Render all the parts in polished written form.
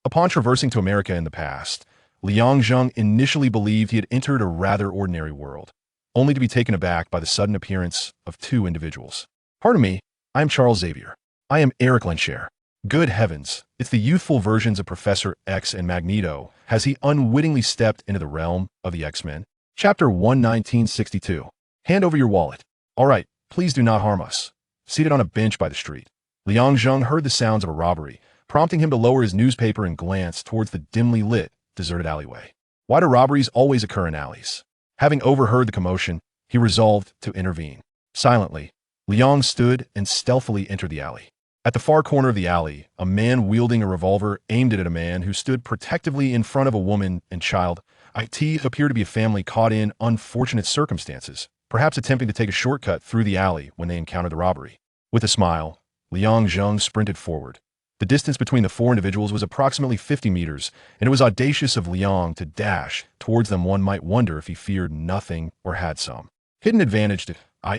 Upon traversing to America in the past, Liang Zheng initially believed he had entered a rather ordinary world, only to be taken aback by the sudden appearance of two individuals. Pardon me, I am Charles Xavier. I am Erik Lehnsherr. Good heavens, it's the youthful versions of Professor X and Magneto. Has he unwittingly stepped into the realm of the X-Men? Chapter 1, 1962. Hand over your wallet. All right, please do not harm us. Seated on a bench by the street, Liang Zheng heard the sounds of a robbery, prompting him to lower his newspaper and glance towards the dimly lit, deserted alleyway. Why do robberies always occur in alleys? Having overheard the commotion, he resolved to intervene. Silently, Liang stood and stealthily entered the alley. At the far corner of the alley, a man wielding a revolver aimed it at a man who stood protectively in front of a woman and child. It appeared to be a family caught in unfortunate circumstances, perhaps attempting to take a shortcut through the alley when they encountered the robbery. With a smile, Liang Zheng sprinted forward. The distance between the four individuals was approximately 50 meters, and it was audacious of Liang to dash towards them. One might wonder if he feared nothing or had some hidden advantage.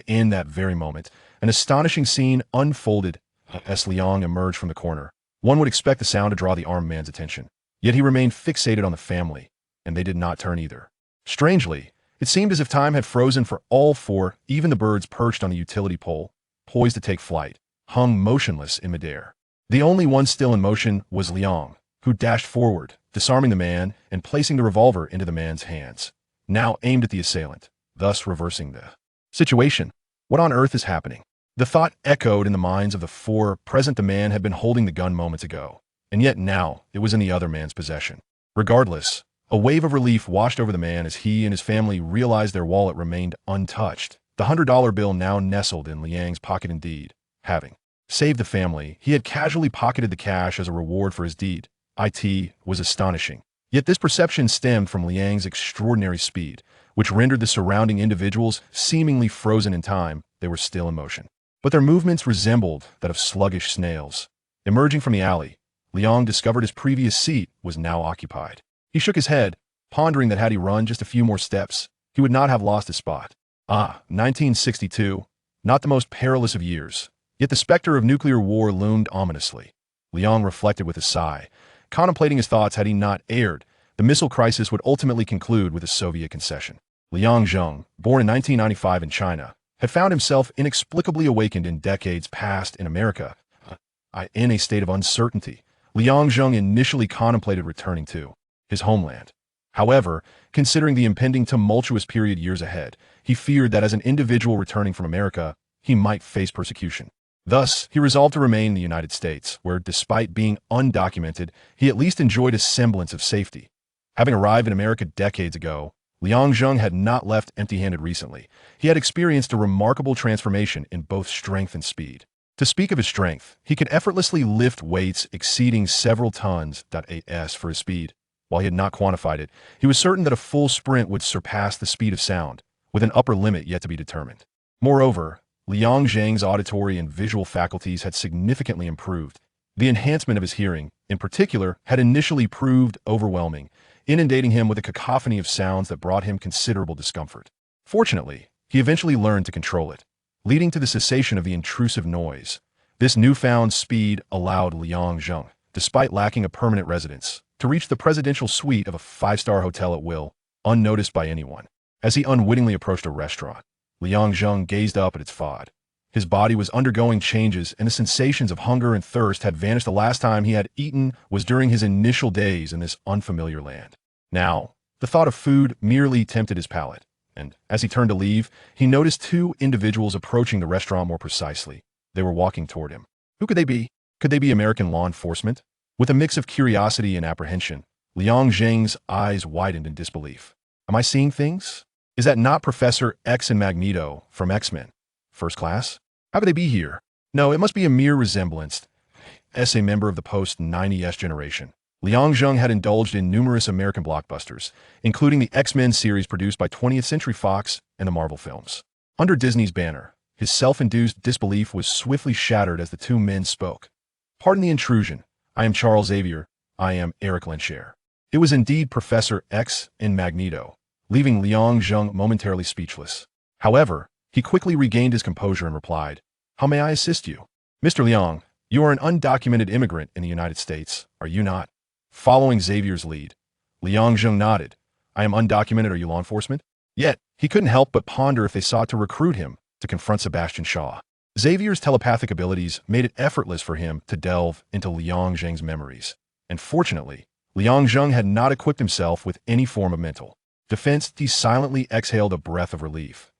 In that very moment, an astonishing scene unfolded as Liang emerged from the corner. One would expect the sound to draw the armed man's attention, yet he remained fixated on the family, and they did not turn either. Strangely, it seemed as if time had frozen for all four. Even the birds perched on the utility pole, poised to take flight, hung motionless in midair. The only one still in motion was Liang, who dashed forward, disarming the man and placing the revolver into the man's hands, now aimed at the assailant, thus reversing the situation. What on earth is happening? The thought echoed in the minds of the four present. The man had been holding the gun moments ago, and yet now it was in the other man's possession. Regardless, a wave of relief washed over the man as he and his family realized their wallet remained untouched. The $100 bill now nestled in Liang's pocket. Indeed, having saved the family, he had casually pocketed the cash as a reward for his deed. It was astonishing. Yet this perception stemmed from Liang's extraordinary speed, which rendered the surrounding individuals seemingly frozen in time. They were still in motion, but their movements resembled that of sluggish snails. Emerging from the alley, Liang discovered his previous seat was now occupied. He shook his head, pondering that had he run just a few more steps, he would not have lost his spot. 1962, not the most perilous of years, yet the specter of nuclear war loomed ominously. Liang reflected with a sigh, contemplating his thoughts. Had he not erred, the missile crisis would ultimately conclude with a Soviet concession. Liang Zheng, born in 1995 in China, had found himself inexplicably awakened in decades past in America. In a state of uncertainty, Liang Zheng initially contemplated returning to his homeland. However, considering the impending tumultuous period years ahead, he feared that as an individual returning from America, he might face persecution. Thus, he resolved to remain in the United States, where, despite being undocumented, he at least enjoyed a semblance of safety. Having arrived in America decades ago, Liang Zheng had not left empty-handed recently. He had experienced a remarkable transformation in both strength and speed. To speak of his strength, he could effortlessly lift weights exceeding several tons. For his speed, while he had not quantified it, he was certain that a full sprint would surpass the speed of sound, with an upper limit yet to be determined. Moreover, Liang Zheng's auditory and visual faculties had significantly improved. The enhancement of his hearing, in particular, had initially proved overwhelming, inundating him with a cacophony of sounds that brought him considerable discomfort. Fortunately, he eventually learned to control it, leading to the cessation of the intrusive noise. This newfound speed allowed Liang Zheng, despite lacking a permanent residence, to reach the presidential suite of a five-star hotel at will, unnoticed by anyone. As he unwittingly approached a restaurant, Liang Zheng gazed up at its facade. His body was undergoing changes, and the sensations of hunger and thirst had vanished. The last time he had eaten was during his initial days in this unfamiliar land. Now, the thought of food merely tempted his palate, and as he turned to leave, he noticed two individuals approaching the restaurant. More precisely, they were walking toward him. Who could they be? Could they be American law enforcement? With a mix of curiosity and apprehension, Liang Zheng's eyes widened in disbelief. Am I seeing things? Is that not Professor X and Magneto from X-Men? First class? How could they be here? No, it must be a mere resemblance. As a member of the post-90s generation, Liang Zheng had indulged in numerous American blockbusters, including the X-Men series produced by 20th Century Fox and the Marvel films. Under Disney's banner, his self-induced disbelief was swiftly shattered as the two men spoke. Pardon the intrusion. I am Charles Xavier. I am Erik Lehnsherr. It was indeed Professor X and Magneto, leaving Liang Zheng momentarily speechless. However, he quickly regained his composure and replied, "How may I assist you?" "Mr. Liang, you are an undocumented immigrant in the United States, are you not?" Following Xavier's lead, Liang Zheng nodded. I am undocumented, are you law enforcement? Yet, he couldn't help but ponder if they sought to recruit him to confront Sebastian Shaw. Xavier's telepathic abilities made it effortless for him to delve into Liang Zheng's memories. And fortunately, Liang Zheng had not equipped himself with any form of mental defense. He silently exhaled a breath of relief.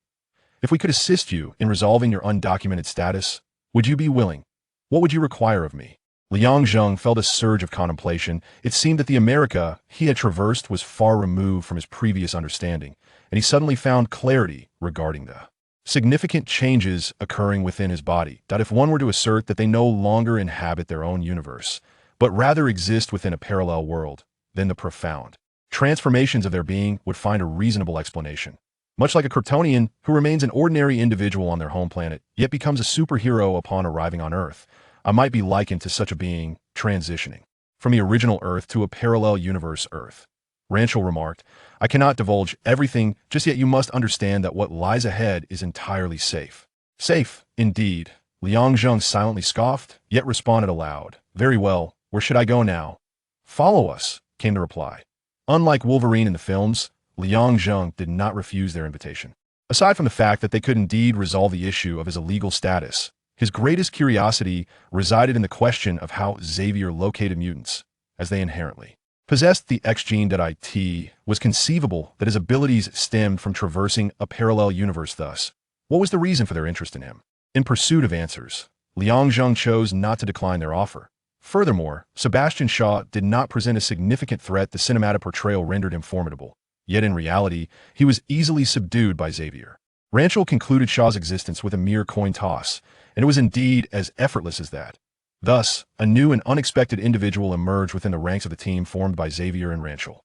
If we could assist you in resolving your undocumented status, would you be willing? What would you require of me? Liang Zheng felt a surge of contemplation. It seemed that the America he had traversed was far removed from his previous understanding, and he suddenly found clarity regarding the significant changes occurring within his body. That if one were to assert that they no longer inhabit their own universe, but rather exist within a parallel world, then the profound transformations of their being would find a reasonable explanation. Much like a Kryptonian who remains an ordinary individual on their home planet, yet becomes a superhero upon arriving on Earth, I might be likened to such a being transitioning from the original Earth to a parallel universe Earth. Ranchel remarked, I cannot divulge everything just yet. You must understand that what lies ahead is entirely safe. Safe, indeed. Liang Zheng silently scoffed, yet responded aloud. Very well, where should I go now? Follow us, came the reply. Unlike Wolverine in the films, Liang Zheng did not refuse their invitation. Aside from the fact that they could indeed resolve the issue of his illegal status, his greatest curiosity resided in the question of how Xavier located mutants, as they inherently possessed the X gene. It was conceivable that his abilities stemmed from traversing a parallel universe. Thus, what was the reason for their interest in him? In pursuit of answers, Liang Zheng chose not to decline their offer. Furthermore, Sebastian Shaw did not present a significant threat. The cinematic portrayal rendered him formidable. Yet in reality, he was easily subdued by Xavier. Ranchel concluded Shaw's existence with a mere coin toss, and it was indeed as effortless as that. Thus, a new and unexpected individual emerged within the ranks of the team formed by Xavier and Ranchel.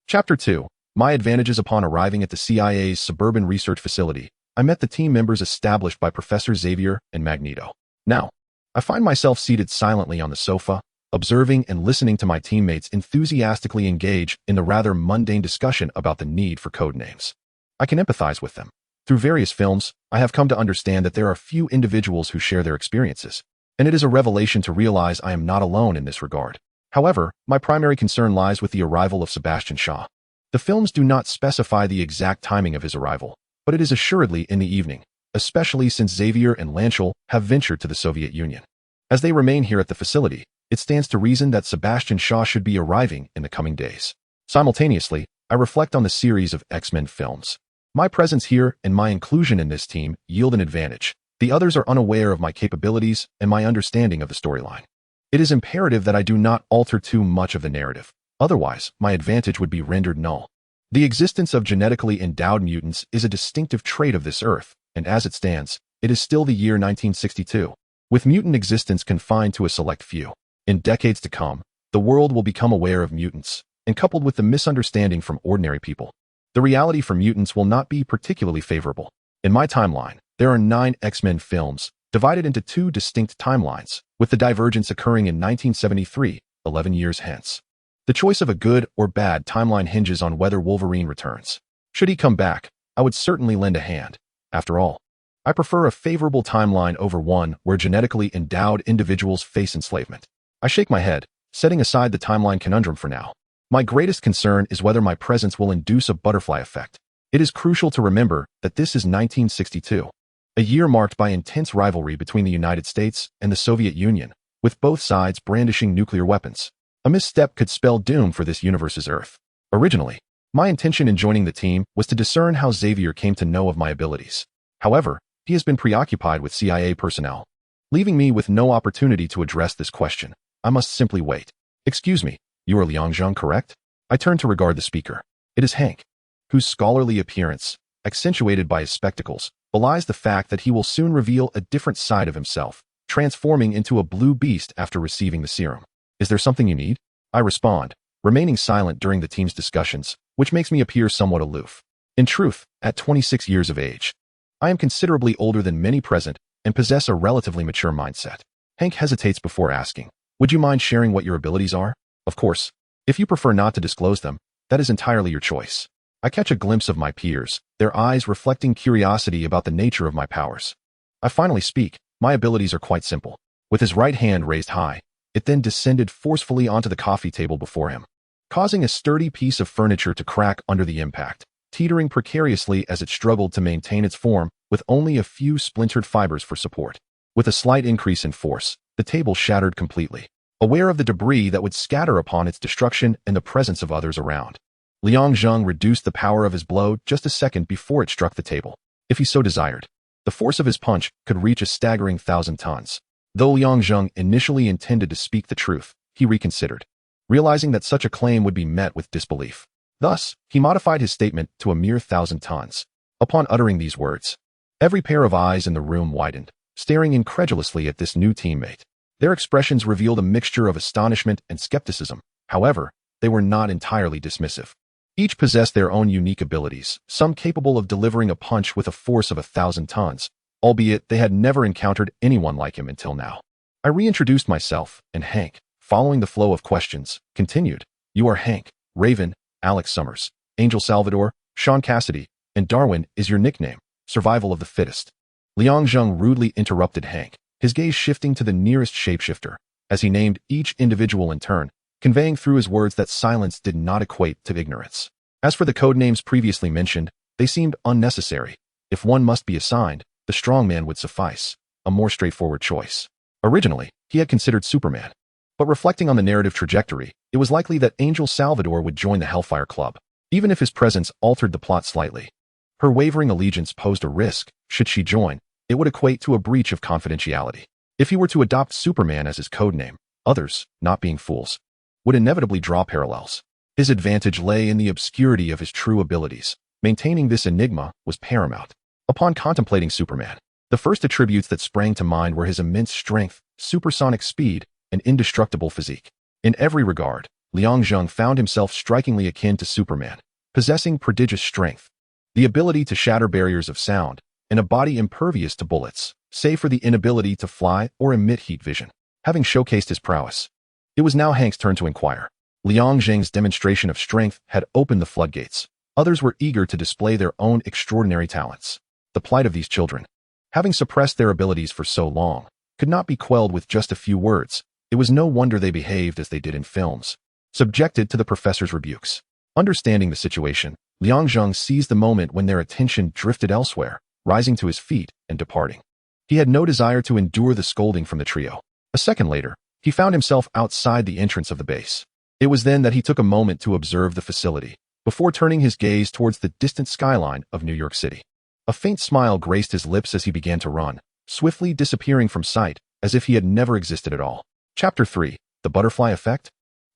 Chapter 2. My advantages. Upon arriving at the CIA's suburban research facility, I met the team members established by Professor Xavier and Magneto. Now, I find myself seated silently on the sofa, observing and listening to my teammates enthusiastically engage in the rather mundane discussion about the need for code names. I can empathize with them. Through various films, I have come to understand that there are few individuals who share their experiences, and it is a revelation to realize I am not alone in this regard. However, my primary concern lies with the arrival of Sebastian Shaw. The films do not specify the exact timing of his arrival, but it is assuredly in the evening, especially since Xavier and Lanchel have ventured to the Soviet Union. As they remain here at the facility, it stands to reason that Sebastian Shaw should be arriving in the coming days. Simultaneously, I reflect on the series of X-Men films. My presence here and my inclusion in this team yield an advantage. The others are unaware of my capabilities and my understanding of the storyline. It is imperative that I do not alter too much of the narrative. Otherwise, my advantage would be rendered null. The existence of genetically endowed mutants is a distinctive trait of this Earth, and as it stands, it is still the year 1962, with mutant existence confined to a select few. In decades to come, the world will become aware of mutants, and coupled with the misunderstanding from ordinary people, the reality for mutants will not be particularly favorable. In my timeline, there are 9 X-Men films, divided into 2 distinct timelines, with the divergence occurring in 1973, 11 years hence. The choice of a good or bad timeline hinges on whether Wolverine returns. Should he come back, I would certainly lend a hand. After all, I prefer a favorable timeline over one where genetically endowed individuals face enslavement. I shake my head, setting aside the timeline conundrum for now. My greatest concern is whether my presence will induce a butterfly effect. It is crucial to remember that this is 1962, a year marked by intense rivalry between the United States and the Soviet Union, with both sides brandishing nuclear weapons. A misstep could spell doom for this universe's Earth. Originally, my intention in joining the team was to discern how Xavier came to know of my abilities. However, he has been preoccupied with CIA personnel, leaving me with no opportunity to address this question. I must simply wait. Excuse me, you are Liang Zheng, correct? I turn to regard the speaker. It is Hank, whose scholarly appearance, accentuated by his spectacles, belies the fact that he will soon reveal a different side of himself, transforming into a blue beast after receiving the serum. Is there something you need? I respond, remaining silent during the team's discussions, which makes me appear somewhat aloof. In truth, at 26 years of age, I am considerably older than many present and possess a relatively mature mindset. Hank hesitates before asking, would you mind sharing what your abilities are? Of course, if you prefer not to disclose them, that is entirely your choice. I catch a glimpse of my peers, their eyes reflecting curiosity about the nature of my powers. I finally speak. My abilities are quite simple. With his right hand raised high, It then descended forcefully onto the coffee table before him, causing a sturdy piece of furniture to crack under the impact, teetering precariously as it struggled to maintain its form with only a few splintered fibers for support. With a slight increase in force, the table shattered completely, aware of the debris that would scatter upon its destruction in the presence of others around. Liang Zheng reduced the power of his blow just a second before it struck the table. If he so desired, the force of his punch could reach a staggering 1,000 tons. Though Liang Zheng initially intended to speak the truth, he reconsidered, realizing that such a claim would be met with disbelief. Thus, he modified his statement to a mere 1,000 tons. Upon uttering these words, every pair of eyes in the room widened, staring incredulously at this new teammate. Their expressions revealed a mixture of astonishment and skepticism. However, they were not entirely dismissive. Each possessed their own unique abilities, some capable of delivering a punch with a force of 1,000 tons, albeit they had never encountered anyone like him until now. I reintroduced myself, and Hank, following the flow of questions, continued. You are Hank, Raven, Alex Summers, Angel Salvador, Sean Cassidy, and Darwin is your nickname. Survival of the fittest. Liang Zheng rudely interrupted Hank, his gaze shifting to the nearest shapeshifter, as he named each individual in turn, conveying through his words that silence did not equate to ignorance. As for the codenames previously mentioned, they seemed unnecessary. If one must be assigned, the strongman would suffice, a more straightforward choice. Originally, he had considered Superman. But reflecting on the narrative trajectory, it was likely that Angel Salvador would join the Hellfire Club, even if his presence altered the plot slightly. Her wavering allegiance posed a risk. Should she join, it would equate to a breach of confidentiality. If he were to adopt Superman as his codename, others, not being fools, would inevitably draw parallels. His advantage lay in the obscurity of his true abilities. Maintaining this enigma was paramount. Upon contemplating Superman, the first attributes that sprang to mind were his immense strength, supersonic speed, and indestructible physique. In every regard, Liang Zheng found himself strikingly akin to Superman, possessing prodigious strength, the ability to shatter barriers of sound, and a body impervious to bullets, save for the inability to fly or emit heat vision. Having showcased his prowess, it was now Hank's turn to inquire. Liang Zheng's demonstration of strength had opened the floodgates. Others were eager to display their own extraordinary talents. The plight of these children, having suppressed their abilities for so long, could not be quelled with just a few words. It was no wonder they behaved as they did in films, subjected to the professor's rebukes. Understanding the situation, Liang Zheng seized the moment when their attention drifted elsewhere, rising to his feet and departing. He had no desire to endure the scolding from the trio. A second later, he found himself outside the entrance of the base. It was then that he took a moment to observe the facility, before turning his gaze towards the distant skyline of New York City. A faint smile graced his lips as he began to run, swiftly disappearing from sight, as if he had never existed at all. Chapter 3. The Butterfly Effect.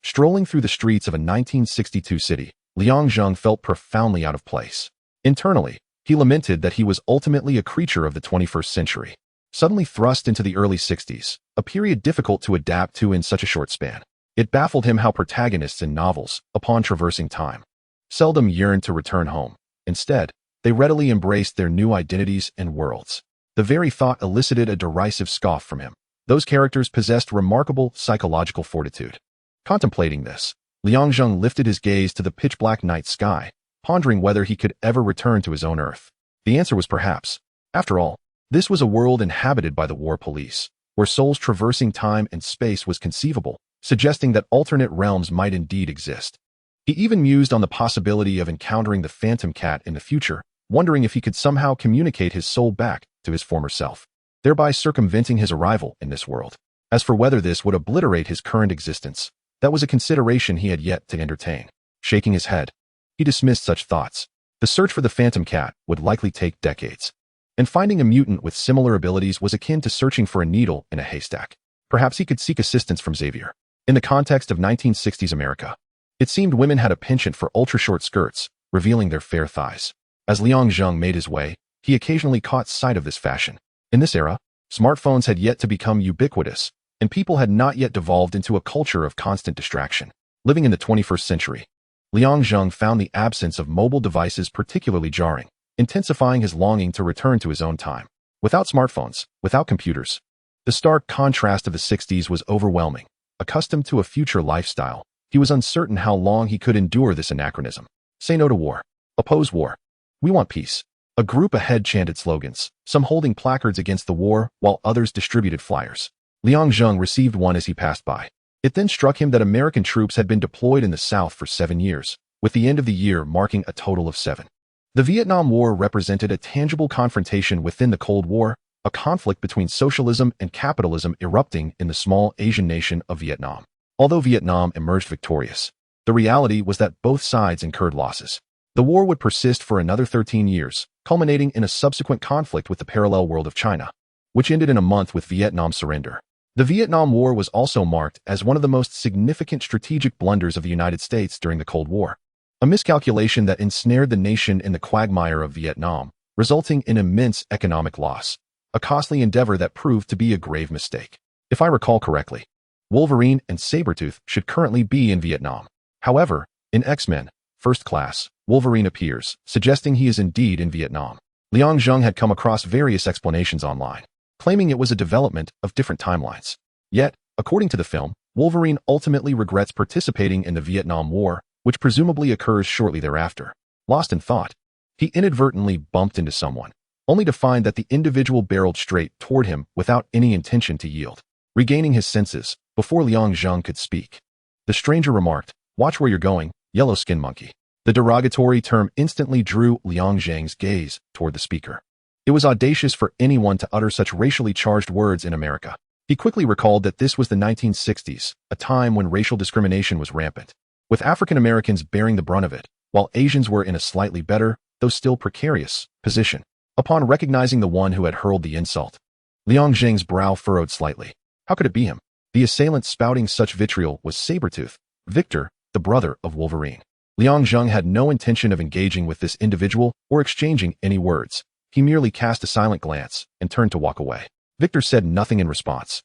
Strolling through the streets of a 1962 city, Liang Zheng felt profoundly out of place. Internally, he lamented that he was ultimately a creature of the 21st century, suddenly thrust into the early 60s, a period difficult to adapt to in such a short span. It baffled him how protagonists in novels, upon traversing time, seldom yearned to return home. Instead, they readily embraced their new identities and worlds. The very thought elicited a derisive scoff from him. Those characters possessed remarkable psychological fortitude. Contemplating this, Liang Zheng lifted his gaze to the pitch-black night sky, pondering whether he could ever return to his own Earth. The answer was perhaps. After all, this was a world inhabited by the war police, where souls traversing time and space was conceivable, suggesting that alternate realms might indeed exist. He even mused on the possibility of encountering the Phantom Cat in the future, wondering if he could somehow communicate his soul back to his former self, thereby circumventing his arrival in this world. As for whether this would obliterate his current existence, that was a consideration he had yet to entertain. Shaking his head, he dismissed such thoughts. The search for the Phantom Cat would likely take decades, and finding a mutant with similar abilities was akin to searching for a needle in a haystack. Perhaps he could seek assistance from Xavier. In the context of 1960s America, it seemed women had a penchant for ultra-short skirts, revealing their fair thighs. As Liang Zheng made his way, he occasionally caught sight of this fashion. In this era, smartphones had yet to become ubiquitous, and people had not yet devolved into a culture of constant distraction. Living in the 21st century, Liang Zheng found the absence of mobile devices particularly jarring, intensifying his longing to return to his own time. Without smartphones, without computers, the stark contrast of the 60s was overwhelming. Accustomed to a future lifestyle, he was uncertain how long he could endure this anachronism. Say no to war. Oppose war. We want peace. A group ahead chanted slogans, some holding placards against the war, while others distributed flyers. Liang Zheng received one as he passed by. It then struck him that American troops had been deployed in the South for 7 years, with the end of the year marking a total of 7. The Vietnam War represented a tangible confrontation within the Cold War, a conflict between socialism and capitalism erupting in the small Asian nation of Vietnam. Although Vietnam emerged victorious, the reality was that both sides incurred losses. The war would persist for another 13 years, culminating in a subsequent conflict with the parallel world of China, which ended in a month with Vietnam's surrender. The Vietnam War was also marked as one of the most significant strategic blunders of the United States during the Cold War. A miscalculation that ensnared the nation in the quagmire of Vietnam, resulting in immense economic loss. A costly endeavor that proved to be a grave mistake. If I recall correctly, Wolverine and Sabretooth should currently be in Vietnam. However, in X-Men, First Class, Wolverine appears, suggesting he is indeed in Vietnam. Liang Zheng had come across various explanations online, claiming it was a development of different timelines. Yet, according to the film, Wolverine ultimately regrets participating in the Vietnam War, which presumably occurs shortly thereafter. Lost in thought, he inadvertently bumped into someone, only to find that the individual barreled straight toward him without any intention to yield. Regaining his senses, before Liang Zheng could speak, the stranger remarked, "Watch where you're going, yellow-skinned monkey." The derogatory term instantly drew Liang Zheng's gaze toward the speaker. It was audacious for anyone to utter such racially charged words in America. He quickly recalled that this was the 1960s, a time when racial discrimination was rampant, with African Americans bearing the brunt of it, while Asians were in a slightly better, though still precarious, position. Upon recognizing the one who had hurled the insult, Liang Zheng's brow furrowed slightly. How could it be him? The assailant spouting such vitriol was Sabretooth, Victor, the brother of Wolverine. Liang Zheng had no intention of engaging with this individual or exchanging any words. He merely cast a silent glance and turned to walk away. Victor said nothing in response.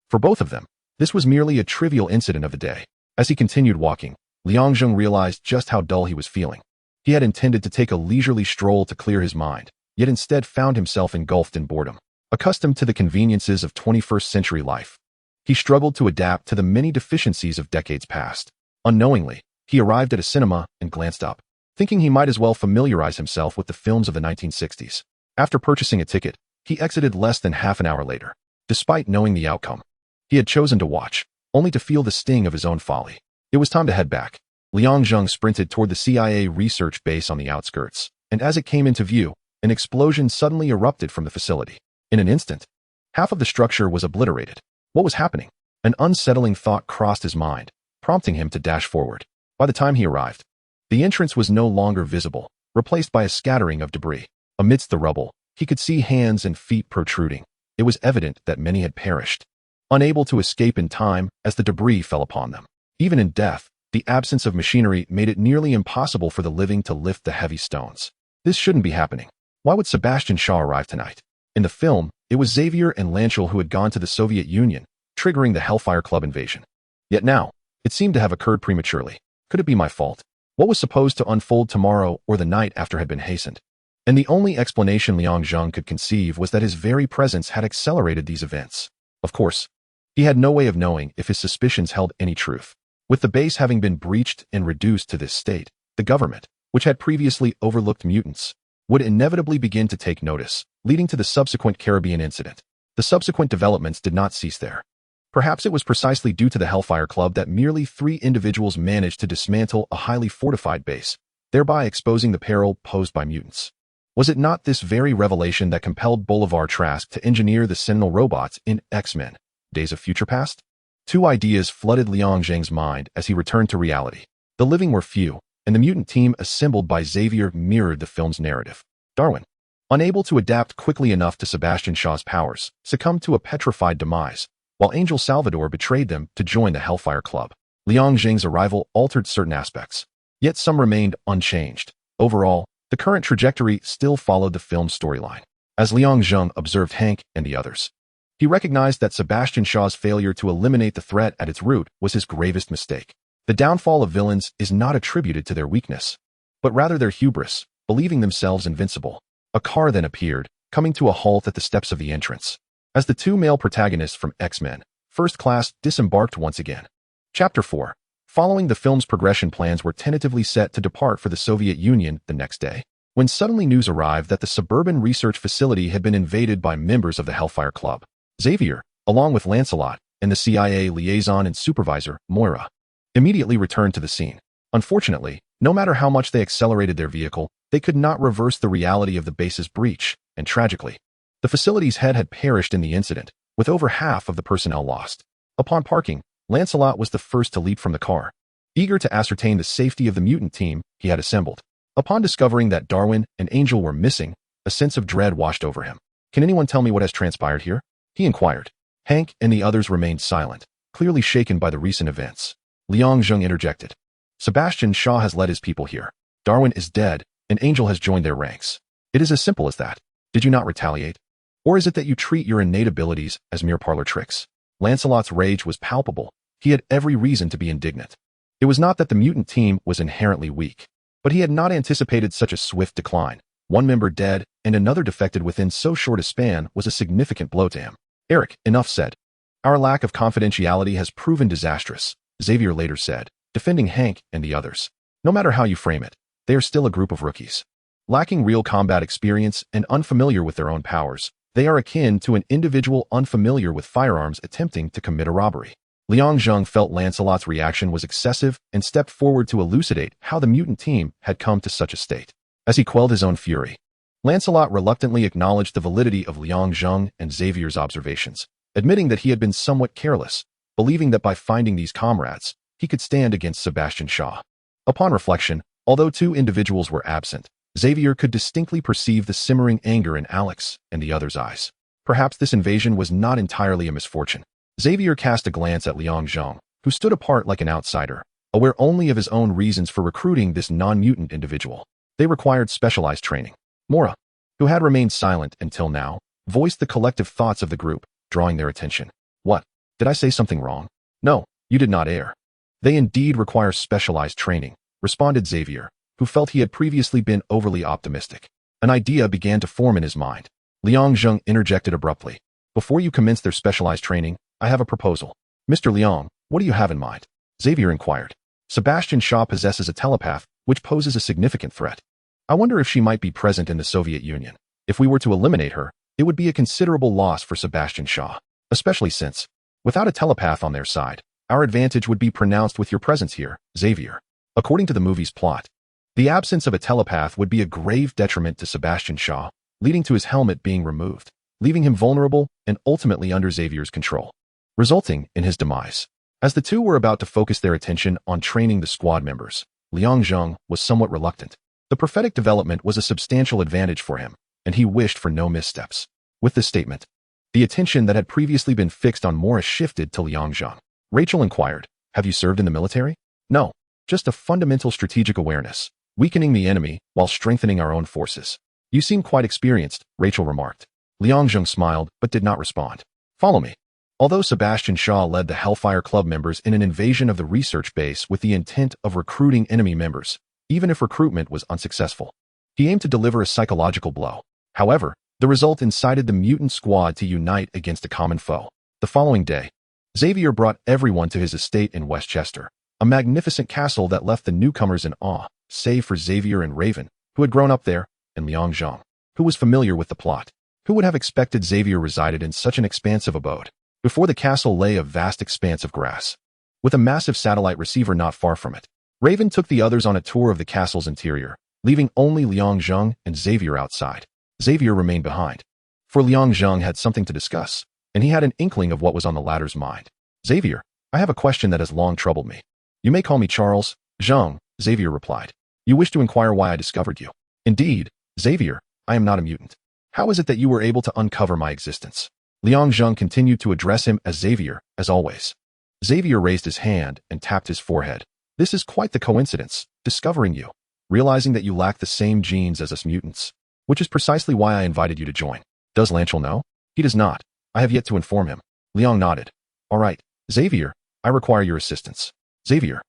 For both of them, this was merely a trivial incident of the day. As he continued walking, Liang Zheng realized just how dull he was feeling. He had intended to take a leisurely stroll to clear his mind, yet instead found himself engulfed in boredom. Accustomed to the conveniences of 21st century life, he struggled to adapt to the many deficiencies of decades past. Unknowingly, he arrived at a cinema and glanced up, thinking he might as well familiarize himself with the films of the 1960s. After purchasing a ticket, he exited less than half an hour later. Despite knowing the outcome, he had chosen to watch, only to feel the sting of his own folly. It was time to head back. Liang Zheng sprinted toward the CIA research base on the outskirts, and as it came into view, an explosion suddenly erupted from the facility. In an instant, half of the structure was obliterated. What was happening? An unsettling thought crossed his mind, prompting him to dash forward. By the time he arrived, the entrance was no longer visible, replaced by a scattering of debris. Amidst the rubble, he could see hands and feet protruding. It was evident that many had perished, unable to escape in time as the debris fell upon them. Even in death, the absence of machinery made it nearly impossible for the living to lift the heavy stones. This shouldn't be happening. Why would Sebastian Shaw arrive tonight? In the film, it was Xavier and Lehnsherr who had gone to the Soviet Union, triggering the Hellfire Club invasion. Yet now, it seemed to have occurred prematurely. Could it be my fault? What was supposed to unfold tomorrow or the night after had been hastened? And the only explanation Liang Zheng could conceive was that his very presence had accelerated these events. Of course, he had no way of knowing if his suspicions held any truth. With the base having been breached and reduced to this state, the government, which had previously overlooked mutants, would inevitably begin to take notice, leading to the subsequent Caribbean incident. The subsequent developments did not cease there. Perhaps it was precisely due to the Hellfire Club that merely 3 individuals managed to dismantle a highly fortified base, thereby exposing the peril posed by mutants. Was it not this very revelation that compelled Bolivar Trask to engineer the Sentinel robots in X-Men, Days of Future Past? 2 ideas flooded Liang Zheng's mind as he returned to reality. The living were few, and the mutant team assembled by Xavier mirrored the film's narrative. Darwin, unable to adapt quickly enough to Sebastian Shaw's powers, succumbed to a petrified demise, while Angel Salvador betrayed them to join the Hellfire Club. Liang Zheng's arrival altered certain aspects, yet some remained unchanged. Overall, the current trajectory still followed the film's storyline. As Liang Zheng observed Hank and the others, he recognized that Sebastian Shaw's failure to eliminate the threat at its root was his gravest mistake. The downfall of villains is not attributed to their weakness, but rather their hubris, believing themselves invincible. A car then appeared, coming to a halt at the steps of the entrance, as the 2 male protagonists from X-Men, First Class, disembarked once again. Chapter 4. Following the film's progression, plans were tentatively set to depart for the Soviet Union the next day, when suddenly news arrived that the suburban research facility had been invaded by members of the Hellfire Club. Xavier, along with Lancelot and the CIA liaison and supervisor, Moira, immediately returned to the scene. Unfortunately, no matter how much they accelerated their vehicle, they could not reverse the reality of the base's breach, and tragically, the facility's head had perished in the incident, with over half of the personnel lost. Upon parking, Lancelot was the first to leap from the car, eager to ascertain the safety of the mutant team he had assembled. Upon discovering that Darwin and Angel were missing, a sense of dread washed over him. "Can anyone tell me what has transpired here?" he inquired. Hank and the others remained silent, clearly shaken by the recent events. Liang Zheng interjected. "Sebastian Shaw has led his people here. Darwin is dead, and Angel has joined their ranks. It is as simple as that. Did you not retaliate? Or is it that you treat your innate abilities as mere parlor tricks?" Lancelot's rage was palpable. He had every reason to be indignant. It was not that the mutant team was inherently weak, but he had not anticipated such a swift decline. One member dead and another defected within so short a span was a significant blow to him. "Erik, enough said. Our lack of confidentiality has proven disastrous," Xavier later said, defending Hank and the others. "No matter how you frame it, they are still a group of rookies. Lacking real combat experience and unfamiliar with their own powers, they are akin to an individual unfamiliar with firearms attempting to commit a robbery." Liang Zheng felt Lancelot's reaction was excessive and stepped forward to elucidate how the mutant team had come to such a state. As he quelled his own fury, Lancelot reluctantly acknowledged the validity of Liang Zheng and Xavier's observations, admitting that he had been somewhat careless, believing that by finding these comrades, he could stand against Sebastian Shaw. Upon reflection, although two individuals were absent, Xavier could distinctly perceive the simmering anger in Alex and the other's eyes. Perhaps this invasion was not entirely a misfortune. Xavier cast a glance at Liang Zheng, who stood apart like an outsider, aware only of his own reasons for recruiting this non-mutant individual. They required specialized training. Moira, who had remained silent until now, voiced the collective thoughts of the group, drawing their attention. "What? Did I say something wrong?" "No, you did not err. They indeed require specialized training," responded Xavier, who felt he had previously been overly optimistic. An idea began to form in his mind. Liang Zheng interjected abruptly. "Before you commence their specialized training, I have a proposal." "Mr. Liang, what do you have in mind?" Xavier inquired. "Sebastian Shaw possesses a telepath, which poses a significant threat. I wonder if she might be present in the Soviet Union. If we were to eliminate her, it would be a considerable loss for Sebastian Shaw, especially since, without a telepath on their side, our advantage would be pronounced with your presence here, Xavier." According to the movie's plot, the absence of a telepath would be a grave detriment to Sebastian Shaw, leading to his helmet being removed, leaving him vulnerable and ultimately under Xavier's control, resulting in his demise. As the two were about to focus their attention on training the squad members, Liang Zheng was somewhat reluctant. The prophetic development was a substantial advantage for him, and he wished for no missteps. With this statement, the attention that had previously been fixed on Moira shifted to Liang Zheng. Rachel inquired, "Have you served in the military?" "No, just a fundamental strategic awareness, weakening the enemy while strengthening our own forces." "You seem quite experienced," Rachel remarked. Liang Zheng smiled but did not respond. "Follow me." Although Sebastian Shaw led the Hellfire Club members in an invasion of the research base with the intent of recruiting enemy members, even if recruitment was unsuccessful, he aimed to deliver a psychological blow. However, the result incited the mutant squad to unite against a common foe. The following day, Xavier brought everyone to his estate in Westchester, a magnificent castle that left the newcomers in awe, save for Xavier and Raven, who had grown up there, and Liang Zheng, who was familiar with the plot. Who would have expected Xavier resided in such an expansive abode? Before the castle lay a vast expanse of grass, with a massive satellite receiver not far from it. Raven took the others on a tour of the castle's interior, leaving only Liang Zheng and Xavier outside. Xavier remained behind, for Liang Zheng had something to discuss, and he had an inkling of what was on the latter's mind. "Xavier, I have a question that has long troubled me." "You may call me Charles Zheng," Xavier replied. "You wish to inquire why I discovered you?" "Indeed, Xavier, I am not a mutant. How is it that you were able to uncover my existence?" Liang Zheng continued to address him as Xavier, as always. Xavier raised his hand and tapped his forehead. "This is quite the coincidence, discovering you, realizing that you lack the same genes as us mutants, which is precisely why I invited you to join." "Does Lanchel know?" "He does not. I have yet to inform him." Liang nodded. "All right, Xavier, I require your assistance." Xavier,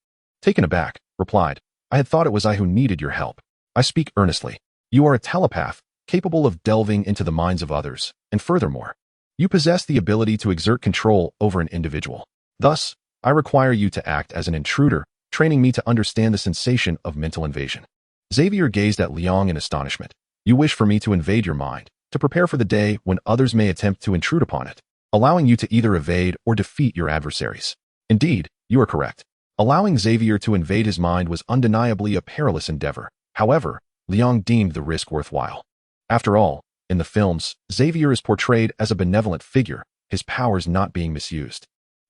taken aback, replied, "I had thought it was I who needed your help. I speak earnestly. You are a telepath, capable of delving into the minds of others, and furthermore, you possess the ability to exert control over an individual. Thus, I require you to act as an intruder, training me to understand the sensation of mental invasion." Xavier gazed at Liang in astonishment. "You wish for me to invade your mind, to prepare for the day when others may attempt to intrude upon it?" allowing you to either evade or defeat your adversaries. Indeed, you are correct. Allowing Xavier to invade his mind was undeniably a perilous endeavor. However, Liang deemed the risk worthwhile. After all, in the films, Xavier is portrayed as a benevolent figure, his powers not being misused.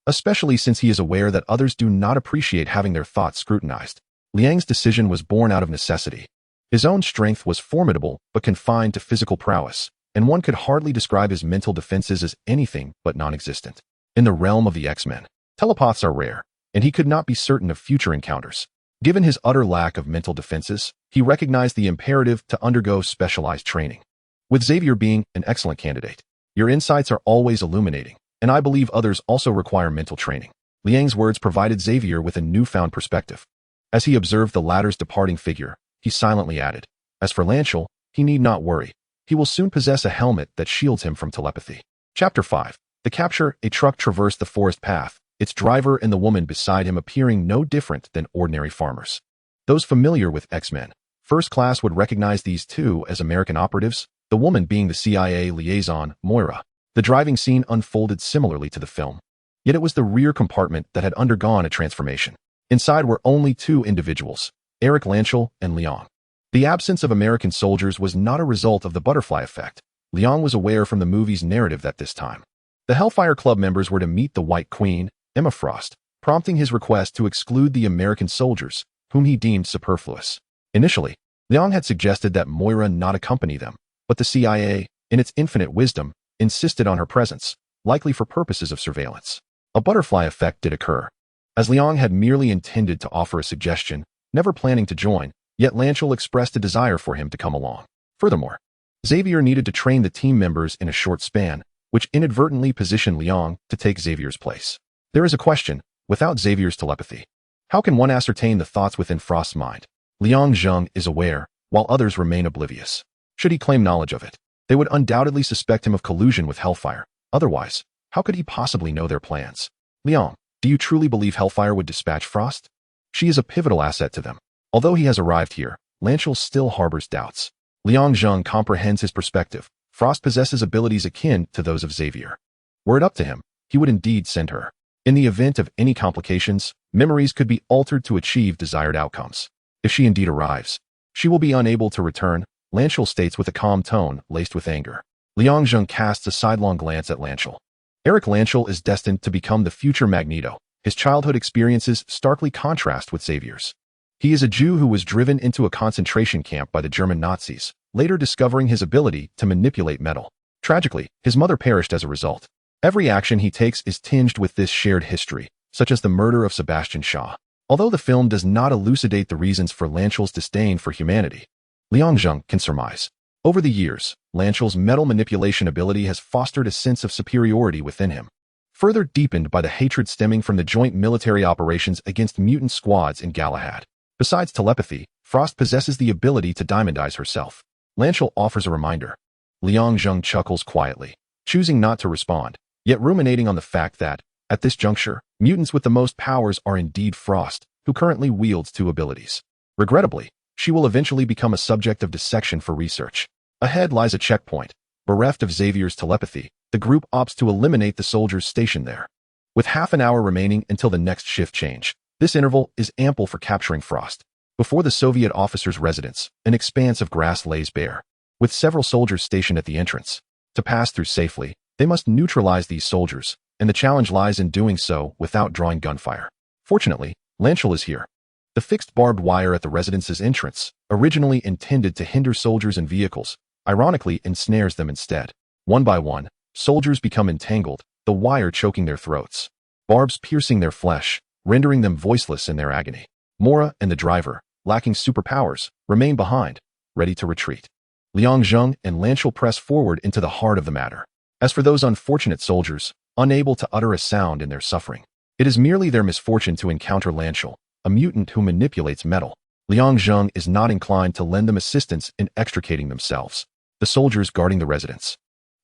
Especially since he is aware that others do not appreciate having their thoughts scrutinized. Liang's decision was born out of necessity. His own strength was formidable but confined to physical prowess, and one could hardly describe his mental defenses as anything but non-existent. In the realm of the X-Men, telepaths are rare, and he could not be certain of future encounters. Given his utter lack of mental defenses, he recognized the imperative to undergo specialized training. With Xavier being an excellent candidate, your insights are always illuminating, and I believe others also require mental training. Liang's words provided Xavier with a newfound perspective. As he observed the latter's departing figure, he silently added, "As for Lehnsherr, he need not worry. He will soon possess a helmet that shields him from telepathy." Chapter 5. The capture. A truck traversed the forest path, its driver and the woman beside him appearing no different than ordinary farmers. Those familiar with X-Men First Class would recognize these two as American operatives, the woman being the CIA liaison, Moira. The driving scene unfolded similarly to the film. Yet it was the rear compartment that had undergone a transformation. Inside were only two individuals, Erik Lehnsherr and Liang. The absence of American soldiers was not a result of the butterfly effect. Liang was aware from the movie's narrative at this time. The Hellfire Club members were to meet the White Queen, Emma Frost, prompting his request to exclude the American soldiers, whom he deemed superfluous. Initially, Liang had suggested that Moira not accompany them, but the CIA, in its infinite wisdom, insisted on her presence, likely for purposes of surveillance. A butterfly effect did occur. As Liang had merely intended to offer a suggestion, never planning to join, yet Lehnsherr expressed a desire for him to come along. Furthermore, Xavier needed to train the team members in a short span, which inadvertently positioned Liang to take Xavier's place. There is a question, without Xavier's telepathy, how can one ascertain the thoughts within Frost's mind? Liang Zheng is aware, while others remain oblivious. Should he claim knowledge of it, they would undoubtedly suspect him of collusion with Hellfire. Otherwise, how could he possibly know their plans? Liang, do you truly believe Hellfire would dispatch Frost? She is a pivotal asset to them. Although he has arrived here, Lehnsherr still harbors doubts. Liang Zheng comprehends his perspective. Frost possesses abilities akin to those of Xavier. Were it up to him, he would indeed send her. In the event of any complications, memories could be altered to achieve desired outcomes. If she indeed arrives, she will be unable to return, Lehnsherr states with a calm tone laced with anger. Liang Zheng casts a sidelong glance at Lehnsherr. Erik Lehnsherr is destined to become the future Magneto. His childhood experiences starkly contrast with Xavier's. He is a Jew who was driven into a concentration camp by the German Nazis, later discovering his ability to manipulate metal. Tragically, his mother perished as a result. Every action he takes is tinged with this shared history, such as the murder of Sebastian Shaw. Although the film does not elucidate the reasons for Lehnsherr's disdain for humanity, Liang Zheng can surmise. Over the years, Lehnsherr's metal manipulation ability has fostered a sense of superiority within him, further deepened by the hatred stemming from the joint military operations against mutant squads in Galahad. Besides telepathy, Frost possesses the ability to diamondize herself. Lehnsherr offers a reminder. Liang Zheng chuckles quietly, choosing not to respond, yet ruminating on the fact that, at this juncture, mutants with the most powers are indeed Frost, who currently wields two abilities. Regrettably, she will eventually become a subject of dissection for research. Ahead lies a checkpoint. Bereft of Xavier's telepathy, the group opts to eliminate the soldiers stationed there. With half an hour remaining until the next shift change, this interval is ample for capturing Frost. Before the Soviet officer's residence, an expanse of grass lays bare, with several soldiers stationed at the entrance. To pass through safely, they must neutralize these soldiers, and the challenge lies in doing so without drawing gunfire. Fortunately, Lehnsherr is here. The fixed barbed wire at the residence's entrance, originally intended to hinder soldiers and vehicles, ironically ensnares them instead. One by one, soldiers become entangled, the wire choking their throats, barbs piercing their flesh, rendering them voiceless in their agony. Moira and the driver, lacking superpowers, remain behind, ready to retreat. Liang Zheng and Lehnsherr press forward into the heart of the matter. As for those unfortunate soldiers, unable to utter a sound in their suffering, it is merely their misfortune to encounter Lehnsherr, a mutant who manipulates metal. Liang Zheng is not inclined to lend them assistance in extricating themselves. The soldiers guarding the residence,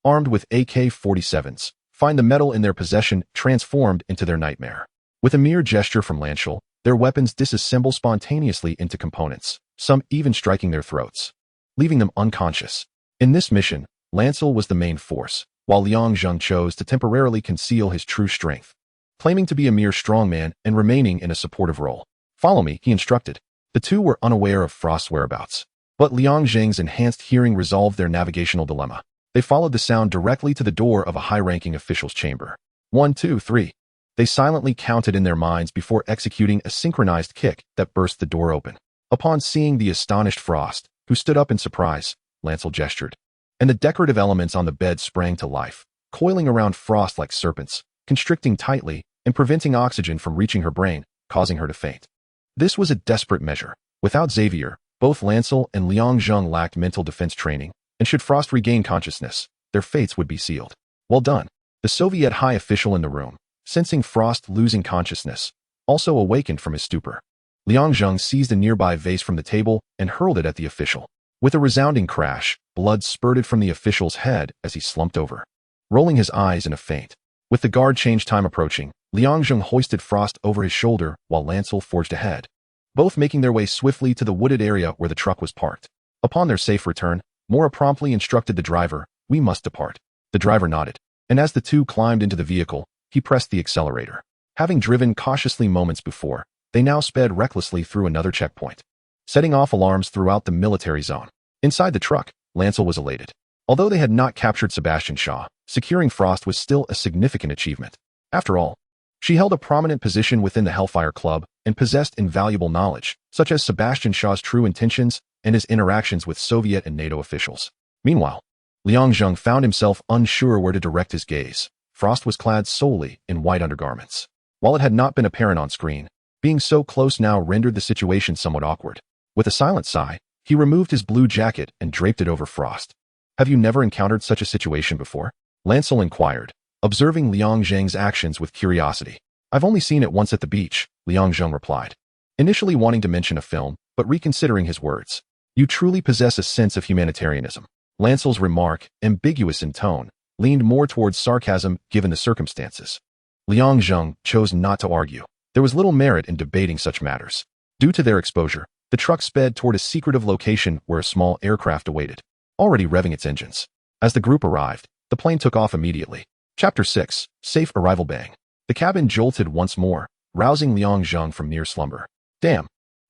armed with AK-47s, find the metal in their possession transformed into their nightmare. With a mere gesture from Lehnsherr, their weapons disassemble spontaneously into components, some even striking their throats, leaving them unconscious. In this mission, Lehnsherr was the main force. while Liang Zheng chose to temporarily conceal his true strength, claiming to be a mere strongman and remaining in a supportive role. "Follow me," he instructed. The two were unaware of Frost's whereabouts, but Liang Zheng's enhanced hearing resolved their navigational dilemma. They followed the sound directly to the door of a high-ranking official's chamber. 1, 2, 3. They silently counted in their minds before executing a synchronized kick that burst the door open. Upon seeing the astonished Frost, who stood up in surprise, Lancel gestured, and the decorative elements on the bed sprang to life, coiling around Frost like serpents, constricting tightly and preventing oxygen from reaching her brain, causing her to faint. This was a desperate measure. Without Xavier, both Lancel and Liang Zheng lacked mental defense training, and should Frost regain consciousness, their fates would be sealed. "Well done." The Soviet high official in the room, sensing Frost losing consciousness, also awakened from his stupor. Liang Zheng seized a nearby vase from the table and hurled it at the official. With a resounding crash, blood spurted from the official's head as he slumped over, rolling his eyes in a faint. With the guard change time approaching, Liang Zheng hoisted Frost over his shoulder while Lancel forged ahead, both making their way swiftly to the wooded area where the truck was parked. Upon their safe return, Mora promptly instructed the driver, "We must depart." The driver nodded, and as the two climbed into the vehicle, he pressed the accelerator. Having driven cautiously moments before, they now sped recklessly through another checkpoint, setting off alarms throughout the military zone. Inside the truck, Lancel was elated. Although they had not captured Sebastian Shaw, securing Frost was still a significant achievement. After all, she held a prominent position within the Hellfire Club and possessed invaluable knowledge, such as Sebastian Shaw's true intentions and his interactions with Soviet and NATO officials. Meanwhile, Liang Zheng found himself unsure where to direct his gaze. Frost was clad solely in white undergarments. While it had not been apparent on screen, being so close now rendered the situation somewhat awkward. With a silent sigh, he removed his blue jacket and draped it over Frost. "Have you never encountered such a situation before?" Lancel inquired, observing Liang Zheng's actions with curiosity. "I've only seen it once at the beach," Liang Zheng replied, initially wanting to mention a film, but reconsidering his words. "You truly possess a sense of humanitarianism." Lancel's remark, ambiguous in tone, leaned more towards sarcasm given the circumstances. Liang Zheng chose not to argue. There was little merit in debating such matters. Due to their exposure, the truck sped toward a secretive location where a small aircraft awaited, already revving its engines. As the group arrived, the plane took off immediately. Chapter 6, Safe Arrival. Bang. The cabin jolted once more, rousing Liang Zheng from near slumber. Damn.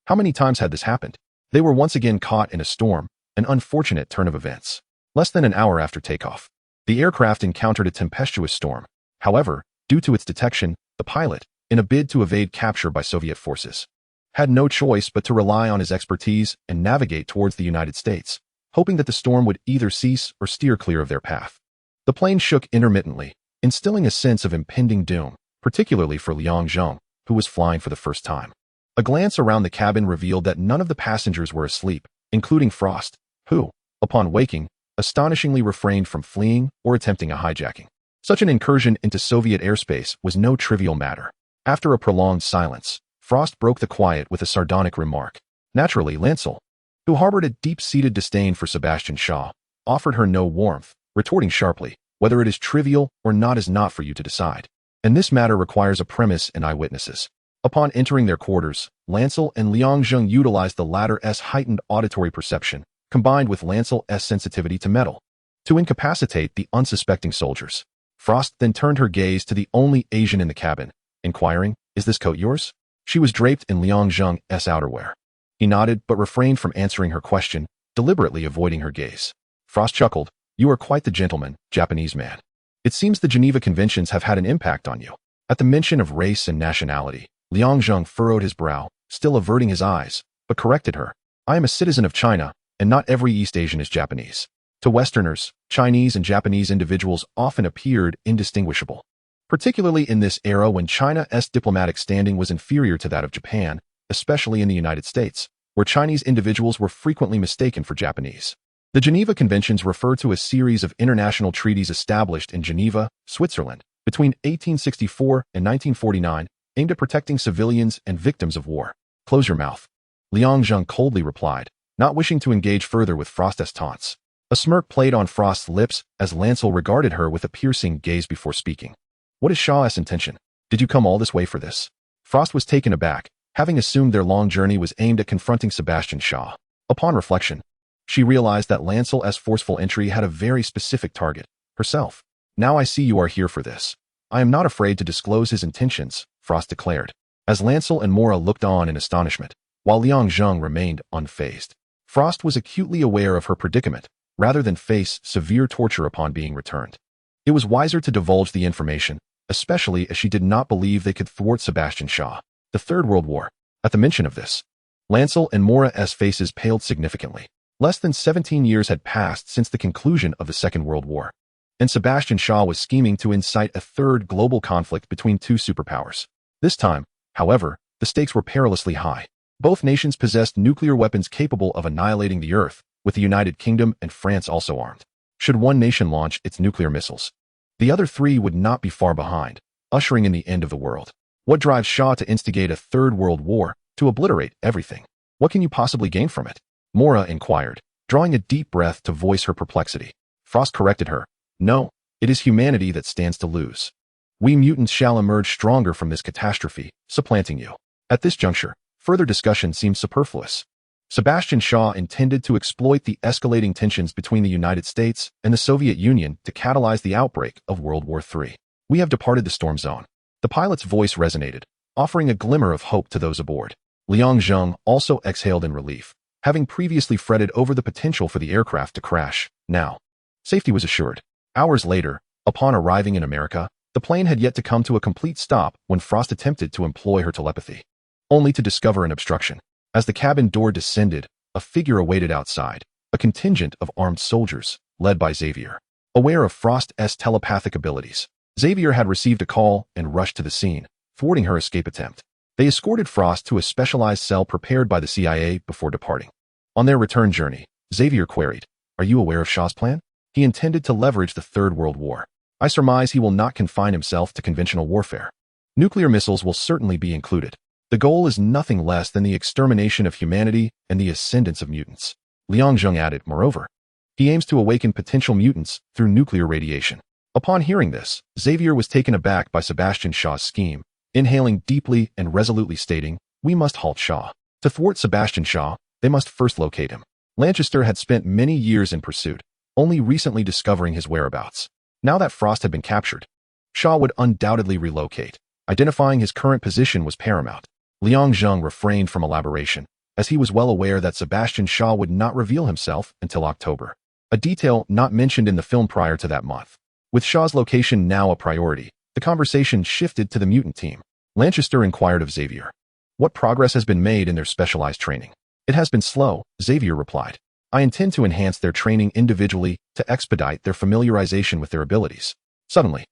How many times had this happened? They were once again caught in a storm, an unfortunate turn of events. Less than an hour after takeoff, the aircraft encountered a tempestuous storm. However, due to its detection, the pilot, in a bid to evade capture by Soviet forces, had no choice but to rely on his expertise and navigate towards the United States, hoping that the storm would either cease or steer clear of their path. The plane shook intermittently, instilling a sense of impending doom, particularly for Liang Zheng, who was flying for the first time. A glance around the cabin revealed that none of the passengers were asleep, including Frost, who, upon waking, astonishingly refrained from fleeing or attempting a hijacking. Such an incursion into Soviet airspace was no trivial matter. After a prolonged silence, Frost broke the quiet with a sardonic remark. Naturally, Lancel, who harbored a deep-seated disdain for Sebastian Shaw, offered her no warmth, retorting sharply, "Whether it is trivial or not is not for you to decide. And this matter requires a premise and eyewitnesses." Upon entering their quarters, Lancel and Liang Zheng utilized the latter's heightened auditory perception, combined with Lancel's sensitivity to metal, to incapacitate the unsuspecting soldiers. Frost then turned her gaze to the only Asian in the cabin, inquiring, "Is this coat yours?" She was draped in Liang Zheng's outerwear. He nodded but refrained from answering her question, deliberately avoiding her gaze. Frost chuckled, "You are quite the gentleman, Japanese man. It seems the Geneva Conventions have had an impact on you." At the mention of race and nationality, Liang Zheng furrowed his brow, still averting his eyes, but corrected her. "I am a citizen of China, and not every East Asian is Japanese." To Westerners, Chinese and Japanese individuals often appeared indistinguishable, particularly in this era when China's diplomatic standing was inferior to that of Japan, especially in the United States, where Chinese individuals were frequently mistaken for Japanese. The Geneva Conventions refer to a series of international treaties established in Geneva, Switzerland, between 1864 and 1949, aimed at protecting civilians and victims of war. "Close your mouth," Liang Zheng coldly replied, not wishing to engage further with Frost's taunts. A smirk played on Frost's lips as Lancel regarded her with a piercing gaze before speaking. "What is Shaw's intention? Did you come all this way for this?" Frost was taken aback, having assumed their long journey was aimed at confronting Sebastian Shaw. Upon reflection, she realized that Lancel's forceful entry had a very specific target, herself. Now I see you are here for this. I am not afraid to disclose his intentions, Frost declared, as Lancel and Mora looked on in astonishment, while Liang Zheng remained unfazed. Frost was acutely aware of her predicament, rather than face severe torture upon being returned. It was wiser to divulge the information, especially as she did not believe they could thwart Sebastian Shaw. The Third World War. At the mention of this, Lancel and Mora's faces paled significantly. Less than 17 years had passed since the conclusion of the Second World War, and Sebastian Shaw was scheming to incite a third global conflict between two superpowers. This time, however, the stakes were perilously high. Both nations possessed nuclear weapons capable of annihilating the Earth, with the United Kingdom and France also armed. Should one nation launch its nuclear missiles, the other three would not be far behind, ushering in the end of the world. What drives Shaw to instigate a third world war, to obliterate everything? What can you possibly gain from it? Mora inquired, drawing a deep breath to voice her perplexity. Frost corrected her. No, it is humanity that stands to lose. We mutants shall emerge stronger from this catastrophe, supplanting you. At this juncture, further discussion seemed superfluous. Sebastian Shaw intended to exploit the escalating tensions between the United States and the Soviet Union to catalyze the outbreak of World War III. We have departed the storm zone. The pilot's voice resonated, offering a glimmer of hope to those aboard. Liang Zheng also exhaled in relief, having previously fretted over the potential for the aircraft to crash. Now, safety was assured. Hours later, upon arriving in America, the plane had yet to come to a complete stop when Frost attempted to employ her telepathy, only to discover an obstruction. As the cabin door descended, a figure awaited outside, a contingent of armed soldiers, led by Xavier. Aware of Frost's telepathic abilities, Xavier had received a call and rushed to the scene, thwarting her escape attempt. They escorted Frost to a specialized cell prepared by the CIA before departing. On their return journey, Xavier queried, "Are you aware of Shaw's plan? He intended to leverage the Third World War. I surmise he will not confine himself to conventional warfare. Nuclear missiles will certainly be included. The goal is nothing less than the extermination of humanity and the ascendance of mutants." Liang Zheng added, moreover, he aims to awaken potential mutants through nuclear radiation. Upon hearing this, Xavier was taken aback by Sebastian Shaw's scheme, inhaling deeply and resolutely stating, "We must halt Shaw. To thwart Sebastian Shaw, they must first locate him." Lanchester had spent many years in pursuit, only recently discovering his whereabouts. Now that Frost had been captured, Shaw would undoubtedly relocate. Identifying his current position was paramount. Liang Zheng refrained from elaboration, as he was well aware that Sebastian Shaw would not reveal himself until October, a detail not mentioned in the film prior to that month. With Shaw's location now a priority, the conversation shifted to the mutant team. Lanchester inquired of Xavier, "What progress has been made in their specialized training?" "It has been slow," Xavier replied. "I intend to enhance their training individually to expedite their familiarization with their abilities." Suddenly,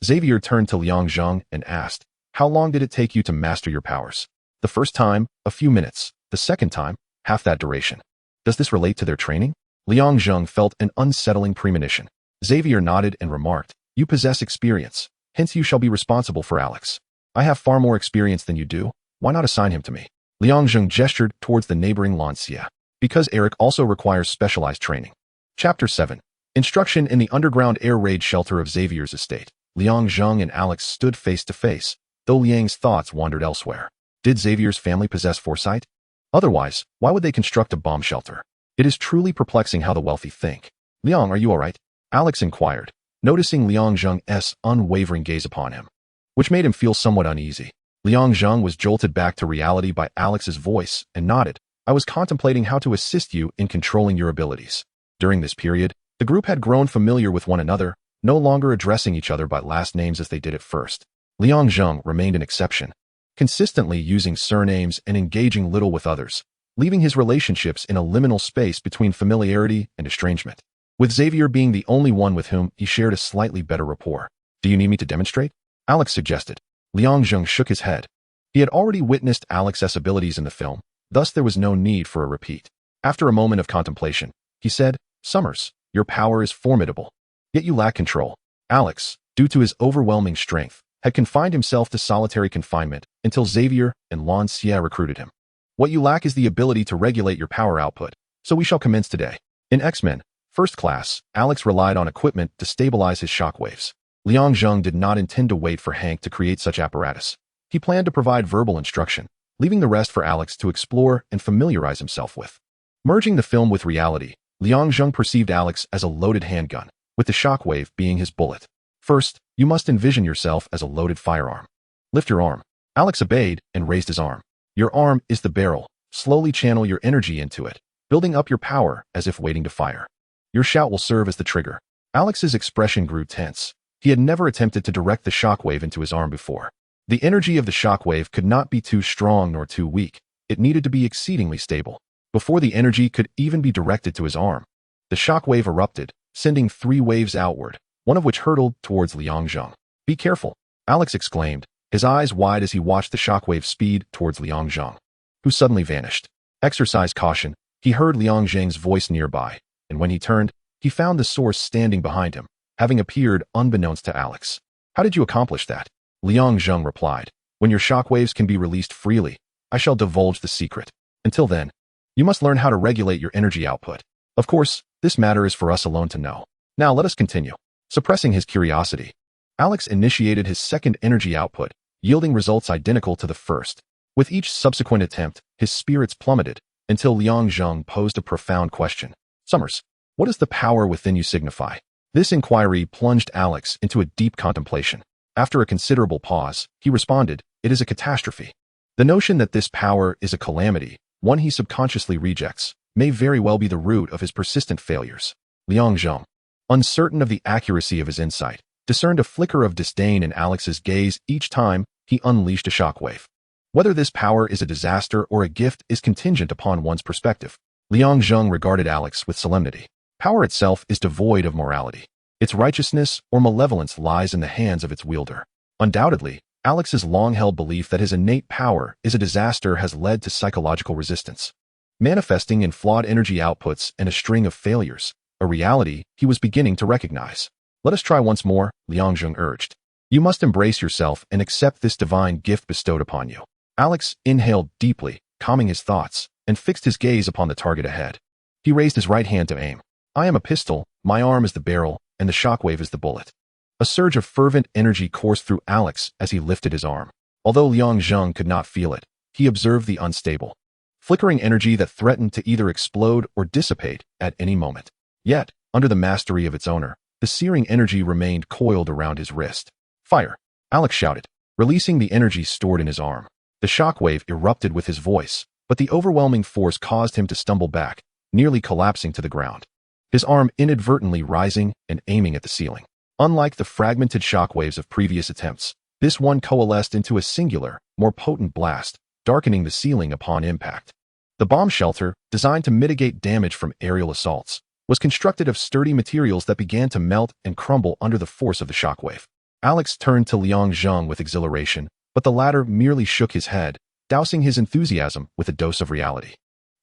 Xavier turned to Liang Zheng and asked, "How long did it take you to master your powers?" "The first time, a few minutes. The second time, half that duration." "Does this relate to their training?" Liang Zheng felt an unsettling premonition. Xavier nodded and remarked, "You possess experience, hence you shall be responsible for Alex." "I have far more experience than you do. Why not assign him to me?" Liang Zheng gestured towards the neighboring Lancia. "Because Erik also requires specialized training." Chapter 7. Instruction in the underground air raid shelter of Xavier's estate. Liang Zheng and Alex stood face to face, though Liang's thoughts wandered elsewhere. Did Xavier's family possess foresight? Otherwise, why would they construct a bomb shelter? It is truly perplexing how the wealthy think. "Liang, are you all right?" Alex inquired, noticing Liang Zheng's unwavering gaze upon him, which made him feel somewhat uneasy. Liang Zheng was jolted back to reality by Alex's voice and nodded. "I was contemplating how to assist you in controlling your abilities." During this period, the group had grown familiar with one another, no longer addressing each other by last names as they did at first. Liang Zheng remained an exception, consistently using surnames and engaging little with others, leaving his relationships in a liminal space between familiarity and estrangement, with Xavier being the only one with whom he shared a slightly better rapport. "Do you need me to demonstrate?" Alex suggested. Liang Zheng shook his head. He had already witnessed Alex's abilities in the film, thus there was no need for a repeat. After a moment of contemplation, he said, "Summers, your power is formidable, yet you lack control." Alex, due to his overwhelming strength, had confined himself to solitary confinement until Xavier and Lancia recruited him. "What you lack is the ability to regulate your power output, so we shall commence today." In X-Men First Class, Alex relied on equipment to stabilize his shockwaves. Liang Zheng did not intend to wait for Hank to create such apparatus. He planned to provide verbal instruction, leaving the rest for Alex to explore and familiarize himself with. Merging the film with reality, Liang Zheng perceived Alex as a loaded handgun, with the shockwave being his bullet. First, you must envision yourself as a loaded firearm. Lift your arm. Alex obeyed and raised his arm. Your arm is the barrel. Slowly channel your energy into it, building up your power as if waiting to fire. Your shout will serve as the trigger. Alex's expression grew tense. He had never attempted to direct the shockwave into his arm before. The energy of the shockwave could not be too strong nor too weak. It needed to be exceedingly stable. Before the energy could even be directed to his arm, the shockwave erupted, sending 3 waves outward, one of which hurtled towards Liang Zheng. "Be careful," Alex exclaimed, his eyes wide as he watched the shockwave speed towards Liang Zheng, who suddenly vanished. "Exercise caution." He heard Liang Zheng's voice nearby, and when he turned, he found the source standing behind him, having appeared unbeknownst to Alex. "How did you accomplish that?" Liang Zheng replied. "When your shockwaves can be released freely, I shall divulge the secret. Until then, you must learn how to regulate your energy output. Of course, this matter is for us alone to know. Now let us continue." Suppressing his curiosity, Alex initiated his second energy output, yielding results identical to the first. With each subsequent attempt, his spirits plummeted, until Liang Zheng posed a profound question. "Summers, what does the power within you signify?" This inquiry plunged Alex into a deep contemplation. After a considerable pause, he responded, "It is a catastrophe." The notion that this power is a calamity, one he subconsciously rejects, may very well be the root of his persistent failures. Liang Zheng, uncertain of the accuracy of his insight, discerned a flicker of disdain in Alex's gaze each time he unleashed a shockwave. Whether this power is a disaster or a gift is contingent upon one's perspective. Liang Zheng regarded Alex with solemnity. Power itself is devoid of morality. Its righteousness or malevolence lies in the hands of its wielder. Undoubtedly, Alex's long-held belief that his innate power is a disaster has led to psychological resistance, manifesting in flawed energy outputs and a string of failures, a reality he was beginning to recognize. "Let us try once more," Liang Zheng urged. "You must embrace yourself and accept this divine gift bestowed upon you." Alex inhaled deeply, calming his thoughts, and fixed his gaze upon the target ahead. He raised his right hand to aim. "I am a pistol, my arm is the barrel, and the shockwave is the bullet." A surge of fervent energy coursed through Alex as he lifted his arm. Although Liang Zheng could not feel it, he observed the unstable, flickering energy that threatened to either explode or dissipate at any moment. Yet, under the mastery of its owner, the searing energy remained coiled around his wrist. "Fire!" Alex shouted, releasing the energy stored in his arm. The shockwave erupted with his voice, but the overwhelming force caused him to stumble back, nearly collapsing to the ground, his arm inadvertently rising and aiming at the ceiling. Unlike the fragmented shockwaves of previous attempts, this one coalesced into a singular, more potent blast, darkening the ceiling upon impact. The bomb shelter, designed to mitigate damage from aerial assaults, was constructed of sturdy materials that began to melt and crumble under the force of the shockwave. Alex turned to Liang Zheng with exhilaration, but the latter merely shook his head, dousing his enthusiasm with a dose of reality.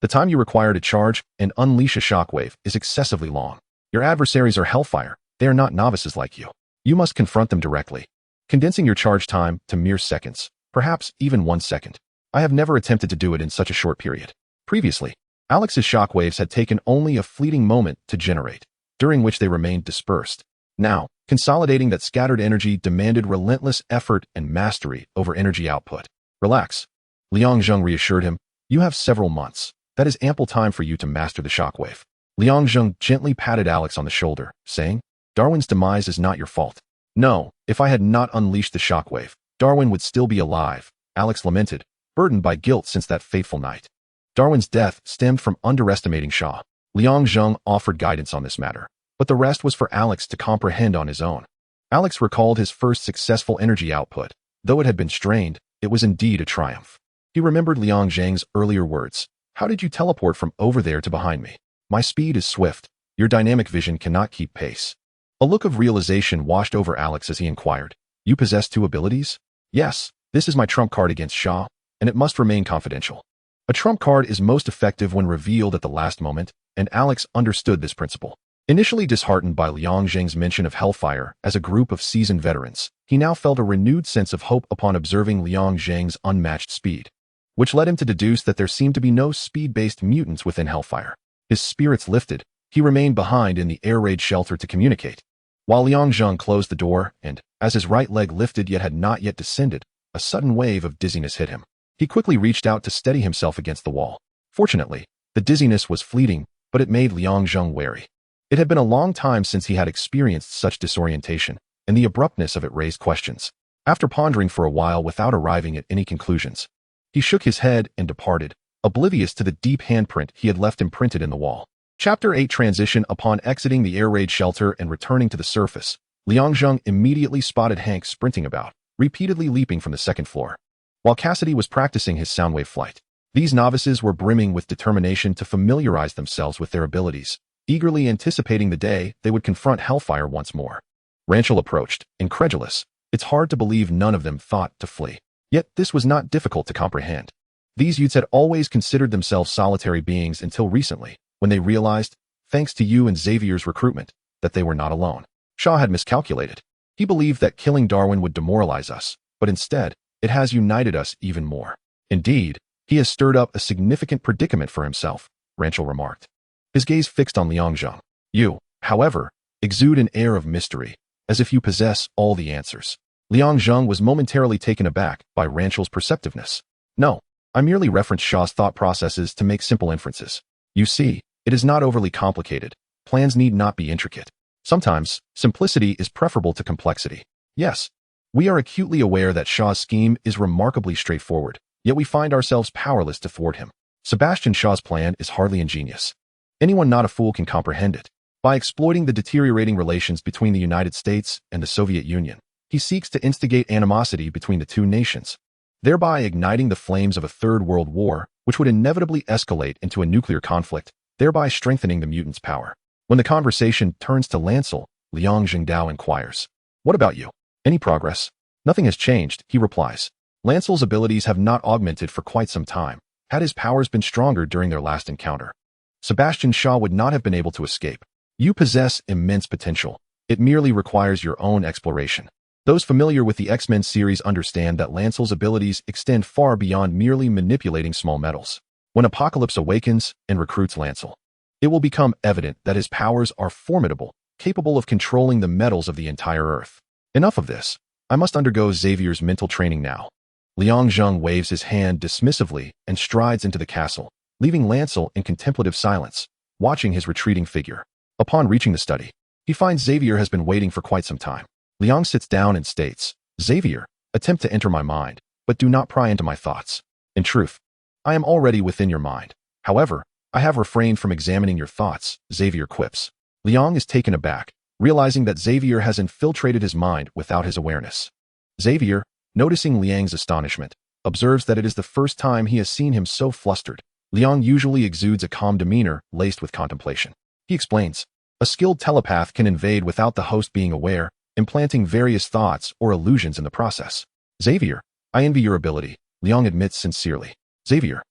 "The time you require to charge and unleash a shockwave is excessively long. Your adversaries are hellfire. They are not novices like you. You must confront them directly, condensing your charge time to mere seconds, perhaps even 1 second. I have never attempted to do it in such a short period." Previously, Alex's shockwaves had taken only a fleeting moment to generate, during which they remained dispersed. Now, consolidating that scattered energy demanded relentless effort and mastery over energy output. "Relax," Liang Zheng reassured him. "You have several months. That is ample time for you to master the shockwave." Liang Zheng gently patted Alex on the shoulder, saying, "Darwin's demise is not your fault." "No, if I had not unleashed the shockwave, Darwin would still be alive," Alex lamented, burdened by guilt since that fateful night. Darwin's death stemmed from underestimating Shaw. Liang Zheng offered guidance on this matter, but the rest was for Alex to comprehend on his own. Alex recalled his first successful energy output. Though it had been strained, it was indeed a triumph. He remembered Liang Zheng's earlier words. "How did you teleport from over there to behind me? My speed is swift. Your dynamic vision cannot keep pace." A look of realization washed over Alex as he inquired, "You possess 2 abilities?" "Yes, this is my trump card against Shaw, and it must remain confidential." A trump card is most effective when revealed at the last moment, and Alex understood this principle. Initially disheartened by Liang Zheng's mention of Hellfire as a group of seasoned veterans, he now felt a renewed sense of hope upon observing Liang Zheng's unmatched speed, which led him to deduce that there seemed to be no speed-based mutants within Hellfire. His spirits lifted. He remained behind in the air raid shelter to communicate, while Liang Zheng closed the door and, as his right leg lifted yet had not yet descended, a sudden wave of dizziness hit him. He quickly reached out to steady himself against the wall. Fortunately, the dizziness was fleeting, but it made Liang Zheng wary. It had been a long time since he had experienced such disorientation, and the abruptness of it raised questions. After pondering for a while without arriving at any conclusions, he shook his head and departed, oblivious to the deep handprint he had left imprinted in the wall. Chapter 8 Transition. Upon exiting the air raid shelter and returning to the surface, Liang Zheng immediately spotted Hank sprinting about, repeatedly leaping from the second floor. While Cassidy was practicing his soundwave flight, these novices were brimming with determination to familiarize themselves with their abilities, eagerly anticipating the day they would confront Hellfire once more. Ranchel approached, incredulous. It's hard to believe none of them thought to flee. Yet this was not difficult to comprehend. These youths had always considered themselves solitary beings until recently, when they realized, thanks to you and Xavier's recruitment, that they were not alone. Shaw had miscalculated. He believed that killing Darwin would demoralize us, but instead, it has united us even more. Indeed, he has stirred up a significant predicament for himself, Ranchel remarked. His gaze fixed on Liang Zheng. You, however, exude an air of mystery, as if you possess all the answers. Liang Zheng was momentarily taken aback by Ranchel's perceptiveness. No, I merely referenced Shaw's thought processes to make simple inferences. You see, it is not overly complicated. Plans need not be intricate. Sometimes, simplicity is preferable to complexity. Yes, we are acutely aware that Shaw's scheme is remarkably straightforward, yet we find ourselves powerless to thwart him. Sebastian Shaw's plan is hardly ingenious. Anyone not a fool can comprehend it. By exploiting the deteriorating relations between the United States and the Soviet Union, he seeks to instigate animosity between the two nations, thereby igniting the flames of a third world war, which would inevitably escalate into a nuclear conflict, thereby strengthening the mutants' power. When the conversation turns to Lancel, Liang Zheng inquires, "What about you? Any progress?" "Nothing has changed," he replies. Lancel's abilities have not augmented for quite some time. Had his powers been stronger during their last encounter, Sebastian Shaw would not have been able to escape. You possess immense potential. It merely requires your own exploration. Those familiar with the X-Men series understand that Lancel's abilities extend far beyond merely manipulating small metals. When Apocalypse awakens and recruits Lancel, it will become evident that his powers are formidable, capable of controlling the metals of the entire Earth. Enough of this. I must undergo Xavier's mental training now. Liang Zheng waves his hand dismissively and strides into the castle, leaving Lancel in contemplative silence, watching his retreating figure. Upon reaching the study, he finds Xavier has been waiting for quite some time. Liang sits down and states, "Xavier, attempt to enter my mind, but do not pry into my thoughts. In truth, I am already within your mind. However, I have refrained from examining your thoughts," Xavier quips. Liang is taken aback, realizing that Xavier has infiltrated his mind without his awareness. Xavier, noticing Liang's astonishment, observes that it is the first time he has seen him so flustered. Liang usually exudes a calm demeanor laced with contemplation. He explains, "A skilled telepath can invade without the host being aware, implanting various thoughts or illusions in the process." "Xavier, I envy your ability," Liang admits sincerely. Xavier,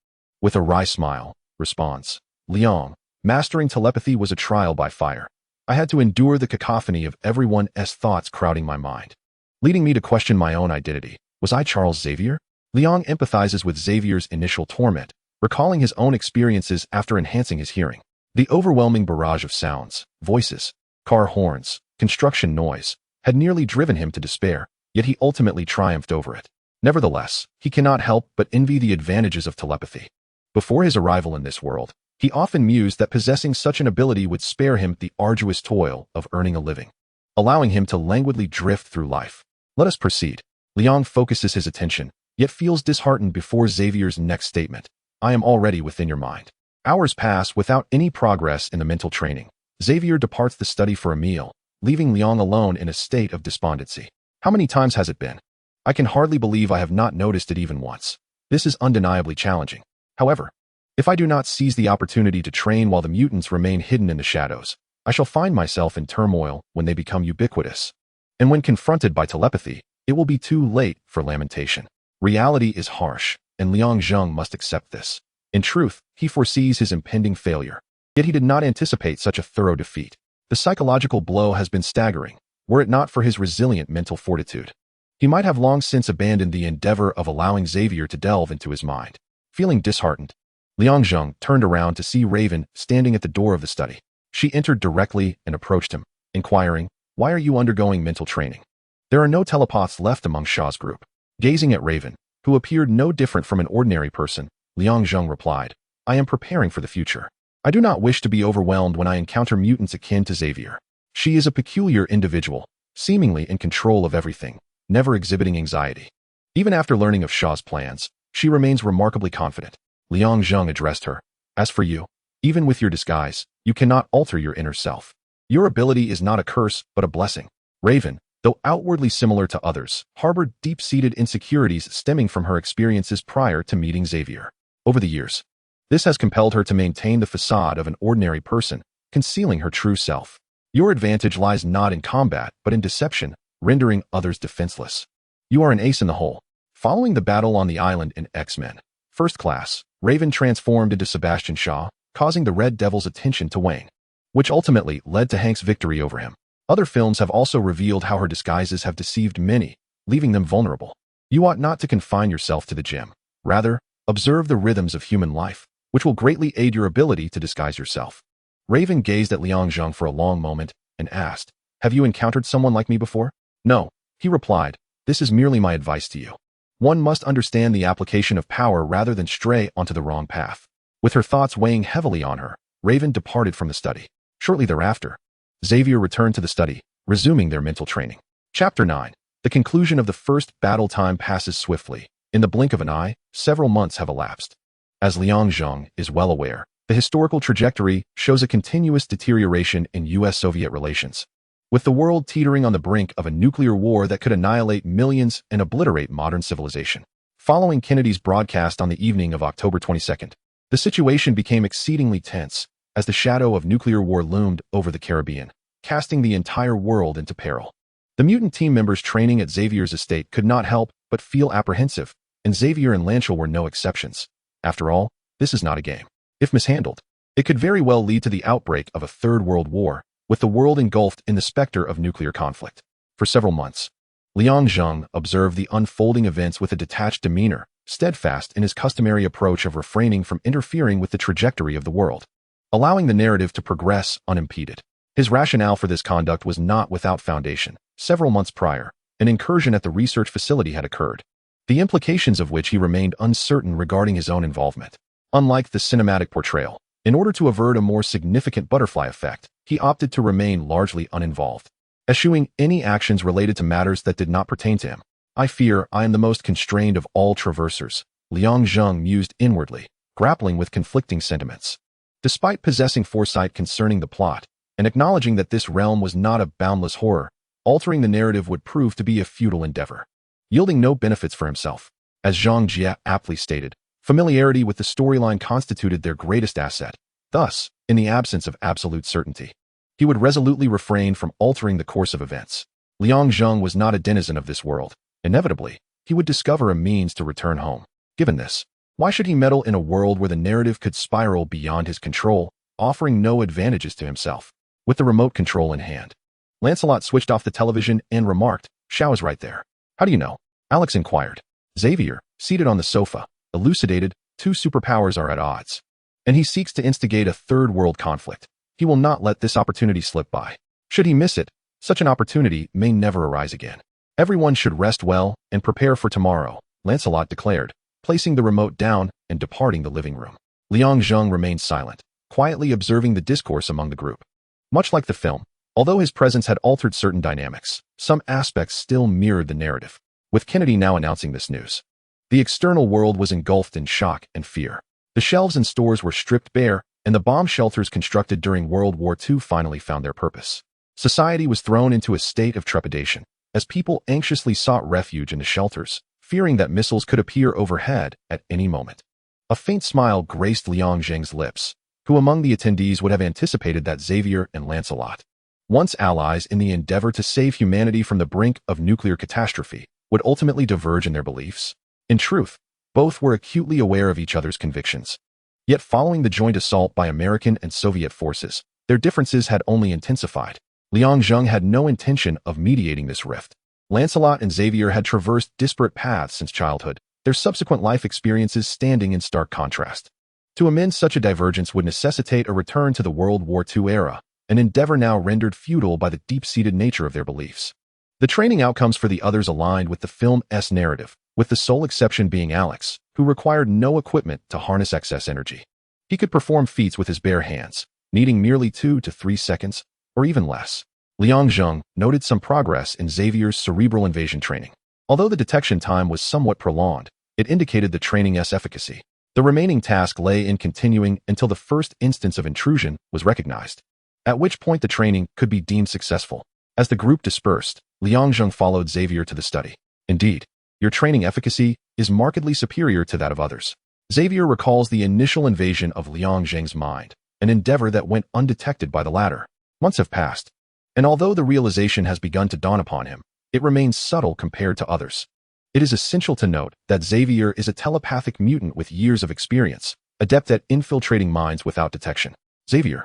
with a wry smile, responds, "Liang, mastering telepathy was a trial by fire. I had to endure the cacophony of everyone's thoughts crowding my mind, leading me to question my own identity. Was I Charles Xavier?" Liang empathizes with Xavier's initial torment, recalling his own experiences after enhancing his hearing. The overwhelming barrage of sounds, voices, car horns, construction noise, had nearly driven him to despair, yet he ultimately triumphed over it. Nevertheless, he cannot help but envy the advantages of telepathy. Before his arrival in this world, he often mused that possessing such an ability would spare him the arduous toil of earning a living, allowing him to languidly drift through life. Let us proceed. Liang focuses his attention, yet feels disheartened before Xavier's next statement. "I am already within your mind." Hours pass without any progress in the mental training. Xavier departs the study for a meal, leaving Liang alone in a state of despondency. How many times has it been? I can hardly believe I have not noticed it even once. This is undeniably challenging. However, if I do not seize the opportunity to train while the mutants remain hidden in the shadows, I shall find myself in turmoil when they become ubiquitous. And when confronted by telepathy, it will be too late for lamentation. Reality is harsh, and Liang Zheng must accept this. In truth, he foresees his impending failure. Yet he did not anticipate such a thorough defeat. The psychological blow has been staggering, were it not for his resilient mental fortitude. He might have long since abandoned the endeavor of allowing Xavier to delve into his mind. Feeling disheartened, Liang Zheng turned around to see Raven standing at the door of the study. She entered directly and approached him, inquiring, "Why are you undergoing mental training?" There are no telepaths left among Shaw's group. Gazing at Raven, who appeared no different from an ordinary person, Liang Zheng replied, "I am preparing for the future. I do not wish to be overwhelmed when I encounter mutants akin to Xavier. She is a peculiar individual, seemingly in control of everything, never exhibiting anxiety. Even after learning of Shaw's plans, she remains remarkably confident. Liang Zheng addressed her. As for you, even with your disguise, you cannot alter your inner self. Your ability is not a curse, but a blessing. Raven, though outwardly similar to others, harbored deep-seated insecurities stemming from her experiences prior to meeting Xavier. Over the years, this has compelled her to maintain the facade of an ordinary person, concealing her true self. Your advantage lies not in combat, but in deception, rendering others defenseless. You are an ace in the hole. Following the battle on the island in X-Men First Class, Raven transformed into Sebastian Shaw, causing the Red Devil's attention to wane, which ultimately led to Hank's victory over him. Other films have also revealed how her disguises have deceived many, leaving them vulnerable. You ought not to confine yourself to the gym. Rather, observe the rhythms of human life, which will greatly aid your ability to disguise yourself. Raven gazed at Liang Zheng for a long moment and asked, "Have you encountered someone like me before?" "No," he replied. "This is merely my advice to you. One must understand the application of power rather than stray onto the wrong path." With her thoughts weighing heavily on her, Raven departed from the study. Shortly thereafter, Xavier returned to the study, resuming their mental training. Chapter 9. The conclusion of the first battle. Time passes swiftly. In the blink of an eye, several months have elapsed. As Liang Zheng is well aware, the historical trajectory shows a continuous deterioration in US-Soviet relations, with the world teetering on the brink of a nuclear war that could annihilate millions and obliterate modern civilization. Following Kennedy's broadcast on the evening of October 22nd, the situation became exceedingly tense as the shadow of nuclear war loomed over the Caribbean, casting the entire world into peril. The mutant team members training at Xavier's estate could not help but feel apprehensive, and Xavier and Lehnsherr were no exceptions. After all, this is not a game. If mishandled, it could very well lead to the outbreak of a third world war, with the world engulfed in the specter of nuclear conflict. For several months, Liang Zheng observed the unfolding events with a detached demeanor, steadfast in his customary approach of refraining from interfering with the trajectory of the world, allowing the narrative to progress unimpeded. His rationale for this conduct was not without foundation. Several months prior, an incursion at the research facility had occurred, the implications of which he remained uncertain regarding his own involvement. Unlike the cinematic portrayal, in order to avert a more significant butterfly effect, he opted to remain largely uninvolved, eschewing any actions related to matters that did not pertain to him. "I fear I am the most constrained of all traversers," Liang Zheng mused inwardly, grappling with conflicting sentiments. Despite possessing foresight concerning the plot, and acknowledging that this realm was not a boundless horror, altering the narrative would prove to be a futile endeavor, yielding no benefits for himself. As Zhang Jie aptly stated, familiarity with the storyline constituted their greatest asset. Thus, in the absence of absolute certainty, he would resolutely refrain from altering the course of events. Liang Zheng was not a denizen of this world. Inevitably, he would discover a means to return home. Given this, why should he meddle in a world where the narrative could spiral beyond his control, offering no advantages to himself? With the remote control in hand, Lancelot switched off the television and remarked, "Shao is right there." "How do you know?" Alex inquired. Xavier, seated on the sofa, elucidated, "Two superpowers are at odds, and he seeks to instigate a third world conflict. He will not let this opportunity slip by. Should he miss it, such an opportunity may never arise again. Everyone should rest well and prepare for tomorrow," Lancelot declared, placing the remote down and departing the living room. Liang Zheng remained silent, quietly observing the discourse among the group. Much like the film, although his presence had altered certain dynamics, some aspects still mirrored the narrative. With Kennedy now announcing this news, the external world was engulfed in shock and fear. The shelves and stores were stripped bare, and the bomb shelters constructed during World War II finally found their purpose. Society was thrown into a state of trepidation, as people anxiously sought refuge in the shelters, fearing that missiles could appear overhead at any moment. A faint smile graced Liang Zheng's lips, who among the attendees would have anticipated that Xavier and Lancelot, once allies in the endeavor to save humanity from the brink of nuclear catastrophe, would ultimately diverge in their beliefs. In truth, both were acutely aware of each other's convictions. Yet following the joint assault by American and Soviet forces, their differences had only intensified. Liang Zheng had no intention of mediating this rift. Lancelot and Xavier had traversed disparate paths since childhood, their subsequent life experiences standing in stark contrast. To amend such a divergence would necessitate a return to the World War II era, an endeavor now rendered futile by the deep-seated nature of their beliefs. The training outcomes for the others aligned with the film's narrative, with the sole exception being Alex, who required no equipment to harness excess energy. He could perform feats with his bare hands, needing merely 2 to 3 seconds, or even less. Liang Zheng noted some progress in Xavier's cerebral invasion training. Although the detection time was somewhat prolonged, it indicated the training's efficacy. The remaining task lay in continuing until the first instance of intrusion was recognized, at which point the training could be deemed successful. As the group dispersed, Liang Zheng followed Xavier to the study. Indeed, your training efficacy is markedly superior to that of others. Xavier recalls the initial invasion of Liang Zheng's mind, an endeavor that went undetected by the latter. Months have passed, and although the realization has begun to dawn upon him, it remains subtle compared to others. It is essential to note that Xavier is a telepathic mutant with years of experience, adept at infiltrating minds without detection. Xavier,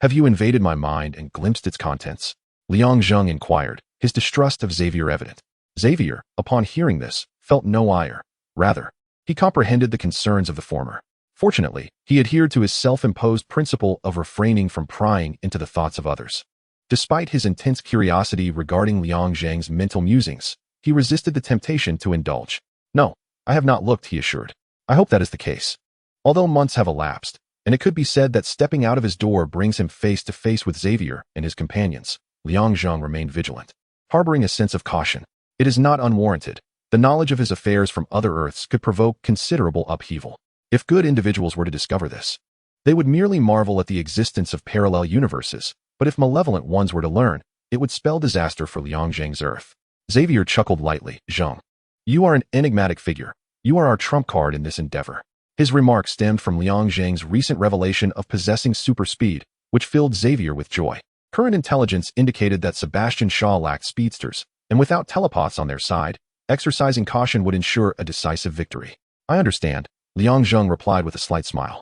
have you invaded my mind and glimpsed its contents? Liang Zheng inquired, his distrust of Xavier evident. Xavier, upon hearing this, felt no ire. Rather, he comprehended the concerns of the former. Fortunately, he adhered to his self-imposed principle of refraining from prying into the thoughts of others. Despite his intense curiosity regarding Liang Zheng's mental musings, he resisted the temptation to indulge. No, I have not looked, he assured. I hope that is the case. Although months have elapsed, and it could be said that stepping out of his door brings him face to face with Xavier and his companions, Liang Zheng remained vigilant, harboring a sense of caution. It is not unwarranted. The knowledge of his affairs from other Earths could provoke considerable upheaval. If good individuals were to discover this, they would merely marvel at the existence of parallel universes, but if malevolent ones were to learn, it would spell disaster for Liang Zheng's Earth. Xavier chuckled lightly. Zheng, you are an enigmatic figure. You are our trump card in this endeavor. His remark stemmed from Liang Zheng's recent revelation of possessing super speed, which filled Xavier with joy. Current intelligence indicated that Sebastian Shaw lacked speedsters, and without telepaths on their side, exercising caution would ensure a decisive victory. I understand, Liang Zheng replied with a slight smile.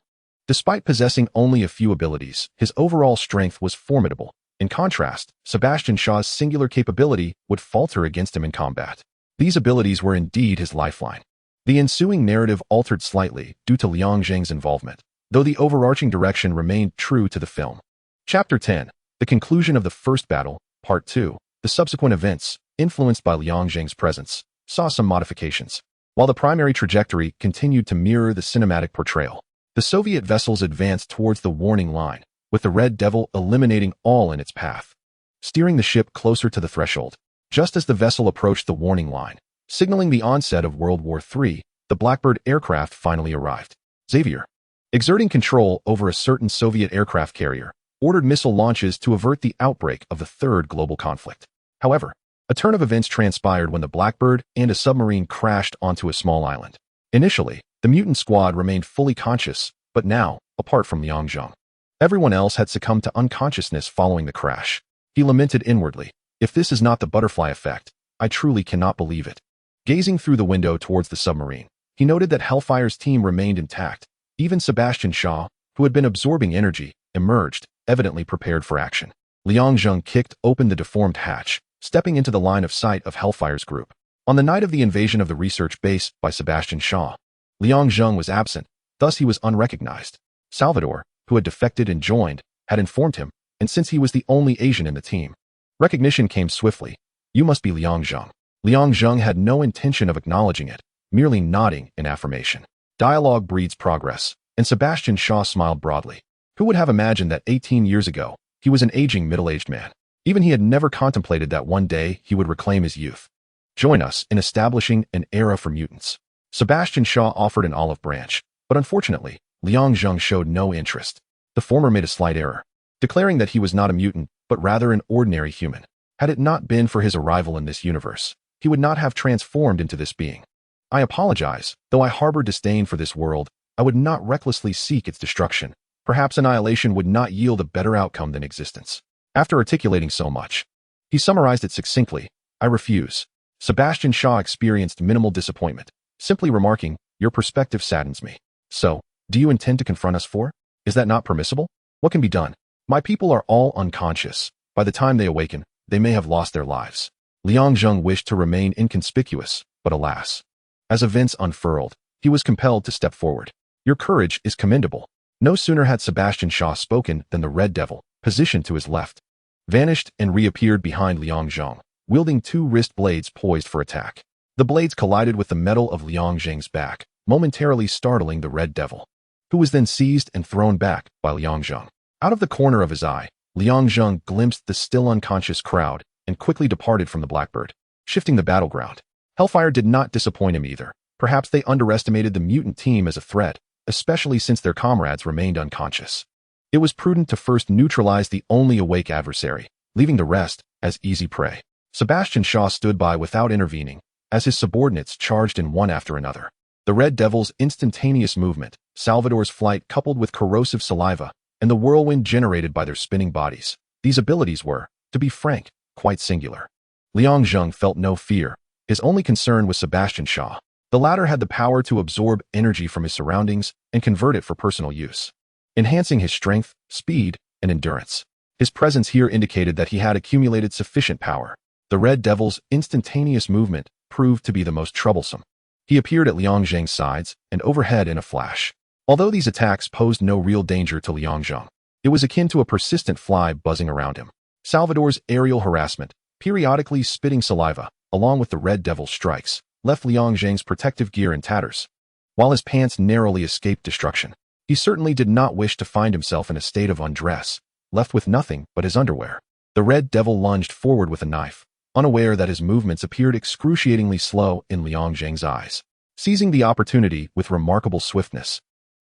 Despite possessing only a few abilities, his overall strength was formidable. In contrast, Sebastian Shaw's singular capability would falter against him in combat. These abilities were indeed his lifeline. The ensuing narrative altered slightly due to Liang Zheng's involvement, though the overarching direction remained true to the film. Chapter 10. The conclusion of the first battle, Part 2. The subsequent events, influenced by Liang Zheng's presence, saw some modifications. While the primary trajectory continued to mirror the cinematic portrayal, the Soviet vessels advanced towards the warning line, with the Red Devil eliminating all in its path, steering the ship closer to the threshold. Just as the vessel approached the warning line, signaling the onset of World War III, the Blackbird aircraft finally arrived. Xavier, exerting control over a certain Soviet aircraft carrier, ordered missile launches to avert the outbreak of the third global conflict. However, a turn of events transpired when the Blackbird and a submarine crashed onto a small island. Initially, the mutant squad remained fully conscious, but now, apart from Liang Zheng, everyone else had succumbed to unconsciousness following the crash. He lamented inwardly, if this is not the butterfly effect, I truly cannot believe it. Gazing through the window towards the submarine, he noted that Hellfire's team remained intact. Even Sebastian Shaw, who had been absorbing energy, emerged, evidently prepared for action. Liang Zheng kicked open the deformed hatch, stepping into the line of sight of Hellfire's group. On the night of the invasion of the research base by Sebastian Shaw, Liang Zheng was absent, thus he was unrecognized. Salvador, who had defected and joined, had informed him, and since he was the only Asian in the team, recognition came swiftly. You must be Liang Zheng. Liang Zheng had no intention of acknowledging it, merely nodding in affirmation. Dialogue breeds progress, and Sebastian Shaw smiled broadly. Who would have imagined that 18 years ago, he was an aging middle-aged man? Even he had never contemplated that one day he would reclaim his youth. Join us in establishing an era for mutants. Sebastian Shaw offered an olive branch, but unfortunately, Liang Zheng showed no interest. The former made a slight error, declaring that he was not a mutant, but rather an ordinary human. Had it not been for his arrival in this universe, he would not have transformed into this being. I apologize, though I harbor disdain for this world, I would not recklessly seek its destruction. Perhaps annihilation would not yield a better outcome than existence. After articulating so much, he summarized it succinctly. I refuse. Sebastian Shaw experienced minimal disappointment, simply remarking, your perspective saddens me. So, do you intend to confront us for? Is that not permissible? What can be done? My people are all unconscious. By the time they awaken, they may have lost their lives. Liang Zheng wished to remain inconspicuous, but alas. As events unfurled, he was compelled to step forward. Your courage is commendable. No sooner had Sebastian Shaw spoken than the Red Devil, positioned to his left, vanished and reappeared behind Liang Zheng, wielding two wrist blades poised for attack. The blades collided with the metal of Liang Zheng's back, momentarily startling the Red Devil, who was then seized and thrown back by Liang Zheng. Out of the corner of his eye, Liang Zheng glimpsed the still unconscious crowd and quickly departed from the Blackbird, shifting the battleground. Hellfire did not disappoint him either. Perhaps they underestimated the mutant team as a threat, especially since their comrades remained unconscious. It was prudent to first neutralize the only awake adversary, leaving the rest as easy prey. Sebastian Shaw stood by without intervening, as his subordinates charged in one after another. The Red Devil's instantaneous movement, Salvador's flight coupled with corrosive saliva, and the whirlwind generated by their spinning bodies. These abilities were, to be frank, quite singular. Liang Zheng felt no fear. His only concern was Sebastian Shaw. The latter had the power to absorb energy from his surroundings and convert it for personal use, enhancing his strength, speed, and endurance. His presence here indicated that he had accumulated sufficient power. The Red Devil's instantaneous movement proved to be the most troublesome. He appeared at Liang Zheng's sides and overhead in a flash. Although these attacks posed no real danger to Liang Zheng, it was akin to a persistent fly buzzing around him. Salvador's aerial harassment, periodically spitting saliva, along with the Red Devil's strikes, left Liang Zheng's protective gear in tatters. While his pants narrowly escaped destruction, he certainly did not wish to find himself in a state of undress, left with nothing but his underwear. The Red Devil lunged forward with a knife, unaware that his movements appeared excruciatingly slow in Liang Zheng's eyes. Seizing the opportunity with remarkable swiftness,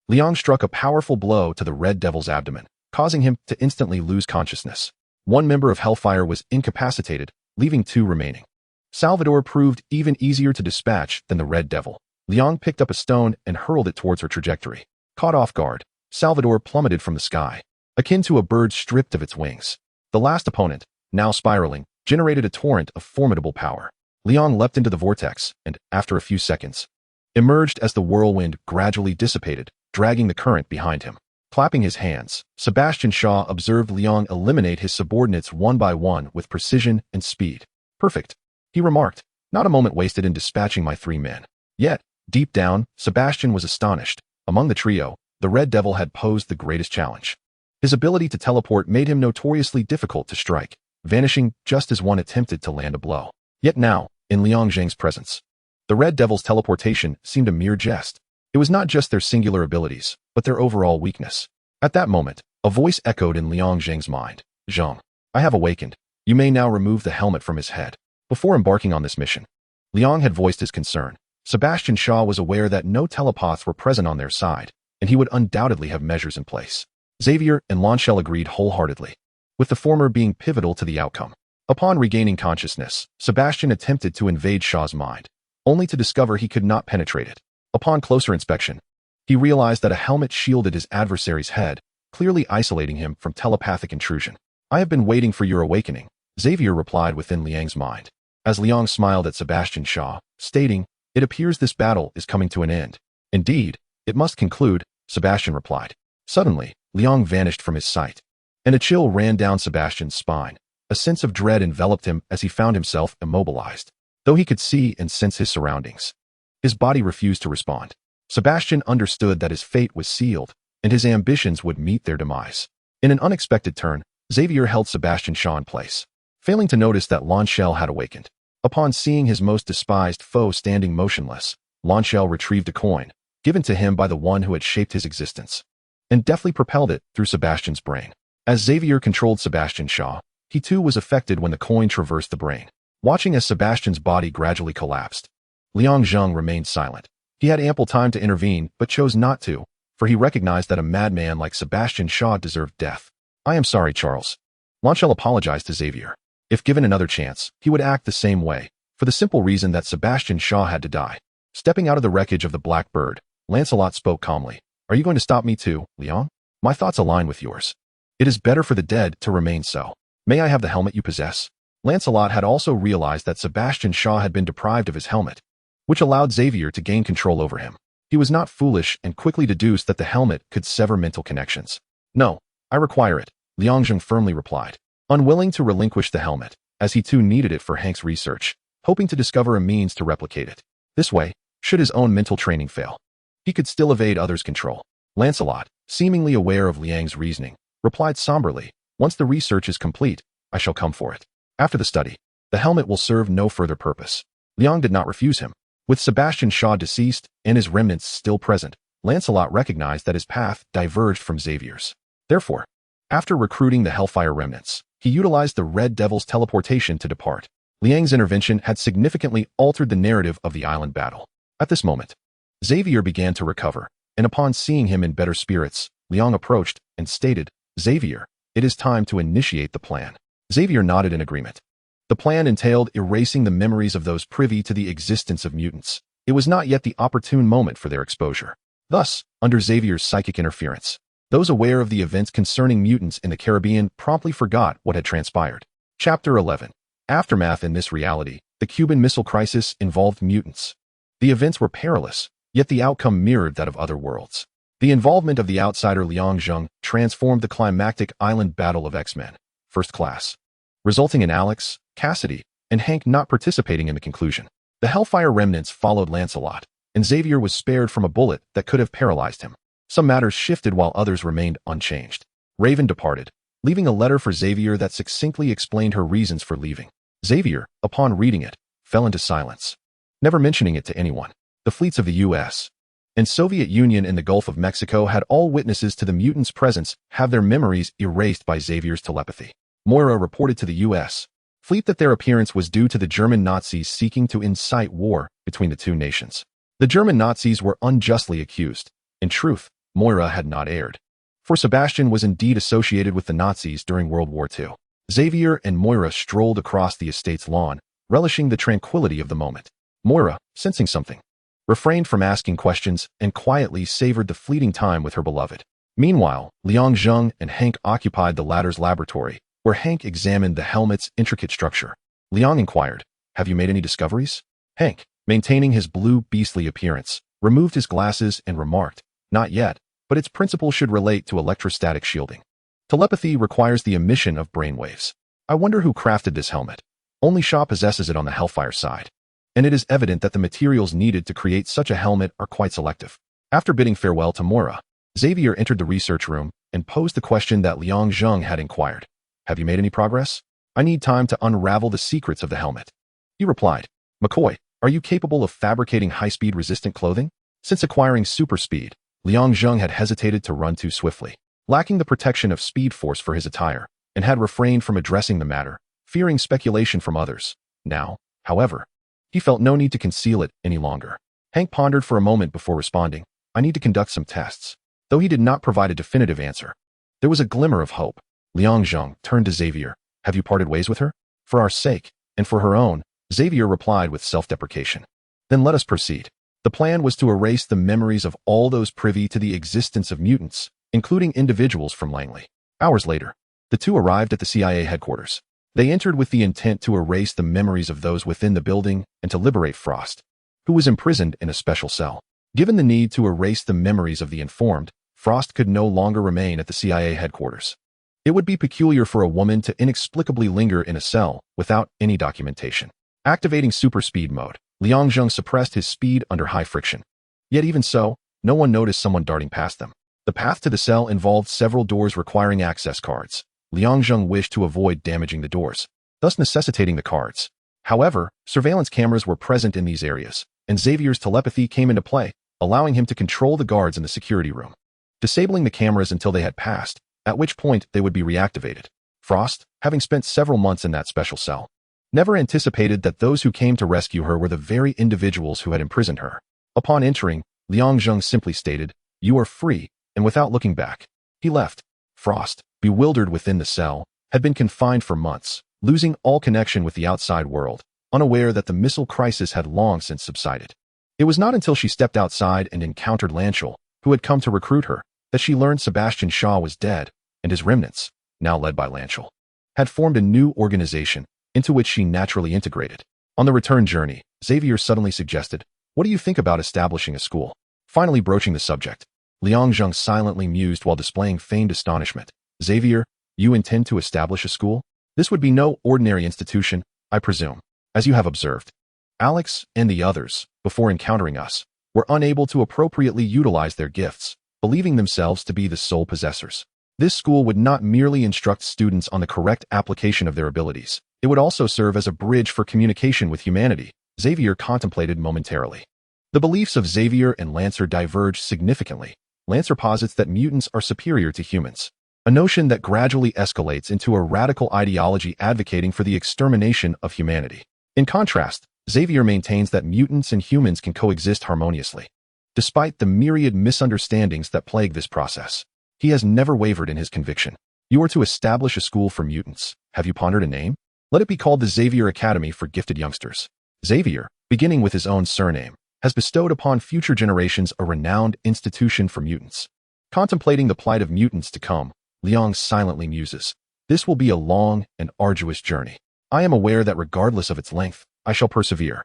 Liang struck a powerful blow to the Red Devil's abdomen, causing him to instantly lose consciousness. One member of Hellfire was incapacitated, leaving two remaining. Salvador proved even easier to dispatch than the Red Devil. Liang picked up a stone and hurled it towards her trajectory. Caught off guard, Salvador plummeted from the sky, akin to a bird stripped of its wings. The last opponent, now spiraling, generated a torrent of formidable power. Liang leapt into the vortex and, after a few seconds, emerged as the whirlwind gradually dissipated, dragging the current behind him. Clapping his hands, Sebastian Shaw observed Liang eliminate his subordinates one by one with precision and speed. Perfect, he remarked. Not a moment wasted in dispatching my three men. Yet, deep down, Sebastian was astonished. Among the trio, the Red Devil had posed the greatest challenge. His ability to teleport made him notoriously difficult to strike, vanishing just as one attempted to land a blow. Yet now, in Liang Zheng's presence, the Red Devil's teleportation seemed a mere jest. It was not just their singular abilities, but their overall weakness. At that moment, a voice echoed in Liang Zheng's mind. Zheng, I have awakened. You may now remove the helmet from his head. Before embarking on this mission, Liang had voiced his concern. Sebastian Shaw was aware that no telepaths were present on their side, and he would undoubtedly have measures in place. Xavier and Lehnsherr agreed wholeheartedly, with the former being pivotal to the outcome. Upon regaining consciousness, Sebastian attempted to invade Shaw's mind, only to discover he could not penetrate it. Upon closer inspection, he realized that a helmet shielded his adversary's head, clearly isolating him from telepathic intrusion. I have been waiting for your awakening, Xavier replied within Liang's mind, as Liang smiled at Sebastian Shaw, stating, it appears this battle is coming to an end. Indeed, it must conclude, Sebastian replied. Suddenly, Liang vanished from his sight, and a chill ran down Sebastian's spine. A sense of dread enveloped him as he found himself immobilized. Though he could see and sense his surroundings, his body refused to respond. Sebastian understood that his fate was sealed, and his ambitions would meet their demise. In an unexpected turn, Xavier held Sebastian Shaw in place, failing to notice that Lehnsherr had awakened. Upon seeing his most despised foe standing motionless, Lehnsherr retrieved a coin, given to him by the one who had shaped his existence, and deftly propelled it through Sebastian's brain. As Xavier controlled Sebastian Shaw, he too was affected when the coin traversed the brain. Watching as Sebastian's body gradually collapsed, Liang Zheng remained silent. He had ample time to intervene, but chose not to, for he recognized that a madman like Sebastian Shaw deserved death. I am sorry, Charles. Lehnsherr apologized to Xavier. If given another chance, he would act the same way, for the simple reason that Sebastian Shaw had to die. Stepping out of the wreckage of the Blackbird, Lancelot spoke calmly. Are you going to stop me too, Liang? My thoughts align with yours. It is better for the dead to remain so. May I have the helmet you possess? Lancelot had also realized that Sebastian Shaw had been deprived of his helmet, which allowed Xavier to gain control over him. He was not foolish and quickly deduced that the helmet could sever mental connections. No, I require it, Liang Zheng firmly replied, unwilling to relinquish the helmet, as he too needed it for Hank's research, hoping to discover a means to replicate it. This way, should his own mental training fail, he could still evade others' control. Lancelot, seemingly aware of Liang's reasoning, replied somberly, once the research is complete, I shall come for it. After the study, the helmet will serve no further purpose. Liang did not refuse him. With Sebastian Shaw deceased and his remnants still present, Lancelot recognized that his path diverged from Xavier's. Therefore, After recruiting the Hellfire remnants, he utilized the Red Devil's teleportation to depart. Liang's intervention had significantly altered the narrative of the island battle. At this moment, Xavier began to recover, and upon seeing him in better spirits, Liang approached and stated, "Xavier, it is time to initiate the plan." Xavier nodded in agreement. The plan entailed erasing the memories of those privy to the existence of mutants. It was not yet the opportune moment for their exposure. Thus, under Xavier's psychic interference, those aware of the events concerning mutants in the Caribbean promptly forgot what had transpired. Chapter 11. Aftermath. In this reality, the Cuban Missile Crisis involved mutants. The events were perilous, yet the outcome mirrored that of other worlds. The involvement of the outsider Liang Zheng transformed the climactic island battle of X-Men, First Class, resulting in Alex, Cassidy, and Hank not participating in the conclusion. The Hellfire remnants followed Lancelot, and Xavier was spared from a bullet that could have paralyzed him. Some matters shifted while others remained unchanged. Raven departed, leaving a letter for Xavier that succinctly explained her reasons for leaving. Xavier, upon reading it, fell into silence, never mentioning it to anyone. The fleets of the U.S. and Soviet Union in the Gulf of Mexico had all witnesses to the mutants' presence have their memories erased by Xavier's telepathy. Moira reported to the U.S. fleet that their appearance was due to the German Nazis seeking to incite war between the two nations. The German Nazis were unjustly accused. In truth, Moira had not erred, for Sebastian was indeed associated with the Nazis during World War II. Xavier and Moira strolled across the estate's lawn, relishing the tranquility of the moment. Moira, sensing something, refrained from asking questions and quietly savored the fleeting time with her beloved. Meanwhile, Liang Zheng and Hank occupied the latter's laboratory, where Hank examined the helmet's intricate structure. Liang inquired, "Have you made any discoveries?" Hank, maintaining his blue beastly appearance, removed his glasses and remarked, "Not yet, but its principle should relate to electrostatic shielding. Telepathy requires the emission of brainwaves. I wonder who crafted this helmet. Only Shaw possesses it on the Hellfire side, and it is evident that the materials needed to create such a helmet are quite selective." After bidding farewell to Moira, Xavier entered the research room and posed the question that Liang Zheng had inquired. "Have you made any progress? I need time to unravel the secrets of the helmet." He replied, "McCoy, are you capable of fabricating high-speed resistant clothing?" Since acquiring super speed, Liang Zheng had hesitated to run too swiftly, lacking the protection of Speed Force for his attire, and had refrained from addressing the matter, fearing speculation from others. Now, however, he felt no need to conceal it any longer. Hank pondered for a moment before responding, "I need to conduct some tests." Though he did not provide a definitive answer, there was a glimmer of hope. Liang Zheng turned to Xavier. "Have you parted ways with her?" "For our sake, and for her own," Xavier replied with self-deprecation. "Then let us proceed." The plan was to erase the memories of all those privy to the existence of mutants, including individuals from Langley. Hours later, the two arrived at the CIA headquarters. They entered with the intent to erase the memories of those within the building and to liberate Frost, who was imprisoned in a special cell. Given the need to erase the memories of the informed, Frost could no longer remain at the CIA headquarters. It would be peculiar for a woman to inexplicably linger in a cell without any documentation. Activating super speed mode, Liang Zheng suppressed his speed under high friction. Yet even so, no one noticed someone darting past them. The path to the cell involved several doors requiring access cards. Liang Zheng wished to avoid damaging the doors, thus necessitating the cards. However, surveillance cameras were present in these areas, and Xavier's telepathy came into play, allowing him to control the guards in the security room, disabling the cameras until they had passed, at which point they would be reactivated. Frost, having spent several months in that special cell, never anticipated that those who came to rescue her were the very individuals who had imprisoned her. Upon entering, Liang Zheng simply stated, "You are free," and without looking back, he left. Frost, bewildered within the cell, had been confined for months, losing all connection with the outside world, unaware that the missile crisis had long since subsided. It was not until she stepped outside and encountered Lanchel, who had come to recruit her, that she learned Sebastian Shaw was dead, and his remnants, now led by Lanchel, had formed a new organization, into which she naturally integrated. On the return journey, Xavier suddenly suggested, "What do you think about establishing a school?" Finally broaching the subject, Liang Zheng silently mused while displaying feigned astonishment. "Xavier, you intend to establish a school? This would be no ordinary institution, I presume. As you have observed, Alex and the others, before encountering us, were unable to appropriately utilize their gifts, believing themselves to be the sole possessors. This school would not merely instruct students on the correct application of their abilities. It would also serve as a bridge for communication with humanity," Xavier contemplated momentarily. The beliefs of Xavier and Lancer diverged significantly. Lancer posits that mutants are superior to humans, a notion that gradually escalates into a radical ideology advocating for the extermination of humanity. In contrast, Xavier maintains that mutants and humans can coexist harmoniously. Despite the myriad misunderstandings that plague this process, he has never wavered in his conviction. You are to establish a school for mutants. Have you pondered a name? Let it be called the Xavier Academy for Gifted Youngsters. Xavier, beginning with his own surname, has bestowed upon future generations a renowned institution for mutants. Contemplating the plight of mutants to come, Liang silently muses. This will be a long and arduous journey. I am aware that regardless of its length, I shall persevere.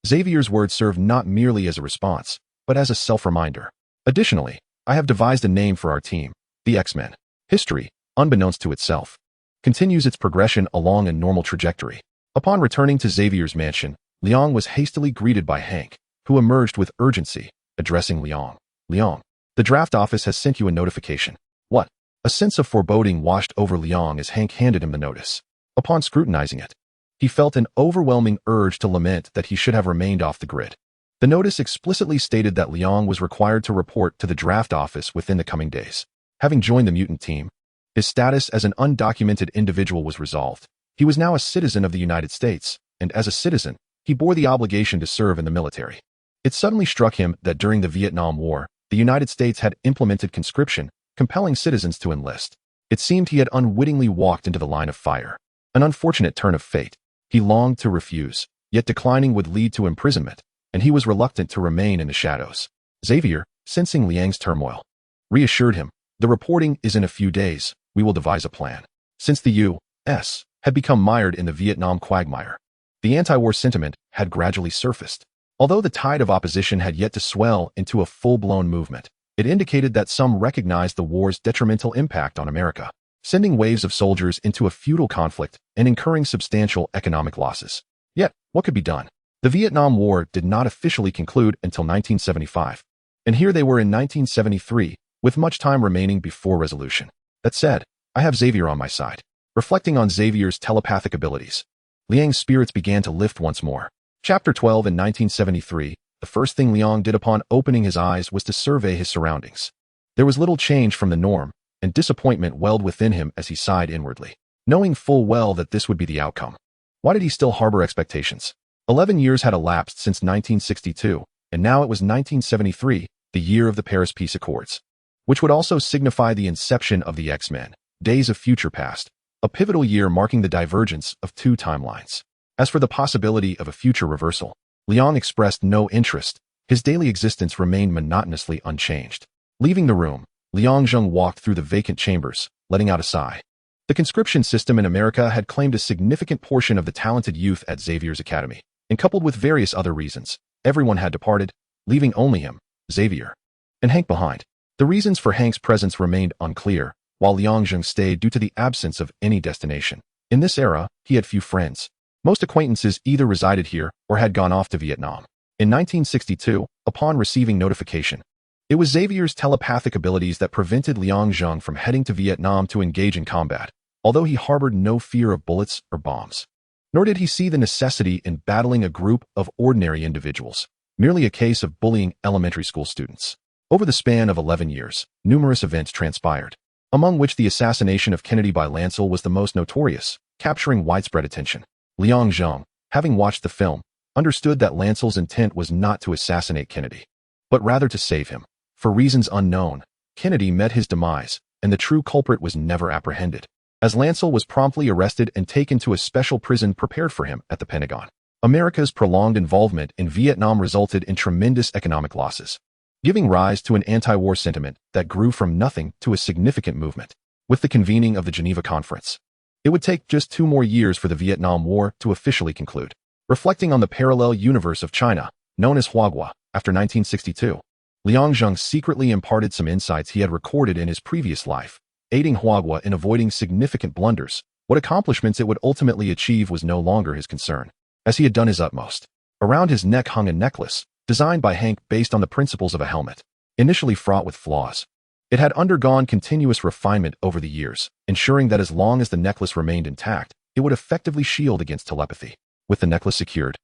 Xavier's words serve not merely as a response, but as a self-reminder. Additionally, I have devised a name for our team, the X-Men. History, unbeknownst to itself, continues its progression along a normal trajectory. Upon returning to Xavier's mansion, Liang was hastily greeted by Hank, who emerged with urgency, addressing Liang. Liang, the draft office has sent you a notification. What? A sense of foreboding washed over Liang as Hank handed him the notice. Upon scrutinizing it, he felt an overwhelming urge to lament that he should have remained off the grid. The notice explicitly stated that Liang was required to report to the draft office within the coming days. Having joined the mutant team, his status as an undocumented individual was resolved. He was now a citizen of the United States, and as a citizen, he bore the obligation to serve in the military. It suddenly struck him that during the Vietnam War, the United States had implemented conscription, compelling citizens to enlist. It seemed he had unwittingly walked into the line of fire. An unfortunate turn of fate. He longed to refuse, yet declining would lead to imprisonment, and he was reluctant to remain in the shadows. Xavier, sensing Liang's turmoil, reassured him, the reporting is in a few days, we will devise a plan. Since the U.S. had become mired in the Vietnam quagmire, the anti-war sentiment had gradually surfaced. Although the tide of opposition had yet to swell into a full-blown movement, it indicated that some recognized the war's detrimental impact on America, sending waves of soldiers into a futile conflict and incurring substantial economic losses. Yet, what could be done? The Vietnam War did not officially conclude until 1975, and here they were in 1973, with much time remaining before resolution. That said, I have Xavier on my side. Reflecting on Xavier's telepathic abilities, Liang's spirits began to lift once more. Chapter 12 in 1973, the first thing Liang did upon opening his eyes was to survey his surroundings. There was little change from the norm, and disappointment welled within him as he sighed inwardly, knowing full well that this would be the outcome. Why did he still harbor expectations? 11 years had elapsed since 1962, and now it was 1973, the year of the Paris Peace Accords, which would also signify the inception of the X-Men, Days of Future Past, a pivotal year marking the divergence of two timelines. As for the possibility of a future reversal, Liang expressed no interest. His daily existence remained monotonously unchanged. Leaving the room, Liang Zheng walked through the vacant chambers, letting out a sigh. The conscription system in America had claimed a significant portion of the talented youth at Xavier's Academy, and coupled with various other reasons, everyone had departed, leaving only him, Xavier, and Hank behind. The reasons for Hank's presence remained unclear, while Liang Zheng stayed due to the absence of any destination. In this era, he had few friends. Most acquaintances either resided here or had gone off to Vietnam. In 1962, upon receiving notification, it was Xavier's telepathic abilities that prevented Liang Zheng from heading to Vietnam to engage in combat, although he harbored no fear of bullets or bombs. Nor did he see the necessity in battling a group of ordinary individuals, merely a case of bullying elementary school students. Over the span of 11 years, numerous events transpired, among which the assassination of Kennedy by Lancel was the most notorious, capturing widespread attention. Liang Zheng, having watched the film, understood that Lancel's intent was not to assassinate Kennedy, but rather to save him. For reasons unknown, Kennedy met his demise, and the true culprit was never apprehended, as Lancel was promptly arrested and taken to a special prison prepared for him at the Pentagon. America's prolonged involvement in Vietnam resulted in tremendous economic losses, giving rise to an anti-war sentiment that grew from nothing to a significant movement. With the convening of the Geneva Conference, it would take just 2 more years for the Vietnam War to officially conclude. Reflecting on the parallel universe of China, known as Huagua, after 1962, Liang Zheng secretly imparted some insights he had recorded in his previous life, aiding Huagua in avoiding significant blunders. What accomplishments it would ultimately achieve was no longer his concern, as he had done his utmost. Around his neck hung a necklace, designed by Hank based on the principles of a helmet. Initially fraught with flaws, it had undergone continuous refinement over the years, ensuring that as long as the necklace remained intact, it would effectively shield against telepathy. With the necklace secured,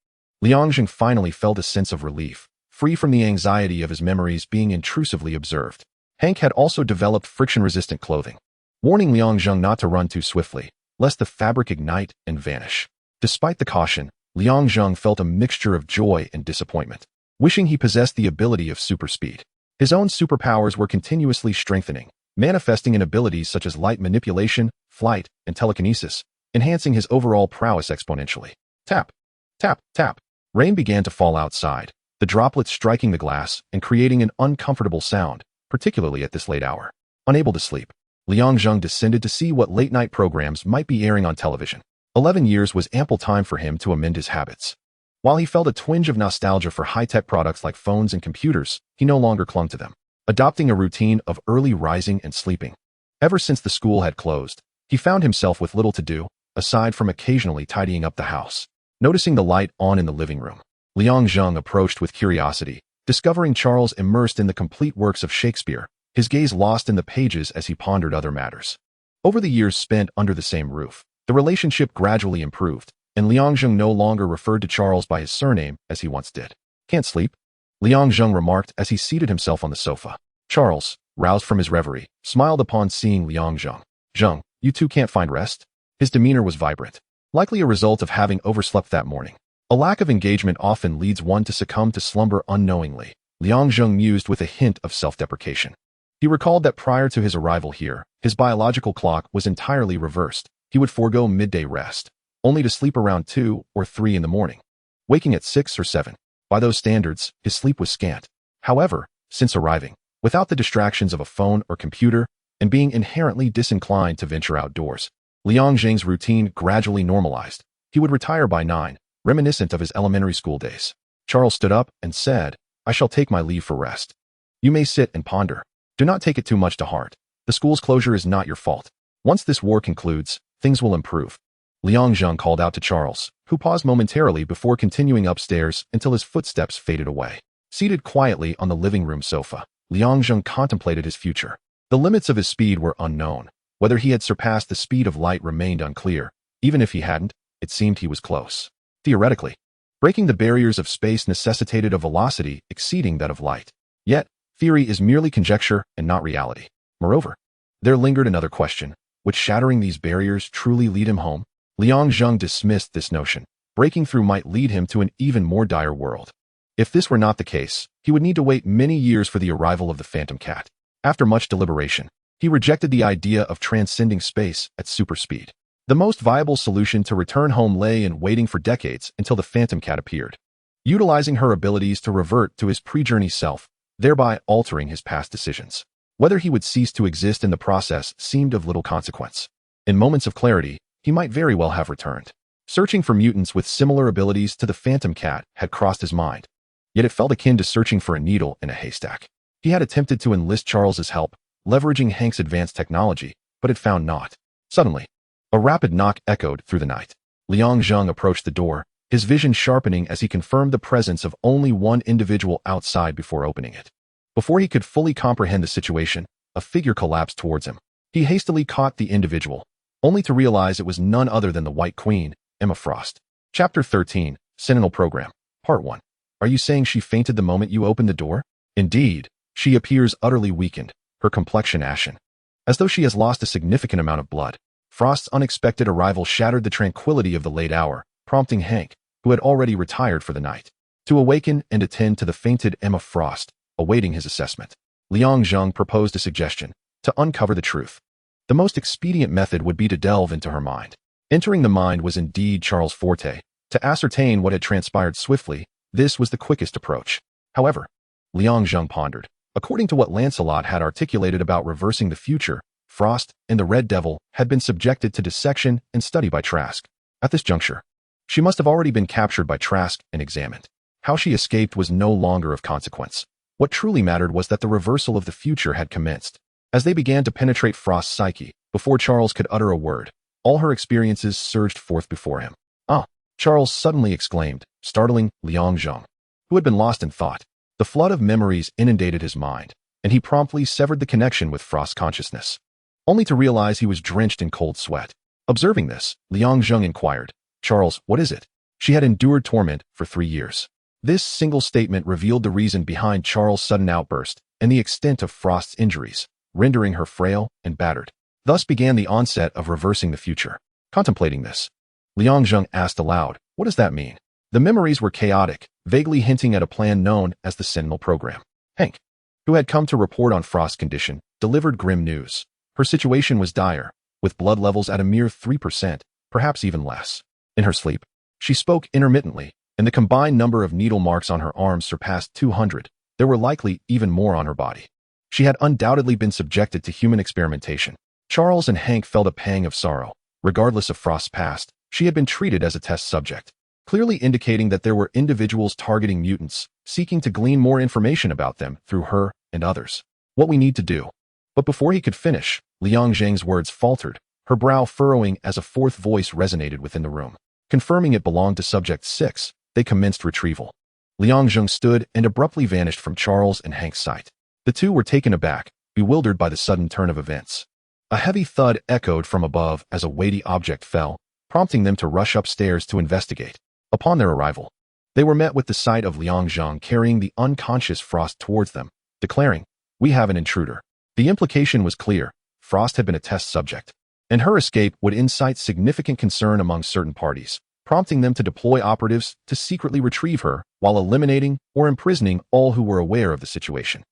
Liang Zheng finally felt a sense of relief, free from the anxiety of his memories being intrusively observed. Hank had also developed friction-resistant clothing, warning Liang Zheng not to run too swiftly, lest the fabric ignite and vanish. Despite the caution, Liang Zheng felt a mixture of joy and disappointment, wishing he possessed the ability of super speed. His own superpowers were continuously strengthening, manifesting in abilities such as light manipulation, flight, and telekinesis, enhancing his overall prowess exponentially. Tap, tap, tap. Rain began to fall outside, the droplets striking the glass and creating an uncomfortable sound, particularly at this late hour. Unable to sleep, Liang Zheng descended to see what late-night programs might be airing on television. 11 years was ample time for him to amend his habits. While he felt a twinge of nostalgia for high-tech products like phones and computers, he no longer clung to them, adopting a routine of early rising and sleeping. Ever since the school had closed, he found himself with little to do, aside from occasionally tidying up the house. Noticing the light on in the living room, Liang Zheng approached with curiosity, discovering Charles immersed in the complete works of Shakespeare, his gaze lost in the pages as he pondered other matters. Over the years spent under the same roof, the relationship gradually improved, and Liang Zheng no longer referred to Charles by his surname as he once did. "Can't sleep?" Liang Zheng remarked as he seated himself on the sofa. Charles, roused from his reverie, smiled upon seeing Liang Zheng. "Zheng, you too can't find rest?" His demeanor was vibrant, likely a result of having overslept that morning. A lack of engagement often leads one to succumb to slumber unknowingly, Liang Zheng mused with a hint of self-deprecation. He recalled that prior to his arrival here, his biological clock was entirely reversed. He would forego midday rest, only to sleep around 2 or 3 in the morning, waking at 6 or 7. By those standards, his sleep was scant. However, since arriving, without the distractions of a phone or computer, and being inherently disinclined to venture outdoors, Liang Zheng's routine gradually normalized. He would retire by 9, reminiscent of his elementary school days. Charles stood up and said, "I shall take my leave for rest. You may sit and ponder. Do not take it too much to heart. The school's closure is not your fault. Once this war concludes, things will improve." Liang Zheng called out to Charles, who paused momentarily before continuing upstairs until his footsteps faded away. Seated quietly on the living room sofa, Liang Zheng contemplated his future. The limits of his speed were unknown. Whether he had surpassed the speed of light remained unclear. Even if he hadn't, it seemed he was close. Theoretically, breaking the barriers of space necessitated a velocity exceeding that of light. Yet, theory is merely conjecture and not reality. Moreover, there lingered another question. Would shattering these barriers truly lead him home? Liang Zheng dismissed this notion. Breaking through might lead him to an even more dire world. If this were not the case, he would need to wait many years for the arrival of the Phantom Cat. After much deliberation, he rejected the idea of transcending space at super speed. The most viable solution to return home lay in waiting for decades until the Phantom Cat appeared, utilizing her abilities to revert to his pre-journey self, thereby altering his past decisions. Whether he would cease to exist in the process seemed of little consequence. In moments of clarity, he might very well have returned. Searching for mutants with similar abilities to the Phantom Cat had crossed his mind, yet it felt akin to searching for a needle in a haystack. He had attempted to enlist Charles's help, leveraging Hank's advanced technology, but had found naught. Suddenly, a rapid knock echoed through the night. Liang Zheng approached the door, his vision sharpening as he confirmed the presence of only one individual outside before opening it. Before he could fully comprehend the situation, a figure collapsed towards him. He hastily caught the individual, only to realize it was none other than the White Queen, Emma Frost. Chapter 13, Sentinel Program, Part 1. Are you saying she fainted the moment you opened the door? Indeed, she appears utterly weakened, her complexion ashen, as though she has lost a significant amount of blood. Frost's unexpected arrival shattered the tranquility of the late hour, prompting Hank, who had already retired for the night, to awaken and attend to the fainted Emma Frost, awaiting his assessment. Liang Zheng proposed a suggestion: to uncover the truth. The most expedient method would be to delve into her mind. Entering the mind was indeed Charles' forte. To ascertain what had transpired swiftly, this was the quickest approach. However, Liang Zheng pondered. According to what Lancelot had articulated about reversing the future, Frost and the Red Devil had been subjected to dissection and study by Trask. At this juncture, she must have already been captured by Trask and examined. How she escaped was no longer of consequence. What truly mattered was that the reversal of the future had commenced. As they began to penetrate Frost's psyche, before Charles could utter a word, all her experiences surged forth before him. "Ah!" Charles suddenly exclaimed, startling Liang Zheng, who had been lost in thought. The flood of memories inundated his mind, and he promptly severed the connection with Frost's consciousness, only to realize he was drenched in cold sweat. Observing this, Liang Zheng inquired, "Charles, what is it?" She had endured torment for 3 years. This single statement revealed the reason behind Charles' sudden outburst and the extent of Frost's injuries, rendering her frail and battered. Thus began the onset of reversing the future. Contemplating this, Liang Zheng asked aloud, what does that mean? The memories were chaotic, vaguely hinting at a plan known as the Sentinel Program. Hank, who had come to report on Frost's condition, delivered grim news. Her situation was dire, with blood levels at a mere 3%, perhaps even less. In her sleep, she spoke intermittently, and the combined number of needle marks on her arms surpassed 200. There were likely even more on her body. She had undoubtedly been subjected to human experimentation. Charles and Hank felt a pang of sorrow. Regardless of Frost's past, she had been treated as a test subject, clearly indicating that there were individuals targeting mutants, seeking to glean more information about them through her and others. What we need to do. But before he could finish, Liang Zheng's words faltered, her brow furrowing as a fourth voice resonated within the room. Confirming it belonged to Subject 6, they commenced retrieval. Liang Zheng stood and abruptly vanished from Charles and Hank's sight. The two were taken aback, bewildered by the sudden turn of events. A heavy thud echoed from above as a weighty object fell, prompting them to rush upstairs to investigate. Upon their arrival, they were met with the sight of Liang Zheng carrying the unconscious Frost towards them, declaring, "We have an intruder." The implication was clear. Frost had been a test subject, and her escape would incite significant concern among certain parties, prompting them to deploy operatives to secretly retrieve her while eliminating or imprisoning all who were aware of the situation.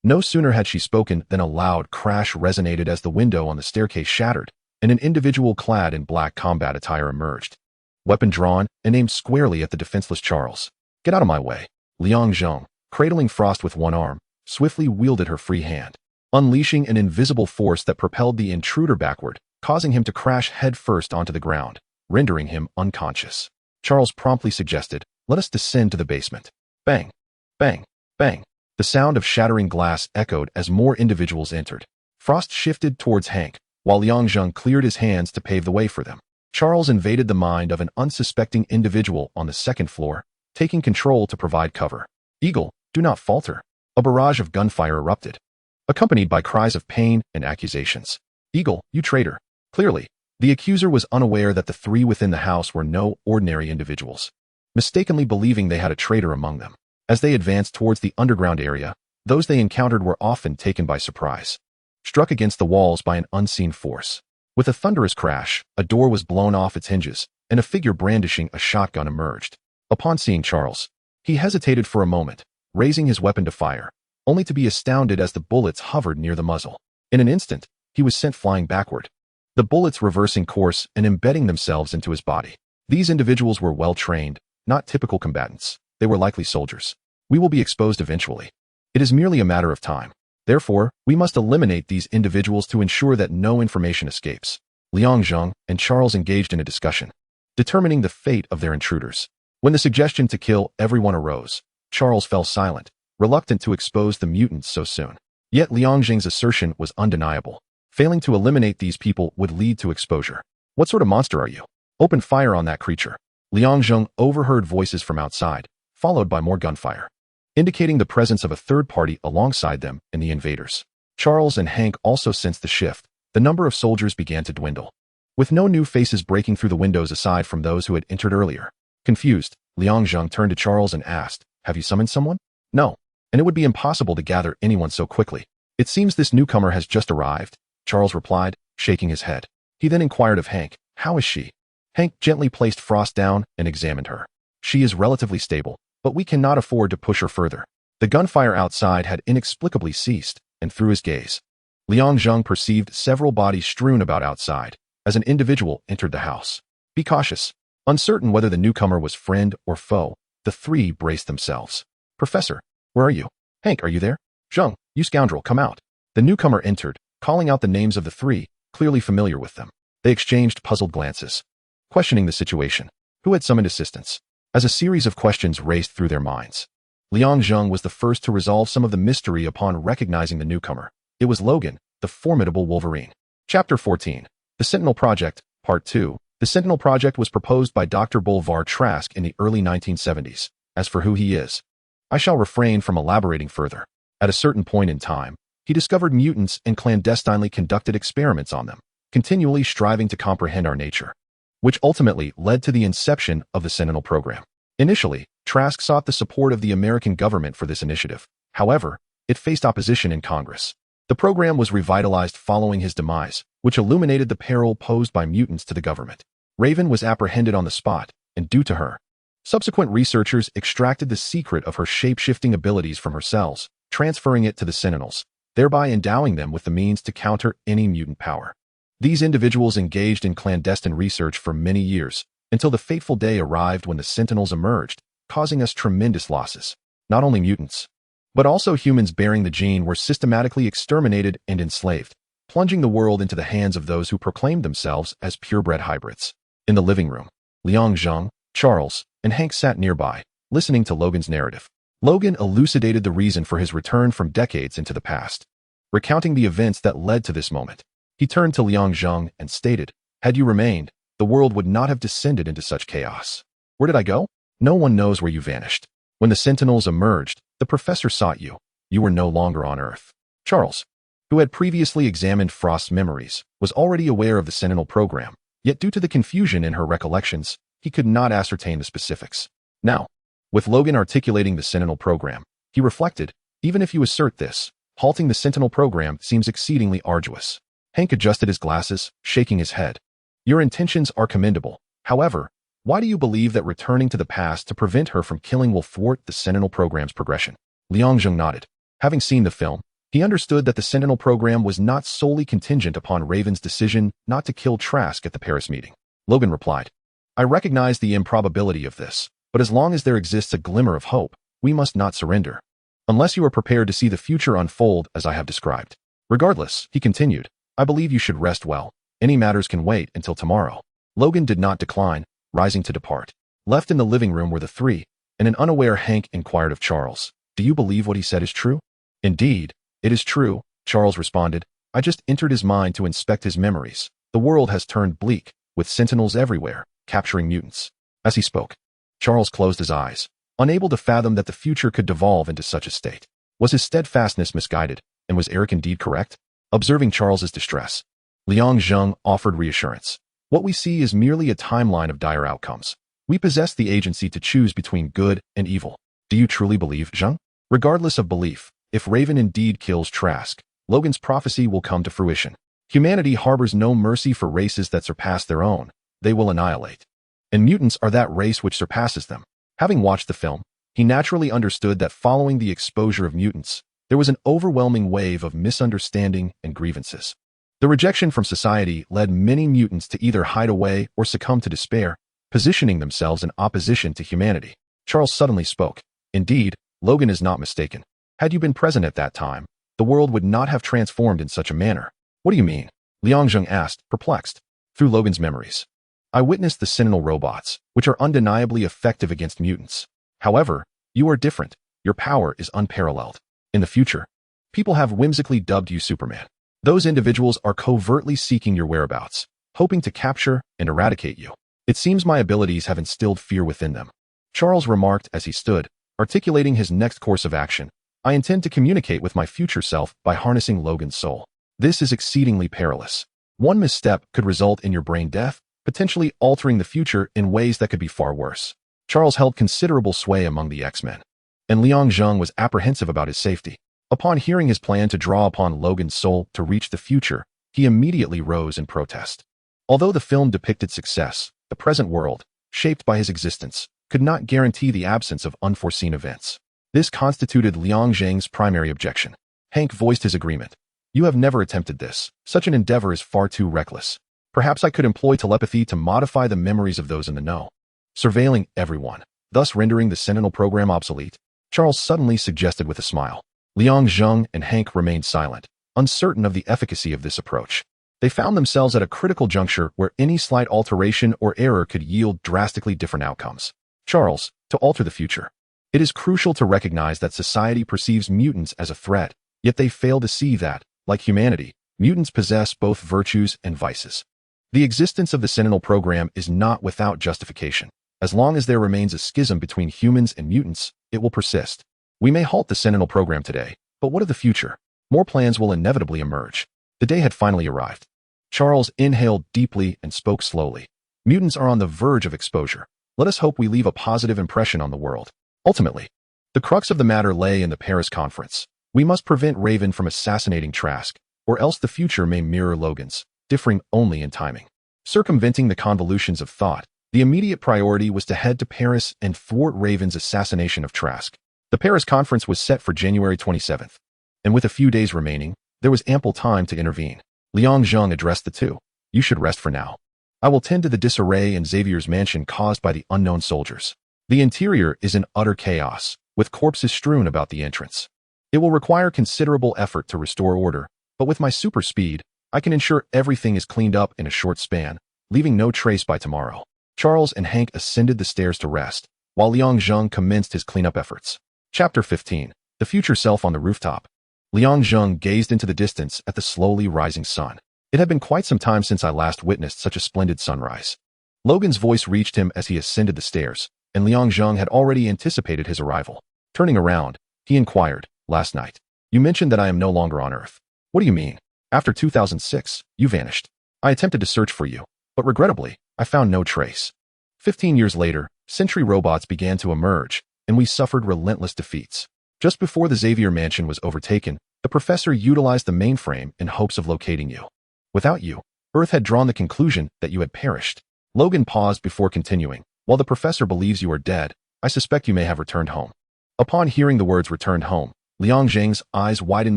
No sooner had she spoken than a loud crash resonated as the window on the staircase shattered, and an individual clad in black combat attire emerged. Weapon drawn and aimed squarely at the defenseless Charles. "Get out of my way." Liang Zheng, cradling Frost with one arm, swiftly wielded her free hand, unleashing an invisible force that propelled the intruder backward, causing him to crash headfirst onto the ground, rendering him unconscious. Charles promptly suggested, "Let us descend to the basement." Bang! Bang! Bang! The sound of shattering glass echoed as more individuals entered. Frost shifted towards Hank, while Liang Zheng cleared his hands to pave the way for them. Charles invaded the mind of an unsuspecting individual on the second floor, taking control to provide cover. "Eagle, do not falter." A barrage of gunfire erupted, accompanied by cries of pain and accusations. "Eagle, you traitor." Clearly, the accuser was unaware that the three within the house were no ordinary individuals, mistakenly believing they had a traitor among them. As they advanced towards the underground area, those they encountered were often taken by surprise, struck against the walls by an unseen force. With a thunderous crash, a door was blown off its hinges, and a figure brandishing a shotgun emerged. Upon seeing Charles, he hesitated for a moment, raising his weapon to fire, only to be astounded as the bullets hovered near the muzzle. In an instant, he was sent flying backward, the bullets reversing course and embedding themselves into his body. These individuals were well-trained, not typical combatants. They were likely soldiers. "We will be exposed eventually. It is merely a matter of time. Therefore, we must eliminate these individuals to ensure that no information escapes." Liang Zheng and Charles engaged in a discussion, determining the fate of their intruders. When the suggestion to kill everyone arose, Charles fell silent, reluctant to expose the mutants so soon. Yet Liang Zheng's assertion was undeniable. Failing to eliminate these people would lead to exposure. "What sort of monster are you? Open fire on that creature." Liang Zheng overheard voices from outside, followed by more gunfire, indicating the presence of a third party alongside them and the invaders. Charles and Hank also sensed the shift. The number of soldiers began to dwindle, with no new faces breaking through the windows aside from those who had entered earlier. Confused, Liang Zheng turned to Charles and asked, "Have you summoned someone?" "No, and it would be impossible to gather anyone so quickly. It seems this newcomer has just arrived," Charles replied, shaking his head. He then inquired of Hank, "How is she?" Hank gently placed Frost down and examined her. "She is relatively stable, but we cannot afford to push her further." The gunfire outside had inexplicably ceased, and through his gaze, Liang Zheng perceived several bodies strewn about outside as an individual entered the house. "Be cautious." Uncertain whether the newcomer was friend or foe, the three braced themselves. "Professor, where are you?" "Hank, are you there?" "Zheng, you scoundrel, come out." The newcomer entered, calling out the names of the three, clearly familiar with them. They exchanged puzzled glances, questioning the situation. Who had summoned assistance? As a series of questions raced through their minds, Liang Zheng was the first to resolve some of the mystery upon recognizing the newcomer. It was Logan, the formidable Wolverine. Chapter 14. The Sentinel Project, Part 2. The Sentinel Project was proposed by Dr. Bolvar Trask in the early 1970s. As for who he is, I shall refrain from elaborating further. At a certain point in time, he discovered mutants and clandestinely conducted experiments on them, continually striving to comprehend our nature, which ultimately led to the inception of the Sentinel program. Initially, Trask sought the support of the American government for this initiative. However, it faced opposition in Congress. The program was revitalized following his demise, which illuminated the peril posed by mutants to the government. Raven was apprehended on the spot, and due to her, subsequent researchers extracted the secret of her shape-shifting abilities from her cells, transferring it to the Sentinels, thereby endowing them with the means to counter any mutant power. These individuals engaged in clandestine research for many years, until the fateful day arrived when the Sentinels emerged, causing us tremendous losses. Not only mutants, but also humans bearing the gene were systematically exterminated and enslaved, plunging the world into the hands of those who proclaimed themselves as purebred hybrids. In the living room, Liang Zheng, Charles, and Hank sat nearby, listening to Logan's narrative. Logan elucidated the reason for his return from decades into the past, recounting the events that led to this moment. He turned to Liang Zheng and stated, "Had you remained, the world would not have descended into such chaos. Where did I go? No one knows where you vanished. When the Sentinels emerged, the Professor sought you. You were no longer on Earth." Charles, who had previously examined Frost's memories, was already aware of the Sentinel program, yet due to the confusion in her recollections, he could not ascertain the specifics. Now, with Logan articulating the Sentinel program, he reflected, even if you assert this, halting the Sentinel program seems exceedingly arduous. Hank adjusted his glasses, shaking his head. Your intentions are commendable. However, why do you believe that returning to the past to prevent her from killing will thwart the Sentinel program's progression? Liang Zheng nodded. Having seen the film, he understood that the Sentinel program was not solely contingent upon Raven's decision not to kill Trask at the Paris meeting. Logan replied, I recognize the improbability of this, but as long as there exists a glimmer of hope, we must not surrender. Unless you are prepared to see the future unfold as I have described. Regardless, he continued, I believe you should rest well. Any matters can wait until tomorrow. Logan did not decline, rising to depart. Left in the living room were the three, and an unaware Hank inquired of Charles, Do you believe what he said is true? Indeed, it is true, Charles responded. I just entered his mind to inspect his memories. The world has turned bleak, with sentinels everywhere, capturing mutants. As he spoke, Charles closed his eyes, unable to fathom that the future could devolve into such a state. Was his steadfastness misguided, and was Erik indeed correct? Observing Charles's distress, Liang Zheng offered reassurance. What we see is merely a timeline of dire outcomes. We possess the agency to choose between good and evil. Do you truly believe, Zheng? Regardless of belief, if Raven indeed kills Trask, Logan's prophecy will come to fruition. Humanity harbors no mercy for races that surpass their own. They will annihilate. And mutants are that race which surpasses them. Having watched the film, he naturally understood that following the exposure of mutants, there was an overwhelming wave of misunderstanding and grievances. The rejection from society led many mutants to either hide away or succumb to despair, positioning themselves in opposition to humanity. Charles suddenly spoke. Indeed, Logan is not mistaken. Had you been present at that time, the world would not have transformed in such a manner. What do you mean? Liang Zheng asked, perplexed. Through Logan's memories, I witnessed the Sentinel robots, which are undeniably effective against mutants. However, you are different. Your power is unparalleled. In the future, people have whimsically dubbed you Superman. Those individuals are covertly seeking your whereabouts, hoping to capture and eradicate you. It seems my abilities have instilled fear within them. Charles remarked as he stood, articulating his next course of action. I intend to communicate with my future self by harnessing Logan's soul. This is exceedingly perilous. One misstep could result in your brain death, potentially altering the future in ways that could be far worse. Charles held considerable sway among the X-Men, and Liang Zheng was apprehensive about his safety. Upon hearing his plan to draw upon Logan's soul to reach the future, he immediately rose in protest. Although the film depicted success, the present world, shaped by his existence, could not guarantee the absence of unforeseen events. This constituted Liang Zheng's primary objection. Hank voiced his agreement. You have never attempted this. Such an endeavor is far too reckless. Perhaps I could employ telepathy to modify the memories of those in the know, surveilling everyone, thus rendering the Sentinel program obsolete, Charles suddenly suggested with a smile. Liang Zheng and Hank remained silent, uncertain of the efficacy of this approach. They found themselves at a critical juncture where any slight alteration or error could yield drastically different outcomes. Charles, to alter the future. It is crucial to recognize that society perceives mutants as a threat, yet they fail to see that, like humanity, mutants possess both virtues and vices. The existence of the Sentinel program is not without justification. As long as there remains a schism between humans and mutants, it will persist. We may halt the Sentinel program today, but what of the future? More plans will inevitably emerge. The day had finally arrived. Charles inhaled deeply and spoke slowly. Mutants are on the verge of exposure. Let us hope we leave a positive impression on the world. Ultimately, the crux of the matter lay in the Paris conference. We must prevent Raven from assassinating Trask, or else the future may mirror Logan's, differing only in timing. Circumventing the convolutions of thought, the immediate priority was to head to Paris and thwart Raven's assassination of Trask. The Paris conference was set for January 27th, and with a few days remaining, there was ample time to intervene. Liang Zheng addressed the two. You should rest for now. I will tend to the disarray in Xavier's mansion caused by the unknown soldiers. The interior is in utter chaos, with corpses strewn about the entrance. It will require considerable effort to restore order, but with my super speed, I can ensure everything is cleaned up in a short span, leaving no trace by tomorrow. Charles and Hank ascended the stairs to rest, while Liang Zheng commenced his cleanup efforts. Chapter 15. The Future Self on the Rooftop. Liang Zheng gazed into the distance at the slowly rising sun. It had been quite some time since I last witnessed such a splendid sunrise. Logan's voice reached him as he ascended the stairs, and Liang Zheng had already anticipated his arrival. Turning around, he inquired, "Last night, you mentioned that I am no longer on Earth. What do you mean? After 2006, you vanished. I attempted to search for you, but regrettably, I found no trace. 15 years later, sentry robots began to emerge, and we suffered relentless defeats. Just before the Xavier mansion was overtaken, the professor utilized the mainframe in hopes of locating you. Without you, Earth had drawn the conclusion that you had perished." Logan paused before continuing. "While the professor believes you are dead, I suspect you may have returned home." Upon hearing the words "returned home," Liang Zheng's eyes widened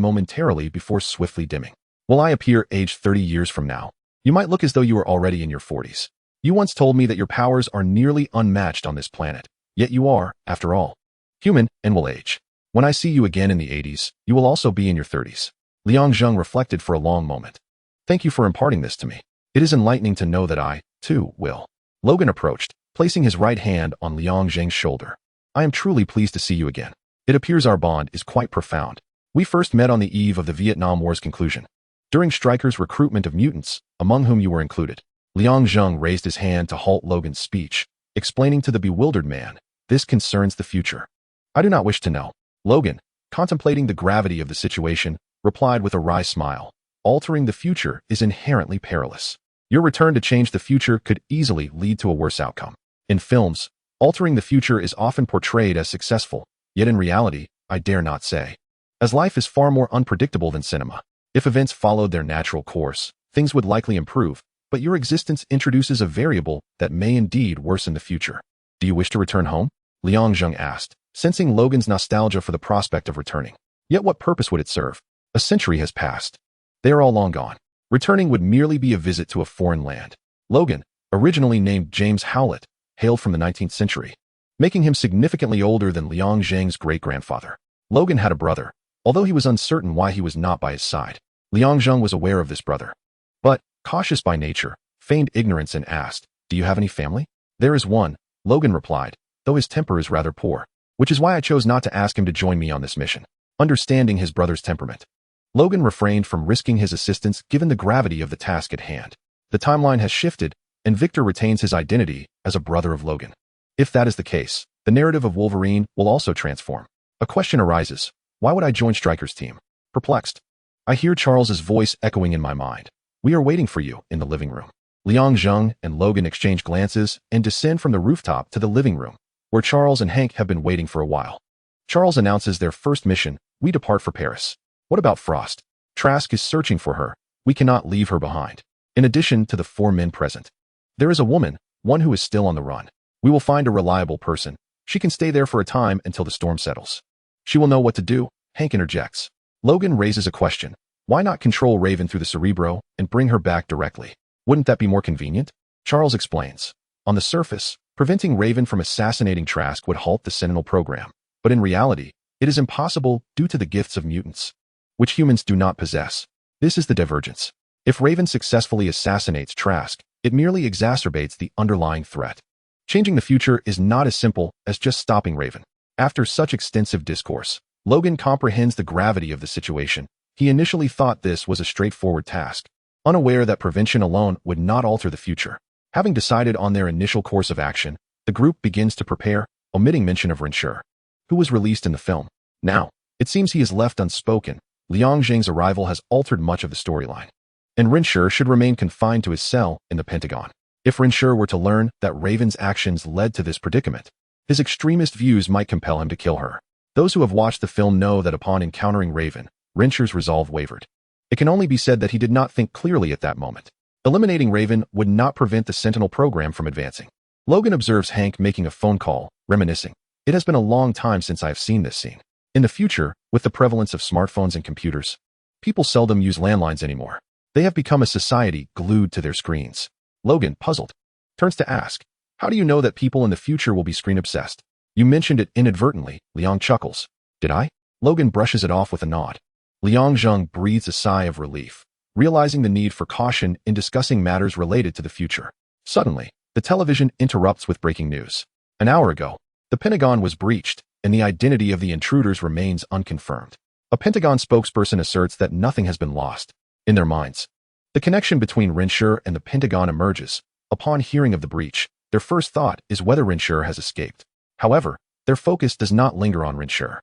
momentarily before swiftly dimming. "Will I appear aged 30 years from now? You might look as though you were already in your 40s. You once told me that your powers are nearly unmatched on this planet, yet you are, after all, human and will age. When I see you again in the 80s, you will also be in your 30s. Liang Zheng reflected for a long moment. "Thank you for imparting this to me. It is enlightening to know that I, too, will." Logan approached, placing his right hand on Liang Zheng's shoulder. "I am truly pleased to see you again. It appears our bond is quite profound. We first met on the eve of the Vietnam War's conclusion, during Stryker's recruitment of mutants, among whom you were included." Liang Zheng raised his hand to halt Logan's speech, explaining to the bewildered man, "This concerns the future." "I do not wish to know." Logan, contemplating the gravity of the situation, replied with a wry smile. "Altering the future is inherently perilous. Your return to change the future could easily lead to a worse outcome. In films, altering the future is often portrayed as successful, yet in reality, I dare not say. As life is far more unpredictable than cinema. If events followed their natural course, things would likely improve, but your existence introduces a variable that may indeed worsen the future." "Do you wish to return home?" Liang Zheng asked, sensing Logan's nostalgia for the prospect of returning. Yet what purpose would it serve? A century has passed. They are all long gone. Returning would merely be a visit to a foreign land. Logan, originally named James Howlett, hailed from the 19th century, making him significantly older than Liang Zheng's great-grandfather. Logan had a brother, although he was uncertain why he was not by his side. Liang Zheng was aware of this brother, but, cautious by nature, feigned ignorance and asked, "Do you have any family?" "There is one," Logan replied, "though his temper is rather poor, which is why I chose not to ask him to join me on this mission." Understanding his brother's temperament, Logan refrained from risking his assistance given the gravity of the task at hand. The timeline has shifted, and Victor retains his identity as a brother of Logan. If that is the case, the narrative of Wolverine will also transform. A question arises. Why would I join Stryker's team? Perplexed, I hear Charles's voice echoing in my mind. "We are waiting for you in the living room." Liang Zheng and Logan exchange glances and descend from the rooftop to the living room, where Charles and Hank have been waiting for a while. Charles announces their first mission. "We depart for Paris." "What about Frost?" "Trask is searching for her. We cannot leave her behind." In addition to the 4 men present, there is a woman, one who is still on the run. "We will find a reliable person. She can stay there for a time until the storm settles." "She will know what to do," Hank interjects. Logan raises a question. "Why not control Raven through the Cerebro and bring her back directly? Wouldn't that be more convenient?" Charles explains. "On the surface, preventing Raven from assassinating Trask would halt the Sentinel program, but in reality, it is impossible due to the gifts of mutants, which humans do not possess. This is the divergence. If Raven successfully assassinates Trask, it merely exacerbates the underlying threat. Changing the future is not as simple as just stopping Raven." After such extensive discourse, Logan comprehends the gravity of the situation. He initially thought this was a straightforward task, unaware that prevention alone would not alter the future. Having decided on their initial course of action, the group begins to prepare, omitting mention of Lehnsherr, who was released in the film. Now, it seems he is left unspoken. Liang Zheng's arrival has altered much of the storyline, and Lehnsherr should remain confined to his cell in the Pentagon. If Lehnsherr were to learn that Raven's actions led to this predicament, his extremist views might compel him to kill her. Those who have watched the film know that upon encountering Raven, Lehnsherr's resolve wavered. It can only be said that he did not think clearly at that moment. Eliminating Raven would not prevent the Sentinel program from advancing. Logan observes Hank making a phone call, reminiscing. It has been a long time since I have seen this scene. In the future, with the prevalence of smartphones and computers, people seldom use landlines anymore. They have become a society glued to their screens. Logan, puzzled, turns to ask, how do you know that people in the future will be screen-obsessed? You mentioned it inadvertently, Liang chuckles. Did I? Logan brushes it off with a nod. Liang Zheng breathes a sigh of relief, realizing the need for caution in discussing matters related to the future. Suddenly, the television interrupts with breaking news. An hour ago, the Pentagon was breached, and the identity of the intruders remains unconfirmed. A Pentagon spokesperson asserts that nothing has been lost. In their minds, the connection between Lehnsherr and the Pentagon emerges. Upon hearing of the breach, their first thought is whether Lehnsherr has escaped. However, their focus does not linger on Lehnsherr.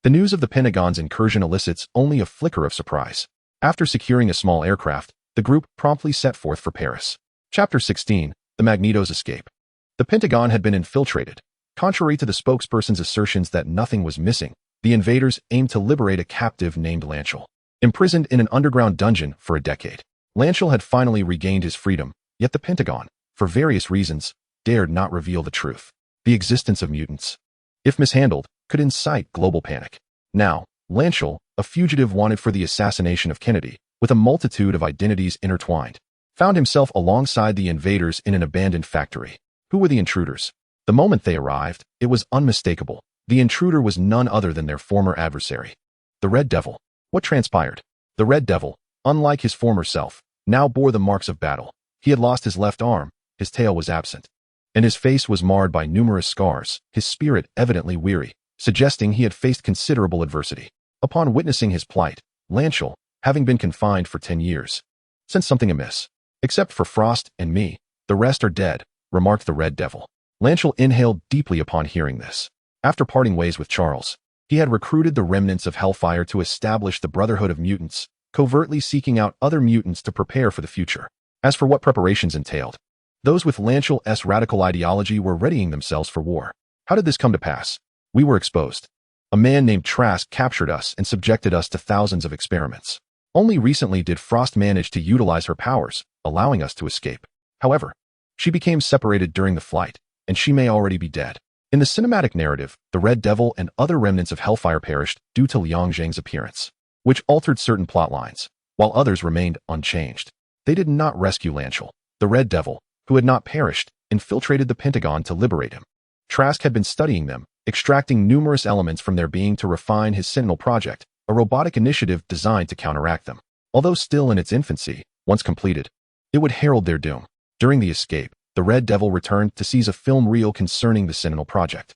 The news of the Pentagon's incursion elicits only a flicker of surprise. After securing a small aircraft, the group promptly set forth for Paris. Chapter 16, The Magneto's Escape. The Pentagon had been infiltrated. Contrary to the spokesperson's assertions that nothing was missing, the invaders aimed to liberate a captive named Lehnsherr. Imprisoned in an underground dungeon for a decade, Lehnsherr had finally regained his freedom, yet the Pentagon, for various reasons, dared not reveal the truth. The existence of mutants, if mishandled, could incite global panic. Now, Lehnsherr, a fugitive wanted for the assassination of Kennedy, with a multitude of identities intertwined, found himself alongside the invaders in an abandoned factory. Who were the intruders? The moment they arrived, it was unmistakable. The intruder was none other than their former adversary, the Red Devil. What transpired? The Red Devil, unlike his former self, now bore the marks of battle. He had lost his left arm, his tail was absent, and his face was marred by numerous scars, his spirit evidently weary, suggesting he had faced considerable adversity. Upon witnessing his plight, Lehnsherr, having been confined for 10 years, sensed something amiss. Except for Frost and me, the rest are dead, remarked the Red Devil. Lehnsherr inhaled deeply upon hearing this. After parting ways with Charles, he had recruited the remnants of Hellfire to establish the Brotherhood of Mutants, covertly seeking out other mutants to prepare for the future. As for what preparations entailed, those with Lehnsherr's radical ideology were readying themselves for war. How did this come to pass? We were exposed. A man named Trask captured us and subjected us to thousands of experiments. Only recently did Frost manage to utilize her powers, allowing us to escape. However, she became separated during the flight, and she may already be dead. In the cinematic narrative, the Red Devil and other remnants of Hellfire perished due to Liang Zheng's appearance, which altered certain plot lines, while others remained unchanged. They did not rescue Lehnsherr. The Red Devil, who had not perished, infiltrated the Pentagon to liberate him. Trask had been studying them, extracting numerous elements from their being to refine his Sentinel project, a robotic initiative designed to counteract them. Although still in its infancy, once completed, it would herald their doom. During the escape, the Red Devil returned to seize a film reel concerning the Sentinel project.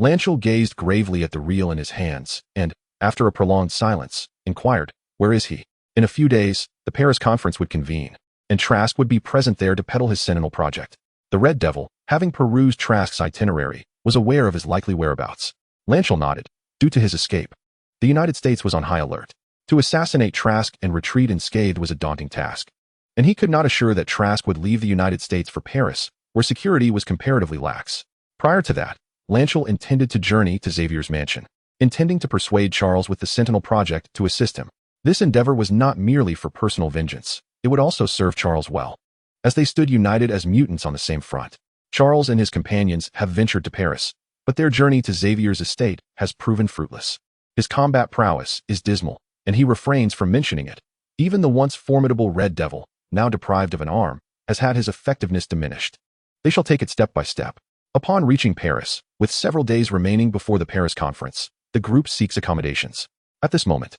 Lehnsherr gazed gravely at the reel in his hands and, after a prolonged silence, inquired, "Where is he?" In a few days, the Paris conference would convene, and Trask would be present there to peddle his Sentinel project. The Red Devil, having perused Trask's itinerary, was aware of his likely whereabouts. Lehnsherr nodded. Due to his escape, the United States was on high alert. To assassinate Trask and retreat unscathed was a daunting task, and he could not assure that Trask would leave the United States for Paris, where security was comparatively lax. Prior to that, Lehnsherr intended to journey to Xavier's mansion, intending to persuade Charles with the Sentinel project to assist him. This endeavor was not merely for personal vengeance, it would also serve Charles well, as they stood united as mutants on the same front. Charles and his companions have ventured to Paris, but their journey to Xavier's estate has proven fruitless. His combat prowess is dismal, and he refrains from mentioning it. Even the once formidable Red Devil, now deprived of an arm, has had his effectiveness diminished. They shall take it step by step. Upon reaching Paris, with several days remaining before the Paris conference, the group seeks accommodations. At this moment,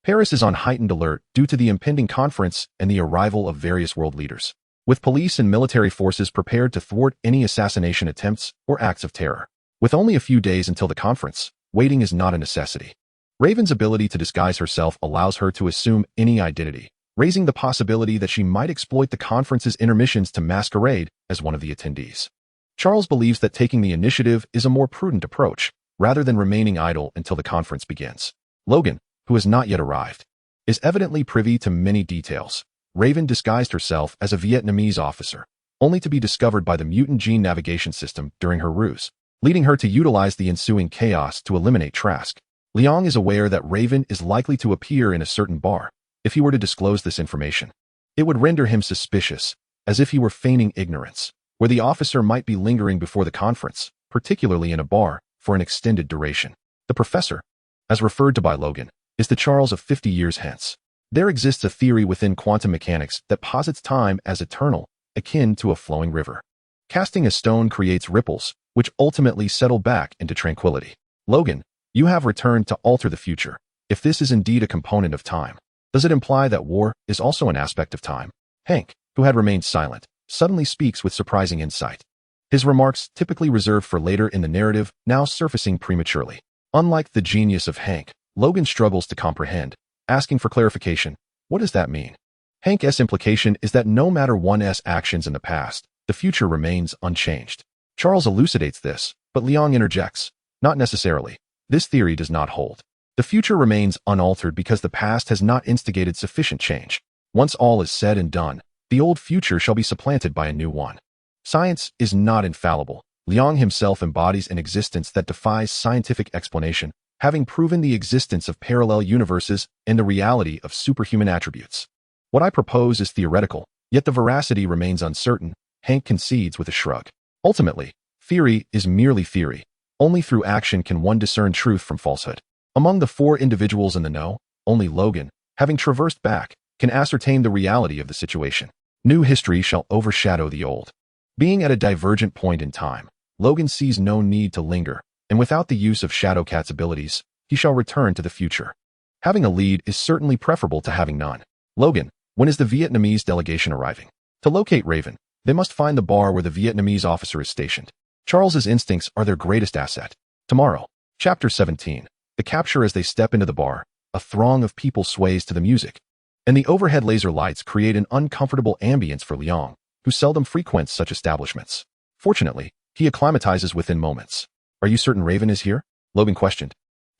Paris is on heightened alert due to the impending conference and the arrival of various world leaders, with police and military forces prepared to thwart any assassination attempts or acts of terror. With only a few days until the conference, waiting is not a necessity. Raven's ability to disguise herself allows her to assume any identity, raising the possibility that she might exploit the conference's intermissions to masquerade as one of the attendees. Charles believes that taking the initiative is a more prudent approach, rather than remaining idle until the conference begins. Logan, who has not yet arrived, is evidently privy to many details. Raven disguised herself as a Vietnamese officer, only to be discovered by the mutant gene navigation system during her ruse, leading her to utilize the ensuing chaos to eliminate Trask. Liang is aware that Raven is likely to appear in a certain bar. If he were to disclose this information, it would render him suspicious, as if he were feigning ignorance, where the officer might be lingering before the conference, particularly in a bar, for an extended duration. The professor, as referred to by Logan, is the Charles of 50 years hence. There exists a theory within quantum mechanics that posits time as eternal, akin to a flowing river. Casting a stone creates ripples, which ultimately settle back into tranquility. Logan, you have returned to alter the future. If this is indeed a component of time, does it imply that war is also an aspect of time? Hank, who had remained silent, suddenly speaks with surprising insight. His remarks, typically reserved for later in the narrative, now surfacing prematurely. Unlike the genius of Hank, Logan struggles to comprehend, asking for clarification. What does that mean? Hank's implication is that no matter one's actions in the past, the future remains unchanged. Charles elucidates this, but Liang interjects. Not necessarily. This theory does not hold. The future remains unaltered because the past has not instigated sufficient change. Once all is said and done, the old future shall be supplanted by a new one. Science is not infallible. Liang himself embodies an existence that defies scientific explanation, having proven the existence of parallel universes and the reality of superhuman attributes. What I propose is theoretical, yet the veracity remains uncertain, Hank concedes with a shrug. Ultimately, theory is merely theory. Only through action can one discern truth from falsehood. Among the four individuals in the know, only Logan, having traversed back, can ascertain the reality of the situation. New history shall overshadow the old. Being at a divergent point in time, Logan sees no need to linger, and without the use of Shadowcat's abilities, he shall return to the future. Having a lead is certainly preferable to having none. Logan, when is the Vietnamese delegation arriving? To locate Raven, they must find the bar where the Vietnamese officer is stationed. Charles's instincts are their greatest asset. Tomorrow. Chapter 17. The capture. As they step into the bar, a throng of people sways to the music, and the overhead laser lights create an uncomfortable ambience for Liang, who seldom frequents such establishments. Fortunately, he acclimatizes within moments. Are you certain Raven is here? Logan questioned.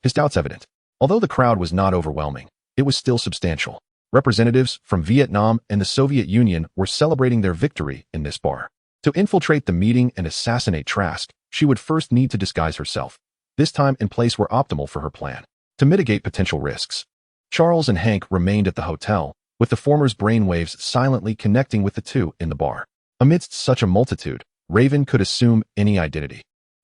His doubts evident. Although the crowd was not overwhelming, it was still substantial. Representatives from Vietnam and the Soviet Union were celebrating their victory in this bar. To infiltrate the meeting and assassinate Trask, she would first need to disguise herself. This time and place were optimal for her plan. To mitigate potential risks, Charles and Hank remained at the hotel, with the former's brainwaves silently connecting with the two in the bar. Amidst such a multitude, Raven could assume any identity,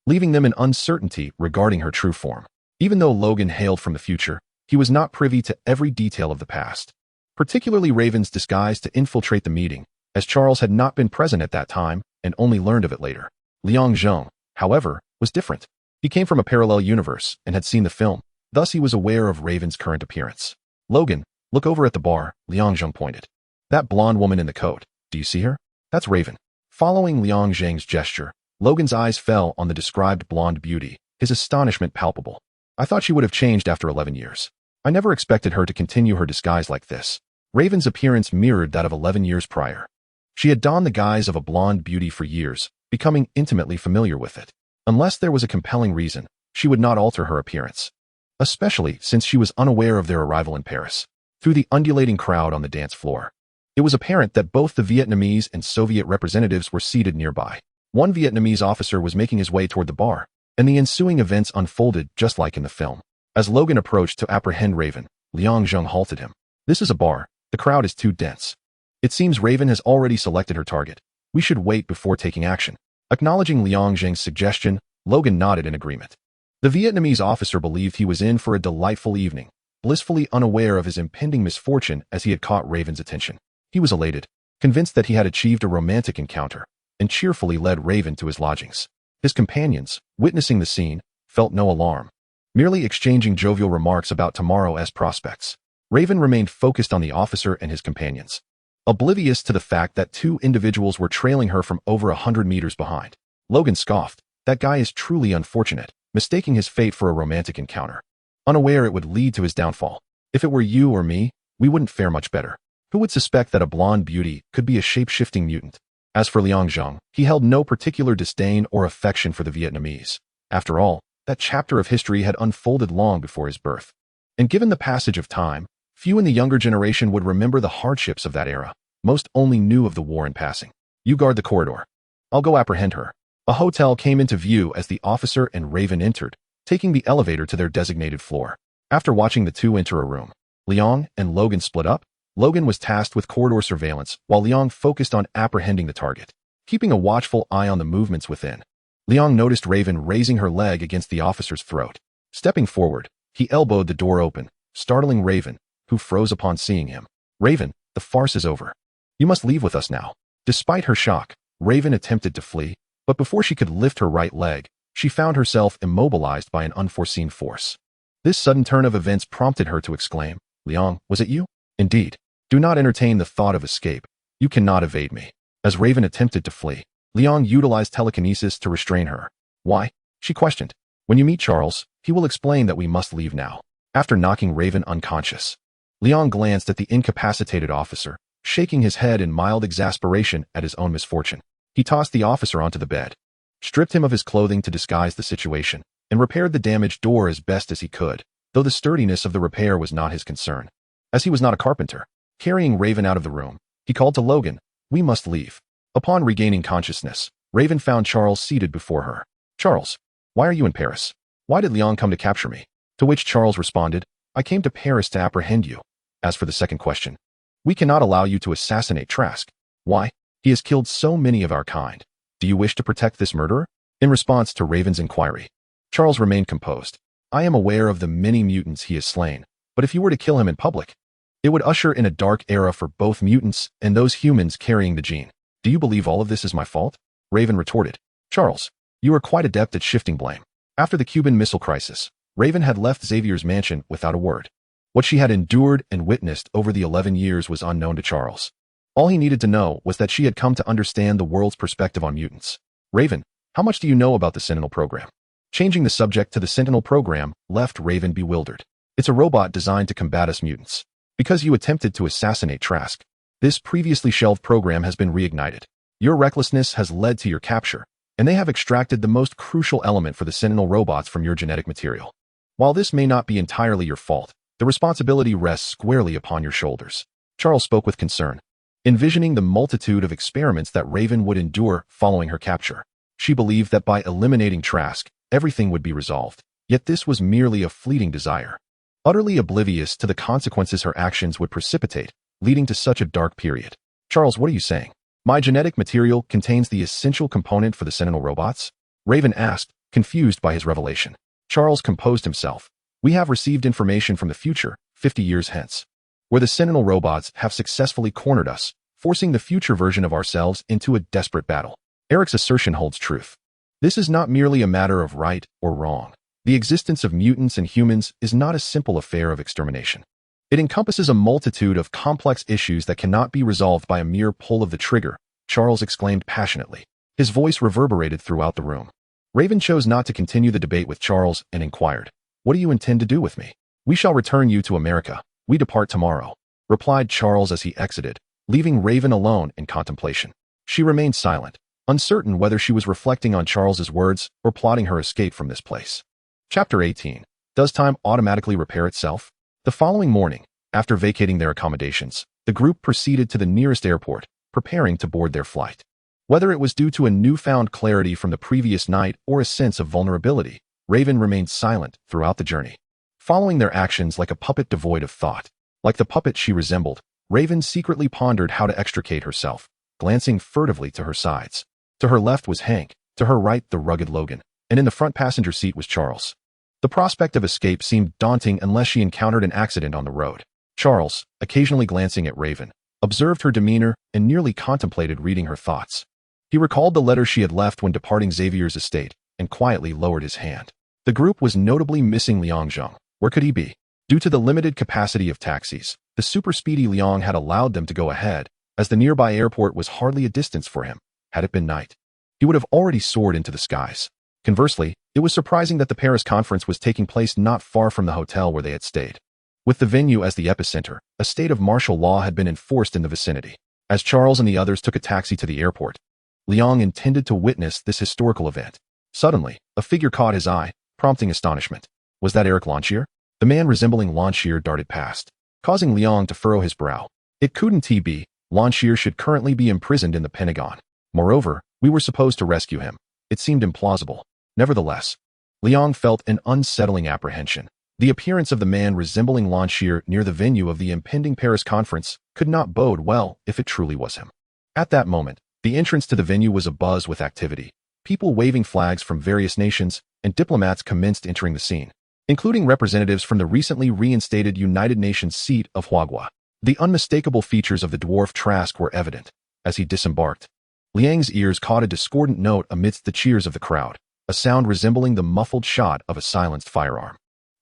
leaving them in uncertainty regarding her true form. Even though Logan hailed from the future, he was not privy to every detail of the past, particularly Raven's disguise to infiltrate the meeting, as Charles had not been present at that time and only learned of it later. Liang Zheng, however, was different. He came from a parallel universe and had seen the film, thus he was aware of Raven's current appearance. Logan, look over at the bar, Liang Zheng pointed. That blonde woman in the coat, do you see her? That's Raven. Following Liang Zheng's gesture, Logan's eyes fell on the described blonde beauty, his astonishment palpable. I thought she would have changed after 11 years. I never expected her to continue her disguise like this. Raven's appearance mirrored that of 11 years prior. She had donned the guise of a blonde beauty for years, becoming intimately familiar with it. Unless there was a compelling reason, she would not alter her appearance, especially since she was unaware of their arrival in Paris. Through the undulating crowd on the dance floor, it was apparent that both the Vietnamese and Soviet representatives were seated nearby. One Vietnamese officer was making his way toward the bar, and the ensuing events unfolded just like in the film. As Logan approached to apprehend Raven, Liang Zheng halted him. This is a bar. The crowd is too dense. It seems Raven has already selected her target. We should wait before taking action. Acknowledging Liang Zheng's suggestion, Logan nodded in agreement. The Vietnamese officer believed he was in for a delightful evening, blissfully unaware of his impending misfortune as he had caught Raven's attention. He was elated, convinced that he had achieved a romantic encounter, and cheerfully led Raven to his lodgings. His companions, witnessing the scene, felt no alarm, merely exchanging jovial remarks about tomorrow's prospects. Raven remained focused on the officer and his companions, oblivious to the fact that two individuals were trailing her from over 100 meters behind. Logan scoffed. That guy is truly unfortunate, mistaking his fate for a romantic encounter, unaware it would lead to his downfall. If it were you or me, we wouldn't fare much better. Who would suspect that a blonde beauty could be a shape-shifting mutant? As for Liang Zheng, he held no particular disdain or affection for the Vietnamese. After all, that chapter of history had unfolded long before his birth. And given the passage of time, few in the younger generation would remember the hardships of that era. Most only knew of the war in passing. You guard the corridor. I'll go apprehend her. A hotel came into view as the officer and Raven entered, taking the elevator to their designated floor. After watching the two enter a room, Liang and Logan split up. Logan was tasked with corridor surveillance, while Liang focused on apprehending the target, keeping a watchful eye on the movements within. Liang noticed Raven raising her leg against the officer's throat. Stepping forward, he elbowed the door open, startling Raven, who froze upon seeing him. "Raven, the farce is over. You must leave with us now." Despite her shock, Raven attempted to flee, but before she could lift her right leg, she found herself immobilized by an unforeseen force. This sudden turn of events prompted her to exclaim, "Liang, was it you?" "Indeed. Do not entertain the thought of escape. You cannot evade me." As Raven attempted to flee, Liang utilized telekinesis to restrain her. "Why?" she questioned. "When you meet Charles, he will explain that we must leave now." After knocking Raven unconscious, Liang glanced at the incapacitated officer, shaking his head in mild exasperation at his own misfortune. He tossed the officer onto the bed, stripped him of his clothing to disguise the situation, and repaired the damaged door as best as he could, though the sturdiness of the repair was not his concern. As he was not a carpenter, carrying Raven out of the room, he called to Logan, "We must leave." Upon regaining consciousness, Raven found Charles seated before her. "Charles, why are you in Paris? Why did Liang come to capture me?" To which Charles responded, "I came to Paris to apprehend you." As for the second question, "We cannot allow you to assassinate Trask." "Why? He has killed so many of our kind. Do you wish to protect this murderer?" In response to Raven's inquiry, Charles remained composed. "I am aware of the many mutants he has slain, but if you were to kill him in public, it would usher in a dark era for both mutants and those humans carrying the gene. Do you believe all of this is my fault?" Raven retorted, "Charles, you are quite adept at shifting blame." After the Cuban Missile Crisis, Raven had left Xavier's mansion without a word. What she had endured and witnessed over the 11 years was unknown to Charles. All he needed to know was that she had come to understand the world's perspective on mutants. "Raven, how much do you know about the Sentinel program?" Changing the subject to the Sentinel program left Raven bewildered. "It's a robot designed to combat us mutants. Because you attempted to assassinate Trask, this previously shelved program has been reignited. Your recklessness has led to your capture, and they have extracted the most crucial element for the Sentinel robots from your genetic material. While this may not be entirely your fault, the responsibility rests squarely upon your shoulders." Charles spoke with concern, envisioning the multitude of experiments that Raven would endure following her capture. She believed that by eliminating Trask, everything would be resolved, yet this was merely a fleeting desire. Utterly oblivious to the consequences her actions would precipitate, leading to such a dark period. "Charles, what are you saying? My genetic material contains the essential component for the Sentinel robots?" Raven asked, confused by his revelation. Charles composed himself. "We have received information from the future, 50 years hence, where the Sentinel robots have successfully cornered us, forcing the future version of ourselves into a desperate battle." Erik's assertion holds truth. This is not merely a matter of right or wrong. The existence of mutants and humans is not a simple affair of extermination. It encompasses a multitude of complex issues that cannot be resolved by a mere pull of the trigger, Charles exclaimed passionately. His voice reverberated throughout the room. Raven chose not to continue the debate with Charles and inquired, "What do you intend to do with me?" "We shall return you to America. We depart tomorrow," replied Charles as he exited, leaving Raven alone in contemplation. She remained silent, uncertain whether she was reflecting on Charles's words or plotting her escape from this place. Chapter 18. Does time automatically repair itself? The following morning, after vacating their accommodations, the group proceeded to the nearest airport, preparing to board their flight. Whether it was due to a newfound clarity from the previous night or a sense of vulnerability, Raven remained silent throughout the journey, following their actions like a puppet devoid of thought. Like the puppet she resembled, Raven secretly pondered how to extricate herself, glancing furtively to her sides. To her left was Hank, to her right the rugged Logan, and in the front passenger seat was Charles. The prospect of escape seemed daunting unless she encountered an accident on the road. Charles, occasionally glancing at Raven, observed her demeanor and nearly contemplated reading her thoughts. He recalled the letter she had left when departing Xavier's estate and quietly lowered his hand. The group was notably missing Liang Zheng. Where could he be? Due to the limited capacity of taxis, the super-speedy Liang had allowed them to go ahead, as the nearby airport was hardly a distance for him. Had it been night, he would have already soared into the skies. Conversely, it was surprising that the Paris conference was taking place not far from the hotel where they had stayed. With the venue as the epicenter, a state of martial law had been enforced in the vicinity. As Charles and the others took a taxi to the airport, Liang intended to witness this historical event. Suddenly, a figure caught his eye, prompting astonishment. Was that Erik Lehnsherr? The man resembling Lehnsherr darted past, causing Liang to furrow his brow. It couldn't be. Lehnsherr should currently be imprisoned in the Pentagon. Moreover, we were supposed to rescue him. It seemed implausible. Nevertheless, Liang felt an unsettling apprehension. The appearance of the man resembling Lehnsherr near the venue of the impending Paris conference could not bode well if it truly was him. At that moment, the entrance to the venue was abuzz with activity. People waving flags from various nations and diplomats commenced entering the scene, including representatives from the recently reinstated United Nations seat of Huagua. The unmistakable features of the dwarf Trask were evident. As he disembarked, Liang's ears caught a discordant note amidst the cheers of the crowd, a sound resembling the muffled shot of a silenced firearm.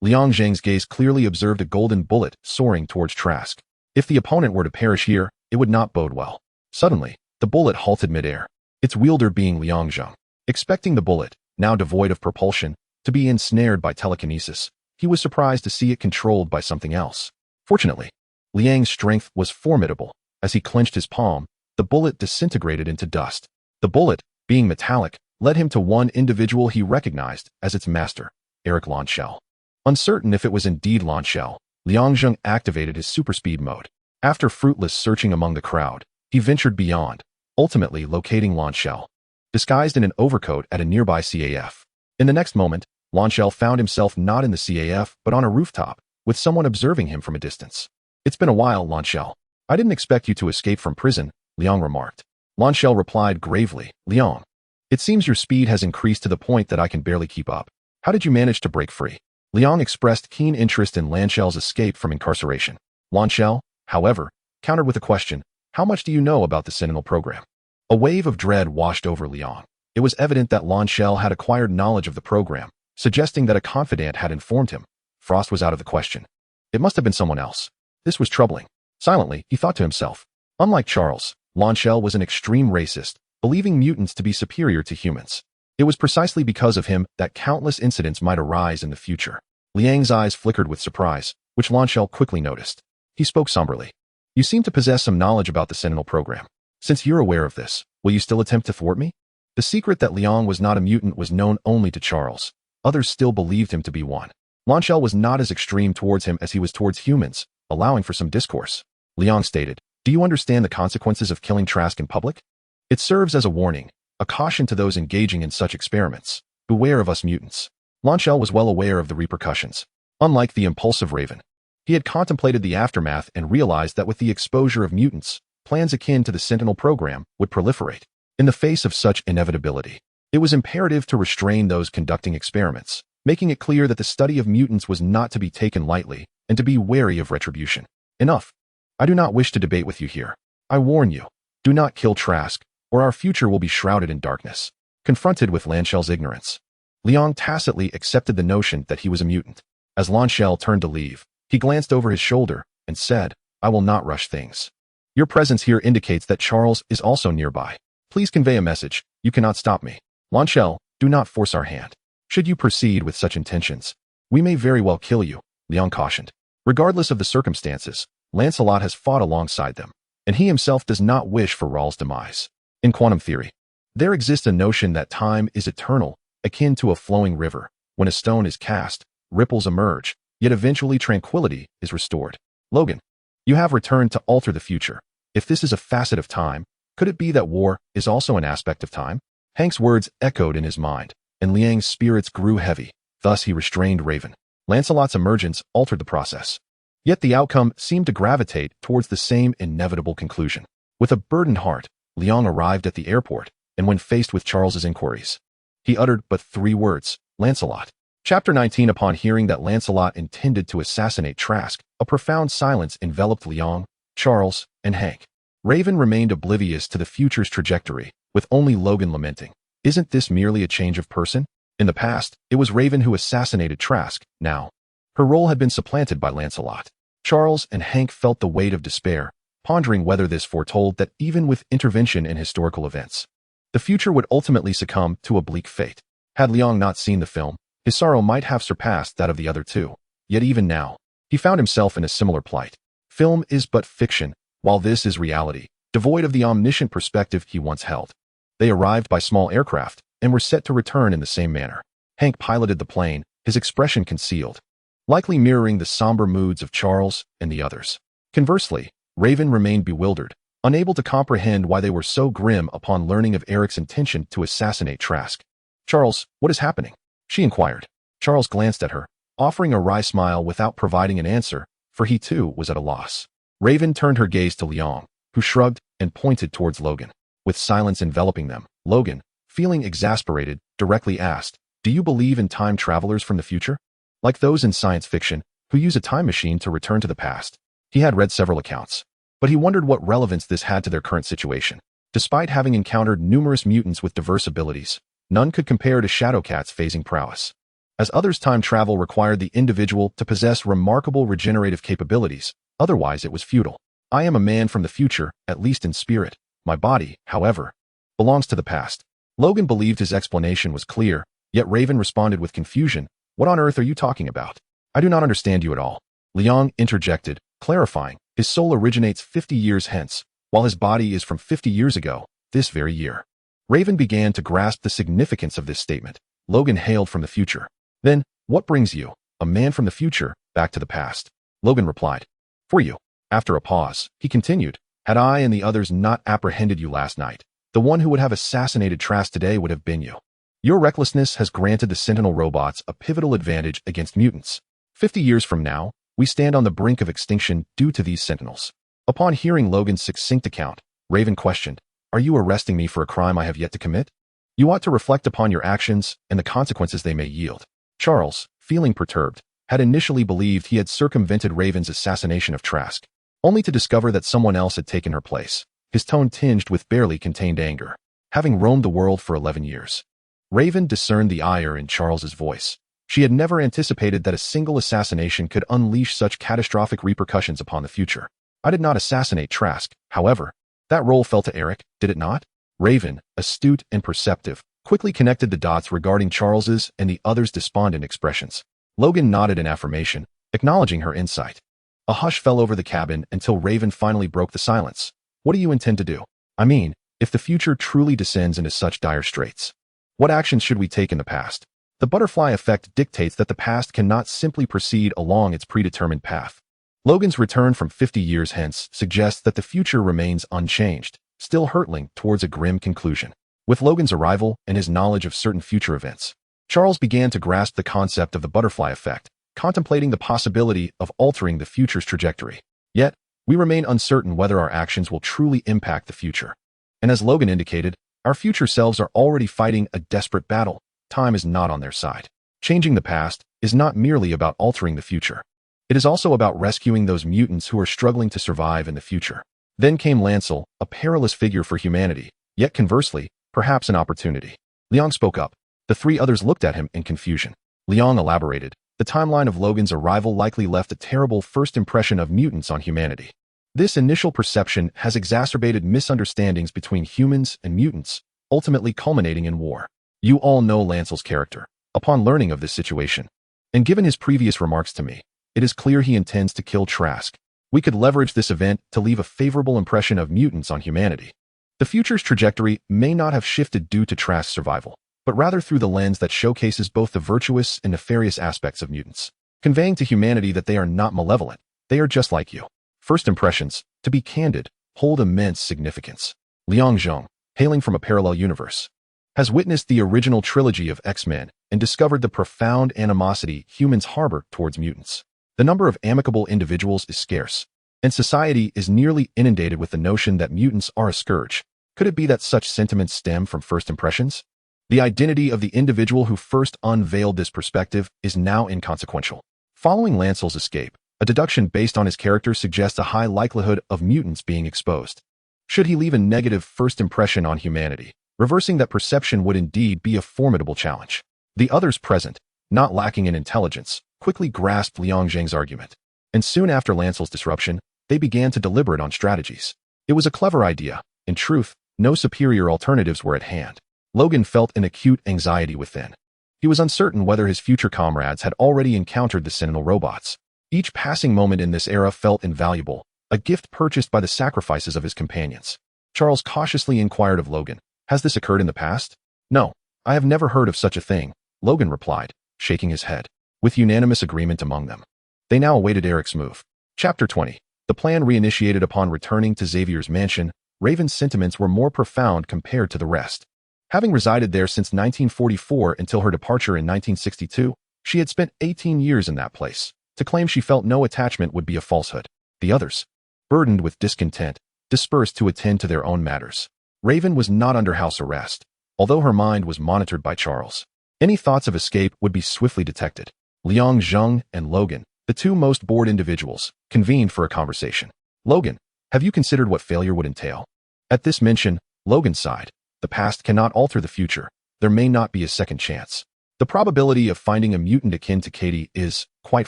Liang Zheng's gaze clearly observed a golden bullet soaring towards Trask. If the opponent were to perish here, it would not bode well. Suddenly, the bullet halted midair, its wielder being Liang Zheng. Expecting the bullet, now devoid of propulsion, to be ensnared by telekinesis, he was surprised to see it controlled by something else. Fortunately, Liang's strength was formidable. As he clenched his palm, the bullet disintegrated into dust. The bullet, being metallic, led him to one individual he recognized as its master, Erik Lehnsherr. Uncertain if it was indeed Lehnsherr, Liang Zheng activated his superspeed mode. After fruitless searching among the crowd, he ventured beyond, ultimately locating Lehnsherr, disguised in an overcoat at a nearby CAF. In the next moment, Lehnsherr found himself not in the CAF but on a rooftop, with someone observing him from a distance. "It's been a while, Lehnsherr. I didn't expect you to escape from prison," Liang remarked. Lehnsherr replied gravely, "Liang, it seems your speed has increased to the point that I can barely keep up. How did you manage to break free?" Liang expressed keen interest in Lehnsherr's escape from incarceration. Lehnsherr, however, countered with a question, "How much do you know about the Sentinel program?" A wave of dread washed over Liang. It was evident that Lehnsherr had acquired knowledge of the program, suggesting that a confidant had informed him. Frost was out of the question. It must have been someone else. This was troubling. Silently, he thought to himself. Unlike Charles, Lehnsherr was an extreme racist, believing mutants to be superior to humans. It was precisely because of him that countless incidents might arise in the future. Liang's eyes flickered with surprise, which Lehnsherr quickly noticed. He spoke somberly. "You seem to possess some knowledge about the Sentinel program. Since you're aware of this, will you still attempt to thwart me?" The secret that Liang was not a mutant was known only to Charles. Others still believed him to be one. Lehnsherr was not as extreme towards him as he was towards humans, allowing for some discourse. Liang stated, "Do you understand the consequences of killing Trask in public? It serves as a warning, a caution to those engaging in such experiments. Beware of us mutants." Lehnsherr was well aware of the repercussions. Unlike the impulsive Raven, he had contemplated the aftermath and realized that with the exposure of mutants, plans akin to the Sentinel program would proliferate. In the face of such inevitability, it was imperative to restrain those conducting experiments, making it clear that the study of mutants was not to be taken lightly and to be wary of retribution. "Enough. I do not wish to debate with you here. I warn you, do not kill Trask, or our future will be shrouded in darkness." Confronted with Lehnsherr's ignorance, Liang tacitly accepted the notion that he was a mutant. As Lehnsherr turned to leave, he glanced over his shoulder and said, "I will not rush things. Your presence here indicates that Charles is also nearby. Please convey a message. You cannot stop me. Lehnsherr, do not force our hand. Should you proceed with such intentions, we may very well kill you," Liang cautioned. Regardless of the circumstances, Lancelot has fought alongside them, and he himself does not wish for Rawl's demise. In quantum theory, there exists a notion that time is eternal, akin to a flowing river. When a stone is cast, ripples emerge, yet eventually tranquility is restored. Logan, you have returned to alter the future. If this is a facet of time, could it be that war is also an aspect of time? Hank's words echoed in his mind, and Liang's spirits grew heavy. Thus he restrained Raven. Lancelot's emergence altered the process. Yet the outcome seemed to gravitate towards the same inevitable conclusion. With a burdened heart, Liang arrived at the airport, and when faced with Charles's inquiries, he uttered but 3 words, "Lancelot." Chapter 19. Upon hearing that Lancelot intended to assassinate Trask, a profound silence enveloped Liang, Charles, and Hank. Raven remained oblivious to the future's trajectory, with only Logan lamenting, "Isn't this merely a change of person?" In the past, it was Raven who assassinated Trask. Now, her role had been supplanted by Lancelot. Charles and Hank felt the weight of despair, pondering whether this foretold that even with intervention in historical events, the future would ultimately succumb to a bleak fate. Had Liang not seen the film, his sorrow might have surpassed that of the other two. Yet even now, he found himself in a similar plight. Film is but fiction, while this is reality, devoid of the omniscient perspective he once held. They arrived by small aircraft and were set to return in the same manner. Hank piloted the plane, his expression concealed, likely mirroring the somber moods of Charles and the others. Conversely, Raven remained bewildered, unable to comprehend why they were so grim upon learning of Erik's intention to assassinate Trask. "Charles, what is happening?" she inquired. Charles glanced at her, offering a wry smile without providing an answer, for he too was at a loss. Raven turned her gaze to Liang, who shrugged and pointed towards Logan. With silence enveloping them, Logan, feeling exasperated, directly asked, "Do you believe in time travelers from the future? Like those in science fiction, who use a time machine to return to the past?" He had read several accounts, but he wondered what relevance this had to their current situation. Despite having encountered numerous mutants with diverse abilities, none could compare to Shadowcat's phasing prowess. As others' time travel required the individual to possess remarkable regenerative capabilities, otherwise it was futile. "I am a man from the future, at least in spirit. My body, however, belongs to the past." Logan believed his explanation was clear, yet Raven responded with confusion. "What on earth are you talking about? I do not understand you at all." Liang interjected, clarifying, "His soul originates 50 years hence, while his body is from 50 years ago, this very year." Raven began to grasp the significance of this statement. Logan hailed from the future. "Then, what brings you, a man from the future, back to the past?" Logan replied, "For you." After a pause, he continued, "Had I and the others not apprehended you last night, the one who would have assassinated Trask today would have been you. Your recklessness has granted the Sentinel robots a pivotal advantage against mutants. 50 years from now, we stand on the brink of extinction due to these Sentinels." Upon hearing Logan's succinct account, Raven questioned, "Are you arresting me for a crime I have yet to commit? You ought to reflect upon your actions and the consequences they may yield." Charles, feeling perturbed, had initially believed he had circumvented Raven's assassination of Trask, only to discover that someone else had taken her place, his tone tinged with barely contained anger. Having roamed the world for 11 years, Raven discerned the ire in Charles's voice. She had never anticipated that a single assassination could unleash such catastrophic repercussions upon the future. "I did not assassinate Trask, however. That role fell to Erik, did it not?" Raven, astute and perceptive, quickly connected the dots regarding Charles's and the others' despondent expressions. Logan nodded in affirmation, acknowledging her insight. A hush fell over the cabin until Raven finally broke the silence. "What do you intend to do? I mean, if the future truly descends into such dire straits, what actions should we take in the past? The butterfly effect dictates that the past cannot simply proceed along its predetermined path. Logan's return from 50 years hence suggests that the future remains unchanged, still hurtling towards a grim conclusion." With Logan's arrival and his knowledge of certain future events, Charles began to grasp the concept of the butterfly effect, contemplating the possibility of altering the future's trajectory. Yet, we remain uncertain whether our actions will truly impact the future. And as Logan indicated, our future selves are already fighting a desperate battle. Time is not on their side. Changing the past is not merely about altering the future. It is also about rescuing those mutants who are struggling to survive in the future. Then came Lancel, a perilous figure for humanity, yet conversely, perhaps an opportunity. Liang spoke up. The three others looked at him in confusion. Liang elaborated. The timeline of Logan's arrival likely left a terrible first impression of mutants on humanity. This initial perception has exacerbated misunderstandings between humans and mutants, ultimately culminating in war. You all know Lancel's character. Upon learning of this situation, and given his previous remarks to me, it is clear he intends to kill Trask. We could leverage this event to leave a favorable impression of mutants on humanity. The future's trajectory may not have shifted due to Trask's survival, but rather through the lens that showcases both the virtuous and nefarious aspects of mutants, conveying to humanity that they are not malevolent, they are just like you. First impressions, to be candid, hold immense significance. Liang Zheng, hailing from a parallel universe, has witnessed the original trilogy of X-Men and discovered the profound animosity humans harbor towards mutants. The number of amicable individuals is scarce, and society is nearly inundated with the notion that mutants are a scourge. Could it be that such sentiments stem from first impressions? The identity of the individual who first unveiled this perspective is now inconsequential. Following Lancel's escape, a deduction based on his character suggests a high likelihood of mutants being exposed. Should he leave a negative first impression on humanity, reversing that perception would indeed be a formidable challenge. The others present, not lacking in intelligence, quickly grasped Liang Zheng's argument. And soon after Lancel's disruption, they began to deliberate on strategies. It was a clever idea. In truth, no superior alternatives were at hand. Logan felt an acute anxiety within. He was uncertain whether his future comrades had already encountered the Sentinel robots. Each passing moment in this era felt invaluable, a gift purchased by the sacrifices of his companions. Charles cautiously inquired of Logan, "Has this occurred in the past?" "No, I have never heard of such a thing," Logan replied, shaking his head. With unanimous agreement among them, they now awaited Erik's move. Chapter 20. The plan reinitiated upon returning to Xavier's mansion. Raven's sentiments were more profound compared to the rest. Having resided there since 1944 until her departure in 1962, She had spent 18 years in that place. To claim she felt no attachment would be a falsehood. The others, burdened with discontent, dispersed to attend to their own matters. Raven was not under house arrest, although her mind was monitored by Charles. Any thoughts of escape would be swiftly detected. Liang Zheng and Logan, the two most bored individuals, convened for a conversation. Logan, have you considered what failure would entail? At this mention, Logan sighed. The past cannot alter the future. There may not be a second chance. The probability of finding a mutant akin to Katie is, quite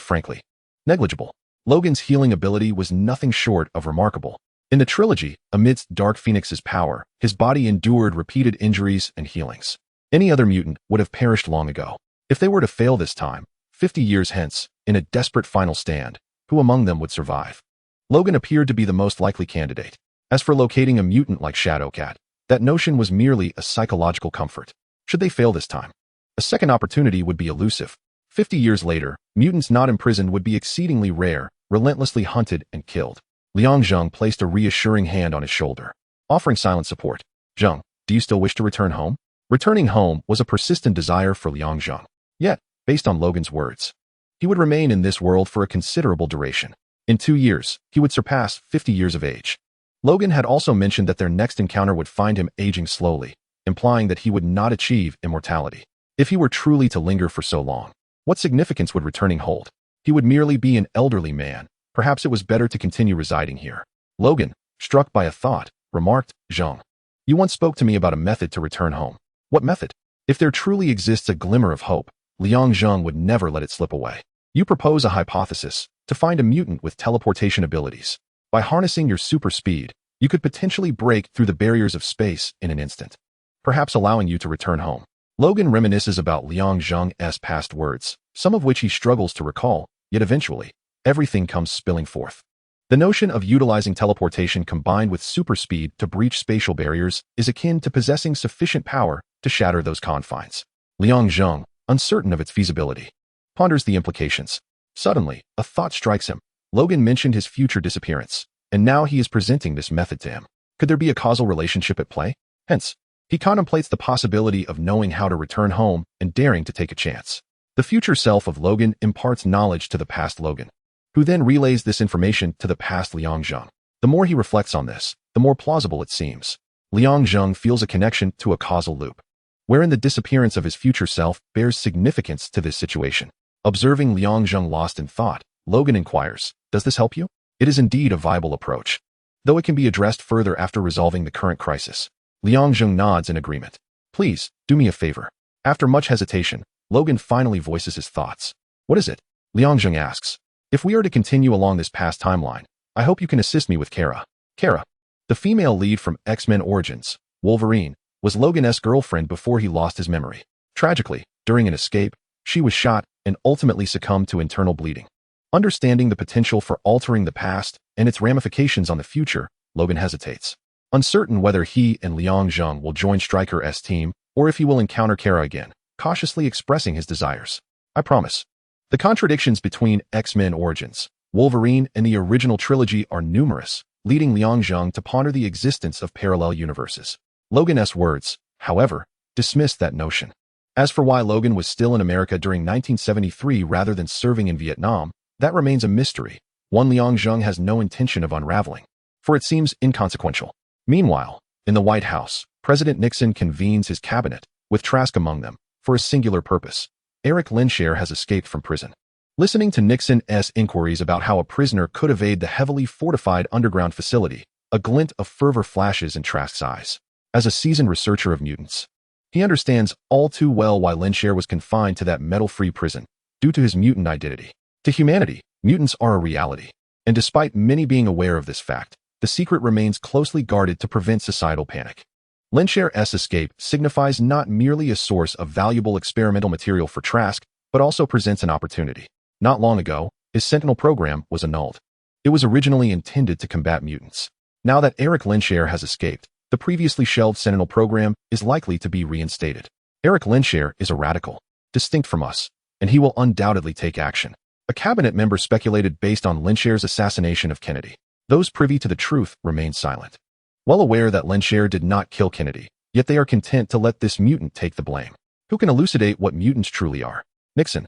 frankly, negligible. Logan's healing ability was nothing short of remarkable. In the trilogy, amidst Dark Phoenix's power, his body endured repeated injuries and healings. Any other mutant would have perished long ago. If they were to fail this time, 50 years hence, in a desperate final stand, who among them would survive? Logan appeared to be the most likely candidate. As for locating a mutant like Shadowcat, that notion was merely a psychological comfort. Should they fail this time, a second opportunity would be elusive. 50 years later, mutants not imprisoned would be exceedingly rare, relentlessly hunted and killed. Liang Zheng placed a reassuring hand on his shoulder, offering silent support. Zheng, do you still wish to return home? Returning home was a persistent desire for Liang Zheng. Yet, based on Logan's words, he would remain in this world for a considerable duration. In 2 years, he would surpass 50 years of age. Logan had also mentioned that their next encounter would find him aging slowly, implying that he would not achieve immortality. If he were truly to linger for so long, what significance would returning hold? He would merely be an elderly man. Perhaps it was better to continue residing here. Logan, struck by a thought, remarked, Zheng, you once spoke to me about a method to return home. What method? If there truly exists a glimmer of hope, Liang Zheng would never let it slip away. You propose a hypothesis, to find a mutant with teleportation abilities. By harnessing your super speed, you could potentially break through the barriers of space in an instant, perhaps allowing you to return home. Logan reminisces about Liang Zheng's past words, some of which he struggles to recall, yet eventually, everything comes spilling forth. The notion of utilizing teleportation combined with super speed to breach spatial barriers is akin to possessing sufficient power to shatter those confines. Liang Zheng, uncertain of its feasibility, ponders the implications. Suddenly, a thought strikes him. Logan mentioned his future disappearance, and now he is presenting this method to him. Could there be a causal relationship at play? Hence, he contemplates the possibility of knowing how to return home and daring to take a chance. The future self of Logan imparts knowledge to the past Logan, who then relays this information to the past Liang Zheng. The more he reflects on this, the more plausible it seems. Liang Zheng feels a connection to a causal loop, wherein the disappearance of his future self bears significance to this situation. Observing Liang Zheng lost in thought, Logan inquires, does this help you? It is indeed a viable approach, though it can be addressed further after resolving the current crisis. Liang Zheng nods in agreement. Please, do me a favor. After much hesitation, Logan finally voices his thoughts. What is it? Liang Zheng asks. If we are to continue along this past timeline, I hope you can assist me with Kara. Kara, the female lead from X-Men Origins, Wolverine, was Logan's girlfriend before he lost his memory. Tragically, during an escape, she was shot and ultimately succumbed to internal bleeding. Understanding the potential for altering the past and its ramifications on the future, Logan hesitates, uncertain whether he and Liang Zheng will join Stryker's team or if he will encounter Kara again, cautiously expressing his desires. I promise. The contradictions between X-Men Origins, Wolverine, and the original trilogy are numerous, leading Liang Zheng to ponder the existence of parallel universes. Logan's words, however, dismissed that notion. As for why Logan was still in America during 1973 rather than serving in Vietnam, that remains a mystery, one Liang Zheng has no intention of unraveling, for it seems inconsequential. Meanwhile, in the White House, President Nixon convenes his cabinet, with Trask among them, for a singular purpose. Erik Lehnsherr has escaped from prison. Listening to Nixon's inquiries about how a prisoner could evade the heavily fortified underground facility, a glint of fervor flashes in Trask's eyes. As a seasoned researcher of mutants, he understands all too well why Lehnsherr was confined to that metal-free prison, due to his mutant identity. To humanity, mutants are a reality, and despite many being aware of this fact, the secret remains closely guarded to prevent societal panic. Lehnsherr's escape signifies not merely a source of valuable experimental material for Trask, but also presents an opportunity. Not long ago, his Sentinel program was annulled. It was originally intended to combat mutants. Now that Erik Lehnsherr has escaped, the previously shelved Sentinel program is likely to be reinstated. Erik Lehnsherr is a radical, distinct from us, and he will undoubtedly take action. A cabinet member speculated based on Lehnsherr's assassination of Kennedy. Those privy to the truth remain silent. Well aware that Lehnsherr did not kill Kennedy, yet they are content to let this mutant take the blame. Who can elucidate what mutants truly are? Nixon.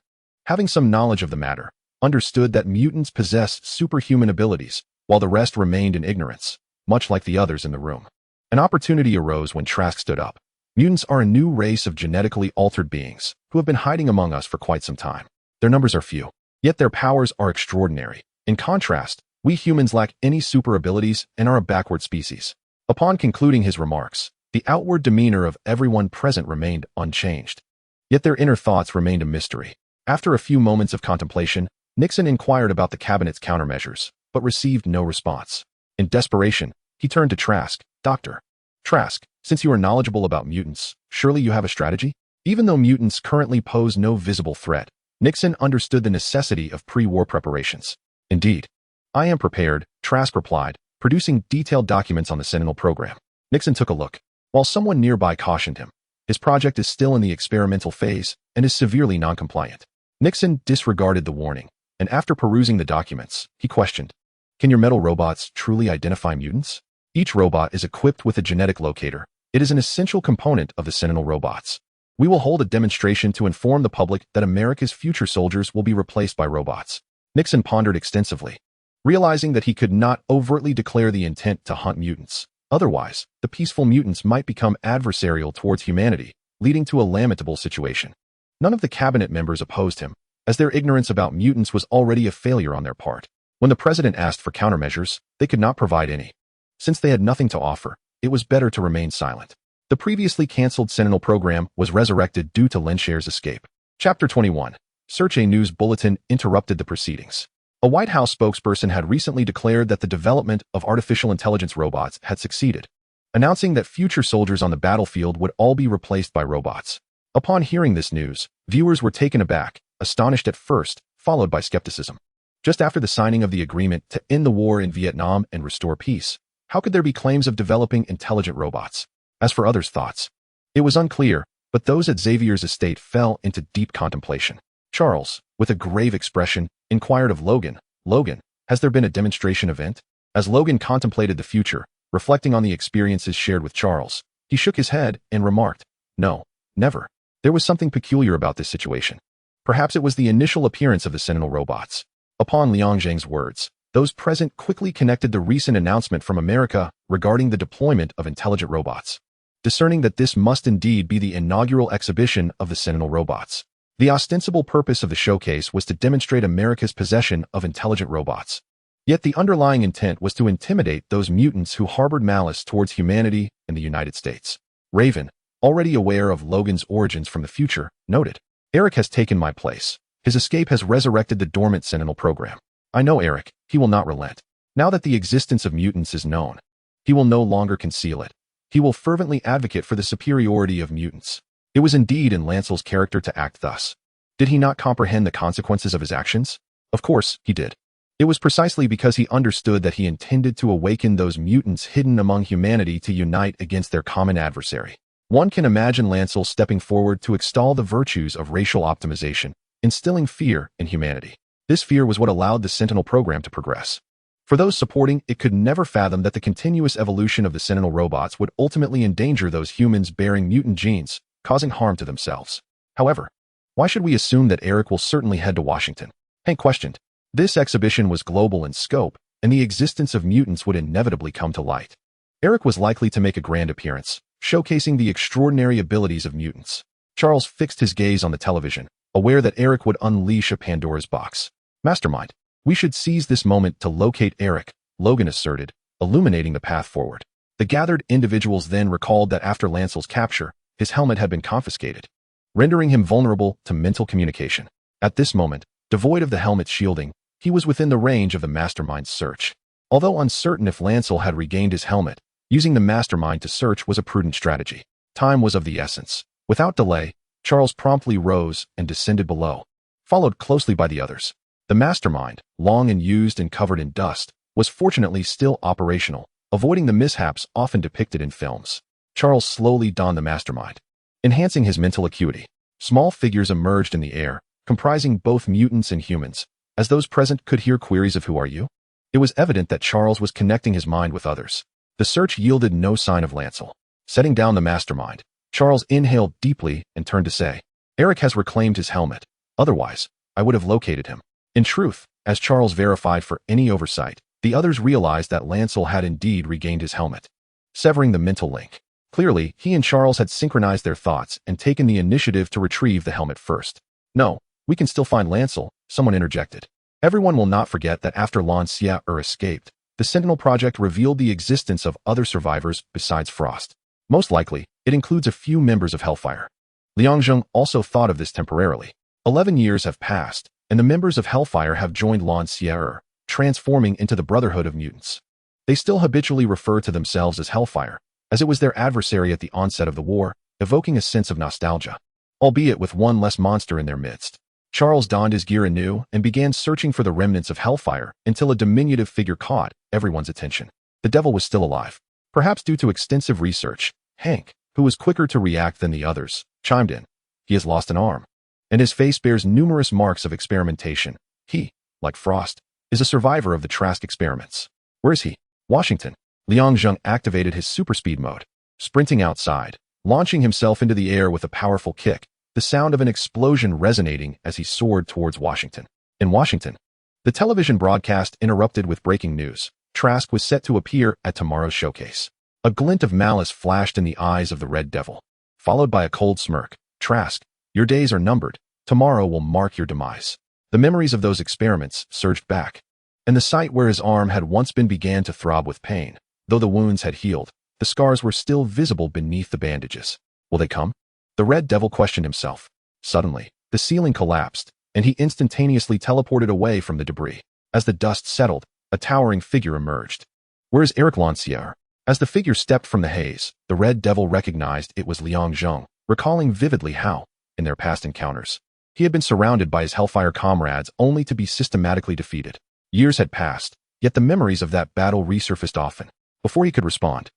having some knowledge of the matter, understood that mutants possessed superhuman abilities, while the rest remained in ignorance, much like the others in the room. An opportunity arose when Trask stood up. Mutants are a new race of genetically altered beings who have been hiding among us for quite some time. Their numbers are few, yet their powers are extraordinary. In contrast, we humans lack any super abilities and are a backward species. Upon concluding his remarks, the outward demeanor of everyone present remained unchanged. Yet their inner thoughts remained a mystery. After a few moments of contemplation, Nixon inquired about the cabinet's countermeasures, but received no response. In desperation, he turned to Trask. Dr. Trask, since you are knowledgeable about mutants, surely you have a strategy? Even though mutants currently pose no visible threat, Nixon understood the necessity of pre-war preparations. Indeed, I am prepared, Trask replied, producing detailed documents on the Sentinel program. Nixon took a look, while someone nearby cautioned him. His project is still in the experimental phase and is severely non-compliant. Nixon disregarded the warning, and after perusing the documents, he questioned, "Can your metal robots truly identify mutants?" Each robot is equipped with a genetic locator. It is an essential component of the Sentinel robots. We will hold a demonstration to inform the public that America's future soldiers will be replaced by robots. Nixon pondered extensively, realizing that he could not overtly declare the intent to hunt mutants. Otherwise, the peaceful mutants might become adversarial towards humanity, leading to a lamentable situation. None of the cabinet members opposed him, as their ignorance about mutants was already a failure on their part. When the president asked for countermeasures, they could not provide any. Since they had nothing to offer, it was better to remain silent. The previously canceled Sentinel program was resurrected due to Lehnsherr's escape. Chapter 21. Search. A news bulletin interrupted the proceedings. A White House spokesperson had recently declared that the development of artificial intelligence robots had succeeded, announcing that future soldiers on the battlefield would all be replaced by robots. Upon hearing this news, viewers were taken aback, astonished at first, followed by skepticism. Just after the signing of the agreement to end the war in Vietnam and restore peace, how could there be claims of developing intelligent robots? As for others' thoughts, it was unclear, but those at Xavier's estate fell into deep contemplation. Charles, with a grave expression, inquired of Logan, "Logan, has there been a demonstration event?" As Logan contemplated the future, reflecting on the experiences shared with Charles, he shook his head and remarked, "No, never." There was something peculiar about this situation. Perhaps it was the initial appearance of the Sentinel robots. Upon Liang Zheng's words, those present quickly connected the recent announcement from America regarding the deployment of intelligent robots, discerning that this must indeed be the inaugural exhibition of the Sentinel robots. The ostensible purpose of the showcase was to demonstrate America's possession of intelligent robots. Yet the underlying intent was to intimidate those mutants who harbored malice towards humanity in the United States. Raven, already aware of Logan's origins from the future, noted, "Erik has taken my place. His escape has resurrected the dormant Sentinel program. I know Erik, he will not relent. Now that the existence of mutants is known, he will no longer conceal it. He will fervently advocate for the superiority of mutants." It was indeed in Lancel's character to act thus. Did he not comprehend the consequences of his actions? Of course, he did. It was precisely because he understood that he intended to awaken those mutants hidden among humanity to unite against their common adversary. One can imagine Lancel stepping forward to extol the virtues of racial optimization, instilling fear in humanity. This fear was what allowed the Sentinel program to progress. For those supporting, it could never fathom that the continuous evolution of the Sentinel robots would ultimately endanger those humans bearing mutant genes, causing harm to themselves. However, why should we assume that Erik will certainly head to Washington? Hank questioned. This exhibition was global in scope, and the existence of mutants would inevitably come to light. Erik was likely to make a grand appearance, showcasing the extraordinary abilities of mutants. Charles fixed his gaze on the television, aware that Erik would unleash a Pandora's box. "Mastermind, we should seize this moment to locate Erik," Logan asserted, illuminating the path forward. The gathered individuals then recalled that after Lancel's capture, his helmet had been confiscated, rendering him vulnerable to mental communication. At this moment, devoid of the helmet's shielding, he was within the range of the Mastermind's search. Although uncertain if Lancel had regained his helmet, using the Mastermind to search was a prudent strategy. Time was of the essence. Without delay, Charles promptly rose and descended below, followed closely by the others. The Mastermind, long unused and covered in dust, was fortunately still operational, avoiding the mishaps often depicted in films. Charles slowly donned the Mastermind, enhancing his mental acuity. Small figures emerged in the air, comprising both mutants and humans. As those present could hear queries of "Who are you?" it was evident that Charles was connecting his mind with others. The search yielded no sign of Lancel. Setting down the Mastermind, Charles inhaled deeply and turned to say, "Erik has reclaimed his helmet. Otherwise, I would have located him. In truth, as Charles verified for any oversight, the others realized that Lancel had indeed regained his helmet, severing the mental link. Clearly, he and Charles had synchronized their thoughts and taken the initiative to retrieve the helmet first. No, we can still find Lancel, someone interjected. Everyone will not forget that after Liang Zheng escaped, the Sentinel Project revealed the existence of other survivors besides Frost. Most likely, it includes a few members of Hellfire. Liang Zheng also thought of this temporarily. 11 years have passed, and the members of Hellfire have joined Liang Zheng, transforming into the Brotherhood of Mutants. They still habitually refer to themselves as Hellfire, as it was their adversary at the onset of the war, evoking a sense of nostalgia, albeit with one less monster in their midst. Charles donned his gear anew and began searching for the remnants of Hellfire until a diminutive figure caught everyone's attention. The devil was still alive. Perhaps due to extensive research, Hank, who was quicker to react than the others, chimed in. He has lost an arm, and his face bears numerous marks of experimentation. He, like Frost, is a survivor of the Trask experiments. Where is he? Washington. Liang Zheng activated his super speed mode, sprinting outside, launching himself into the air with a powerful kick, the sound of an explosion resonating as he soared towards Washington. In Washington, the television broadcast interrupted with breaking news. Trask was set to appear at tomorrow's showcase. A glint of malice flashed in the eyes of the Red Devil, followed by a cold smirk. Trask, your days are numbered. Tomorrow will mark your demise. The memories of those experiments surged back, and the site where his arm had once been began to throb with pain. Though the wounds had healed, the scars were still visible beneath the bandages. Will they come? The Red Devil questioned himself. Suddenly, the ceiling collapsed, and he instantaneously teleported away from the debris. As the dust settled, a towering figure emerged. Where is Erik Lehnsherr? As the figure stepped from the haze, the Red Devil recognized it was Liang Zheng, recalling vividly how, in their past encounters, he had been surrounded by his Hellfire comrades only to be systematically defeated. Years had passed, yet the memories of that battle resurfaced often. Before he could respond,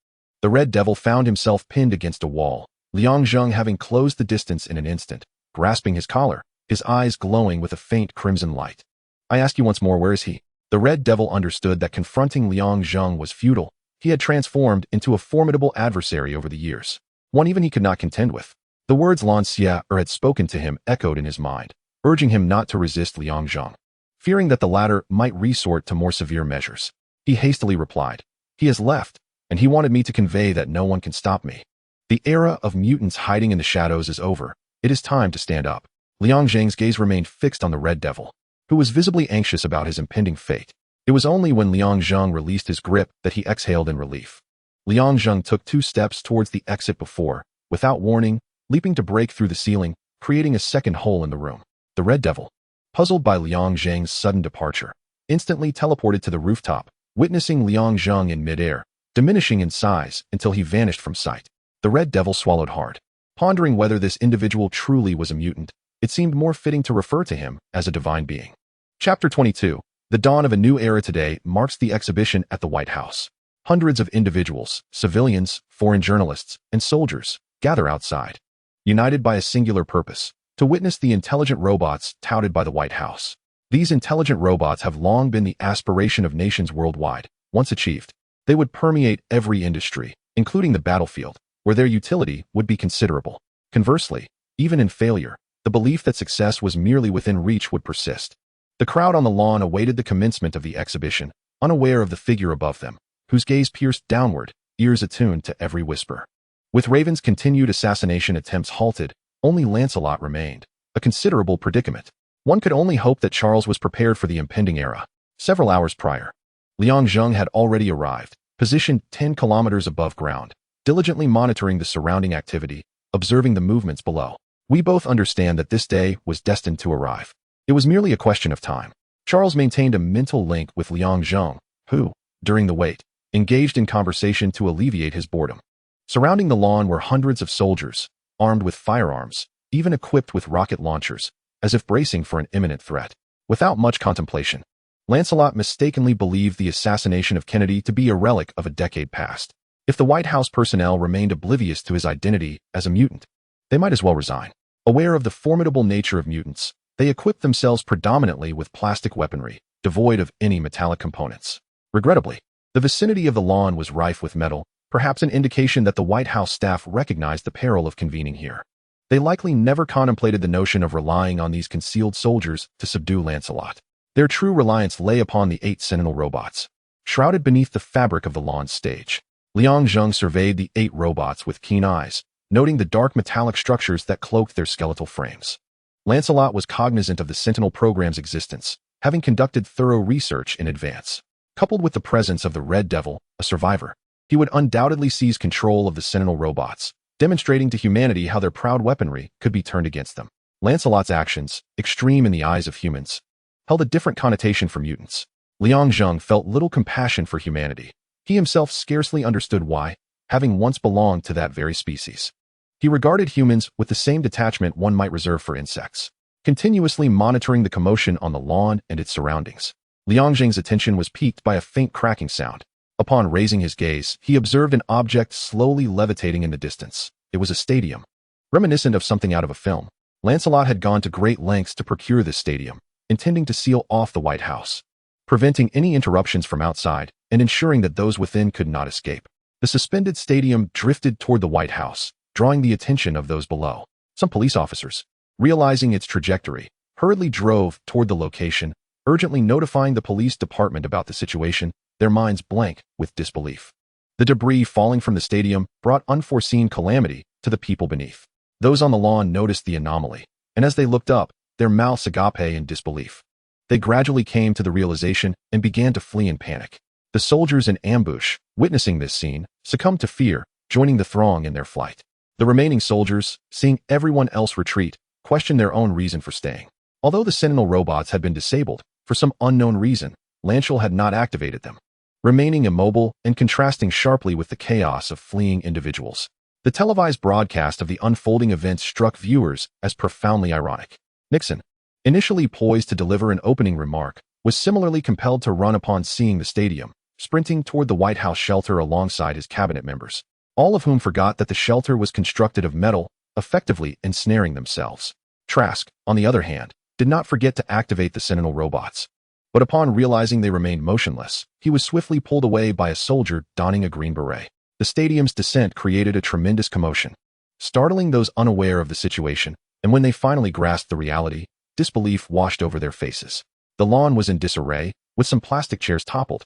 the Red Devil found himself pinned against a wall, Liang Zheng having closed the distance in an instant, grasping his collar, his eyes glowing with a faint crimson light. I ask you once more, where is he? The Red Devil understood that confronting Liang Zheng was futile. He had transformed into a formidable adversary over the years, one even he could not contend with. The words Lehnsherr had spoken to him echoed in his mind, urging him not to resist Liang Zheng. Fearing that the latter might resort to more severe measures, he hastily replied, he has left, and he wanted me to convey that no one can stop me. The era of mutants hiding in the shadows is over. It is time to stand up. Liang Zheng's gaze remained fixed on the Red Devil, who was visibly anxious about his impending fate. It was only when Liang Zheng released his grip that he exhaled in relief. Liang Zheng took 2 steps towards the exit before, without warning, leaping to break through the ceiling, creating a second hole in the room. The Red Devil, puzzled by Liang Zheng's sudden departure, instantly teleported to the rooftop, witnessing Liang Zheng in midair, diminishing in size until he vanished from sight. The Red Devil swallowed hard, pondering whether this individual truly was a mutant. It seemed more fitting to refer to him as a divine being. Chapter 22. The dawn of a new era today marks the exhibition at the White House. Hundreds of individuals, civilians, foreign journalists, and soldiers gather outside, united by a singular purpose, to witness the intelligent robots touted by the White House. These intelligent robots have long been the aspiration of nations worldwide. Once achieved, they would permeate every industry, including the battlefield, where their utility would be considerable. Conversely, even in failure, the belief that success was merely within reach would persist. The crowd on the lawn awaited the commencement of the exhibition, unaware of the figure above them, whose gaze pierced downward, ears attuned to every whisper. With Raven's continued assassination attempts halted, only Lancelot remained, a considerable predicament. One could only hope that Charles was prepared for the impending era. Several hours prior, Liang Zheng had already arrived, positioned 10 kilometers above ground, diligently monitoring the surrounding activity, observing the movements below. We both understand that this day was destined to arrive. It was merely a question of time. Charles maintained a mental link with Liang Zheng, who, during the wait, engaged in conversation to alleviate his boredom. Surrounding the lawn were hundreds of soldiers, armed with firearms, even equipped with rocket launchers, as if bracing for an imminent threat. Without much contemplation, Lancelot mistakenly believed the assassination of Kennedy to be a relic of a decade past. If the White House personnel remained oblivious to his identity as a mutant, they might as well resign. Aware of the formidable nature of mutants, they equipped themselves predominantly with plastic weaponry, devoid of any metallic components. Regrettably, the vicinity of the lawn was rife with metal, perhaps an indication that the White House staff recognized the peril of convening here. They likely never contemplated the notion of relying on these concealed soldiers to subdue Lancelot. Their true reliance lay upon the 8 Sentinel robots, shrouded beneath the fabric of the lawn's stage. Liang Zheng surveyed the 8 robots with keen eyes, noting the dark metallic structures that cloaked their skeletal frames. Lancelot was cognizant of the Sentinel program's existence, having conducted thorough research in advance. Coupled with the presence of the Red Devil, a survivor, he would undoubtedly seize control of the Sentinel robots, demonstrating to humanity how their proud weaponry could be turned against them. Lancelot's actions, extreme in the eyes of humans, held a different connotation for mutants. Liang Zheng felt little compassion for humanity. He himself scarcely understood why, having once belonged to that very species. He regarded humans with the same detachment one might reserve for insects, continuously monitoring the commotion on the lawn and its surroundings. Liang Zheng's attention was piqued by a faint cracking sound. Upon raising his gaze, he observed an object slowly levitating in the distance. It was a stadium, reminiscent of something out of a film. Lancelot had gone to great lengths to procure this stadium, intending to seal off the White House, preventing any interruptions from outside and ensuring that those within could not escape. The suspended stadium drifted toward the White House, drawing the attention of those below. Some police officers, realizing its trajectory, hurriedly drove toward the location, urgently notifying the police department about the situation, their minds blank with disbelief. The debris falling from the stadium brought unforeseen calamity to the people beneath. Those on the lawn noticed the anomaly, and as they looked up, their mouths agape in disbelief. They gradually came to the realization and began to flee in panic. The soldiers in ambush, witnessing this scene, succumbed to fear, joining the throng in their flight. The remaining soldiers, seeing everyone else retreat, questioned their own reason for staying. Although the Sentinel robots had been disabled, for some unknown reason, Lancelot had not activated them, remaining immobile and contrasting sharply with the chaos of fleeing individuals. The televised broadcast of the unfolding events struck viewers as profoundly ironic. Nixon, initially poised to deliver an opening remark, was similarly compelled to run upon seeing the stadium, sprinting toward the White House shelter alongside his cabinet members, all of whom forgot that the shelter was constructed of metal, effectively ensnaring themselves. Trask, on the other hand, did not forget to activate the Sentinel robots. But upon realizing they remained motionless, he was swiftly pulled away by a soldier donning a green beret. The stadium's descent created a tremendous commotion, startling those unaware of the situation, and when they finally grasped the reality, disbelief washed over their faces. The lawn was in disarray, with some plastic chairs toppled,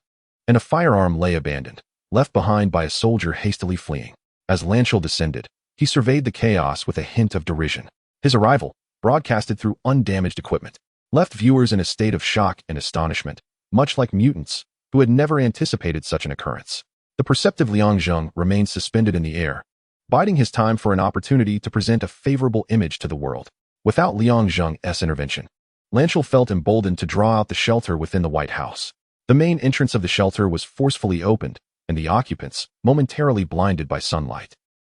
and a firearm lay abandoned, left behind by a soldier hastily fleeing. As Lancelot descended, he surveyed the chaos with a hint of derision. His arrival, broadcasted through undamaged equipment, left viewers in a state of shock and astonishment, much like mutants who had never anticipated such an occurrence. The perceptive Liang Zheng remained suspended in the air, biding his time for an opportunity to present a favorable image to the world. Without Liang Zheng's intervention, Lancelot felt emboldened to draw out the shelter within the White House. The main entrance of the shelter was forcefully opened, and the occupants, momentarily blinded by sunlight,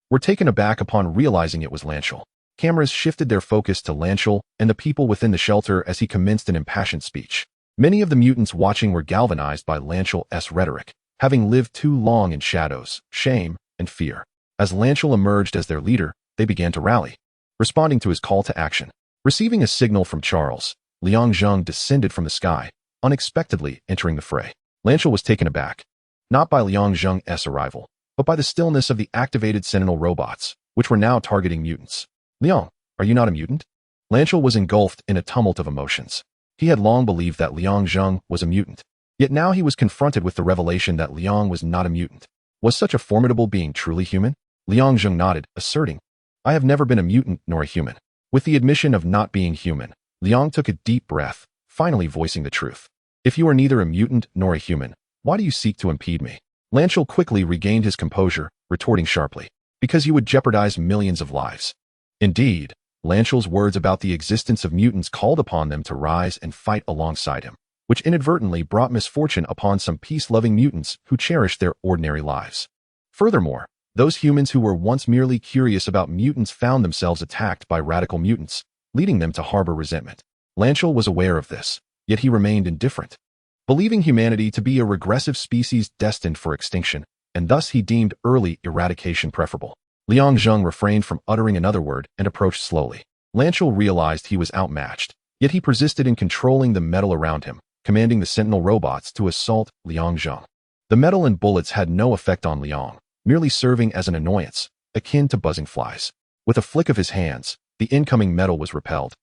were taken aback upon realizing it was Lancelot. Cameras shifted their focus to Lancelot and the people within the shelter as he commenced an impassioned speech. Many of the mutants watching were galvanized by Lancelot's rhetoric, having lived too long in shadows, shame, and fear. As Lancelot emerged as their leader, they began to rally, responding to his call to action. Receiving a signal from Charles, Liang Zheng descended from the sky, unexpectedly entering the fray. Lancelot was taken aback, not by Liang Zheng's arrival, but by the stillness of the activated Sentinel robots, which were now targeting mutants. Liang, are you not a mutant? Lancelot was engulfed in a tumult of emotions. He had long believed that Liang Zheng was a mutant, yet now he was confronted with the revelation that Liang was not a mutant. Was such a formidable being truly human? Liang Zheng nodded, asserting, I have never been a mutant nor a human. With the admission of not being human, Liang took a deep breath, finally voicing the truth. If you are neither a mutant nor a human, why do you seek to impede me? Lancelot quickly regained his composure, retorting sharply, because you would jeopardize millions of lives. Indeed, Lancelot's words about the existence of mutants called upon them to rise and fight alongside him, which inadvertently brought misfortune upon some peace-loving mutants who cherished their ordinary lives. Furthermore, those humans who were once merely curious about mutants found themselves attacked by radical mutants, leading them to harbor resentment. Lancelot was aware of this, yet he remained indifferent, believing humanity to be a regressive species destined for extinction, and thus he deemed early eradication preferable. Liang Zheng refrained from uttering another word and approached slowly. Lancelot realized he was outmatched, yet he persisted in controlling the metal around him, commanding the Sentinel robots to assault Liang Zheng. The metal and bullets had no effect on Liang, merely serving as an annoyance, akin to buzzing flies. With a flick of his hands, the incoming metal was repelled,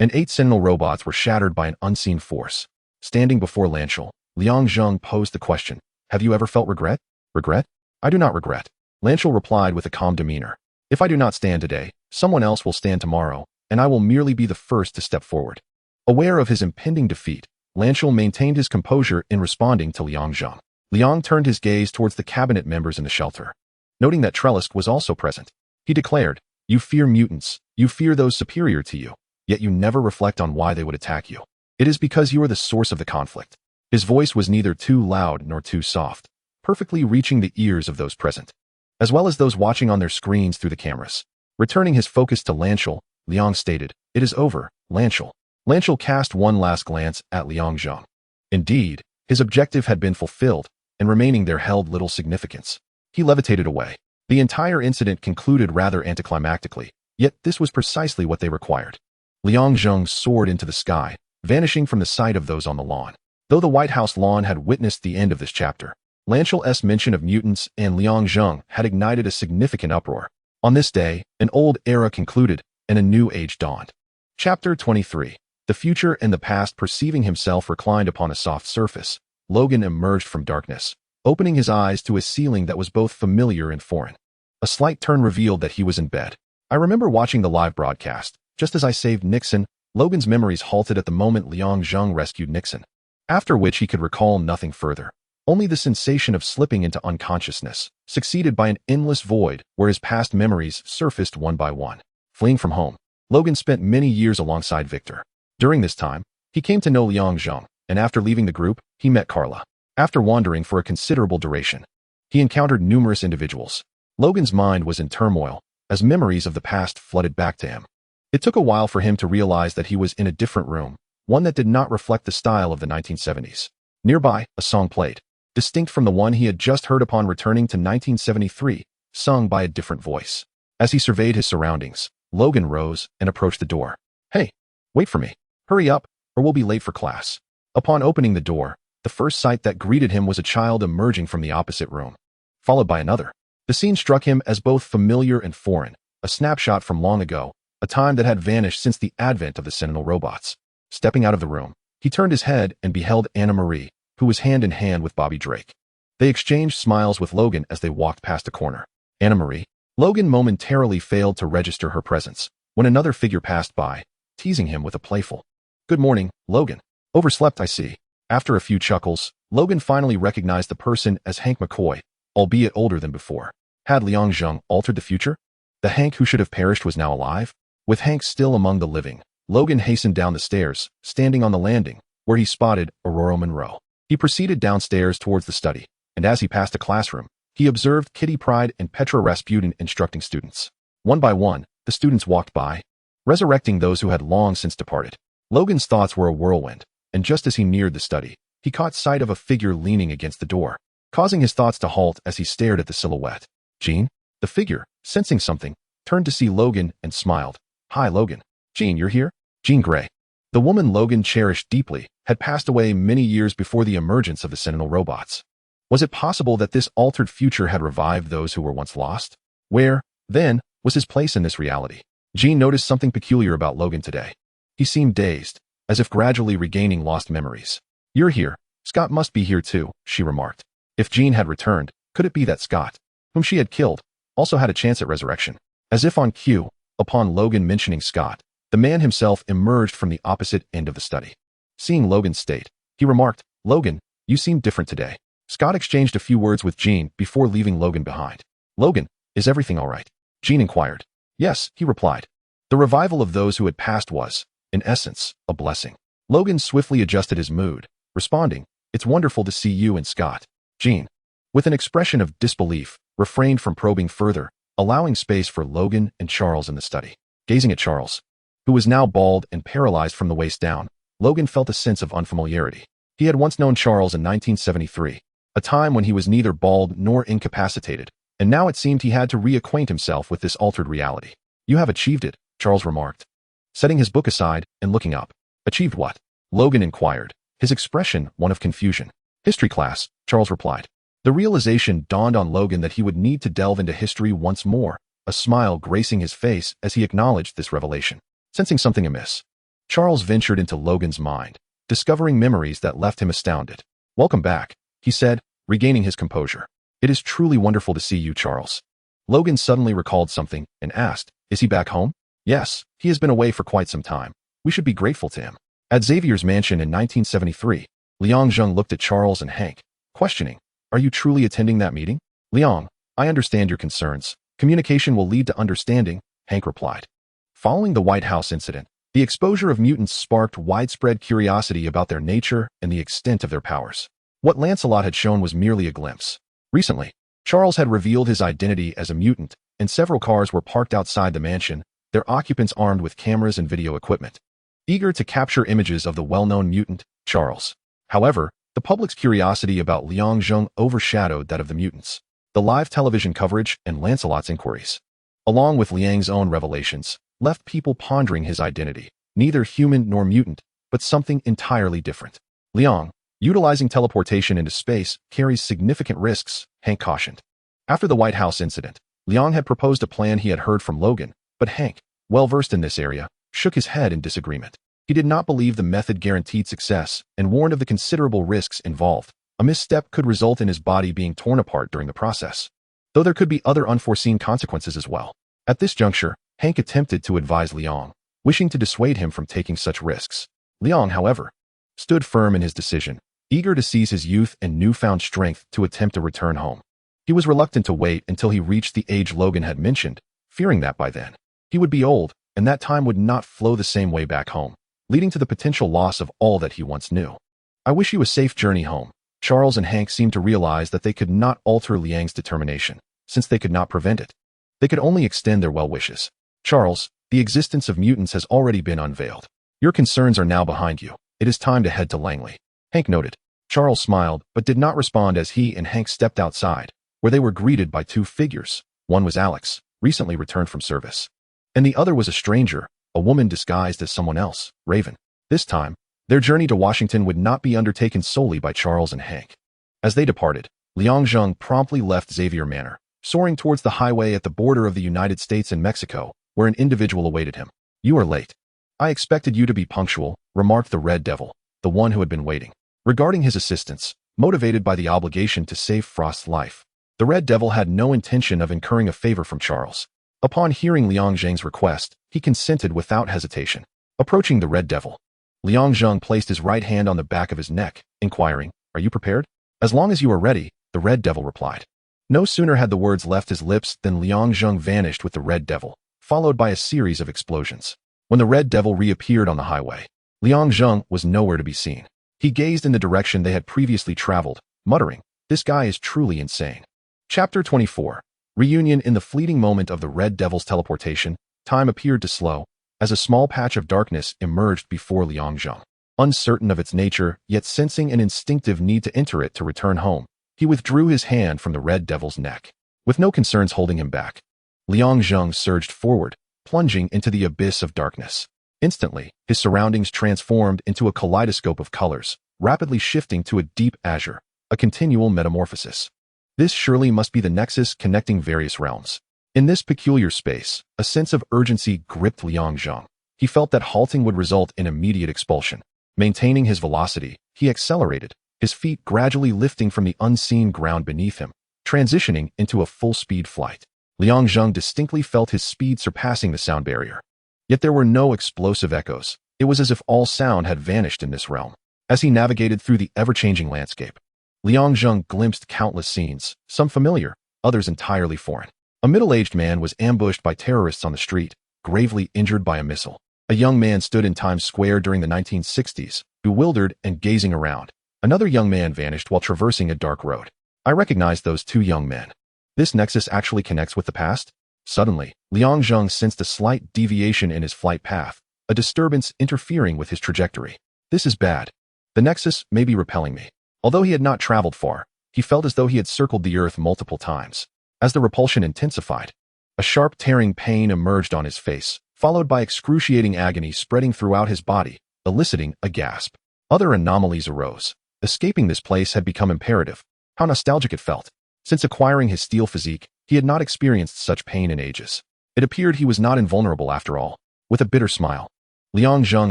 and 8 Sentinel robots were shattered by an unseen force. Standing before Lehnsherr, Liang Zheng posed the question, "Have you ever felt regret?" "Regret? I do not regret." Lehnsherr replied with a calm demeanor. "If I do not stand today, someone else will stand tomorrow, and I will merely be the first to step forward." Aware of his impending defeat, Lehnsherr maintained his composure in responding to Liang Zheng. Liang turned his gaze towards the cabinet members in the shelter. Noting that Trelisk was also present, he declared, "You fear mutants, you fear those superior to you, yet you never reflect on why they would attack you. It is because you are the source of the conflict." His voice was neither too loud nor too soft, perfectly reaching the ears of those present, as well as those watching on their screens through the cameras. Returning his focus to Lehnsherr, Liang stated, "It is over, Lehnsherr." Lehnsherr cast one last glance at Liang Zheng. Indeed, his objective had been fulfilled, and remaining there held little significance. He levitated away. The entire incident concluded rather anticlimactically, yet this was precisely what they required. Liang Zheng soared into the sky, vanishing from the sight of those on the lawn. Though the White House lawn had witnessed the end of this chapter, Lehnsherr's mention of mutants and Liang Zheng had ignited a significant uproar. On this day, an old era concluded, and a new age dawned. Chapter 23. The future and the past. Perceiving himself reclined upon a soft surface, Logan emerged from darkness, opening his eyes to a ceiling that was both familiar and foreign. A slight turn revealed that he was in bed. "I remember watching the live broadcast. Just as I saved Nixon," Logan's memories halted at the moment Liang Zheng rescued Nixon, after which he could recall nothing further. Only the sensation of slipping into unconsciousness, succeeded by an endless void where his past memories surfaced one by one. Fleeing from home, Logan spent many years alongside Victor. During this time, he came to know Liang Zheng, and after leaving the group, he met Carla. After wandering for a considerable duration, he encountered numerous individuals. Logan's mind was in turmoil, as memories of the past flooded back to him. It took a while for him to realize that he was in a different room, one that did not reflect the style of the 1970s. Nearby, a song played, distinct from the one he had just heard upon returning to 1973, sung by a different voice. As he surveyed his surroundings, Logan rose and approached the door. "Hey, wait for me. Hurry up, or we'll be late for class." Upon opening the door, the first sight that greeted him was a child emerging from the opposite room, followed by another. The scene struck him as both familiar and foreign, a snapshot from long ago, a time that had vanished since the advent of the Sentinel robots. Stepping out of the room, he turned his head and beheld Anna Marie, who was hand in hand with Bobby Drake. They exchanged smiles with Logan as they walked past a corner. Anna Marie. Logan momentarily failed to register her presence when another figure passed by, teasing him with a playful, "Good morning, Logan. Overslept, I see." After a few chuckles, Logan finally recognized the person as Hank McCoy, albeit older than before. Had Liang Zheng altered the future? The Hank who should have perished was now alive? With Hank still among the living, Logan hastened down the stairs, standing on the landing, where he spotted Aurora Monroe. He proceeded downstairs towards the study, and as he passed a classroom, he observed Kitty Pryde and Petra Rasputin instructing students. One by one, the students walked by, resurrecting those who had long since departed. Logan's thoughts were a whirlwind, and just as he neared the study, he caught sight of a figure leaning against the door, causing his thoughts to halt as he stared at the silhouette. "Jean?" The figure, sensing something, turned to see Logan and smiled. "Hi, Logan. Jean, you're here?" Jean Grey, the woman Logan cherished deeply, had passed away many years before the emergence of the Sentinel robots. Was it possible that this altered future had revived those who were once lost? Where, then, was his place in this reality? Jean noticed something peculiar about Logan today. He seemed dazed, as if gradually regaining lost memories. "You're here. Scott must be here too," she remarked. If Jean had returned, could it be that Scott, whom she had killed, also had a chance at resurrection? As if on cue, upon Logan mentioning Scott, the man himself emerged from the opposite end of the study. Seeing Logan's state, he remarked, "Logan, you seem different today." Scott exchanged a few words with Jean before leaving Logan behind. "Logan, is everything all right?" Jean inquired. "Yes," he replied. The revival of those who had passed was, in essence, a blessing. Logan swiftly adjusted his mood, responding, "It's wonderful to see you and Scott." Jean, with an expression of disbelief, refrained from probing further, allowing space for Logan and Charles in the study. Gazing at Charles, who was now bald and paralyzed from the waist down, Logan felt a sense of unfamiliarity. He had once known Charles in 1973, a time when he was neither bald nor incapacitated, and now it seemed he had to reacquaint himself with this altered reality. "You have achieved it," Charles remarked, setting his book aside and looking up. "Achieved what?" Logan inquired, his expression one of confusion. "History class," Charles replied. The realization dawned on Logan that he would need to delve into history once more, a smile gracing his face as he acknowledged this revelation. Sensing something amiss, Charles ventured into Logan's mind, discovering memories that left him astounded. "Welcome back," he said, regaining his composure. "It is truly wonderful to see you, Charles." Logan suddenly recalled something and asked, "Is he back home?" "Yes, he has been away for quite some time. We should be grateful to him." At Xavier's mansion in 1973, Liang Zheng looked at Charles and Hank, questioning, "Are you truly attending that meeting?" "Liang, I understand your concerns. Communication will lead to understanding," Hank replied. Following the White House incident, the exposure of mutants sparked widespread curiosity about their nature and the extent of their powers. What Lancelot had shown was merely a glimpse. Recently, Charles had revealed his identity as a mutant, and several cars were parked outside the mansion, their occupants armed with cameras and video equipment, eager to capture images of the well-known mutant, Charles. However, the public's curiosity about Liang Zheng overshadowed that of the mutants. The live television coverage and Lancelot's inquiries, along with Liang's own revelations, left people pondering his identity, neither human nor mutant, but something entirely different. "Liang, utilizing teleportation into space carries significant risks," Hank cautioned. After the White House incident, Liang had proposed a plan he had heard from Logan, but Hank, well-versed in this area, shook his head in disagreement. He did not believe the method guaranteed success and warned of the considerable risks involved. A misstep could result in his body being torn apart during the process, though there could be other unforeseen consequences as well. At this juncture, Hank attempted to advise Liang, wishing to dissuade him from taking such risks. Liang, however, stood firm in his decision, eager to seize his youth and newfound strength to attempt a return home. He was reluctant to wait until he reached the age Logan had mentioned, fearing that by then, he would be old, and that time would not flow the same way back home, leading to the potential loss of all that he once knew. "I wish you a safe journey home." Charles and Hank seemed to realize that they could not alter Liang's determination, since they could not prevent it. They could only extend their well wishes. "Charles, the existence of mutants has already been unveiled. Your concerns are now behind you. It is time to head to Langley," Hank noted. Charles smiled, but did not respond as he and Hank stepped outside, where they were greeted by two figures. One was Alex, recently returned from service, and the other was a stranger, a woman disguised as someone else, Raven. This time, their journey to Washington would not be undertaken solely by Charles and Hank. As they departed, Liang Zheng promptly left Xavier Manor, soaring towards the highway at the border of the United States and Mexico, where an individual awaited him. "You are late. I expected you to be punctual," remarked the Red Devil, the one who had been waiting. Regarding his assistance, motivated by the obligation to save Frost's life, the Red Devil had no intention of incurring a favor from Charles. Upon hearing Liang Zheng's request, he consented without hesitation. Approaching the Red Devil, Liang Zheng placed his right hand on the back of his neck, inquiring, "Are you prepared?" "As long as you are ready," the Red Devil replied. No sooner had the words left his lips than Liang Zheng vanished with the Red Devil, followed by a series of explosions. When the Red Devil reappeared on the highway, Liang Zheng was nowhere to be seen. He gazed in the direction they had previously traveled, muttering, "This guy is truly insane." Chapter 24. Reunion. In the fleeting moment of the Red Devil's teleportation, time appeared to slow, as a small patch of darkness emerged before Liang Zheng. Uncertain of its nature, yet sensing an instinctive need to enter it to return home, he withdrew his hand from the Red Devil's neck. With no concerns holding him back, Liang Zheng surged forward, plunging into the abyss of darkness. Instantly, his surroundings transformed into a kaleidoscope of colors, rapidly shifting to a deep azure, a continual metamorphosis. This surely must be the nexus connecting various realms. In this peculiar space, a sense of urgency gripped Liang Zheng. He felt that halting would result in immediate expulsion. Maintaining his velocity, he accelerated, his feet gradually lifting from the unseen ground beneath him, transitioning into a full-speed flight. Liang Zheng distinctly felt his speed surpassing the sound barrier. Yet there were no explosive echoes. It was as if all sound had vanished in this realm. As he navigated through the ever-changing landscape, Liang Zheng glimpsed countless scenes, some familiar, others entirely foreign. A middle-aged man was ambushed by terrorists on the street, gravely injured by a missile. A young man stood in Times Square during the 1960s, bewildered and gazing around. Another young man vanished while traversing a dark road. I recognized those two young men. This nexus actually connects with the past? Suddenly, Liang Zheng sensed a slight deviation in his flight path, a disturbance interfering with his trajectory. This is bad. The nexus may be repelling me. Although he had not traveled far, he felt as though he had circled the earth multiple times. As the repulsion intensified, a sharp tearing pain emerged on his face, followed by excruciating agony spreading throughout his body, eliciting a gasp. Other anomalies arose. Escaping this place had become imperative. How nostalgic it felt. Since acquiring his steel physique, He had not experienced such pain in ages. It appeared he was not invulnerable after all. With a bitter smile, Liang Zheng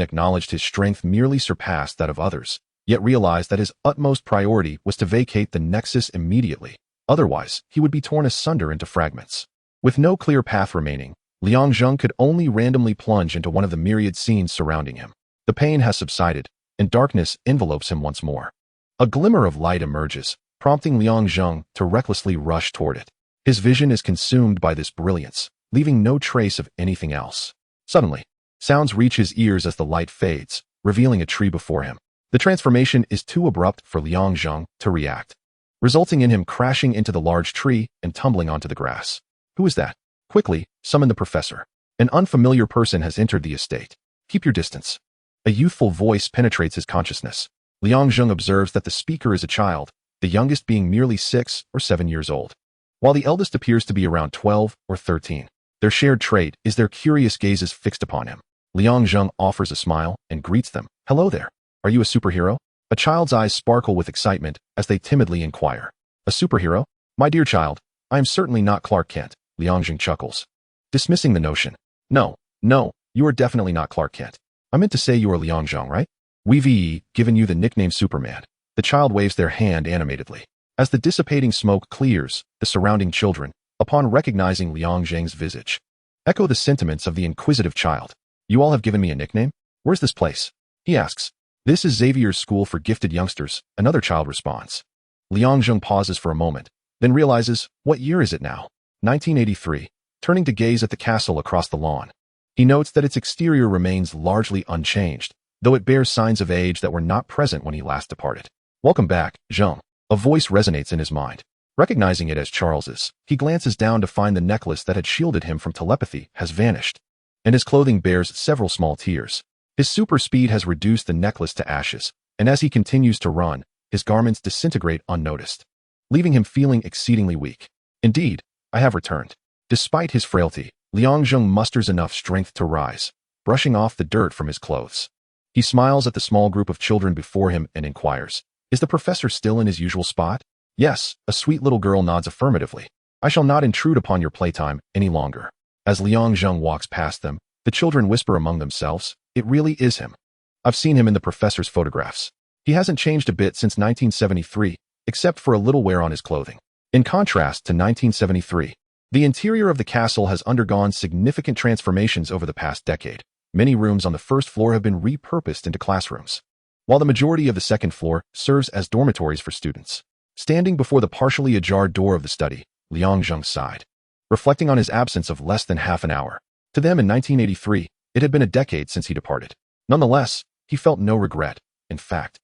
acknowledged his strength merely surpassed that of others, yet realized that his utmost priority was to vacate the nexus immediately. Otherwise, he would be torn asunder into fragments. With no clear path remaining, Liang Zheng could only randomly plunge into one of the myriad scenes surrounding him. The pain has subsided, and darkness envelopes him once more. A glimmer of light emerges, prompting Liang Zheng to recklessly rush toward it. His vision is consumed by this brilliance, leaving no trace of anything else. Suddenly, sounds reach his ears as the light fades, revealing a tree before him. The transformation is too abrupt for Liang Zheng to react, resulting in him crashing into the large tree and tumbling onto the grass. Who is that? Quickly, summon the professor. An unfamiliar person has entered the estate. Keep your distance. A youthful voice penetrates his consciousness. Liang Zheng observes that the speaker is a child, the youngest being merely 6 or 7 years old, while the eldest appears to be around 12 or 13. Their shared trait is their curious gazes fixed upon him. Liang Zheng offers a smile and greets them. Hello there. Are you a superhero? A child's eyes sparkle with excitement as they timidly inquire. A superhero? My dear child, I am certainly not Clark Kent. Liang Zheng chuckles, dismissing the notion. No, you are definitely not Clark Kent. I meant to say you are Liang Zheng, right? We've given you the nickname Superman. The child waves their hand animatedly. As the dissipating smoke clears, the surrounding children, upon recognizing Liang Zheng's visage, echo the sentiments of the inquisitive child. You all have given me a nickname? Where's this place? He asks. This is Xavier's school for gifted youngsters, another child responds. Liang Zheng pauses for a moment, then realizes, what year is it now? 1983, turning to gaze at the castle across the lawn. He notes that its exterior remains largely unchanged, though it bears signs of age that were not present when he last departed. Welcome back, Zheng. A voice resonates in his mind. Recognizing it as Charles's, he glances down to find the necklace that had shielded him from telepathy has vanished, and his clothing bears several small tears. His super speed has reduced the necklace to ashes, and as he continues to run, his garments disintegrate unnoticed, leaving him feeling exceedingly weak. Indeed, I have returned. Despite his frailty, Liang Zheng musters enough strength to rise, brushing off the dirt from his clothes. He smiles at the small group of children before him and inquires, is the professor still in his usual spot? Yes, a sweet little girl nods affirmatively. I shall not intrude upon your playtime any longer. As Liang Zheng walks past them, the children whisper among themselves, it really is him. I've seen him in the professor's photographs. He hasn't changed a bit since 1973, except for a little wear on his clothing. In contrast to 1973, the interior of the castle has undergone significant transformations over the past decade. Many rooms on the first floor have been repurposed into classrooms, while the majority of the second floor serves as dormitories for students. Standing before the partially ajar door of the study, Liang Zheng sighed, reflecting on his absence of less than half an hour. To them in 1983, it had been a decade since he departed. Nonetheless, he felt no regret. In fact,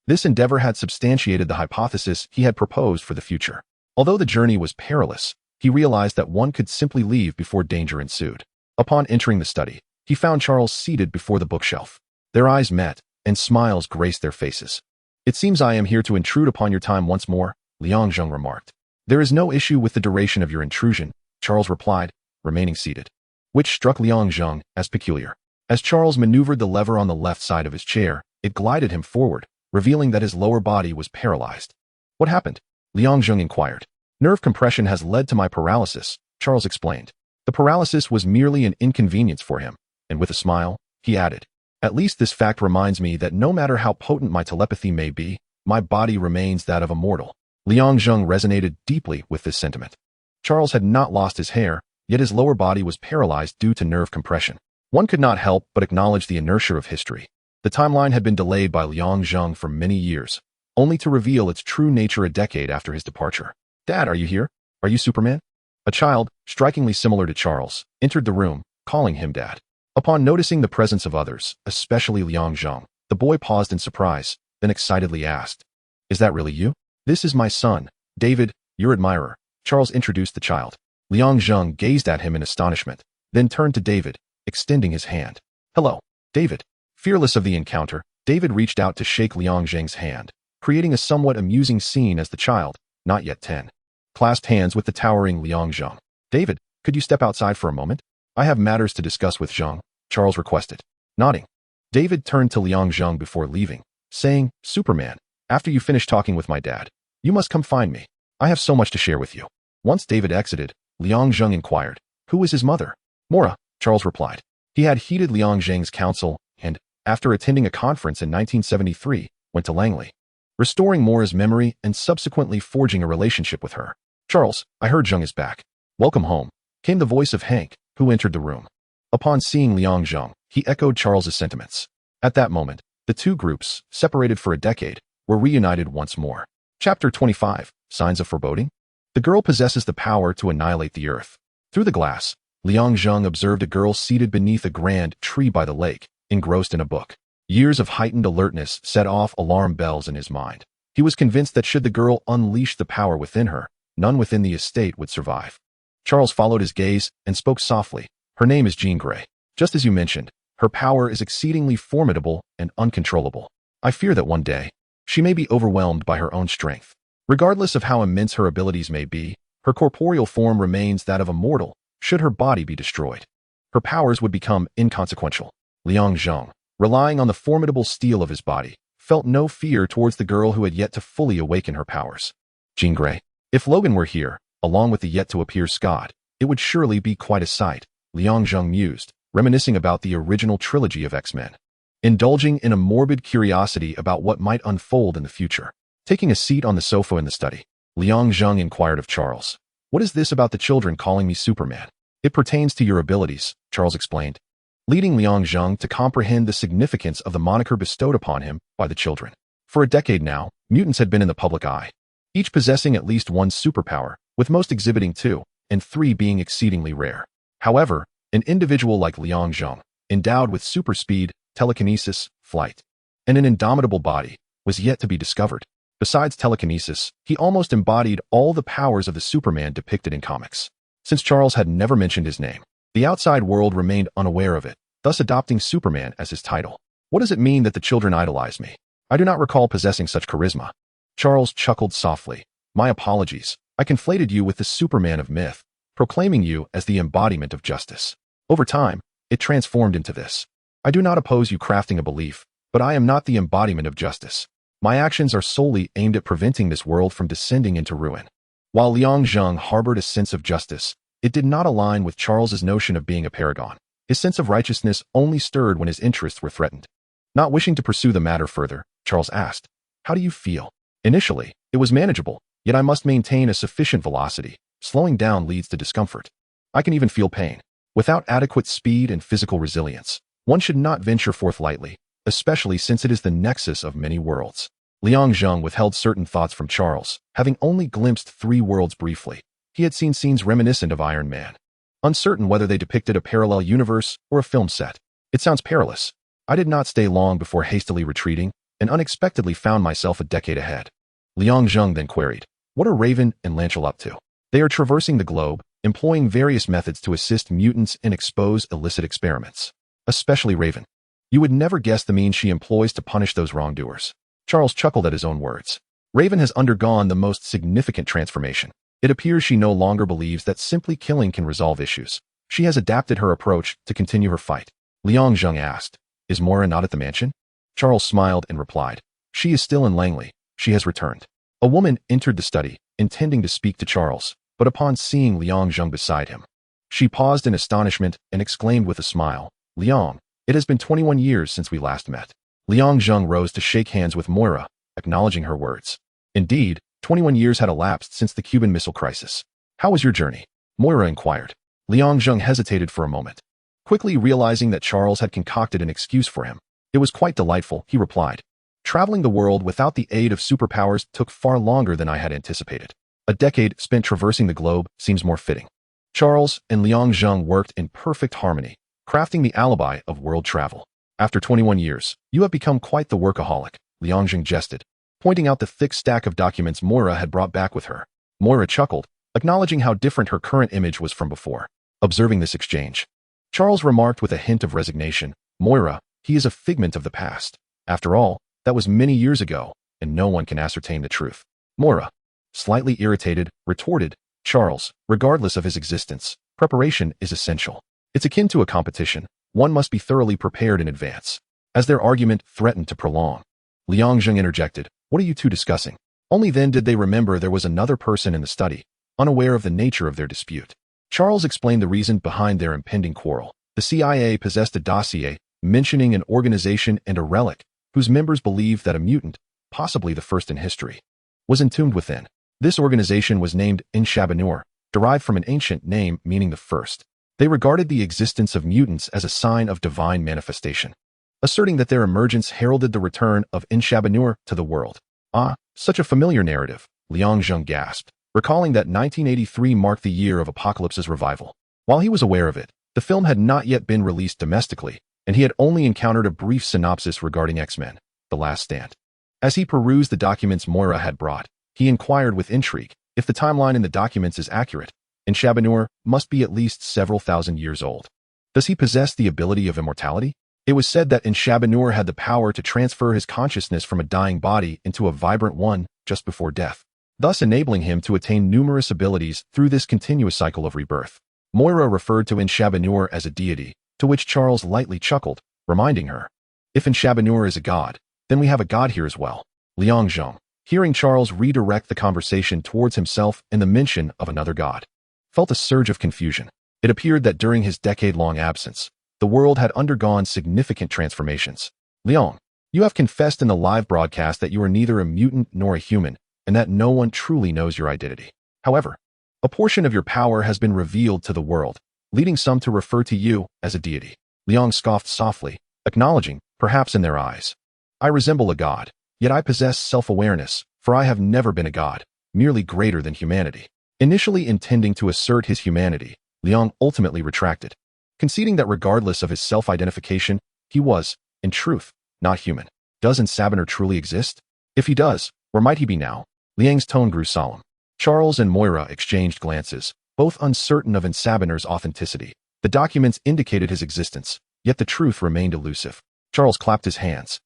this endeavor had substantiated the hypothesis he had proposed for the future. Although the journey was perilous, he realized that one could simply leave before danger ensued. Upon entering the study, he found Charles seated before the bookshelf. Their eyes met, and smiles graced their faces. It seems I am here to intrude upon your time once more, Liang Zheng remarked. There is no issue with the duration of your intrusion, Charles replied, remaining seated, which struck Liang Zheng as peculiar. As Charles maneuvered the lever on the left side of his chair, it glided him forward, revealing that his lower body was paralyzed. What happened? Liang Zheng inquired. Nerve compression has led to my paralysis, Charles explained. The paralysis was merely an inconvenience for him, and with a smile, he added, at least this fact reminds me that no matter how potent my telepathy may be, my body remains that of a mortal. Liang Zheng resonated deeply with this sentiment. Charles had not lost his hair, yet his lower body was paralyzed due to nerve compression. One could not help but acknowledge the inertia of history. The timeline had been delayed by Liang Zheng for many years, only to reveal its true nature a decade after his departure. Dad, are you here? Are you Superman? A child, strikingly similar to Charles, entered the room, calling him Dad. Upon noticing the presence of others, especially Liang Zheng, the boy paused in surprise, then excitedly asked, is that really you? This is my son, David, your admirer. Charles introduced the child. Liang Zheng gazed at him in astonishment, then turned to David, extending his hand. Hello, David. Fearless of the encounter, David reached out to shake Liang Zheng's hand, creating a somewhat amusing scene as the child, not yet 10, clasped hands with the towering Liang Zheng. David, could you step outside for a moment? I have matters to discuss with Zheng, Charles requested. Nodding, David turned to Liang Zheng before leaving, saying, Superman, after you finish talking with my dad, you must come find me. I have so much to share with you. Once David exited, Liang Zheng inquired. Who is his mother? Moira, Charles replied. He had heeded Liang Zheng's counsel and, after attending a conference in 1973, went to Langley, restoring Moira's memory and subsequently forging a relationship with her. Charles, I heard Zheng is back. Welcome home, came the voice of Hank, who entered the room. Upon seeing Liang Zheng, he echoed Charles's sentiments. At that moment, the two groups, separated for a decade, were reunited once more. Chapter 25, Signs of Foreboding? The girl possesses the power to annihilate the earth. Through the glass, Liang Zheng observed a girl seated beneath a grand tree by the lake, engrossed in a book. Years of heightened alertness set off alarm bells in his mind. He was convinced that should the girl unleash the power within her, none within the estate would survive. Charles followed his gaze and spoke softly. Her name is Jean Grey. Just as you mentioned, her power is exceedingly formidable and uncontrollable. I fear that one day, she may be overwhelmed by her own strength. Regardless of how immense her abilities may be, her corporeal form remains that of a mortal, should her body be destroyed. Her powers would become inconsequential. Liang Zheng, relying on the formidable steel of his body, felt no fear towards the girl who had yet to fully awaken her powers. Jean Grey. If Logan were here, along with the yet-to-appear Scott, it would surely be quite a sight, Liang Zheng mused, reminiscing about the original trilogy of X-Men. Indulging in a morbid curiosity about what might unfold in the future. Taking a seat on the sofa in the study, Liang Zheng inquired of Charles. What is this about the children calling me Superman? It pertains to your abilities, Charles explained, leading Liang Zheng to comprehend the significance of the moniker bestowed upon him by the children. For a decade now, mutants had been in the public eye, each possessing at least one superpower, with most exhibiting two, and three being exceedingly rare. However, an individual like Liang Zheng, endowed with super speed, telekinesis, flight, and an indomitable body, was yet to be discovered. Besides telekinesis, he almost embodied all the powers of the Superman depicted in comics. Since Charles had never mentioned his name, the outside world remained unaware of it, thus adopting Superman as his title. What does it mean that the children idolize me? I do not recall possessing such charisma. Charles chuckled softly. My apologies. I conflated you with the Superman of myth, proclaiming you as the embodiment of justice. Over time, it transformed into this. I do not oppose you crafting a belief, but I am not the embodiment of justice. My actions are solely aimed at preventing this world from descending into ruin. While Liang Zheng harbored a sense of justice, it did not align with Charles's notion of being a paragon. His sense of righteousness only stirred when his interests were threatened. Not wishing to pursue the matter further, Charles asked, How do you feel? Initially, it was manageable, yet I must maintain a sufficient velocity. Slowing down leads to discomfort. I can even feel pain. Without adequate speed and physical resilience, one should not venture forth lightly, especially since it is the nexus of many worlds. Liang Zheng withheld certain thoughts from Charles, having only glimpsed 3 worlds briefly. He had seen scenes reminiscent of Iron Man, uncertain whether they depicted a parallel universe or a film set. It sounds perilous. I did not stay long before hastily retreating, and unexpectedly found myself a decade ahead. Liang Zheng then queried, What are Raven and Lehnsherr up to? They are traversing the globe, employing various methods to assist mutants and expose illicit experiments. Especially Raven. You would never guess the means she employs to punish those wrongdoers. Charles chuckled at his own words. Raven has undergone the most significant transformation. It appears she no longer believes that simply killing can resolve issues. She has adapted her approach to continue her fight. Liang Zheng asked, Is Moira not at the mansion? Charles smiled and replied, She is still in Langley. She has returned. A woman entered the study, intending to speak to Charles, but upon seeing Liang Zheng beside him, she paused in astonishment and exclaimed with a smile, Liang, it has been 21 years since we last met. Liang Zheng rose to shake hands with Moira, acknowledging her words. Indeed, 21 years had elapsed since the Cuban Missile Crisis. How was your journey? Moira inquired. Liang Zheng hesitated for a moment. Quickly realizing that Charles had concocted an excuse for him, it was quite delightful, he replied. Traveling the world without the aid of superpowers took far longer than I had anticipated. A decade spent traversing the globe seems more fitting. Charles and Liang Zheng worked in perfect harmony, crafting the alibi of world travel. After 21 years, you have become quite the workaholic, Liang Zheng jested, pointing out the thick stack of documents Moira had brought back with her. Moira chuckled, acknowledging how different her current image was from before. Observing this exchange, Charles remarked with a hint of resignation, Moira, he is a figment of the past. After all, that was many years ago, and no one can ascertain the truth. Moira, slightly irritated, retorted, Charles, regardless of his existence, preparation is essential. It's akin to a competition. One must be thoroughly prepared in advance. As their argument threatened to prolong, Liang Zheng interjected, What are you two discussing? Only then did they remember there was another person in the study, unaware of the nature of their dispute. Charles explained the reason behind their impending quarrel. The CIA possessed a dossier mentioning an organization and a relic whose members believed that a mutant, possibly the first in history, was entombed within. This organization was named Inshabanur, derived from an ancient name meaning the first. They regarded the existence of mutants as a sign of divine manifestation, asserting that their emergence heralded the return of Inshabanur to the world. Ah, such a familiar narrative, Liang Zheng gasped, recalling that 1983 marked the year of Apocalypse's revival. While he was aware of it, the film had not yet been released domestically, and he had only encountered a brief synopsis regarding X-Men: The Last Stand. As he perused the documents Moira had brought, he inquired with intrigue, if the timeline in the documents is accurate, Inshabanur must be at least several thousand years old. Does he possess the ability of immortality? It was said that Inshabanur had the power to transfer his consciousness from a dying body into a vibrant one just before death, thus enabling him to attain numerous abilities through this continuous cycle of rebirth. Moira referred to Inshabanur as a deity, to which Charles lightly chuckled, reminding her, if Inshabanur is a god, then we have a god here as well. Liang Zheng, hearing Charles redirect the conversation towards himself and the mention of another god, felt a surge of confusion. It appeared that during his decade-long absence, the world had undergone significant transformations. Liang, you have confessed in the live broadcast that you are neither a mutant nor a human, and that no one truly knows your identity. However, a portion of your power has been revealed to the world, leading some to refer to you as a deity. Liang scoffed softly, acknowledging, perhaps in their eyes, I resemble a god, yet I possess self-awareness, for I have never been a god, merely greater than humanity. Initially intending to assert his humanity, Liang ultimately retracted, conceding that regardless of his self-identification, he was, in truth, not human. Does Inshabanur truly exist? If he does, where might he be now? Liang's tone grew solemn. Charles and Moira exchanged glances, both uncertain of Inshabanur's authenticity. The documents indicated his existence, yet the truth remained elusive. Charles clapped his hands,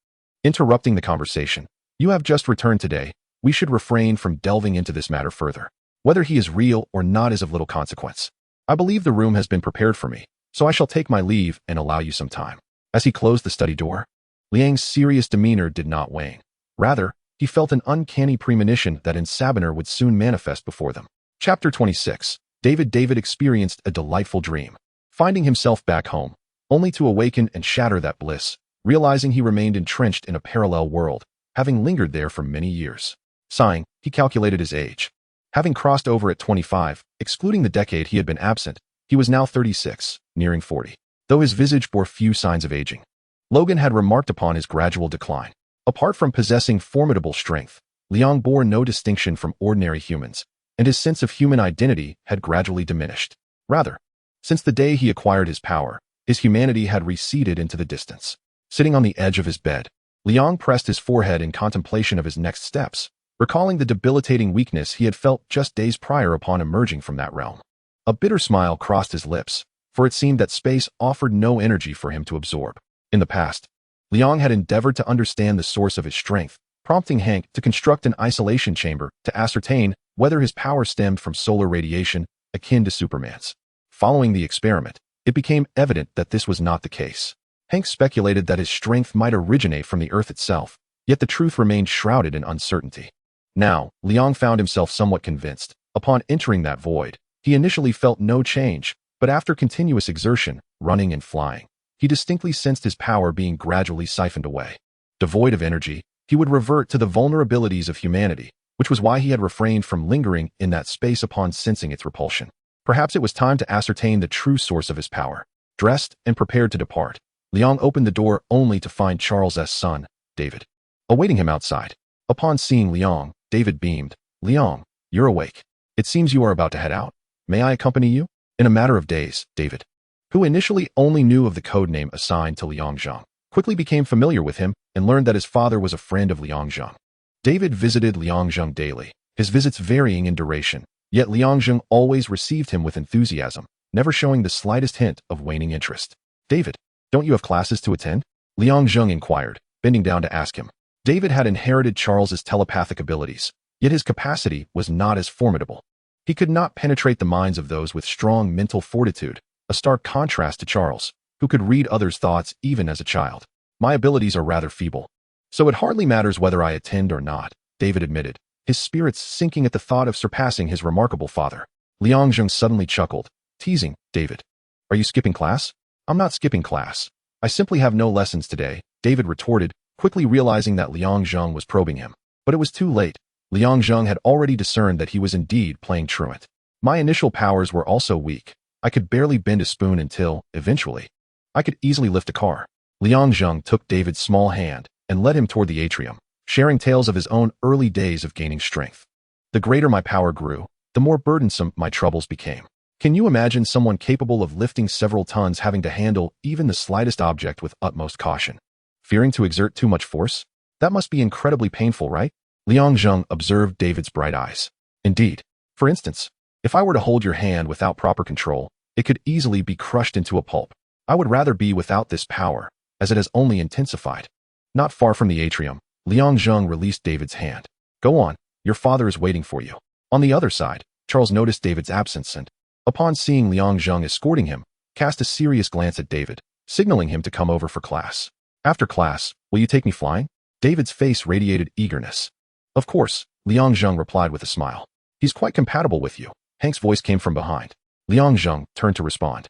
interrupting the conversation. You have just returned today. We should refrain from delving into this matter further. Whether he is real or not is of little consequence. I believe the room has been prepared for me, so I shall take my leave and allow you some time. As he closed the study door, Liang's serious demeanor did not wane. Rather, he felt an uncanny premonition that Inshabanur would soon manifest before them. Chapter 26. David experienced a delightful dream, finding himself back home, only to awaken and shatter that bliss, realizing he remained entrenched in a parallel world, having lingered there for many years. Sighing, he calculated his age. Having crossed over at 25, excluding the decade he had been absent, he was now 36, nearing 40, though his visage bore few signs of aging. Logan had remarked upon his gradual decline. Apart from possessing formidable strength, Liang bore no distinction from ordinary humans, and his sense of human identity had gradually diminished. Rather, since the day he acquired his power, his humanity had receded into the distance. Sitting on the edge of his bed, Liang pressed his forehead in contemplation of his next steps, recalling the debilitating weakness he had felt just days prior upon emerging from that realm. A bitter smile crossed his lips, for it seemed that space offered no energy for him to absorb. In the past, Liang had endeavored to understand the source of his strength, prompting Hank to construct an isolation chamber to ascertain whether his power stemmed from solar radiation akin to Superman's. Following the experiment, it became evident that this was not the case. Hank speculated that his strength might originate from the Earth itself, yet the truth remained shrouded in uncertainty. Now, Liang found himself somewhat convinced. Upon entering that void, he initially felt no change, but after continuous exertion, running and flying, he distinctly sensed his power being gradually siphoned away. Devoid of energy, he would revert to the vulnerabilities of humanity, which was why he had refrained from lingering in that space upon sensing its repulsion. Perhaps it was time to ascertain the true source of his power. Dressed and prepared to depart, Liang opened the door only to find Charles' son, David, awaiting him outside. Upon seeing Liang, David beamed. Liang, you're awake. It seems you are about to head out. May I accompany you? In a matter of days, David, who initially only knew of the codename assigned to Liang Zheng, quickly became familiar with him and learned that his father was a friend of Liang Zheng. David visited Liang Zheng daily, his visits varying in duration, yet Liang Zheng always received him with enthusiasm, never showing the slightest hint of waning interest. David, don't you have classes to attend? Liang Zheng inquired, bending down to ask him. David had inherited Charles's telepathic abilities, yet his capacity was not as formidable. He could not penetrate the minds of those with strong mental fortitude, a stark contrast to Charles, who could read others' thoughts even as a child. My abilities are rather feeble, so it hardly matters whether I attend or not, David admitted, his spirits sinking at the thought of surpassing his remarkable father. Liang Zheng suddenly chuckled, teasing, David. Are you skipping class? I'm not skipping class. I simply have no lessons today, David retorted, quickly realizing that Liang Zheng was probing him. But it was too late. Liang Zheng had already discerned that he was indeed playing truant. My initial powers were also weak. I could barely bend a spoon until, eventually, I could easily lift a car. Liang Zheng took David's small hand and led him toward the atrium, sharing tales of his own early days of gaining strength. The greater my power grew, the more burdensome my troubles became. Can you imagine someone capable of lifting several tons having to handle even the slightest object with utmost caution? Fearing to exert too much force? That must be incredibly painful, right? Liang Zheng observed David's bright eyes. Indeed. For instance, if I were to hold your hand without proper control, it could easily be crushed into a pulp. I would rather be without this power, as it has only intensified. Not far from the atrium, Liang Zheng released David's hand. Go on, your father is waiting for you. On the other side, Charles noticed David's absence and, upon seeing Liang Zheng escorting him, cast a serious glance at David, signaling him to come over for class. After class, will you take me flying? David's face radiated eagerness. Of course, Liang Zheng replied with a smile. He's quite compatible with you. Hank's voice came from behind. Liang Zheng turned to respond.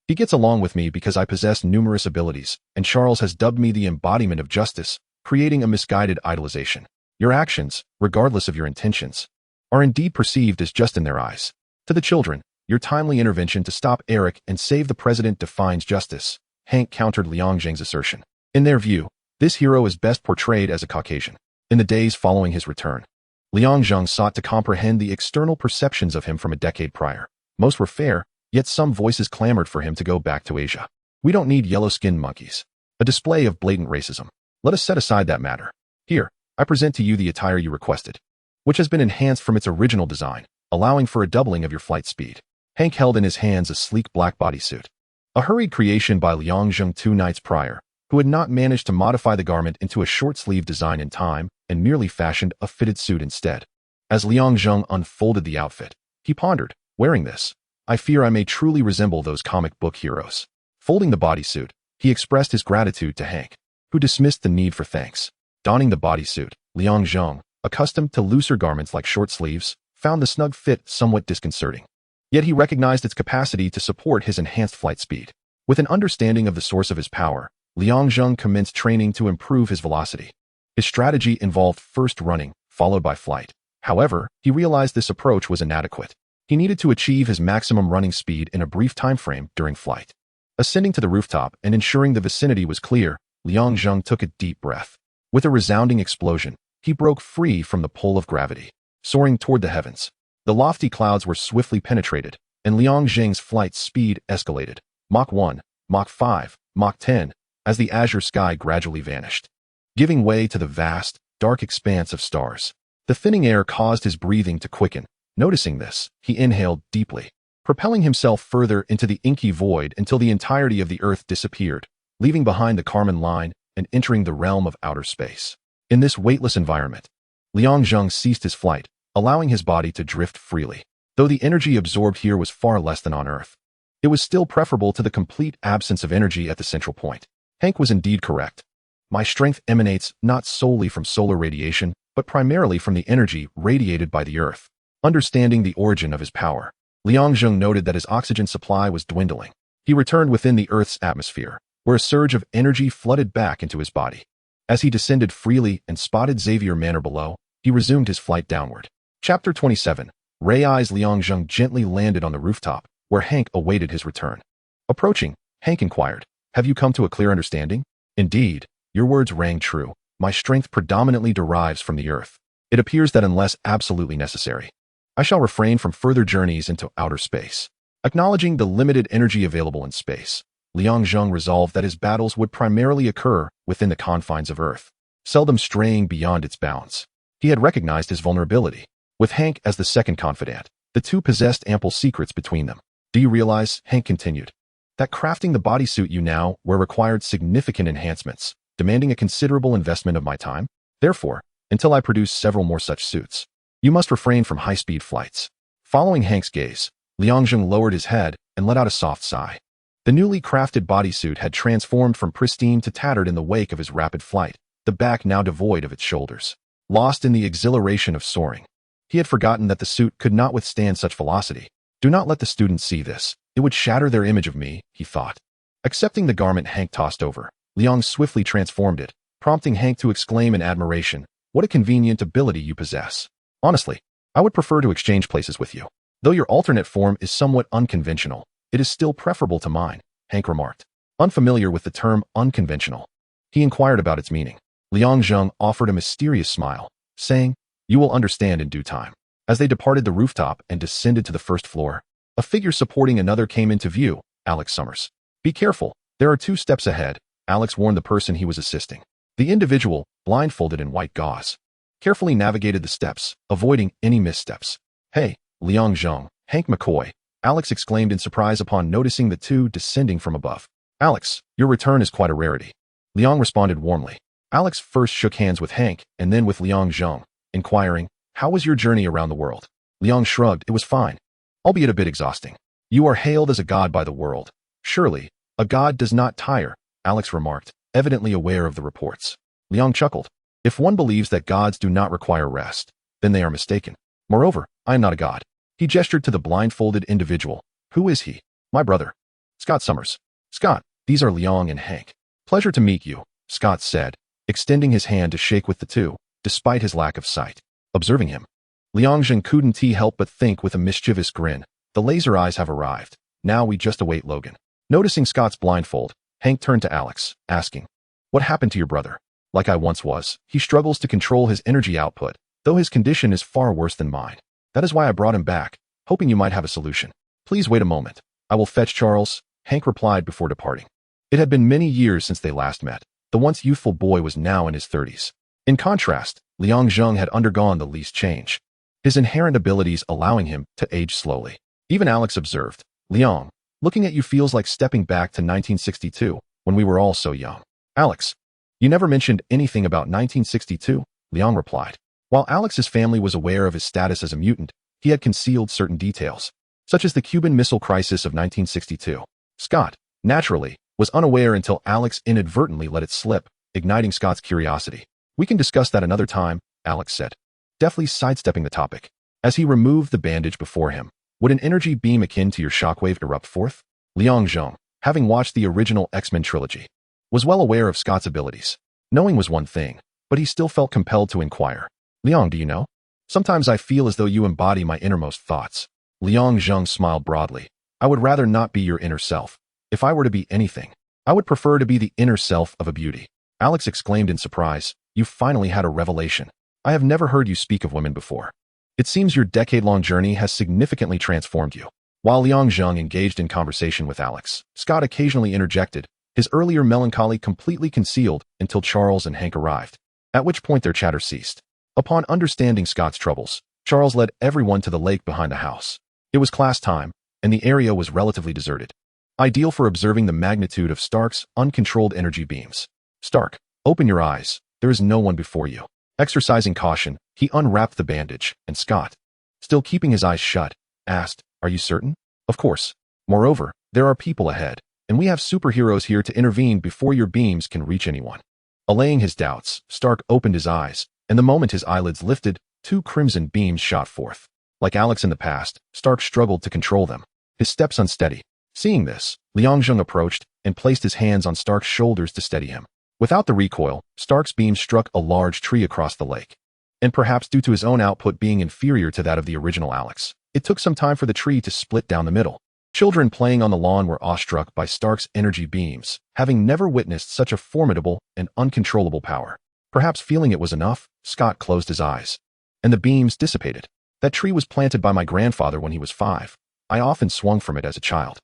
He gets along with me because I possess numerous abilities, and Charles has dubbed me the embodiment of justice, creating a misguided idolization. Your actions, regardless of your intentions, are indeed perceived as just in their eyes. To the children, your timely intervention to stop Erik and save the president defines justice, Hank countered Liang Zheng's assertion. In their view, this hero is best portrayed as a Caucasian. In the days following his return, Liang Zheng sought to comprehend the external perceptions of him from a decade prior. Most were fair, yet some voices clamored for him to go back to Asia. We don't need yellow-skinned monkeys. A display of blatant racism. Let us set aside that matter. Here, I present to you the attire you requested, which has been enhanced from its original design, allowing for a doubling of your flight speed. Hank held in his hands a sleek black bodysuit. A hurried creation by Liang Zheng 2 nights prior, who had not managed to modify the garment into a short-sleeve design in time and merely fashioned a fitted suit instead. As Liang Zheng unfolded the outfit, he pondered, wearing this, I fear I may truly resemble those comic book heroes. Folding the bodysuit, he expressed his gratitude to Hank, who dismissed the need for thanks. Donning the bodysuit, Liang Zheng, accustomed to looser garments like short sleeves, found the snug fit somewhat disconcerting. Yet he recognized its capacity to support his enhanced flight speed. With an understanding of the source of his power, Liang Zheng commenced training to improve his velocity. His strategy involved first running, followed by flight. However, he realized this approach was inadequate. He needed to achieve his maximum running speed in a brief time frame during flight. Ascending to the rooftop and ensuring the vicinity was clear, Liang Zheng took a deep breath. With a resounding explosion, he broke free from the pull of gravity, soaring toward the heavens. The lofty clouds were swiftly penetrated, and Liang Zheng's flight speed escalated. Mach 1, Mach 5, Mach 10, as the azure sky gradually vanished, giving way to the vast, dark expanse of stars. The thinning air caused his breathing to quicken. Noticing this, he inhaled deeply, propelling himself further into the inky void until the entirety of the earth disappeared, leaving behind the Kármán line and entering the realm of outer space. In this weightless environment, Liang Zheng ceased his flight, allowing his body to drift freely. Though the energy absorbed here was far less than on Earth, it was still preferable to the complete absence of energy at the central point. Hank was indeed correct. My strength emanates not solely from solar radiation, but primarily from the energy radiated by the Earth. Understanding the origin of his power, Liang Zheng noted that his oxygen supply was dwindling. He returned within the Earth's atmosphere, where a surge of energy flooded back into his body. As he descended freely and spotted Xavier Manor below, he resumed his flight downward. Chapter 27. Ray eyes Liang Zheng gently landed on the rooftop, where Hank awaited his return. Approaching, Hank inquired, have you come to a clear understanding? Indeed, your words rang true. My strength predominantly derives from the Earth. It appears that unless absolutely necessary, I shall refrain from further journeys into outer space. Acknowledging the limited energy available in space, Liang Zheng resolved that his battles would primarily occur within the confines of Earth, seldom straying beyond its bounds. He had recognized his vulnerability. With Hank as the second confidant, the two possessed ample secrets between them. Do you realize, Hank continued, that crafting the bodysuit you now wear required significant enhancements, demanding a considerable investment of my time? Therefore, until I produce several more such suits, you must refrain from high-speed flights. Following Hank's gaze, Liang Zheng lowered his head and let out a soft sigh. The newly crafted bodysuit had transformed from pristine to tattered in the wake of his rapid flight, the back now devoid of its shoulders. Lost in the exhilaration of soaring, he had forgotten that the suit could not withstand such velocity. Do not let the students see this, It would shatter their image of me, he thought. Accepting the garment Hank tossed over, Liang swiftly transformed it, prompting Hank to exclaim in admiration, "What a convenient ability you possess. Honestly, I would prefer to exchange places with you. Though your alternate form is somewhat unconventional, it is still preferable to mine," Hank remarked. Unfamiliar with the term unconventional, he inquired about its meaning. Liang Zheng offered a mysterious smile, saying, "You will understand in due time." As they departed the rooftop and descended to the first floor, a figure supporting another came into view, Alex Summers. "Be careful, there are 2 steps ahead," Alex warned the person he was assisting. The individual, blindfolded in white gauze, carefully navigated the steps, avoiding any missteps. "Hey, Liang Zheng, Hank McCoy," Alex exclaimed in surprise upon noticing the 2 descending from above. "Alex, your return is quite a rarity," Liang responded warmly. Alex first shook hands with Hank and then with Liang Zheng, inquiring, "How was your journey around the world?" Liang shrugged. "It was fine, albeit a bit exhausting." "You are hailed as a god by the world. Surely, a god does not tire," Alex remarked, evidently aware of the reports. Liang chuckled. "If one believes that gods do not require rest, then they are mistaken. Moreover, I am not a god." He gestured to the blindfolded individual. "Who is he?" "My brother, Scott Summers." "Scott, these are Liang and Hank." "Pleasure to meet you," Scott said, extending his hand to shake with the 2, despite his lack of sight. Observing him, Liang Zheng couldn't help but think with a mischievous grin, "The laser eyes have arrived. Now we just await Logan." Noticing Scott's blindfold, Hank turned to Alex, asking, "What happened to your brother?" "Like I once was, he struggles to control his energy output, though his condition is far worse than mine. That is why I brought him back, hoping you might have a solution." "Please wait a moment. I will fetch Charles," Hank replied before departing. It had been many years since they last met. The once youthful boy was now in his 30s. In contrast, Liang Zheng had undergone the least change, his inherent abilities allowing him to age slowly. Even Alex observed, "Liang, looking at you feels like stepping back to 1962, when we were all so young." "Alex, you never mentioned anything about 1962, Liang replied. While Alex's family was aware of his status as a mutant, he had concealed certain details, such as the Cuban Missile Crisis of 1962. Scott, naturally, was unaware until Alex inadvertently let it slip, igniting Scott's curiosity. "We can discuss that another time," Alex said, deftly sidestepping the topic. As he removed the bandage before him, "Would an energy beam akin to your shockwave erupt forth?" Liang Zheng, having watched the original X-Men trilogy, was well aware of Scott's abilities. Knowing was one thing, but he still felt compelled to inquire. "Liang, do you know? Sometimes I feel as though you embody my innermost thoughts." Liang Zheng smiled broadly. "I would rather not be your inner self. If I were to be anything, I would prefer to be the inner self of a beauty." Alex exclaimed in surprise, "You finally had a revelation. I have never heard you speak of women before. It seems your decade-long journey has significantly transformed you." While Liang Zheng engaged in conversation with Alex, Scott occasionally interjected, his earlier melancholy completely concealed until Charles and Hank arrived, at which point their chatter ceased. Upon understanding Scott's troubles, Charles led everyone to the lake behind the house. It was class time, and the area was relatively deserted, ideal for observing the magnitude of Stark's uncontrolled energy beams. "Stark, open your eyes. There is no one before you." Exercising caution, he unwrapped the bandage, and Scott, still keeping his eyes shut, asked, "Are you certain?" "Of course. Moreover, there are people ahead, and we have superheroes here to intervene before your beams can reach anyone." Allaying his doubts, Stark opened his eyes, and the moment his eyelids lifted, 2 crimson beams shot forth. Like Alex in the past, Stark struggled to control them, his steps unsteady. Seeing this, Liang Zheng approached and placed his hands on Stark's shoulders to steady him. Without the recoil, Stark's beam struck a large tree across the lake. And perhaps due to his own output being inferior to that of the original Alex, it took some time for the tree to split down the middle. Children playing on the lawn were awestruck by Stark's energy beams, having never witnessed such a formidable and uncontrollable power. Perhaps feeling it was enough, Scott closed his eyes, and the beams dissipated. "That tree was planted by my grandfather when he was 5. I often swung from it as a child."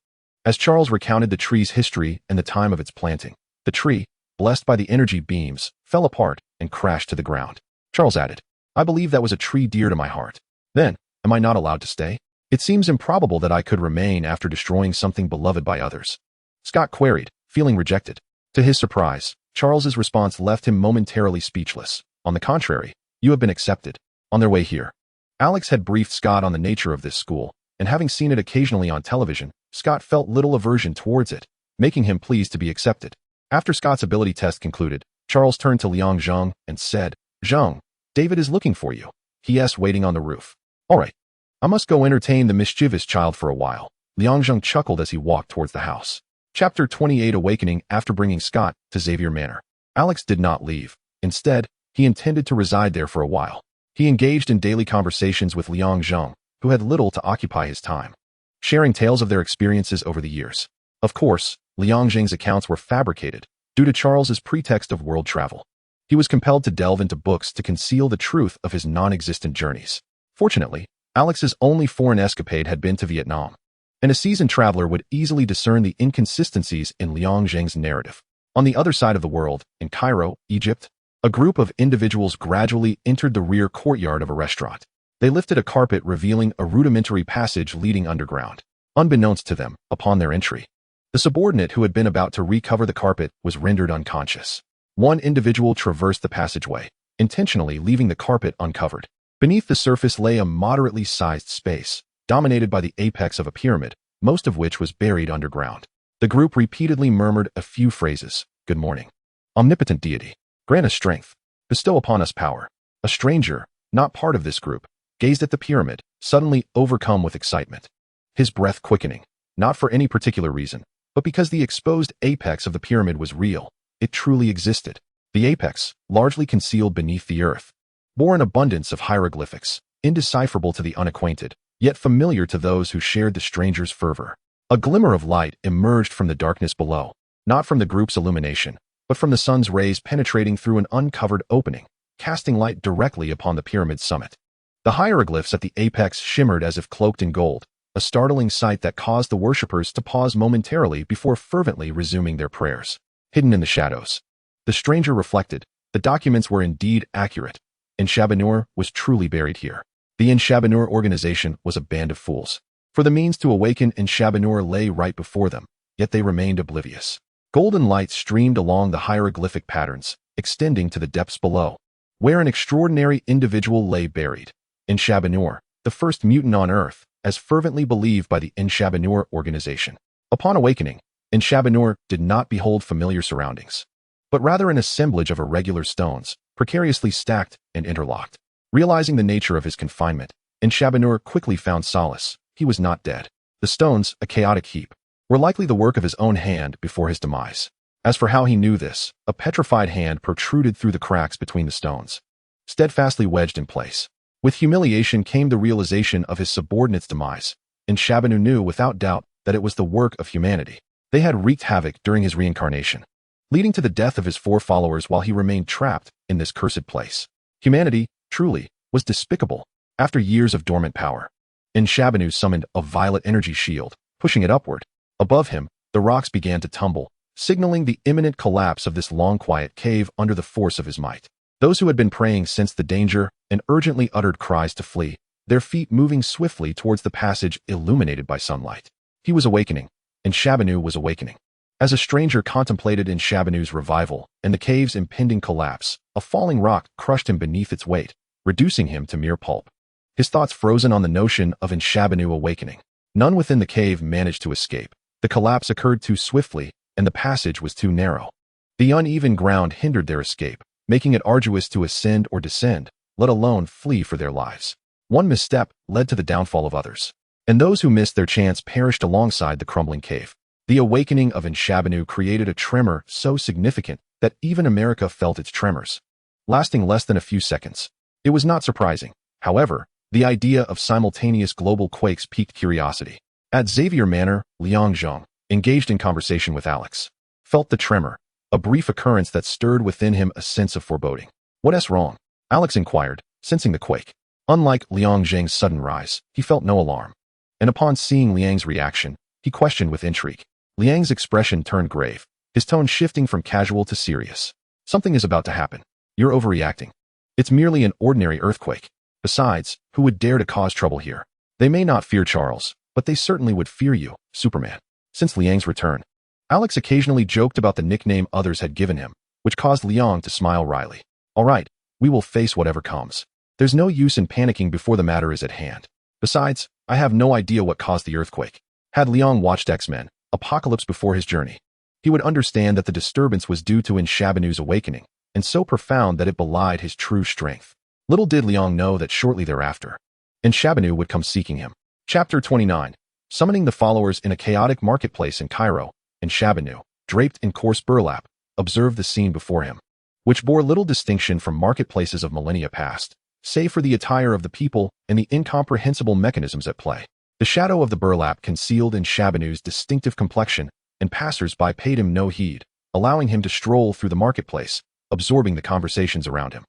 As Charles recounted the tree's history and the time of its planting, the tree, blessed by the energy beams, fell apart and crashed to the ground. Charles added, "I believe that was a tree dear to my heart. Then, am I not allowed to stay? It seems improbable that I could remain after destroying something beloved by others." Scott queried, feeling rejected. To his surprise, Charles's response left him momentarily speechless. "On the contrary, you have been accepted." On their way here, Alex had briefed Scott on the nature of this school, and having seen it occasionally on television, Scott felt little aversion towards it, making him pleased to be accepted. After Scott's ability test concluded, Charles turned to Liang Zheng and said, "Zheng, David is looking for you. He is waiting on the roof." "All right. I must go entertain the mischievous child for a while." Liang Zheng chuckled as he walked towards the house. Chapter 28 Awakening. After bringing Scott to Xavier Manor, Alex did not leave. Instead, he intended to reside there for a while. He engaged in daily conversations with Liang Zheng, who had little to occupy his time, sharing tales of their experiences over the years. Of course, Liang Zheng's accounts were fabricated due to Charles's pretext of world travel. He was compelled to delve into books to conceal the truth of his non-existent journeys. Fortunately, Alex's only foreign escapade had been to Vietnam, and a seasoned traveler would easily discern the inconsistencies in Liang Zheng's narrative. On the other side of the world, in Cairo, Egypt, a group of individuals gradually entered the rear courtyard of a restaurant. They lifted a carpet revealing a rudimentary passage leading underground. Unbeknownst to them, upon their entry, the subordinate who had been about to recover the carpet was rendered unconscious. One individual traversed the passageway, intentionally leaving the carpet uncovered. Beneath the surface lay a moderately sized space, dominated by the apex of a pyramid, most of which was buried underground. The group repeatedly murmured a few phrases. Good morning. Omnipotent deity, grant us strength. Bestow upon us power. A stranger, not part of this group, gazed at the pyramid, suddenly overcome with excitement. His breath quickening, not for any particular reason, but because the exposed apex of the pyramid was real. It truly existed. The apex, largely concealed beneath the earth, bore an abundance of hieroglyphics, indecipherable to the unacquainted, yet familiar to those who shared the stranger's fervor. A glimmer of light emerged from the darkness below, not from the group's illumination, but from the sun's rays penetrating through an uncovered opening, casting light directly upon the pyramid's summit. The hieroglyphs at the apex shimmered as if cloaked in gold, a startling sight that caused the worshippers to pause momentarily before fervently resuming their prayers. Hidden in the shadows, the stranger reflected, the documents were indeed accurate. Inshabanur was truly buried here. The Inshabanur organization was a band of fools. For the means to awaken Inshabanur lay right before them, yet they remained oblivious. Golden light streamed along the hieroglyphic patterns, extending to the depths below, where an extraordinary individual lay buried. Inshabanur, the first mutant on Earth, as fervently believed by the Inshabanur organization. Upon awakening, Inshabanur did not behold familiar surroundings, but rather an assemblage of irregular stones, precariously stacked and interlocked. Realizing the nature of his confinement, Inshabanur quickly found solace. He was not dead. The stones, a chaotic heap, were likely the work of his own hand before his demise. As for how he knew this, a petrified hand protruded through the cracks between the stones, steadfastly wedged in place. With humiliation came the realization of his subordinate's demise. Inshabanur knew without doubt that it was the work of humanity. They had wreaked havoc during his reincarnation, leading to the death of his 4 followers while he remained trapped in this cursed place. Humanity, truly, was despicable. After years of dormant power, Inshabanur summoned a violet energy shield, pushing it upward. Above him, the rocks began to tumble, signaling the imminent collapse of this long quiet cave under the force of his might. Those who had been praying sensed the danger and urgently uttered cries to flee, their feet moving swiftly towards the passage illuminated by sunlight. He was awakening. Inshabanur was awakening. As a stranger contemplated Inshabanur's revival and the cave's impending collapse, a falling rock crushed him beneath its weight, reducing him to mere pulp. His thoughts frozen on the notion of Inshabanur awakening. None within the cave managed to escape. The collapse occurred too swiftly, and the passage was too narrow. The uneven ground hindered their escape, making it arduous to ascend or descend, let alone flee for their lives. One misstep led to the downfall of others, and those who missed their chance perished alongside the crumbling cave. The awakening of Inshabanur created a tremor so significant that even America felt its tremors, lasting less than a few seconds. It was not surprising, however. The idea of simultaneous global quakes piqued curiosity. At Xavier Manor, Liang Zheng, engaged in conversation with Alex, felt the tremor, a brief occurrence that stirred within him a sense of foreboding. What's wrong? Alex inquired, sensing the quake. Unlike Liang Zheng's sudden rise, he felt no alarm. And upon seeing Liang's reaction, he questioned with intrigue. Liang's expression turned grave, his tone shifting from casual to serious. Something is about to happen. You're overreacting. It's merely an ordinary earthquake. Besides, who would dare to cause trouble here? They may not fear Charles, but they certainly would fear you, Superman. Since Liang's return, Alex occasionally joked about the nickname others had given him, which caused Liang to smile wryly. All right, we will face whatever comes. There's no use in panicking before the matter is at hand. Besides, I have no idea what caused the earthquake. Had Liang watched X-Men, Apocalypse before his journey, he would understand that the disturbance was due to Inshabanur's awakening, and so profound that it belied his true strength. Little did Liang know that shortly thereafter, Inshabanur would come seeking him. Chapter 29. summoning the followers in a chaotic marketplace in Cairo, and Shabanu, draped in coarse burlap, observed the scene before him, which bore little distinction from marketplaces of millennia past, save for the attire of the people and the incomprehensible mechanisms at play. The shadow of the burlap concealed in Shabanu's distinctive complexion, and passers-by paid him no heed, allowing him to stroll through the marketplace, absorbing the conversations around him.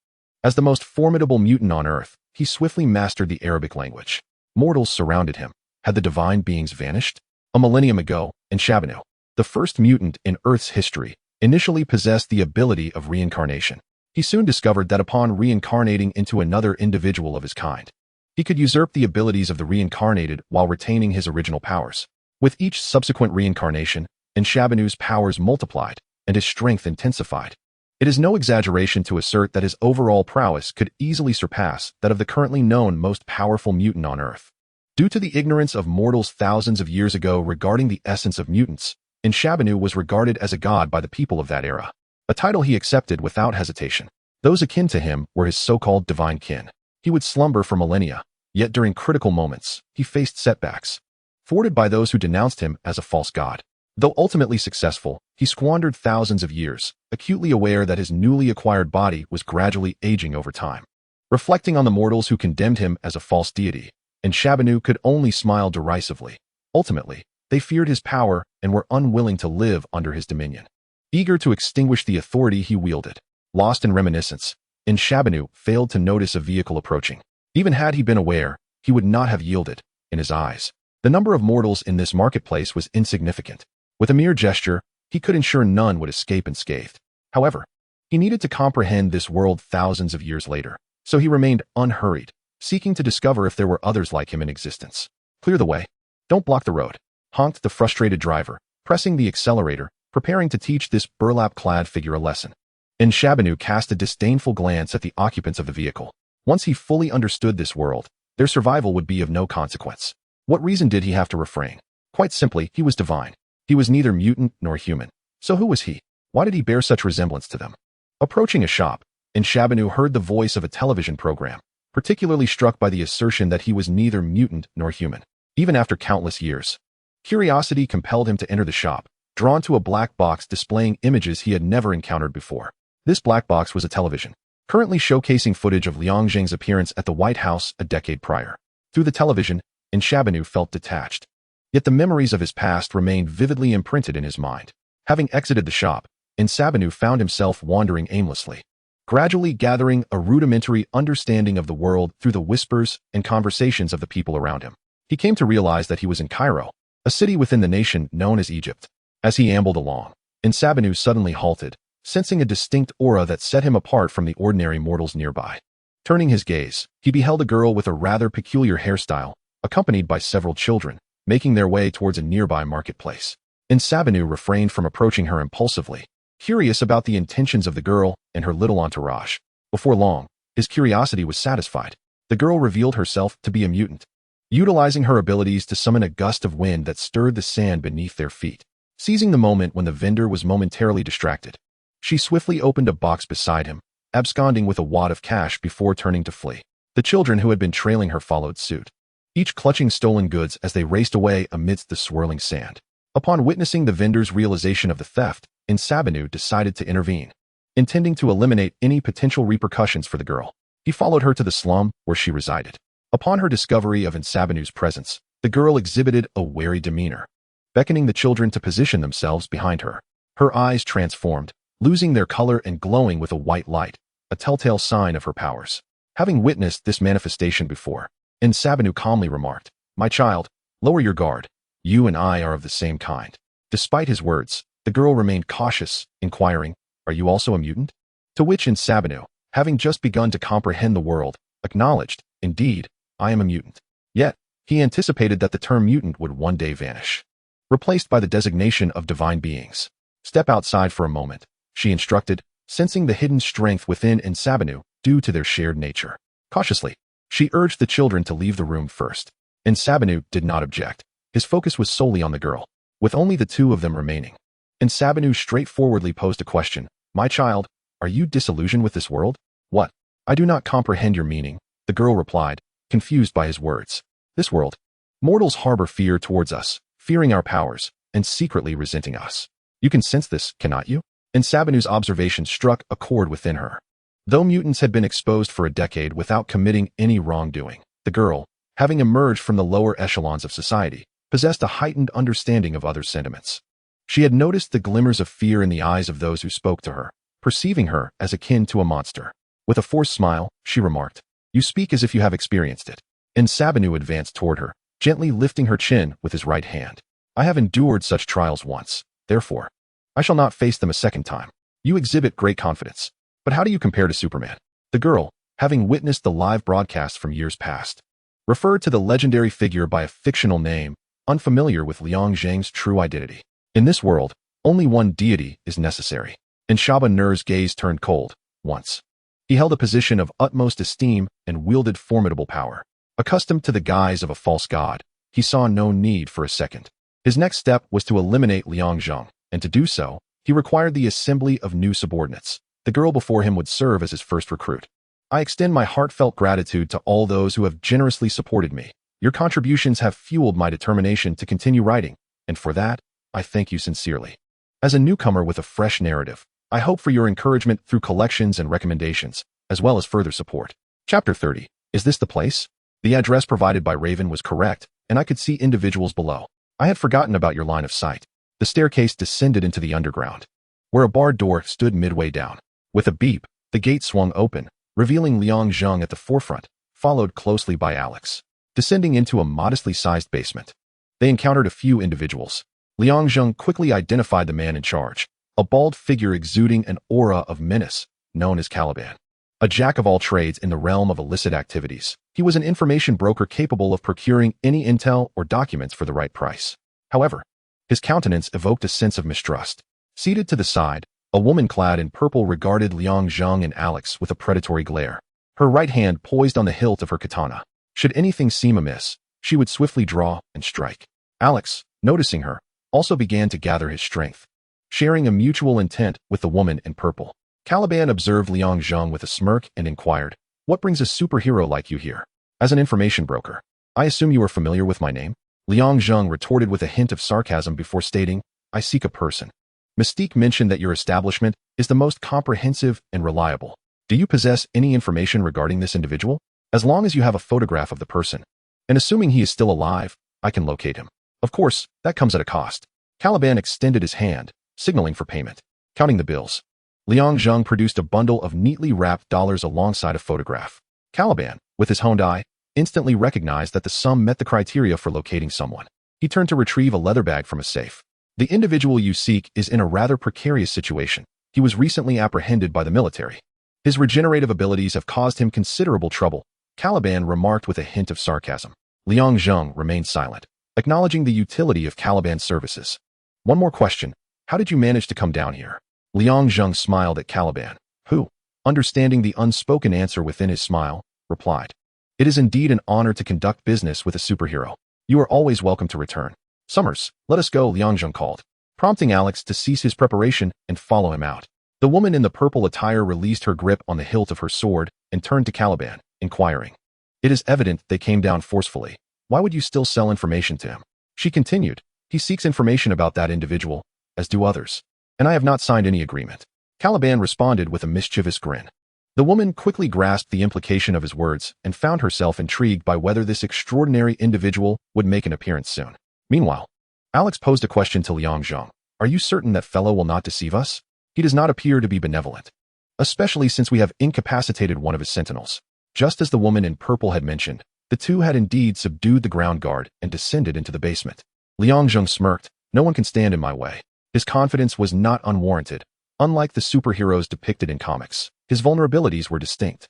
As the most formidable mutant on Earth, he swiftly mastered the Arabic language. Mortals surrounded him. Had the divine beings vanished? A millennium ago, and Shabanu, the first mutant in Earth's history, initially possessed the ability of reincarnation. He soon discovered that upon reincarnating into another individual of his kind, he could usurp the abilities of the reincarnated while retaining his original powers. With each subsequent reincarnation, Shabanu's powers multiplied, and his strength intensified. It is no exaggeration to assert that his overall prowess could easily surpass that of the currently known most powerful mutant on Earth. Due to the ignorance of mortals thousands of years ago regarding the essence of mutants, Shabanu was regarded as a god by the people of that era, a title he accepted without hesitation. Those akin to him were his so-called divine kin. He would slumber for millennia, yet during critical moments, he faced setbacks, thwarted by those who denounced him as a false god. Though ultimately successful, he squandered thousands of years, acutely aware that his newly acquired body was gradually aging over time. Reflecting on the mortals who condemned him as a false deity, Shabanu could only smile derisively. Ultimately, they feared his power and were unwilling to live under his dominion. Eager to extinguish the authority he wielded, lost in reminiscence, Shabanu failed to notice a vehicle approaching. Even had he been aware, he would not have yielded. In his eyes, the number of mortals in this marketplace was insignificant. With a mere gesture, he could ensure none would escape unscathed. However, he needed to comprehend this world thousands of years later, so he remained unhurried, seeking to discover if there were others like him in existence. Clear the way. Don't block the road, honked the frustrated driver, pressing the accelerator, preparing to teach this burlap-clad figure a lesson. Shabanu cast a disdainful glance at the occupants of the vehicle. Once he fully understood this world, their survival would be of no consequence. What reason did he have to refrain? Quite simply, he was divine. He was neither mutant nor human. So who was he? Why did he bear such resemblance to them? Approaching a shop, Shabanu heard the voice of a television program, particularly struck by the assertion that he was neither mutant nor human. Even after countless years, curiosity compelled him to enter the shop, drawn to a black box displaying images he had never encountered before. This black box was a television, currently showcasing footage of Liang Zheng's appearance at the White House a decade prior. Through the television, Shabanu felt detached. Yet the memories of his past remained vividly imprinted in his mind. Having exited the shop, Shabanu found himself wandering aimlessly, gradually gathering a rudimentary understanding of the world through the whispers and conversations of the people around him. He came to realize that he was in Cairo, a city within the nation known as Egypt. As he ambled along, Shabanu suddenly halted, sensing a distinct aura that set him apart from the ordinary mortals nearby. Turning his gaze, he beheld a girl with a rather peculiar hairstyle, accompanied by several children, making their way towards a nearby marketplace. Shabanu refrained from approaching her impulsively, curious about the intentions of the girl and her little entourage. Before long, his curiosity was satisfied. The girl revealed herself to be a mutant, utilizing her abilities to summon a gust of wind that stirred the sand beneath their feet. Seizing the moment when the vendor was momentarily distracted, she swiftly opened a box beside him, absconding with a wad of cash before turning to flee. The children who had been trailing her followed suit, each clutching stolen goods as they raced away amidst the swirling sand. Upon witnessing the vendor's realization of the theft, Shabanu decided to intervene, intending to eliminate any potential repercussions for the girl. He followed her to the slum where she resided. Upon her discovery of Shabanu's presence, the girl exhibited a wary demeanor, beckoning the children to position themselves behind her. Her eyes transformed, losing their color and glowing with a white light, a telltale sign of her powers. Having witnessed this manifestation before, Shabanu calmly remarked, "My child, lower your guard. You and I are of the same kind." Despite his words, the girl remained cautious, inquiring, "Are you also a mutant?" To which Shabanu, having just begun to comprehend the world, acknowledged, "Indeed, I am a mutant." Yet, he anticipated that the term mutant would one day vanish, replaced by the designation of divine beings. "Step outside for a moment," she instructed, sensing the hidden strength within Shabanu due to their shared nature. Cautiously, she urged the children to leave the room first. Shabanu did not object. His focus was solely on the girl, with only the two of them remaining. Shabanu straightforwardly posed a question. "My child, are you disillusioned with this world?" "What? I do not comprehend your meaning," the girl replied, confused by his words. "This world. Mortals harbor fear towards us, fearing our powers, and secretly resenting us. You can sense this, cannot you? And Sabanu's observation struck a chord within her. Though mutants had been exposed for a decade without committing any wrongdoing, the girl, having emerged from the lower echelons of society, possessed a heightened understanding of others' sentiments. She had noticed the glimmers of fear in the eyes of those who spoke to her, perceiving her as akin to a monster. With a forced smile, she remarked, "You speak as if you have experienced it." And Sabanu advanced toward her, gently lifting her chin with his right hand. "I have endured such trials once, therefore, I shall not face them a second time. You exhibit great confidence. But how do you compare to Superman?" The girl, having witnessed the live broadcast from years past, referred to the legendary figure by a fictional name, unfamiliar with Liang Zheng's true identity. In this world, only one deity is necessary. And Shaba Nur's gaze turned cold, once. He held a position of utmost esteem and wielded formidable power. Accustomed to the guise of a false god, he saw no need for a second. His next step was to eliminate Liang Zheng, and to do so, he required the assembly of new subordinates. The girl before him would serve as his first recruit. "I extend my heartfelt gratitude to all those who have generously supported me. Your contributions have fueled my determination to continue writing, and for that, I thank you sincerely. As a newcomer with a fresh narrative, I hope for your encouragement through collections and recommendations, as well as further support." Chapter 30. Is this the place? The address provided by Raven was correct, and I could see individuals below. I had forgotten about your line of sight. The staircase descended into the underground, where a barred door stood midway down. With a beep, the gate swung open, revealing Liang Zheng at the forefront, followed closely by Alex. Descending into a modestly sized basement, they encountered a few individuals. Liang Zheng quickly identified the man in charge, a bald figure exuding an aura of menace, known as Caliban. A jack of all trades in the realm of illicit activities, he was an information broker capable of procuring any intel or documents for the right price. However, his countenance evoked a sense of mistrust. Seated to the side, a woman clad in purple regarded Liang Zheng and Alex with a predatory glare, her right hand poised on the hilt of her katana. Should anything seem amiss, she would swiftly draw and strike. Alex, noticing her, also began to gather his strength, sharing a mutual intent with the woman in purple. Caliban observed Liang Zheng with a smirk and inquired, "What brings a superhero like you here?" "As an information broker. I assume you are familiar with my name?" Liang Zheng retorted with a hint of sarcasm before stating, "I seek a person. Mystique mentioned that your establishment is the most comprehensive and reliable. Do you possess any information regarding this individual? As long as you have a photograph of the person, and assuming he is still alive, I can locate him. Of course, that comes at a cost." Caliban extended his hand, signaling for payment. Counting the bills, Liang Zheng produced a bundle of neatly wrapped dollars alongside a photograph. Caliban, with his honed eye, instantly recognized that the sum met the criteria for locating someone. He turned to retrieve a leather bag from a safe. "The individual you seek is in a rather precarious situation. He was recently apprehended by the military. His regenerative abilities have caused him considerable trouble," Caliban remarked with a hint of sarcasm. Liang Zheng remained silent, acknowledging the utility of Caliban's services. "One more question. How did you manage to come down here?" Liang Zheng smiled at Caliban, who, understanding the unspoken answer within his smile, replied, "It is indeed an honor to conduct business with a superhero. You are always welcome to return." "Summers, let us go," Liang Zheng called, prompting Alex to cease his preparation and follow him out. The woman in the purple attire released her grip on the hilt of her sword and turned to Caliban, inquiring, "It is evident they came down forcefully. Why would you still sell information to him?" She continued, "He seeks information about that individual, as do others, and I have not signed any agreement." Caliban responded with a mischievous grin. The woman quickly grasped the implication of his words and found herself intrigued by whether this extraordinary individual would make an appearance soon. Meanwhile, Alex posed a question to Liang Zheng. "Are you certain that fellow will not deceive us? He does not appear to be benevolent, especially since we have incapacitated one of his sentinels." Just as the woman in purple had mentioned, the two had indeed subdued the ground guard and descended into the basement. Liang Zheng smirked. "No one can stand in my way." His confidence was not unwarranted. Unlike the superheroes depicted in comics, his vulnerabilities were distinct.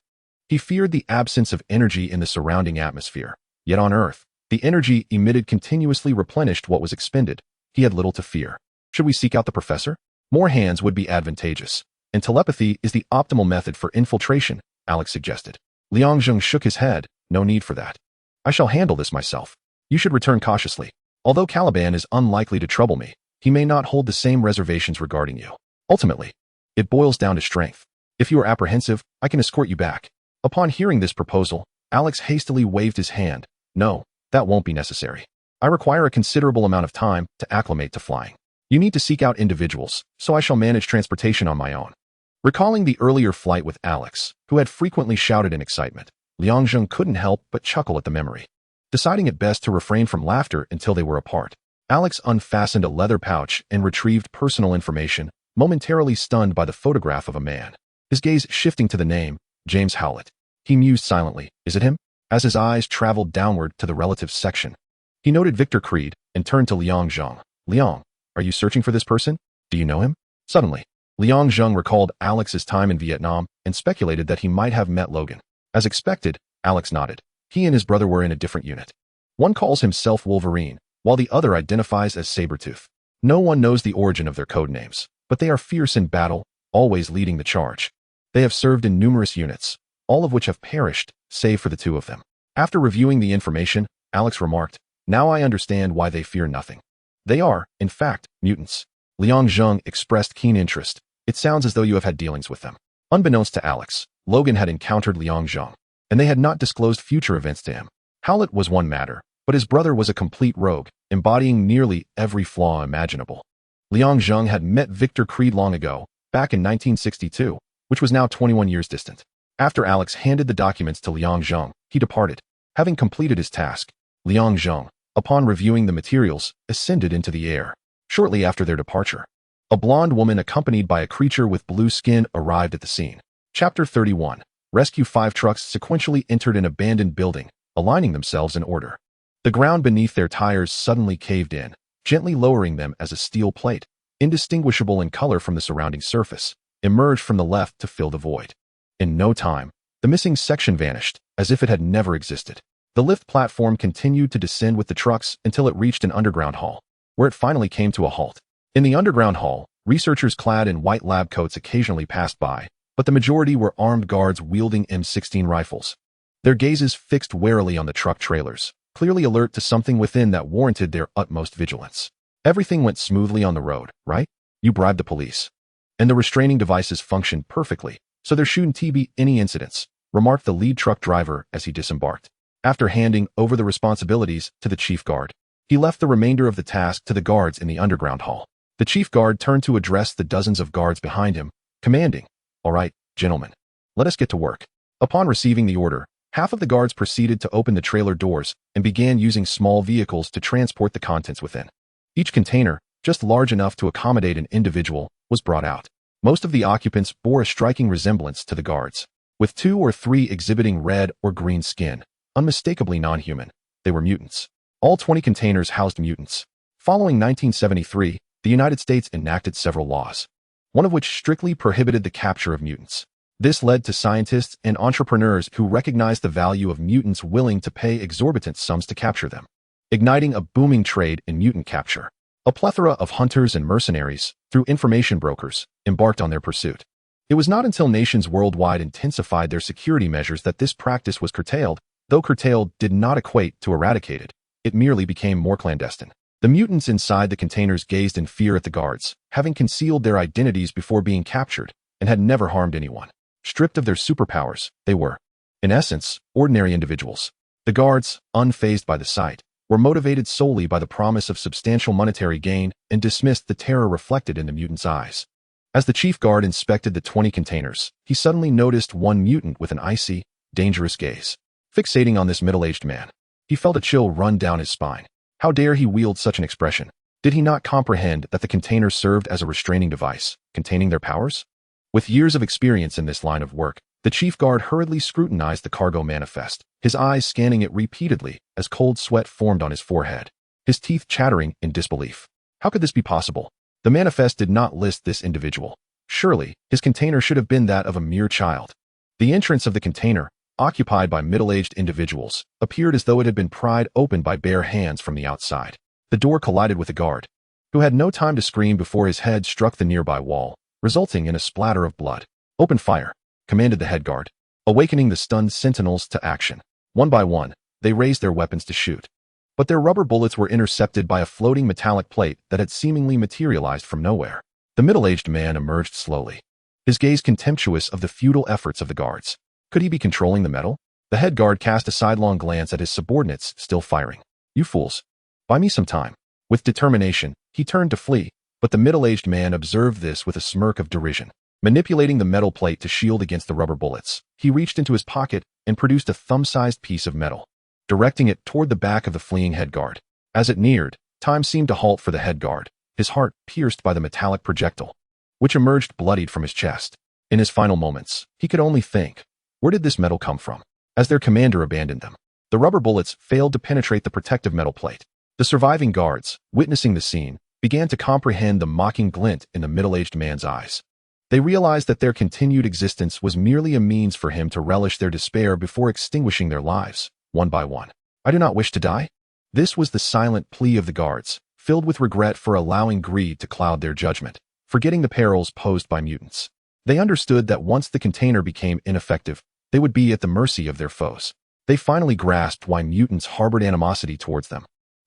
He feared the absence of energy in the surrounding atmosphere. Yet on Earth, the energy emitted continuously replenished what was expended. He had little to fear. Should we seek out the professor? More hands would be advantageous, and telepathy is the optimal method for infiltration, Alex suggested. Liang Zheng shook his head. "No need for that. I shall handle this myself. You should return cautiously. Although Caliban is unlikely to trouble me, he may not hold the same reservations regarding you. Ultimately, it boils down to strength. If you are apprehensive, I can escort you back." Upon hearing this proposal, Alex hastily waved his hand. "No, That won't be necessary. I require a considerable amount of time to acclimate to flying. You need to seek out individuals, so I shall manage transportation on my own." Recalling the earlier flight with Alex, who had frequently shouted in excitement, Liang Zheng couldn't help but chuckle at the memory. Deciding it best to refrain from laughter until they were apart, Alex unfastened a leather pouch and retrieved personal information, momentarily stunned by the photograph of a man. His gaze shifting to the name, James Howlett. He mused silently, "Is it him?" As his eyes traveled downward to the relatives section. He noted Victor Creed and turned to Liang Zheng. "Liang, are you searching for this person? Do you know him?" Suddenly, Liang Zheng recalled Alex's time in Vietnam and speculated that he might have met Logan. As expected, Alex nodded. He and his brother were in a different unit. One calls himself Wolverine, while the other identifies as Sabretooth. No one knows the origin of their code names, but they are fierce in battle, always leading the charge. They have served in numerous units, all of which have perished, save for the two of them. After reviewing the information, Alex remarked, "Now I understand why they fear nothing. They are, in fact, mutants." Liang Zheng expressed keen interest. "It sounds as though you have had dealings with them." Unbeknownst to Alex, Logan had encountered Liang Zheng, and they had not disclosed future events to him. Howlett was one matter, but his brother was a complete rogue, embodying nearly every flaw imaginable. Liang Zheng had met Victor Creed long ago, back in 1962, which was now 21 years distant. After Alex handed the documents to Liang Zheng, he departed. Having completed his task, Liang Zheng, upon reviewing the materials, ascended into the air. Shortly after their departure, a blonde woman accompanied by a creature with blue skin arrived at the scene. Chapter 31. Rescue 5 trucks sequentially entered an abandoned building, aligning themselves in order. The ground beneath their tires suddenly caved in, gently lowering them as a steel plate, indistinguishable in color from the surrounding surface, emerged from the left to fill the void. In no time, the missing section vanished, as if it had never existed. The lift platform continued to descend with the trucks until it reached an underground hall, where it finally came to a halt. In the underground hall, researchers clad in white lab coats occasionally passed by, but the majority were armed guards wielding M16 rifles. Their gazes fixed warily on the truck trailers, clearly alert to something within that warranted their utmost vigilance. "Everything went smoothly on the road, right? You bribed the police. And the restraining devices functioned perfectly, so there shouldn't be any incidents," remarked the lead truck driver as he disembarked. After handing over the responsibilities to the chief guard, he left the remainder of the task to the guards in the underground hall. The chief guard turned to address the dozens of guards behind him, commanding, "All right, gentlemen, let us get to work." Upon receiving the order, half of the guards proceeded to open the trailer doors and began using small vehicles to transport the contents within. Each container, just large enough to accommodate an individual, was brought out. Most of the occupants bore a striking resemblance to the guards, with 2 or 3 exhibiting red or green skin, unmistakably non-human. They were mutants. All 20 containers housed mutants. Following 1973, the United States enacted several laws, one of which strictly prohibited the capture of mutants. This led to scientists and entrepreneurs who recognized the value of mutants willing to pay exorbitant sums to capture them, igniting a booming trade in mutant capture. A plethora of hunters and mercenaries, through information brokers, embarked on their pursuit. It was not until nations worldwide intensified their security measures that this practice was curtailed. Though curtailed did not equate to eradicated, it merely became more clandestine. The mutants inside the containers gazed in fear at the guards, having concealed their identities before being captured, and had never harmed anyone. Stripped of their superpowers, they were, in essence, ordinary individuals. The guards, unfazed by the sight, were motivated solely by the promise of substantial monetary gain and dismissed the terror reflected in the mutants' eyes. As the chief guard inspected the 20 containers, he suddenly noticed one mutant with an icy, dangerous gaze. Fixating on this middle-aged man, he felt a chill run down his spine. How dare he wield such an expression? Did he not comprehend that the container served as a restraining device, containing their powers? With years of experience in this line of work, the chief guard hurriedly scrutinized the cargo manifest, his eyes scanning it repeatedly as cold sweat formed on his forehead, his teeth chattering in disbelief. How could this be possible? The manifest did not list this individual. Surely, his container should have been that of a mere child. The entrance of the container, occupied by middle-aged individuals, appeared as though it had been pried open by bare hands from the outside. The door collided with a guard, who had no time to scream before his head struck the nearby wall, resulting in a splatter of blood. "Open fire," commanded the head guard, awakening the stunned sentinels to action. One by one, they raised their weapons to shoot. But their rubber bullets were intercepted by a floating metallic plate that had seemingly materialized from nowhere. The middle-aged man emerged slowly, his gaze contemptuous of the futile efforts of the guards. Could he be controlling the metal? The head guard cast a sidelong glance at his subordinates still firing. You fools. Buy me some time. With determination, he turned to flee, but the middle-aged man observed this with a smirk of derision. Manipulating the metal plate to shield against the rubber bullets, he reached into his pocket and produced a thumb-sized piece of metal, directing it toward the back of the fleeing head guard. As it neared, time seemed to halt for the head guard, his heart pierced by the metallic projectile, which emerged bloodied from his chest. In his final moments, he could only think, where did this metal come from? As their commander abandoned them, the rubber bullets failed to penetrate the protective metal plate. The surviving guards, witnessing the scene, began to comprehend the mocking glint in the middle-aged man's eyes. They realized that their continued existence was merely a means for him to relish their despair before extinguishing their lives, one by one. I do not wish to die. This was the silent plea of the guards, filled with regret for allowing greed to cloud their judgment, forgetting the perils posed by mutants. They understood that once the container became ineffective, they would be at the mercy of their foes. They finally grasped why mutants harbored animosity towards them.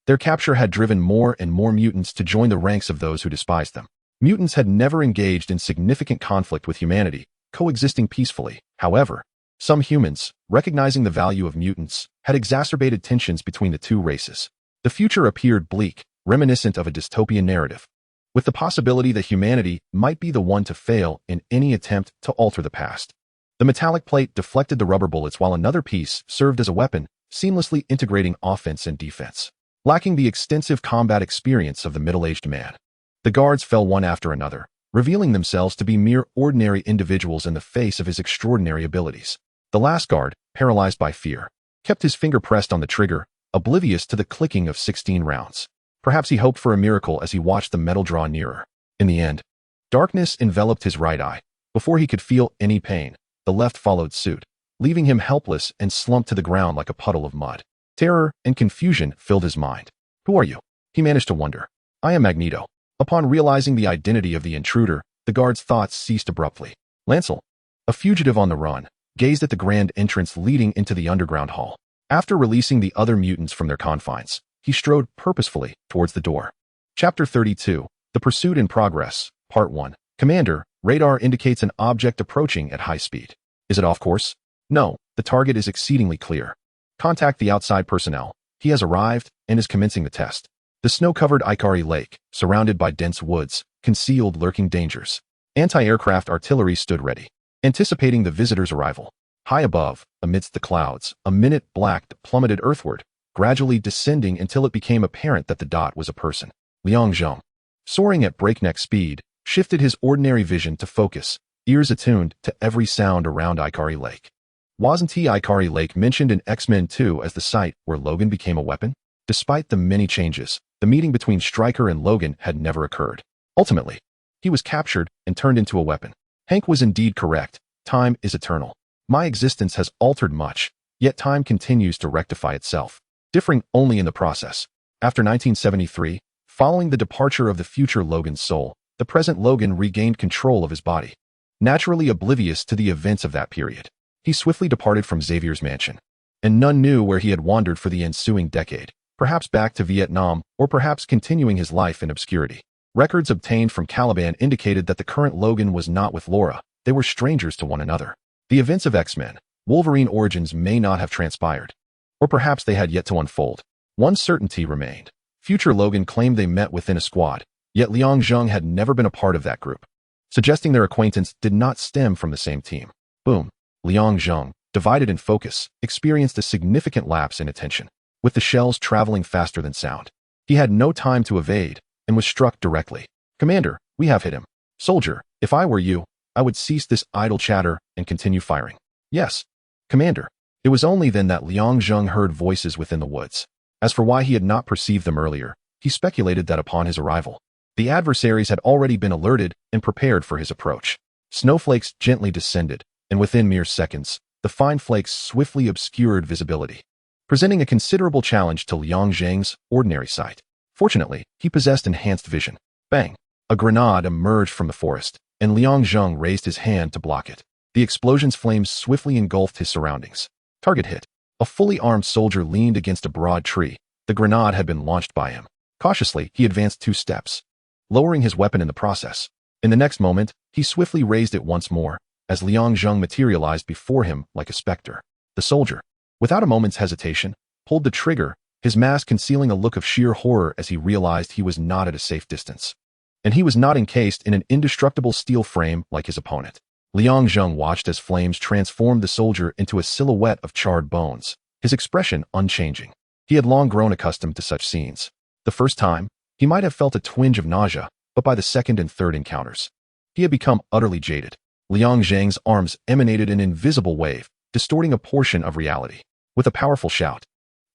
Their capture had driven more and more mutants to join the ranks of those who despised them. Mutants had never engaged in significant conflict with humanity, coexisting peacefully. However, some humans, recognizing the value of mutants, had exacerbated tensions between the two races. The future appeared bleak, reminiscent of a dystopian narrative, with the possibility that humanity might be the one to fail in any attempt to alter the past. The metallic plate deflected the rubber bullets while another piece served as a weapon, seamlessly integrating offense and defense. Lacking the extensive combat experience of the middle-aged man, the guards fell one after another, revealing themselves to be mere ordinary individuals in the face of his extraordinary abilities. The last guard, paralyzed by fear, kept his finger pressed on the trigger, oblivious to the clicking of 16 rounds. Perhaps he hoped for a miracle as he watched the metal draw nearer. In the end, darkness enveloped his right eye. Before he could feel any pain, the left followed suit, leaving him helpless and slumped to the ground like a puddle of mud. Terror and confusion filled his mind. Who are you? He managed to wonder. I am Magneto. Upon realizing the identity of the intruder, the guard's thoughts ceased abruptly. Lancel, a fugitive on the run, gazed at the grand entrance leading into the underground hall. After releasing the other mutants from their confines, he strode purposefully towards the door. Chapter 32, The Pursuit in Progress, Part 1. Commander, radar indicates an object approaching at high speed. Is it off course? No, the target is exceedingly clear. Contact the outside personnel. He has arrived and is commencing the test. The snow-covered Ikari Lake, surrounded by dense woods, concealed lurking dangers. Anti-aircraft artillery stood ready, anticipating the visitor's arrival. High above, amidst the clouds, a minute black plummeted earthward, gradually descending until it became apparent that the dot was a person. Liang Zheng, soaring at breakneck speed, shifted his ordinary vision to focus, ears attuned to every sound around Ikari Lake. Wasn't Ikari Lake mentioned in X-Men 2 as the site where Logan became a weapon? Despite the many changes, the meeting between Stryker and Logan had never occurred. Ultimately, he was captured and turned into a weapon. Hank was indeed correct. Time is eternal. My existence has altered much, yet time continues to rectify itself, differing only in the process. After 1973, following the departure of the future Logan's soul, the present Logan regained control of his body. Naturally oblivious to the events of that period, he swiftly departed from Xavier's mansion, and none knew where he had wandered for the ensuing decade. Perhaps back to Vietnam, or perhaps continuing his life in obscurity. Records obtained from Caliban indicated that the current Logan was not with Laura. They were strangers to one another. The events of X-Men, Wolverine origins may not have transpired, or perhaps they had yet to unfold. One certainty remained. Future Logan claimed they met within a squad, yet Liang Zheng had never been a part of that group, suggesting their acquaintance did not stem from the same team. Boom. Liang Zheng, divided in focus, experienced a significant lapse in attention, with the shells traveling faster than sound. He had no time to evade, and was struck directly. Commander, we have hit him. Soldier, if I were you, I would cease this idle chatter and continue firing. Yes, Commander. It was only then that Liang Zheng heard voices within the woods. As for why he had not perceived them earlier, he speculated that upon his arrival, the adversaries had already been alerted and prepared for his approach. Snowflakes gently descended, and within mere seconds, the fine flakes swiftly obscured visibility, presenting a considerable challenge to Liang Zheng's ordinary sight. Fortunately, he possessed enhanced vision. Bang! A grenade emerged from the forest, and Liang Zheng raised his hand to block it. The explosion's flames swiftly engulfed his surroundings. Target hit. A fully armed soldier leaned against a broad tree. The grenade had been launched by him. Cautiously, he advanced 2 steps, lowering his weapon in the process. In the next moment, he swiftly raised it once more, as Liang Zheng materialized before him like a specter. The soldier, Without a moment's hesitation, pulled the trigger, his mask concealing a look of sheer horror as he realized he was not at a safe distance. And he was not encased in an indestructible steel frame like his opponent. Liang Zheng watched as flames transformed the soldier into a silhouette of charred bones, his expression unchanging. He had long grown accustomed to such scenes. The first time, he might have felt a twinge of nausea, but by the second and third encounters, he had become utterly jaded. Liang Zheng's arms emanated an invisible wave, distorting a portion of reality. With a powerful shout,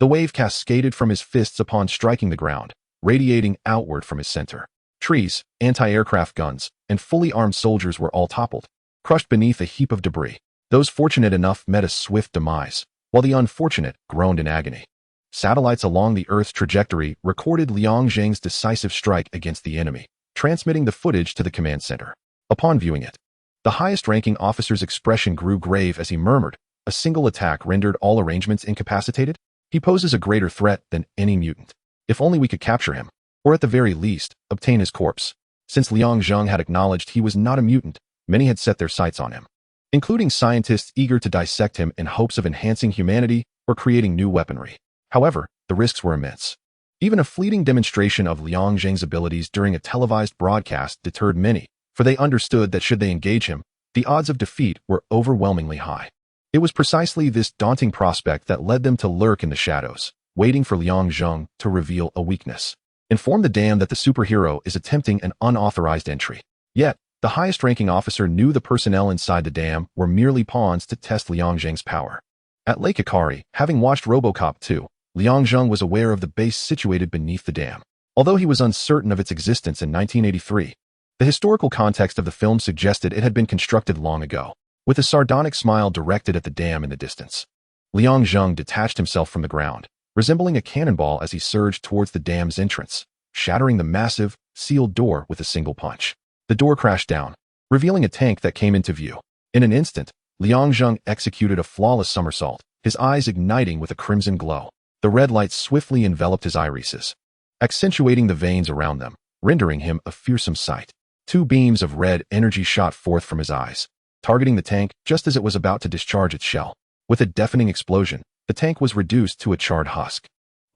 the wave cascaded from his fists upon striking the ground, radiating outward from his center. Trees, anti-aircraft guns, and fully armed soldiers were all toppled, crushed beneath a heap of debris. Those fortunate enough met a swift demise, while the unfortunate groaned in agony. Satellites along the Earth's trajectory recorded Liang Zheng's decisive strike against the enemy, transmitting the footage to the command center. Upon viewing it, the highest-ranking officer's expression grew grave as he murmured, "A single attack rendered all arrangements incapacitated? He poses a greater threat than any mutant. If only we could capture him, or at the very least, obtain his corpse." Since Liang Zheng had acknowledged he was not a mutant, many had set their sights on him, including scientists eager to dissect him in hopes of enhancing humanity or creating new weaponry. However, the risks were immense. Even a fleeting demonstration of Liang Zheng's abilities during a televised broadcast deterred many, for they understood that should they engage him, the odds of defeat were overwhelmingly high. It was precisely this daunting prospect that led them to lurk in the shadows, waiting for Liang Zheng to reveal a weakness. Inform the dam that the superhero is attempting an unauthorized entry. Yet, the highest-ranking officer knew the personnel inside the dam were merely pawns to test Liang Zheng's power. At Lake Ikari, having watched RoboCop 2, Liang Zheng was aware of the base situated beneath the dam. Although he was uncertain of its existence in 1983, the historical context of the film suggested it had been constructed long ago, with a sardonic smile directed at the dam in the distance. Liang Zheng detached himself from the ground, resembling a cannonball as he surged towards the dam's entrance, shattering the massive, sealed door with a single punch. The door crashed down, revealing a tank that came into view. In an instant, Liang Zheng executed a flawless somersault, his eyes igniting with a crimson glow. The red light swiftly enveloped his irises, accentuating the veins around them, rendering him a fearsome sight. Two beams of red energy shot forth from his eyes, targeting the tank just as it was about to discharge its shell. With a deafening explosion, the tank was reduced to a charred husk.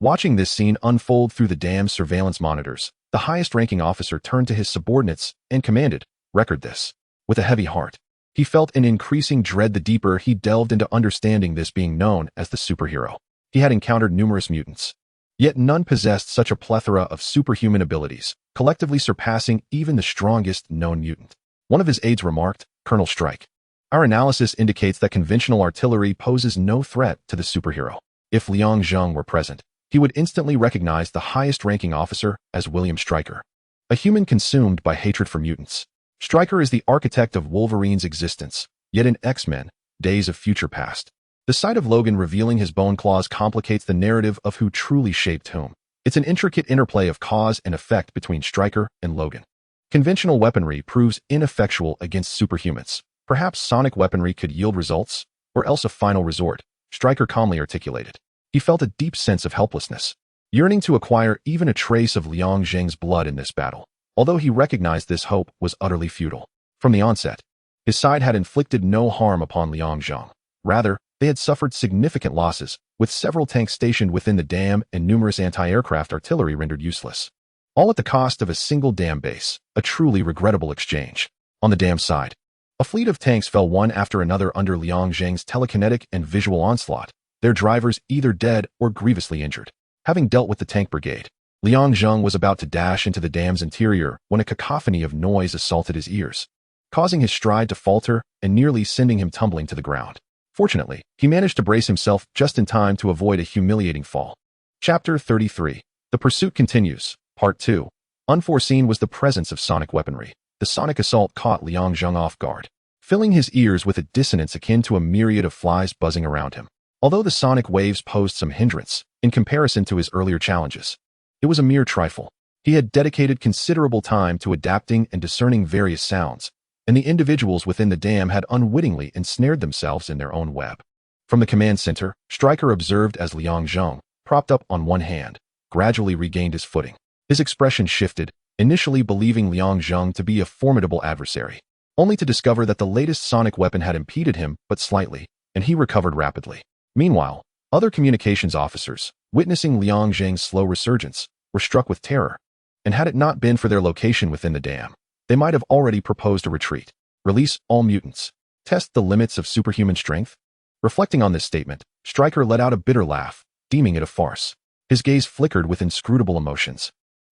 Watching this scene unfold through the dam's surveillance monitors, the highest-ranking officer turned to his subordinates and commanded, "Record this." With a heavy heart, he felt an increasing dread the deeper he delved into understanding this being known as the superhero. He had encountered numerous mutants, yet none possessed such a plethora of superhuman abilities, collectively surpassing even the strongest known mutant. One of his aides remarked, "Colonel Strike, our analysis indicates that conventional artillery poses no threat to the superhero." If Liang Zheng were present, he would instantly recognize the highest-ranking officer as William Stryker, a human consumed by hatred for mutants. Stryker is the architect of Wolverine's existence, yet in X-Men, Days of Future Past, the sight of Logan revealing his bone claws complicates the narrative of who truly shaped whom. It's an intricate interplay of cause and effect between Stryker and Logan. Conventional weaponry proves ineffectual against superhumans. Perhaps sonic weaponry could yield results, or else a final resort, Stryker calmly articulated. He felt a deep sense of helplessness, yearning to acquire even a trace of Liang Zheng's blood in this battle, although he recognized this hope was utterly futile. From the onset, his side had inflicted no harm upon Liang Zheng. Rather, they had suffered significant losses, with several tanks stationed within the dam and numerous anti-aircraft artillery rendered useless. All at the cost of a single dam base, a truly regrettable exchange. On the dam side, a fleet of tanks fell one after another under Liang Zheng's telekinetic and visual onslaught, their drivers either dead or grievously injured. Having dealt with the tank brigade, Liang Zheng was about to dash into the dam's interior when a cacophony of noise assaulted his ears, causing his stride to falter and nearly sending him tumbling to the ground. Fortunately, he managed to brace himself just in time to avoid a humiliating fall. Chapter 33. The Pursuit Continues. Part 2. Unforeseen was the presence of sonic weaponry. The sonic assault caught Liang Zheng off guard, filling his ears with a dissonance akin to a myriad of flies buzzing around him. Although the sonic waves posed some hindrance, in comparison to his earlier challenges, it was a mere trifle. He had dedicated considerable time to adapting and discerning various sounds, and the individuals within the dam had unwittingly ensnared themselves in their own web. From the command center, Stryker observed as Liang Zheng, propped up on one hand, gradually regained his footing. His expression shifted, initially believing Liang Zheng to be a formidable adversary, only to discover that the latest sonic weapon had impeded him but slightly, and he recovered rapidly. Meanwhile, Other communications officers, witnessing Liang Zheng's slow resurgence, were struck with terror, and had it not been for their location within the dam, they might have already proposed a retreat. Release all mutants. Test the limits of superhuman strength. Reflecting on this statement, Stryker let out a bitter laugh, deeming it a farce. His gaze flickered with inscrutable emotions.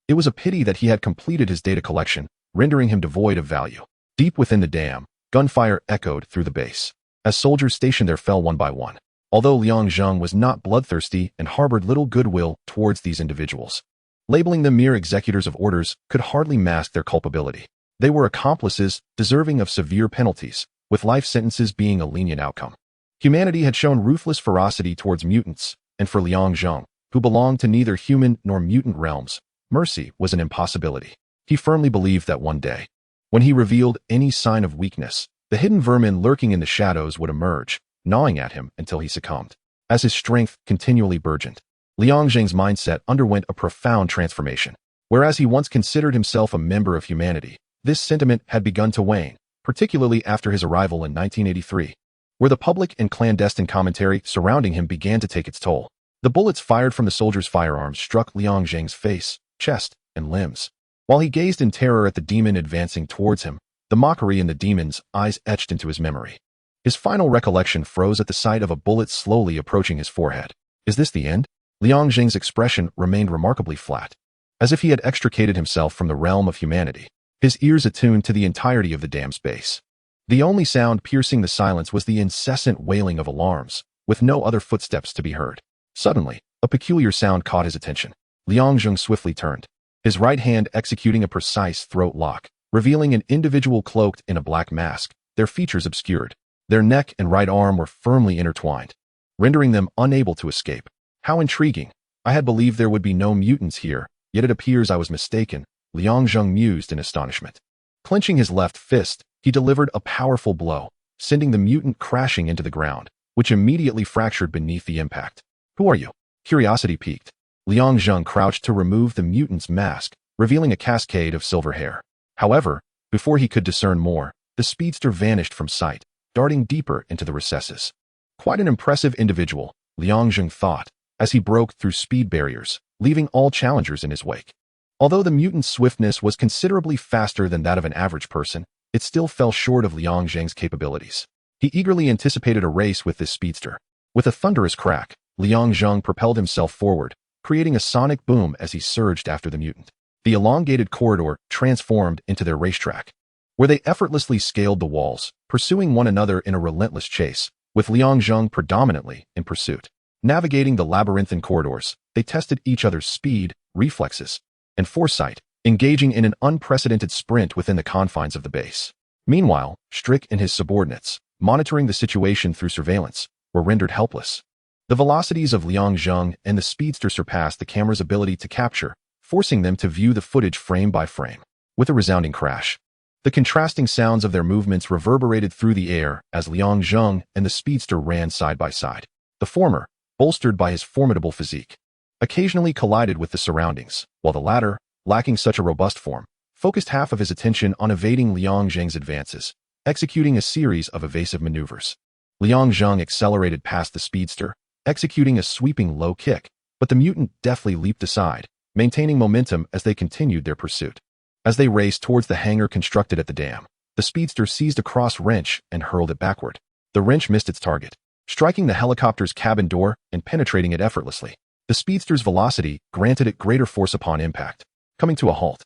It was a pity that he had completed his data collection, rendering him devoid of value. Deep within the dam, gunfire echoed through the base, as soldiers stationed there fell one by one. Although Liang Zheng was not bloodthirsty and harbored little goodwill towards these individuals, labeling them mere executors of orders could hardly mask their culpability. They were accomplices deserving of severe penalties, with life sentences being a lenient outcome. Humanity had shown ruthless ferocity towards mutants, and for Liang Zheng, who belonged to neither human nor mutant realms, mercy was an impossibility. He firmly believed that one day, when he revealed any sign of weakness, the hidden vermin lurking in the shadows would emerge, gnawing at him until he succumbed. As his strength continually burgeoned, Liang Zheng's mindset underwent a profound transformation. Whereas he once considered himself a member of humanity, this sentiment had begun to wane, particularly after his arrival in 1983, where the public and clandestine commentary surrounding him began to take its toll. The bullets fired from the soldiers' firearms struck Liang Zheng's face, chest, and limbs. While he gazed in terror at the demon advancing towards him, the mockery in the demon's eyes etched into his memory. His final recollection froze at the sight of a bullet slowly approaching his forehead. Is this the end? Liang Zheng's expression remained remarkably flat, as if he had extricated himself from the realm of humanity, his ears attuned to the entirety of the dam's base. The only sound piercing the silence was the incessant wailing of alarms, with no other footsteps to be heard. Suddenly, a peculiar sound caught his attention. Liang Zheng swiftly turned, his right hand executing a precise throat lock, revealing an individual cloaked in a black mask, their features obscured. Their neck and right arm were firmly intertwined, rendering them unable to escape. How intriguing! I had believed there would be no mutants here, yet it appears I was mistaken, Liang Zheng mused in astonishment. Clenching his left fist, he delivered a powerful blow, sending the mutant crashing into the ground, which immediately fractured beneath the impact. Who are you? Curiosity piqued. Liang Zheng crouched to remove the mutant's mask, revealing a cascade of silver hair. However, before he could discern more, the speedster vanished from sight, darting deeper into the recesses. Quite an impressive individual, Liang Zheng thought, as he broke through speed barriers, leaving all challengers in his wake. Although the mutant's swiftness was considerably faster than that of an average person, it still fell short of Liang Zheng's capabilities. He eagerly anticipated a race with this speedster. With a thunderous crack, Liang Zheng propelled himself forward, creating a sonic boom as he surged after the mutant. The elongated corridor transformed into their racetrack, where they effortlessly scaled the walls, pursuing one another in a relentless chase, with Liang Zheng predominantly in pursuit. Navigating the labyrinthine corridors, they tested each other's speed, reflexes, and foresight, engaging in an unprecedented sprint within the confines of the base. Meanwhile, Strick and his subordinates, monitoring the situation through surveillance, were rendered helpless. The velocities of Liang Zheng and the speedster surpassed the camera's ability to capture, forcing them to view the footage frame by frame. With a resounding crash, the contrasting sounds of their movements reverberated through the air as Liang Zheng and the speedster ran side by side. The former, bolstered by his formidable physique, occasionally collided with the surroundings, while the latter, lacking such a robust form, focused half of his attention on evading Liang Zheng's advances, executing a series of evasive maneuvers. Liang Zheng accelerated past the speedster, executing a sweeping low kick, but the mutant deftly leaped aside, maintaining momentum as they continued their pursuit. As they raced towards the hangar constructed at the dam, the speedster seized a cross wrench and hurled it backward. The wrench missed its target, striking the helicopter's cabin door and penetrating it effortlessly. The speedster's velocity granted it greater force upon impact. Coming to a halt,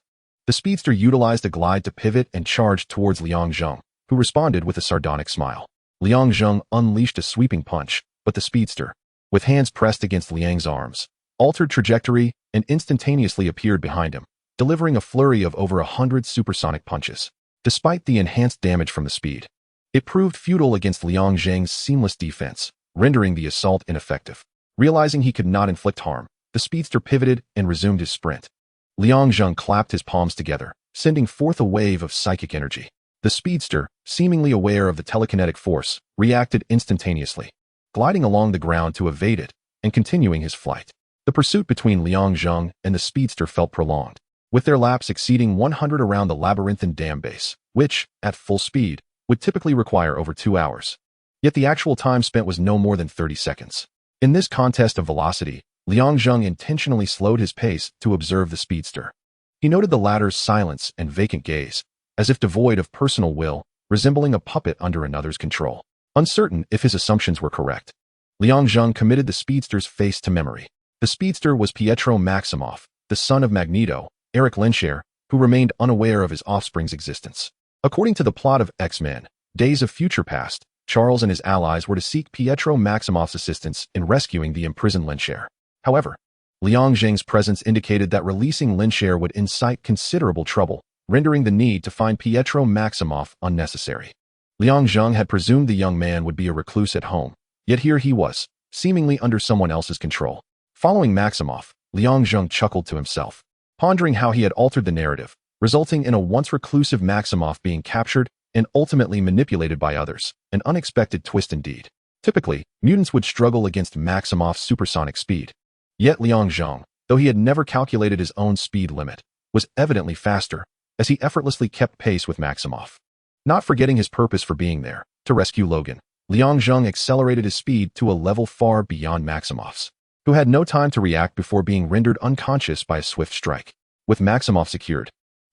the speedster utilized a glide to pivot and charged towards Liang Zheng, who responded with a sardonic smile. Liang Zheng unleashed a sweeping punch, but the speedster, with hands pressed against Liang's arms, altered trajectory and instantaneously appeared behind him, delivering a flurry of over 100 supersonic punches. Despite the enhanced damage from the speed, it proved futile against Liang Zheng's seamless defense, rendering the assault ineffective. Realizing he could not inflict harm, the speedster pivoted and resumed his sprint. Liang Zheng clapped his palms together, sending forth a wave of psychic energy. The speedster, seemingly aware of the telekinetic force, reacted instantaneously, gliding along the ground to evade it and continuing his flight. The pursuit between Liang Zheng and the speedster felt prolonged, with their laps exceeding 100 around the labyrinthine dam base, which, at full speed, would typically require over 2 hours. Yet the actual time spent was no more than 30 seconds. In this contest of velocity, Liang Zheng intentionally slowed his pace to observe the speedster. He noted the latter's silence and vacant gaze, as if devoid of personal will, resembling a puppet under another's control. Uncertain if his assumptions were correct, Liang Zheng committed the speedster's face to memory. The speedster was Pietro Maximoff, the son of Magneto, Erik Lehnsherr, who remained unaware of his offspring's existence. According to the plot of X-Men, Days of Future Past, Charles and his allies were to seek Pietro Maximoff's assistance in rescuing the imprisoned Lehnsherr. However, Liang Zheng's presence indicated that releasing Lehnsherr would incite considerable trouble, rendering the need to find Pietro Maximoff unnecessary. Liang Zheng had presumed the young man would be a recluse at home, yet here he was, seemingly under someone else's control. Following Maximoff, Liang Zheng chuckled to himself, pondering how he had altered the narrative, resulting in a once reclusive Maximoff being captured and ultimately manipulated by others, an unexpected twist indeed. Typically, mutants would struggle against Maximoff's supersonic speed. Yet Liang Zheng, though he had never calculated his own speed limit, was evidently faster, as he effortlessly kept pace with Maximoff. Not forgetting his purpose for being there, to rescue Logan, Liang Zheng accelerated his speed to a level far beyond Maximoff's, who had no time to react before being rendered unconscious by a swift strike. With Maximoff secured,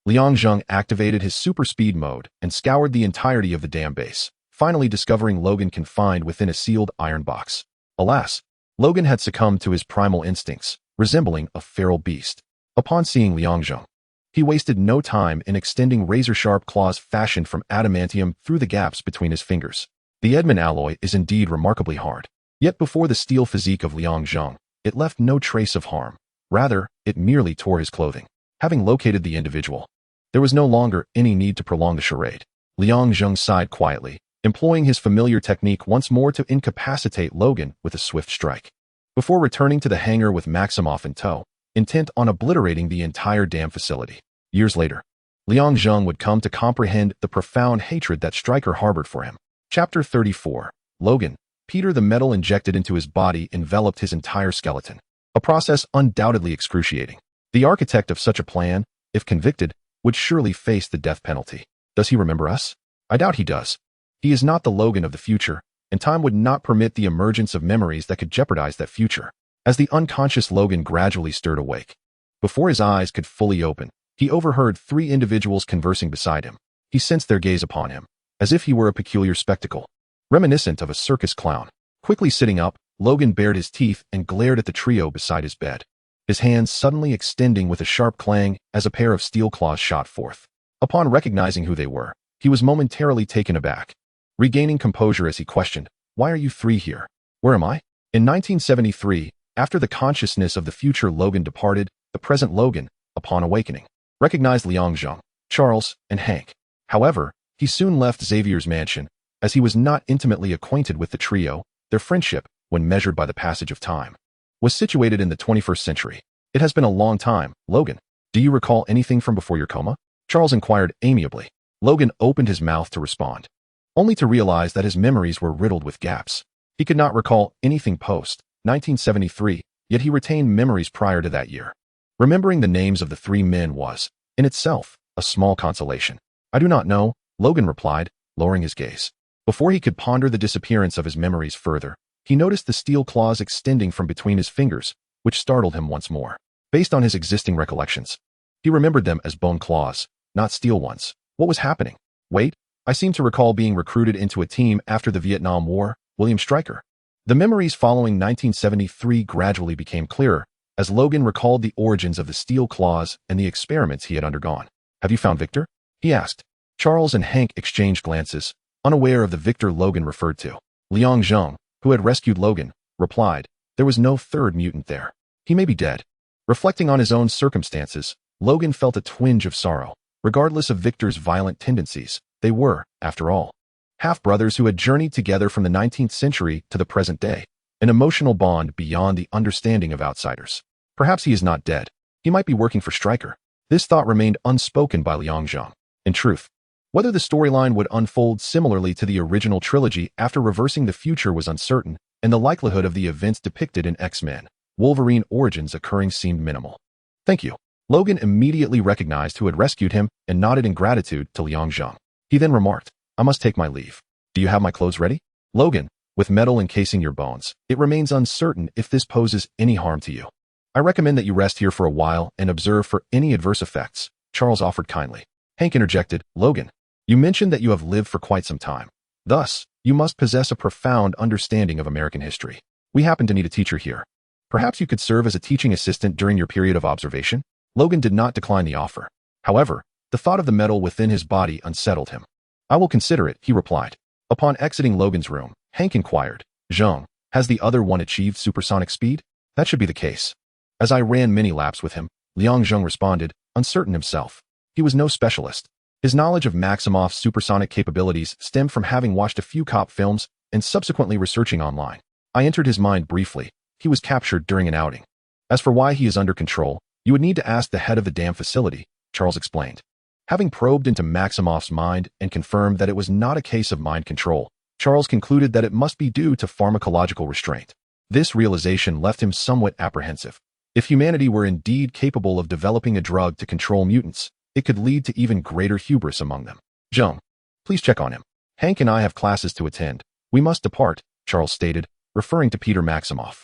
Liang Zheng activated his super speed mode and scoured the entirety of the dam base, finally discovering Logan confined within a sealed iron box. Alas, Logan had succumbed to his primal instincts, resembling a feral beast. Upon seeing Liang Zheng, he wasted no time in extending razor-sharp claws fashioned from adamantium through the gaps between his fingers. The Edmund alloy is indeed remarkably hard. Yet before the steel physique of Liang Zheng, it left no trace of harm. Rather, it merely tore his clothing. Having located the individual, there was no longer any need to prolong the charade. Liang Zheng sighed quietly, employing his familiar technique once more to incapacitate Logan with a swift strike. Before returning to the hangar with Maximoff in tow, intent on obliterating the entire dam facility. Years later, Liang Zheng would come to comprehend the profound hatred that Stryker harbored for him. Chapter 34. Logan. Peter, the metal injected into his body enveloped his entire skeleton, a process undoubtedly excruciating. The architect of such a plan, if convicted, would surely face the death penalty. Does he remember us? I doubt he does. He is not the Logan of the future, and time would not permit the emergence of memories that could jeopardize that future. As the unconscious Logan gradually stirred awake, before his eyes could fully open, he overheard three individuals conversing beside him. He sensed their gaze upon him, as if he were a peculiar spectacle, reminiscent of a circus clown. Quickly sitting up, Logan bared his teeth and glared at the trio beside his bed, his hands suddenly extending with a sharp clang as a pair of steel claws shot forth. Upon recognizing who they were, he was momentarily taken aback. Regaining composure as he questioned, "Why are you three here? Where am I?" In 1973, after the consciousness of the future Logan departed, the present Logan, upon awakening, recognized Liang Zheng, Charles, and Hank. However, he soon left Xavier's mansion, as he was not intimately acquainted with the trio. Their friendship, when measured by the passage of time, was situated in the 21st century. "It has been a long time, Logan. Do you recall anything from before your coma?" Charles inquired amiably. Logan opened his mouth to respond, only to realize that his memories were riddled with gaps. He could not recall anything post-1973, yet he retained memories prior to that year. Remembering the names of the three men was, in itself, a small consolation. "I do not know," Logan replied, lowering his gaze. Before he could ponder the disappearance of his memories further, he noticed the steel claws extending from between his fingers, which startled him once more. Based on his existing recollections, he remembered them as bone claws, not steel ones. What was happening? "Wait, I seem to recall being recruited into a team after the Vietnam War, William Stryker." The memories following 1973 gradually became clearer, as Logan recalled the origins of the steel claws and the experiments he had undergone. "Have you found Victor?" he asked. Charles and Hank exchanged glances, unaware of the Victor Logan referred to. Liang Zheng, who had rescued Logan, replied, "There was no third mutant there. He may be dead." Reflecting on his own circumstances, Logan felt a twinge of sorrow. Regardless of Victor's violent tendencies, they were, after all, half-brothers who had journeyed together from the 19th century to the present day, an emotional bond beyond the understanding of outsiders. Perhaps he is not dead. He might be working for Stryker. This thought remained unspoken by Liang Zheng. In truth, whether the storyline would unfold similarly to the original trilogy after reversing the future was uncertain, and the likelihood of the events depicted in X-Men Wolverine Origins occurring seemed minimal. "Thank you." Logan immediately recognized who had rescued him and nodded in gratitude to Liang Zheng. He then remarked, "I must take my leave. Do you have my clothes ready?" Logan, With metal encasing your bones, it remains uncertain if this poses any harm to you. I recommend that you rest here for a while and observe for any adverse effects, Charles offered kindly. Hank interjected, Logan, you mentioned that you have lived for quite some time. Thus, you must possess a profound understanding of American history. We happen to need a teacher here. Perhaps you could serve as a teaching assistant during your period of observation? Logan did not decline the offer. However, the thought of the metal within his body unsettled him. I will consider it, he replied. Upon exiting Logan's room, Hank inquired, Zheng, has the other one achieved supersonic speed? That should be the case. As I ran many laps with him, Liang Zheng responded, uncertain himself. He was no specialist. His knowledge of Maximov's supersonic capabilities stemmed from having watched a few cop films and subsequently researching online. I entered his mind briefly. He was captured during an outing. As for why he is under control, you would need to ask the head of the damn facility, Charles explained. Having probed into Maximov's mind and confirmed that it was not a case of mind control, Charles concluded that it must be due to pharmacological restraint. This realization left him somewhat apprehensive. If humanity were indeed capable of developing a drug to control mutants, it could lead to even greater hubris among them. Zheng, please check on him. Hank and I have classes to attend. We must depart, Charles stated, referring to Peter Maximoff.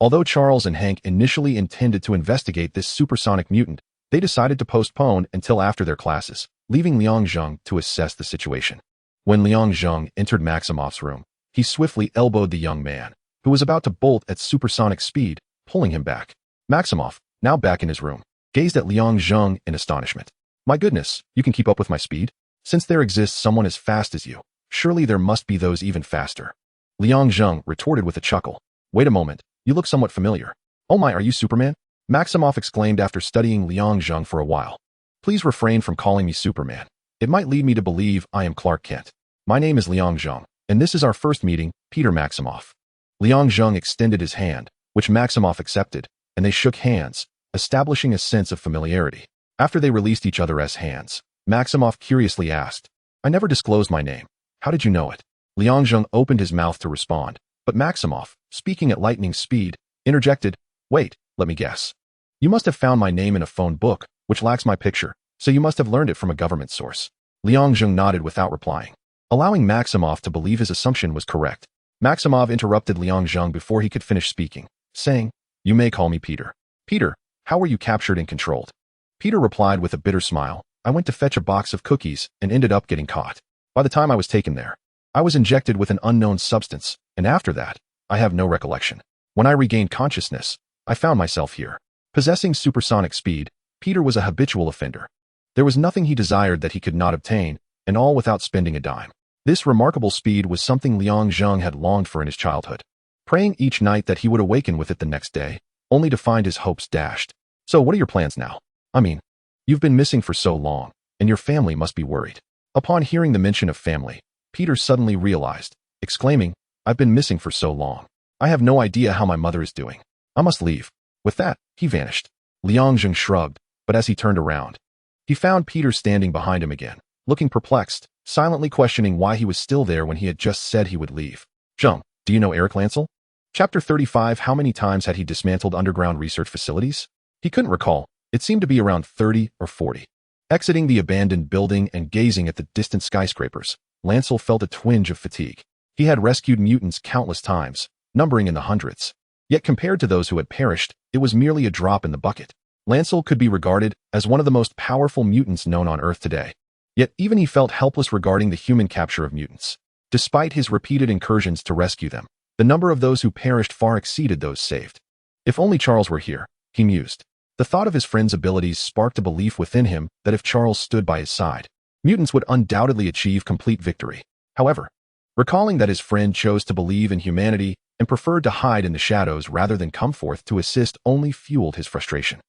Although Charles and Hank initially intended to investigate this supersonic mutant, they decided to postpone until after their classes, leaving Liang Zheng to assess the situation. When Liang Zheng entered Maximoff's room, he swiftly elbowed the young man, who was about to bolt at supersonic speed, pulling him back. Maximoff, now back in his room, gazed at Liang Zheng in astonishment. My goodness, you can keep up with my speed? Since there exists someone as fast as you, surely there must be those even faster. Liang Zheng retorted with a chuckle. Wait a moment, you look somewhat familiar. Oh my, are you Superman? Maximoff exclaimed after studying Liang Zheng for a while. Please refrain from calling me Superman. It might lead me to believe I am Clark Kent. My name is Liang Zheng, and this is our first meeting, Peter Maximoff. Liang Zheng extended his hand, which Maximoff accepted, and they shook hands, establishing a sense of familiarity. After they released each other as hands, Maximoff curiously asked, I never disclosed my name. How did you know it? Liang Zheng opened his mouth to respond, but Maximoff, speaking at lightning speed, interjected, wait, let me guess. You must have found my name in a phone book, which lacks my picture, so you must have learned it from a government source. Liang Zheng nodded without replying, allowing Maximoff to believe his assumption was correct. Maximoff interrupted Liang Zheng before he could finish speaking, saying, You may call me Peter. Peter, how were you captured and controlled? Peter replied with a bitter smile, I went to fetch a box of cookies and ended up getting caught. By the time I was taken there, I was injected with an unknown substance, and after that, I have no recollection. When I regained consciousness, I found myself here. Possessing supersonic speed, Peter was a habitual offender. There was nothing he desired that he could not obtain, and all without spending a dime. This remarkable speed was something Liang Zheng had longed for in his childhood, praying each night that he would awaken with it the next day, only to find his hopes dashed. So what are your plans now? I mean, you've been missing for so long, and your family must be worried. Upon hearing the mention of family, Peter suddenly realized, exclaiming, I've been missing for so long. I have no idea how my mother is doing. I must leave. With that, he vanished. Liang Zheng shrugged, but as he turned around, he found Peter standing behind him again, looking perplexed, silently questioning why he was still there when he had just said he would leave. Zheng, do you know Erik Lehnsherr? Chapter 35. How many times had he dismantled underground research facilities? He couldn't recall. It seemed to be around 30 or 40. Exiting the abandoned building and gazing at the distant skyscrapers, Lehnsherr felt a twinge of fatigue. He had rescued mutants countless times, numbering in the hundreds. Yet compared to those who had perished, it was merely a drop in the bucket. Lehnsherr could be regarded as one of the most powerful mutants known on Earth today. Yet even he felt helpless regarding the human capture of mutants. Despite his repeated incursions to rescue them, the number of those who perished far exceeded those saved. If only Charles were here, he mused. The thought of his friend's abilities sparked a belief within him that if Charles stood by his side, mutants would undoubtedly achieve complete victory. However, recalling that his friend chose to believe in humanity and preferred to hide in the shadows rather than come forth to assist only fueled his frustration.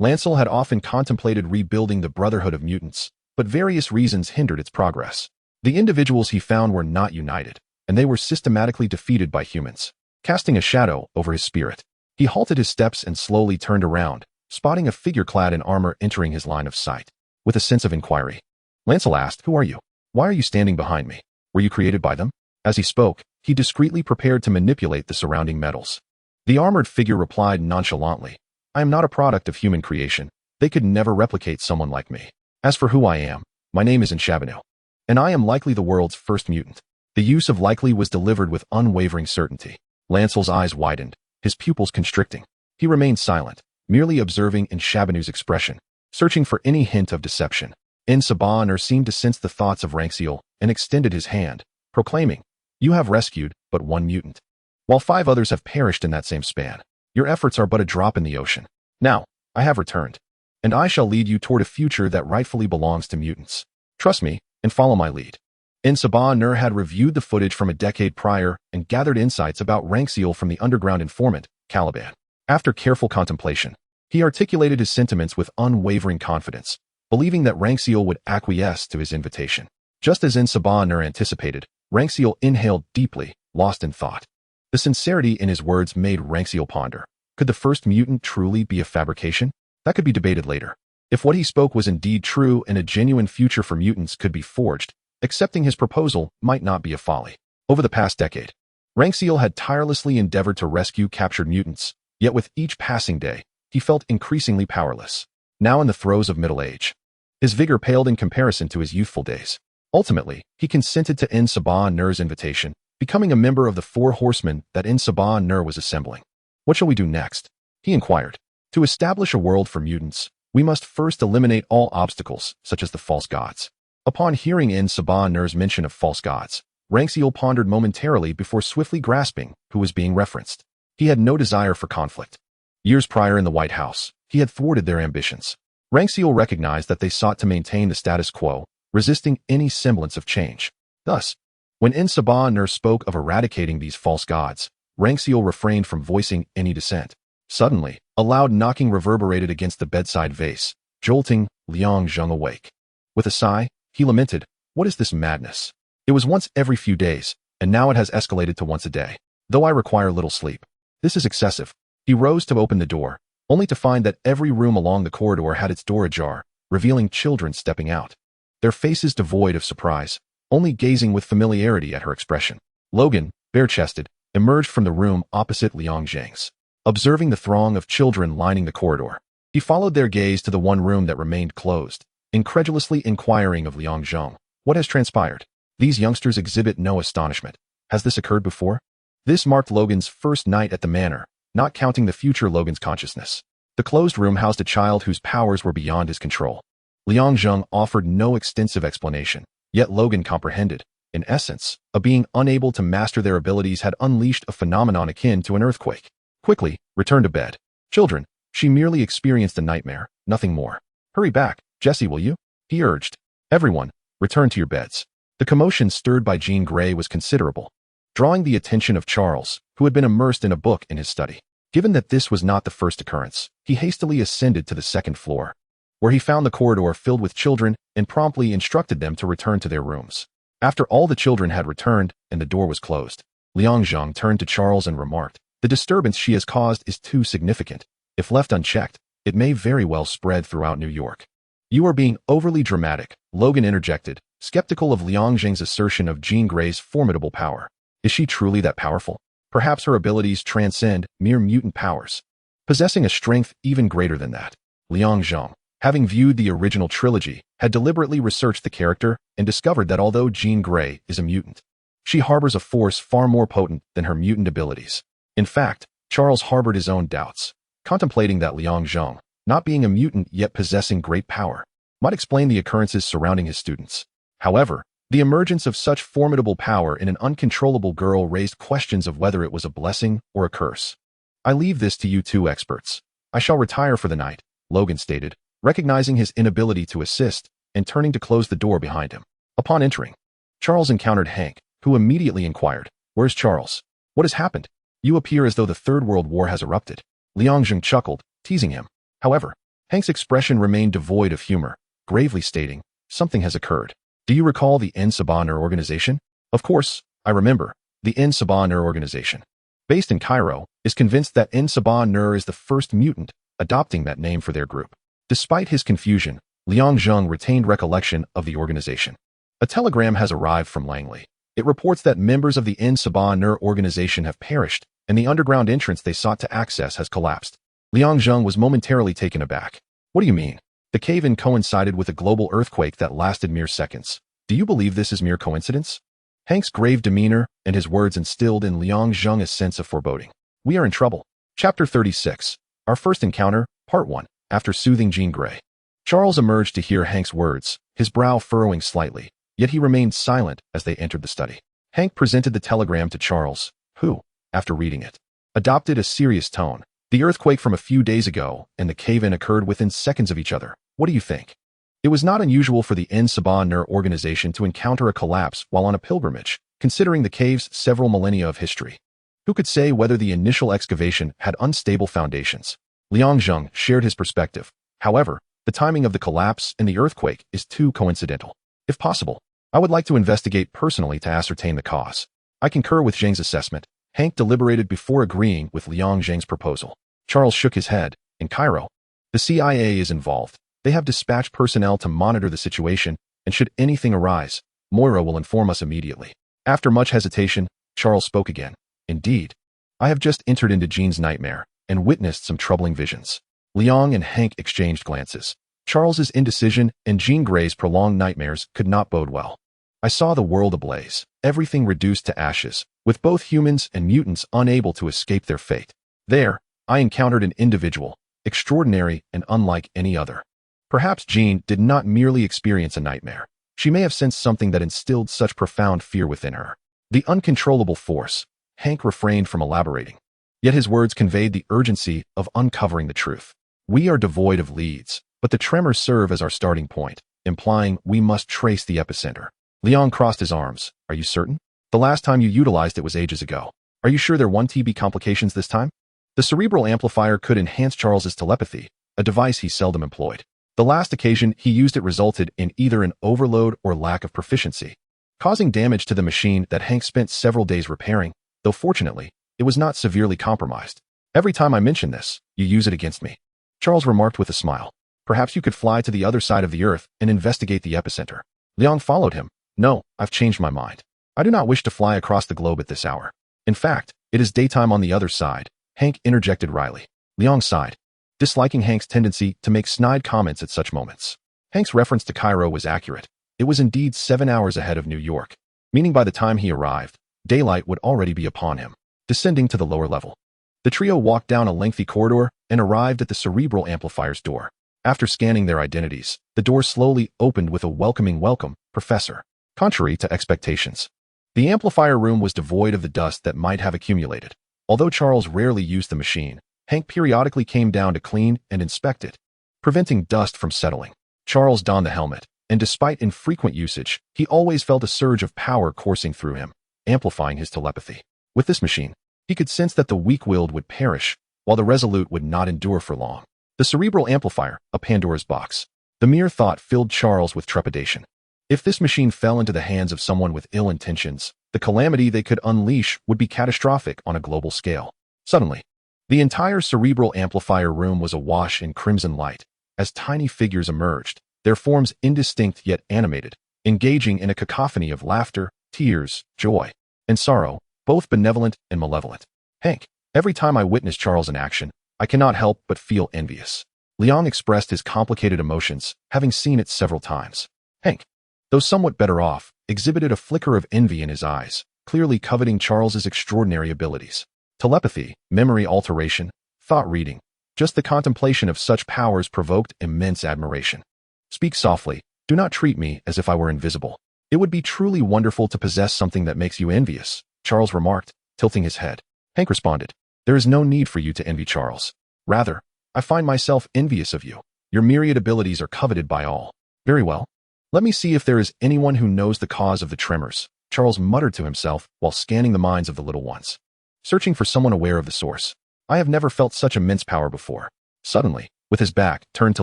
Lehnsherr had often contemplated rebuilding the Brotherhood of Mutants, but various reasons hindered its progress. The individuals he found were not united, and they were systematically defeated by humans. Casting a shadow over his spirit, he halted his steps and slowly turned around, spotting a figure clad in armor entering his line of sight. With a sense of inquiry, Lehnsherr asked, Who are you? Why are you standing behind me? Were you created by them? As he spoke, he discreetly prepared to manipulate the surrounding metals. The armored figure replied nonchalantly, I am not a product of human creation. They could never replicate someone like me. As for who I am, my name is Nshabanu, and I am likely the world's first mutant. The use of likely was delivered with unwavering certainty. Lancel's eyes widened, his pupils constricting. He remained silent, merely observing in Shabanu's expression, searching for any hint of deception. Sabaner seemed to sense the thoughts of Ranxiel and extended his hand, proclaiming, "You have rescued but one mutant, while 5 others have perished in that same span. Your efforts are but a drop in the ocean. Now, I have returned, and I shall lead you toward a future that rightfully belongs to mutants. Trust me and follow my lead." Sabaner had reviewed the footage from a decade prior and gathered insights about Ranxiel from the underground informant, Caliban. After careful contemplation, he articulated his sentiments with unwavering confidence, believing that Ranxiel would acquiesce to his invitation. Just as Sabaner anticipated, Ranxiel inhaled deeply, lost in thought. The sincerity in his words made Ranxiel ponder. Could the first mutant truly be a fabrication? That could be debated later. If what he spoke was indeed true and a genuine future for mutants could be forged, accepting his proposal might not be a folly. Over the past decade, Ranxiel had tirelessly endeavored to rescue captured mutants, yet with each passing day, he felt increasingly powerless. Now in the throes of middle age, his vigor paled in comparison to his youthful days. Ultimately, he consented to Sabaner's invitation, becoming a member of the 4 horsemen that Sabaner was assembling. "What shall we do next?" he inquired. "To establish a world for mutants, we must first eliminate all obstacles, such as the false gods." Upon hearing Sabaner's mention of false gods, Ranxiel pondered momentarily before swiftly grasping who was being referenced. He had no desire for conflict. Years prior in the White House, he had thwarted their ambitions. Ranxiel recognized that they sought to maintain the status quo, resisting any semblance of change. Thus, when Sabaner spoke of eradicating these false gods, Ranxiel refrained from voicing any dissent. Suddenly, a loud knocking reverberated against the bedside vase, jolting Liang Zheng awake. With a sigh, he lamented, "What is this madness? It was once every few days, and now it has escalated to once a day. Though I require little sleep, this is excessive." He rose to open the door, only to find that every room along the corridor had its door ajar, revealing children stepping out. Their faces devoid of surprise, only gazing with familiarity at her expression. Logan, bare-chested, emerged from the room opposite Liang Zheng's. Observing the throng of children lining the corridor, he followed their gaze to the one room that remained closed, incredulously inquiring of Liang Zheng, "What has transpired?" These youngsters exhibit no astonishment. Has this occurred before? This marked Logan's first night at the manor, not counting the future Logan's consciousness. The closed room housed a child whose powers were beyond his control. Liang Zheng offered no extensive explanation, yet Logan comprehended. In essence, a being unable to master their abilities had unleashed a phenomenon akin to an earthquake. "Quickly, return to bed. Children, she merely experienced a nightmare, nothing more. Hurry back, Jesse, will you?" he urged. "Everyone, return to your beds." The commotion stirred by Jean Grey was considerable, drawing the attention of Charles, who had been immersed in a book in his study. Given that this was not the first occurrence, he hastily ascended to the 2nd floor, where he found the corridor filled with children and promptly instructed them to return to their rooms. After all the children had returned and the door was closed, Liang Zheng turned to Charles and remarked, "The disturbance she has caused is too significant. If left unchecked, it may very well spread throughout New York." "You are being overly dramatic," Logan interjected, skeptical of Liang Zheng's assertion of Jean Grey's formidable power. "Is she truly that powerful? Perhaps her abilities transcend mere mutant powers, possessing a strength even greater than that." Liang Zheng, having viewed the original trilogy, had deliberately researched the character and discovered that although Jean Grey is a mutant, she harbors a force far more potent than her mutant abilities. In fact, Charles harbored his own doubts, contemplating that Liang Zheng, not being a mutant yet possessing great power, might explain the occurrences surrounding his students. However, the emergence of such formidable power in an uncontrollable girl raised questions of whether it was a blessing or a curse. "I leave this to you 2 experts. I shall retire for the night," Logan stated, recognizing his inability to assist and turning to close the door behind him. Upon entering, Charles encountered Hank, who immediately inquired, "Where's Charles? What has happened? You appear as though the Third World War has erupted." Liang Zheng chuckled, teasing him. However, Hank's expression remained devoid of humor, gravely stating, "Something has occurred. Do you recall the Sabaner organization?" "Of course, I remember. The Sabaner organization, based in Cairo, is convinced that Sabaner is the first mutant, adopting that name for their group." Despite his confusion, Liang Zheng retained recollection of the organization. "A telegram has arrived from Langley. It reports that members of the Sabaner organization have perished, and the underground entrance they sought to access has collapsed." Liang Zheng was momentarily taken aback. "What do you mean? The cave-in coincided with a global earthquake that lasted mere seconds. Do you believe this is mere coincidence?" Hank's grave demeanor and his words instilled in Liang Zheng a sense of foreboding. We are in trouble. Chapter 36. Our First Encounter, Part 1. After soothing Jean Grey. Charles emerged to hear Hank's words, his brow furrowing slightly, yet he remained silent as they entered the study. Hank presented the telegram to Charles, who, after reading it, adopted a serious tone. The earthquake from a few days ago and the cave-in occurred within seconds of each other. What do you think? It was not unusual for the En-Sabah Nur organization to encounter a collapse while on a pilgrimage, considering the cave's several millennia of history. Who could say whether the initial excavation had unstable foundations? Liang Zheng shared his perspective. However, the timing of the collapse and the earthquake is too coincidental. If possible, I would like to investigate personally to ascertain the cause. I concur with Zheng's assessment. Hank deliberated before agreeing with Liang Zheng's proposal. Charles shook his head. In Cairo, the CIA is involved. They have dispatched personnel to monitor the situation, and should anything arise, Moira will inform us immediately. After much hesitation, Charles spoke again. Indeed, I have just entered into Jean's nightmare and witnessed some troubling visions. Liang and Hank exchanged glances. Charles's indecision and Jean Grey's prolonged nightmares could not bode well. I saw the world ablaze, everything reduced to ashes, with both humans and mutants unable to escape their fate. There, I encountered an individual, extraordinary and unlike any other. Perhaps Jean did not merely experience a nightmare. She may have sensed something that instilled such profound fear within her. The uncontrollable force. Hank refrained from elaborating. Yet his words conveyed the urgency of uncovering the truth. We are devoid of leads, but the tremors serve as our starting point, implying we must trace the epicenter. Liang crossed his arms. Are you certain? The last time you utilized it was ages ago. Are you sure there won't be complications this time? The cerebral amplifier could enhance Charles's telepathy, a device he seldom employed. The last occasion he used it resulted in either an overload or lack of proficiency, causing damage to the machine that Hank spent several days repairing, though fortunately, it was not severely compromised. Every time I mention this, you use it against me. Charles remarked with a smile. Perhaps you could fly to the other side of the earth and investigate the epicenter. Liang followed him. No, I've changed my mind. I do not wish to fly across the globe at this hour. In fact, it is daytime on the other side, Hank interjected wryly. Liang sighed, disliking Hank's tendency to make snide comments at such moments. Hank's reference to Cairo was accurate. It was indeed 7 hours ahead of New York, meaning by the time he arrived, daylight would already be upon him. Descending to the lower level, the trio walked down a lengthy corridor and arrived at the cerebral amplifier's door. After scanning their identities, the door slowly opened with a welcoming welcome, Professor. Contrary to expectations, the amplifier room was devoid of the dust that might have accumulated. Although Charles rarely used the machine, Hank periodically came down to clean and inspect it, preventing dust from settling. Charles donned the helmet, and despite infrequent usage, he always felt a surge of power coursing through him, amplifying his telepathy. With this machine, he could sense that the weak-willed would perish, while the resolute would not endure for long. The cerebral amplifier, a Pandora's box. The mere thought filled Charles with trepidation. If this machine fell into the hands of someone with ill intentions, the calamity they could unleash would be catastrophic on a global scale. Suddenly, the entire cerebral amplifier room was awash in crimson light, as tiny figures emerged, their forms indistinct yet animated, engaging in a cacophony of laughter, tears, joy, and sorrow, both benevolent and malevolent. Hank, every time I witness Charles in action, I cannot help but feel envious. Liang expressed his complicated emotions, having seen it several times. Hank, though somewhat better off, exhibited a flicker of envy in his eyes, clearly coveting Charles's extraordinary abilities. Telepathy, memory alteration, thought reading, just the contemplation of such powers provoked immense admiration. Speak softly, do not treat me as if I were invisible. It would be truly wonderful to possess something that makes you envious, Charles remarked, tilting his head. Hank responded, there is no need for you to envy Charles. Rather, I find myself envious of you. Your myriad abilities are coveted by all. Very well. Let me see if there is anyone who knows the cause of the tremors, Charles muttered to himself while scanning the minds of the little ones. Searching for someone aware of the source. I have never felt such immense power before. Suddenly, with his back turned to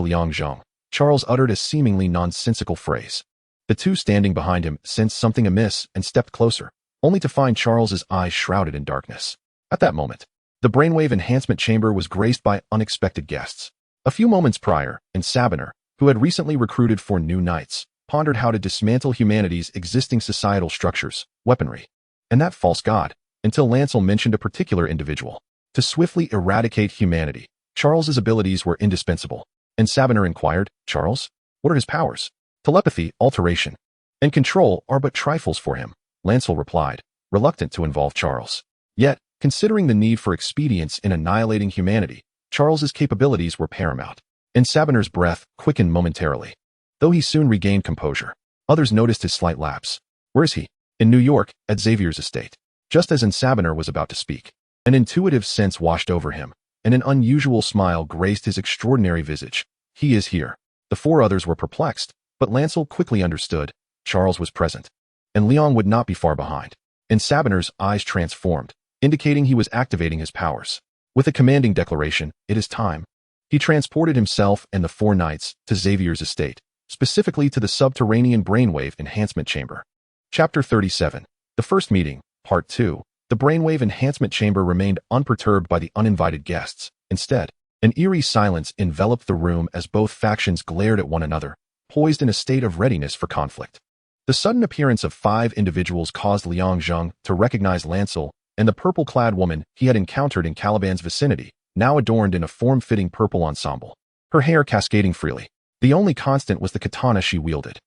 Liang Zheng, Charles uttered a seemingly nonsensical phrase. The two standing behind him sensed something amiss and stepped closer, only to find Charles's eyes shrouded in darkness. At that moment, the brainwave enhancement chamber was graced by unexpected guests. A few moments prior, En-Sabah, who had recently recruited for new knights, pondered how to dismantle humanity's existing societal structures, weaponry, and that false god, until Lancel mentioned a particular individual. To swiftly eradicate humanity, Charles's abilities were indispensable. En-Sabah inquired, Charles, what are his powers? Telepathy, alteration, and control are but trifles for him. Lancel replied, reluctant to involve Charles. Yet, considering the need for expedience in annihilating humanity, Charles's capabilities were paramount. And Sabiner's breath quickened momentarily. Though he soon regained composure, others noticed his slight lapse. Where is he? In New York, at Xavier's estate. Just as Sabiner was about to speak, an intuitive sense washed over him, and an unusual smile graced his extraordinary visage. He is here. The four others were perplexed, but Lancel quickly understood. Charles was present, and Liang would not be far behind. And Sabiner's eyes transformed, indicating he was activating his powers. With a commanding declaration, "It is time," he transported himself and the four knights to Xavier's estate, specifically to the subterranean brainwave enhancement chamber. Chapter 37. The First Meeting, Part 2. The brainwave enhancement chamber remained unperturbed by the uninvited guests. Instead, an eerie silence enveloped the room as both factions glared at one another, poised in a state of readiness for conflict. The sudden appearance of 5 individuals caused Liang Zheng to recognize Lancel and the purple-clad woman he had encountered in Caliban's vicinity, now adorned in a form-fitting purple ensemble, her hair cascading freely. The only constant was the katana she wielded.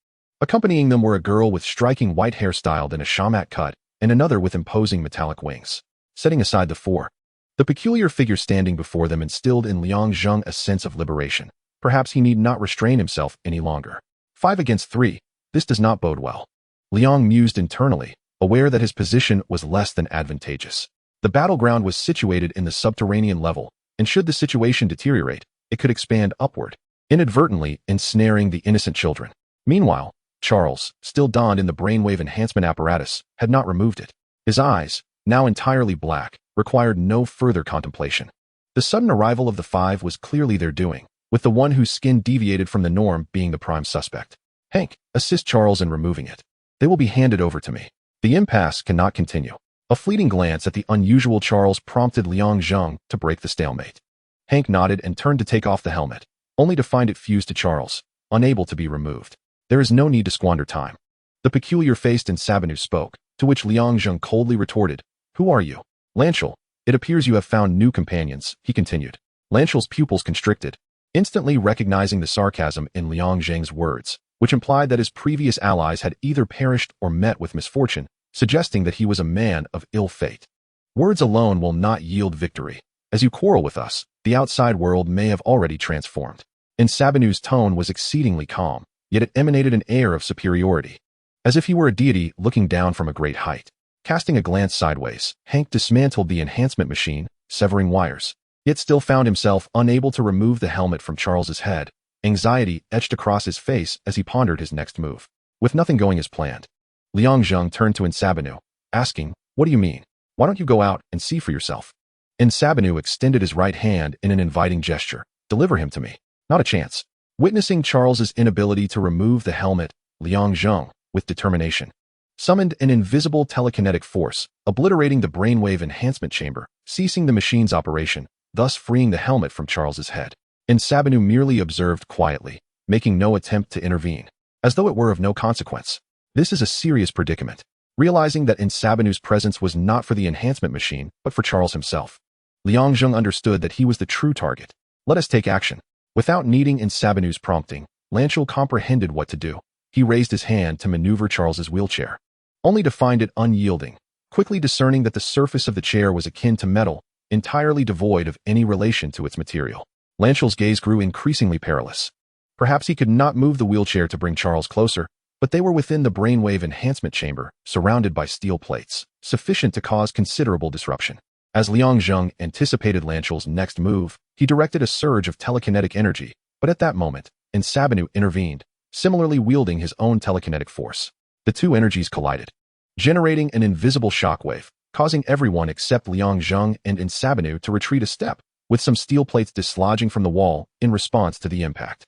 Accompanying them were a girl with striking white hair styled in a shamak cut and another with imposing metallic wings. Setting aside the four, the peculiar figure standing before them instilled in Liang Zheng a sense of liberation. Perhaps he need not restrain himself any longer. 5 against 3, this does not bode well. Liang mused internally, aware that his position was less than advantageous. The battleground was situated in the subterranean level, and should the situation deteriorate, it could expand upward, inadvertently ensnaring the innocent children. Meanwhile, Charles, still donned in the brainwave enhancement apparatus, had not removed it. His eyes, now entirely black, required no further contemplation. The sudden arrival of the 5 was clearly their doing, with the one whose skin deviated from the norm being the prime suspect. Hank, assist Charles in removing it. They will be handed over to me. The impasse cannot continue. A fleeting glance at the unusual Charles prompted Liang Zheng to break the stalemate. Hank nodded and turned to take off the helmet, only to find it fused to Charles, unable to be removed. There is no need to squander time. The peculiar-faced Sabinu spoke, to which Liang Zheng coldly retorted, "Who are you?" "Lancel, it appears you have found new companions," he continued. Lancel's pupils constricted, instantly recognizing the sarcasm in Liang Zheng's words, which implied that his previous allies had either perished or met with misfortune, suggesting that he was a man of ill fate. "Words alone will not yield victory. As you quarrel with us, the outside world may have already transformed." Sabinu's tone was exceedingly calm, yet it emanated an air of superiority, as if he were a deity looking down from a great height. Casting a glance sideways, Hank dismantled the enhancement machine, severing wires, yet still found himself unable to remove the helmet from Charles's head. Anxiety etched across his face as he pondered his next move. With nothing going as planned, Liang Zheng turned to Sabinu, asking, "What do you mean? Why don't you go out and see for yourself?" Sabinu extended his right hand in an inviting gesture. "Deliver him to me." "Not a chance." Witnessing Charles's inability to remove the helmet, Liang Zheng, with determination, summoned an invisible telekinetic force, obliterating the brainwave enhancement chamber, ceasing the machine's operation, thus freeing the helmet from Charles's head. Sabinu merely observed quietly, making no attempt to intervene, as though it were of no consequence. This is a serious predicament. Realizing that Sabinu's presence was not for the enhancement machine, but for Charles himself, Liang Zheng understood that he was the true target. "Let us take action." Without needing Sabinu's prompting, Lancel comprehended what to do. He raised his hand to maneuver Charles's wheelchair, only to find it unyielding, quickly discerning that the surface of the chair was akin to metal, entirely devoid of any relation to its material. Lancel's gaze grew increasingly perilous. Perhaps he could not move the wheelchair to bring Charles closer, but they were within the brainwave enhancement chamber, surrounded by steel plates, sufficient to cause considerable disruption. As Liang Zheng anticipated Lancel's next move, he directed a surge of telekinetic energy, but at that moment, Sabinu intervened, similarly wielding his own telekinetic force. The two energies collided, generating an invisible shockwave, causing everyone except Liang Zheng and Sabinu to retreat a step, with some steel plates dislodging from the wall in response to the impact.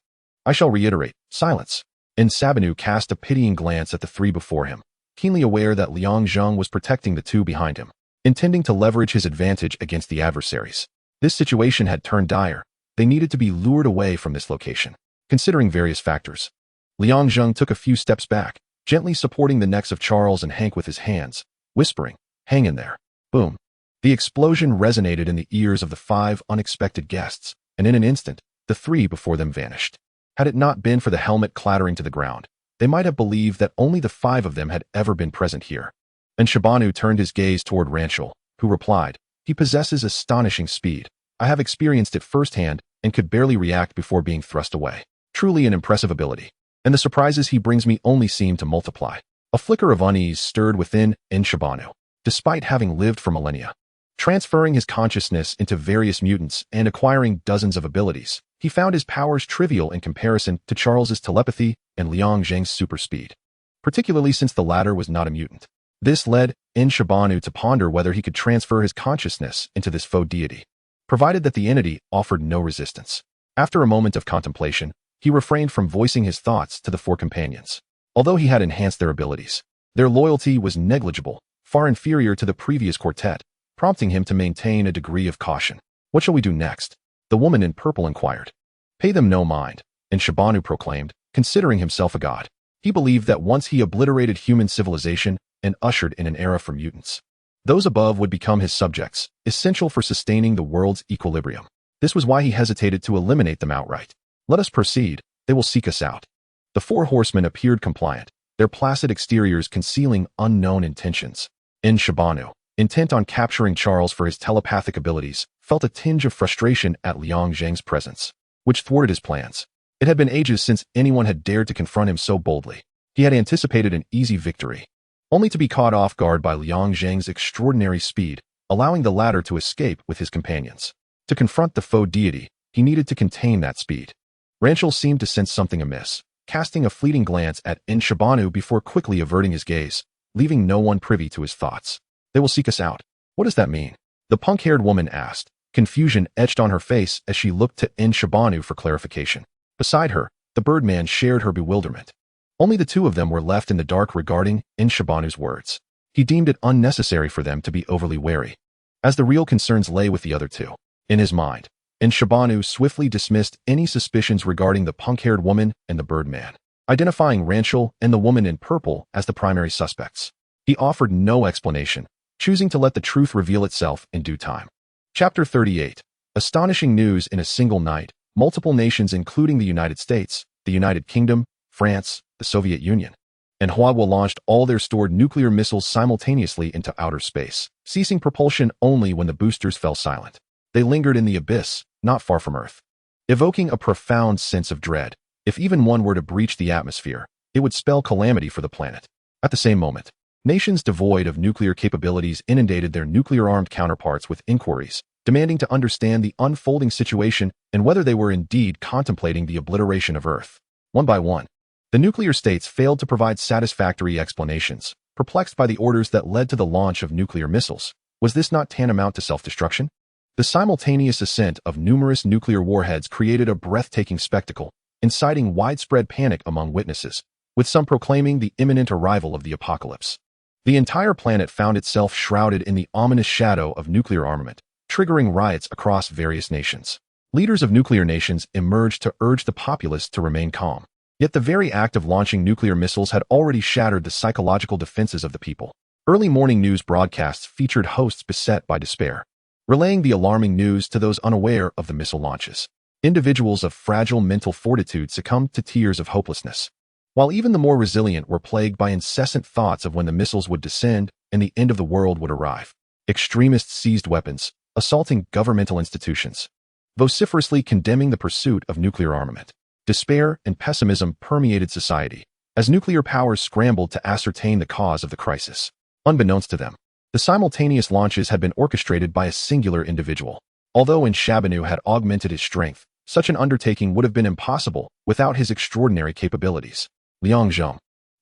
"I shall reiterate, silence." Sabinu cast a pitying glance at the 3 before him, keenly aware that Liang Zheng was protecting the 2 behind him, intending to leverage his advantage against the adversaries. This situation had turned dire. They needed to be lured away from this location. Considering various factors, Liang Zheng took a few steps back, gently supporting the necks of Charles and Hank with his hands, whispering, "Hang in there." Boom. The explosion resonated in the ears of the 5 unexpected guests, and in an instant, the 3 before them vanished. Had it not been for the helmet clattering to the ground, they might have believed that only the 5 of them had ever been present here. And Shabanu turned his gaze toward Ranchel, who replied, "He possesses astonishing speed. I have experienced it firsthand and could barely react before being thrust away. Truly an impressive ability. And the surprises he brings me only seem to multiply." A flicker of unease stirred within Shabanu, despite having lived for millennia. Transferring his consciousness into various mutants and acquiring dozens of abilities, he found his powers trivial in comparison to Charles's telepathy and Liang Zheng's super speed, particularly since the latter was not a mutant. This led Shabanu to ponder whether he could transfer his consciousness into this faux deity, provided that the entity offered no resistance. After a moment of contemplation, he refrained from voicing his thoughts to the four companions. Although he had enhanced their abilities, their loyalty was negligible, far inferior to the previous quartet, prompting him to maintain a degree of caution. "What shall we do next?" the woman in purple inquired. "Pay them no mind," Shabanu proclaimed, considering himself a god. He believed that once he obliterated human civilization and ushered in an era for mutants, those above would become his subjects, essential for sustaining the world's equilibrium. This was why he hesitated to eliminate them outright. "Let us proceed, they will seek us out." The four horsemen appeared compliant, their placid exteriors concealing unknown intentions. Shabanu, intent on capturing Charles for his telepathic abilities, felt a tinge of frustration at Liang Zheng's presence, which thwarted his plans. It had been ages since anyone had dared to confront him so boldly. He had anticipated an easy victory, only to be caught off guard by Liang Zheng's extraordinary speed, allowing the latter to escape with his companions. To confront the faux deity, he needed to contain that speed. Ranchel seemed to sense something amiss, casting a fleeting glance at Shabanu before quickly averting his gaze, leaving no one privy to his thoughts. "They will seek us out. What does that mean?" the punk-haired woman asked, confusion etched on her face as she looked to Shabanu for clarification. Beside her, the Birdman shared her bewilderment. Only the two of them were left in the dark regarding Shabanu's words. He deemed it unnecessary for them to be overly wary, as the real concerns lay with the other two. In his mind, Shabanu swiftly dismissed any suspicions regarding the punk-haired woman and the Birdman, identifying Ranchel and the woman in purple as the primary suspects. He offered no explanation, choosing to let the truth reveal itself in due time. Chapter 38. Astonishing news in a single night. Multiple nations including the United States, the United Kingdom, France, the Soviet Union, and Huawei launched all their stored nuclear missiles simultaneously into outer space, ceasing propulsion only when the boosters fell silent. They lingered in the abyss, not far from Earth, evoking a profound sense of dread. If even one were to breach the atmosphere, it would spell calamity for the planet. At the same moment, nations devoid of nuclear capabilities inundated their nuclear-armed counterparts with inquiries, demanding to understand the unfolding situation and whether they were indeed contemplating the obliteration of Earth. One by one, the nuclear states failed to provide satisfactory explanations, perplexed by the orders that led to the launch of nuclear missiles. Was this not tantamount to self-destruction? The simultaneous ascent of numerous nuclear warheads created a breathtaking spectacle, inciting widespread panic among witnesses, with some proclaiming the imminent arrival of the apocalypse. The entire planet found itself shrouded in the ominous shadow of nuclear armament, triggering riots across various nations. Leaders of nuclear nations emerged to urge the populace to remain calm. Yet the very act of launching nuclear missiles had already shattered the psychological defenses of the people. Early morning news broadcasts featured hosts beset by despair, relaying the alarming news to those unaware of the missile launches. Individuals of fragile mental fortitude succumbed to tears of hopelessness, while even the more resilient were plagued by incessant thoughts of when the missiles would descend and the end of the world would arrive. Extremists seized weapons, assaulting governmental institutions, vociferously condemning the pursuit of nuclear armament. Despair and pessimism permeated society, as nuclear powers scrambled to ascertain the cause of the crisis. Unbeknownst to them, the simultaneous launches had been orchestrated by a singular individual. Although Shabanu had augmented his strength, such an undertaking would have been impossible without his extraordinary capabilities. Liang Zheng,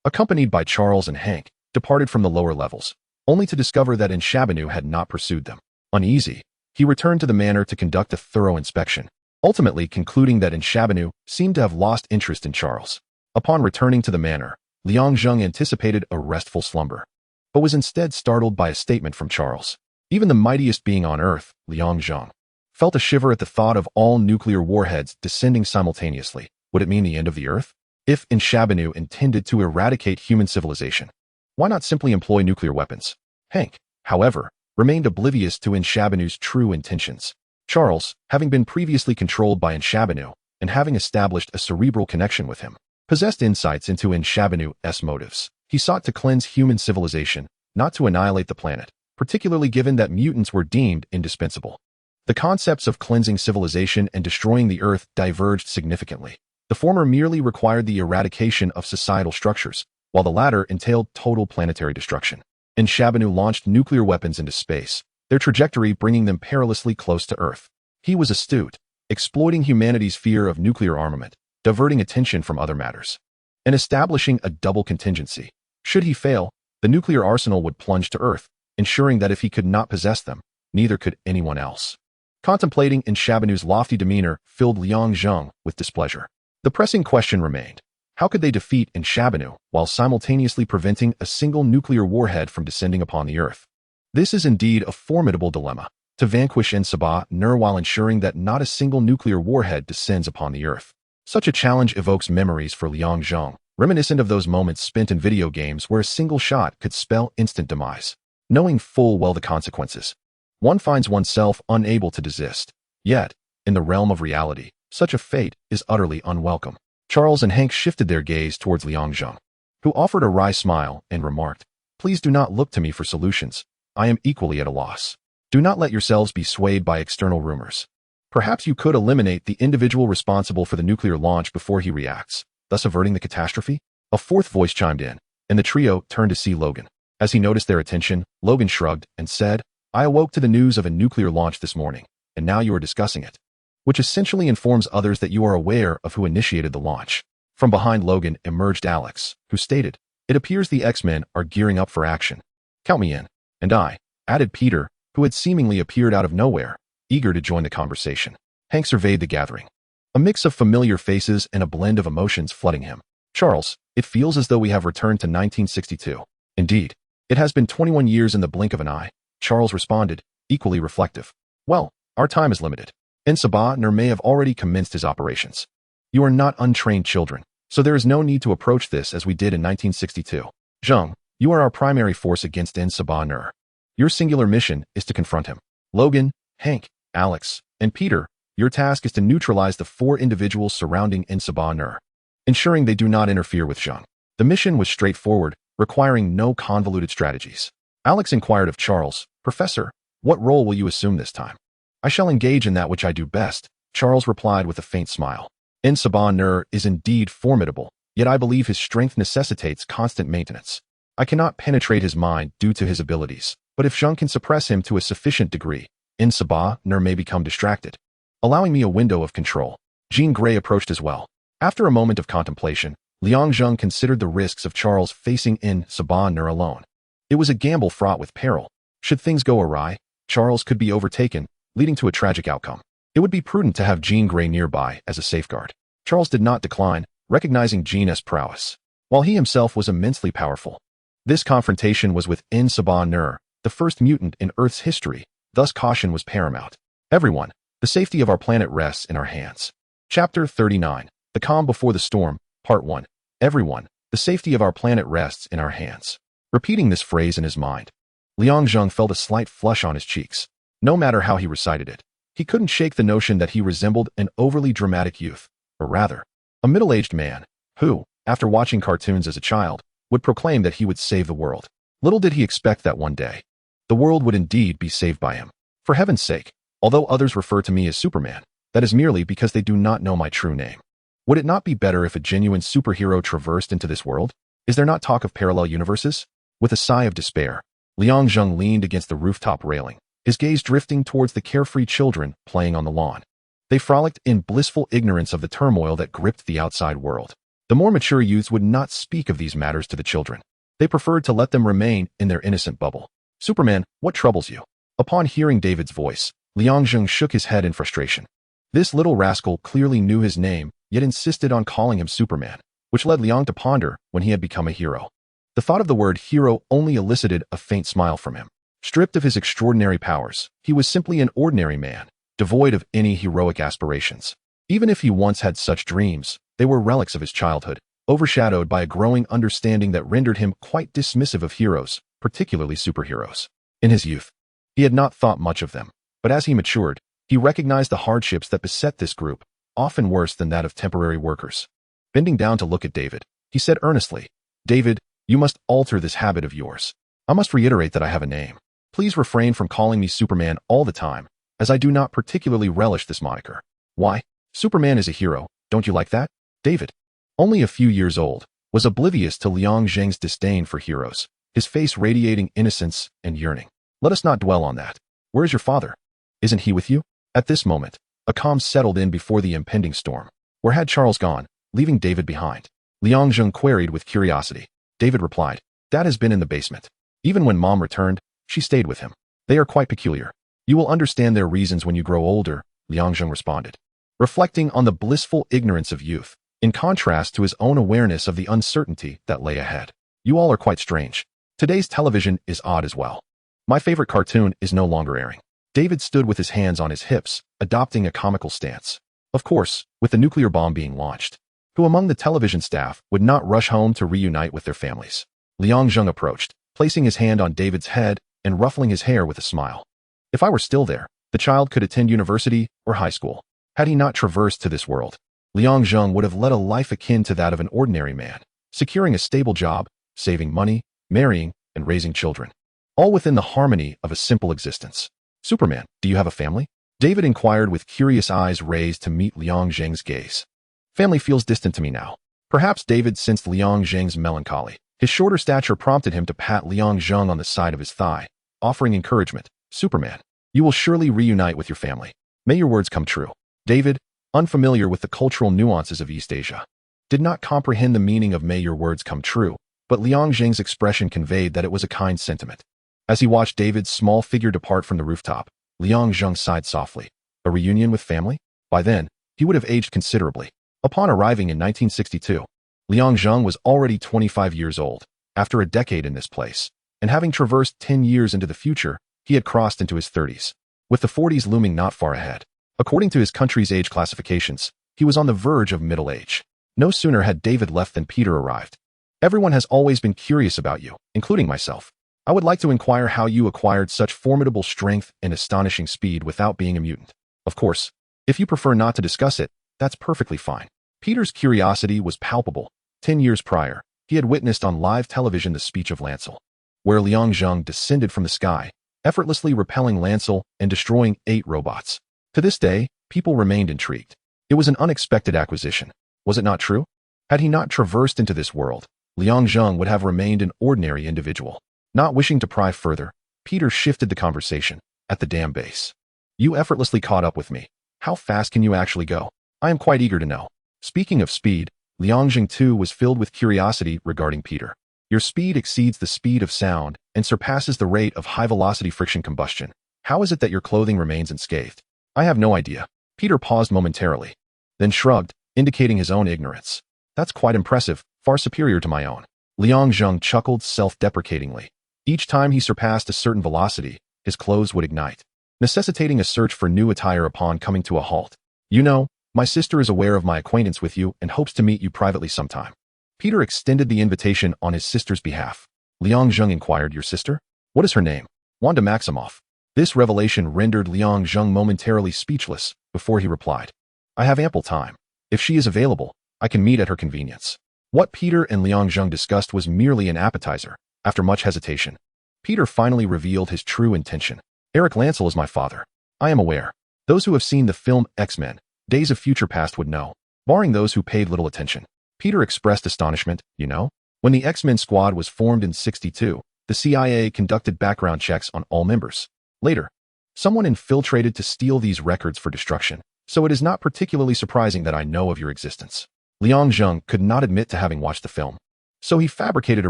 accompanied by Charles and Hank, departed from the lower levels, only to discover that Shabanu had not pursued them. Uneasy, he returned to the manor to conduct a thorough inspection, ultimately concluding that Shabanu seemed to have lost interest in Charles. Upon returning to the manor, Liang Zheng anticipated a restful slumber, but was instead startled by a statement from Charles. Even the mightiest being on Earth, Liang Zheng, felt a shiver at the thought of all nuclear warheads descending simultaneously. Would it mean the end of the Earth? If Shabanu intended to eradicate human civilization, why not simply employ nuclear weapons? Hank, however, remained oblivious to Shabanu's true intentions. Charles, having been previously controlled by Shabanu and having established a cerebral connection with him, possessed insights into Shabanu's motives. He sought to cleanse human civilization not to annihilate the planet, particularly given that mutants were deemed indispensable. The concepts of cleansing civilization and destroying the Earth diverged significantly. The former merely required the eradication of societal structures, while the latter entailed total planetary destruction. And Shabanu launched nuclear weapons into space, their trajectory bringing them perilously close to Earth. He was astute, exploiting humanity's fear of nuclear armament, diverting attention from other matters, and establishing a double contingency. Should he fail, the nuclear arsenal would plunge to Earth, ensuring that if he could not possess them, neither could anyone else. Contemplating in Shabanu's lofty demeanor filled Liang Zheng with displeasure. The pressing question remained: how could they defeat in Shabanu while simultaneously preventing a single nuclear warhead from descending upon the Earth? This is indeed a formidable dilemma, to vanquish Sabah while ensuring that not a single nuclear warhead descends upon the Earth. Such a challenge evokes memories for Liang Zheng, reminiscent of those moments spent in video games where a single shot could spell instant demise. Knowing full well the consequences, one finds oneself unable to desist. Yet, in the realm of reality, such a fate is utterly unwelcome. Charles and Hank shifted their gaze towards Liang Zheng, who offered a wry smile and remarked, "Please do not look to me for solutions. I am equally at a loss. Do not let yourselves be swayed by external rumors. Perhaps you could eliminate the individual responsible for the nuclear launch before he reacts, thus averting the catastrophe." A fourth voice chimed in, and the trio turned to see Logan. As he noticed their attention, Logan shrugged and said, "I awoke to the news of a nuclear launch this morning, and now you are discussing it, which essentially informs others that you are aware of who initiated the launch." From behind Logan emerged Alex, who stated, "It appears the X-Men are gearing up for action. Count me in." "And I," added Peter, who had seemingly appeared out of nowhere, eager to join the conversation. Hank surveyed the gathering, a mix of familiar faces and a blend of emotions flooding him. "Charles, it feels as though we have returned to 1962. "Indeed. It has been 21 years in the blink of an eye," Charles responded, equally reflective. "Well, our time is limited. Sabah may have already commenced his operations. You are not untrained children, so there is no need to approach this as we did in 1962. Zheng, you are our primary force against Sabah. Your singular mission is to confront him. Logan, Hank, Alex, and Peter, your task is to neutralize the 4 individuals surrounding Sabah, ensuring they do not interfere with Zheng." The mission was straightforward, requiring no convoluted strategies. Alex inquired of Charles, "Professor, what role will you assume this time?" "I shall engage in that which I do best," Charles replied with a faint smile. Sabah is indeed formidable, yet I believe his strength necessitates constant maintenance. I cannot penetrate his mind due to his abilities, but if Zheng can suppress him to a sufficient degree, Sabah may become distracted, allowing me a window of control. Jean Grey approached as well. After a moment of contemplation, Liang Zheng considered the risks of Charles facing Sabah alone. It was a gamble fraught with peril. Should things go awry, Charles could be overtaken, leading to a tragic outcome. It would be prudent to have Jean Grey nearby as a safeguard. Charles did not decline, recognizing Jean's prowess, while he himself was immensely powerful. This confrontation was with Sabah, the first mutant in Earth's history, thus caution was paramount. "Everyone, the safety of our planet rests in our hands." Chapter 39, The Calm Before the Storm, Part 1. "Everyone, the safety of our planet rests in our hands." Repeating this phrase in his mind, Liang Zheng felt a slight flush on his cheeks. No matter how he recited it, he couldn't shake the notion that he resembled an overly dramatic youth, or rather, a middle-aged man, who, after watching cartoons as a child, would proclaim that he would save the world. Little did he expect that one day, the world would indeed be saved by him. For heaven's sake, although others refer to me as Superman, that is merely because they do not know my true name. Would it not be better if a genuine superhero traversed into this world? Is there not talk of parallel universes? With a sigh of despair, Liang Zheng leaned against the rooftop railing, his gaze drifting towards the carefree children playing on the lawn. They frolicked in blissful ignorance of the turmoil that gripped the outside world. The more mature youths would not speak of these matters to the children. They preferred to let them remain in their innocent bubble. "Superman, what troubles you?" Upon hearing David's voice, Liang Zheng shook his head in frustration. This little rascal clearly knew his name, yet insisted on calling him Superman, which led Liang to ponder when he had become a hero. The thought of the word hero only elicited a faint smile from him. Stripped of his extraordinary powers, he was simply an ordinary man, devoid of any heroic aspirations. Even if he once had such dreams, they were relics of his childhood, overshadowed by a growing understanding that rendered him quite dismissive of heroes, particularly superheroes. In his youth, he had not thought much of them, but as he matured, he recognized the hardships that beset this group, often worse than that of temporary workers. Bending down to look at David, he said earnestly, "David, you must alter this habit of yours. I must reiterate that I have a name. Please refrain from calling me Superman all the time, as I do not particularly relish this moniker. Why? Superman is a hero, don't you like that? David, only a few years old, was oblivious to Liang Zheng's disdain for heroes, his face radiating innocence and yearning. Let us not dwell on that. Where is your father? Isn't he with you? At this moment, a calm settled in before the impending storm. Where had Charles gone, leaving David behind? Liang Zheng queried with curiosity. David replied, Dad has been in the basement. Even when Mom returned, she stayed with him. They are quite peculiar. You will understand their reasons when you grow older, Liang Zheng responded, reflecting on the blissful ignorance of youth, in contrast to his own awareness of the uncertainty that lay ahead. You all are quite strange. Today's television is odd as well. My favorite cartoon is no longer airing. David stood with his hands on his hips, adopting a comical stance. Of course, with the nuclear bomb being launched, who among the television staff would not rush home to reunite with their families? Liang Zheng approached, placing his hand on David's head and ruffling his hair with a smile. If I were still there, the child could attend university or high school. Had he not traversed to this world, Liang Zheng would have led a life akin to that of an ordinary man, securing a stable job, saving money, marrying, and raising children, all within the harmony of a simple existence. Superman, do you have a family? David inquired with curious eyes raised to meet Liang Zheng's gaze. Family feels distant to me now. Perhaps David sensed Liang Zheng's melancholy. His shorter stature prompted him to pat Liang Zheng on the side of his thigh, offering encouragement. Superman, you will surely reunite with your family. May your words come true. David, unfamiliar with the cultural nuances of East Asia, did not comprehend the meaning of may your words come true, but Liang Zheng's expression conveyed that it was a kind sentiment. As he watched David's small figure depart from the rooftop, Liang Zheng sighed softly. A reunion with family? By then, he would have aged considerably. Upon arriving in 1962, Liang Zheng was already 25 years old. After a decade in this place, and having traversed 10 years into the future, he had crossed into his 30s, with the 40s looming not far ahead. According to his country's age classifications, he was on the verge of middle age. No sooner had David left than Peter arrived. Everyone has always been curious about you, including myself. I would like to inquire how you acquired such formidable strength and astonishing speed without being a mutant. Of course, if you prefer not to discuss it, that's perfectly fine. Peter's curiosity was palpable. 10 years prior, he had witnessed on live television the speech of Lancel, where Liang Zheng descended from the sky, effortlessly repelling Lancel and destroying 8 robots. To this day, people remained intrigued. It was an unexpected acquisition. Was it not true? Had he not traversed into this world, Liang Zheng would have remained an ordinary individual. Not wishing to pry further, Peter shifted the conversation. At the dam base, you effortlessly caught up with me. How fast can you actually go? I am quite eager to know. Speaking of speed, Liang Zheng too was filled with curiosity regarding Peter. Your speed exceeds the speed of sound and surpasses the rate of high-velocity friction combustion. How is it that your clothing remains unscathed? I have no idea. Peter paused momentarily, then shrugged, indicating his own ignorance. That's quite impressive, far superior to my own. Liang Zheng chuckled self-deprecatingly. Each time he surpassed a certain velocity, his clothes would ignite, necessitating a search for new attire upon coming to a halt. You know, my sister is aware of my acquaintance with you and hopes to meet you privately sometime. Peter extended the invitation on his sister's behalf. Liang Zheng inquired, your sister? What is her name? Wanda Maximoff. This revelation rendered Liang Zheng momentarily speechless before he replied. I have ample time. If she is available, I can meet at her convenience. What Peter and Liang Zheng discussed was merely an appetizer. After much hesitation, Peter finally revealed his true intention. Erik Lehnsherr is my father. I am aware. Those who have seen the film X-Men, Days of Future Past would know, barring those who paid little attention. Peter expressed astonishment. You know, when the X-Men squad was formed in '62, the CIA conducted background checks on all members. Later, someone infiltrated to steal these records for destruction, so it is not particularly surprising that I know of your existence. Liang Zheng could not admit to having watched the film, so he fabricated a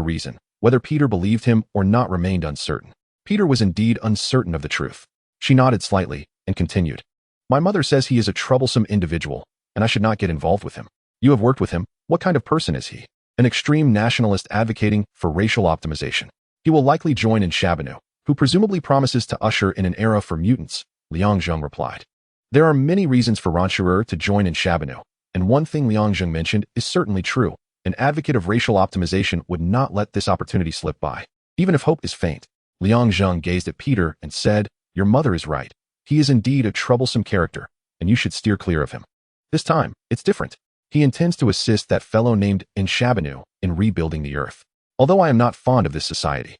reason. Whether Peter believed him or not remained uncertain. Peter was indeed uncertain of the truth. She nodded slightly and continued. My mother says he is a troublesome individual, and I should not get involved with him. You have worked with him. What kind of person is he? An extreme nationalist advocating for racial optimization. He will likely join in Shabanu, who presumably promises to usher in an era for mutants, Liang Zheng replied. There are many reasons for Ranchurer to join in Shabanu, and one thing Liang Zheng mentioned is certainly true. An advocate of racial optimization would not let this opportunity slip by. Even if hope is faint, Liang Zheng gazed at Peter and said, your mother is right. He is indeed a troublesome character, and you should steer clear of him. This time, it's different. He intends to assist that fellow named Nshabanu in rebuilding the earth. Although I am not fond of this society,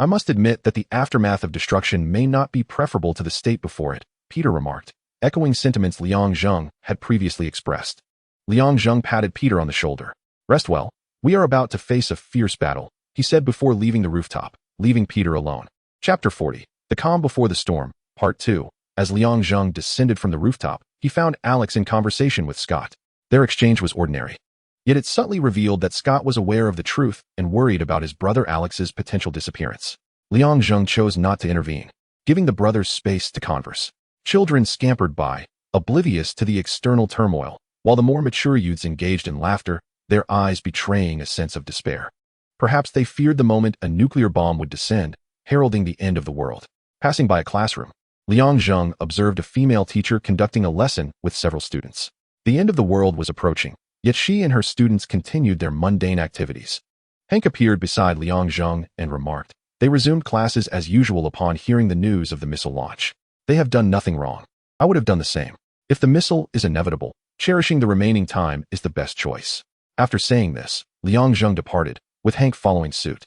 I must admit that the aftermath of destruction may not be preferable to the state before it, Peter remarked, echoing sentiments Liang Zheng had previously expressed. Liang Zheng patted Peter on the shoulder. Rest well. We are about to face a fierce battle, he said before leaving the rooftop, leaving Peter alone. Chapter 40. The Calm Before the Storm, Part 2. As Liang Zheng descended from the rooftop, he found Alex in conversation with Scott. Their exchange was ordinary. Yet it subtly revealed that Scott was aware of the truth and worried about his brother Alex's potential disappearance. Liang Zheng chose not to intervene, giving the brothers space to converse. Children scampered by, oblivious to the external turmoil, while the more mature youths engaged in laughter, their eyes betraying a sense of despair. Perhaps they feared the moment a nuclear bomb would descend, heralding the end of the world. Passing by a classroom, Liang Zheng observed a female teacher conducting a lesson with several students. The end of the world was approaching, yet she and her students continued their mundane activities. Hank appeared beside Liang Zheng and remarked, "They resumed classes as usual upon hearing the news of the missile launch. They have done nothing wrong. I would have done the same. If the missile is inevitable, cherishing the remaining time is the best choice." After saying this, Liang Zheng departed, with Hank following suit.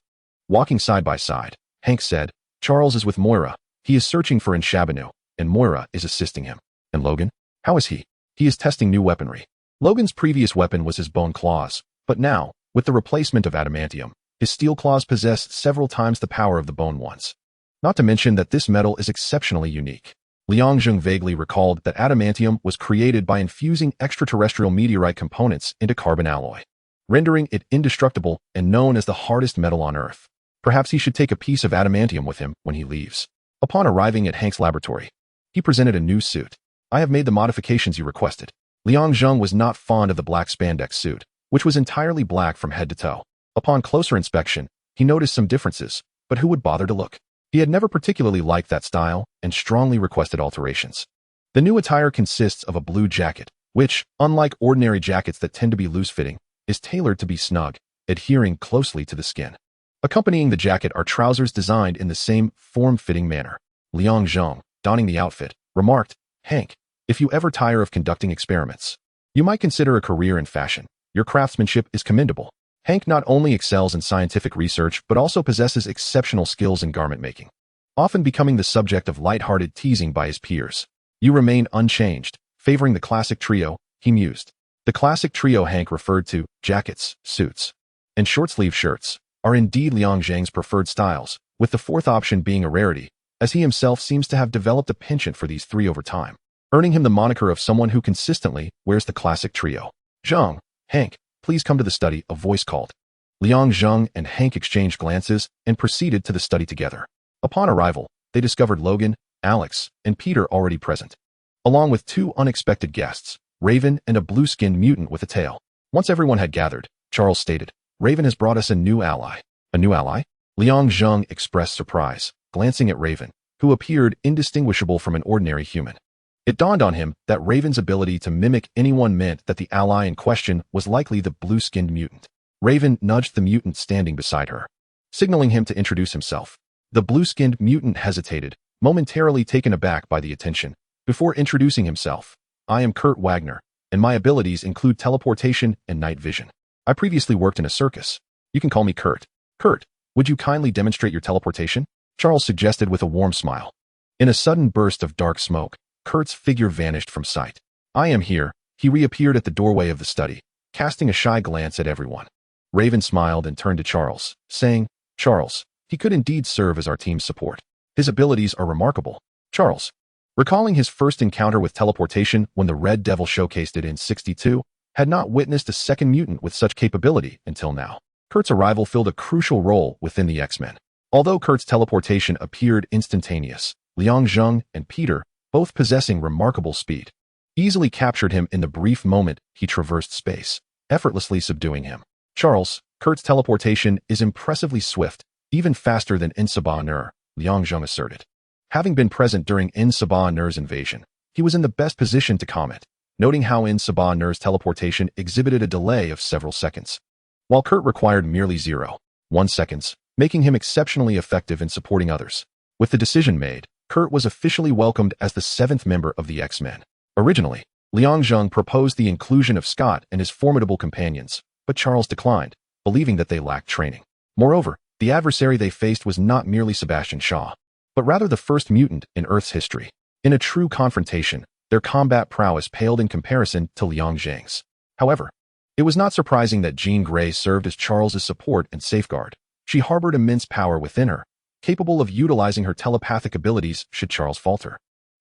Walking side by side, Hank said, "Charles is with Moira. He is searching for Nshabanu, and Moira is assisting him. And Logan? How is he? He is testing new weaponry." Logan's previous weapon was his bone claws, but now, with the replacement of adamantium, his steel claws possess several times the power of the bone ones. Not to mention that this metal is exceptionally unique. Liang Zheng vaguely recalled that adamantium was created by infusing extraterrestrial meteorite components into carbon alloy, rendering it indestructible and known as the hardest metal on Earth. Perhaps he should take a piece of adamantium with him when he leaves. Upon arriving at Hank's laboratory, he presented a new suit. "I have made the modifications you requested." Liang Zheng was not fond of the black spandex suit, which was entirely black from head to toe. Upon closer inspection, he noticed some differences, but who would bother to look? He had never particularly liked that style and strongly requested alterations. The new attire consists of a blue jacket, which, unlike ordinary jackets that tend to be loose-fitting, is tailored to be snug, adhering closely to the skin. Accompanying the jacket are trousers designed in the same form-fitting manner. Liang Zheng, donning the outfit, remarked, "Hank, if you ever tire of conducting experiments, you might consider a career in fashion. Your craftsmanship is commendable." Hank not only excels in scientific research but also possesses exceptional skills in garment making, often becoming the subject of light-hearted teasing by his peers. "You remain unchanged, favoring the classic trio," he mused. The classic trio Hank referred to, jackets, suits, and short-sleeve shirts, are indeed Liang Zheng's preferred styles, with the fourth option being a rarity, as he himself seems to have developed a penchant for these three over time, earning him the moniker of someone who consistently wears the classic trio. "Zheng, Hank, please come to the study," a voice called. Liang Zheng and Hank exchanged glances and proceeded to the study together. Upon arrival, they discovered Logan, Alex, and Peter already present, along with two unexpected guests, Raven and a blue-skinned mutant with a tail. Once everyone had gathered, Charles stated, "Raven has brought us a new ally." "A new ally?" Liang Zheng expressed surprise, glancing at Raven, who appeared indistinguishable from an ordinary human. It dawned on him that Raven's ability to mimic anyone meant that the ally in question was likely the blue-skinned mutant. Raven nudged the mutant standing beside her, signaling him to introduce himself. The blue-skinned mutant hesitated, momentarily taken aback by the attention, before introducing himself. "I am Kurt Wagner, and my abilities include teleportation and night vision. I previously worked in a circus. You can call me Kurt." "Kurt, would you kindly demonstrate your teleportation?" Charles suggested with a warm smile. In a sudden burst of dark smoke, Kurt's figure vanished from sight. "I am here." He reappeared at the doorway of the study, casting a shy glance at everyone. Raven smiled and turned to Charles, saying, "Charles, he could indeed serve as our team's support. His abilities are remarkable." Charles, recalling his first encounter with teleportation when the Red Devil showcased it in '62, had not witnessed a second mutant with such capability until now. Kurt's arrival filled a crucial role within the X-Men. Although Kurt's teleportation appeared instantaneous, Liang Zheng and Peter, both possessing remarkable speed, easily captured him in the brief moment he traversed space, effortlessly subduing him. "Charles, Kurt's teleportation is impressively swift, even faster than N-Sabah-Nur," Liang Zheng asserted. Having been present during N-Sabah-Nur's invasion, he was in the best position to comment, noting how N-Sabah-Nur's teleportation exhibited a delay of several seconds, while Kurt required merely 0.1 seconds, making him exceptionally effective in supporting others. With the decision made, Kurt was officially welcomed as the seventh member of the X-Men. Originally, Liang Zheng proposed the inclusion of Scott and his formidable companions, but Charles declined, believing that they lacked training. Moreover, The adversary they faced was not merely Sebastian Shaw, but rather the first mutant in Earth's history. In a true confrontation, their combat prowess paled in comparison to Liang Zheng's. However, it was not surprising that Jean Grey served as Charles's support and safeguard. She harbored immense power within her, capable of utilizing her telepathic abilities should Charles falter.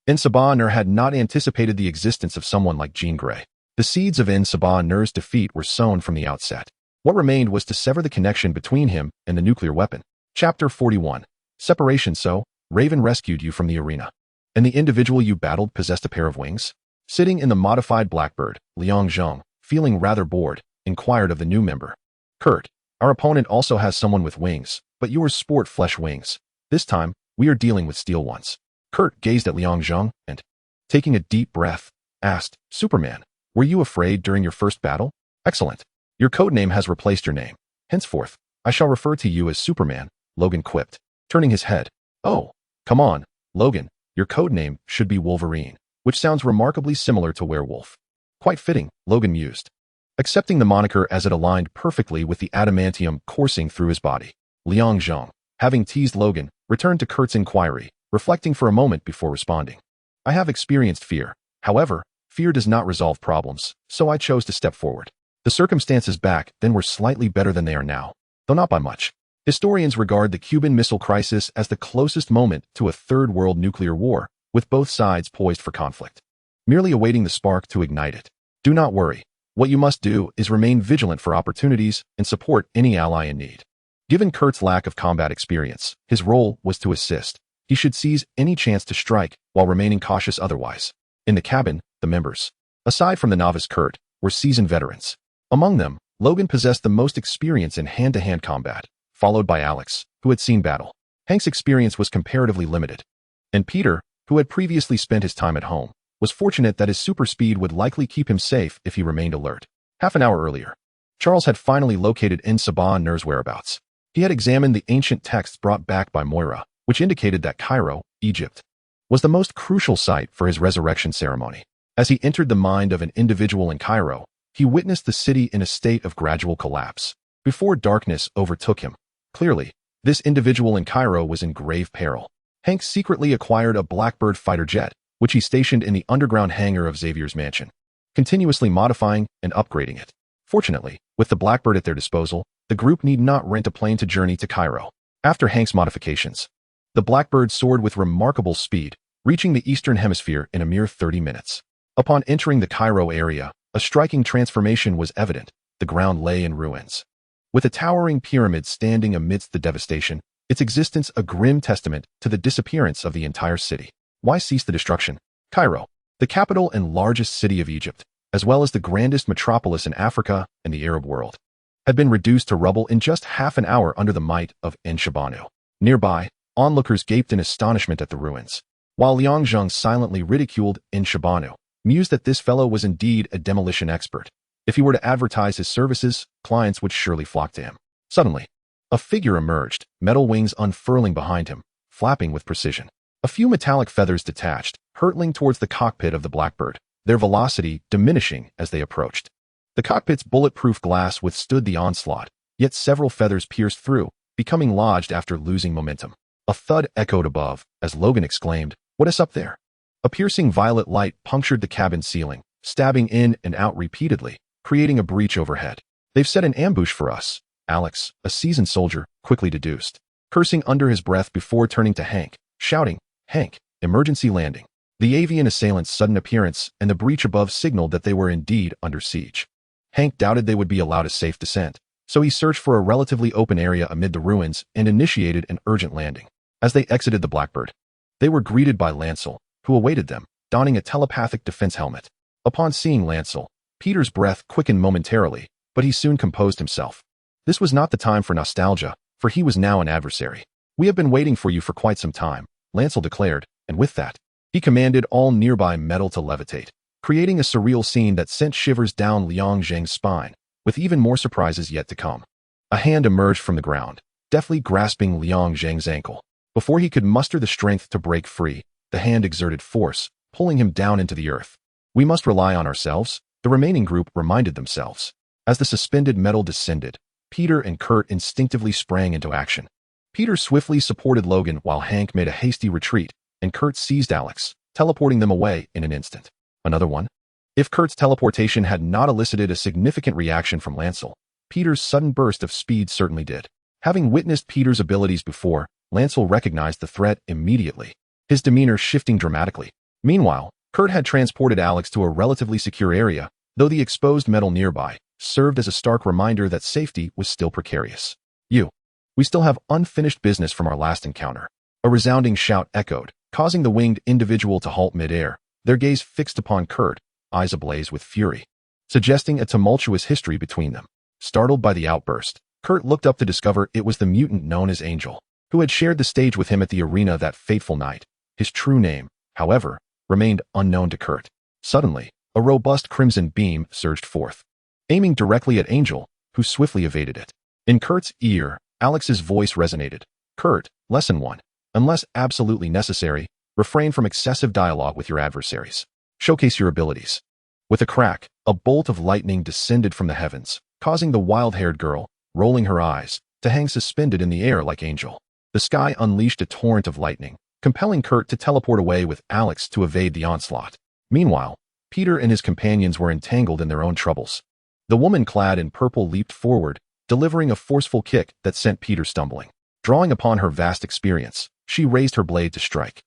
Sabah Nur had not anticipated the existence of someone like Jean Grey. The seeds of Sabah Nur's defeat were sown from the outset. What remained was to sever the connection between him and the nuclear weapon. Chapter 41. Separation. So, Raven rescued you from the arena. And the individual you battled possessed a pair of wings? Sitting in the modified Blackbird, Liang Zheng, feeling rather bored, inquired of the new member. Kurt, our opponent also has someone with wings, but yours sport flesh wings. This time, we are dealing with steel ones. Kurt gazed at Liang Zheng and, taking a deep breath, asked, Superman, were you afraid during your first battle? Excellent. Your codename has replaced your name. Henceforth, I shall refer to you as Superman, Logan quipped, turning his head. Oh, come on, Logan, your codename should be Wolverine, which sounds remarkably similar to werewolf. Quite fitting, Logan mused, accepting the moniker as it aligned perfectly with the adamantium coursing through his body. Liang Zheng, having teased Logan, returned to Kurt's inquiry, reflecting for a moment before responding. I have experienced fear. However, fear does not resolve problems, so I chose to step forward. The circumstances back then were slightly better than they are now, though not by much. Historians regard the Cuban Missile Crisis as the closest moment to a third world nuclear war, with both sides poised for conflict, merely awaiting the spark to ignite it. Do not worry. What you must do is remain vigilant for opportunities and support any ally in need. Given Kurt's lack of combat experience, his role was to assist. He should seize any chance to strike while remaining cautious otherwise. In the cabin, the members, aside from the novice Kurt, were seasoned veterans. Among them, Logan possessed the most experience in hand-to-hand combat, followed by Alex, who had seen battle. Hank's experience was comparatively limited. And Peter, who had previously spent his time at home, was fortunate that his super speed would likely keep him safe if he remained alert. Half an hour earlier, Charles had finally located Sabah Nur's whereabouts. He had examined the ancient texts brought back by Moira, which indicated that Cairo, Egypt, was the most crucial site for his resurrection ceremony. As he entered the mind of an individual in Cairo, he witnessed the city in a state of gradual collapse, before darkness overtook him. Clearly, this individual in Cairo was in grave peril. Hank secretly acquired a Blackbird fighter jet, which he stationed in the underground hangar of Xavier's mansion, continuously modifying and upgrading it. Fortunately, with the Blackbird at their disposal, the group need not rent a plane to journey to Cairo. After Hank's modifications, the Blackbird soared with remarkable speed, reaching the Eastern Hemisphere in a mere 30 minutes. Upon entering the Cairo area, a striking transformation was evident. The ground lay in ruins, with a towering pyramid standing amidst the devastation, its existence a grim testament to the disappearance of the entire city. Why cease the destruction? Cairo, the capital and largest city of Egypt, as well as the grandest metropolis in Africa and the Arab world, had been reduced to rubble in just half an hour under the might of Shabanu. Nearby, onlookers gaped in astonishment at the ruins, while Liang Zheng silently ridiculed Shabanu, mused that this fellow was indeed a demolition expert. If he were to advertise his services, clients would surely flock to him. Suddenly, a figure emerged, metal wings unfurling behind him, flapping with precision. A few metallic feathers detached, hurtling towards the cockpit of the Blackbird, their velocity diminishing as they approached. The cockpit's bulletproof glass withstood the onslaught, yet several feathers pierced through, becoming lodged after losing momentum. A thud echoed above, as Logan exclaimed, "What is up there?" A piercing violet light punctured the cabin ceiling, stabbing in and out repeatedly, creating a breach overhead. "They've set an ambush for us," Alex, a seasoned soldier, quickly deduced, cursing under his breath before turning to Hank, shouting, "Hank, emergency landing." The avian assailant's sudden appearance and the breach above signaled that they were indeed under siege. Hank doubted they would be allowed a safe descent, so he searched for a relatively open area amid the ruins and initiated an urgent landing. As they exited the Blackbird, they were greeted by Lancel, who awaited them, donning a telepathic defense helmet. Upon seeing Lancel, Peter's breath quickened momentarily, but he soon composed himself. This was not the time for nostalgia, for he was now an adversary. "We have been waiting for you for quite some time," Lancel declared, and with that, he commanded all nearby metal to levitate, creating a surreal scene that sent shivers down Liang Zheng's spine, with even more surprises yet to come. A hand emerged from the ground, deftly grasping Liang Zheng's ankle. Before he could muster the strength to break free, the hand exerted force, pulling him down into the earth. "We must rely on ourselves," the remaining group reminded themselves. As the suspended metal descended, Peter and Kurt instinctively sprang into action. Peter swiftly supported Logan while Hank made a hasty retreat, and Kurt seized Alex, teleporting them away in an instant. Another one? If Kurt's teleportation had not elicited a significant reaction from Lancel, Peter's sudden burst of speed certainly did. Having witnessed Peter's abilities before, Lancel recognized the threat immediately, his demeanor shifting dramatically. Meanwhile, Kurt had transported Alex to a relatively secure area, though the exposed metal nearby served as a stark reminder that safety was still precarious. We still have unfinished business from our last encounter. A resounding shout echoed, causing the winged individual to halt mid-air, their gaze fixed upon Kurt, eyes ablaze with fury, suggesting a tumultuous history between them. Startled by the outburst, Kurt looked up to discover it was the mutant known as Angel, who had shared the stage with him at the arena that fateful night. His true name, however, remained unknown to Kurt. Suddenly, a robust crimson beam surged forth, aiming directly at Angel, who swiftly evaded it. In Kurt's ear, Alex's voice resonated. Kurt, Lesson 1. Unless absolutely necessary, refrain from excessive dialogue with your adversaries. Showcase your abilities. With a crack, a bolt of lightning descended from the heavens, causing the wild-haired girl, rolling her eyes, to hang suspended in the air like Angel. The sky unleashed a torrent of lightning, compelling Kurt to teleport away with Alex to evade the onslaught. Meanwhile, Peter and his companions were entangled in their own troubles. The woman clad in purple leaped forward, delivering a forceful kick that sent Peter stumbling. Drawing upon her vast experience, she raised her blade to strike,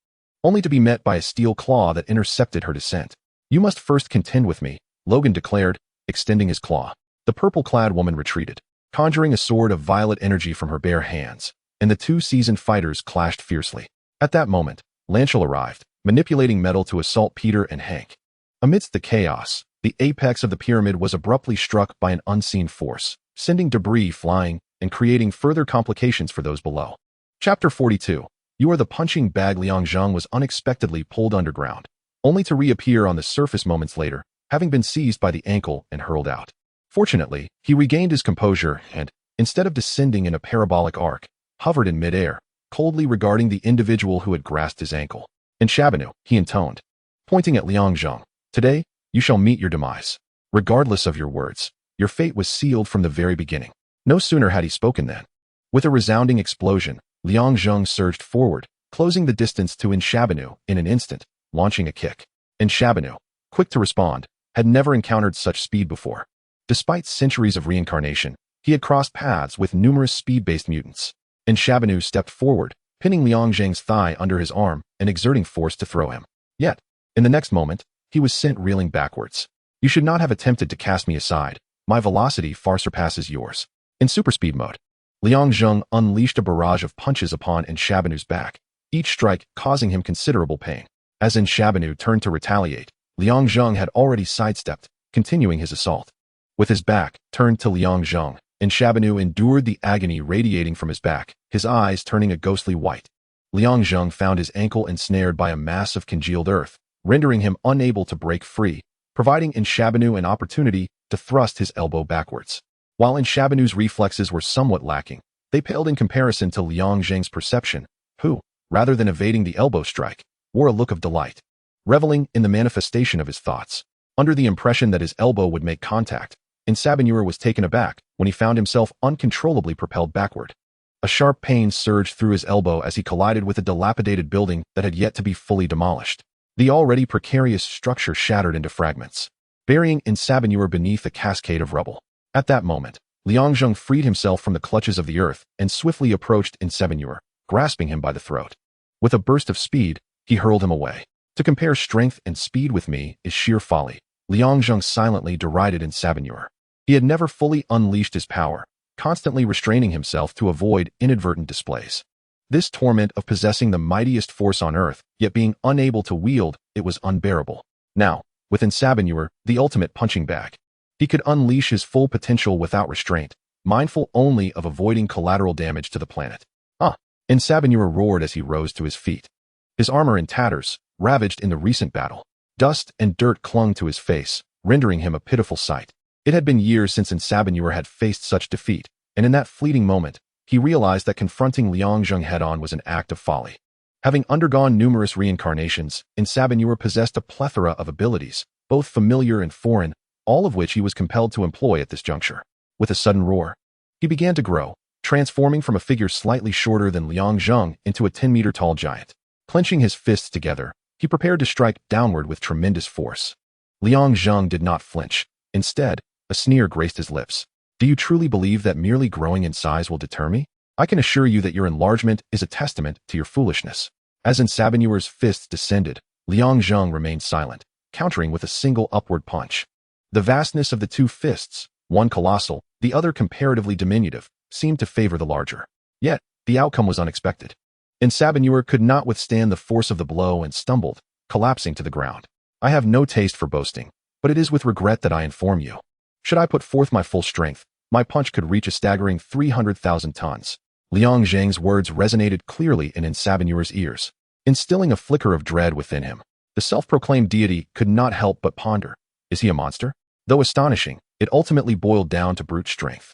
only to be met by a steel claw that intercepted her descent. You must first contend with me, Logan declared, extending his claw. The purple-clad woman retreated, conjuring a sword of violet energy from her bare hands, and the two seasoned fighters clashed fiercely. At that moment, Lancel arrived, manipulating metal to assault Peter and Hank. Amidst the chaos, the apex of the pyramid was abruptly struck by an unseen force, sending debris flying and creating further complications for those below. Chapter 42. You Are the Punching Bag. Liang Zheng was unexpectedly pulled underground, only to reappear on the surface moments later, having been seized by the ankle and hurled out. Fortunately, he regained his composure and, instead of descending in a parabolic arc, hovered in midair, coldly regarding the individual who had grasped his ankle. In Shabanu, he intoned, pointing at Liang Zheng, today, you shall meet your demise. Regardless of your words, your fate was sealed from the very beginning. No sooner had he spoken than, with a resounding explosion, Liang Zheng surged forward, closing the distance to Shabanu in an instant, launching a kick. Shabanu, quick to respond, had never encountered such speed before. Despite centuries of reincarnation, he had crossed paths with numerous speed-based mutants. Shabanu stepped forward, pinning Liang Zheng's thigh under his arm and exerting force to throw him. Yet, in the next moment, he was sent reeling backwards. You should not have attempted to cast me aside. My velocity far surpasses yours. In super speed mode, Liang Zheng unleashed a barrage of punches upon Shabanu's back, each strike causing him considerable pain. As Shabanu turned to retaliate, Liang Zheng had already sidestepped, continuing his assault. With his back turned to Liang Zheng, Shabanu endured the agony radiating from his back, his eyes turning a ghostly white. Liang Zheng found his ankle ensnared by a mass of congealed earth, rendering him unable to break free, providing Shabanu an opportunity to thrust his elbow backwards. While Shabanu's reflexes were somewhat lacking, they paled in comparison to Liang Zheng's perception, who, rather than evading the elbow strike, wore a look of delight, reveling in the manifestation of his thoughts. Under the impression that his elbow would make contact, Shabanu was taken aback when he found himself uncontrollably propelled backward. A sharp pain surged through his elbow as he collided with a dilapidated building that had yet to be fully demolished. The already precarious structure shattered into fragments, burying Shabanu beneath a cascade of rubble. At that moment, Liang Zheng freed himself from the clutches of the earth and swiftly approached Shabanu, grasping him by the throat. With a burst of speed, he hurled him away. To compare strength and speed with me is sheer folly, Liang Zheng silently derided Shabanu. He had never fully unleashed his power, constantly restraining himself to avoid inadvertent displays. This torment of possessing the mightiest force on earth, yet being unable to wield it, was unbearable. Now, with Shabanu, the ultimate punching bag, he could unleash his full potential without restraint, mindful only of avoiding collateral damage to the planet. Shabanu roared as he rose to his feet. His armor in tatters, ravaged in the recent battle. Dust and dirt clung to his face, rendering him a pitiful sight. It had been years since Shabanu had faced such defeat, and in that fleeting moment, he realized that confronting Liang Zheng head-on was an act of folly. Having undergone numerous reincarnations, Shabanu possessed a plethora of abilities, both familiar and foreign, all of which he was compelled to employ at this juncture. With a sudden roar, He began to grow, transforming from a figure slightly shorter than Liang Zheng into a 10-meter-tall giant. Clenching his fists together, he prepared to strike downward with tremendous force. Liang Zheng did not flinch. Instead, a sneer graced his lips. Do you truly believe that merely growing in size will deter me? I can assure you that your enlargement is a testament to your foolishness. As Insabinuer's fists descended, Liang Zheng remained silent, countering with a single upward punch. The vastness of the two fists, one colossal, the other comparatively diminutive, seemed to favor the larger. Yet, the outcome was unexpected. Insabinuer could not withstand the force of the blow and stumbled, collapsing to the ground. I have no taste for boasting, but it is with regret that I inform you. Should I put forth my full strength, my punch could reach a staggering 300,000 tons. Liang Zheng's words resonated clearly in Insabinuer's ears, instilling a flicker of dread within him. The self-proclaimed deity could not help but ponder. Is he a monster? Though astonishing, it ultimately boiled down to brute strength.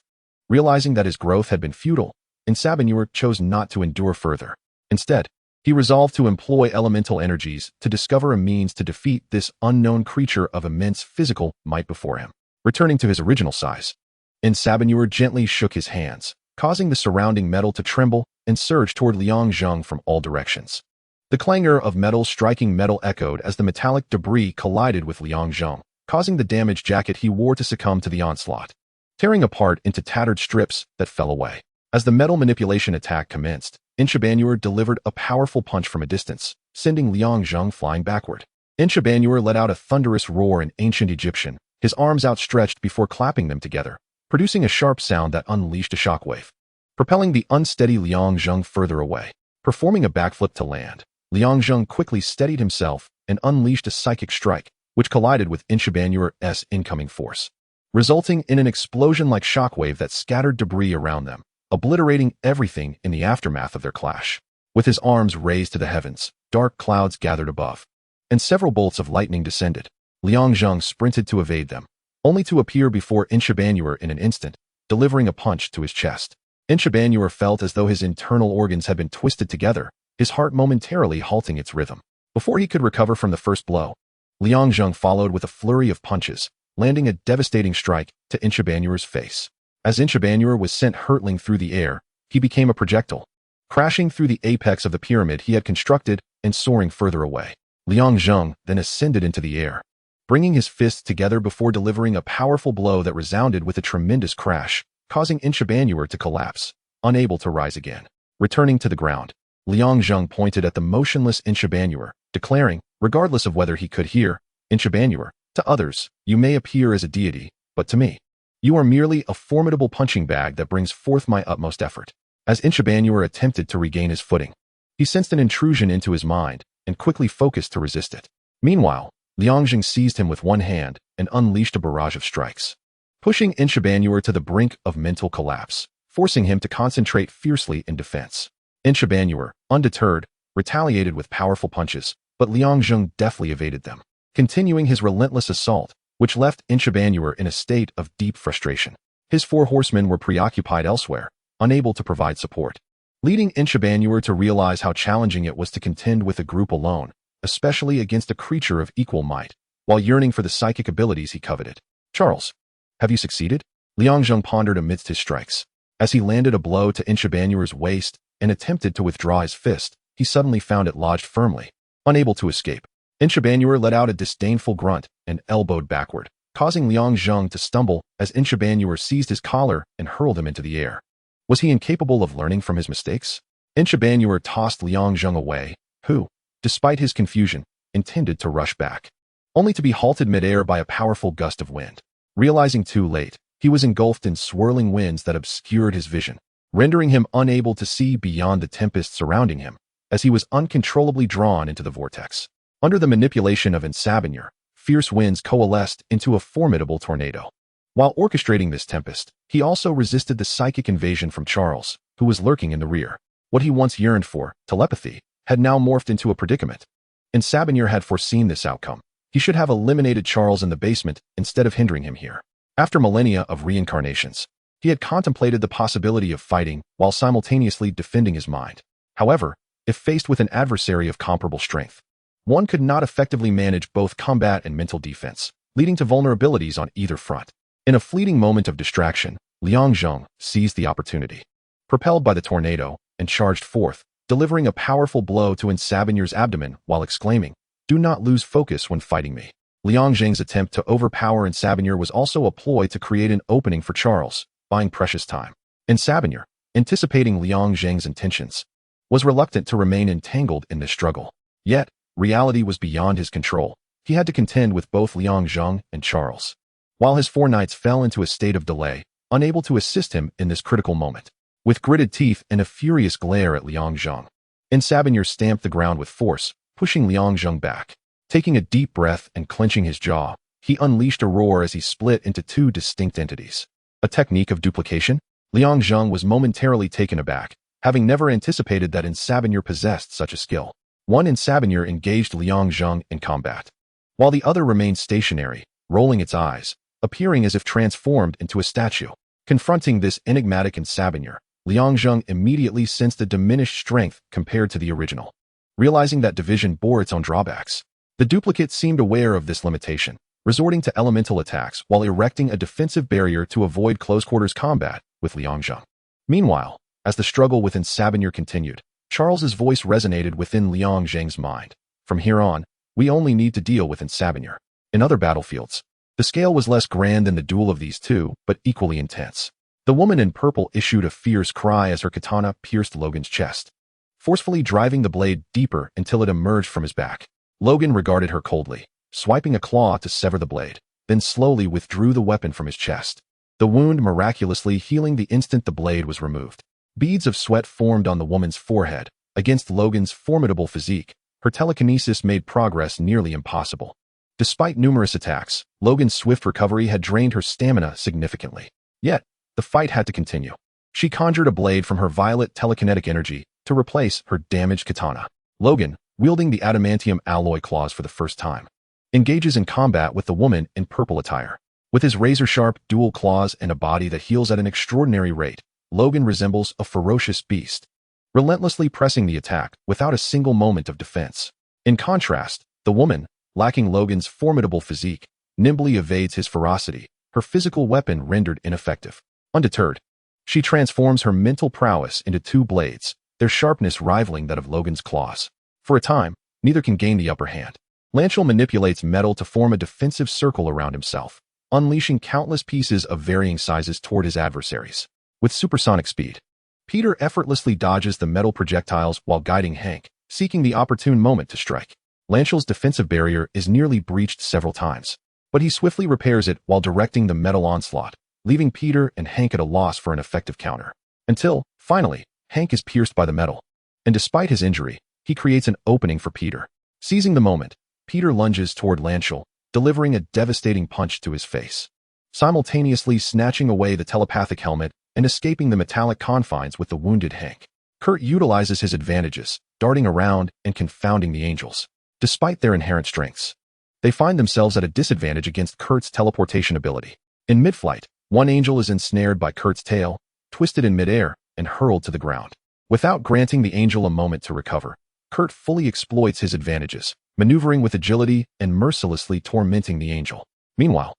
Realizing that his growth had been futile, Insabinuer chose not to endure further. Instead, he resolved to employ elemental energies to discover a means to defeat this unknown creature of immense physical might before him. Returning to his original size, Insabinuer gently shook his hands, causing the surrounding metal to tremble and surge toward Liang Zheng from all directions. The clangor of metal striking metal echoed as the metallic debris collided with Liang Zheng, causing the damaged jacket he wore to succumb to the onslaught, tearing apart into tattered strips that fell away. As the metal manipulation attack commenced, Insabinuer delivered a powerful punch from a distance, sending Liang Zheng flying backward. Insabinuer let out a thunderous roar in ancient Egyptian, his arms outstretched before clapping them together, producing a sharp sound that unleashed a shockwave, propelling the unsteady Liang Zheng further away. Performing a backflip to land, Liang Zheng quickly steadied himself and unleashed a psychic strike, which collided with Insabinuer's incoming force, resulting in an explosion-like shockwave that scattered debris around them, obliterating everything in the aftermath of their clash. With his arms raised to the heavens, dark clouds gathered above, and several bolts of lightning descended. Liang Zheng sprinted to evade them, only to appear before Insabinuer in an instant, delivering a punch to his chest. Insabinuer felt as though his internal organs had been twisted together, his heart momentarily halting its rhythm. Before he could recover from the first blow, Liang Zheng followed with a flurry of punches, landing a devastating strike to Insabinuer's face. As Insabinuer was sent hurtling through the air, he became a projectile, crashing through the apex of the pyramid he had constructed and soaring further away. Liang Zheng then ascended into the air, bringing his fists together before delivering a powerful blow that resounded with a tremendous crash, causing Insabinuer to collapse, unable to rise again. Returning to the ground, Liang Zheng pointed at the motionless Insabinuer, declaring, regardless of whether he could hear, Insabinuer, to others, you may appear as a deity, but to me, you are merely a formidable punching bag that brings forth my utmost effort. As Insabinuer attempted to regain his footing, he sensed an intrusion into his mind and quickly focused to resist it. Meanwhile, Liang Zheng seized him with one hand and unleashed a barrage of strikes, pushing Insabinuer to the brink of mental collapse, forcing him to concentrate fiercely in defense. Insabinuer, undeterred, retaliated with powerful punches, but Liang Zheng deftly evaded them, continuing his relentless assault, which left Insabinuer in a state of deep frustration. His four horsemen were preoccupied elsewhere, unable to provide support, leading Insabinuer to realize how challenging it was to contend with a group alone, especially against a creature of equal might, while yearning for the psychic abilities he coveted. Charles, have you succeeded? Liang Zheng pondered amidst his strikes. As he landed a blow to Insabinuer's waist and attempted to withdraw his fist, he suddenly found it lodged firmly, unable to escape. Insabinuer let out a disdainful grunt and elbowed backward, causing Liang Zheng to stumble as Insabinuer seized his collar and hurled him into the air. Was he incapable of learning from his mistakes? Insabinuer tossed Liang Zheng away, who, despite his confusion, intended to rush back, only to be halted midair by a powerful gust of wind. Realizing too late, he was engulfed in swirling winds that obscured his vision, rendering him unable to see beyond the tempest surrounding him, as he was uncontrollably drawn into the vortex. Under the manipulation of Insabinuer, fierce winds coalesced into a formidable tornado. While orchestrating this tempest, he also resisted the psychic invasion from Charles, who was lurking in the rear. What he once yearned for, telepathy, had now morphed into a predicament. Insabinuer had foreseen this outcome. He should have eliminated Charles in the basement instead of hindering him here. After millennia of reincarnations, he had contemplated the possibility of fighting while simultaneously defending his mind. However, if faced with an adversary of comparable strength, one could not effectively manage both combat and mental defense, leading to vulnerabilities on either front. In a fleeting moment of distraction, Liang Zheng seized the opportunity. Propelled by the tornado, and charged forth, delivering a powerful blow to Sabinier's abdomen while exclaiming, "Do not lose focus when fighting me." Liang Zheng's attempt to overpower Sabinier was also a ploy to create an opening for Charles, buying precious time. Sabinier, anticipating Liang Zheng's intentions, was reluctant to remain entangled in this struggle. Yet, reality was beyond his control. He had to contend with both Liang Zheng and Charles. While his four knights fell into a state of delay, unable to assist him in this critical moment. With gritted teeth and a furious glare at Liang Zheng, Sabinier stamped the ground with force, pushing Liang Zheng back. Taking a deep breath and clenching his jaw, he unleashed a roar as he split into two distinct entities. A technique of duplication? Liang Zheng was momentarily taken aback, having never anticipated that Sabinier possessed such a skill. One Sabinier engaged Liang Zheng in combat, while the other remained stationary, rolling its eyes, appearing as if transformed into a statue. Confronting this enigmatic Sabinier, Liang Zheng immediately sensed a diminished strength compared to the original. Realizing that division bore its own drawbacks, the duplicate seemed aware of this limitation, resorting to elemental attacks while erecting a defensive barrier to avoid close-quarters combat with Liang Zheng. Meanwhile, as the struggle within Sabinier continued, Charles's voice resonated within Liang Zheng's mind. From here on, we only need to deal with Sabinier. In other battlefields, the scale was less grand than the duel of these two, but equally intense. The woman in purple issued a fierce cry as her katana pierced Logan's chest, forcefully driving the blade deeper until it emerged from his back. Logan regarded her coldly, swiping a claw to sever the blade, then slowly withdrew the weapon from his chest. The wound miraculously healing the instant the blade was removed. Beads of sweat formed on the woman's forehead. Against Logan's formidable physique, her telekinesis made progress nearly impossible. Despite numerous attacks, Logan's swift recovery had drained her stamina significantly. Yet, the fight had to continue. She conjured a blade from her violet telekinetic energy to replace her damaged katana. Logan, wielding the adamantium alloy claws for the first time, engages in combat with the woman in purple attire. With his razor-sharp dual claws and a body that heals at an extraordinary rate, Logan resembles a ferocious beast, relentlessly pressing the attack without a single moment of defense. In contrast, the woman, lacking Logan's formidable physique, nimbly evades his ferocity, her physical weapon rendered ineffective. Undeterred, she transforms her mental prowess into two blades, their sharpness rivaling that of Logan's claws. For a time, neither can gain the upper hand. Lehnsherr manipulates metal to form a defensive circle around himself, unleashing countless pieces of varying sizes toward his adversaries. With supersonic speed, Peter effortlessly dodges the metal projectiles while guiding Hank, seeking the opportune moment to strike. Lehnsherr's defensive barrier is nearly breached several times, but he swiftly repairs it while directing the metal onslaught, leaving Peter and Hank at a loss for an effective counter. Until, finally, Hank is pierced by the metal, and despite his injury, he creates an opening for Peter. Seizing the moment, Peter lunges toward Lehnsherr, delivering a devastating punch to his face, simultaneously snatching away the telepathic helmet and escaping the metallic confines with the wounded Hank. Kurt utilizes his advantages, darting around and confounding the angels. Despite their inherent strengths, they find themselves at a disadvantage against Kurt's teleportation ability. In mid-flight, one angel is ensnared by Kurt's tail, twisted in midair, and hurled to the ground. Without granting the angel a moment to recover, Kurt fully exploits his advantages, maneuvering with agility and mercilessly tormenting the angel. Meanwhile,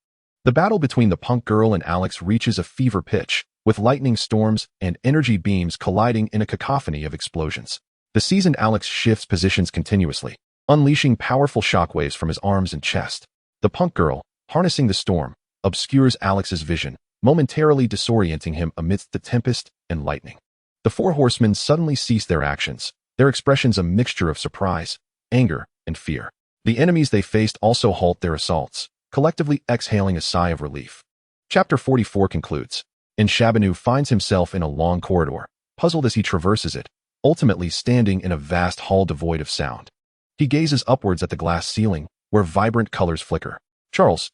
the battle between the punk girl and Alex reaches a fever pitch, with lightning storms and energy beams colliding in a cacophony of explosions. The seasoned Alex shifts positions continuously, unleashing powerful shockwaves from his arms and chest. The punk girl, harnessing the storm, obscures Alex's vision, momentarily disorienting him amidst the tempest and lightning. The four horsemen suddenly cease their actions, their expressions a mixture of surprise, anger, and fear. The enemies they faced also halt their assaults, collectively exhaling a sigh of relief. Chapter 44 concludes. Sabinier finds himself in a long corridor, puzzled as he traverses it, ultimately standing in a vast hall devoid of sound. He gazes upwards at the glass ceiling, where vibrant colors flicker. Charles,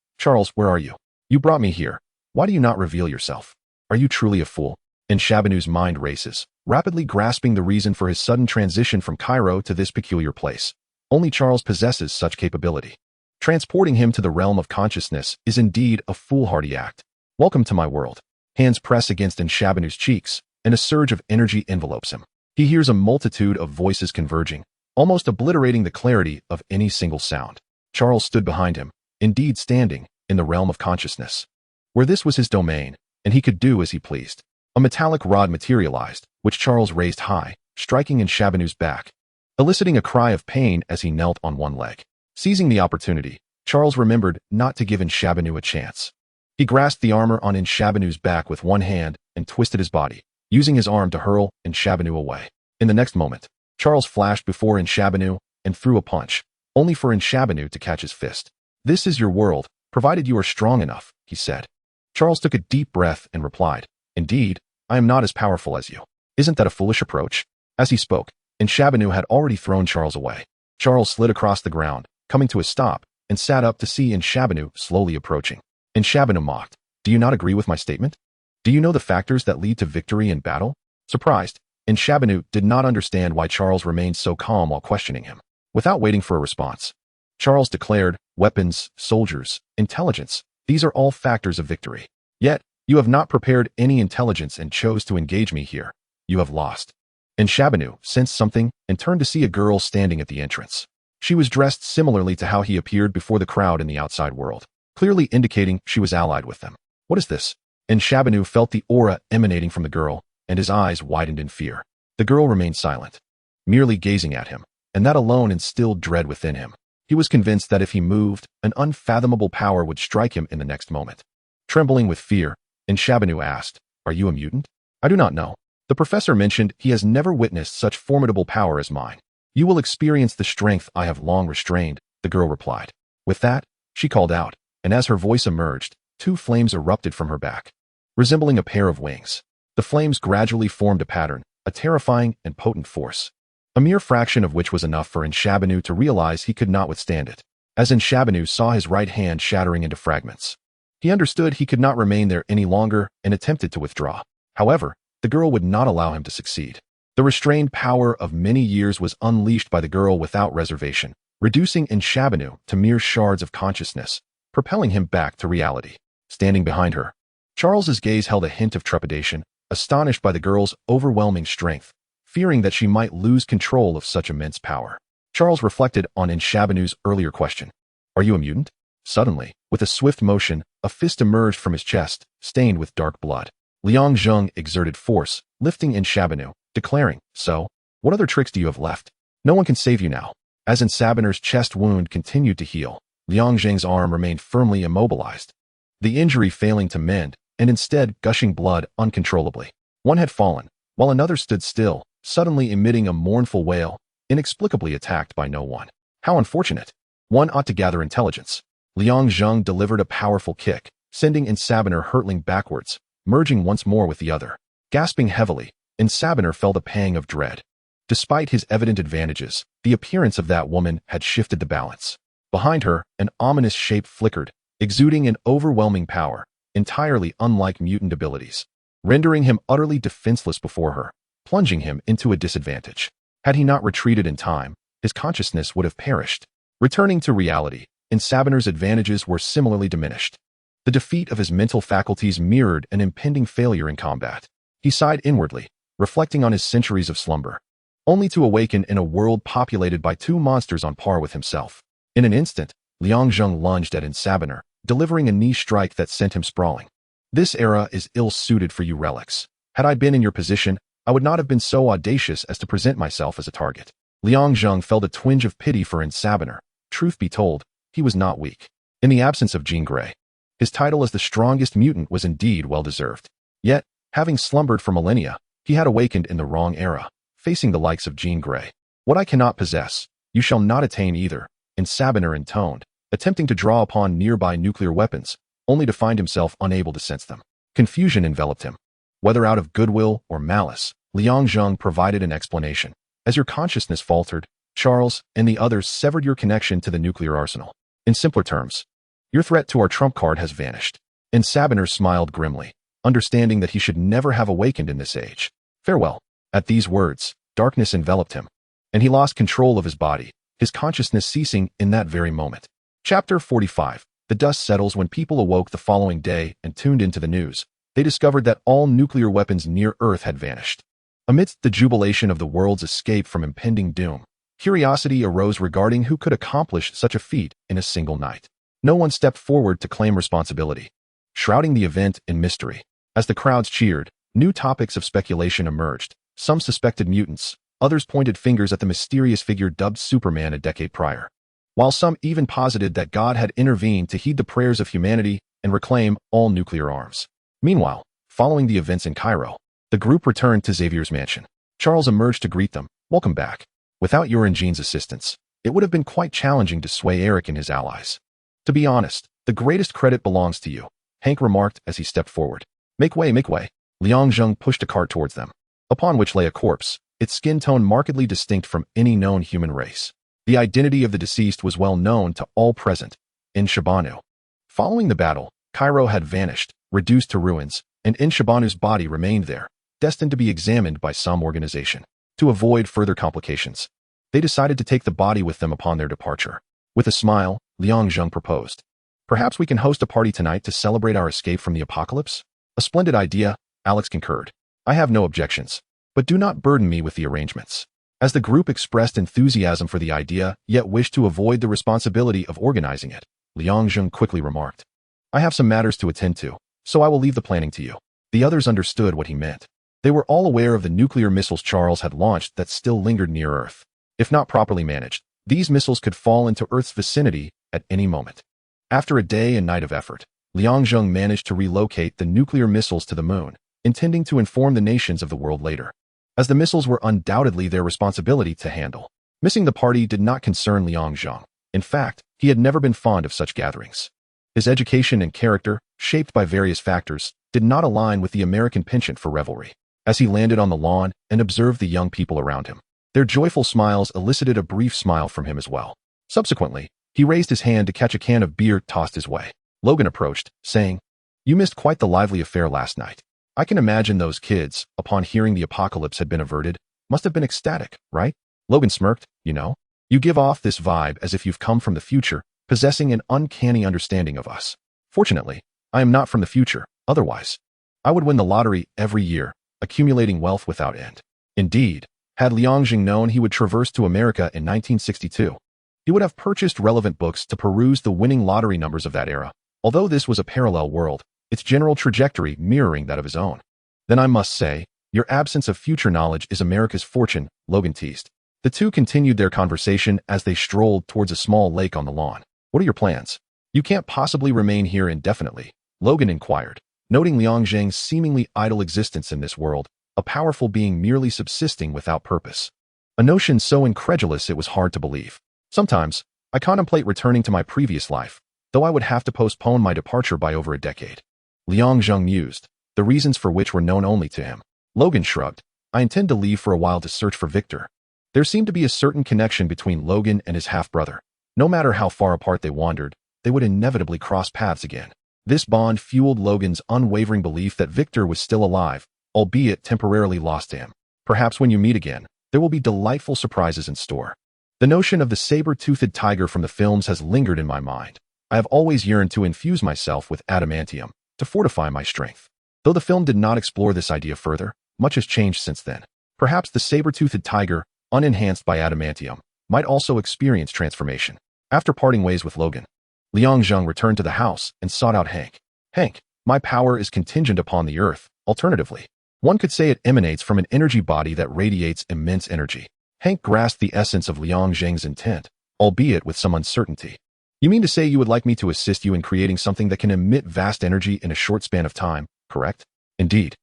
where are you? You brought me here. Why do you not reveal yourself? Are you truly a fool? Sabinier's mind races, rapidly grasping the reason for his sudden transition from Cairo to this peculiar place. Only Charles possesses such capability. Transporting him to the realm of consciousness is indeed a foolhardy act. Welcome to my world. Hands press against Sabinier's cheeks, and a surge of energy envelopes him. He hears a multitude of voices converging, almost obliterating the clarity of any single sound. Charles stood behind him, indeed standing in the realm of consciousness. Where this was his domain, and he could do as he pleased. A metallic rod materialized, which Charles raised high, striking Nshabanu's back, eliciting a cry of pain as he knelt on one leg. Seizing the opportunity, Charles remembered not to give Nshabanu a chance. He grasped the armor on Nshabanu's back with one hand and twisted his body, using his arm to hurl Nshabanu away. In the next moment, Charles flashed before Nshabanu and threw a punch, only for Nshabanu to catch his fist. "This is your world, provided you are strong enough," he said. Charles took a deep breath and replied, "Indeed, I am not as powerful as you. Isn't that a foolish approach?" As he spoke, Nshabanu had already thrown Charles away. Charles slid across the ground, coming to a stop, and sat up to see Nshabanu slowly approaching. Nshabanu mocked, "Do you not agree with my statement? Do you know the factors that lead to victory in battle?" Surprised, Nshabanu did not understand why Charles remained so calm while questioning him. Without waiting for a response, Charles declared, "Weapons, soldiers, intelligence, these are all factors of victory. Yet, you have not prepared any intelligence and chose to engage me here. You have lost." Nshabanu sensed something and turned to see a girl standing at the entrance. She was dressed similarly to how he appeared before the crowd in the outside world, clearly indicating she was allied with them. "What is this?" Nshabanu felt the aura emanating from the girl, and his eyes widened in fear. The girl remained silent, merely gazing at him, and that alone instilled dread within him. He was convinced that if he moved, an unfathomable power would strike him in the next moment. Trembling with fear, Nshabanu asked, "Are you a mutant?" "I do not know. The professor mentioned he has never witnessed such formidable power as mine." "You will experience the strength I have long restrained," the girl replied. With that, she called out, and as her voice emerged, two flames erupted from her back, resembling a pair of wings. The flames gradually formed a pattern, a terrifying and potent force, a mere fraction of which was enough for Nshabanu to realize he could not withstand it. As Nshabanu saw his right hand shattering into fragments, he understood he could not remain there any longer and attempted to withdraw. However, the girl would not allow him to succeed. The restrained power of many years was unleashed by the girl without reservation, reducing Nshabanu to mere shards of consciousness, propelling him back to reality. Standing behind her, Charles's gaze held a hint of trepidation, astonished by the girl's overwhelming strength, fearing that she might lose control of such immense power. Charles reflected on Nshabanu's earlier question. "Are you a mutant?" Suddenly, with a swift motion, a fist emerged from his chest, stained with dark blood. Liang Zheng exerted force, lifting Nshabanu, declaring, "So, what other tricks do you have left? No one can save you now." As Nshabanu's chest wound continued to heal, Liang Zheng's arm remained firmly immobilized, the injury failing to mend, and instead gushing blood uncontrollably. One had fallen, while another stood still, suddenly emitting a mournful wail, inexplicably attacked by no one. How unfortunate! One ought to gather intelligence. Liang Zheng delivered a powerful kick, sending Nshabanu hurtling backwards, merging once more with the other. Gasping heavily, Nshabanu felt a pang of dread. Despite his evident advantages, the appearance of that woman had shifted the balance. Behind her, an ominous shape flickered, exuding an overwhelming power, entirely unlike mutant abilities, rendering him utterly defenseless before her, plunging him into a disadvantage. Had he not retreated in time, his consciousness would have perished. Returning to reality, Nshabanu's advantages were similarly diminished. The defeat of his mental faculties mirrored an impending failure in combat. He sighed inwardly, reflecting on his centuries of slumber, only to awaken in a world populated by two monsters on par with himself. In an instant, Liang Zheng lunged at Nshabanu, delivering a knee strike that sent him sprawling. "This era is ill-suited for you relics. Had I been in your position, I would not have been so audacious as to present myself as a target." Liang Zheng felt a twinge of pity for Nshabanu. Truth be told, he was not weak. In the absence of Jean Grey, his title as the strongest mutant was indeed well-deserved. Yet, having slumbered for millennia, he had awakened in the wrong era, facing the likes of Jean Grey. "What I cannot possess, you shall not attain either," Nshabanu intoned, attempting to draw upon nearby nuclear weapons, only to find himself unable to sense them. Confusion enveloped him. Whether out of goodwill or malice, Liang Zheng provided an explanation. "As your consciousness faltered, Charles and the others severed your connection to the nuclear arsenal. In simpler terms, your threat to our trump card has vanished." Nshabanu smiled grimly, understanding that he should never have awakened in this age. "Farewell." At these words, darkness enveloped him, and he lost control of his body, his consciousness ceasing in that very moment. Chapter 45. The dust settles. When people awoke the following day and tuned into the news, they discovered that all nuclear weapons near Earth had vanished. Amidst the jubilation of the world's escape from impending doom, curiosity arose regarding who could accomplish such a feat in a single night. No one stepped forward to claim responsibility, shrouding the event in mystery. As the crowds cheered, new topics of speculation emerged. Some suspected mutants, others pointed fingers at the mysterious figure dubbed Superman a decade prior, while some even posited that God had intervened to heed the prayers of humanity and reclaim all nuclear arms. Meanwhile, following the events in Cairo, the group returned to Xavier's mansion. Charles emerged to greet them. "Welcome back. Without your and Jean's assistance, it would have been quite challenging to sway Erik and his allies. To be honest, the greatest credit belongs to you," Hank remarked as he stepped forward. Make way, make way." Liang Zheng pushed a cart towards them, upon which lay a corpse, its skin tone markedly distinct from any known human race. The identity of the deceased was well known to all present, in Shabanu. Following the battle, Cairo had vanished, reduced to ruins, and in Shabanu's body remained there, destined to be examined by some organization. To avoid further complications, they decided to take the body with them upon their departure. With a smile, Liang Zheng proposed, "Perhaps we can host a party tonight to celebrate our escape from the apocalypse?" "A splendid idea," Alex concurred. "I have no objections, but do not burden me with the arrangements." As the group expressed enthusiasm for the idea, yet wished to avoid the responsibility of organizing it, Liang Zheng quickly remarked, "I have some matters to attend to, so I will leave the planning to you." The others understood what he meant. They were all aware of the nuclear missiles Charles had launched that still lingered near Earth. If not properly managed, these missiles could fall into Earth's vicinity at any moment. After a day and night of effort, Liang Zheng managed to relocate the nuclear missiles to the moon, intending to inform the nations of the world later, as the missiles were undoubtedly their responsibility to handle. Missing the party did not concern Liang Zheng. In fact, he had never been fond of such gatherings. His education and character, shaped by various factors, did not align with the American penchant for revelry. As he landed on the lawn and observed the young people around him, their joyful smiles elicited a brief smile from him as well. Subsequently, he raised his hand to catch a can of beer tossed his way. Logan approached, saying, "You missed quite the lively affair last night. I can imagine those kids, upon hearing the apocalypse had been averted, must have been ecstatic, right?" Logan smirked. "You know, you give off this vibe as if you've come from the future, possessing an uncanny understanding of us. Fortunately, I am not from the future, otherwise I would win the lottery every year, accumulating wealth without end." Indeed, had Liang Zheng known he would traverse to America in 1962, he would have purchased relevant books to peruse the winning lottery numbers of that era, although this was a parallel world, its general trajectory mirroring that of his own. "Then I must say, your absence of future knowledge is America's fortune," Logan teased. The two continued their conversation as they strolled towards a small lake on the lawn. "What are your plans? You can't possibly remain here indefinitely," Logan inquired, noting Liang Zheng's seemingly idle existence in this world, a powerful being merely subsisting without purpose. A notion so incredulous it was hard to believe. "Sometimes, I contemplate returning to my previous life, though I would have to postpone my departure by over a decade." Liang Zheng mused, the reasons for which were known only to him. Logan shrugged. "I intend to leave for a while to search for Victor." There seemed to be a certain connection between Logan and his half-brother. No matter how far apart they wandered, they would inevitably cross paths again. This bond fueled Logan's unwavering belief that Victor was still alive, albeit temporarily lost to him. Perhaps when you meet again, there will be delightful surprises in store. The notion of the saber-toothed tiger from the films has lingered in my mind. I have always yearned to infuse myself with adamantium, to fortify my strength. Though the film did not explore this idea further, much has changed since then. Perhaps the saber-toothed tiger, unenhanced by adamantium, might also experience transformation. After parting ways with Logan, Liang Zheng returned to the house and sought out Hank. "Hank, my power is contingent upon the earth. Alternatively, one could say it emanates from an energy body that radiates immense energy." Hank grasped the essence of Liang Zheng's intent, albeit with some uncertainty. "You mean to say you would like me to assist you in creating something that can emit vast energy in a short span of time, correct?" "Indeed."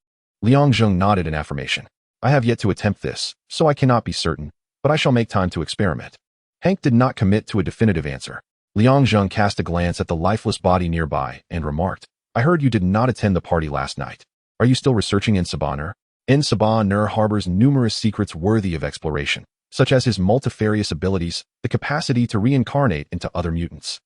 Liang Zheng nodded in affirmation. "I have yet to attempt this, so I cannot be certain, but I shall make time to experiment." Hank did not commit to a definitive answer. Liang Zheng cast a glance at the lifeless body nearby and remarked, "I heard you did not attend the party last night. Are you still researching in Sabah-Nur?" In Sabah-Nur harbors numerous secrets worthy of exploration, such as his multifarious abilities, the capacity to reincarnate into other mutants,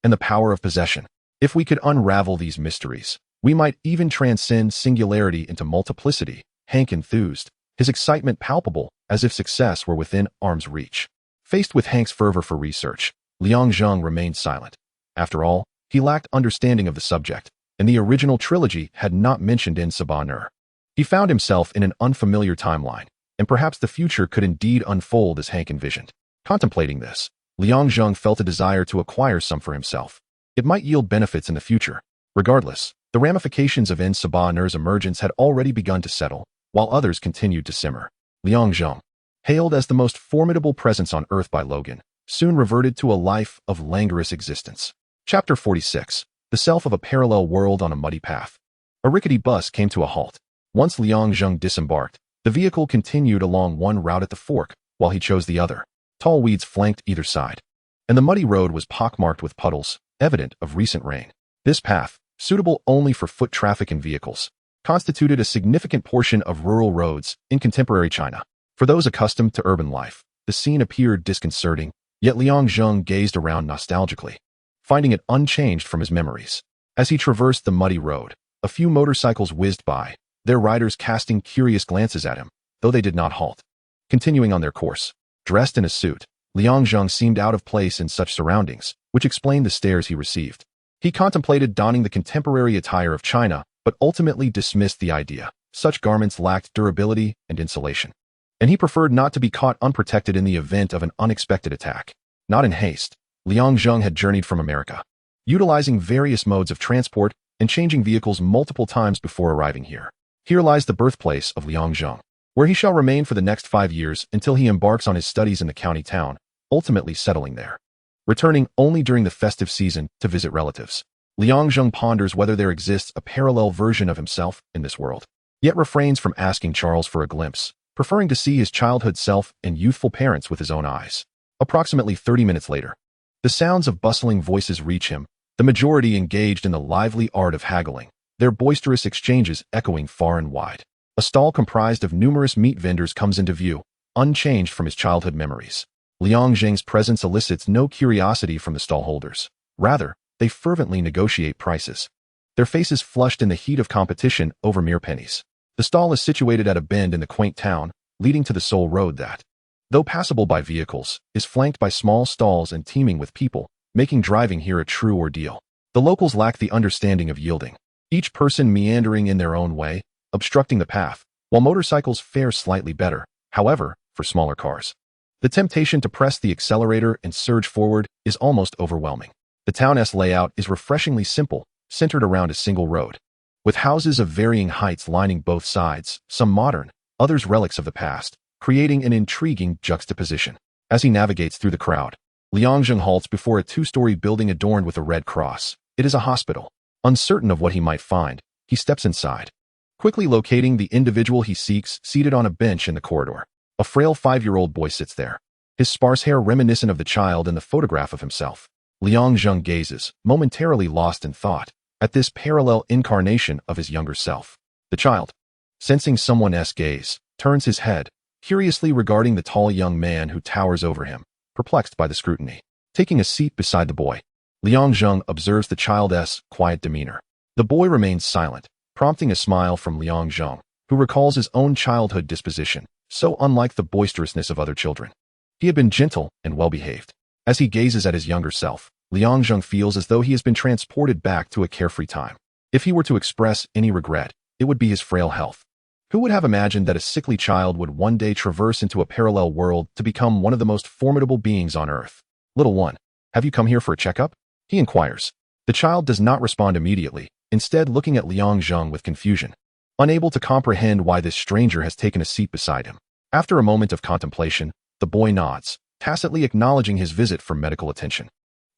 and the power of possession. If we could unravel these mysteries, we might even transcend singularity into multiplicity, Hank enthused, his excitement palpable, as if success were within arm's reach. Faced with Hank's fervor for research, Liang Zheng remained silent. After all, he lacked understanding of the subject, and the original trilogy had not mentioned in Sabah-Nur. He found himself in an unfamiliar timeline, and perhaps the future could indeed unfold as Hank envisioned. Contemplating this, Liang Zheng felt a desire to acquire some for himself. It might yield benefits in the future. Regardless, The ramifications of Sabah-Nur's emergence had already begun to settle, while others continued to simmer. Liang Zheng, hailed as the most formidable presence on Earth by Logan, soon reverted to a life of languorous existence. Chapter 46. The Self of a Parallel World on a Muddy Path. A rickety bus came to a halt. Once Liang Zheng disembarked, the vehicle continued along one route at the fork, while he chose the other. Tall weeds flanked either side, and the muddy road was pockmarked with puddles, evident of recent rain. This path, suitable only for foot traffic and vehicles, constituted a significant portion of rural roads in contemporary China. For those accustomed to urban life, the scene appeared disconcerting, yet Liang Zheng gazed around nostalgically, finding it unchanged from his memories. As he traversed the muddy road, a few motorcycles whizzed by, their riders casting curious glances at him, though they did not halt. Continuing on their course, dressed in a suit, Liang Zheng seemed out of place in such surroundings, which explained the stares he received. He contemplated donning the contemporary attire of China, but ultimately dismissed the idea. Such garments lacked durability and insulation, and he preferred not to be caught unprotected in the event of an unexpected attack. Not in haste, Liang Zheng had journeyed from America, utilizing various modes of transport and changing vehicles multiple times before arriving here. Here lies the birthplace of Liang Zheng, where he shall remain for the next 5 years until he embarks on his studies in the county town, ultimately settling there, returning only during the festive season to visit relatives. Liang Zheng ponders whether there exists a parallel version of himself in this world, yet refrains from asking Charles for a glimpse, preferring to see his childhood self and youthful parents with his own eyes. Approximately 30 minutes later, the sounds of bustling voices reach him, the majority engaged in the lively art of haggling, their boisterous exchanges echoing far and wide. A stall comprised of numerous meat vendors comes into view, unchanged from his childhood memories. Liang Zheng's presence elicits no curiosity from the stallholders. Rather, they fervently negotiate prices, their faces flushed in the heat of competition over mere pennies. The stall is situated at a bend in the quaint town, leading to the sole road that, though passable by vehicles, is flanked by small stalls and teeming with people, making driving here a true ordeal. The locals lack the understanding of yielding, each person meandering in their own way, obstructing the path, while motorcycles fare slightly better, however, for smaller cars. The temptation to press the accelerator and surge forward is almost overwhelming. The town's layout is refreshingly simple, centered around a single road, with houses of varying heights lining both sides, some modern, others relics of the past, creating an intriguing juxtaposition. As he navigates through the crowd, Liang Zheng halts before a 2-story building adorned with a red cross. It is a hospital. Uncertain of what he might find, he steps inside, quickly locating the individual he seeks seated on a bench in the corridor. A frail 5-year-old boy sits there, his sparse hair reminiscent of the child in the photograph of himself. Liang Zheng gazes, momentarily lost in thought, at this parallel incarnation of his younger self. The child, sensing someone's gaze, turns his head, curiously regarding the tall young man who towers over him, perplexed by the scrutiny. Taking a seat beside the boy, Liang Zheng observes the child's quiet demeanor. The boy remains silent, prompting a smile from Liang Zheng, who recalls his own childhood disposition, so unlike the boisterousness of other children. He had been gentle and well-behaved. As he gazes at his younger self, Liang Zheng feels as though he has been transported back to a carefree time. If he were to express any regret, it would be his frail health. Who would have imagined that a sickly child would one day traverse into a parallel world to become one of the most formidable beings on Earth? Little one, have you come here for a checkup? He inquires. The child does not respond immediately, instead looking at Liang Zheng with confusion, unable to comprehend why this stranger has taken a seat beside him. After a moment of contemplation, the boy nods, tacitly acknowledging his visit for medical attention.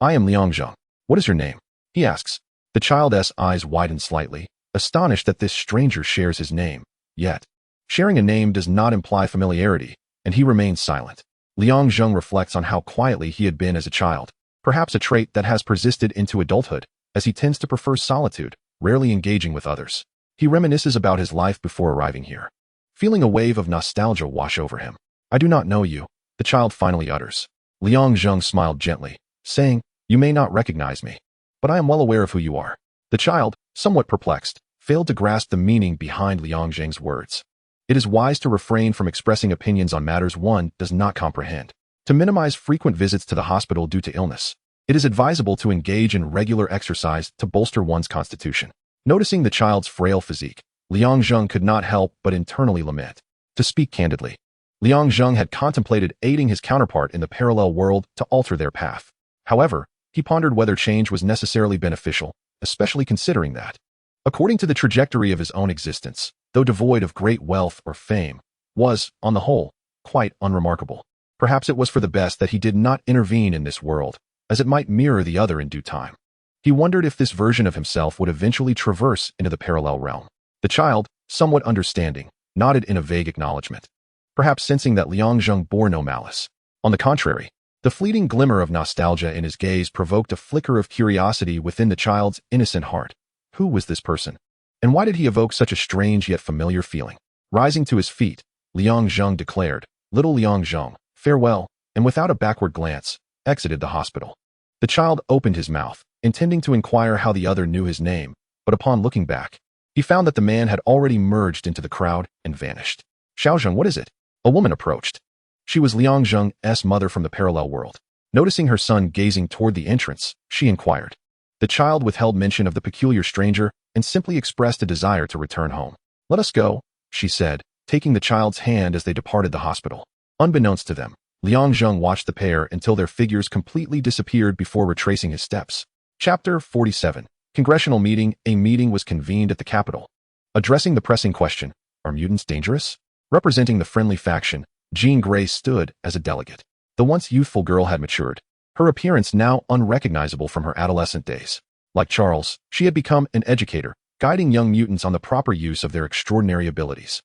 I am Liang Zheng. What is your name? He asks. The child's eyes widen slightly, astonished that this stranger shares his name. Yet, sharing a name does not imply familiarity, and he remains silent. Liang Zheng reflects on how quietly he had been as a child, perhaps a trait that has persisted into adulthood, as he tends to prefer solitude, rarely engaging with others. He reminisces about his life before arriving here, feeling a wave of nostalgia wash over him. I do not know you, the child finally utters. Liang Zheng smiled gently, saying, You may not recognize me, but I am well aware of who you are. The child, somewhat perplexed, failed to grasp the meaning behind Liang Zheng's words. It is wise to refrain from expressing opinions on matters one does not comprehend. To minimize frequent visits to the hospital due to illness, it is advisable to engage in regular exercise to bolster one's constitution. Noticing the child's frail physique, Liang Zheng could not help but internally lament. To speak candidly, Liang Zheng had contemplated aiding his counterpart in the parallel world to alter their path. However, he pondered whether change was necessarily beneficial, especially considering that according to the trajectory of his own existence, though devoid of great wealth or fame, was, on the whole, quite unremarkable. Perhaps it was for the best that he did not intervene in this world, as it might mirror the other in due time. He wondered if this version of himself would eventually traverse into the parallel realm. The child, somewhat understanding, nodded in a vague acknowledgement, perhaps sensing that Liang Zheng bore no malice. On the contrary, the fleeting glimmer of nostalgia in his gaze provoked a flicker of curiosity within the child's innocent heart. Who was this person? And why did he evoke such a strange yet familiar feeling? Rising to his feet, Liang Zheng declared, "Little Liang Zheng, farewell," and without a backward glance, exited the hospital. The child opened his mouth, intending to inquire how the other knew his name, but upon looking back, he found that the man had already merged into the crowd and vanished. "Xiaozheng, what is it?" A woman approached. She was Liang Zheng's mother from the parallel world. Noticing her son gazing toward the entrance, she inquired. The child withheld mention of the peculiar stranger and simply expressed a desire to return home. "Let us go," she said, taking the child's hand as they departed the hospital. Unbeknownst to them, Liang Zheng watched the pair until their figures completely disappeared before retracing his steps. Chapter 47. Congressional Meeting. A meeting was convened at the Capitol. Addressing the pressing question, "Are mutants dangerous?" Representing the friendly faction, Jean Grey stood as a delegate. The once youthful girl had matured, her appearance now unrecognizable from her adolescent days. Like Charles, she had become an educator, guiding young mutants on the proper use of their extraordinary abilities.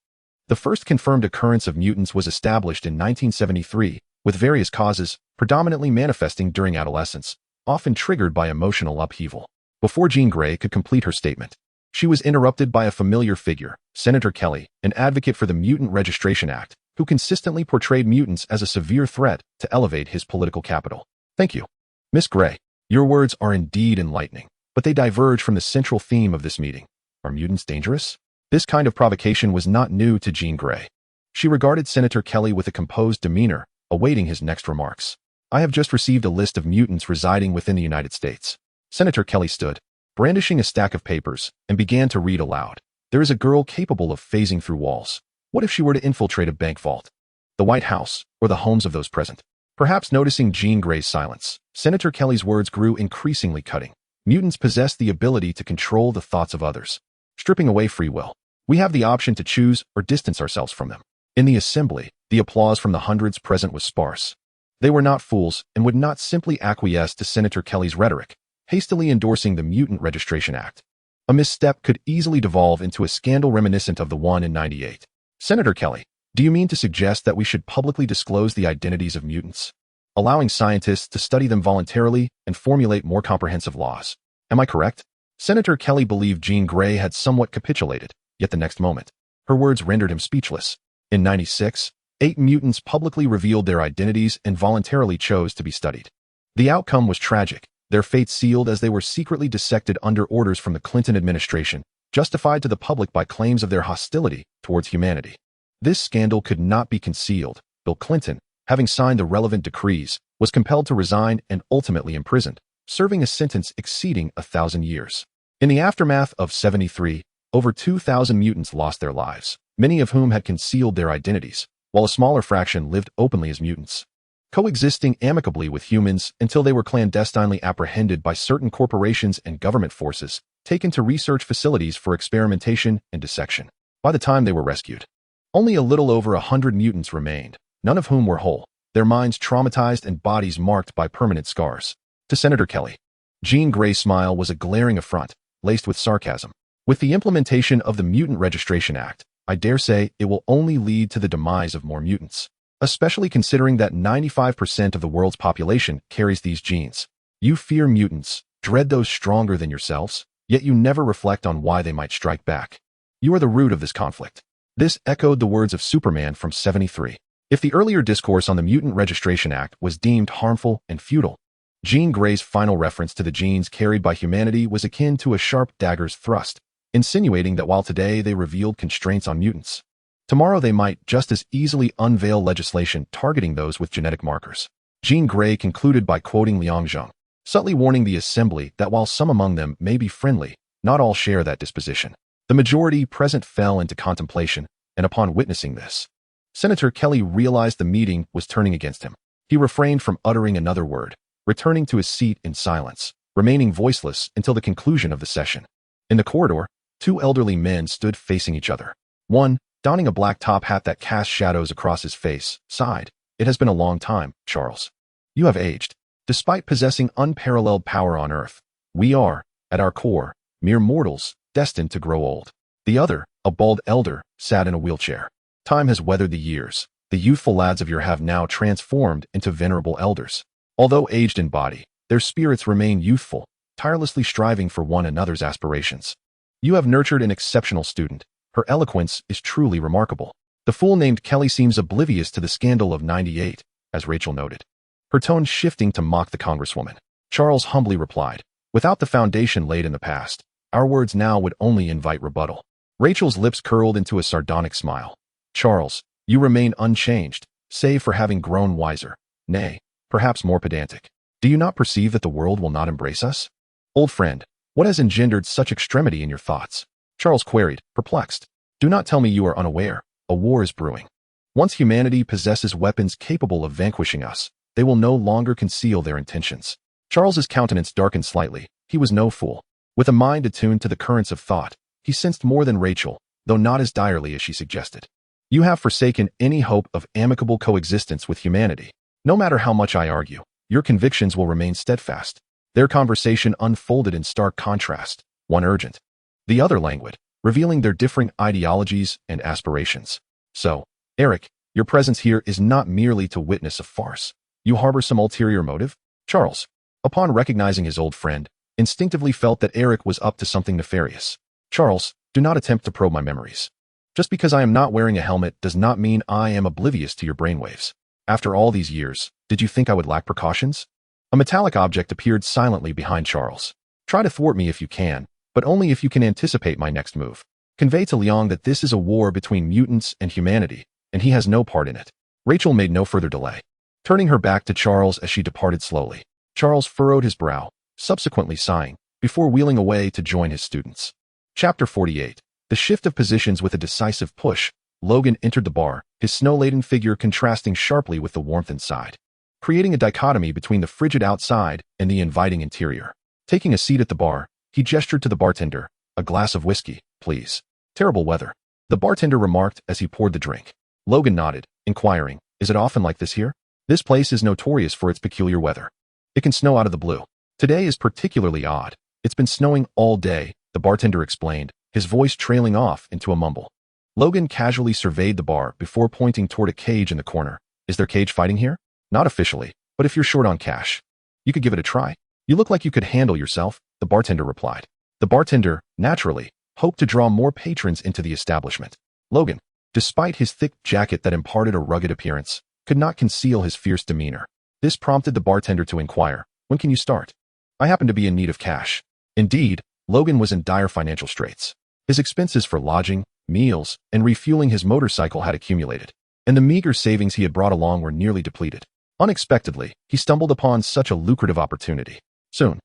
The first confirmed occurrence of mutants was established in 1973, with various causes predominantly manifesting during adolescence, often triggered by emotional upheaval. Before Jean Grey could complete her statement, she was interrupted by a familiar figure, Senator Kelly, an advocate for the Mutant Registration Act, who consistently portrayed mutants as a severe threat to elevate his political capital. "Thank you, Miss Grey. Your words are indeed enlightening, but they diverge from the central theme of this meeting. Are mutants dangerous?" This kind of provocation was not new to Jean Grey. She regarded Senator Kelly with a composed demeanor, awaiting his next remarks. "I have just received a list of mutants residing within the United States." Senator Kelly stood, brandishing a stack of papers, and began to read aloud. "There is a girl capable of phasing through walls. What if she were to infiltrate a bank vault, the White House, or the homes of those present?" Perhaps noticing Jean Grey's silence, Senator Kelly's words grew increasingly cutting. "Mutants possess the ability to control the thoughts of others, stripping away free will. We have the option to choose or distance ourselves from them." In the assembly, the applause from the hundreds present was sparse. They were not fools and would not simply acquiesce to Senator Kelly's rhetoric, hastily endorsing the Mutant Registration Act. A misstep could easily devolve into a scandal reminiscent of the one in '98. "Senator Kelly, do you mean to suggest that we should publicly disclose the identities of mutants, allowing scientists to study them voluntarily and formulate more comprehensive laws? Am I correct?" Senator Kelly believed Jean Grey had somewhat capitulated, yet the next moment, her words rendered him speechless. In '96, 8 mutants publicly revealed their identities and voluntarily chose to be studied. The outcome was tragic, their fate sealed as they were secretly dissected under orders from the Clinton administration, justified to the public by claims of their hostility towards humanity. This scandal could not be concealed. Bill Clinton, having signed the relevant decrees, was compelled to resign and ultimately imprisoned, serving a sentence exceeding 1,000 years. In the aftermath of '73, over 2,000 mutants lost their lives, many of whom had concealed their identities, while a smaller fraction lived openly as mutants, coexisting amicably with humans until they were clandestinely apprehended by certain corporations and government forces, taken to research facilities for experimentation and dissection. By the time they were rescued, only a little over 100 mutants remained, none of whom were whole, their minds traumatized and bodies marked by permanent scars. To Senator Kelly, Jean Grey's smile was a glaring affront, laced with sarcasm. "With the implementation of the Mutant Registration Act, I dare say it will only lead to the demise of more mutants, especially considering that 95% of the world's population carries these genes. You fear mutants, dread those stronger than yourselves, yet you never reflect on why they might strike back. You are the root of this conflict." This echoed the words of Superman from '73. If the earlier discourse on the Mutant Registration Act was deemed harmful and futile, Jean Grey's final reference to the genes carried by humanity was akin to a sharp dagger's thrust, insinuating that while today they revealed constraints on mutants, tomorrow they might just as easily unveil legislation targeting those with genetic markers. Jean Grey concluded by quoting Liang Zheng, subtly warning the assembly that while some among them may be friendly, not all share that disposition. The majority present fell into contemplation, and upon witnessing this, Senator Kelly realized the meeting was turning against him. He refrained from uttering another word, returning to his seat in silence, remaining voiceless until the conclusion of the session. In the corridor, Two elderly men stood facing each other. One, donning a black top hat that cast shadows across his face, sighed. "It has been a long time, Charles. You have aged. Despite possessing unparalleled power on Earth, we are, at our core, mere mortals, destined to grow old." The other, a bald elder, sat in a wheelchair. "Time has weathered the years. The youthful lads of yore have now transformed into venerable elders. Although aged in body, their spirits remain youthful, tirelessly striving for one another's aspirations. You have nurtured an exceptional student. Her eloquence is truly remarkable. The fool named Kelly seems oblivious to the scandal of '98, as Rachel noted, her tone shifting to mock the congresswoman. Charles humbly replied, "Without the foundation laid in the past, our words now would only invite rebuttal." Rachel's lips curled into a sardonic smile. "Charles, you remain unchanged, save for having grown wiser, nay, perhaps more pedantic. Do you not perceive that the world will not embrace us? Old friend, what has engendered such extremity in your thoughts?" Charles queried, perplexed. "Do not tell me you are unaware. A war is brewing. Once humanity possesses weapons capable of vanquishing us, they will no longer conceal their intentions." Charles's countenance darkened slightly. He was no fool. With a mind attuned to the currents of thought, he sensed more than Rachel, though not as direly as she suggested. "You have forsaken any hope of amicable coexistence with humanity. No matter how much I argue, your convictions will remain steadfast." Their conversation unfolded in stark contrast, one urgent, the other languid, revealing their differing ideologies and aspirations. "So, Erik, your presence here is not merely to witness a farce. You harbor some ulterior motive?" Charles, upon recognizing his old friend, instinctively felt that Erik was up to something nefarious. "Charles, do not attempt to probe my memories. Just because I am not wearing a helmet does not mean I am oblivious to your brainwaves. After all these years, did you think I would lack precautions?" A metallic object appeared silently behind Charles. "Try to thwart me if you can, but only if you can anticipate my next move. Convey to Liang that this is a war between mutants and humanity, and he has no part in it." Rachel made no further delay, turning her back to Charles as she departed slowly. Charles furrowed his brow, subsequently sighing, before wheeling away to join his students. Chapter 48. The shift of positions with a decisive push. Logan entered the bar, his snow-laden figure contrasting sharply with the warmth inside, creating a dichotomy between the frigid outside and the inviting interior. Taking a seat at the bar, he gestured to the bartender. "A glass of whiskey, please." "Terrible weather," the bartender remarked as he poured the drink. Logan nodded, inquiring, "Is it often like this here?" "This place is notorious for its peculiar weather. It can snow out of the blue. Today is particularly odd. It's been snowing all day," the bartender explained, his voice trailing off into a mumble. Logan casually surveyed the bar before pointing toward a cage in the corner. "Is there cage fighting here?" "Not officially, but if you're short on cash, you could give it a try. You look like you could handle yourself," the bartender replied. The bartender, naturally, hoped to draw more patrons into the establishment. Logan, despite his thick jacket that imparted a rugged appearance, could not conceal his fierce demeanor. This prompted the bartender to inquire, "When can you start?" "I happen to be in need of cash." Indeed, Logan was in dire financial straits. His expenses for lodging, meals, and refueling his motorcycle had accumulated, and the meager savings he had brought along were nearly depleted. Unexpectedly, he stumbled upon such a lucrative opportunity. Soon,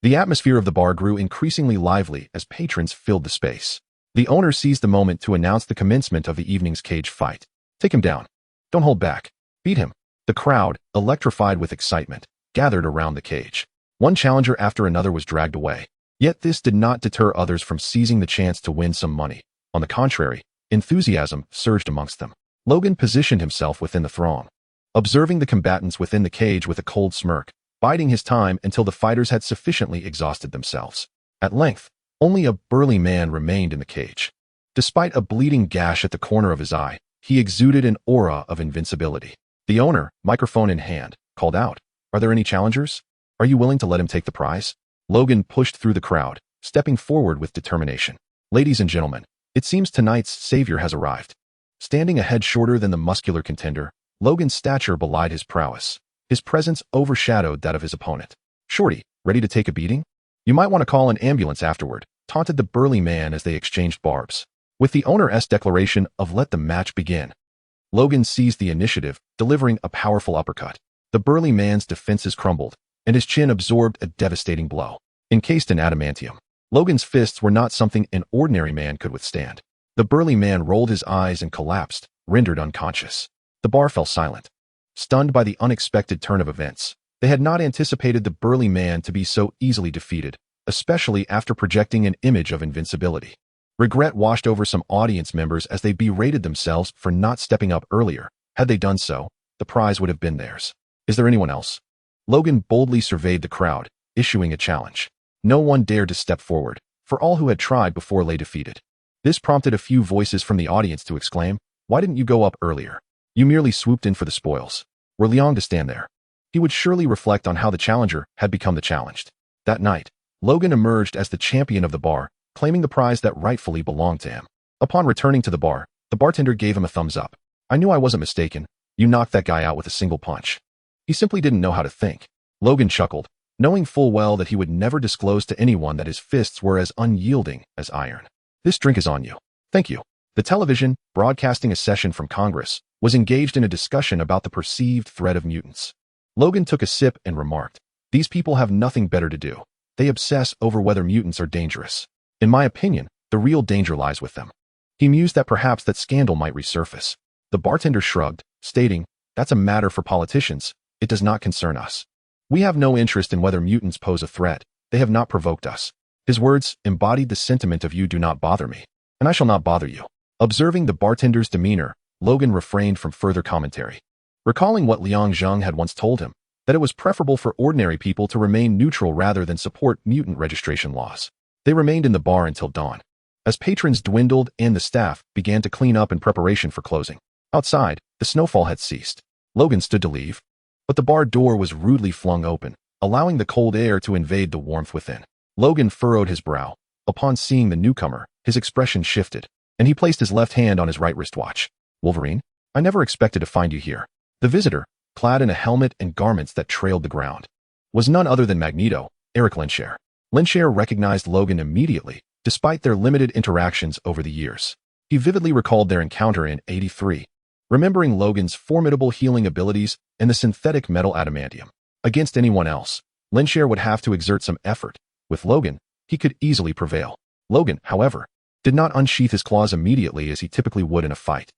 the atmosphere of the bar grew increasingly lively as patrons filled the space. The owner seized the moment to announce the commencement of the evening's cage fight. "Take him down. Don't hold back. Beat him." The crowd, electrified with excitement, gathered around the cage. One challenger after another was dragged away. Yet this did not deter others from seizing the chance to win some money. On the contrary, enthusiasm surged amongst them. Logan positioned himself within the throng, observing the combatants within the cage with a cold smirk, biding his time until the fighters had sufficiently exhausted themselves. At length, only a burly man remained in the cage. Despite a bleeding gash at the corner of his eye, he exuded an aura of invincibility. The owner, microphone in hand, called out, "Are there any challengers? Are you willing to let him take the prize?" Logan pushed through the crowd, stepping forward with determination. "Ladies and gentlemen, it seems tonight's savior has arrived." Standing a head shorter than the muscular contender, Logan's stature belied his prowess. His presence overshadowed that of his opponent. "Shorty, ready to take a beating? You might want to call an ambulance afterward," taunted the burly man as they exchanged barbs. With the owner's declaration of "let the match begin," Logan seized the initiative, delivering a powerful uppercut. The burly man's defenses crumbled, and his chin absorbed a devastating blow. Encased in adamantium, Logan's fists were not something an ordinary man could withstand. The burly man rolled his eyes and collapsed, rendered unconscious. The bar fell silent, stunned by the unexpected turn of events. They had not anticipated the burly man to be so easily defeated, especially after projecting an image of invincibility. Regret washed over some audience members as they berated themselves for not stepping up earlier. Had they done so, the prize would have been theirs. Is there anyone else? Logan boldly surveyed the crowd, issuing a challenge. No one dared to step forward, for all who had tried before lay defeated. This prompted a few voices from the audience to exclaim, "Why didn't you go up earlier? You merely swooped in for the spoils." Were Liang to stand there, he would surely reflect on how the challenger had become the challenged. That night, Logan emerged as the champion of the bar, claiming the prize that rightfully belonged to him. Upon returning to the bar, the bartender gave him a thumbs up. "I knew I wasn't mistaken. You knocked that guy out with a single punch." He simply didn't know how to think. Logan chuckled, knowing full well that he would never disclose to anyone that his fists were as unyielding as iron. "This drink is on you." "Thank you." The television, broadcasting a session from Congress, was engaged in a discussion about the perceived threat of mutants. Logan took a sip and remarked, "These people have nothing better to do. They obsess over whether mutants are dangerous. In my opinion, the real danger lies with them." He mused that perhaps that scandal might resurface. The bartender shrugged, stating, "That's a matter for politicians. It does not concern us. We have no interest in whether mutants pose a threat. They have not provoked us." His words embodied the sentiment of "you do not bother me, and I shall not bother you." Observing the bartender's demeanor, Logan refrained from further commentary. Recalling what Liang Zheng had once told him, that it was preferable for ordinary people to remain neutral rather than support mutant registration laws. They remained in the bar until dawn. As patrons dwindled and the staff began to clean up in preparation for closing. Outside, the snowfall had ceased. Logan stood to leave, but the bar door was rudely flung open, allowing the cold air to invade the warmth within. Logan furrowed his brow. Upon seeing the newcomer, his expression shifted, and he placed his left hand on his right wristwatch. "Wolverine, I never expected to find you here." The visitor, clad in a helmet and garments that trailed the ground, was none other than Magneto, Erik Lehnsherr. Lehnsherr recognized Logan immediately, despite their limited interactions over the years. He vividly recalled their encounter in '83, remembering Logan's formidable healing abilities and the synthetic metal adamantium. Against anyone else, Lehnsherr would have to exert some effort. With Logan, he could easily prevail. Logan, however, did not unsheath his claws immediately as he typically would in a fight.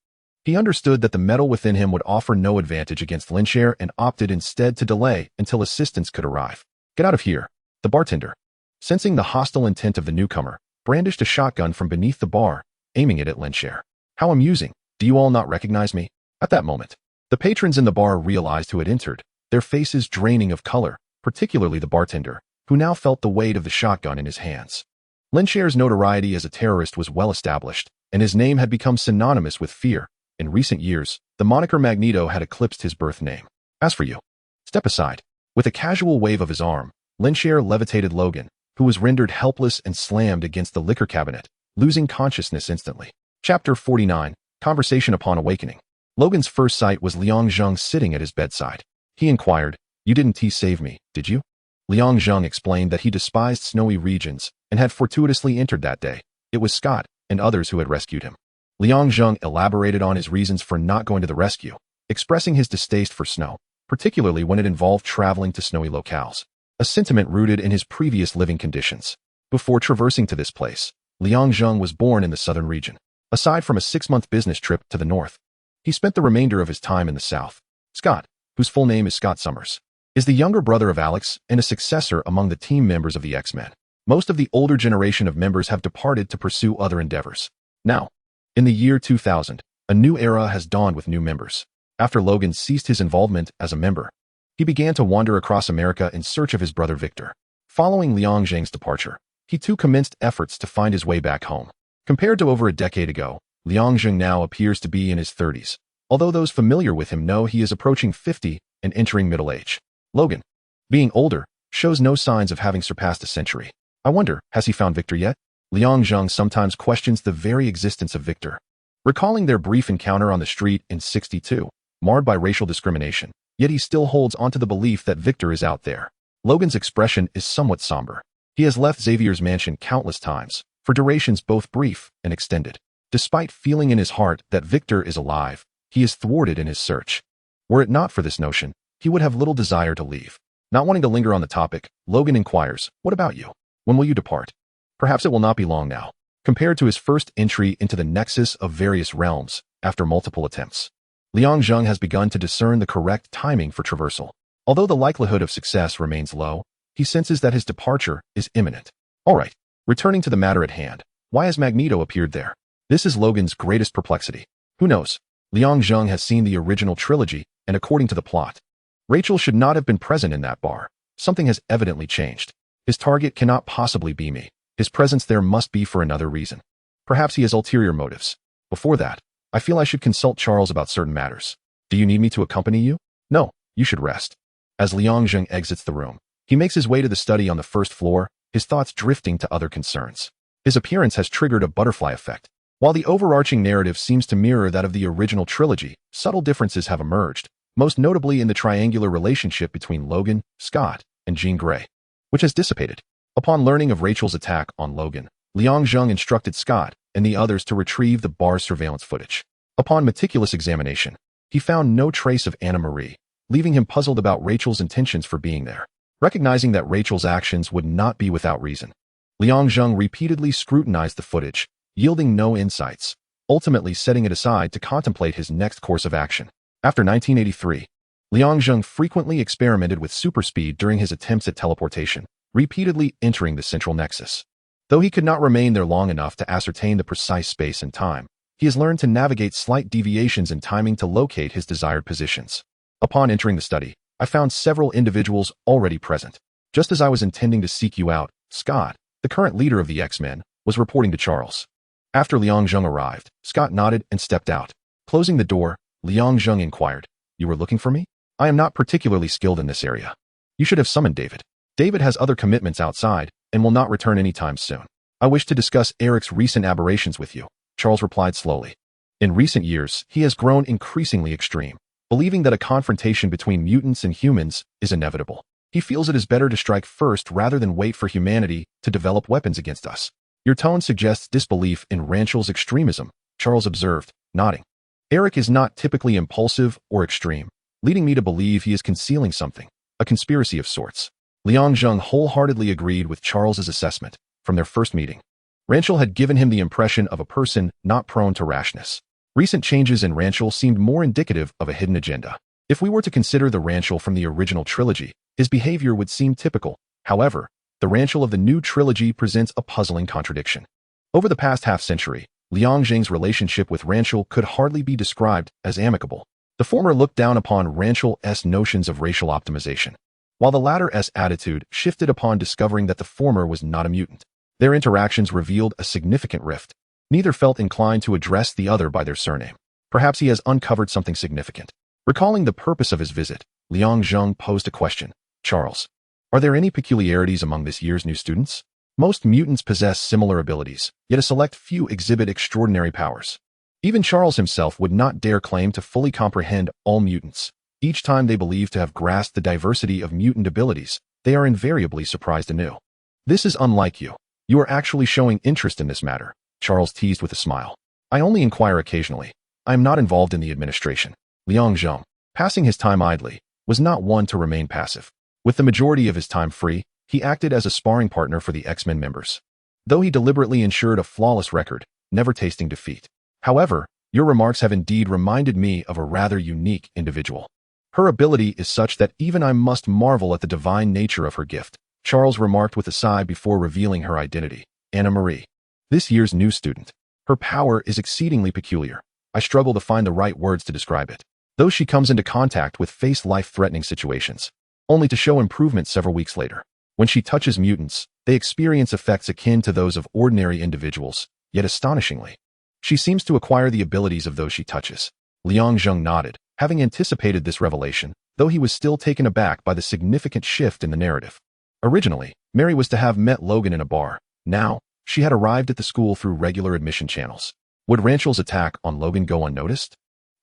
He understood that the metal within him would offer no advantage against Lehnsherr and opted instead to delay until assistance could arrive. "Get out of here." The bartender, sensing the hostile intent of the newcomer, brandished a shotgun from beneath the bar, aiming it at Lehnsherr. "How amusing. Do you all not recognize me?" At that moment, the patrons in the bar realized who had entered, their faces draining of color, particularly the bartender, who now felt the weight of the shotgun in his hands. Lehnsherr's notoriety as a terrorist was well established, and his name had become synonymous with fear. In recent years, the moniker Magneto had eclipsed his birth name. "As for you, step aside." With a casual wave of his arm, Lehnsherr levitated Logan, who was rendered helpless and slammed against the liquor cabinet, losing consciousness instantly. Chapter 49, Conversation Upon Awakening. Logan's first sight was Liang Zheng sitting at his bedside. He inquired, "You didn't save me, did you?" Liang Zheng explained that he despised snowy regions and had fortuitously entered that day. It was Scott and others who had rescued him. Liang Zheng elaborated on his reasons for not going to the rescue, expressing his distaste for snow, particularly when it involved traveling to snowy locales, a sentiment rooted in his previous living conditions. Before traversing to this place, Liang Zheng was born in the southern region. Aside from a 6-month business trip to the north, he spent the remainder of his time in the south. Scott, whose full name is Scott Summers, is the younger brother of Alex and a successor among the team members of the X-Men. Most of the older generation of members have departed to pursue other endeavors. Now, in the year 2000, a new era has dawned with new members. After Logan ceased his involvement as a member, he began to wander across America in search of his brother Victor. Following Liang Zheng's departure, he too commenced efforts to find his way back home. Compared to over a decade ago, Liang Zheng now appears to be in his 30s, although those familiar with him know he is approaching 50 and entering middle age. Logan, being older, shows no signs of having surpassed a century. I wonder, has he found Victor yet? Liang Zheng sometimes questions the very existence of Victor. Recalling their brief encounter on the street in '62, marred by racial discrimination, yet he still holds onto the belief that Victor is out there. Logan's expression is somewhat somber. He has left Xavier's mansion countless times, for durations both brief and extended. Despite feeling in his heart that Victor is alive, he is thwarted in his search. Were it not for this notion, he would have little desire to leave. Not wanting to linger on the topic, Logan inquires, "What about you? When will you depart?" Perhaps it will not be long now. Compared to his first entry into the nexus of various realms, after multiple attempts, Liang Zheng has begun to discern the correct timing for traversal. Although the likelihood of success remains low, he senses that his departure is imminent. All right, returning to the matter at hand, Why has Magneto appeared there? This is Logan's greatest perplexity. Who knows? Liang Zheng has seen the original trilogy, and according to the plot, Rachel should not have been present in that bar. Something has evidently changed. His target cannot possibly be me. His presence there must be for another reason. Perhaps he has ulterior motives. Before that, I feel I should consult Charles about certain matters. Do you need me to accompany you? No, you should rest. As Liang Zheng exits the room, he makes his way to the study on the first floor, his thoughts drifting to other concerns. His appearance has triggered a butterfly effect. While the overarching narrative seems to mirror that of the original trilogy, subtle differences have emerged, most notably in the triangular relationship between Logan, Scott, and Jean Grey, which has dissipated. Upon learning of Rachel's attack on Logan, Liang Zheng instructed Scott and the others to retrieve the bar's surveillance footage. Upon meticulous examination, he found no trace of Anna Marie, leaving him puzzled about Rachel's intentions for being there. Recognizing that Rachel's actions would not be without reason, Liang Zheng repeatedly scrutinized the footage, yielding no insights, ultimately setting it aside to contemplate his next course of action. After 1983, Liang Zheng frequently experimented with superspeed during his attempts at teleportation, repeatedly entering the central nexus. Though he could not remain there long enough to ascertain the precise space and time, he has learned to navigate slight deviations in timing to locate his desired positions. Upon entering the study, I found several individuals already present. Just as I was intending to seek you out, Scott, the current leader of the X-Men, was reporting to Charles. After Liang Zheng arrived, Scott nodded and stepped out. Closing the door, Liang Zheng inquired, "You were looking for me? I am not particularly skilled in this area. You should have summoned David. David has other commitments outside and will not return anytime soon. I wish to discuss Erik's recent aberrations with you," Charles replied slowly. In recent years, he has grown increasingly extreme, believing that a confrontation between mutants and humans is inevitable. He feels it is better to strike first rather than wait for humanity to develop weapons against us. Your tone suggests disbelief in Rachel's extremism, Charles observed, nodding. Erik is not typically impulsive or extreme, leading me to believe he is concealing something, a conspiracy of sorts. Liang Zheng wholeheartedly agreed with Charles's assessment. From their first meeting, Rachel had given him the impression of a person not prone to rashness. Recent changes in Rachel seemed more indicative of a hidden agenda. If we were to consider the Rachel from the original trilogy, his behavior would seem typical. However, the Rachel of the new trilogy presents a puzzling contradiction. Over the past half-century, Liang Zheng's relationship with Rachel could hardly be described as amicable. The former looked down upon Rachel's notions of racial optimization, while the latter's attitude shifted upon discovering that the former was not a mutant. Their interactions revealed a significant rift. Neither felt inclined to address the other by their surname. Perhaps he has uncovered something significant. Recalling the purpose of his visit, Liang Zheng posed a question. "Charles, are there any peculiarities among this year's new students? Most mutants possess similar abilities, yet a select few exhibit extraordinary powers. Even Charles himself would not dare claim to fully comprehend all mutants. Each time they believe to have grasped the diversity of mutant abilities, they are invariably surprised anew. This is unlike you. You are actually showing interest in this matter," Charles teased with a smile. "I only inquire occasionally. I am not involved in the administration." Liang Zheng, passing his time idly, was not one to remain passive. With the majority of his time free, he acted as a sparring partner for the X-Men members, though he deliberately ensured a flawless record, never tasting defeat. "However, your remarks have indeed reminded me of a rather unique individual. Her ability is such that even I must marvel at the divine nature of her gift," Charles remarked with a sigh before revealing her identity. "Anna Marie, this year's new student. Her power is exceedingly peculiar. I struggle to find the right words to describe it. Though she comes into contact with life-threatening situations, only to show improvement several weeks later. When she touches mutants, they experience effects akin to those of ordinary individuals, yet astonishingly, she seems to acquire the abilities of those she touches." Liang Zheng nodded, having anticipated this revelation, though he was still taken aback by the significant shift in the narrative. Originally, Mary was to have met Logan in a bar. Now, she had arrived at the school through regular admission channels. Would Rachel's attack on Logan go unnoticed?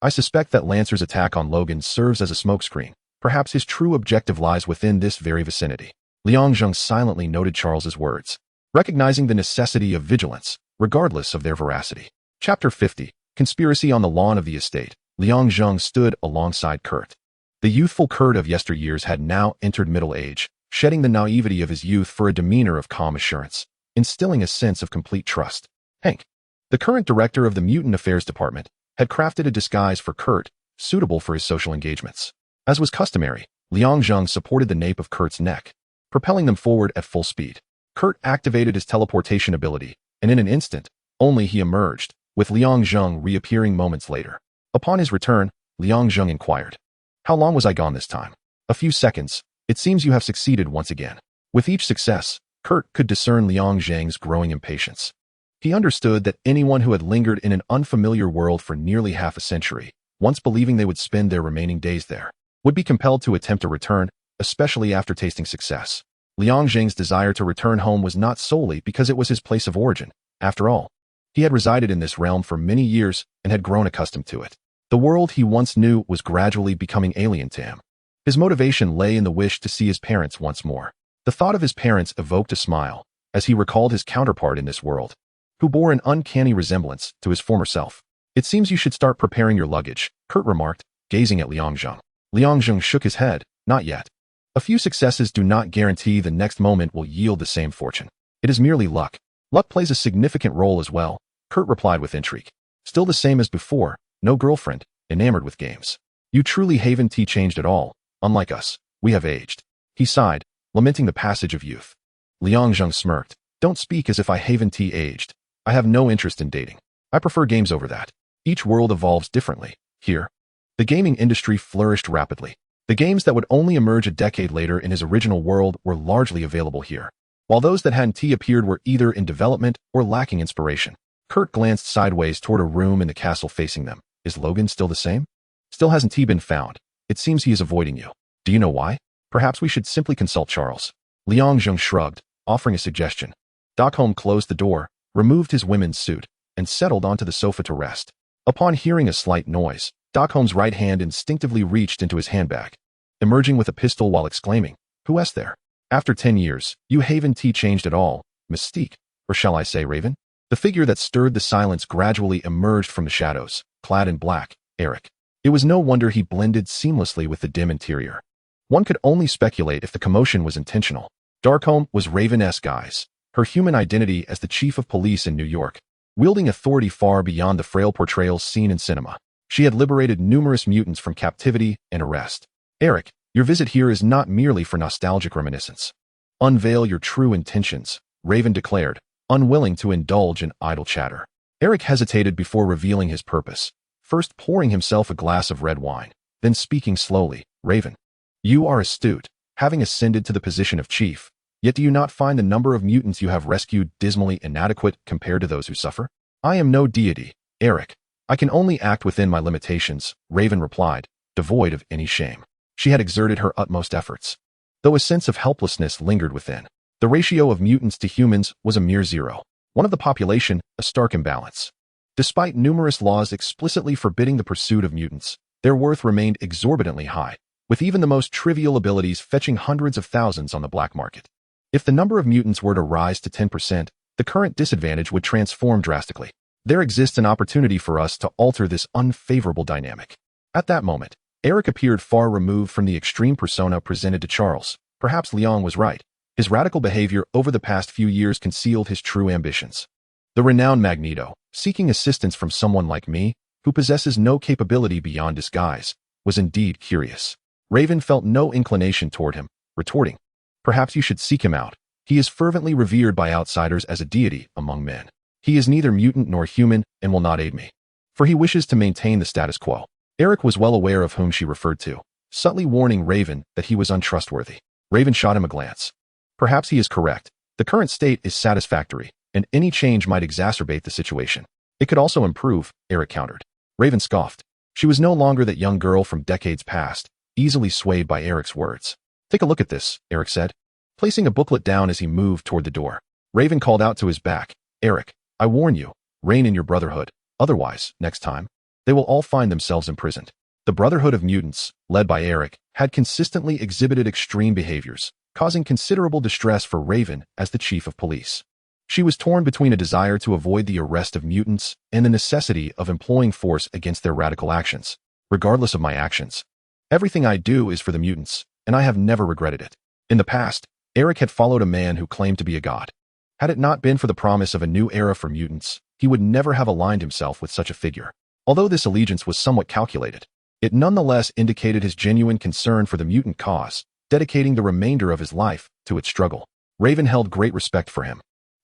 I suspect that Lancer's attack on Logan serves as a smokescreen. Perhaps his true objective lies within this very vicinity. Liang Zheng silently noted Charles's words, recognizing the necessity of vigilance, regardless of their veracity. Chapter 50, Conspiracy on the Lawn of the Estate. Liang Zheng stood alongside Kurt. The youthful Kurt of yesteryears had now entered middle age, shedding the naivety of his youth for a demeanor of calm assurance, instilling a sense of complete trust. Hank, the current director of the Mutant Affairs Department, had crafted a disguise for Kurt, suitable for his social engagements. As was customary, Liang Zheng supported the nape of Kurt's neck, propelling them forward at full speed. Kurt activated his teleportation ability, and in an instant, only he emerged, with Liang Zheng reappearing moments later. Upon his return, Liang Zheng inquired, "How long was I gone this time?" "A few seconds. It seems you have succeeded once again." With each success, Kurt could discern Liang Zheng's growing impatience. He understood that anyone who had lingered in an unfamiliar world for nearly half a century, once believing they would spend their remaining days there, would be compelled to attempt a return, especially after tasting success. Liang Zheng's desire to return home was not solely because it was his place of origin. After all, he had resided in this realm for many years and had grown accustomed to it. The world he once knew was gradually becoming alien to him. His motivation lay in the wish to see his parents once more. The thought of his parents evoked a smile as he recalled his counterpart in this world, who bore an uncanny resemblance to his former self. "It seems you should start preparing your luggage," Kurt remarked, gazing at Liang Zheng. Liang Zheng shook his head. "Not yet. A few successes do not guarantee the next moment will yield the same fortune. It is merely luck." "Luck plays a significant role as well," Kurt replied with intrigue. "Still the same as before, no girlfriend, enamored with games. You truly haven't changed at all. Unlike us, we have aged." He sighed, lamenting the passage of youth. Liang Zheng smirked. "Don't speak as if I haven't aged. I have no interest in dating. I prefer games over that. Each world evolves differently. Here, the gaming industry flourished rapidly. The games that would only emerge a decade later in his original world were largely available here, while those that hadn't appeared were either in development or lacking inspiration." Kurt glanced sideways toward a room in the castle facing them. "Is Logan still the same?" "Still hasn't been found. It seems he is avoiding you. Do you know why? Perhaps we should simply consult Charles." Liang Zheng shrugged, offering a suggestion. Stockholm closed the door, removed his women's suit, and settled onto the sofa to rest. Upon hearing a slight noise, Stockholm's right hand instinctively reached into his handbag, emerging with a pistol while exclaiming, "Who is there? After 10 years, you haven't changed at all, Mystique, or shall I say Raven?" The figure that stirred the silence gradually emerged from the shadows, clad in black. Erik. It was no wonder he blended seamlessly with the dim interior. One could only speculate if the commotion was intentional. Stockholm was Raven's guise, her human identity as the chief of police in New York, wielding authority far beyond the frail portrayals seen in cinema. She had liberated numerous mutants from captivity and arrest. "Erik, your visit here is not merely for nostalgic reminiscence. Unveil your true intentions," Raven declared, unwilling to indulge in idle chatter. Erik hesitated before revealing his purpose, first pouring himself a glass of red wine, then speaking slowly. "Raven, you are astute, having ascended to the position of chief, yet do you not find the number of mutants you have rescued dismally inadequate compared to those who suffer?" "I am no deity, Erik. I can only act within my limitations," Raven replied, devoid of any shame. She had exerted her utmost efforts, though a sense of helplessness lingered within. The ratio of mutants to humans was a mere 0. One of the population, a stark imbalance. Despite numerous laws explicitly forbidding the pursuit of mutants, their worth remained exorbitantly high, with even the most trivial abilities fetching hundreds of thousands on the black market. If the number of mutants were to rise to 10%, the current disadvantage would transform drastically. There exists an opportunity for us to alter this unfavorable dynamic. At that moment, Erik appeared far removed from the extreme persona presented to Charles. Perhaps Liang was right. His radical behavior over the past few years concealed his true ambitions. The renowned Magneto, seeking assistance from someone like me, who possesses no capability beyond disguise, was indeed curious. Raven felt no inclination toward him, retorting, "Perhaps you should seek him out. He is fervently revered by outsiders as a deity among men. He is neither mutant nor human and will not aid me, for he wishes to maintain the status quo." Erik was well aware of whom she referred to, subtly warning Raven that he was untrustworthy. Raven shot him a glance. Perhaps he is correct. The current state is satisfactory, and any change might exacerbate the situation. It could also improve, Erik countered. Raven scoffed. She was no longer that young girl from decades past, easily swayed by Erik's words. "Take a look at this," Erik said, placing a booklet down as he moved toward the door. Raven called out to his back, "Erik, I warn you, rein in your brotherhood. Otherwise, next time, they will all find themselves imprisoned." The Brotherhood of Mutants, led by Erik, had consistently exhibited extreme behaviors, causing considerable distress for Raven as the chief of police. She was torn between a desire to avoid the arrest of mutants and the necessity of employing force against their radical actions. "Regardless of my actions, everything I do is for the mutants, and I have never regretted it." In the past, Erik had followed a man who claimed to be a god. Had it not been for the promise of a new era for mutants, he would never have aligned himself with such a figure. Although this allegiance was somewhat calculated, it nonetheless indicated his genuine concern for the mutant cause, dedicating the remainder of his life to its struggle. Raven held great respect for him.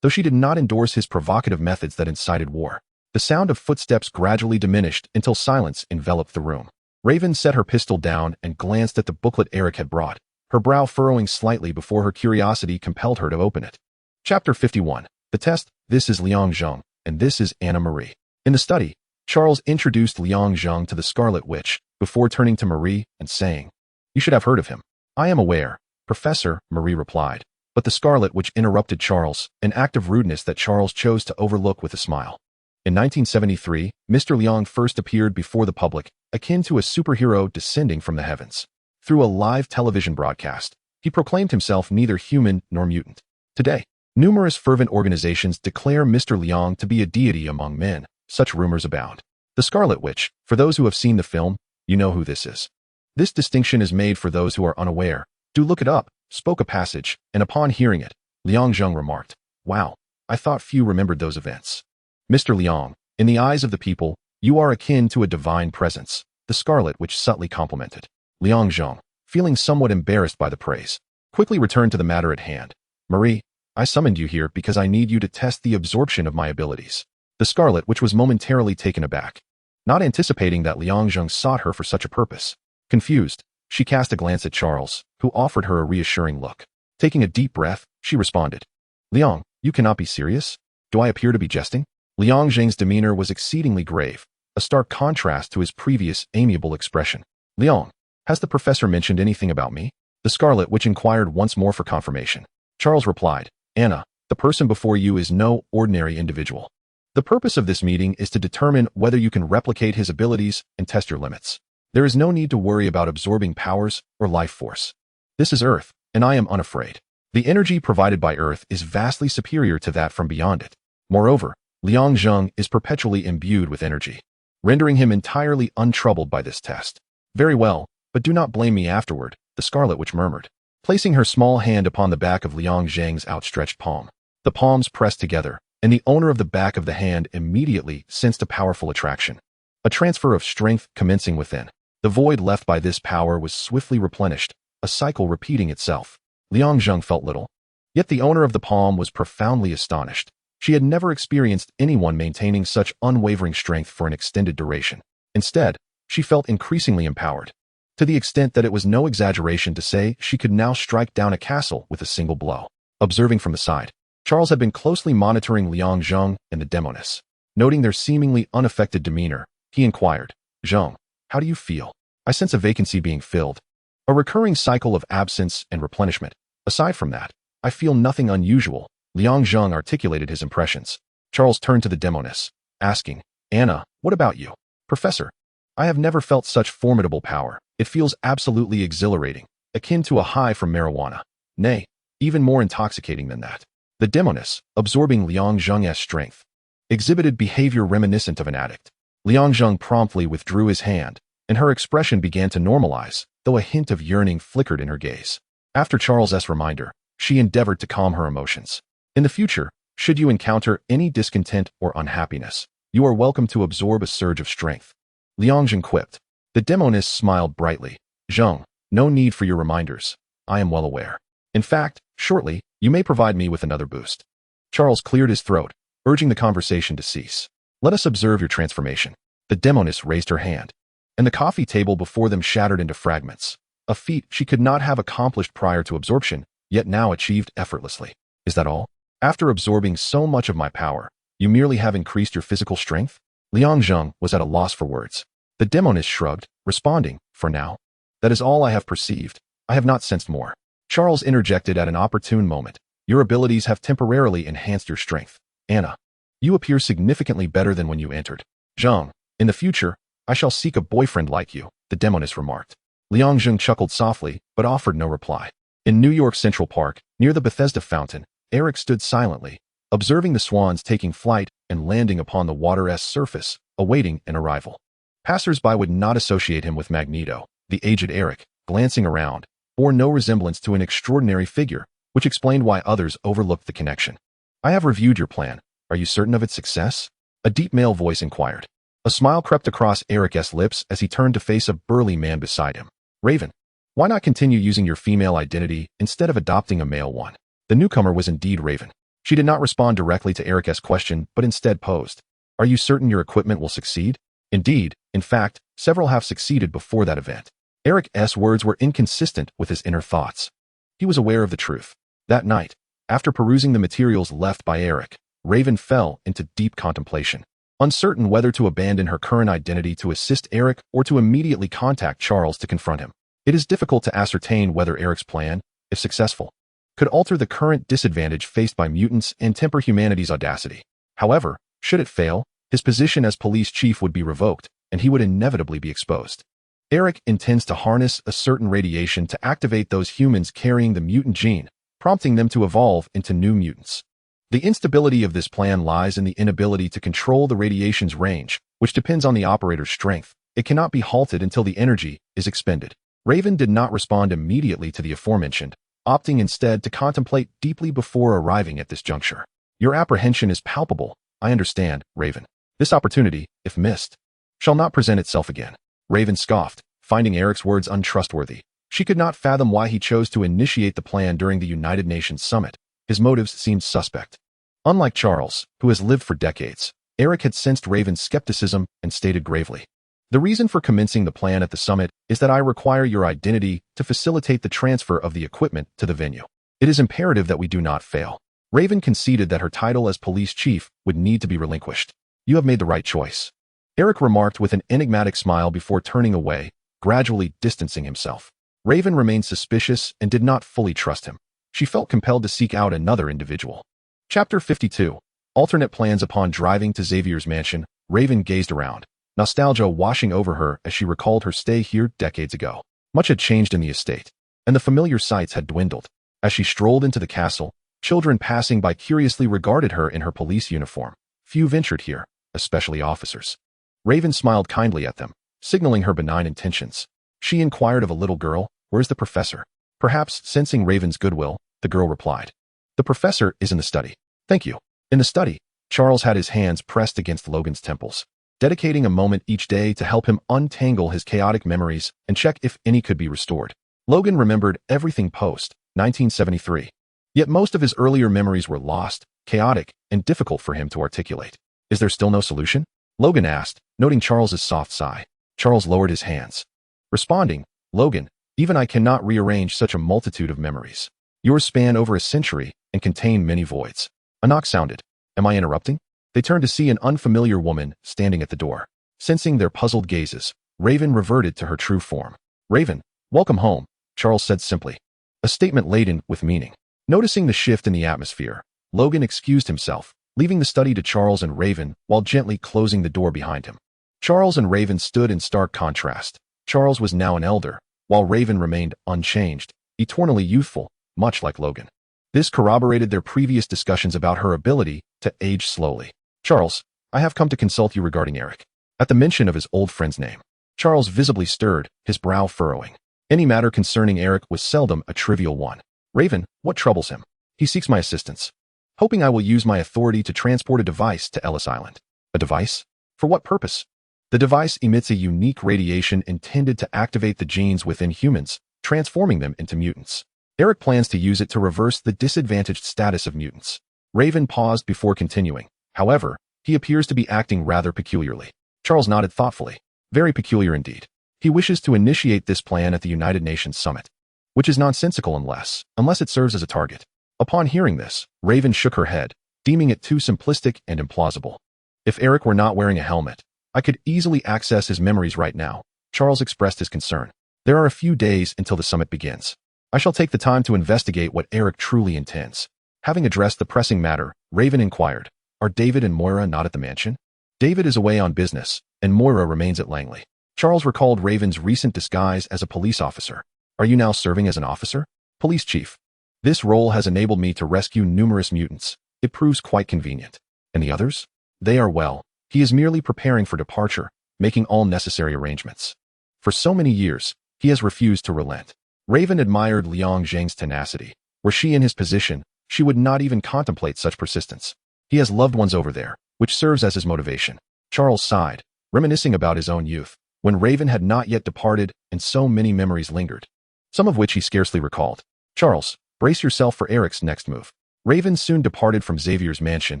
though she did not endorse his provocative methods that incited war. The sound of footsteps gradually diminished until silence enveloped the room. Raven set her pistol down and glanced at the booklet Erik had brought, her brow furrowing slightly before her curiosity compelled her to open it. Chapter 51. The Test. This is Liang Zheng, and this is Anna Marie. In the study, Charles introduced Liang Zheng to the Scarlet Witch, before turning to Marie and saying, "You should have heard of him." "I am aware, Professor," Marie replied, but the Scarlet Witch interrupted Charles, an act of rudeness that Charles chose to overlook with a smile. In 1973, Mr. Liang first appeared before the public, akin to a superhero descending from the heavens. Through a live television broadcast, he proclaimed himself neither human nor mutant. Today, numerous fervent organizations declare Mr. Liang to be a deity among men. Such rumors abound. The Scarlet Witch, for those who have seen the film, you know who this is. This distinction is made for those who are unaware. "Do look it up," spoke a passage, and upon hearing it, Liang Zheng remarked, "Wow, I thought few remembered those events." "Mr. Liang, in the eyes of the people, you are akin to a divine presence," the Scarlet Witch subtly complimented. Liang Zheng, feeling somewhat embarrassed by the praise, quickly returned to the matter at hand. "Marie, I summoned you here because I need you to test the absorption of my abilities." The Scarlet Witch was momentarily taken aback, not anticipating that Liang Zheng sought her for such a purpose. Confused, she cast a glance at Charles, who offered her a reassuring look. Taking a deep breath, she responded, "Liang, you cannot be serious? Do I appear to be jesting?" Liang Zheng's demeanor was exceedingly grave, a stark contrast to his previous amiable expression. "Liang, has the professor mentioned anything about me?" The Scarlet Witch inquired once more for confirmation. Charles replied, "Anna, the person before you is no ordinary individual. The purpose of this meeting is to determine whether you can replicate his abilities and test your limits. There is no need to worry about absorbing powers or life force. This is Earth, and I am unafraid. The energy provided by Earth is vastly superior to that from beyond it. Moreover, Liang Zheng is perpetually imbued with energy, rendering him entirely untroubled by this test." "Very well, but do not blame me afterward," the Scarlet Witch murmured, placing her small hand upon the back of Liang Zheng's outstretched palm. The palms pressed together, and the owner of the back of the hand immediately sensed a powerful attraction. A transfer of strength commencing within. The void left by this power was swiftly replenished, a cycle repeating itself. Liang Zheng felt little, yet the owner of the palm was profoundly astonished. She had never experienced anyone maintaining such unwavering strength for an extended duration. Instead, she felt increasingly empowered, to the extent that it was no exaggeration to say she could now strike down a castle with a single blow. Observing from the side, Charles had been closely monitoring Liang Zheng and the demoness. Noting their seemingly unaffected demeanor, he inquired, "Zheng, how do you feel?" "I sense a vacancy being filled. A recurring cycle of absence and replenishment. Aside from that, I feel nothing unusual." Liang Zheng articulated his impressions. Charles turned to the demoness, asking, "Anna, what about you?" "Professor, I have never felt such formidable power. It feels absolutely exhilarating, akin to a high from marijuana. Nay, even more intoxicating than that." The demoness, absorbing Liang Zheng's strength, exhibited behavior reminiscent of an addict. Liang Zheng promptly withdrew his hand, and her expression began to normalize, though a hint of yearning flickered in her gaze. After Charles's reminder, she endeavored to calm her emotions. "In the future, should you encounter any discontent or unhappiness, you are welcome to absorb a surge of strength," Liang Zheng quipped. The demoness smiled brightly. "Zheng, no need for your reminders. I am well aware. In fact, shortly, you may provide me with another boost." Charles cleared his throat, urging the conversation to cease. "Let us observe your transformation." The demoness raised her hand, and the coffee table before them shattered into fragments, a feat she could not have accomplished prior to absorption, yet now achieved effortlessly. "Is that all? After absorbing so much of my power, you merely have increased your physical strength?" Liang Zheng was at a loss for words. The demoness shrugged, responding, "For now. That is all I have perceived. I have not sensed more." Charles interjected at an opportune moment. "Your abilities have temporarily enhanced your strength. Anna, you appear significantly better than when you entered." "Zheng, in the future, I shall seek a boyfriend like you," the demoness remarked. Liang Zheng chuckled softly, but offered no reply. In New York Central Park, near the Bethesda fountain, Erik stood silently, observing the swans taking flight and landing upon the water's surface, awaiting an arrival. Passers-by would not associate him with Magneto. The aged Erik, glancing around, bore no resemblance to an extraordinary figure, which explained why others overlooked the connection. "I have reviewed your plan. Are you certain of its success?" a deep male voice inquired. A smile crept across Erik's lips as he turned to face a burly man beside him. "Raven, why not continue using your female identity instead of adopting a male one?" The newcomer was indeed Raven. She did not respond directly to Erik's question, but instead posed, "Are you certain your equipment will succeed?" Indeed, in fact, several have succeeded before that event. Erik's words were inconsistent with his inner thoughts. He was aware of the truth. That night, after perusing the materials left by Erik, Raven fell into deep contemplation. Uncertain whether to abandon her current identity to assist Erik or to immediately contact Charles to confront him. It is difficult to ascertain whether Erik's plan, if successful, could alter the current disadvantage faced by mutants and temper humanity's audacity. However, should it fail, his position as police chief would be revoked, and he would inevitably be exposed. Erik intends to harness a certain radiation to activate those humans carrying the mutant gene, prompting them to evolve into new mutants. The instability of this plan lies in the inability to control the radiation's range, which depends on the operator's strength. It cannot be halted until the energy is expended. Raven did not respond immediately to the aforementioned, opting instead to contemplate deeply before arriving at this juncture. Your apprehension is palpable, I understand, Raven. This opportunity, if missed, shall not present itself again. Raven scoffed, finding Erik's words untrustworthy. She could not fathom why he chose to initiate the plan during the United Nations summit. His motives seemed suspect. Unlike Charles, who has lived for decades, Erik had sensed Raven's skepticism and stated gravely, "The reason for commencing the plan at the summit is that I require your identity to facilitate the transfer of the equipment to the venue. It is imperative that we do not fail." Raven conceded that her title as police chief would need to be relinquished. "You have made the right choice," Erik remarked with an enigmatic smile before turning away, gradually distancing himself. Raven remained suspicious and did not fully trust him. She felt compelled to seek out another individual. Chapter 52. Alternate plans. Upon driving to Xavier's mansion, Raven gazed around, nostalgia washing over her as she recalled her stay here decades ago. Much had changed in the estate, and the familiar sights had dwindled. As she strolled into the castle, children passing by curiously regarded her in her police uniform. Few ventured here, especially officers. Raven smiled kindly at them, signaling her benign intentions. She inquired of a little girl, "Where's the professor?" Perhaps sensing Raven's goodwill, the girl replied, "The professor is in the study." "Thank you." In the study, Charles had his hands pressed against Logan's temples, dedicating a moment each day to help him untangle his chaotic memories and check if any could be restored. Logan remembered everything post-1973. Yet most of his earlier memories were lost, chaotic, and difficult for him to articulate. "Is there still no solution?" Logan asked, noting Charles's soft sigh. Charles lowered his hands, responding, "Logan, even I cannot rearrange such a multitude of memories. Yours span over a century and contain many voids." A knock sounded. "Am I interrupting?" They turned to see an unfamiliar woman standing at the door. Sensing their puzzled gazes, Raven reverted to her true form. "Raven, welcome home," Charles said simply, a statement laden with meaning. Noticing the shift in the atmosphere, Logan excused himself, leaving the study to Charles and Raven while gently closing the door behind him. Charles and Raven stood in stark contrast. Charles was now an elder, while Raven remained unchanged, eternally youthful, much like Logan. This corroborated their previous discussions about her ability to age slowly. "Charles, I have come to consult you regarding Erik." At the mention of his old friend's name, Charles visibly stirred, his brow furrowing. Any matter concerning Erik was seldom a trivial one. "Raven, what troubles him?" "He seeks my assistance, hoping I will use my authority to transport a device to Ellis Island." "A device? For what purpose?" "The device emits a unique radiation intended to activate the genes within humans, transforming them into mutants. Erik plans to use it to reverse the disadvantaged status of mutants." Raven paused before continuing. "However, he appears to be acting rather peculiarly." Charles nodded thoughtfully. "Very peculiar indeed. He wishes to initiate this plan at the United Nations summit, which is nonsensical unless it serves as a target." Upon hearing this, Raven shook her head, deeming it too simplistic and implausible. "If Erik were not wearing a helmet, I could easily access his memories right now." Charles expressed his concern. "There are a few days until the summit begins. I shall take the time to investigate what Erik truly intends." Having addressed the pressing matter, Raven inquired, "Are David and Moira not at the mansion?" "David is away on business, and Moira remains at Langley." Charles recalled Raven's recent disguise as a police officer. "Are you now serving as an officer?" "Police chief. This role has enabled me to rescue numerous mutants. It proves quite convenient." "And the others?" "They are well. He is merely preparing for departure, making all necessary arrangements. For so many years, he has refused to relent." Raven admired Liang Zheng's tenacity. Were she in his position, she would not even contemplate such persistence. "He has loved ones over there, which serves as his motivation." Charles sighed, reminiscing about his own youth, when Raven had not yet departed and so many memories lingered, some of which he scarcely recalled. "Charles, brace yourself for Erik's next move." Raven soon departed from Xavier's mansion,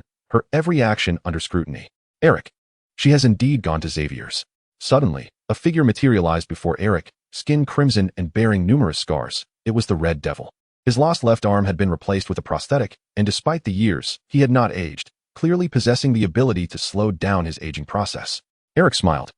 her every action under scrutiny. Erik. She has indeed gone to Xavier's. Suddenly, a figure materialized before Erik, skin crimson and bearing numerous scars. It was the Red Devil. His lost left arm had been replaced with a prosthetic, and despite the years, he had not aged, clearly possessing the ability to slow down his aging process. Erik smiled.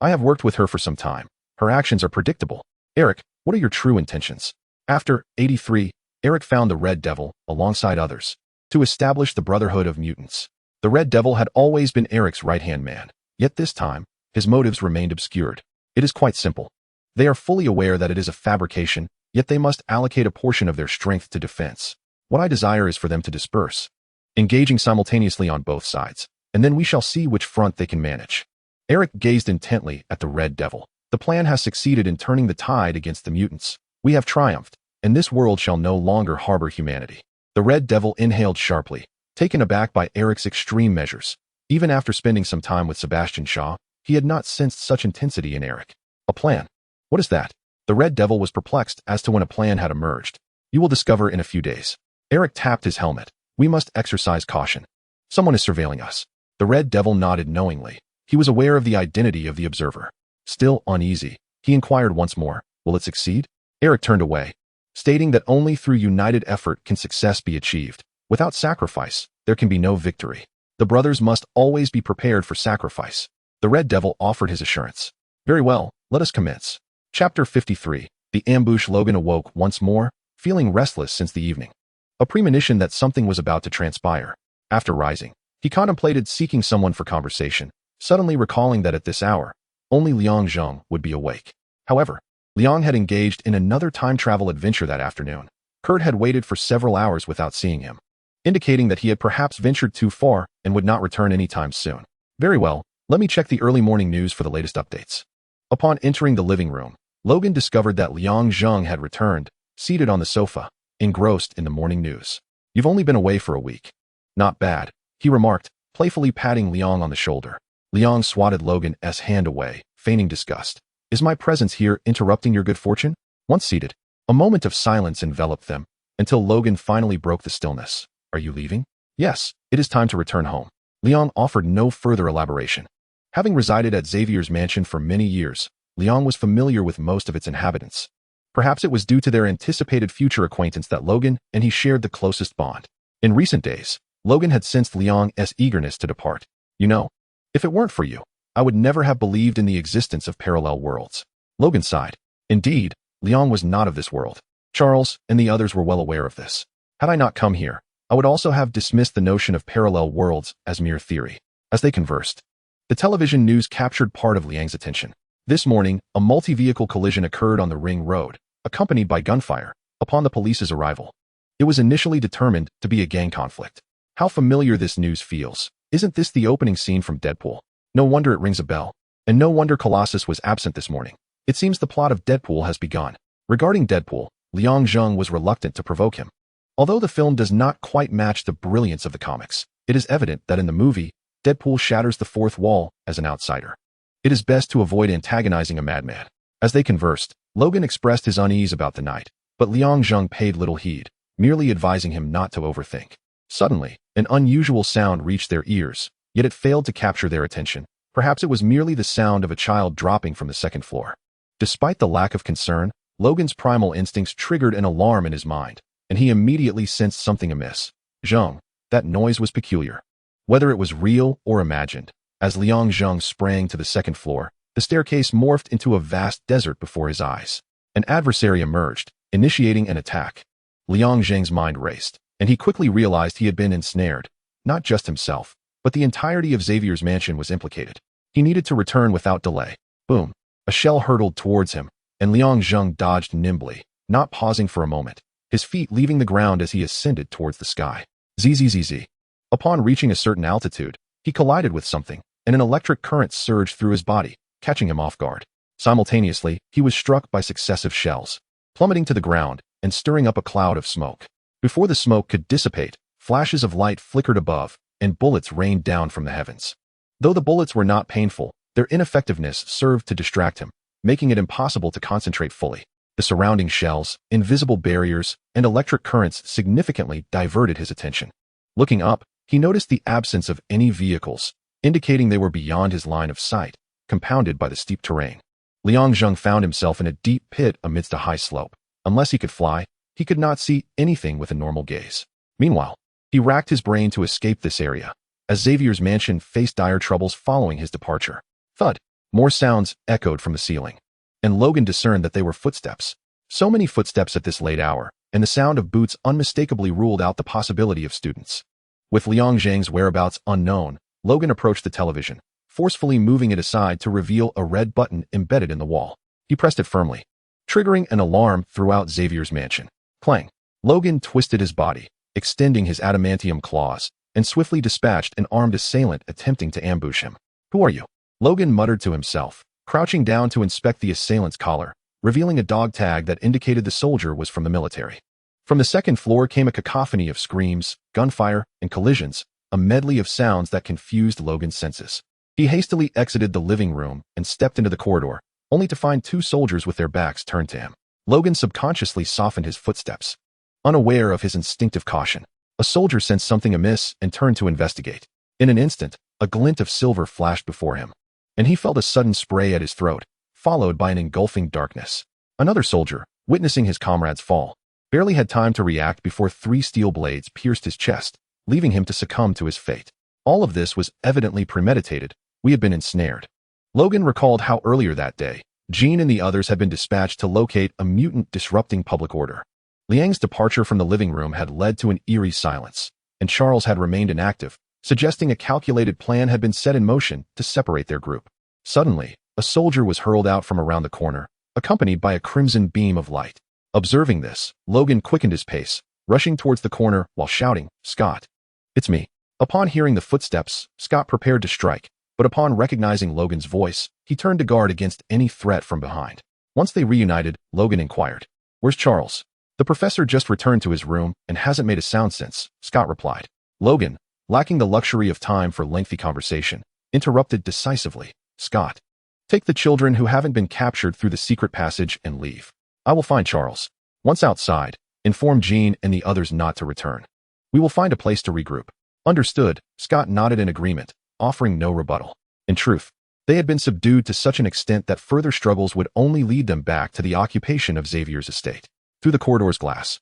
I have worked with her for some time. Her actions are predictable. Erik, what are your true intentions? After 83, Erik found the Red Devil, alongside others, to establish the Brotherhood of Mutants. The Red Devil had always been Erik's right-hand man, yet this time, his motives remained obscured. It is quite simple. They are fully aware that it is a fabrication, yet they must allocate a portion of their strength to defense. What I desire is for them to disperse, engaging simultaneously on both sides, and then we shall see which front they can manage. Erik gazed intently at the Red Devil. The plan has succeeded in turning the tide against the mutants. We have triumphed, and this world shall no longer harbor humanity. The Red Devil inhaled sharply, taken aback by Erik's extreme measures. Even after spending some time with Sebastian Shaw, he had not sensed such intensity in Erik. A plan? What is that? The Red Devil was perplexed as to when a plan had emerged. You will discover in a few days. Erik tapped his helmet. We must exercise caution. Someone is surveilling us. The Red Devil nodded knowingly. He was aware of the identity of the observer. Still uneasy, he inquired once more, will it succeed? Erik turned away, stating that only through united effort can success be achieved. Without sacrifice, there can be no victory. The brothers must always be prepared for sacrifice. The Red Devil offered his assurance. Very well, let us commence. Chapter 53. The ambush. Logan awoke once more, feeling restless since the evening. A premonition that something was about to transpire. After rising, he contemplated seeking someone for conversation, suddenly recalling that at this hour, only Liang Zheng would be awake. However, Liang had engaged in another time travel adventure that afternoon. Kurt had waited for several hours without seeing him, indicating that he had perhaps ventured too far and would not return anytime soon. Very well, let me check the early morning news for the latest updates. Upon entering the living room, Logan discovered that Liang Zheng had returned, seated on the sofa, engrossed in the morning news. You've only been away for a week. Not bad, he remarked, playfully patting Liang on the shoulder. Liang swatted Logan's hand away, feigning disgust. Is my presence here interrupting your good fortune? Once seated, a moment of silence enveloped them, until Logan finally broke the stillness. Are you leaving? Yes, it is time to return home. Liang offered no further elaboration. Having resided at Xavier's mansion for many years, Liang was familiar with most of its inhabitants. Perhaps it was due to their anticipated future acquaintance that Logan and he shared the closest bond. In recent days, Logan had sensed Liang's eagerness to depart. You know, if it weren't for you, I would never have believed in the existence of parallel worlds. Logan sighed. Indeed, Liang was not of this world. Charles and the others were well aware of this. Had I not come here, I would also have dismissed the notion of parallel worlds as mere theory. As they conversed, the television news captured part of Liang's attention. This morning, a multi-vehicle collision occurred on the Ring Road, accompanied by gunfire, upon the police's arrival. It was initially determined to be a gang conflict. How familiar this news feels. Isn't this the opening scene from Deadpool? No wonder it rings a bell. And no wonder Colossus was absent this morning. It seems the plot of Deadpool has begun. Regarding Deadpool, Liang Zheng was reluctant to provoke him. Although the film does not quite match the brilliance of the comics, it is evident that in the movie, Deadpool shatters the fourth wall as an outsider. It is best to avoid antagonizing a madman. As they conversed, Logan expressed his unease about the night, but Liang Zheng paid little heed, merely advising him not to overthink. Suddenly, an unusual sound reached their ears, yet it failed to capture their attention. Perhaps it was merely the sound of a child dropping from the second floor. Despite the lack of concern, Logan's primal instincts triggered an alarm in his mind, and he immediately sensed something amiss. Zheng, that noise was peculiar. Whether it was real or imagined, as Liang Zheng sprang to the second floor, the staircase morphed into a vast desert before his eyes. An adversary emerged, initiating an attack. Liang Zheng's mind raced, and he quickly realized he had been ensnared. Not just himself, but the entirety of Xavier's mansion was implicated. He needed to return without delay. Boom! A shell hurtled towards him, and Liang Zheng dodged nimbly, not pausing for a moment, his feet leaving the ground as he ascended towards the sky. Zzz. Upon reaching a certain altitude, he collided with something, and an electric current surged through his body, catching him off guard. Simultaneously, he was struck by successive shells, plummeting to the ground and stirring up a cloud of smoke. Before the smoke could dissipate, flashes of light flickered above, and bullets rained down from the heavens. Though the bullets were not painful, their ineffectiveness served to distract him, making it impossible to concentrate fully. The surrounding shells, invisible barriers, and electric currents significantly diverted his attention. Looking up, he noticed the absence of any vehicles, indicating they were beyond his line of sight, compounded by the steep terrain. Liang Zheng found himself in a deep pit amidst a high slope. Unless he could fly, he could not see anything with a normal gaze. Meanwhile, he racked his brain to escape this area, as Xavier's mansion faced dire troubles following his departure. Thud! More sounds echoed from the ceiling, and Logan discerned that they were footsteps. So many footsteps at this late hour, and the sound of boots unmistakably ruled out the possibility of students. With Liang Zheng's whereabouts unknown, Logan approached the television, forcefully moving it aside to reveal a red button embedded in the wall. He pressed it firmly, triggering an alarm throughout Xavier's mansion. Clang! Logan twisted his body, extending his adamantium claws, and swiftly dispatched an armed assailant attempting to ambush him. "Who are you?" Logan muttered to himself, crouching down to inspect the assailant's collar, revealing a dog tag that indicated the soldier was from the military. From the second floor came a cacophony of screams, gunfire, and collisions, a medley of sounds that confused Logan's senses. He hastily exited the living room and stepped into the corridor, only to find two soldiers with their backs turned to him. Logan subconsciously softened his footsteps. Unaware of his instinctive caution, a soldier sensed something amiss and turned to investigate. In an instant, a glint of silver flashed before him, and he felt a sudden spray at his throat, followed by an engulfing darkness. Another soldier, witnessing his comrade's fall, barely had time to react before 3 steel blades pierced his chest, leaving him to succumb to his fate. All of this was evidently premeditated. We had been ensnared. Logan recalled how earlier that day, Jean and the others had been dispatched to locate a mutant disrupting public order. Liang's departure from the living room had led to an eerie silence, and Charles had remained inactive, suggesting a calculated plan had been set in motion to separate their group. Suddenly, a soldier was hurled out from around the corner, accompanied by a crimson beam of light. Observing this, Logan quickened his pace, rushing towards the corner while shouting, "Scott! It's me!" Upon hearing the footsteps, Scott prepared to strike, but upon recognizing Logan's voice, he turned to guard against any threat from behind. Once they reunited, Logan inquired, "Where's Charles?" "The professor just returned to his room and hasn't made a sound since," Scott replied. Logan, lacking the luxury of time for lengthy conversation, interrupted decisively, "Scott, take the children who haven't been captured through the secret passage and leave. I will find Charles. Once outside, inform Jean and the others not to return. We will find a place to regroup." "Understood," Scott nodded in agreement, offering no rebuttal. In truth, they had been subdued to such an extent that further struggles would only lead them back to the occupation of Xavier's estate. Through the corridor's glass,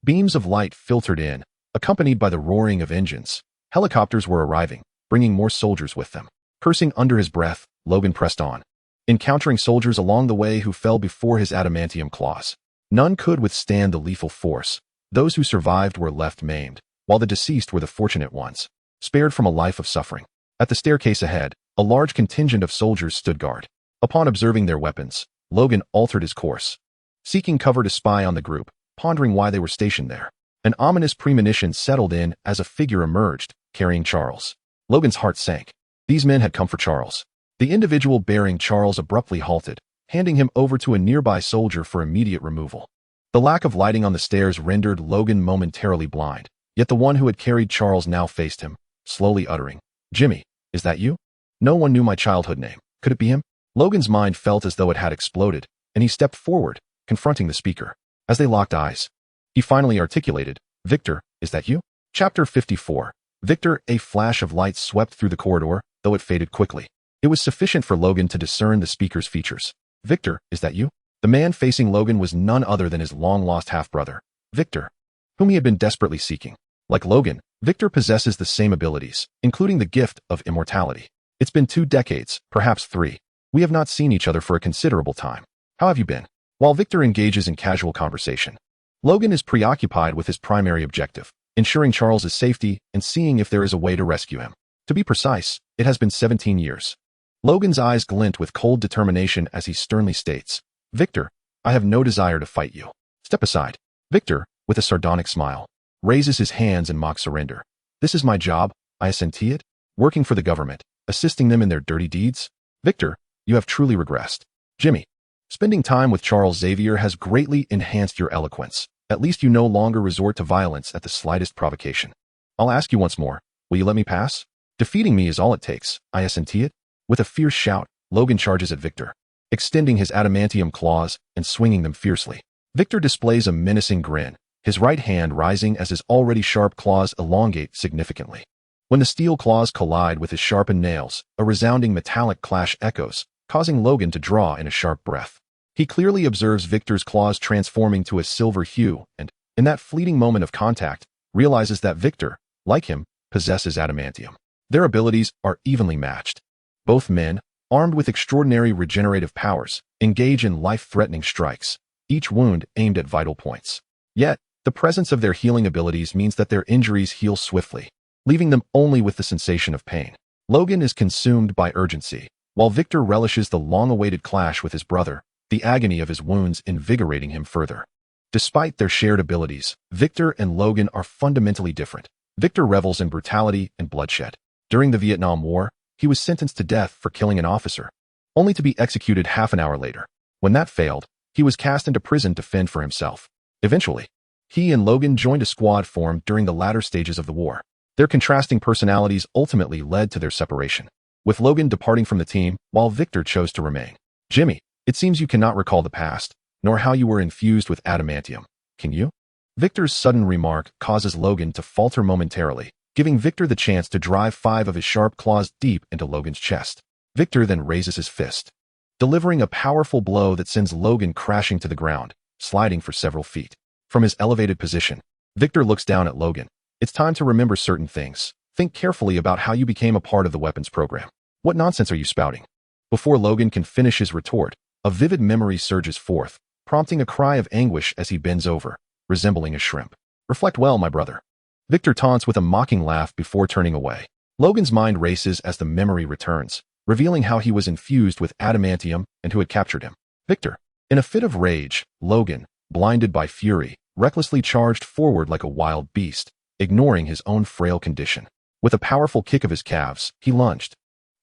beams of light filtered in, accompanied by the roaring of engines. Helicopters were arriving, bringing more soldiers with them. Cursing under his breath, Logan pressed on, encountering soldiers along the way who fell before his adamantium claws. None could withstand the lethal force. Those who survived were left maimed, while the deceased were the fortunate ones, spared from a life of suffering. At the staircase ahead, a large contingent of soldiers stood guard. Upon observing their weapons, Logan altered his course, seeking cover to spy on the group, pondering why they were stationed there. An ominous premonition settled in as a figure emerged, carrying Charles. Logan's heart sank. These men had come for Charles. The individual bearing Charles abruptly halted, handing him over to a nearby soldier for immediate removal. The lack of lighting on the stairs rendered Logan momentarily blind, yet the one who had carried Charles now faced him, slowly uttering, "Jimmy, is that you? No one knew my childhood name. Could it be him?" Logan's mind felt as though it had exploded, and he stepped forward, confronting the speaker. As they locked eyes, he finally articulated, "Victor, is that you?" Chapter 54. Victor. A flash of light swept through the corridor, though it faded quickly. It was sufficient for Logan to discern the speaker's features. "Victor, is that you?" The man facing Logan was none other than his long-lost half-brother, Victor, whom he had been desperately seeking. Like Logan, Victor possesses the same abilities, including the gift of immortality. "It's been 2 decades, perhaps 3. We have not seen each other for a considerable time. How have you been?" While Victor engages in casual conversation, Logan is preoccupied with his primary objective, ensuring Charles' safety and seeing if there is a way to rescue him. To be precise, it has been 17 years. Logan's eyes glint with cold determination as he sternly states, "Victor, I have no desire to fight you. Step aside." Victor, with a sardonic smile, raises his hands in mock surrender. "This is my job, I assent it, working for the government, assisting them in their dirty deeds." "Victor, you have truly regressed." "Jimmy, spending time with Charles Xavier has greatly enhanced your eloquence. At least you no longer resort to violence at the slightest provocation. I'll ask you once more, will you let me pass? Defeating me is all it takes, I assent it." With a fierce shout, Logan charges at Victor. extending his adamantium claws and swinging them fiercely. Victor displays a menacing grin, his right hand rising as his already sharp claws elongate significantly. When the steel claws collide with his sharpened nails, a resounding metallic clash echoes, causing Logan to draw in a sharp breath. He clearly observes Victor's claws transforming to a silver hue and, in that fleeting moment of contact, realizes that Victor, like him, possesses adamantium. Their abilities are evenly matched. Both men, armed with extraordinary regenerative powers, engage in life-threatening strikes, each wound aimed at vital points. Yet, the presence of their healing abilities means that their injuries heal swiftly, leaving them only with the sensation of pain. Logan is consumed by urgency, while Victor relishes the long-awaited clash with his brother, the agony of his wounds invigorating him further. Despite their shared abilities, Victor and Logan are fundamentally different. Victor revels in brutality and bloodshed. During the Vietnam War, he was sentenced to death for killing an officer, only to be executed half an hour later. When that failed, he was cast into prison to fend for himself. Eventually, he and Logan joined a squad formed during the latter stages of the war. Their contrasting personalities ultimately led to their separation, with Logan departing from the team while Victor chose to remain. Jimmy, it seems you cannot recall the past, nor how you were infused with adamantium. Can you? Victor's sudden remark causes Logan to falter momentarily, giving Victor the chance to drive 5 of his sharp claws deep into Logan's chest. Victor then raises his fist, delivering a powerful blow that sends Logan crashing to the ground, sliding for several feet. From his elevated position, Victor looks down at Logan. It's time to remember certain things. Think carefully about how you became a part of the weapons program. What nonsense are you spouting? Before Logan can finish his retort, a vivid memory surges forth, prompting a cry of anguish as he bends over, resembling a shrimp. Reflect well, my brother. Victor taunts with a mocking laugh before turning away. Logan's mind races as the memory returns, revealing how he was infused with adamantium and who had captured him. Victor. In a fit of rage, Logan, blinded by fury, recklessly charged forward like a wild beast, ignoring his own frail condition. With a powerful kick of his calves, he lunged.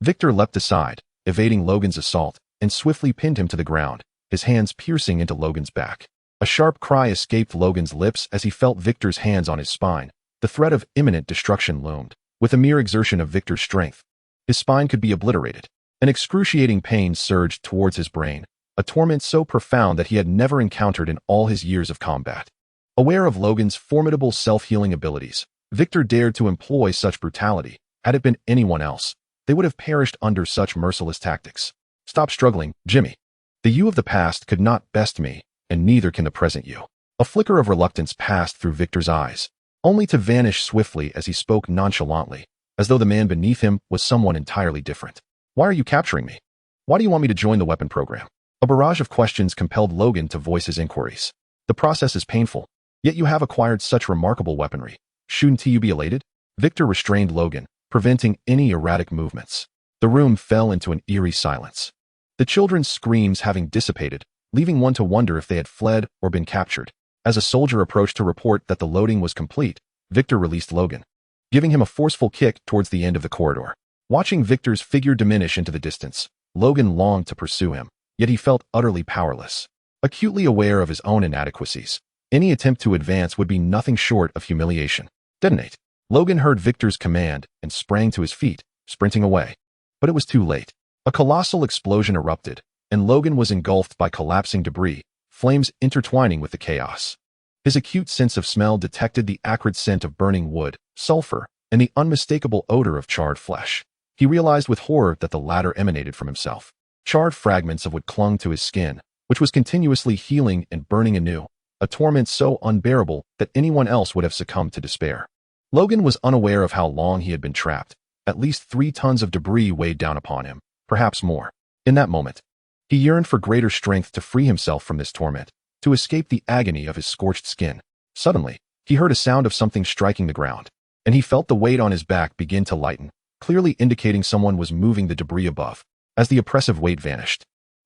Victor leapt aside, evading Logan's assault, and swiftly pinned him to the ground, his hands piercing into Logan's back. A sharp cry escaped Logan's lips as he felt Victor's hands on his spine. The threat of imminent destruction loomed. With a mere exertion of Victor's strength, his spine could be obliterated. An excruciating pain surged towards his brain, a torment so profound that he had never encountered in all his years of combat. Aware of Logan's formidable self-healing abilities, Victor dared to employ such brutality. Had it been anyone else, they would have perished under such merciless tactics. Stop struggling, Jimmy. The you of the past could not best me, and neither can the present you. A flicker of reluctance passed through Victor's eyes, only to vanish swiftly as he spoke nonchalantly, as though the man beneath him was someone entirely different. Why are you capturing me? Why do you want me to join the weapon program? A barrage of questions compelled Logan to voice his inquiries. The process is painful, yet you have acquired such remarkable weaponry. Shouldn't you be elated? Victor restrained Logan, preventing any erratic movements. The room fell into an eerie silence, the children's screams having dissipated, leaving one to wonder if they had fled or been captured. As a soldier approached to report that the loading was complete, Victor released Logan, giving him a forceful kick towards the end of the corridor. Watching Victor's figure diminish into the distance, Logan longed to pursue him, yet he felt utterly powerless. Acutely aware of his own inadequacies, any attempt to advance would be nothing short of humiliation. Detonate. Logan heard Victor's command and sprang to his feet, sprinting away. But it was too late. A colossal explosion erupted, and Logan was engulfed by collapsing debris, flames intertwining with the chaos. His acute sense of smell detected the acrid scent of burning wood, sulfur, and the unmistakable odor of charred flesh. He realized with horror that the latter emanated from himself. Charred fragments of wood clung to his skin, which was continuously healing and burning anew, a torment so unbearable that anyone else would have succumbed to despair. Logan was unaware of how long he had been trapped. At least 3 tons of debris weighed down upon him, perhaps more. In that moment, he yearned for greater strength to free himself from this torment, to escape the agony of his scorched skin. Suddenly, he heard a sound of something striking the ground, and he felt the weight on his back begin to lighten, clearly indicating someone was moving the debris above. As the oppressive weight vanished,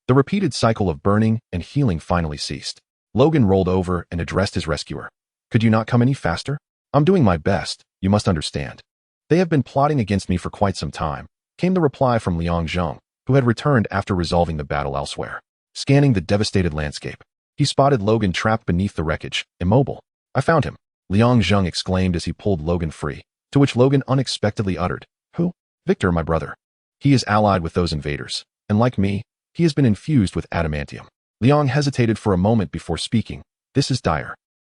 the repeated cycle of burning and healing finally ceased. Logan rolled over and addressed his rescuer. Could you not come any faster? I'm doing my best, you must understand. They have been plotting against me for quite some time, came the reply from Liang Zheng, who had returned after resolving the battle elsewhere. Scanning the devastated landscape, he spotted Logan trapped beneath the wreckage, immobile. I found him, Liang Zheng exclaimed as he pulled Logan free, to which Logan unexpectedly uttered, Who? Victor, my brother. He is allied with those invaders, and like me, He has been infused with adamantium. Liang hesitated for a moment before speaking. This is dire.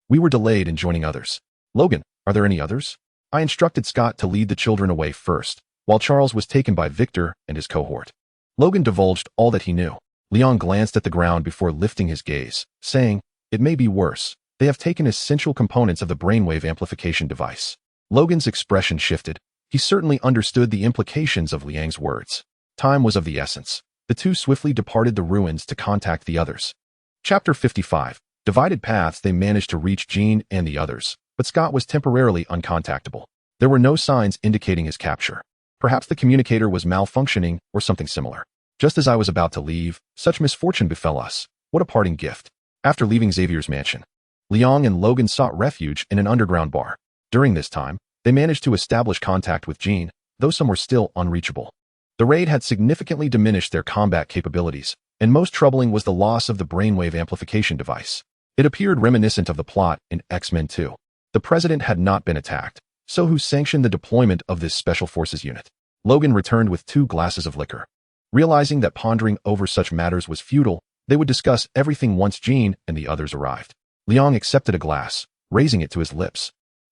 We were delayed in joining others. Logan, are there any others? I instructed Scott to lead the children away first, while Charles was taken by Victor and his cohort. Logan divulged all that he knew. Liang glanced at the ground before lifting his gaze, saying, "It may be worse. They have taken essential components of the brainwave amplification device." Logan's expression shifted. He certainly understood the implications of Liang's words. Time was of the essence. The two swiftly departed the ruins to contact the others. Chapter 55. Divided paths. They managed to reach Jean and the others, but Scott was temporarily uncontactable. There were no signs indicating his capture. Perhaps the communicator was malfunctioning or something similar. Just as I was about to leave, such misfortune befell us. What a parting gift. After leaving Xavier's mansion, Liang and Logan sought refuge in an underground bar. During this time, they managed to establish contact with Jean, though some were still unreachable. The raid had significantly diminished their combat capabilities, and most troubling was the loss of the brainwave amplification device. It appeared reminiscent of the plot in X-Men 2. The president had not been attacked, so who sanctioned the deployment of this special forces unit? Logan returned with 2 glasses of liquor. Realizing that pondering over such matters was futile, they would discuss everything once Jean and the others arrived. Liang accepted a glass, raising it to his lips,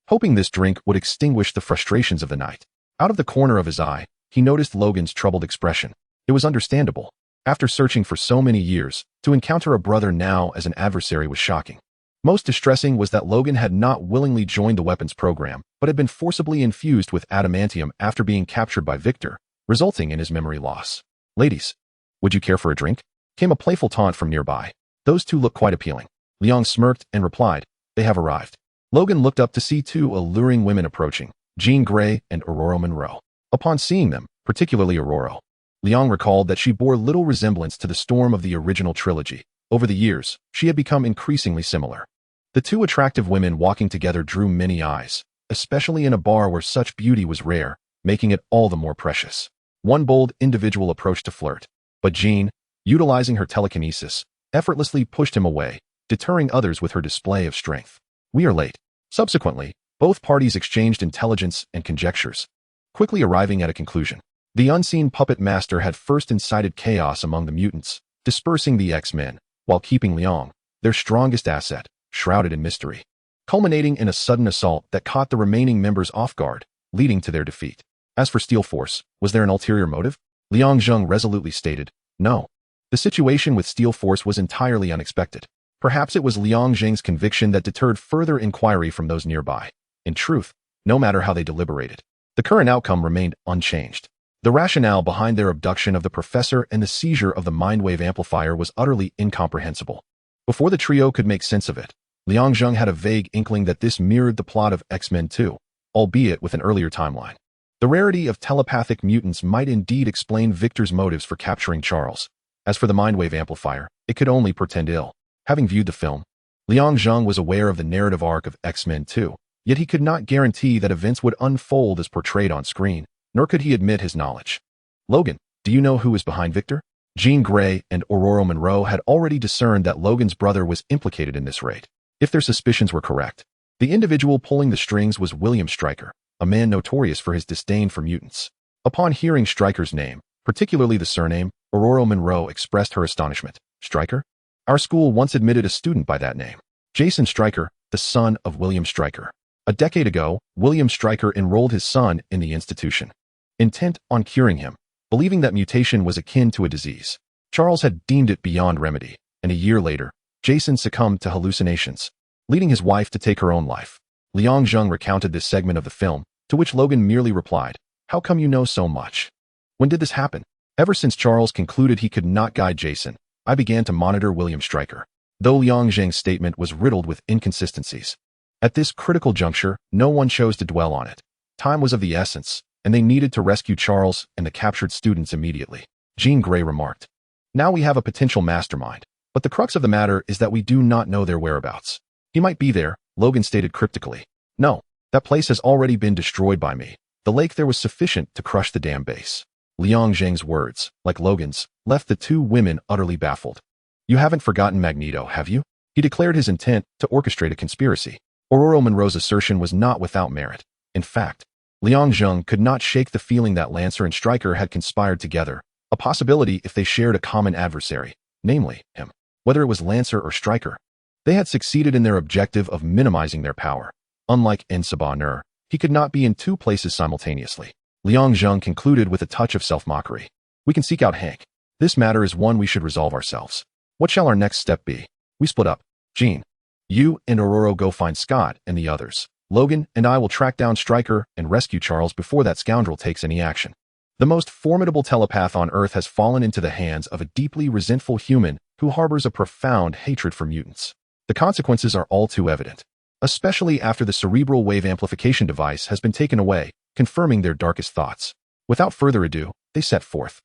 hoping this drink would extinguish the frustrations of the night. Out of the corner of his eye, he noticed Logan's troubled expression. It was understandable. After searching for so many years, to encounter a brother now as an adversary was shocking. Most distressing was that Logan had not willingly joined the weapons program, but had been forcibly infused with adamantium after being captured by Victor, resulting in his memory loss. "Ladies, would you care for a drink?" Came a playful taunt from nearby. Those two looked quite appealing. Liang smirked and replied, "They have arrived." Logan looked up to see 2 alluring women approaching, Jean Grey and Aurora Monroe. Upon seeing them, particularly Aurora, Liang recalled that she bore little resemblance to the Storm of the original trilogy. Over the years, she had become increasingly similar. The 2 attractive women walking together drew many eyes, especially in a bar where such beauty was rare, making it all the more precious. One bold individual approached to flirt, but Jean, utilizing her telekinesis, effortlessly pushed him away, deterring others with her display of strength. "We are late." Subsequently, both parties exchanged intelligence and conjectures, quickly arriving at a conclusion. The unseen puppet master had first incited chaos among the mutants, dispersing the X-Men, while keeping Liang, their strongest asset, shrouded in mystery, culminating in a sudden assault that caught the remaining members off guard, leading to their defeat. As for Steel Force, was there an ulterior motive? Liang Zheng resolutely stated, "No." The situation with Steel Force was entirely unexpected. Perhaps it was Liang Zheng's conviction that deterred further inquiry from those nearby. In truth, no matter how they deliberated, the current outcome remained unchanged. The rationale behind their abduction of the professor and the seizure of the mindwave amplifier was utterly incomprehensible. Before the trio could make sense of it, Liang Zheng had a vague inkling that this mirrored the plot of X-Men 2, albeit with an earlier timeline. The rarity of telepathic mutants might indeed explain Victor's motives for capturing Charles. As for the mindwave amplifier, it could only portend ill. Having viewed the film, Liang Zheng was aware of the narrative arc of X-Men 2, yet he could not guarantee that events would unfold as portrayed on screen, nor could he admit his knowledge. "Logan, do you know who is behind Victor?" Jean Grey and Aurora Monroe had already discerned that Logan's brother was implicated in this raid. If their suspicions were correct, the individual pulling the strings was William Stryker, a man notorious for his disdain for mutants. Upon hearing Stryker's name, particularly the surname, Aurora Monroe expressed her astonishment. "Stryker? Our school once admitted a student by that name. Jason Stryker, the son of William Stryker. A decade ago, William Stryker enrolled his son in the institution, intent on curing him, believing that mutation was akin to a disease. Charles had deemed it beyond remedy, and a year later, Jason succumbed to hallucinations, leading his wife to take her own life." Liang Zheng recounted this segment of the film, to which Logan merely replied, "How come you know so much? When did this happen?" "Ever since Charles concluded he could not guide Jason, I began to monitor William Stryker." Though Liang Zheng's statement was riddled with inconsistencies, at this critical juncture, no one chose to dwell on it. Time was of the essence, and they needed to rescue Charles and the captured students immediately. Jean Grey remarked, "Now we have a potential mastermind, but the crux of the matter is that we do not know their whereabouts." "He might be there," Logan stated cryptically. "No, that place has already been destroyed by me. The lake there was sufficient to crush the dam base." Liang Zheng's words, like Logan's, left the 2 women utterly baffled. "You haven't forgotten Magneto, have you?" He declared his intent to orchestrate a conspiracy. Aurora Monroe's assertion was not without merit. In fact, Liang Zheng could not shake the feeling that Lancer and Stryker had conspired together, A possibility if they shared a common adversary, namely, him. Whether it was Lancer or Stryker, they had succeeded in their objective of minimizing their power. Unlike Sabah, he could not be in two places simultaneously. Liang Zheng concluded with a touch of self-mockery. We can seek out Hank. This matter is one we should resolve ourselves. What shall our next step be? We split up. Jean, you and Aurora go find Scott and the others. Logan and I will track down Stryker and rescue Charles before that scoundrel takes any action. The most formidable telepath on Earth has fallen into the hands of a deeply resentful human who harbors a profound hatred for mutants. The consequences are all too evident, especially after the cerebral wave amplification device has been taken away, confirming their darkest thoughts. Without further ado, they set forth.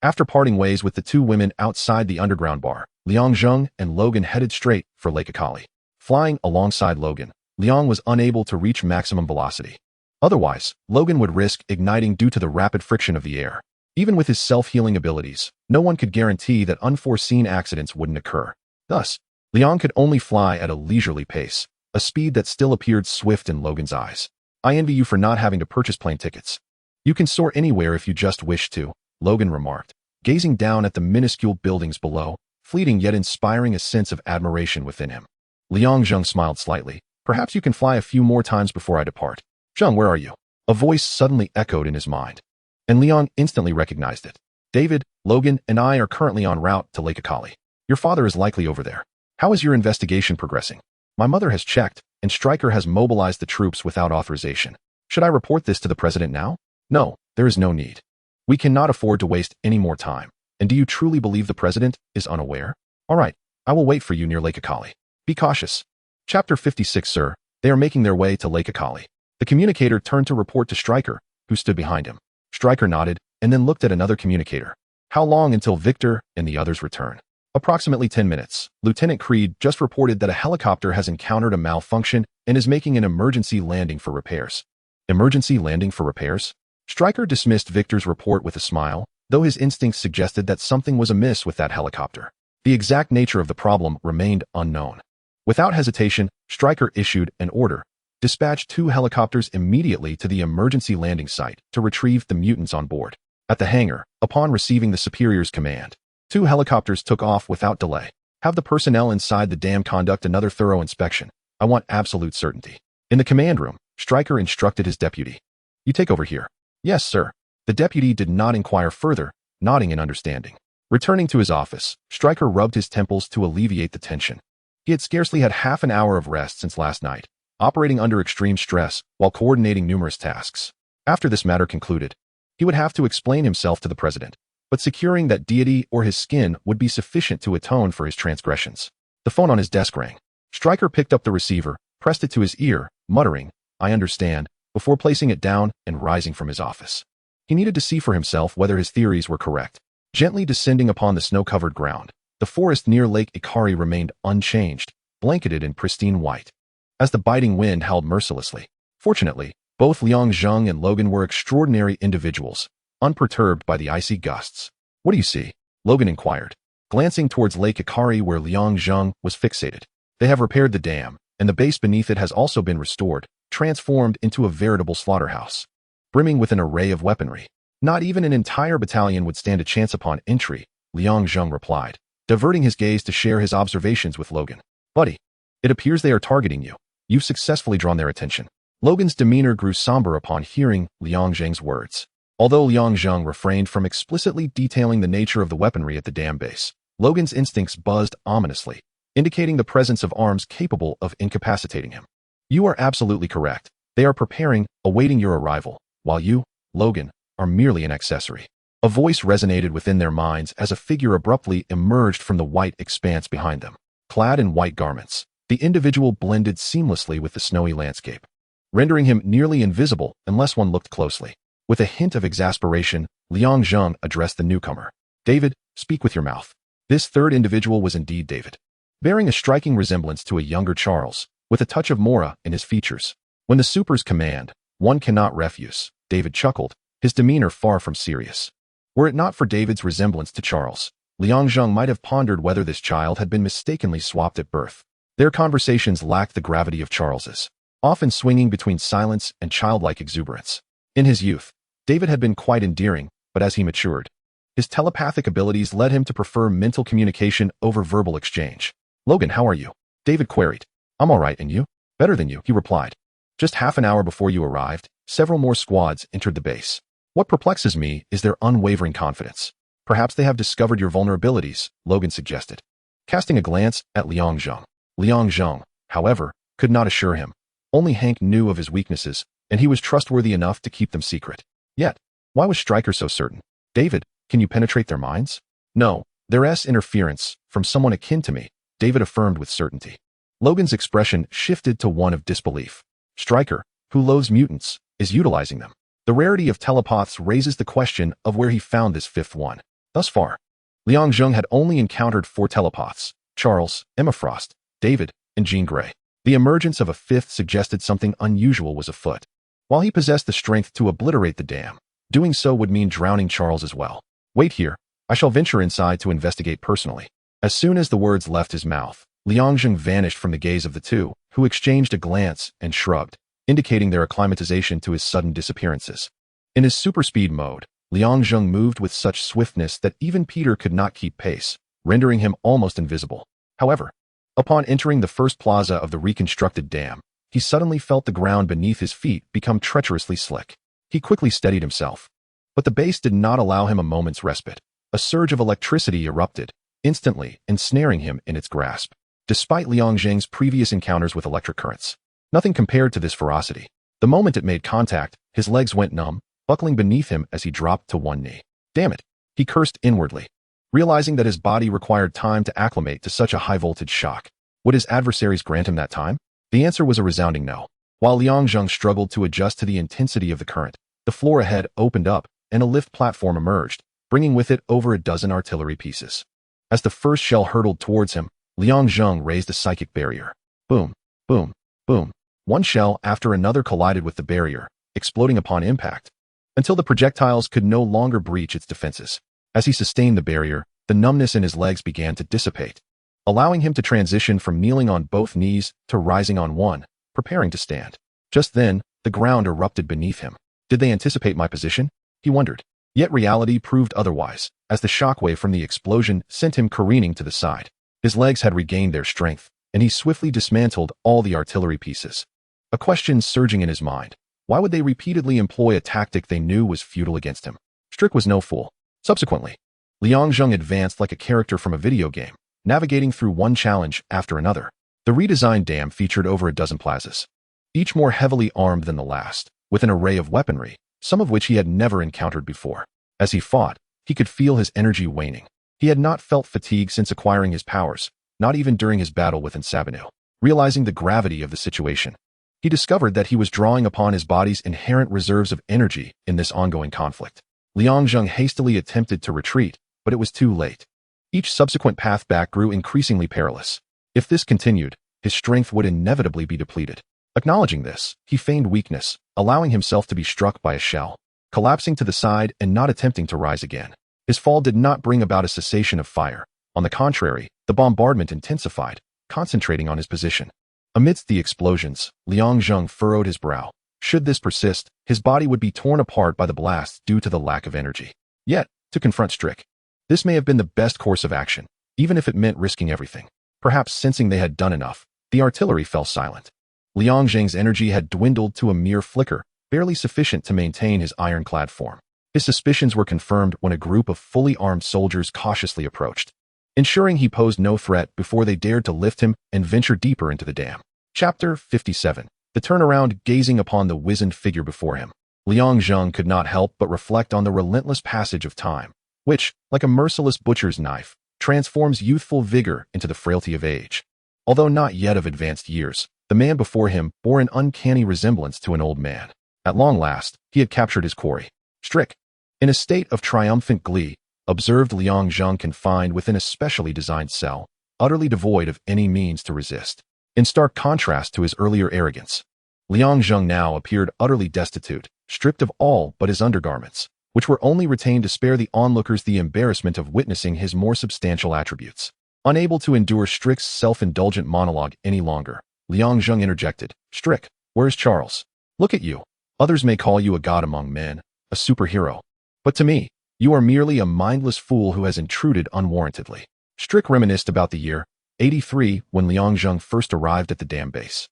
After parting ways with the two women outside the underground bar, Liang Zheng and Logan headed straight for Lake Akali. Flying alongside Logan, Liang was unable to reach maximum velocity. Otherwise, Logan would risk igniting due to the rapid friction of the air. Even with his self-healing abilities, no one could guarantee that unforeseen accidents wouldn't occur. Thus, Liang could only fly at a leisurely pace, a speed that still appeared swift in Logan's eyes. I envy you for not having to purchase plane tickets. You can soar anywhere if you just wish to, Logan remarked, gazing down at the minuscule buildings below, fleeting yet inspiring a sense of admiration within him. Liang Zheng smiled slightly. Perhaps you can fly a few more times before I depart. Zheng, where are you? A voice suddenly echoed in his mind, and Liang instantly recognized it. David, Logan, and I are currently en route to Lake Akali. Your father is likely over there. How is your investigation progressing? My mother has checked, and Stryker has mobilized the troops without authorization. Should I report this to the president now? No, there is no need. We cannot afford to waste any more time. And do you truly believe the president is unaware? All right, I will wait for you near Lake Akali. Be cautious. Chapter 56, sir. They are making their way to Lake Akali. The communicator turned to report to Stryker, who stood behind him. Stryker nodded, and then looked at another communicator. How long until Victor and the others return? Approximately 10 minutes. Lieutenant Creed just reported that a helicopter has encountered a malfunction and is making an emergency landing for repairs. Emergency landing for repairs? Stryker dismissed Victor's report with a smile, though his instincts suggested that something was amiss with that helicopter. The exact nature of the problem remained unknown. Without hesitation, Stryker issued an order. Dispatch 2 helicopters immediately to the emergency landing site to retrieve the mutants on board. At the hangar, upon receiving the superior's command, 2 helicopters took off without delay. Have the personnel inside the dam conduct another thorough inspection. I want absolute certainty. In the command room, Stryker instructed his deputy. You take over here. Yes, sir. The deputy did not inquire further, nodding in understanding. Returning to his office, Stryker rubbed his temples to alleviate the tension. He had scarcely had half an hour of rest since last night, operating under extreme stress while coordinating numerous tasks. After this matter concluded, he would have to explain himself to the president, but securing that deity or his skin would be sufficient to atone for his transgressions. The phone on his desk rang. Stryker picked up the receiver, pressed it to his ear, muttering, I understand, before placing it down and rising from his office. He needed to see for himself whether his theories were correct. Gently descending upon the snow-covered ground, the forest near Lake Akali remained unchanged, blanketed in pristine white, as the biting wind howled mercilessly. Fortunately, both Liang Zheng and Logan were extraordinary individuals, unperturbed by the icy gusts. What do you see? Logan inquired, glancing towards Lake Akali where Liang Zheng was fixated. They have repaired the dam, and the base beneath it has also been restored, transformed into a veritable slaughterhouse, brimming with an array of weaponry. Not even an entire battalion would stand a chance upon entry, Liang Zheng replied, diverting his gaze to share his observations with Logan. Buddy, it appears they are targeting you. You've successfully drawn their attention. Logan's demeanor grew somber upon hearing Liang Zheng's words. Although Liang Zheng refrained from explicitly detailing the nature of the weaponry at the dam base, Logan's instincts buzzed ominously, indicating the presence of arms capable of incapacitating him. You are absolutely correct. They are preparing, awaiting your arrival, while you, Logan, are merely an accessory. A voice resonated within their minds as a figure abruptly emerged from the white expanse behind them. Clad in white garments, the individual blended seamlessly with the snowy landscape, rendering him nearly invisible unless one looked closely. With a hint of exasperation, Liang Zheng addressed the newcomer. David, speak with your mouth. This third individual was indeed David, bearing a striking resemblance to a younger Charles, with a touch of Mora in his features. When the supers command, one cannot refuse, David chuckled, his demeanor far from serious. Were it not for David's resemblance to Charles, Liang Zheng might have pondered whether this child had been mistakenly swapped at birth. Their conversations lacked the gravity of Charles's, often swinging between silence and childlike exuberance. In his youth, David had been quite endearing, but as he matured, His telepathic abilities led him to prefer mental communication over verbal exchange. "Logan, how are you?" David queried. "I'm all right, and you?" "Better than you," he replied. "Just half an hour before you arrived, several more squads entered the base. What perplexes me is their unwavering confidence. Perhaps they have discovered your vulnerabilities," Logan suggested, casting a glance at Liang Zheng. Liang Zheng, however, could not assure him. Only Hank knew of his weaknesses, and he was trustworthy enough to keep them secret. Yet, why was Stryker so certain? "David, can you penetrate their minds?" "No, there's interference from someone akin to me," David affirmed with certainty. Logan's expression shifted to one of disbelief. "Stryker, who loathes mutants, is utilizing them. The rarity of telepaths raises the question of where he found this fifth one." Thus far, Liang Zheng had only encountered 4 telepaths: Charles, Emma Frost, David, and Jean Grey. The emergence of a fifth suggested something unusual was afoot. While he possessed the strength to obliterate the dam, doing so would mean drowning Charles as well. "Wait here. I shall venture inside to investigate personally." As soon as the words left his mouth, Liang Zheng vanished from the gaze of the two, who exchanged a glance and shrugged, indicating their acclimatization to his sudden disappearances. In his super-speed mode, Liang Zheng moved with such swiftness that even Peter could not keep pace, rendering him almost invisible. However, upon entering the first plaza of the reconstructed dam, he suddenly felt the ground beneath his feet become treacherously slick. He quickly steadied himself. But the base did not allow him a moment's respite. A surge of electricity erupted, instantly ensnaring him in its grasp. Despite Liang Zheng's previous encounters with electric currents, nothing compared to this ferocity. The moment it made contact, his legs went numb, buckling beneath him as he dropped to one knee. "Damn it," he cursed inwardly, realizing that his body required time to acclimate to such a high-voltage shock. Would his adversaries grant him that time? The answer was a resounding no. While Liang Zheng struggled to adjust to the intensity of the current, the floor ahead opened up and a lift platform emerged, bringing with it over a dozen artillery pieces. As the first shell hurtled towards him, Liang Zheng raised a psychic barrier. Boom, boom, boom. One shell after another collided with the barrier, exploding upon impact, until the projectiles could no longer breach its defenses. As he sustained the barrier, the numbness in his legs began to dissipate, allowing him to transition from kneeling on both knees to rising on one, preparing to stand. Just then, the ground erupted beneath him. Did they anticipate my position? He wondered. Yet reality proved otherwise, as the shockwave from the explosion sent him careening to the side. His legs had regained their strength, and he swiftly dismantled all the artillery pieces. A question surging in his mind. Why would they repeatedly employ a tactic they knew was futile against him? Strick was no fool. Subsequently, Liang Zheng advanced like a character from a video game, navigating through one challenge after another. The redesigned dam featured over a dozen plazas, each more heavily armed than the last, with an array of weaponry, some of which he had never encountered before. As he fought, he could feel his energy waning. He had not felt fatigue since acquiring his powers, not even during his battle with Sabinu. Realizing the gravity of the situation, he discovered that he was drawing upon his body's inherent reserves of energy in this ongoing conflict. Liang Zheng hastily attempted to retreat, but it was too late. Each subsequent path back grew increasingly perilous. If this continued, his strength would inevitably be depleted. Acknowledging this, he feigned weakness, allowing himself to be struck by a shell, collapsing to the side and not attempting to rise again. His fall did not bring about a cessation of fire. On the contrary, the bombardment intensified, concentrating on his position. Amidst the explosions, Liang Zheng furrowed his brow. Should this persist, his body would be torn apart by the blasts due to the lack of energy. Yet, to confront Strick, this may have been the best course of action, even if it meant risking everything. Perhaps sensing they had done enough, the artillery fell silent. Liang Zheng's energy had dwindled to a mere flicker, barely sufficient to maintain his ironclad form. His suspicions were confirmed when a group of fully armed soldiers cautiously approached, ensuring he posed no threat before they dared to lift him and venture deeper into the dam. Chapter 57. The turnaround. Gazing upon the wizened figure before him, Liang Zheng could not help but reflect on the relentless passage of time, which, like a merciless butcher's knife, transforms youthful vigor into the frailty of age. Although not yet of advanced years, the man before him bore an uncanny resemblance to an old man. At long last, he had captured his quarry. Strick, in a state of triumphant glee, observed Liang Zheng confined within a specially designed cell, utterly devoid of any means to resist. In stark contrast to his earlier arrogance, Liang Zheng now appeared utterly destitute, stripped of all but his undergarments, which were only retained to spare the onlookers the embarrassment of witnessing his more substantial attributes. Unable to endure Strick's self-indulgent monologue any longer, Liang Zheng interjected, "Strick, where's Charles? Look at you. Others may call you a god among men, a superhero. But to me, You are merely a mindless fool who has intruded unwarrantedly. Strick reminisced about the year 83 when Liang Zheng first arrived at the dam base,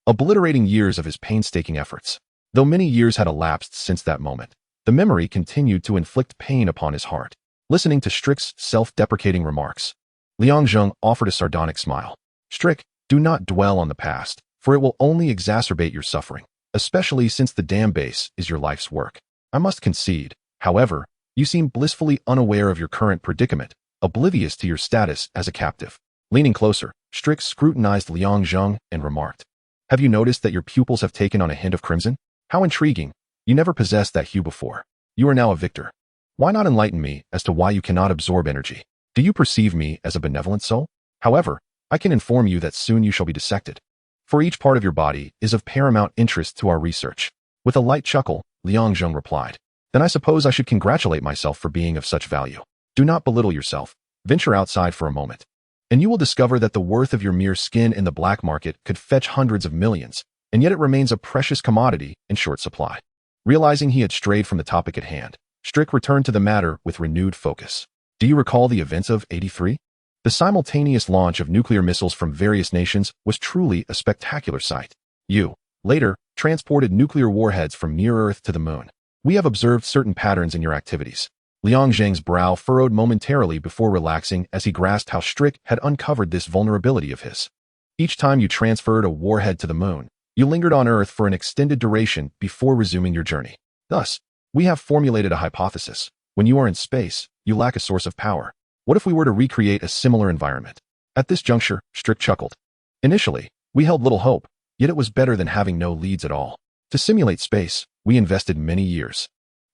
obliterating years of his painstaking efforts. Though many years had elapsed since that moment, the memory continued to inflict pain upon his heart. Listening to Strick's self-deprecating remarks, Liang Zheng offered a sardonic smile. Strick, do not dwell on the past, for it will only exacerbate your suffering, especially since the dam base is your life's work. I must concede, however, you seem blissfully unaware of your current predicament, oblivious to your status as a captive. Leaning closer, Strick scrutinized Liang Zheng and remarked, have you noticed that your pupils have taken on a hint of crimson? How intriguing. You never possessed that hue before. You are now a victor. Why not enlighten me as to why you cannot absorb energy? Do you perceive me as a benevolent soul? However, I can inform you that soon you shall be dissected. For each part of your body is of paramount interest to our research. With a light chuckle, Liang Zheng replied, then I suppose I should congratulate myself for being of such value. Do not belittle yourself. Venture outside for a moment, and you will discover that the worth of your mere skin in the black market could fetch hundreds of millions, and yet it remains a precious commodity in short supply. Realizing he had strayed from the topic at hand, Strick returned to the matter with renewed focus. Do you recall the events of 83? The simultaneous launch of nuclear missiles from various nations was truly a spectacular sight. You, later, transported nuclear warheads from near Earth to the moon. We have observed certain patterns in your activities. Liang Zheng's brow furrowed momentarily before relaxing as he grasped how Strick had uncovered this vulnerability of his. Each time you transferred a warhead to the moon, you lingered on Earth for an extended duration before resuming your journey. Thus, we have formulated a hypothesis. When you are in space, you lack a source of power. What if we were to recreate a similar environment? At this juncture, Strick chuckled. Initially, we held little hope, yet it was better than having no leads at all. To simulate space, we invested many years.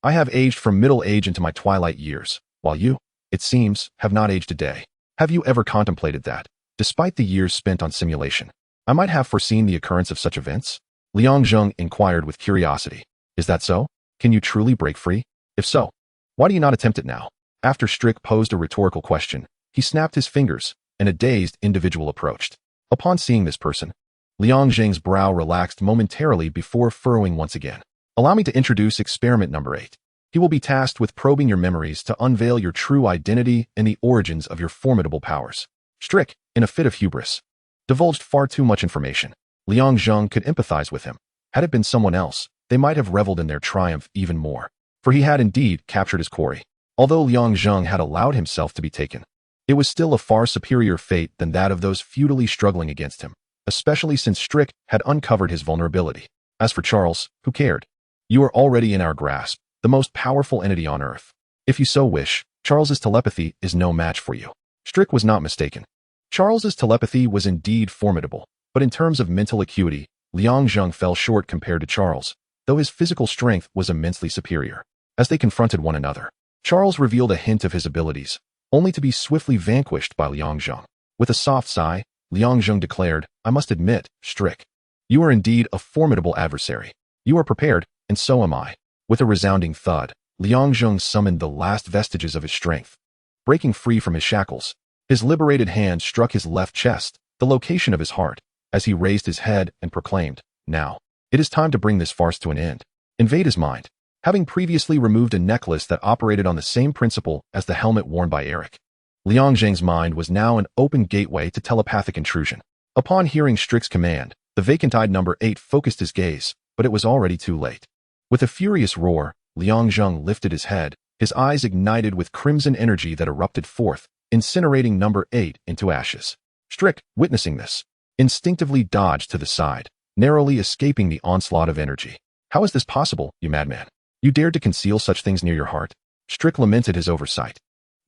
I have aged from middle age into my twilight years, while you, it seems, have not aged a day. Have you ever contemplated that, despite the years spent on simulation, I might have foreseen the occurrence of such events? Liang Zheng inquired with curiosity. Is that so? Can you truly break free? If so, why do you not attempt it now? After Strick posed a rhetorical question, he snapped his fingers, and a dazed individual approached. Upon seeing this person, Liang Zheng's brow relaxed momentarily before furrowing once again. Allow me to introduce experiment number 8. He will be tasked with probing your memories to unveil your true identity and the origins of your formidable powers. Strick, in a fit of hubris, divulged far too much information. Liang Zheng could empathize with him. Had it been someone else, they might have reveled in their triumph even more, for he had indeed captured his quarry. Although Liang Zheng had allowed himself to be taken, it was still a far superior fate than that of those futilely struggling against him, especially since Strick had uncovered his vulnerability. As for Charles, who cared? You are already in our grasp, the most powerful entity on Earth. If you so wish, Charles's telepathy is no match for you. Strick was not mistaken. Charles's telepathy was indeed formidable, but in terms of mental acuity, Liang Zheng fell short compared to Charles, though his physical strength was immensely superior. As they confronted one another, Charles revealed a hint of his abilities, only to be swiftly vanquished by Liang Zheng. With a soft sigh, Liang Zheng declared, I must admit, Strick, you are indeed a formidable adversary. You are prepared, and so am I. With a resounding thud, Liang Zheng summoned the last vestiges of his strength. Breaking free from his shackles, his liberated hand struck his left chest, the location of his heart, as he raised his head and proclaimed, now, it is time to bring this farce to an end. Invade his mind. Having previously removed a necklace that operated on the same principle as the helmet worn by Erik, Liang Zheng's mind was now an open gateway to telepathic intrusion. Upon hearing Strick's command, the vacant-eyed number 8 focused his gaze, but it was already too late. With a furious roar, Liang Zheng lifted his head, his eyes ignited with crimson energy that erupted forth, incinerating number 8 into ashes. Strick, witnessing this, instinctively dodged to the side, narrowly escaping the onslaught of energy. How is this possible, you madman? You dared to conceal such things near your heart? Strick lamented his oversight.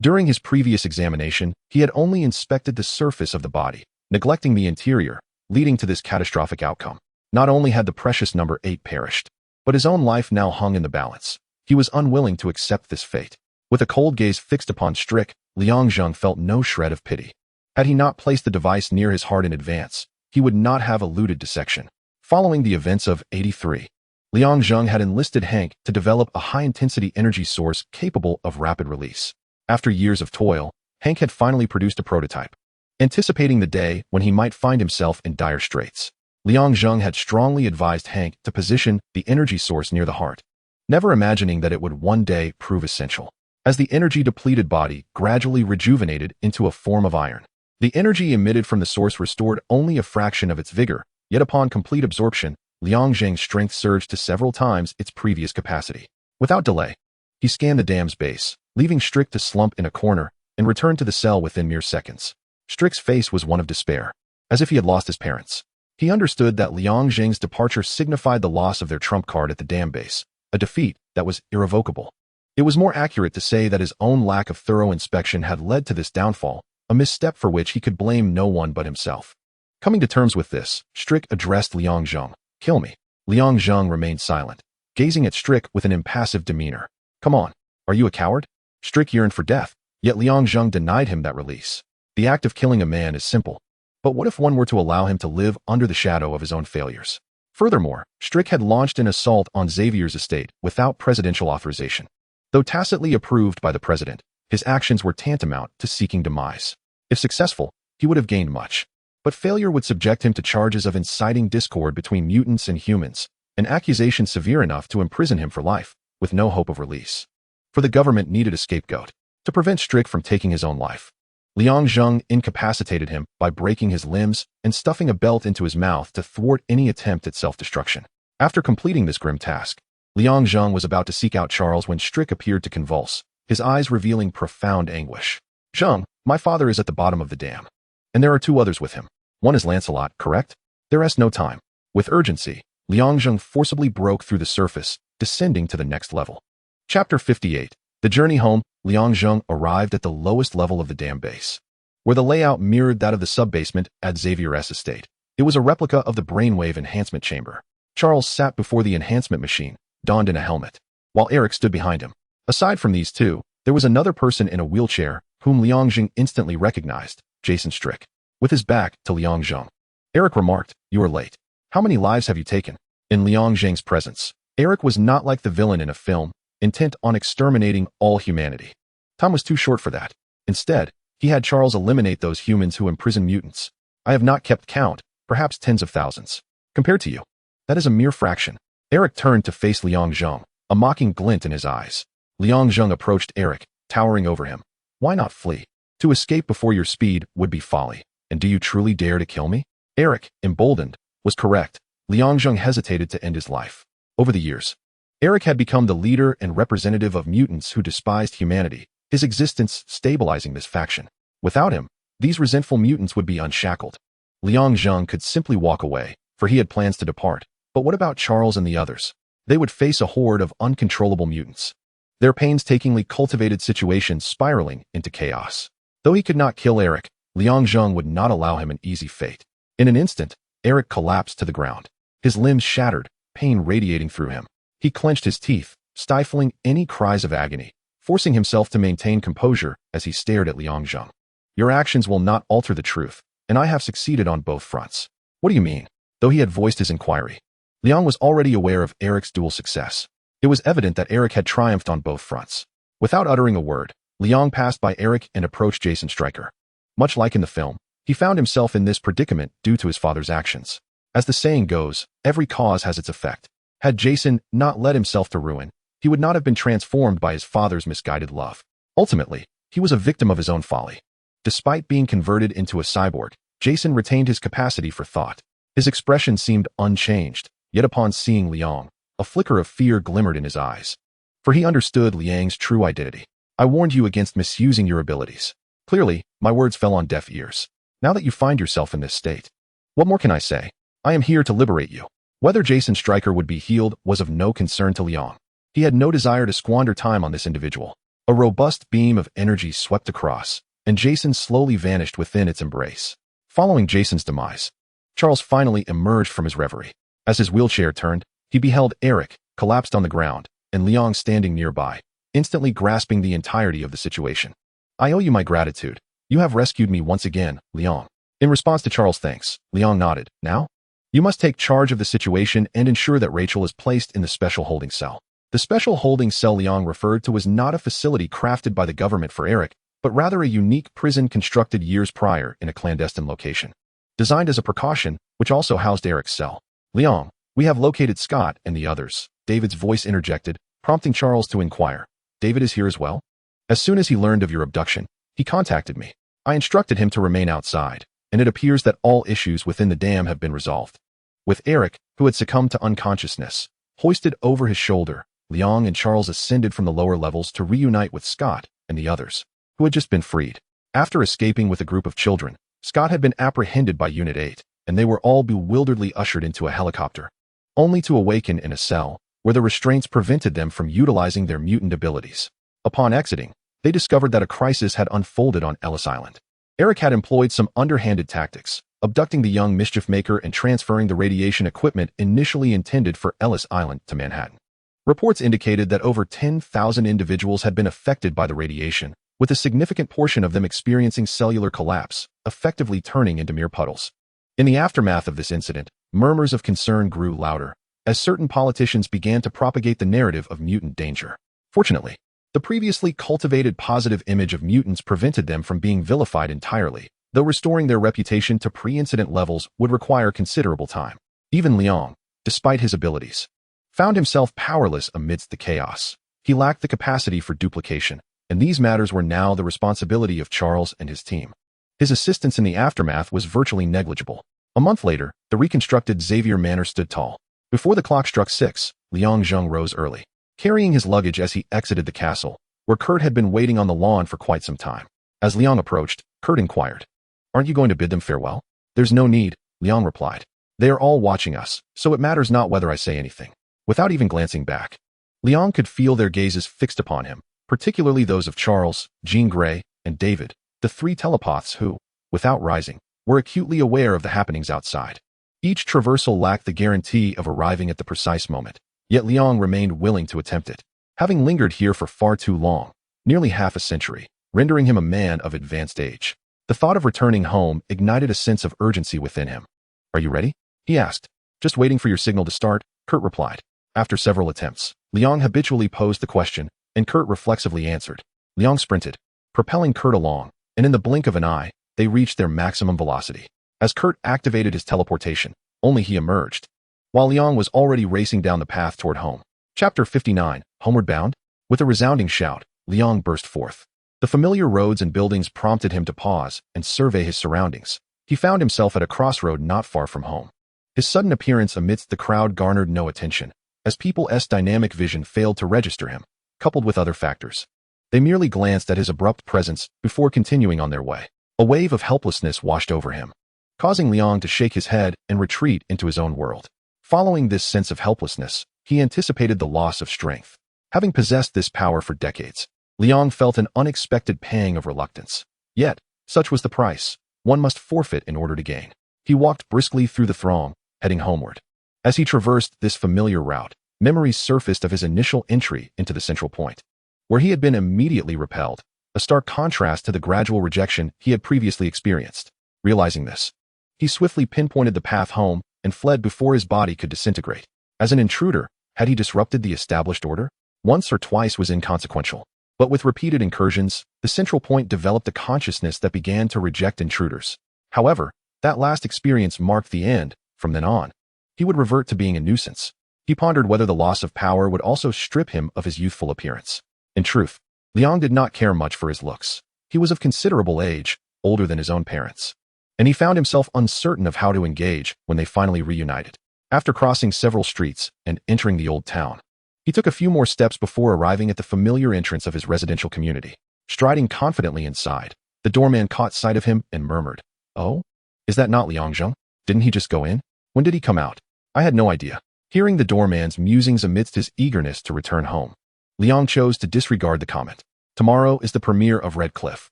During his previous examination, he had only inspected the surface of the body, neglecting the interior, leading to this catastrophic outcome. Not only had the precious number 8 perished, but his own life now hung in the balance. He was unwilling to accept this fate. With a cold gaze fixed upon Strick, Liang Zheng felt no shred of pity. Had he not placed the device near his heart in advance, he would not have eluded dissection. Following the events of 83, Liang Zheng had enlisted Hank to develop a high-intensity energy source capable of rapid release. After years of toil, Hank had finally produced a prototype. Anticipating the day when he might find himself in dire straits, Liang Zheng had strongly advised Hank to position the energy source near the heart, never imagining that it would one day prove essential. as the energy-depleted body gradually rejuvenated into a form of iron. The energy emitted from the source restored only a fraction of its vigor, yet upon complete absorption, Liang Zheng's strength surged to several times its previous capacity. Without delay, he scanned the dam's base, leaving Strick to slump in a corner, and returned to the cell within mere seconds. Strick's face was one of despair, as if he had lost his parents. He understood that Liang Zheng's departure signified the loss of their trump card at the dam base, a defeat that was irrevocable. It was more accurate to say that his own lack of thorough inspection had led to this downfall, a misstep for which he could blame no one but himself. Coming to terms with this, Strick addressed Liang Zheng. "Kill me." Liang Zheng remained silent, gazing at Strick with an impassive demeanor. "Come on, are you a coward?" Strick yearned for death, yet Liang Zheng denied him that release. The act of killing a man is simple, but what if one were to allow him to live under the shadow of his own failures? Furthermore, Strick had launched an assault on Xavier's estate without presidential authorization. Though tacitly approved by the president, his actions were tantamount to seeking demise. If successful, he would have gained much. But failure would subject him to charges of inciting discord between mutants and humans, an accusation severe enough to imprison him for life, with no hope of release. For the government needed a scapegoat to prevent Strick from taking his own life. Liang Zheng incapacitated him by breaking his limbs and stuffing a belt into his mouth to thwart any attempt at self-destruction. After completing this grim task, Liang Zheng was about to seek out Charles when Strick appeared to convulse, his eyes revealing profound anguish. "Zheng, my father is at the bottom of the dam. And there are two others with him. One is Lancelot, correct?" There is no time. With urgency, Liang Zheng forcibly broke through the surface, descending to the next level. Chapter 58. The journey home. Liang Zheng arrived at the lowest level of the dam base, where the layout mirrored that of the sub-basement at Xavier's estate. It was a replica of the brainwave enhancement chamber. Charles sat before the enhancement machine, donned in a helmet, while Erik stood behind him. Aside from these two, there was another person in a wheelchair whom Liang Zheng instantly recognized, Jason Strick. With his back to Liang Zheng, Erik remarked, "You are late. How many lives have you taken?" In Liang Zheng's presence, Erik was not like the villain in a film, intent on exterminating all humanity. Time was too short for that. Instead, he had Charles eliminate those humans who imprison mutants. "I have not kept count, perhaps tens of thousands. Compared to you, that is a mere fraction." Erik turned to face Liang Zheng, a mocking glint in his eyes. Liang Zheng approached Erik, towering over him. "Why not flee? To escape before your speed would be folly. And do you truly dare to kill me?" Erik, emboldened, was correct. Liang Zheng hesitated to end his life. Over the years, Erik had become the leader and representative of mutants who despised humanity, his existence stabilizing this faction. Without him, these resentful mutants would be unshackled. Liang Zheng could simply walk away, for he had plans to depart. But what about Charles and the others? They would face a horde of uncontrollable mutants, their painstakingly cultivated situation spiraling into chaos. Though he could not kill Erik, Liang Zheng would not allow him an easy fate. In an instant, Erik collapsed to the ground, his limbs shattered, pain radiating through him. He clenched his teeth, stifling any cries of agony, forcing himself to maintain composure as he stared at Liang Zheng. "Your actions will not alter the truth, and I have succeeded on both fronts." "What do you mean?" Though he had voiced his inquiry, Liang was already aware of Erik's dual success. It was evident that Erik had triumphed on both fronts. Without uttering a word, Liang passed by Erik and approached Jason Stryker. Much like in the film, he found himself in this predicament due to his father's actions. As the saying goes, every cause has its effect. Had Jason not led himself to ruin, he would not have been transformed by his father's misguided love. Ultimately, he was a victim of his own folly. Despite being converted into a cyborg, Jason retained his capacity for thought. His expression seemed unchanged, yet upon seeing Liang, a flicker of fear glimmered in his eyes. For he understood Liang's true identity. "I warned you against misusing your abilities. Clearly, my words fell on deaf ears. Now that you find yourself in this state, what more can I say? I am here to liberate you." Whether Jason Stryker would be healed was of no concern to Liang. He had no desire to squander time on this individual. A robust beam of energy swept across, and Jason slowly vanished within its embrace. Following Jason's demise, Charles finally emerged from his reverie. As his wheelchair turned, he beheld Erik, collapsed on the ground, and Liang standing nearby, instantly grasping the entirety of the situation. "I owe you my gratitude. You have rescued me once again, Liang." In response to Charles' thanks, Liang nodded. "Now? You must take charge of the situation and ensure that Rachel is placed in the special holding cell." The special holding cell Liang referred to was not a facility crafted by the government for Erik, but rather a unique prison constructed years prior in a clandestine location. Designed as a precaution, which also housed Erik's cell. "Liang, we have located Scott and the others," David's voice interjected, prompting Charles to inquire. "David is here as well?" As soon as he learned of your abduction, he contacted me. I instructed him to remain outside, and it appears that all issues within the dam have been resolved. With Erik, who had succumbed to unconsciousness, hoisted over his shoulder, Liang and Charles ascended from the lower levels to reunite with Scott and the others, who had just been freed. After escaping with a group of children, Scott had been apprehended by Unit 8, and they were all bewilderedly ushered into a helicopter, only to awaken in a cell, where the restraints prevented them from utilizing their mutant abilities. Upon exiting, they discovered that a crisis had unfolded on Ellis Island. Erik had employed some underhanded tactics, abducting the young mischief maker and transferring the radiation equipment initially intended for Ellis Island to Manhattan. Reports indicated that over 10,000 individuals had been affected by the radiation, with a significant portion of them experiencing cellular collapse, effectively turning into mere puddles. In the aftermath of this incident, murmurs of concern grew louder, as certain politicians began to propagate the narrative of mutant danger. Fortunately, the previously cultivated positive image of mutants prevented them from being vilified entirely, though restoring their reputation to pre-incident levels would require considerable time. Even Liang, despite his abilities, found himself powerless amidst the chaos. He lacked the capacity for duplication, and these matters were now the responsibility of Charles and his team. His assistance in the aftermath was virtually negligible. A month later, the reconstructed Xavier Manor stood tall. Before the clock struck 6, Liang Zheng rose early, carrying his luggage as he exited the castle, where Kurt had been waiting on the lawn for quite some time. As Liang approached, Kurt inquired, "Aren't you going to bid them farewell?" "There's no need," Liang replied. "They are all watching us, so it matters not whether I say anything." Without even glancing back, Liang could feel their gazes fixed upon him, particularly those of Charles, Jean Grey, and David, the three telepaths who, without rising, were acutely aware of the happenings outside. Each traversal lacked the guarantee of arriving at the precise moment, yet Liang remained willing to attempt it, having lingered here for far too long, nearly half a century, rendering him a man of advanced age. The thought of returning home ignited a sense of urgency within him. "Are you ready?" he asked. "Just waiting for your signal to start," Kurt replied. After several attempts, Liang habitually posed the question, and Kurt reflexively answered. Liang sprinted, propelling Kurt along, and in the blink of an eye, they reached their maximum velocity. As Kurt activated his teleportation, only he emerged, while Liang was already racing down the path toward home. Chapter 59, Homeward Bound? With a resounding shout, Liang burst forth. The familiar roads and buildings prompted him to pause and survey his surroundings. He found himself at a crossroad not far from home. His sudden appearance amidst the crowd garnered no attention, as people's dynamic vision failed to register him, coupled with other factors. They merely glanced at his abrupt presence before continuing on their way. A wave of helplessness washed over him, causing Liang to shake his head and retreat into his own world. Following this sense of helplessness, he anticipated the loss of strength. Having possessed this power for decades, Liang felt an unexpected pang of reluctance. Yet, such was the price one must forfeit in order to gain. He walked briskly through the throng, heading homeward. As he traversed this familiar route, memories surfaced of his initial entry into the central point, where he had been immediately repelled, a stark contrast to the gradual rejection he had previously experienced. Realizing this, he swiftly pinpointed the path home and fled before his body could disintegrate. As an intruder, had he disrupted the established order? Once or twice was inconsequential. But with repeated incursions, the central point developed a consciousness that began to reject intruders. However, that last experience marked the end. From then on, he would revert to being a nuisance. He pondered whether the loss of power would also strip him of his youthful appearance. In truth, Liang did not care much for his looks. He was of considerable age, older than his own parents, and he found himself uncertain of how to engage when they finally reunited. After crossing several streets and entering the old town, he took a few more steps before arriving at the familiar entrance of his residential community. Striding confidently inside, the doorman caught sight of him and murmured, "Oh? Is that not Liang Zheng? Didn't he just go in? When did he come out?" "I had no idea." Hearing the doorman's musings amidst his eagerness to return home, Liang chose to disregard the comment. "Tomorrow is the premiere of Red Cliff.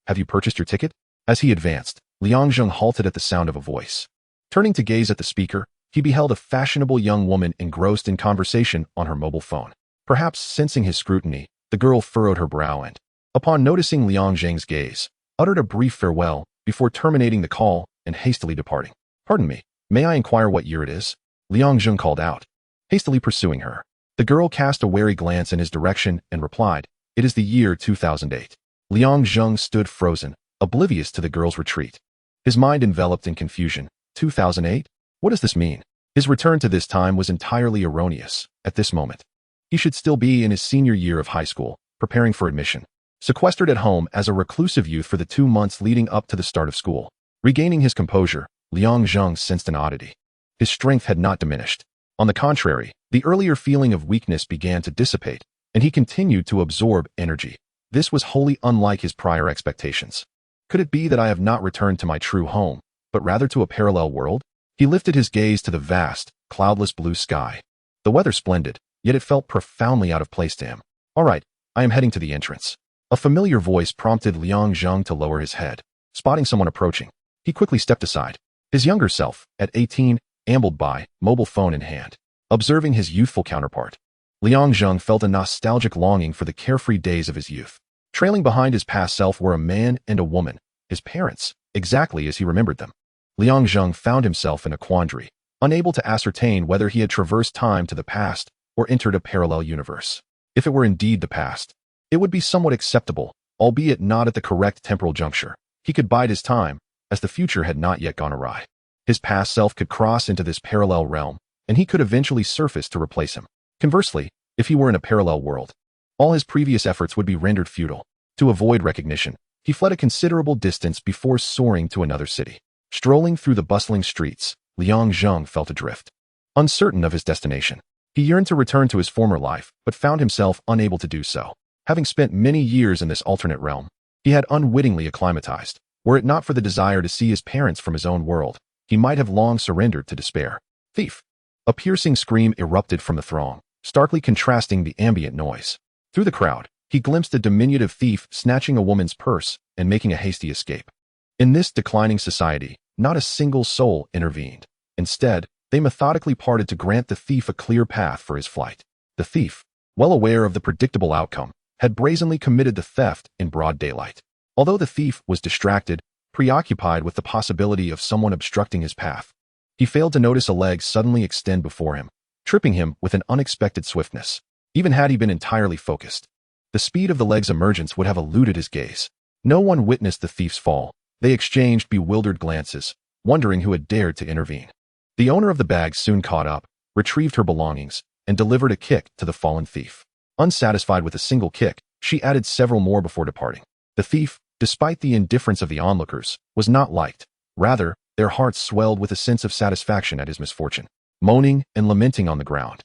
Have you purchased your ticket?" As he advanced, Liang Zheng halted at the sound of a voice. Turning to gaze at the speaker, he beheld a fashionable young woman engrossed in conversation on her mobile phone. Perhaps sensing his scrutiny, the girl furrowed her brow and, upon noticing Liang Zheng's gaze, uttered a brief farewell before terminating the call and hastily departing. "Pardon me, may I inquire what year it is?" Liang Zheng called out, hastily pursuing her. The girl cast a wary glance in his direction and replied, "It is the year 2008. Liang Zheng stood frozen, oblivious to the girl's retreat. His mind enveloped in confusion. 2008? What does this mean? His return to this time was entirely erroneous. At this moment, he should still be in his senior year of high school, preparing for admission. Sequestered at home as a reclusive youth for the 2 months leading up to the start of school. Regaining his composure, Liang Zheng sensed an oddity. His strength had not diminished. On the contrary, the earlier feeling of weakness began to dissipate, and he continued to absorb energy. This was wholly unlike his prior expectations. Could it be that I have not returned to my true home, but rather to a parallel world? He lifted his gaze to the vast, cloudless blue sky. The weather splendid, yet it felt profoundly out of place to him. All right, I am heading to the entrance. A familiar voice prompted Liang Zheng to lower his head. Spotting someone approaching, he quickly stepped aside. His younger self, at 18, ambled by, mobile phone in hand. Observing his youthful counterpart, Liang Zheng felt a nostalgic longing for the carefree days of his youth. Trailing behind his past self were a man and a woman, his parents, exactly as he remembered them. Liang Zheng found himself in a quandary, unable to ascertain whether he had traversed time to the past or entered a parallel universe. If it were indeed the past, it would be somewhat acceptable, albeit not at the correct temporal juncture. He could bide his time, as the future had not yet gone awry. His past self could cross into this parallel realm, and he could eventually surface to replace him. Conversely, if he were in a parallel world, all his previous efforts would be rendered futile. To avoid recognition, he fled a considerable distance before soaring to another city. Strolling through the bustling streets, Liang Zheng felt adrift. Uncertain of his destination, he yearned to return to his former life, but found himself unable to do so. Having spent many years in this alternate realm, he had unwittingly acclimatized. Were it not for the desire to see his parents from his own world, he might have long surrendered to despair. Thief! A piercing scream erupted from the throng, starkly contrasting the ambient noise. Through the crowd, he glimpsed a diminutive thief snatching a woman's purse and making a hasty escape. In this declining society, not a single soul intervened. Instead, they methodically parted to grant the thief a clear path for his flight. The thief, well aware of the predictable outcome, had brazenly committed the theft in broad daylight. Although the thief was distracted, preoccupied with the possibility of someone obstructing his path, he failed to notice a leg suddenly extend before him, tripping him with an unexpected swiftness. Even had he been entirely focused, the speed of the leg's emergence would have eluded his gaze. No one witnessed the thief's fall. They exchanged bewildered glances, wondering who had dared to intervene. The owner of the bag soon caught up, retrieved her belongings, and delivered a kick to the fallen thief. Unsatisfied with a single kick, she added several more before departing. The thief, despite the indifference of the onlookers, was not liked. Rather, their hearts swelled with a sense of satisfaction at his misfortune. Moaning and lamenting on the ground,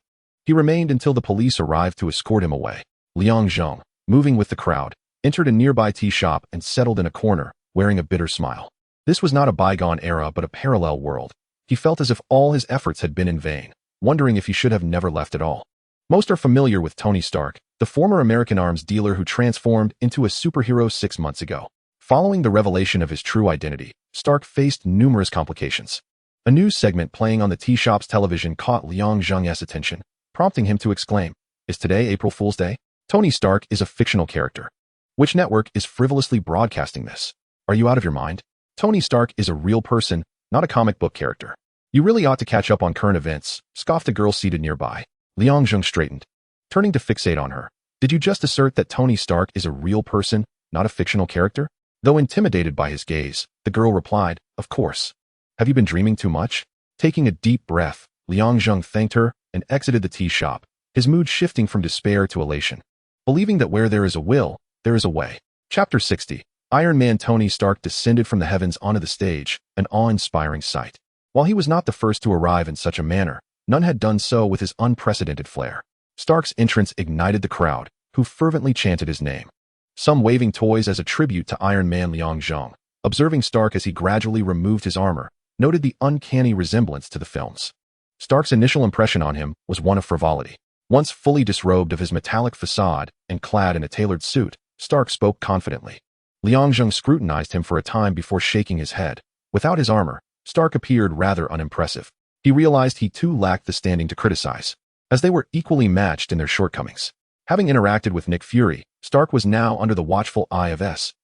he remained until the police arrived to escort him away. Liang Zheng, moving with the crowd, entered a nearby tea shop and settled in a corner, wearing a bitter smile. This was not a bygone era but a parallel world. He felt as if all his efforts had been in vain, wondering if he should have never left at all. Most are familiar with Tony Stark, the former American arms dealer who transformed into a superhero 6 months ago. Following the revelation of his true identity, Stark faced numerous complications. A news segment playing on the tea shop's television caught Liang Zheng's attention, prompting him to exclaim, "Is today April Fool's Day? Tony Stark is a fictional character. Which network is frivolously broadcasting this? Are you out of your mind? Tony Stark is a real person, not a comic book character. You really ought to catch up on current events," scoffed a girl seated nearby. Liang Zheng straightened, turning to fixate on her. "Did you just assert that Tony Stark is a real person, not a fictional character?" Though intimidated by his gaze, the girl replied, "Of course. Have you been dreaming too much?" Taking a deep breath, Liang Zheng thanked her and exited the tea shop, his mood shifting from despair to elation. Believing that where there is a will, there is a way. Chapter 60. Iron Man Tony Stark descended from the heavens onto the stage, an awe-inspiring sight. While he was not the first to arrive in such a manner, none had done so with his unprecedented flair. Stark's entrance ignited the crowd, who fervently chanted his name. Some waving toys as a tribute to Iron Man. Liang Zheng, observing Stark as he gradually removed his armor, noted the uncanny resemblance to the films. Stark's initial impression on him was one of frivolity. Once fully disrobed of his metallic facade and clad in a tailored suit, Stark spoke confidently. Liang Zheng scrutinized him for a time before shaking his head. Without his armor, Stark appeared rather unimpressive. He realized he too lacked the standing to criticize, as they were equally matched in their shortcomings. Having interacted with Nick Fury, Stark was now under the watchful eye of S.H.I.E.L.D.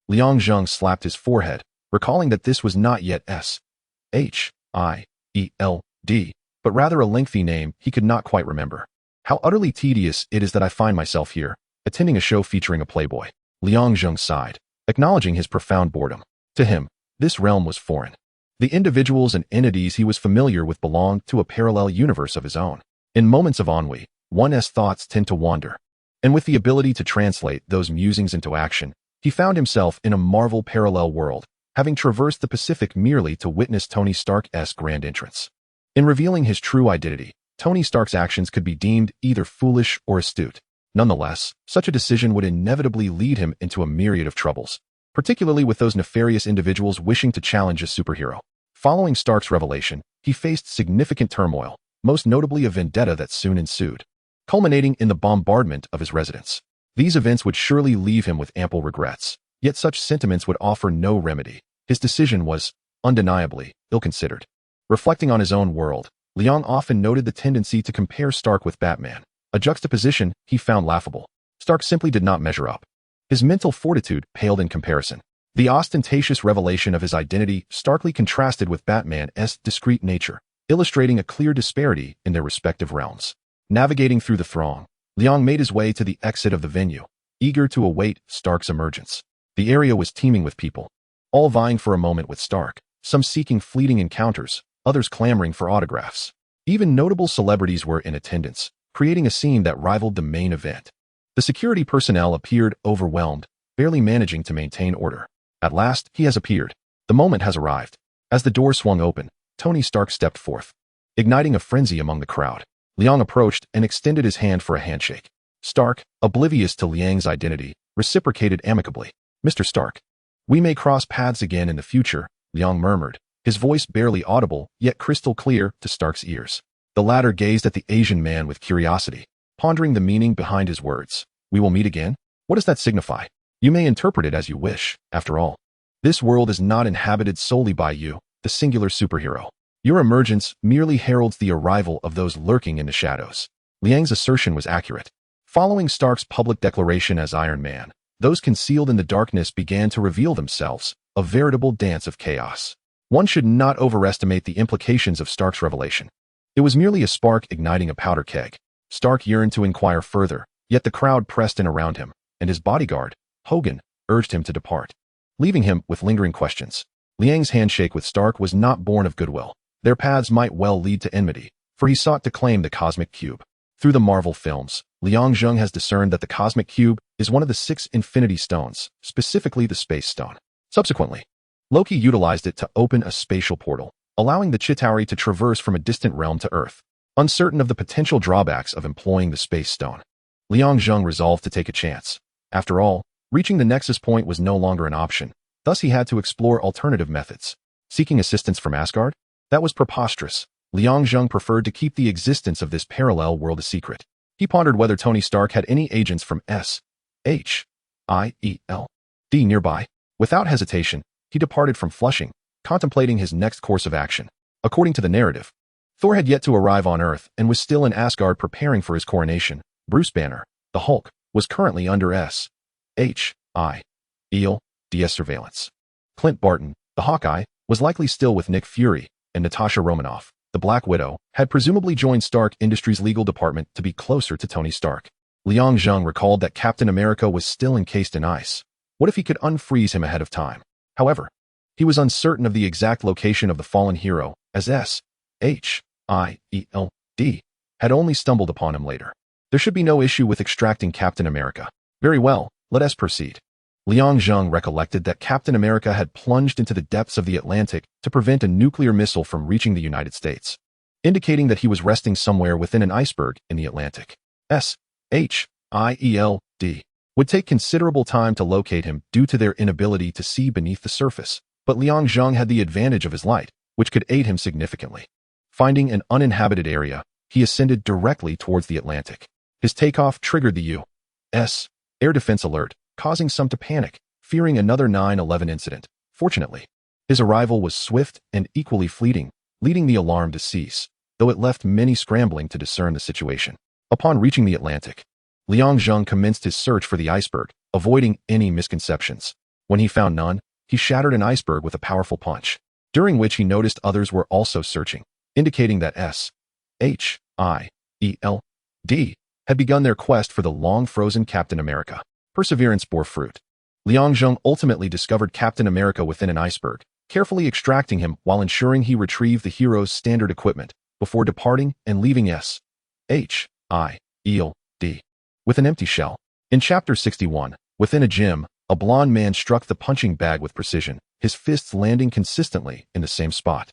Liang Zheng slapped his forehead, recalling that this was not yet S.H.I.E.L.D., but rather a lengthy name he could not quite remember. "How utterly tedious it is that I find myself here, attending a show featuring a playboy." Liang Zheng sighed, acknowledging his profound boredom. To him, this realm was foreign. The individuals and entities he was familiar with belonged to a parallel universe of his own. In moments of ennui, one's thoughts tend to wander. And with the ability to translate those musings into action, he found himself in a Marvel parallel world, having traversed the Pacific merely to witness Tony Stark's grand entrance. In revealing his true identity, Tony Stark's actions could be deemed either foolish or astute. Nonetheless, such a decision would inevitably lead him into a myriad of troubles, particularly with those nefarious individuals wishing to challenge a superhero. Following Stark's revelation, he faced significant turmoil, most notably a vendetta that soon ensued, culminating in the bombardment of his residence. These events would surely leave him with ample regrets, yet such sentiments would offer no remedy. His decision was, undeniably, ill-considered. Reflecting on his own world, Liang often noted the tendency to compare Stark with Batman, a juxtaposition he found laughable. Stark simply did not measure up. His mental fortitude paled in comparison. The ostentatious revelation of his identity starkly contrasted with Batman's discreet nature, illustrating a clear disparity in their respective realms. Navigating through the throng, Liang made his way to the exit of the venue, eager to await Stark's emergence. The area was teeming with people, all vying for a moment with Stark, some seeking fleeting encounters, others clamoring for autographs. Even notable celebrities were in attendance, creating a scene that rivaled the main event. The security personnel appeared overwhelmed, barely managing to maintain order. At last, he has appeared. The moment has arrived. As the door swung open, Tony Stark stepped forth. Igniting a frenzy among the crowd, Liang approached and extended his hand for a handshake. Stark, oblivious to Liang's identity, reciprocated amicably. "Mr. Stark, we may cross paths again in the future," Liang murmured, his voice barely audible yet crystal clear to Stark's ears. The latter gazed at the Asian man with curiosity, pondering the meaning behind his words. "We will meet again? What does that signify?" "You may interpret it as you wish. After all, this world is not inhabited solely by you, the singular superhero. Your emergence merely heralds the arrival of those lurking in the shadows." Liang's assertion was accurate. Following Stark's public declaration as Iron Man, those concealed in the darkness began to reveal themselves, a veritable dance of chaos. One should not overestimate the implications of Stark's revelation. It was merely a spark igniting a powder keg. Stark yearned to inquire further, yet the crowd pressed in around him, and his bodyguard, Hogan, urged him to depart, leaving him with lingering questions. Liang's handshake with Stark was not born of goodwill. Their paths might well lead to enmity, for he sought to claim the Cosmic Cube. Through the Marvel films, Liang Zheng has discerned that the Cosmic Cube is one of the 6 Infinity Stones, specifically the Space Stone. Subsequently, Loki utilized it to open a spatial portal, allowing the Chitauri to traverse from a distant realm to Earth. Uncertain of the potential drawbacks of employing the Space Stone, Liang Zheng resolved to take a chance. After all, reaching the Nexus Point was no longer an option, thus he had to explore alternative methods. Seeking assistance from Asgard? That was preposterous. Liang Zheng preferred to keep the existence of this parallel world a secret. He pondered whether Tony Stark had any agents from S.H.I.E.L.D. nearby. Without hesitation, he departed from Flushing, contemplating his next course of action. According to the narrative, Thor had yet to arrive on Earth and was still in Asgard preparing for his coronation. Bruce Banner, the Hulk, was currently under S.H.I.E.L.D.'s surveillance. Clint Barton, the Hawkeye, was likely still with Nick Fury, and Natasha Romanoff, the Black Widow, had presumably joined Stark Industries' legal department to be closer to Tony Stark. Liang Zheng recalled that Captain America was still encased in ice. What if he could unfreeze him ahead of time? However, he was uncertain of the exact location of the fallen hero, as S.H.I.E.L.D. had only stumbled upon him later. There should be no issue with extracting Captain America. Very well, let us proceed. Liang Zheng recollected that Captain America had plunged into the depths of the Atlantic to prevent a nuclear missile from reaching the United States, indicating that he was resting somewhere within an iceberg in the Atlantic. S.H.I.E.L.D. would take considerable time to locate him due to their inability to see beneath the surface, but Liang Zheng had the advantage of his light, which could aid him significantly. Finding an uninhabited area, he ascended directly towards the Atlantic. His takeoff triggered the U.S. air defense alert, causing some to panic, fearing another 9/11 incident. Fortunately, his arrival was swift and equally fleeting, leading the alarm to cease, though it left many scrambling to discern the situation. Upon reaching the Atlantic, Liang Zheng commenced his search for the iceberg, avoiding any misconceptions. When he found none, he shattered an iceberg with a powerful punch, during which he noticed others were also searching, indicating that S.H.I.E.L.D. had begun their quest for the long-frozen Captain America. Perseverance bore fruit. Liang Zheng ultimately discovered Captain America within an iceberg, carefully extracting him while ensuring he retrieved the hero's standard equipment before departing and leaving S.H.I.E.L.D. E.L.D. with an empty shell. In Chapter 61, within a gym, a blond man struck the punching bag with precision, his fists landing consistently in the same spot,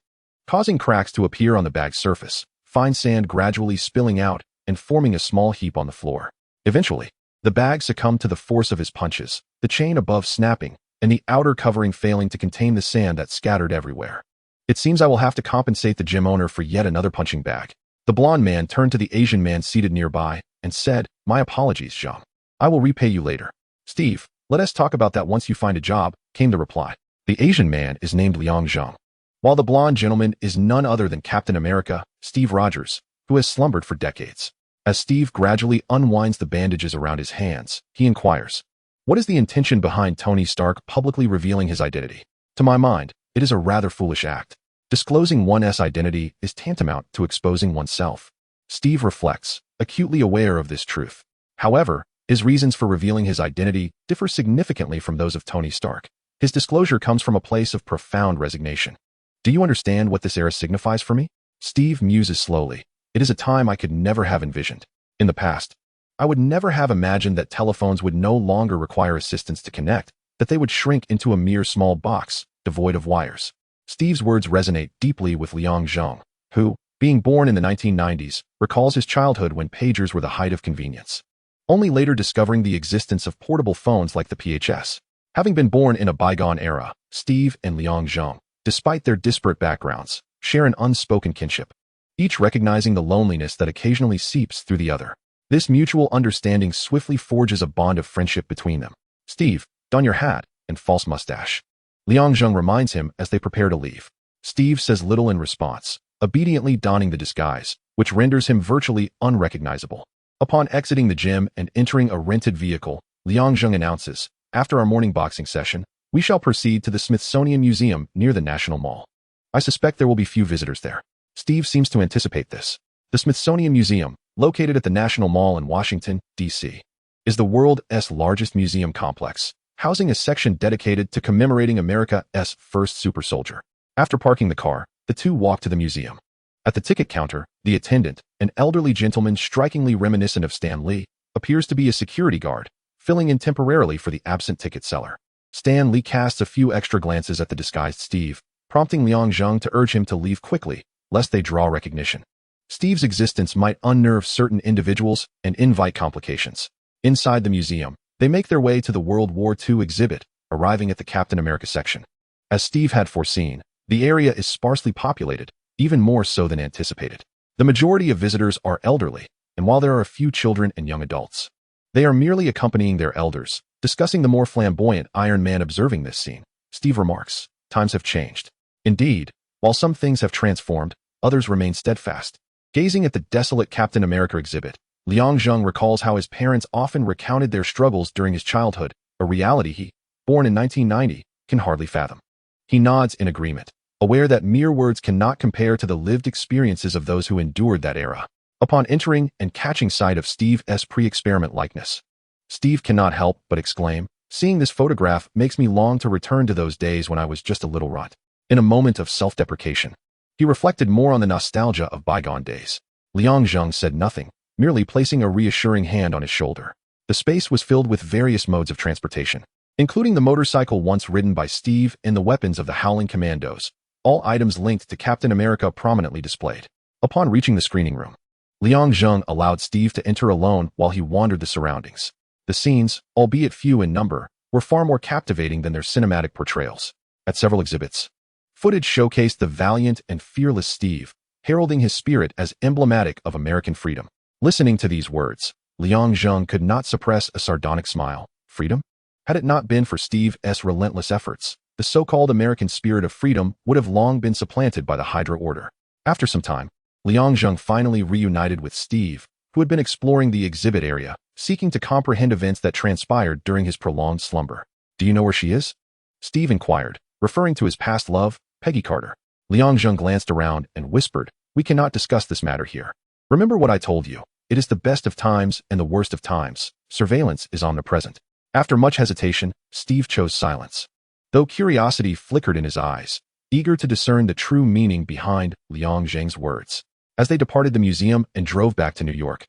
causing cracks to appear on the bag's surface, fine sand gradually spilling out and forming a small heap on the floor. Eventually, the bag succumbed to the force of his punches, the chain above snapping, and the outer covering failing to contain the sand that scattered everywhere. It seems I will have to compensate the gym owner for yet another punching bag. The blond man turned to the Asian man seated nearby and said, "My apologies, Zheng. I will repay you later." "Steve, let us talk about that once you find a job," came the reply. The Asian man is named Liang Zheng, while the blond gentleman is none other than Captain America, Steve Rogers, who has slumbered for decades. As Steve gradually unwinds the bandages around his hands, he inquires, "What is the intention behind Tony Stark publicly revealing his identity? To my mind, it is a rather foolish act. Disclosing one's identity is tantamount to exposing oneself." Steve reflects, acutely aware of this truth. However, his reasons for revealing his identity differ significantly from those of Tony Stark. His disclosure comes from a place of profound resignation. "Do you understand what this era signifies for me?" Steve muses slowly. "It is a time I could never have envisioned. In the past, I would never have imagined that telephones would no longer require assistance to connect, that they would shrink into a mere small box, devoid of wires." Steve's words resonate deeply with Liang Zheng, who, being born in the 1990s, recalls his childhood when pagers were the height of convenience, only later discovering the existence of portable phones like the PHS. Having been born in a bygone era, Steve and Liang Zheng, despite their disparate backgrounds, share an unspoken kinship, each recognizing the loneliness that occasionally seeps through the other. This mutual understanding swiftly forges a bond of friendship between them. "Steve, don your hat and false mustache," Liang Zheng reminds him as they prepare to leave. Steve says little in response, obediently donning the disguise, which renders him virtually unrecognizable. Upon exiting the gym and entering a rented vehicle, Liang Zheng announces, "After our morning boxing session, we shall proceed to the Smithsonian Museum near the National Mall. I suspect there will be few visitors there." Steve seems to anticipate this. The Smithsonian Museum, located at the National Mall in Washington, D.C., is the world's largest museum complex, housing a section dedicated to commemorating America's first super soldier. After parking the car, the two walk to the museum. At the ticket counter, the attendant, an elderly gentleman strikingly reminiscent of Stan Lee, appears to be a security guard, filling in temporarily for the absent ticket seller. Stan Lee casts a few extra glances at the disguised Steve, prompting Liang Zheng to urge him to leave quickly, lest they draw recognition. Steve's existence might unnerve certain individuals and invite complications. Inside the museum, they make their way to the World War II exhibit, arriving at the Captain America section. As Steve had foreseen, the area is sparsely populated, even more so than anticipated. The majority of visitors are elderly, and while there are a few children and young adults, they are merely accompanying their elders, discussing the more flamboyant Iron Man. Observing this scene, Steve remarks, "Times have changed. Indeed, while some things have transformed, others remain steadfast." Gazing at the desolate Captain America exhibit, Liang Zheng recalls how his parents often recounted their struggles during his childhood, a reality he, born in 1990, can hardly fathom. He nods in agreement, aware that mere words cannot compare to the lived experiences of those who endured that era. Upon entering and catching sight of Steve's pre-experiment likeness, Steve cannot help but exclaim, "Seeing this photograph makes me long to return to those days when I was just a little runt." In a moment of self-deprecation, he reflected more on the nostalgia of bygone days. Liang Zheng said nothing, merely placing a reassuring hand on his shoulder. The space was filled with various modes of transportation, including the motorcycle once ridden by Steve and the weapons of the Howling Commandos, all items linked to Captain America prominently displayed. Upon reaching the screening room, Liang Zheng allowed Steve to enter alone while he wandered the surroundings. The scenes, albeit few in number, were far more captivating than their cinematic portrayals. At several exhibits, footage showcased the valiant and fearless Steve, heralding his spirit as emblematic of American freedom. Listening to these words, Liang Zheng could not suppress a sardonic smile. Freedom? Had it not been for Steve's relentless efforts, the so-called American spirit of freedom would have long been supplanted by the Hydra Order. After some time, Liang Zheng finally reunited with Steve, who had been exploring the exhibit area, seeking to comprehend events that transpired during his prolonged slumber. "Do you know where she is?" Steve inquired, referring to his past love, Peggy Carter. Liang Zheng glanced around and whispered, "We cannot discuss this matter here. Remember what I told you. It is the best of times and the worst of times. Surveillance is omnipresent." After much hesitation, Steve chose silence, though curiosity flickered in his eyes, eager to discern the true meaning behind Liang Zheng's words. As they departed the museum and drove back to New York,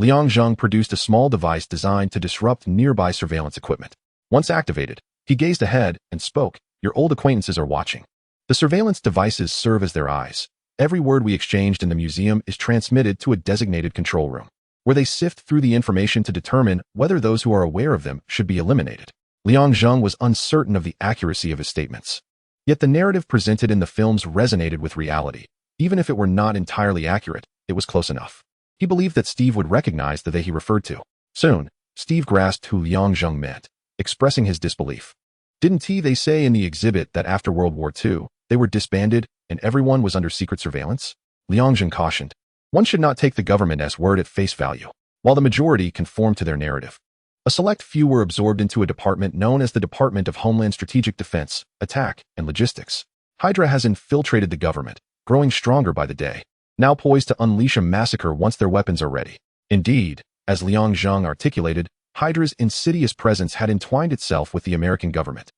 Liang Zheng produced a small device designed to disrupt nearby surveillance equipment. Once activated, he gazed ahead and spoke, "Your old acquaintances are watching." The surveillance devices serve as their eyes. Every word we exchanged in the museum is transmitted to a designated control room, where they sift through the information to determine whether those who are aware of them should be eliminated. Liang Zheng was uncertain of the accuracy of his statements. Yet the narrative presented in the films resonated with reality. Even if it were not entirely accurate, it was close enough. He believed that Steve would recognize the they he referred to. Soon, Steve grasped who Liang Zheng meant, expressing his disbelief. Didn't they say in the exhibit that after World War II, they were disbanded and everyone was under secret surveillance? Liang Zheng cautioned. One should not take the government's word at face value. While the majority conformed to their narrative, a select few were absorbed into a department known as the Department of Homeland Strategic Defense, Attack, and Logistics. Hydra has infiltrated the government, growing stronger by the day, now poised to unleash a massacre once their weapons are ready. Indeed, as Liang Zheng articulated, Hydra's insidious presence had entwined itself with the American government,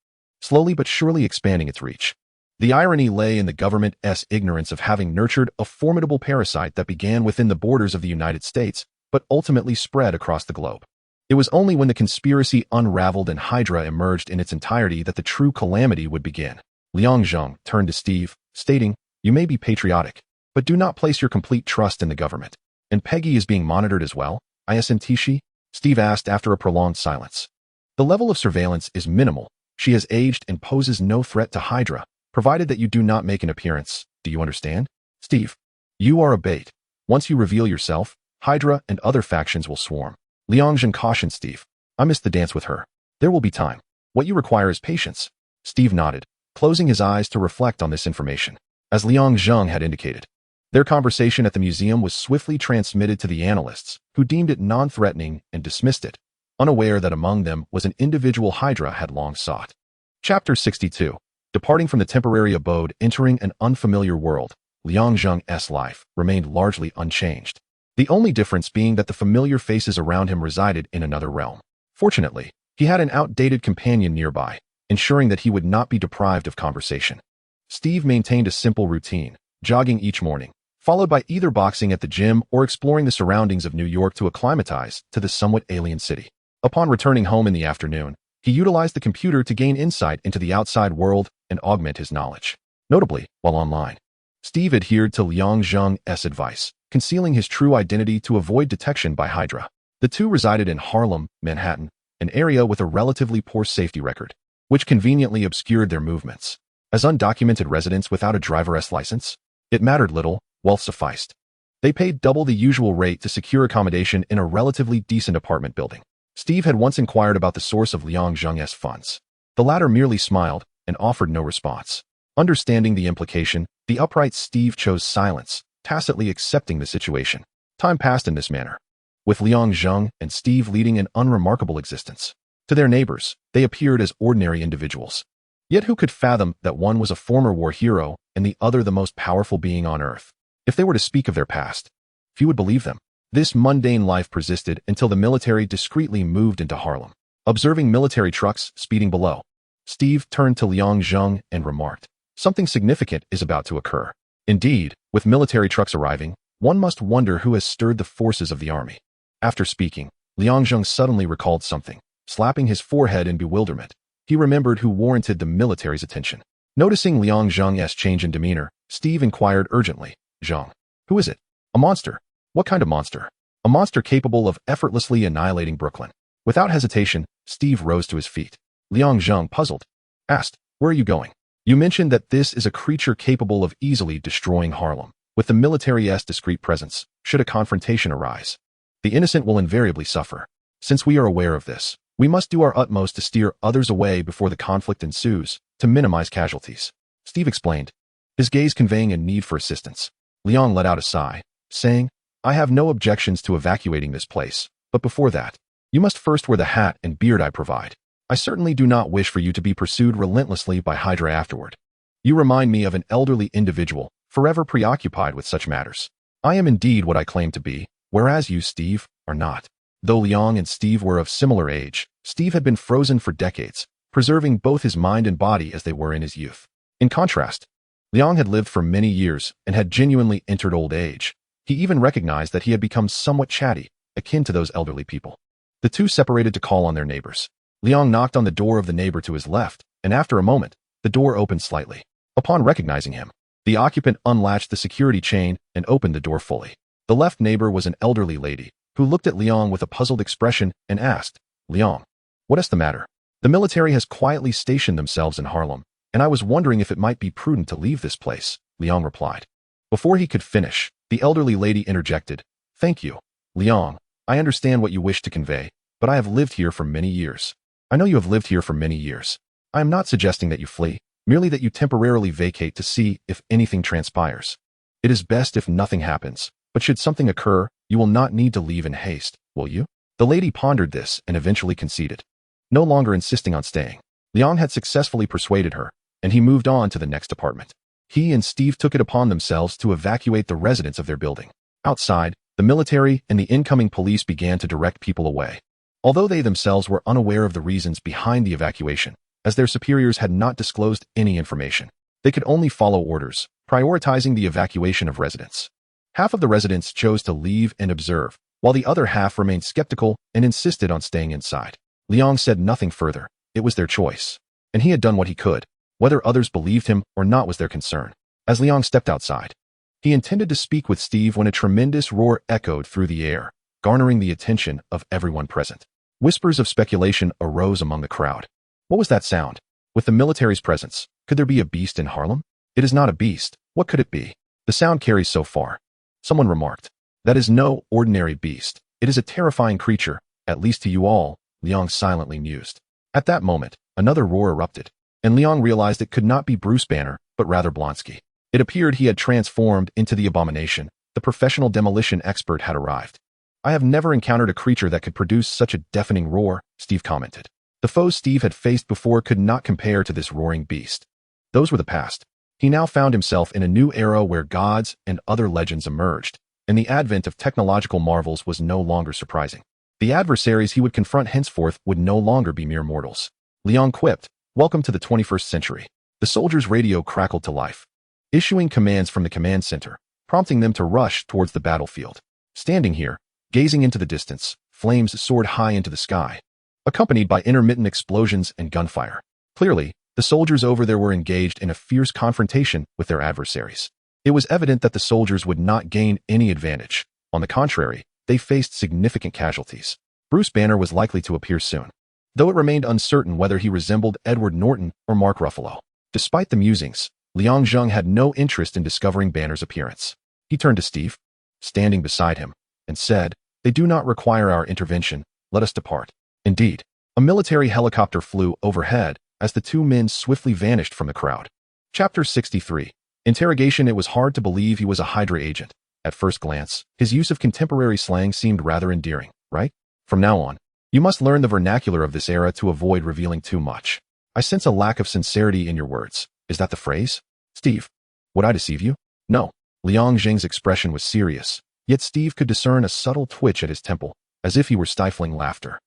slowly but surely expanding its reach. The irony lay in the government's ignorance of having nurtured a formidable parasite that began within the borders of the United States, but ultimately spread across the globe. It was only when the conspiracy unraveled and Hydra emerged in its entirety that the true calamity would begin. Liang Zheng turned to Steve, stating, "You may be patriotic, but do not place your complete trust in the government. And Peggy is being monitored as well, isn't she?" Steve asked after a prolonged silence. "The level of surveillance is minimal. She has aged and poses no threat to Hydra, provided that you do not make an appearance. Do you understand?" "Steve, you are a bait. Once you reveal yourself, Hydra and other factions will swarm." Liang Zheng cautioned Steve. "I missed the dance with her. There will be time. What you require is patience." Steve nodded, closing his eyes to reflect on this information. As Liang Zheng had indicated, their conversation at the museum was swiftly transmitted to the analysts, who deemed it non-threatening and dismissed it, unaware that among them was an individual Hydra had long sought. Chapter 62. Departing from the temporary abode, entering an unfamiliar world, Liang Zheng's life remained largely unchanged. The only difference being that the familiar faces around him resided in another realm. Fortunately, he had an outdated companion nearby, ensuring that he would not be deprived of conversation. Steve maintained a simple routine, jogging each morning, followed by either boxing at the gym or exploring the surroundings of New York to acclimatize to the somewhat alien city. Upon returning home in the afternoon, he utilized the computer to gain insight into the outside world and augment his knowledge. Notably, while online, Steve adhered to Liang Zheng's advice, concealing his true identity to avoid detection by Hydra. The two resided in Harlem, Manhattan, an area with a relatively poor safety record, which conveniently obscured their movements. As undocumented residents without a driver's license, it mattered little, wealth sufficed. They paid double the usual rate to secure accommodation in a relatively decent apartment building. Steve had once inquired about the source of Liang Zheng's funds. The latter merely smiled and offered no response. Understanding the implication, the upright Steve chose silence, tacitly accepting the situation. Time passed in this manner, with Liang Zheng and Steve leading an unremarkable existence. To their neighbors, they appeared as ordinary individuals. Yet who could fathom that one was a former war hero and the other the most powerful being on Earth? If they were to speak of their past, few would believe them. This mundane life persisted until the military discreetly moved into Harlem. Observing military trucks speeding below, Steve turned to Liang Zheng and remarked, "Something significant is about to occur." Indeed, with military trucks arriving, one must wonder who has stirred the forces of the army. After speaking, Liang Zheng suddenly recalled something. Slapping his forehead in bewilderment, he remembered who warranted the military's attention. Noticing Liang Zheng's change in demeanor, Steve inquired urgently, "Zheng, who is it? A monster? What kind of monster?" "A monster capable of effortlessly annihilating Brooklyn." Without hesitation, Steve rose to his feet. Liang Zheng, puzzled, asked, "Where are you going?" "You mentioned that this is a creature capable of easily destroying Harlem. With the military's discreet presence, should a confrontation arise, the innocent will invariably suffer. Since we are aware of this, we must do our utmost to steer others away before the conflict ensues, to minimize casualties," Steve explained, his gaze conveying a need for assistance. Liang let out a sigh, saying, "I have no objections to evacuating this place, but before that, you must first wear the hat and beard I provide. I certainly do not wish for you to be pursued relentlessly by Hydra afterward. You remind me of an elderly individual, forever preoccupied with such matters. I am indeed what I claim to be, whereas you, Steve, are not." Though Liang and Steve were of similar age, Steve had been frozen for decades, preserving both his mind and body as they were in his youth. In contrast, Liang had lived for many years and had genuinely entered old age. He even recognized that he had become somewhat chatty, akin to those elderly people. The two separated to call on their neighbors. Liang knocked on the door of the neighbor to his left, and after a moment, the door opened slightly. Upon recognizing him, the occupant unlatched the security chain and opened the door fully. The left neighbor was an elderly lady, who looked at Liang with a puzzled expression and asked, "Liang, what is the matter? The military has quietly stationed themselves in Harlem, and I was wondering if it might be prudent to leave this place," Liang replied. Before he could finish, the elderly lady interjected, "Thank you, Liang. I understand what you wish to convey, but I have lived here for many years." "I know you have lived here for many years. I am not suggesting that you flee, merely that you temporarily vacate to see if anything transpires. It is best if nothing happens, but should something occur, you will not need to leave in haste, will you?" The lady pondered this and eventually conceded, no longer insisting on staying. Liang had successfully persuaded her, and he moved on to the next apartment. He and Steve took it upon themselves to evacuate the residents of their building. Outside, the military and the incoming police began to direct people away. Although they themselves were unaware of the reasons behind the evacuation, as their superiors had not disclosed any information, they could only follow orders, prioritizing the evacuation of residents. Half of the residents chose to leave and observe, while the other half remained skeptical and insisted on staying inside. Liang said nothing further. It was their choice, and he had done what he could. Whether others believed him or not was their concern. As Liang stepped outside, he intended to speak with Steve when a tremendous roar echoed through the air, garnering the attention of everyone present. Whispers of speculation arose among the crowd. What was that sound? With the military's presence, could there be a beast in Harlem? It is not a beast. What could it be? The sound carries so far. Someone remarked. That is no ordinary beast. It is a terrifying creature, at least to you all, Liang silently mused. At that moment, another roar erupted, and Liang realized it could not be Bruce Banner, but rather Blonsky. It appeared he had transformed into the abomination. The professional demolition expert had arrived. "I have never encountered a creature that could produce such a deafening roar," Steve commented. The foes Steve had faced before could not compare to this roaring beast. Those were the past. He now found himself in a new era where gods and other legends emerged, and the advent of technological marvels was no longer surprising. The adversaries he would confront henceforth would no longer be mere mortals. Liang quipped, "Welcome to the 21st century." The soldier's radio crackled to life, issuing commands from the command center, prompting them to rush towards the battlefield. Standing here, gazing into the distance, flames soared high into the sky, accompanied by intermittent explosions and gunfire. Clearly, the soldiers over there were engaged in a fierce confrontation with their adversaries. It was evident that the soldiers would not gain any advantage. On the contrary, they faced significant casualties. Bruce Banner was likely to appear soon, though it remained uncertain whether he resembled Edward Norton or Mark Ruffalo. Despite the musings, Liang Zheng had no interest in discovering Banner's appearance. He turned to Steve, standing beside him, and said, "They do not require our intervention. Let us depart." Indeed, a military helicopter flew overhead as the two men swiftly vanished from the crowd. Chapter 63. Interrogation. It was hard to believe he was a Hydra agent. At first glance, his use of contemporary slang seemed rather endearing, right? "From now on, you must learn the vernacular of this era to avoid revealing too much. I sense a lack of sincerity in your words. Is that the phrase?" "Steve, would I deceive you?" "No." Liang Zheng's expression was serious, yet Steve could discern a subtle twitch at his temple, as if he were stifling laughter.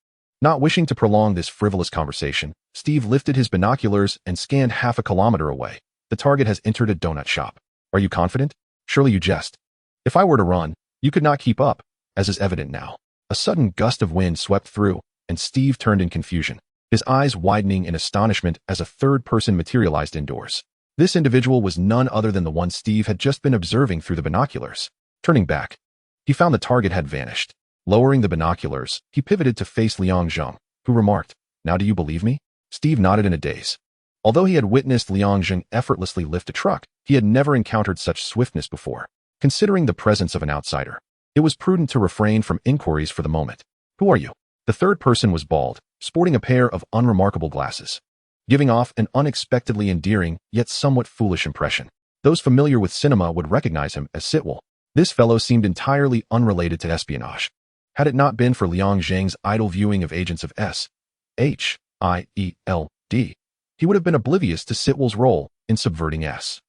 Not wishing to prolong this frivolous conversation, Steve lifted his binoculars and scanned half a kilometer away. "The target has entered a donut shop. Are you confident? Surely you jest. If I were to run, you could not keep up, as is evident now." A sudden gust of wind swept through, and Steve turned in confusion, his eyes widening in astonishment as a third person materialized indoors. This individual was none other than the one Steve had just been observing through the binoculars. Turning back, he found the target had vanished. Lowering the binoculars, he pivoted to face Liang Zheng, who remarked, "Now do you believe me?" Steve nodded in a daze. Although he had witnessed Liang Zheng effortlessly lift a truck, he had never encountered such swiftness before. Considering the presence of an outsider, it was prudent to refrain from inquiries for the moment. "Who are you?" The third person was bald, sporting a pair of unremarkable glasses, giving off an unexpectedly endearing yet somewhat foolish impression. Those familiar with cinema would recognize him as Sitwell. This fellow seemed entirely unrelated to espionage. Had it not been for Liang Zheng's idle viewing of agents of S.H.I.E.L.D., he would have been oblivious to Sitwell's role in subverting S.H.I.E.L.D.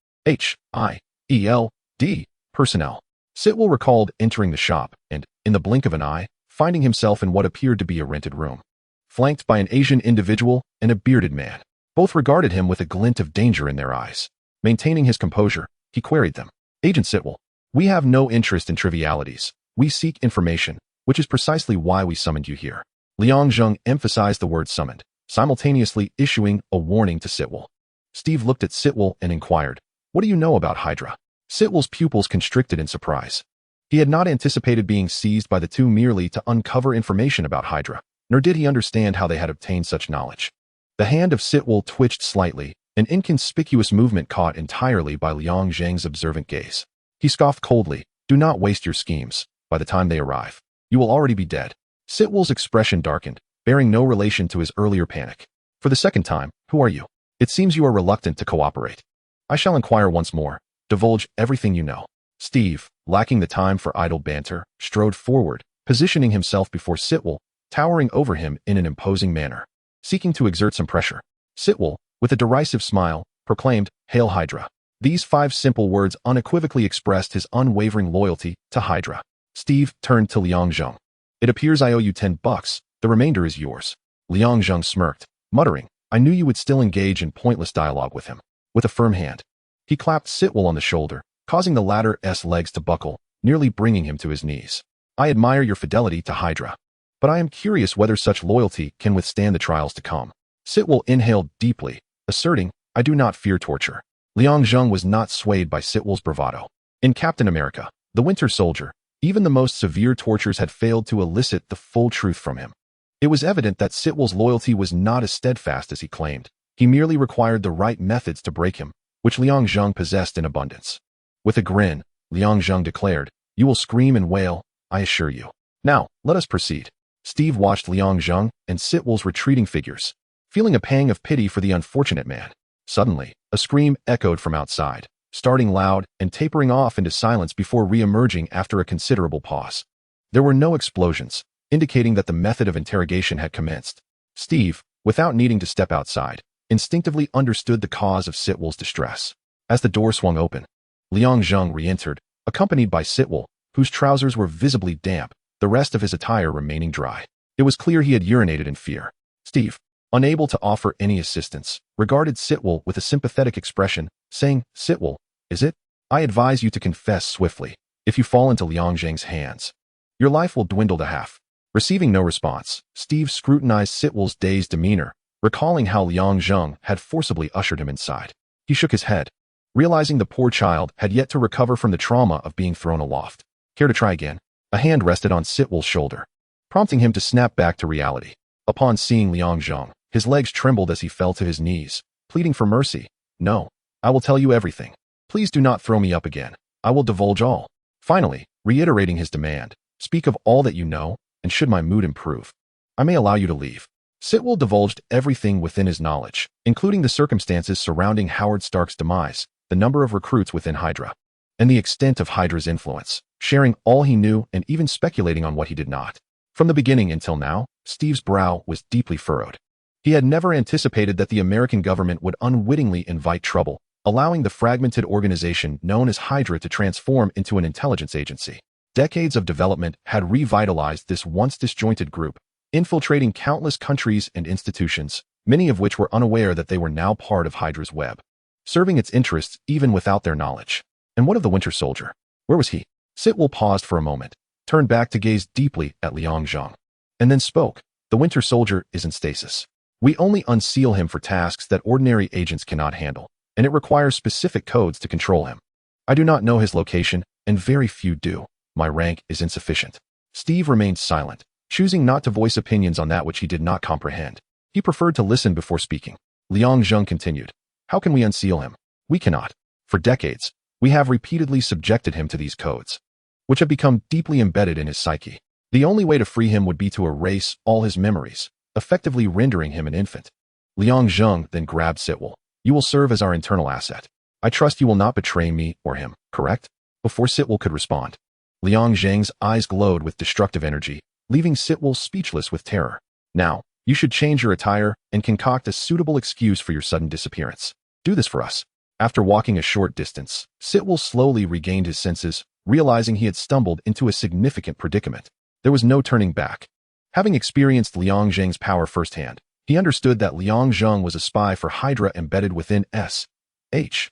personnel. Sitwell recalled entering the shop and, in the blink of an eye, finding himself in what appeared to be a rented room, flanked by an Asian individual and a bearded man. Both regarded him with a glint of danger in their eyes. Maintaining his composure, he queried them. "Agent Sitwell, we have no interest in trivialities. We seek information. which is precisely why we summoned you here. Liang Zheng emphasized the word summoned, simultaneously issuing a warning to Sitwell. Steve looked at Sitwell and inquired, "What do you know about Hydra?" Sitwell's pupils constricted in surprise. He had not anticipated being seized by the two merely to uncover information about Hydra, nor did he understand how they had obtained such knowledge. The hand of Sitwell twitched slightly, an inconspicuous movement caught entirely by Liang Zheng's observant gaze. He scoffed coldly, "Do not waste your schemes. By the time they arrive, you will already be dead." Sitwell's expression darkened, bearing no relation to his earlier panic. "For the second time, who are you? It seems you are reluctant to cooperate." "I shall inquire once more. Divulge everything you know." Steve, lacking the time for idle banter, strode forward, positioning himself before Sitwell, towering over him in an imposing manner. Seeking to exert some pressure, Sitwell, with a derisive smile, proclaimed, "Hail Hydra." These 5 simple words unequivocally expressed his unwavering loyalty to Hydra. Steve turned to Liang Zheng. "It appears I owe you $10. The remainder is yours." Liang Zheng smirked, muttering, "I knew you would still engage in pointless dialogue with him." With a firm hand, he clapped Sitwell on the shoulder, causing the latter's legs to buckle, nearly bringing him to his knees. "I admire your fidelity to Hydra, but I am curious whether such loyalty can withstand the trials to come." Sitwell inhaled deeply, asserting, "I do not fear torture." Liang Zheng was not swayed by Sitwell's bravado. In Captain America, the Winter Soldier, even the most severe tortures had failed to elicit the full truth from him. It was evident that Sitwell's loyalty was not as steadfast as he claimed. He merely required the right methods to break him, which Liang Zheng possessed in abundance. With a grin, Liang Zheng declared, "You will scream and wail, I assure you. Now, let us proceed." Steve watched Liang Zheng and Sitwell's retreating figures, feeling a pang of pity for the unfortunate man. Suddenly, a scream echoed from outside, starting loud and tapering off into silence before re-emerging after a considerable pause. There were no explosions, indicating that the method of interrogation had commenced. Steve, without needing to step outside, instinctively understood the cause of Sitwell's distress. As the door swung open, Liang Zheng re-entered, accompanied by Sitwell, whose trousers were visibly damp, the rest of his attire remaining dry. It was clear he had urinated in fear. Steve, unable to offer any assistance, regarded Sitwell with a sympathetic expression, saying, "Sitwell, is it? I advise you to confess swiftly. If you fall into Liang Zheng's hands, your life will dwindle to half." Receiving no response, Steve scrutinized Sitwell's dazed demeanor, recalling how Liang Zheng had forcibly ushered him inside. He shook his head, realizing the poor child had yet to recover from the trauma of being thrown aloft. "Care to try again?" A hand rested on Sitwell's shoulder, prompting him to snap back to reality. Upon seeing Liang Zheng, his legs trembled as he fell to his knees, pleading for mercy. "No, I will tell you everything. Please do not throw me up again. I will divulge all." Finally, reiterating his demand, "Speak of all that you know, and should my mood improve, I may allow you to leave." Sitwell divulged everything within his knowledge, including the circumstances surrounding Howard Stark's demise, the number of recruits within Hydra, and the extent of Hydra's influence, sharing all he knew and even speculating on what he did not. From the beginning until now, Steve's brow was deeply furrowed. He had never anticipated that the American government would unwittingly invite trouble, allowing the fragmented organization known as Hydra to transform into an intelligence agency. Decades of development had revitalized this once disjointed group, infiltrating countless countries and institutions, many of which were unaware that they were now part of Hydra's web, serving its interests even without their knowledge. And what of the Winter Soldier? Where was he? Sitwell paused for a moment, turned back to gaze deeply at Liang Zheng, and then spoke. "The Winter Soldier is in stasis. We only unseal him for tasks that ordinary agents cannot handle, and it requires specific codes to control him. I do not know his location, and very few do. My rank is insufficient." Steve remained silent, choosing not to voice opinions on that which he did not comprehend. He preferred to listen before speaking. Liang Zheng continued, "How can we unseal him? We cannot. For decades, we have repeatedly subjected him to these codes, which have become deeply embedded in his psyche. The only way to free him would be to erase all his memories, effectively rendering him an infant." Liang Zheng then grabbed Sitwell. "You will serve as our internal asset. I trust you will not betray me or him, correct?" Before Sitwell could respond, Liang Zheng's eyes glowed with destructive energy, leaving Sitwell speechless with terror. "Now, you should change your attire and concoct a suitable excuse for your sudden disappearance. Do this for us." After walking a short distance, Sitwell slowly regained his senses, realizing he had stumbled into a significant predicament. There was no turning back. Having experienced Liang Zheng's power firsthand, he understood that Liang Zheng was a spy for Hydra embedded within SHIELD,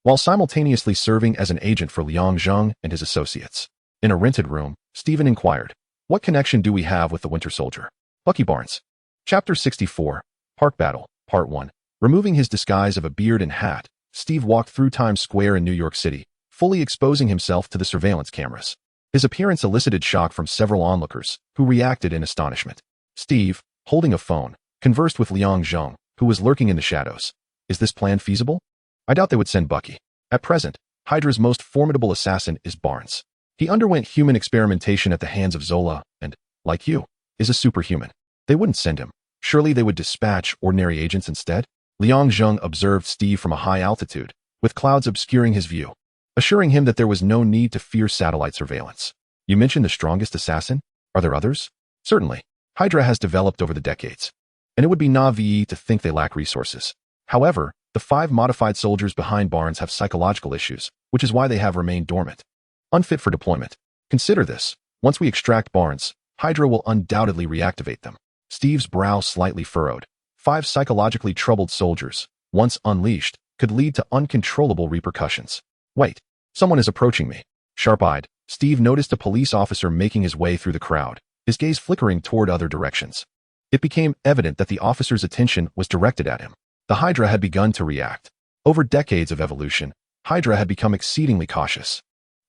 while simultaneously serving as an agent for Liang Zheng and his associates. In a rented room, Stephen inquired, "What connection do we have with the Winter Soldier?" Bucky Barnes. Chapter 64, Park Battle, Part 1. Removing his disguise of a beard and hat, Steve walked through Times Square in New York City, fully exposing himself to the surveillance cameras. His appearance elicited shock from several onlookers, who reacted in astonishment. Steve, holding a phone, conversed with Liang Zheng, who was lurking in the shadows. "Is this plan feasible? I doubt they would send Bucky. At present, Hydra's most formidable assassin is Barnes. He underwent human experimentation at the hands of Zola and, like you, is a superhuman. They wouldn't send him. Surely they would dispatch ordinary agents instead?" Liang Zheng observed Steve from a high altitude, with clouds obscuring his view, assuring him that there was no need to fear satellite surveillance. "You mentioned the strongest assassin? Are there others?" "Certainly. Hydra has developed over the decades, and it would be naive to think they lack resources. However, the 5 modified soldiers behind Barnes have psychological issues, which is why they have remained dormant. Unfit for deployment. Consider this. Once we extract Barnes, Hydra will undoubtedly reactivate them." Steve's brow slightly furrowed. 5 psychologically troubled soldiers, once unleashed, could lead to uncontrollable repercussions. "Wait. Someone is approaching me." Sharp-eyed, Steve noticed a police officer making his way through the crowd, his gaze flickering toward other directions. It became evident that the officer's attention was directed at him. The Hydra had begun to react. Over decades of evolution, Hydra had become exceedingly cautious.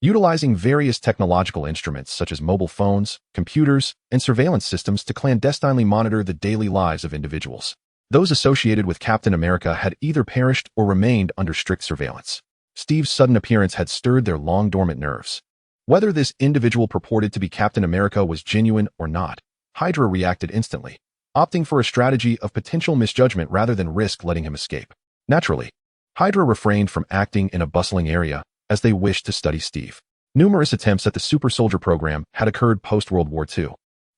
Utilizing various technological instruments such as mobile phones, computers, and surveillance systems to clandestinely monitor the daily lives of individuals. Those associated with Captain America had either perished or remained under strict surveillance. Steve's sudden appearance had stirred their long-dormant nerves. Whether this individual purported to be Captain America was genuine or not, Hydra reacted instantly, opting for a strategy of potential misjudgment rather than risk letting him escape. Naturally, Hydra refrained from acting in a bustling area, as they wished to study Steve. Numerous attempts at the super soldier program had occurred post-World War II.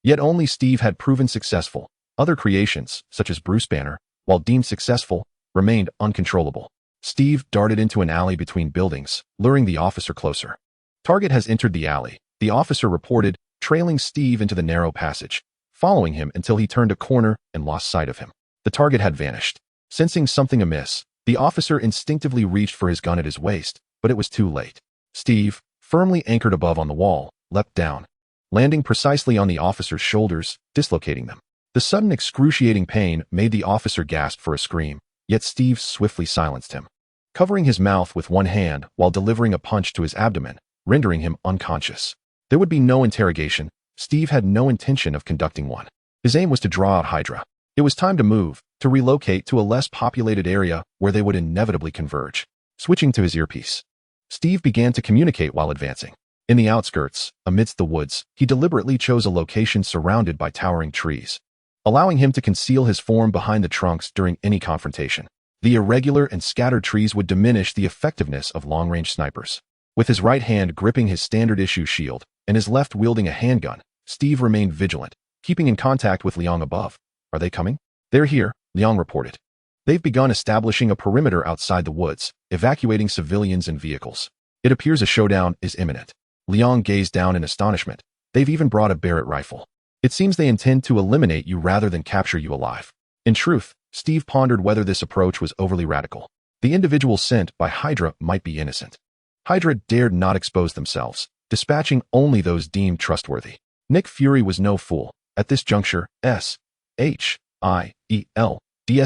Yet only Steve had proven successful. Other creations, such as Bruce Banner, while deemed successful, remained uncontrollable. Steve darted into an alley between buildings, luring the officer closer. "Target has entered the alley," the officer reported, trailing Steve into the narrow passage, following him until he turned a corner and lost sight of him. The target had vanished. Sensing something amiss, the officer instinctively reached for his gun at his waist, but it was too late. Steve, firmly anchored above on the wall, leapt down, landing precisely on the officer's shoulders, dislocating them. The sudden excruciating pain made the officer gasp for a scream, yet Steve swiftly silenced him, covering his mouth with one hand while delivering a punch to his abdomen, rendering him unconscious. There would be no interrogation. Steve had no intention of conducting one. His aim was to draw out Hydra. It was time to move, to relocate to a less populated area where they would inevitably converge. Switching to his earpiece, Steve began to communicate while advancing. In the outskirts, amidst the woods, he deliberately chose a location surrounded by towering trees, allowing him to conceal his form behind the trunks during any confrontation. The irregular and scattered trees would diminish the effectiveness of long-range snipers. With his right hand gripping his standard-issue shield and his left wielding a handgun, Steve remained vigilant, keeping in contact with Liang above. "Are they coming?" "They're here," Liang reported. "They've begun establishing a perimeter outside the woods, evacuating civilians and vehicles. It appears a showdown is imminent." Liang gazed down in astonishment. "They've even brought a Barrett rifle. It seems they intend to eliminate you rather than capture you alive." In truth, Steve pondered whether this approach was overly radical. The individual sent by Hydra might be innocent. Hydra dared not expose themselves, dispatching only those deemed trustworthy. Nick Fury was no fool. At this juncture, S.H.I.E.L.'s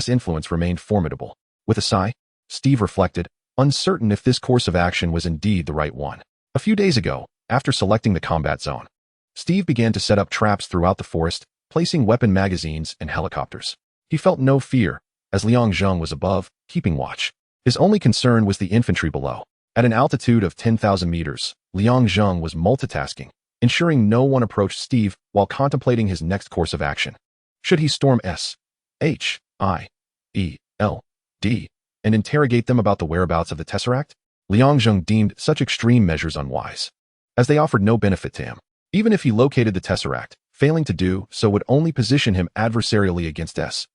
influence remained formidable. With a sigh, Steve reflected, uncertain if this course of action was indeed the right one. A few days ago, after selecting the combat zone, Steve began to set up traps throughout the forest, placing weapon magazines and helicopters. He felt no fear, as Liang Zheng was above, keeping watch. His only concern was the infantry below. At an altitude of 10,000 meters, Liang Zheng was multitasking, ensuring no one approached Steve while contemplating his next course of action. Should he storm S.H.I.E.L.D. and interrogate them about the whereabouts of the Tesseract? Liang Zheng deemed such extreme measures unwise, as they offered no benefit to him. Even if he located the Tesseract, failing to do so would only position him adversarially against S.H.I.E.L.D.,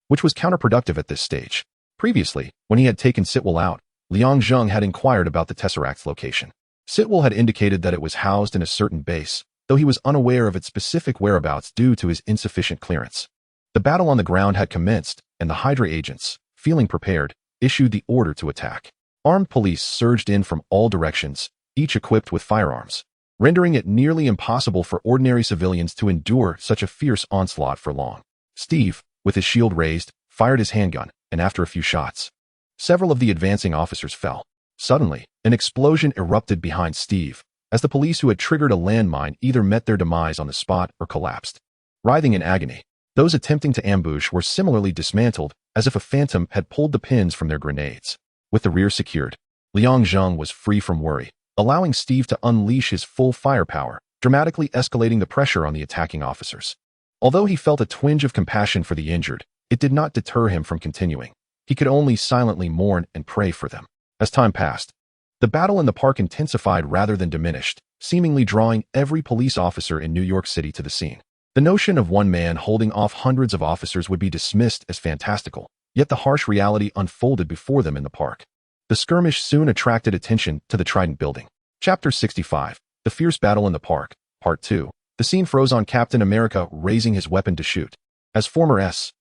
which was counterproductive at this stage. Previously, when he had taken Sitwell out, Liang Zheng had inquired about the Tesseract's location. Sitwell had indicated that it was housed in a certain base, though he was unaware of its specific whereabouts due to his insufficient clearance. The battle on the ground had commenced, and the Hydra agents, feeling prepared, issued the order to attack. Armed police surged in from all directions, each equipped with firearms, rendering it nearly impossible for ordinary civilians to endure such a fierce onslaught for long. Steve, with his shield raised, fired his handgun, and after a few shots, several of the advancing officers fell. Suddenly, an explosion erupted behind Steve, as the police who had triggered a landmine either met their demise on the spot or collapsed. Writhing in agony, those attempting to ambush were similarly dismantled, as if a phantom had pulled the pins from their grenades. With the rear secured, Liang Zheng was free from worry, allowing Steve to unleash his full firepower, dramatically escalating the pressure on the attacking officers. Although he felt a twinge of compassion for the injured, it did not deter him from continuing. He could only silently mourn and pray for them. As time passed, the battle in the park intensified rather than diminished, seemingly drawing every police officer in New York City to the scene. The notion of one man holding off hundreds of officers would be dismissed as fantastical, yet the harsh reality unfolded before them in the park. The skirmish soon attracted attention to the Trident building. Chapter 65, The Fierce Battle in the Park, Part 2. The scene froze on Captain America raising his weapon to shoot. As former S.H.I.E.L.D.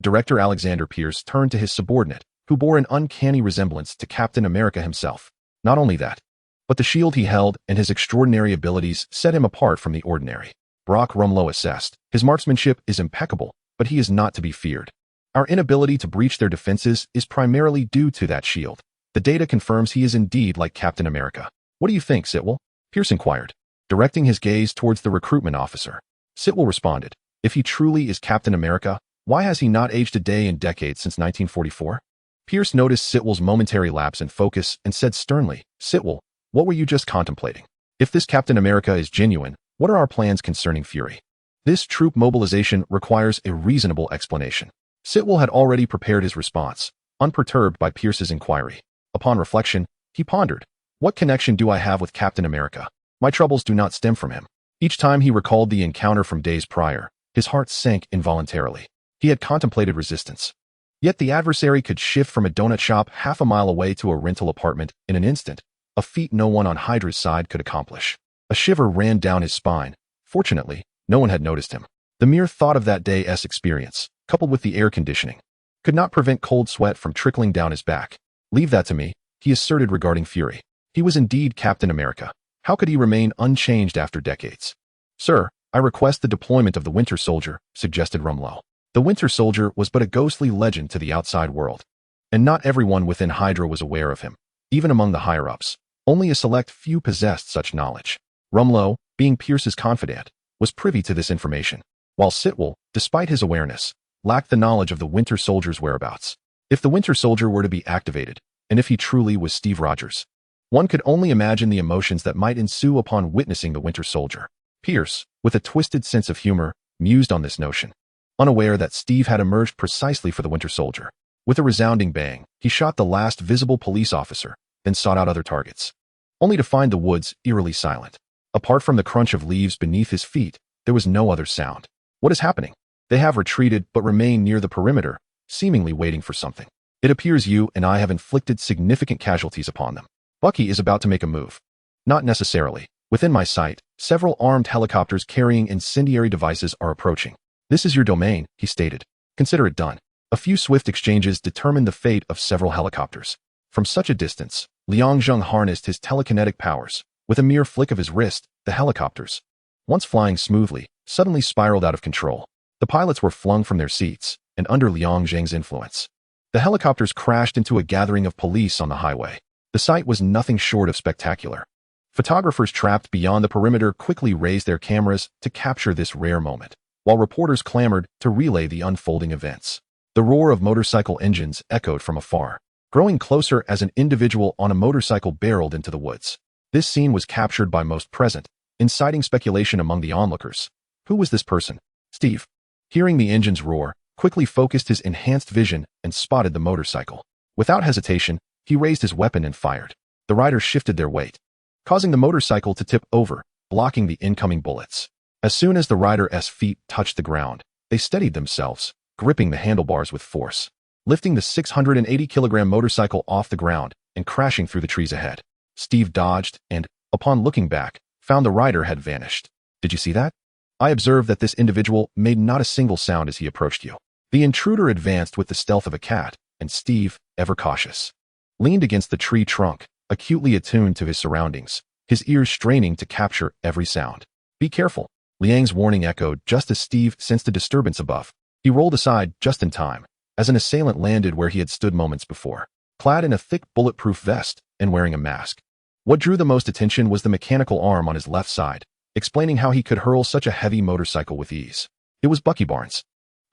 Director Alexander Pierce turned to his subordinate, who bore an uncanny resemblance to Captain America himself. Not only that, but the shield he held and his extraordinary abilities set him apart from the ordinary. Brock Rumlow assessed, his marksmanship is impeccable, but he is not to be feared. Our inability to breach their defenses is primarily due to that shield. The data confirms he is indeed like Captain America. What do you think, Sitwell? Pierce inquired, directing his gaze towards the recruitment officer. Sitwell responded, if he truly is Captain America, why has he not aged a day in decades since 1944? Pierce noticed Sitwell's momentary lapse in focus and said sternly, Sitwell, what were you just contemplating? If this Captain America is genuine, what are our plans concerning Fury? This troop mobilization requires a reasonable explanation. Sitwell had already prepared his response, unperturbed by Pierce's inquiry. Upon reflection, he pondered, what connection do I have with Captain America? My troubles do not stem from him. Each time he recalled the encounter from days prior, his heart sank involuntarily. He had contemplated resistance. Yet the adversary could shift from a donut shop half a mile away to a rental apartment in an instant, a feat no one on Hydra's side could accomplish. A shiver ran down his spine. Fortunately, no one had noticed him. The mere thought of that day's experience, coupled with the air conditioning, could not prevent cold sweat from trickling down his back. Leave that to me, he asserted regarding Fury. He was indeed Captain America. How could he remain unchanged after decades? Sir, I request the deployment of the Winter Soldier, suggested Rumlow. The Winter Soldier was but a ghostly legend to the outside world, and not everyone within Hydra was aware of him. Even among the higher-ups, only a select few possessed such knowledge. Rumlow, being Pierce's confidant, was privy to this information, while Sitwell, despite his awareness, lacked the knowledge of the Winter Soldier's whereabouts. If the Winter Soldier were to be activated, and if he truly was Steve Rogers, one could only imagine the emotions that might ensue upon witnessing the Winter Soldier. Pierce, with a twisted sense of humor, mused on this notion, unaware that Steve had emerged precisely for the Winter Soldier. With a resounding bang, he shot the last visible police officer, then sought out other targets, only to find the woods eerily silent. Apart from the crunch of leaves beneath his feet, there was no other sound. What is happening? They have retreated but remain near the perimeter, seemingly waiting for something. It appears you and I have inflicted significant casualties upon them. Bucky is about to make a move. Not necessarily. Within my sight, several armed helicopters carrying incendiary devices are approaching. This is your domain, he stated. Consider it done. A few swift exchanges determined the fate of several helicopters. From such a distance, Liang Zheng harnessed his telekinetic powers. With a mere flick of his wrist, the helicopters, once flying smoothly, suddenly spiraled out of control. The pilots were flung from their seats, and under Liang Zheng's influence, the helicopters crashed into a gathering of police on the highway. The sight was nothing short of spectacular. Photographers trapped beyond the perimeter quickly raised their cameras to capture this rare moment, while reporters clamored to relay the unfolding events. The roar of motorcycle engines echoed from afar, growing closer as an individual on a motorcycle barreled into the woods. This scene was captured by most present, inciting speculation among the onlookers. Who was this person? Steve, hearing the engine's roar, quickly focused his enhanced vision and spotted the motorcycle. Without hesitation, he raised his weapon and fired. The riders shifted their weight, causing the motorcycle to tip over, blocking the incoming bullets. As soon as the rider's feet touched the ground, they steadied themselves, gripping the handlebars with force, lifting the 680-kilogram motorcycle off the ground and crashing through the trees ahead. Steve dodged and, upon looking back, found the rider had vanished. Did you see that? I observed that this individual made not a single sound as he approached you. The intruder advanced with the stealth of a cat, and Steve, ever cautious, leaned against the tree trunk, acutely attuned to his surroundings, his ears straining to capture every sound. "Be careful," Liang's warning echoed just as Steve sensed a disturbance above. He rolled aside just in time, as an assailant landed where he had stood moments before, clad in a thick bulletproof vest and wearing a mask. What drew the most attention was the mechanical arm on his left side, explaining how he could hurl such a heavy motorcycle with ease. It was Bucky Barnes.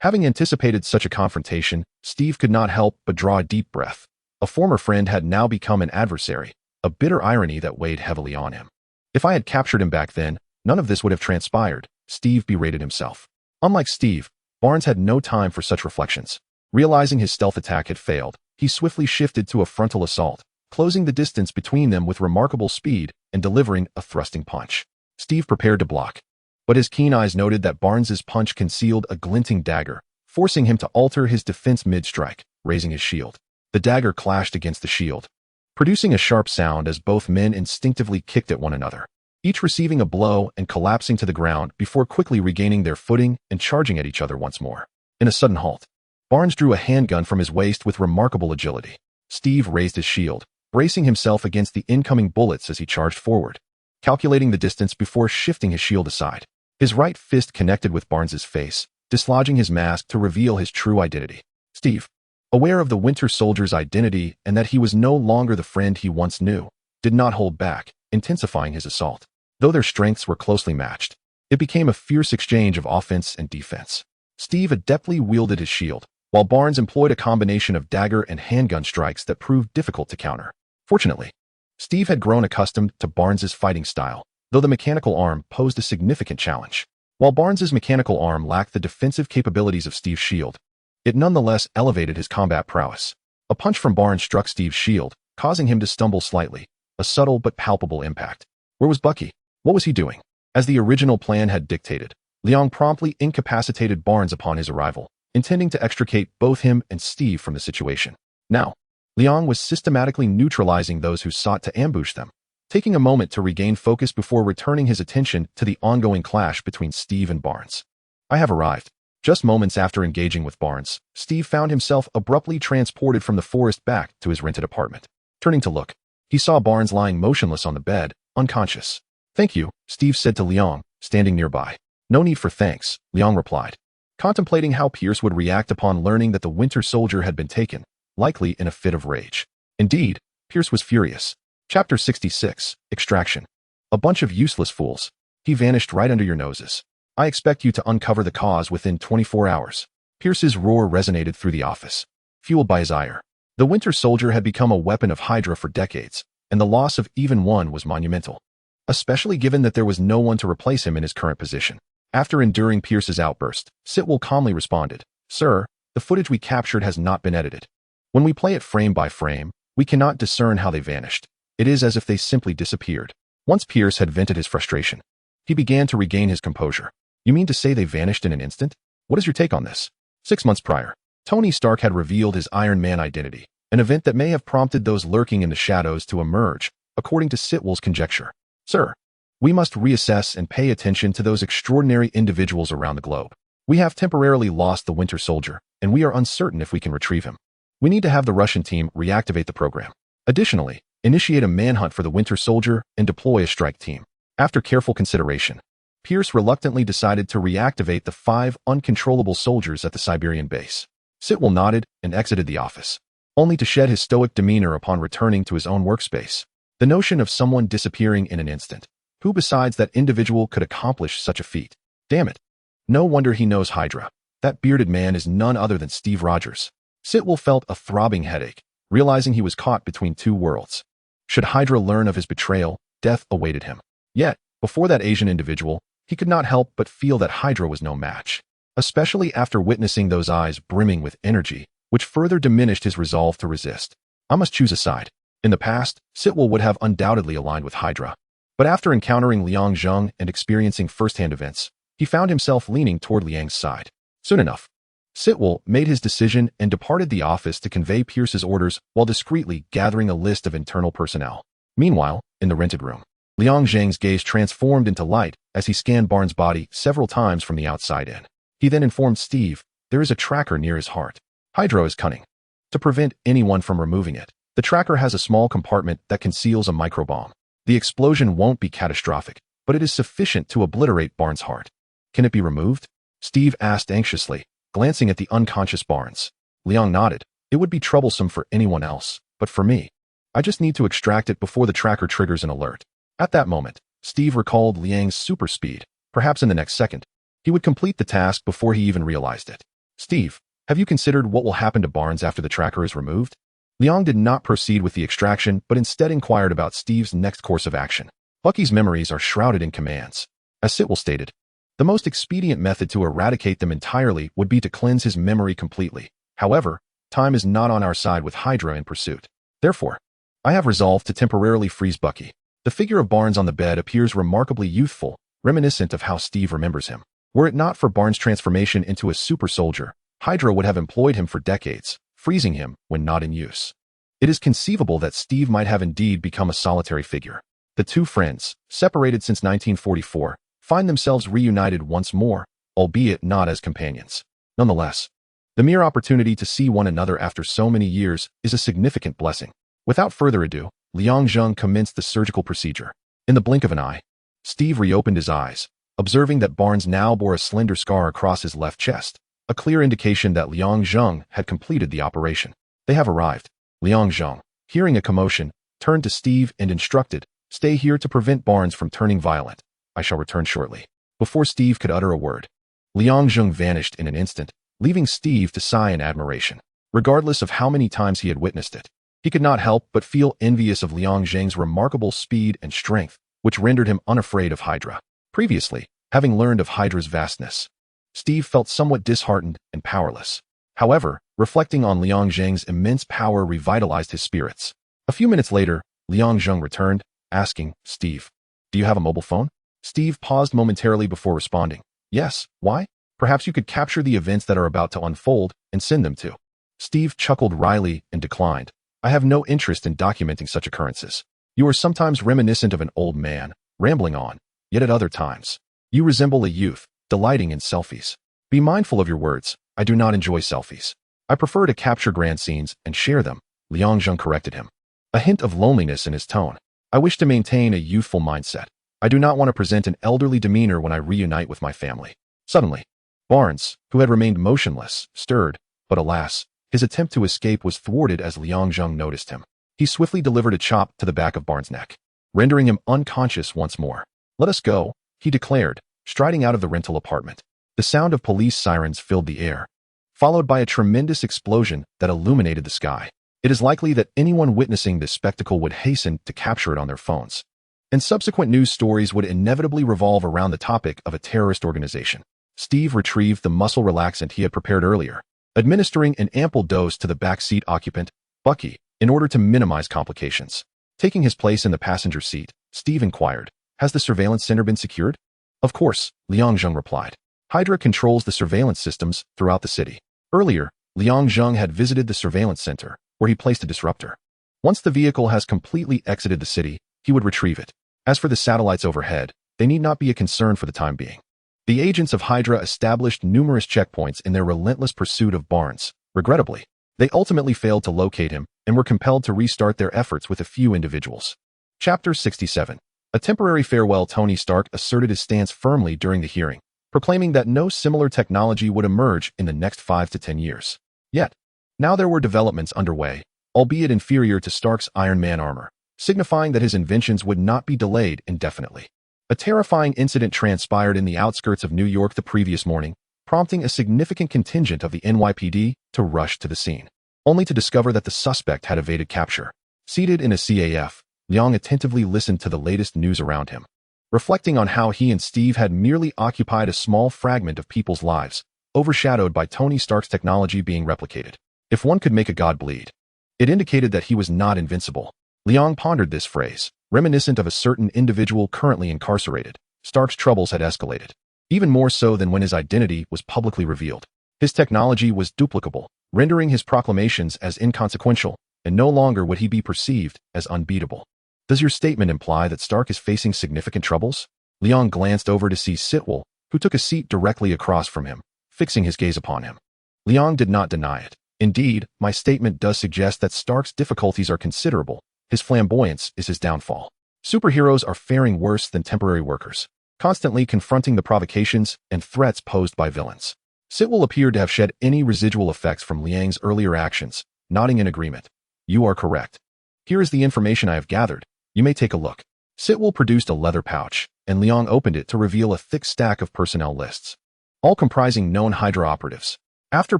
Having anticipated such a confrontation, Steve could not help but draw a deep breath. A former friend had now become an adversary, a bitter irony that weighed heavily on him. If I had captured him back then, none of this would have transpired, Steve berated himself. Unlike Steve, Barnes had no time for such reflections. Realizing his stealth attack had failed, he swiftly shifted to a frontal assault, closing the distance between them with remarkable speed and delivering a thrusting punch. Steve prepared to block, but his keen eyes noted that Barnes's punch concealed a glinting dagger, forcing him to alter his defense mid-strike, raising his shield. The dagger clashed against the shield, producing a sharp sound as both men instinctively kicked at one another, each receiving a blow and collapsing to the ground before quickly regaining their footing and charging at each other once more. In a sudden halt, Barnes drew a handgun from his waist with remarkable agility. Steve raised his shield, bracing himself against the incoming bullets as he charged forward, calculating the distance before shifting his shield aside. His right fist connected with Barnes's face, dislodging his mask to reveal his true identity. Steve, aware of the Winter Soldier's identity and that he was no longer the friend he once knew, did not hold back, intensifying his assault. Though their strengths were closely matched, it became a fierce exchange of offense and defense. Steve adeptly wielded his shield, while Barnes employed a combination of dagger and handgun strikes that proved difficult to counter. Fortunately, Steve had grown accustomed to Barnes's fighting style, though the mechanical arm posed a significant challenge. While Barnes's mechanical arm lacked the defensive capabilities of Steve's shield, it nonetheless elevated his combat prowess. A punch from Barnes struck Steve's shield, causing him to stumble slightly, a subtle but palpable impact. Where was Bucky? What was he doing? As the original plan had dictated, Liang promptly incapacitated Barnes upon his arrival, intending to extricate both him and Steve from the situation. Now, Liang was systematically neutralizing those who sought to ambush them, taking a moment to regain focus before returning his attention to the ongoing clash between Steve and Barnes. "I have arrived." Just moments after engaging with Barnes, Steve found himself abruptly transported from the forest back to his rented apartment. Turning to look, he saw Barnes lying motionless on the bed, unconscious. "Thank you," Steve said to Liang, standing nearby. "No need for thanks," Liang replied, contemplating how Pierce would react upon learning that the Winter Soldier had been taken, likely in a fit of rage. Indeed, Pierce was furious. Chapter 66, Extraction. "A bunch of useless fools. He vanished right under your noses. I expect you to uncover the cause within 24 hours. Pierce's roar resonated through the office, fueled by his ire. The Winter Soldier had become a weapon of Hydra for decades, and the loss of even one was monumental, especially given that there was no one to replace him in his current position. After enduring Pierce's outburst, Sitwell calmly responded, "Sir, the footage we captured has not been edited. When we play it frame by frame, we cannot discern how they vanished. It is as if they simply disappeared." Once Pierce had vented his frustration, he began to regain his composure. "You mean to say they vanished in an instant? What is your take on this?" 6 months prior, Tony Stark had revealed his Iron Man identity, an event that may have prompted those lurking in the shadows to emerge, according to Sitwell's conjecture. "Sir, we must reassess and pay attention to those extraordinary individuals around the globe. We have temporarily lost the Winter Soldier, and we are uncertain if we can retrieve him. We need to have the Russian team reactivate the program. Additionally, initiate a manhunt for the Winter Soldier and deploy a strike team." After careful consideration, Pierce reluctantly decided to reactivate the 5 uncontrollable soldiers at the Siberian base. Sitwell nodded and exited the office, only to shed his stoic demeanor upon returning to his own workspace. The notion of someone disappearing in an instant. Who besides that individual could accomplish such a feat? Damn it. No wonder he knows Hydra. That bearded man is none other than Steve Rogers. Sitwell felt a throbbing headache, realizing he was caught between two worlds. Should Hydra learn of his betrayal, death awaited him. Yet, before that Asian individual, he could not help but feel that Hydra was no match, especially after witnessing those eyes brimming with energy, which further diminished his resolve to resist. I must choose a side. In the past, Sitwell would have undoubtedly aligned with Hydra, but after encountering Liang Zheng and experiencing first-hand events, he found himself leaning toward Liang's side. Soon enough, Sitwell made his decision and departed the office to convey Pierce's orders while discreetly gathering a list of internal personnel. Meanwhile, in the rented room, Liang Zheng's gaze transformed into light as he scanned Barnes' body several times from the outside in. He then informed Steve, "There is a tracker near his heart. Hydra is cunning. to prevent anyone from removing it. The tracker has a small compartment that conceals a microbomb. The explosion won't be catastrophic, but it is sufficient to obliterate Barnes' heart. Can it be removed? Steve asked anxiously, glancing at the unconscious Barnes. Liang nodded. It would be troublesome for anyone else, but for me, I just need to extract it before the tracker triggers an alert. At that moment, Steve recalled Liang's super speed. Perhaps in the next second, he would complete the task before he even realized it. Steve, have you considered what will happen to Barnes after the tracker is removed? Liang did not proceed with the extraction, but instead inquired about Steve's next course of action. Bucky's memories are shrouded in commands. As Sitwell stated, the most expedient method to eradicate them entirely would be to cleanse his memory completely. However, time is not on our side with Hydra in pursuit. Therefore, I have resolved to temporarily freeze Bucky. The figure of Barnes on the bed appears remarkably youthful, reminiscent of how Steve remembers him. Were it not for Barnes' transformation into a super soldier, Hydra would have employed him for decades, freezing him when not in use. It is conceivable that Steve might have indeed become a solitary figure. The two friends, separated since 1944, find themselves reunited once more, albeit not as companions. Nonetheless, the mere opportunity to see one another after so many years is a significant blessing. Without further ado, Liang Zheng commenced the surgical procedure. In the blink of an eye, Steve reopened his eyes, observing that Barnes now bore a slender scar across his left chest, a clear indication that Liang Zheng had completed the operation. They have arrived. Liang Zheng, hearing a commotion, turned to Steve and instructed, "Stay here to prevent Barnes from turning violent. I shall return shortly." Before Steve could utter a word, Liang Zheng vanished in an instant, leaving Steve to sigh in admiration. Regardless of how many times he had witnessed it, he could not help but feel envious of Liang Zheng's remarkable speed and strength, which rendered him unafraid of Hydra. Previously, having learned of Hydra's vastness, Steve felt somewhat disheartened and powerless. However, reflecting on Liang Zheng's immense power revitalized his spirits. A few minutes later, Liang Zheng returned, asking, "Steve, do you have a mobile phone?" Steve paused momentarily before responding, "Yes, why? Perhaps you could capture the events that are about to unfold and send them to." Steve chuckled wryly and declined. "I have no interest in documenting such occurrences. You are sometimes reminiscent of an old man, rambling on, yet at other times, you resemble a youth, delighting in selfies. Be mindful of your words. I do not enjoy selfies. I prefer to capture grand scenes and share them," Liang Zheng corrected him, a hint of loneliness in his tone. "I wish to maintain a youthful mindset. I do not want to present an elderly demeanor when I reunite with my family." Suddenly, Barnes, who had remained motionless, stirred, but alas, his attempt to escape was thwarted as Liang Zheng noticed him. He swiftly delivered a chop to the back of Barnes' neck, rendering him unconscious once more. "Let us go," he declared, striding out of the rental apartment. The sound of police sirens filled the air, followed by a tremendous explosion that illuminated the sky. It is likely that anyone witnessing this spectacle would hasten to capture it on their phones, and subsequent news stories would inevitably revolve around the topic of a terrorist organization. Steve retrieved the muscle relaxant he had prepared earlier, administering an ample dose to the backseat occupant, Bucky, in order to minimize complications. Taking his place in the passenger seat, Steve inquired, "Has the surveillance center been secured?" "Of course," Liang Zheng replied. "Hydra controls the surveillance systems throughout the city." Earlier, Liang Zheng had visited the surveillance center, where he placed a disruptor. Once the vehicle has completely exited the city, he would retrieve it. As for the satellites overhead, they need not be a concern for the time being. The agents of Hydra established numerous checkpoints in their relentless pursuit of Barnes. Regrettably, they ultimately failed to locate him and were compelled to restart their efforts with a few individuals. Chapter 67. A temporary farewell. Tony Stark asserted his stance firmly during the hearing, proclaiming that no similar technology would emerge in the next 5 to 10 years. Yet, now there were developments underway, albeit inferior to Stark's Iron Man armor, signifying that his inventions would not be delayed indefinitely. A terrifying incident transpired in the outskirts of New York the previous morning, prompting a significant contingent of the NYPD to rush to the scene, only to discover that the suspect had evaded capture. Seated in a CAF, Liang attentively listened to the latest news around him, reflecting on how he and Steve had merely occupied a small fragment of people's lives, overshadowed by Tony Stark's technology being replicated. If one could make a god bleed, it indicated that he was not invincible. Liang pondered this phrase, reminiscent of a certain individual currently incarcerated. Stark's troubles had escalated, even more so than when his identity was publicly revealed. His technology was duplicable, rendering his proclamations as inconsequential, and no longer would he be perceived as unbeatable. "Does your statement imply that Stark is facing significant troubles?" Liang glanced over to see Sitwell, who took a seat directly across from him, fixing his gaze upon him. Liang did not deny it. Indeed, my statement does suggest that Stark's difficulties are considerable. His flamboyance is his downfall. Superheroes are faring worse than temporary workers, constantly confronting the provocations and threats posed by villains. Sitwell appeared to have shed any residual effects from Liang's earlier actions, nodding in agreement. You are correct. Here is the information I have gathered. You may take a look. Sitwell produced a leather pouch, and Liang opened it to reveal a thick stack of personnel lists, all comprising known Hydra operatives. After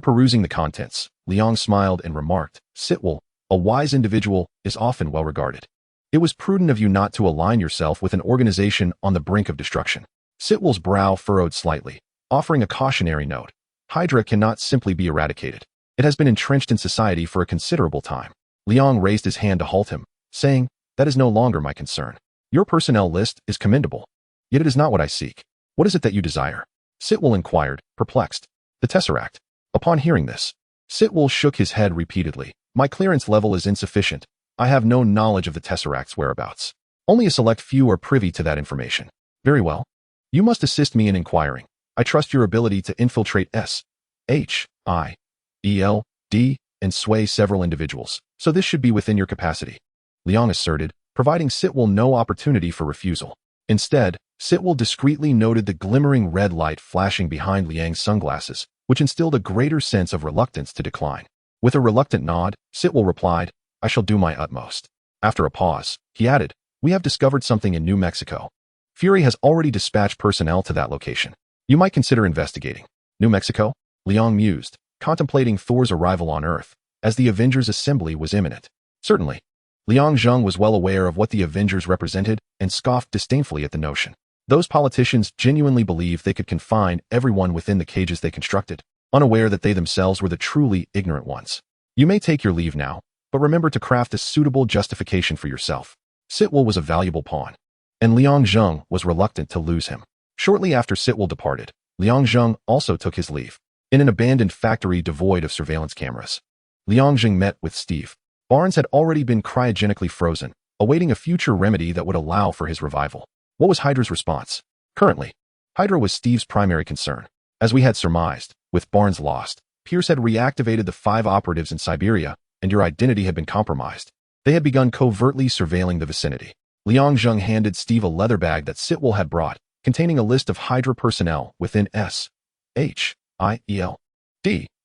perusing the contents, Liang smiled and remarked, Sitwell, a wise individual, is often well regarded. It was prudent of you not to align yourself with an organization on the brink of destruction. Sitwell's brow furrowed slightly, offering a cautionary note. Hydra cannot simply be eradicated. It has been entrenched in society for a considerable time. Liang raised his hand to halt him, saying, That is no longer my concern. Your personnel list is commendable, yet it is not what I seek. What is it that you desire? Sitwell inquired, perplexed. The Tesseract. Upon hearing this, Sitwell shook his head repeatedly. My clearance level is insufficient. I have no knowledge of the Tesseract's whereabouts. Only a select few are privy to that information. Very well. You must assist me in inquiring. I trust your ability to infiltrate S.H.I.E.L.D. and sway several individuals, so this should be within your capacity. Liang asserted, providing Sitwell no opportunity for refusal. Instead, Sitwell discreetly noted the glimmering red light flashing behind Liang's sunglasses, which instilled a greater sense of reluctance to decline. With a reluctant nod, Sitwell replied, I shall do my utmost. After a pause, he added, We have discovered something in New Mexico. Fury has already dispatched personnel to that location. You might consider investigating. New Mexico? Liang mused, contemplating Thor's arrival on Earth, as the Avengers' assembly was imminent. Certainly. Liang Zheng was well aware of what the Avengers represented and scoffed disdainfully at the notion. Those politicians genuinely believed they could confine everyone within the cages they constructed, unaware that they themselves were the truly ignorant ones. You may take your leave now, but remember to craft a suitable justification for yourself. Sitwell was a valuable pawn, and Liang Zheng was reluctant to lose him. Shortly after Sitwell departed, Liang Zheng also took his leave. In an abandoned factory devoid of surveillance cameras, Liang Zheng met with Steve. Barnes had already been cryogenically frozen, awaiting a future remedy that would allow for his revival. What was Hydra's response? Currently, Hydra was Steve's primary concern. As we had surmised, with Barnes lost, Pierce had reactivated the 5 operatives in Siberia, and your identity had been compromised. They had begun covertly surveilling the vicinity. Liang Zheng handed Steve a leather bag that Sitwell had brought, containing a list of Hydra personnel within S.H.I.E.L.D.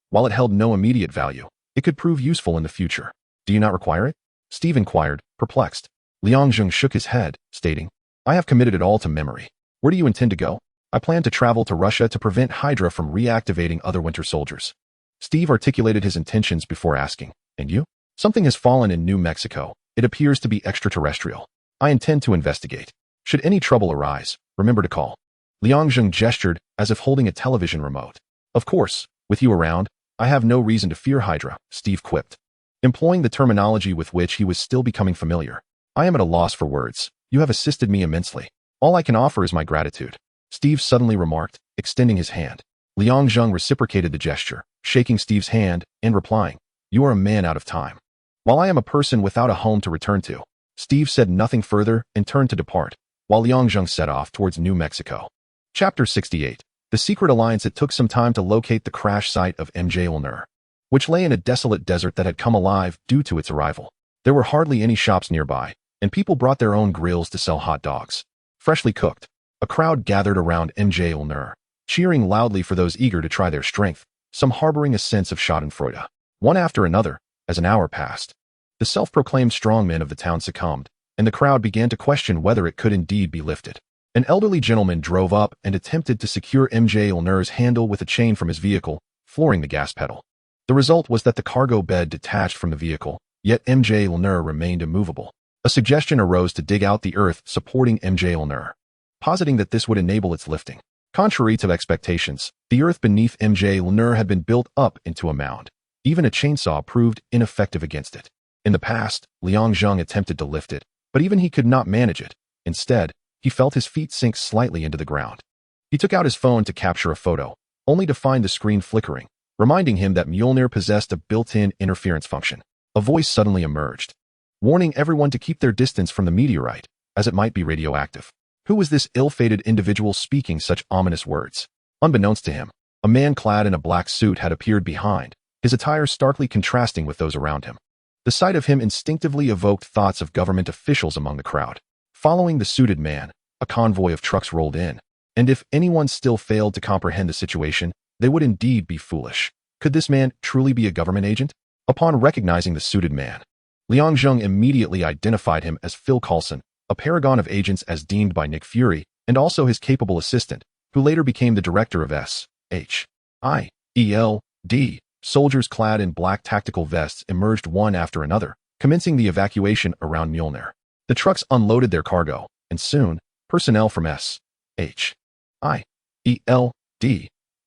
While it held no immediate value, it could prove useful in the future. Do you not require it? Steve inquired, perplexed. Liang Zheng shook his head, stating, I have committed it all to memory. Where do you intend to go? I plan to travel to Russia to prevent Hydra from reactivating other Winter Soldiers. Steve articulated his intentions before asking, And you? Something has fallen in New Mexico. It appears to be extraterrestrial. I intend to investigate. Should any trouble arise, remember to call. Liang Zheng gestured as if holding a television remote. Of course, with you around, I have no reason to fear Hydra, Steve quipped, employing the terminology with which he was still becoming familiar. I am at a loss for words. You have assisted me immensely. All I can offer is my gratitude. Steve suddenly remarked, extending his hand. Liang Zheng reciprocated the gesture, shaking Steve's hand and replying, You are a man out of time, while I am a person without a home to return to. Steve said nothing further and turned to depart, while Liang Zheng set off towards New Mexico. Chapter 68. The Secret Alliance. It took some time to locate the crash site of MJ Ulner, which lay in a desolate desert that had come alive due to its arrival. There were hardly any shops nearby, and people brought their own grills to sell hot dogs, freshly cooked. A crowd gathered around MJ Ulner, cheering loudly for those eager to try their strength, some harboring a sense of schadenfreude. One after another, as an hour passed, the self-proclaimed strongmen of the town succumbed, and the crowd began to question whether it could indeed be lifted. An elderly gentleman drove up and attempted to secure MJ Ulner's handle with a chain from his vehicle, flooring the gas pedal. The result was that the cargo bed detached from the vehicle, yet MJ Ulner remained immovable. A suggestion arose to dig out the earth supporting MJ Ulner, positing that this would enable its lifting. Contrary to expectations, the earth beneath MJ Ulner had been built up into a mound. Even a chainsaw proved ineffective against it. In the past, Liang Zheng attempted to lift it, but even he could not manage it. Instead, he felt his feet sink slightly into the ground. He took out his phone to capture a photo, only to find the screen flickering, reminding him that Mjolnir possessed a built-in interference function. A voice suddenly emerged, warning everyone to keep their distance from the meteorite, as it might be radioactive. Who was this ill-fated individual speaking such ominous words? Unbeknownst to him, a man clad in a black suit had appeared behind, his attire starkly contrasting with those around him. The sight of him instinctively evoked thoughts of government officials among the crowd. Following the suited man, a convoy of trucks rolled in, and if anyone still failed to comprehend the situation, they would indeed be foolish. Could this man truly be a government agent? Upon recognizing the suited man, Liang Zheng immediately identified him as Phil Coulson, a paragon of agents as deemed by Nick Fury, and also his capable assistant, who later became the director of S.H.I.E.L.D. Soldiers clad in black tactical vests emerged one after another, commencing the evacuation around Mjolnir. The trucks unloaded their cargo, and soon, personnel from S.H.I.E.L.D.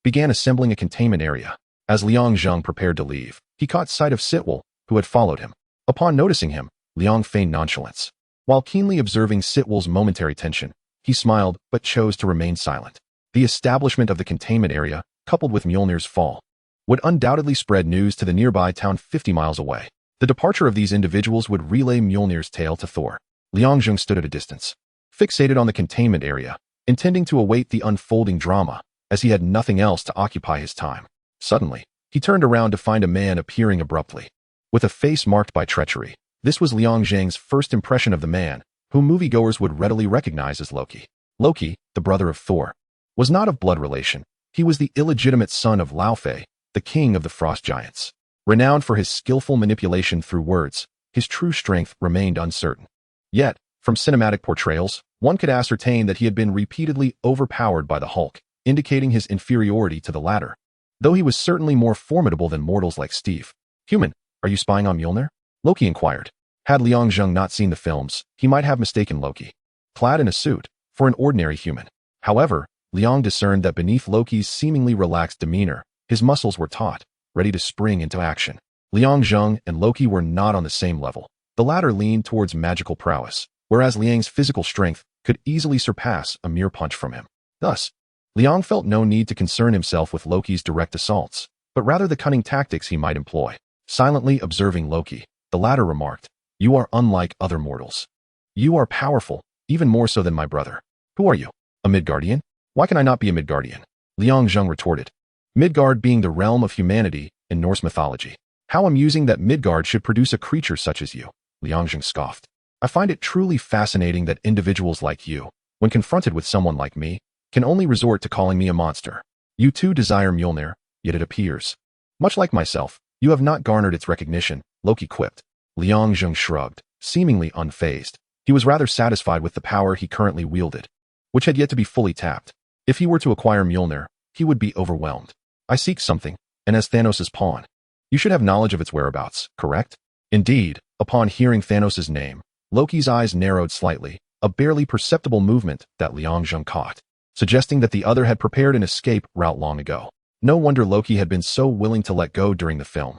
began assembling a containment area. As Liang Zheng prepared to leave, he caught sight of Sitwell, who had followed him. Upon noticing him, Liang feigned nonchalance. While keenly observing Sitwell's momentary tension, he smiled but chose to remain silent. The establishment of the containment area, coupled with Mjolnir's fall, would undoubtedly spread news to the nearby town 50 miles away. The departure of these individuals would relay Mjolnir's tale to Thor. Liang Zheng stood at a distance, fixated on the containment area, intending to await the unfolding drama, as he had nothing else to occupy his time. Suddenly, he turned around to find a man appearing abruptly. With a face marked by treachery, this was Liang Zheng's first impression of the man, whom moviegoers would readily recognize as Loki. Loki, the brother of Thor, was not of blood relation. He was the illegitimate son of Laufey, the king of the frost giants. Renowned for his skillful manipulation through words, his true strength remained uncertain. Yet, from cinematic portrayals, one could ascertain that he had been repeatedly overpowered by the Hulk, indicating his inferiority to the latter. Though he was certainly more formidable than mortals like Steve. "Human, are you spying on Mjolnir?" Loki inquired. Had Liang Zheng not seen the films, he might have mistaken Loki, clad in a suit, for an ordinary human. However, Liang discerned that beneath Loki's seemingly relaxed demeanor, his muscles were taut, ready to spring into action. Liang Zheng and Loki were not on the same level. The latter leaned towards magical prowess, whereas Liang's physical strength could easily surpass a mere punch from him. Thus, Liang felt no need to concern himself with Loki's direct assaults, but rather the cunning tactics he might employ. Silently observing Loki, the latter remarked, "You are unlike other mortals. You are powerful, even more so than my brother. Who are you? A Midgardian? Why can I not be a Midgardian?" Liang Zheng retorted. Midgard being the realm of humanity in Norse mythology. "How amusing that Midgard should produce a creature such as you," Liang Zheng scoffed. "I find it truly fascinating that individuals like you, when confronted with someone like me, can only resort to calling me a monster. You too desire Mjolnir, yet it appears, much like myself, you have not garnered its recognition," Loki quipped. Liang Zheng shrugged, seemingly unfazed. He was rather satisfied with the power he currently wielded, which had yet to be fully tapped. If he were to acquire Mjolnir, he would be overwhelmed. "I seek something, and as Thanos' pawn, you should have knowledge of its whereabouts, correct?" Indeed, upon hearing Thanos' name, Loki's eyes narrowed slightly, a barely perceptible movement that Liang Zheng caught, suggesting that the other had prepared an escape route long ago. No wonder Loki had been so willing to let go during the film.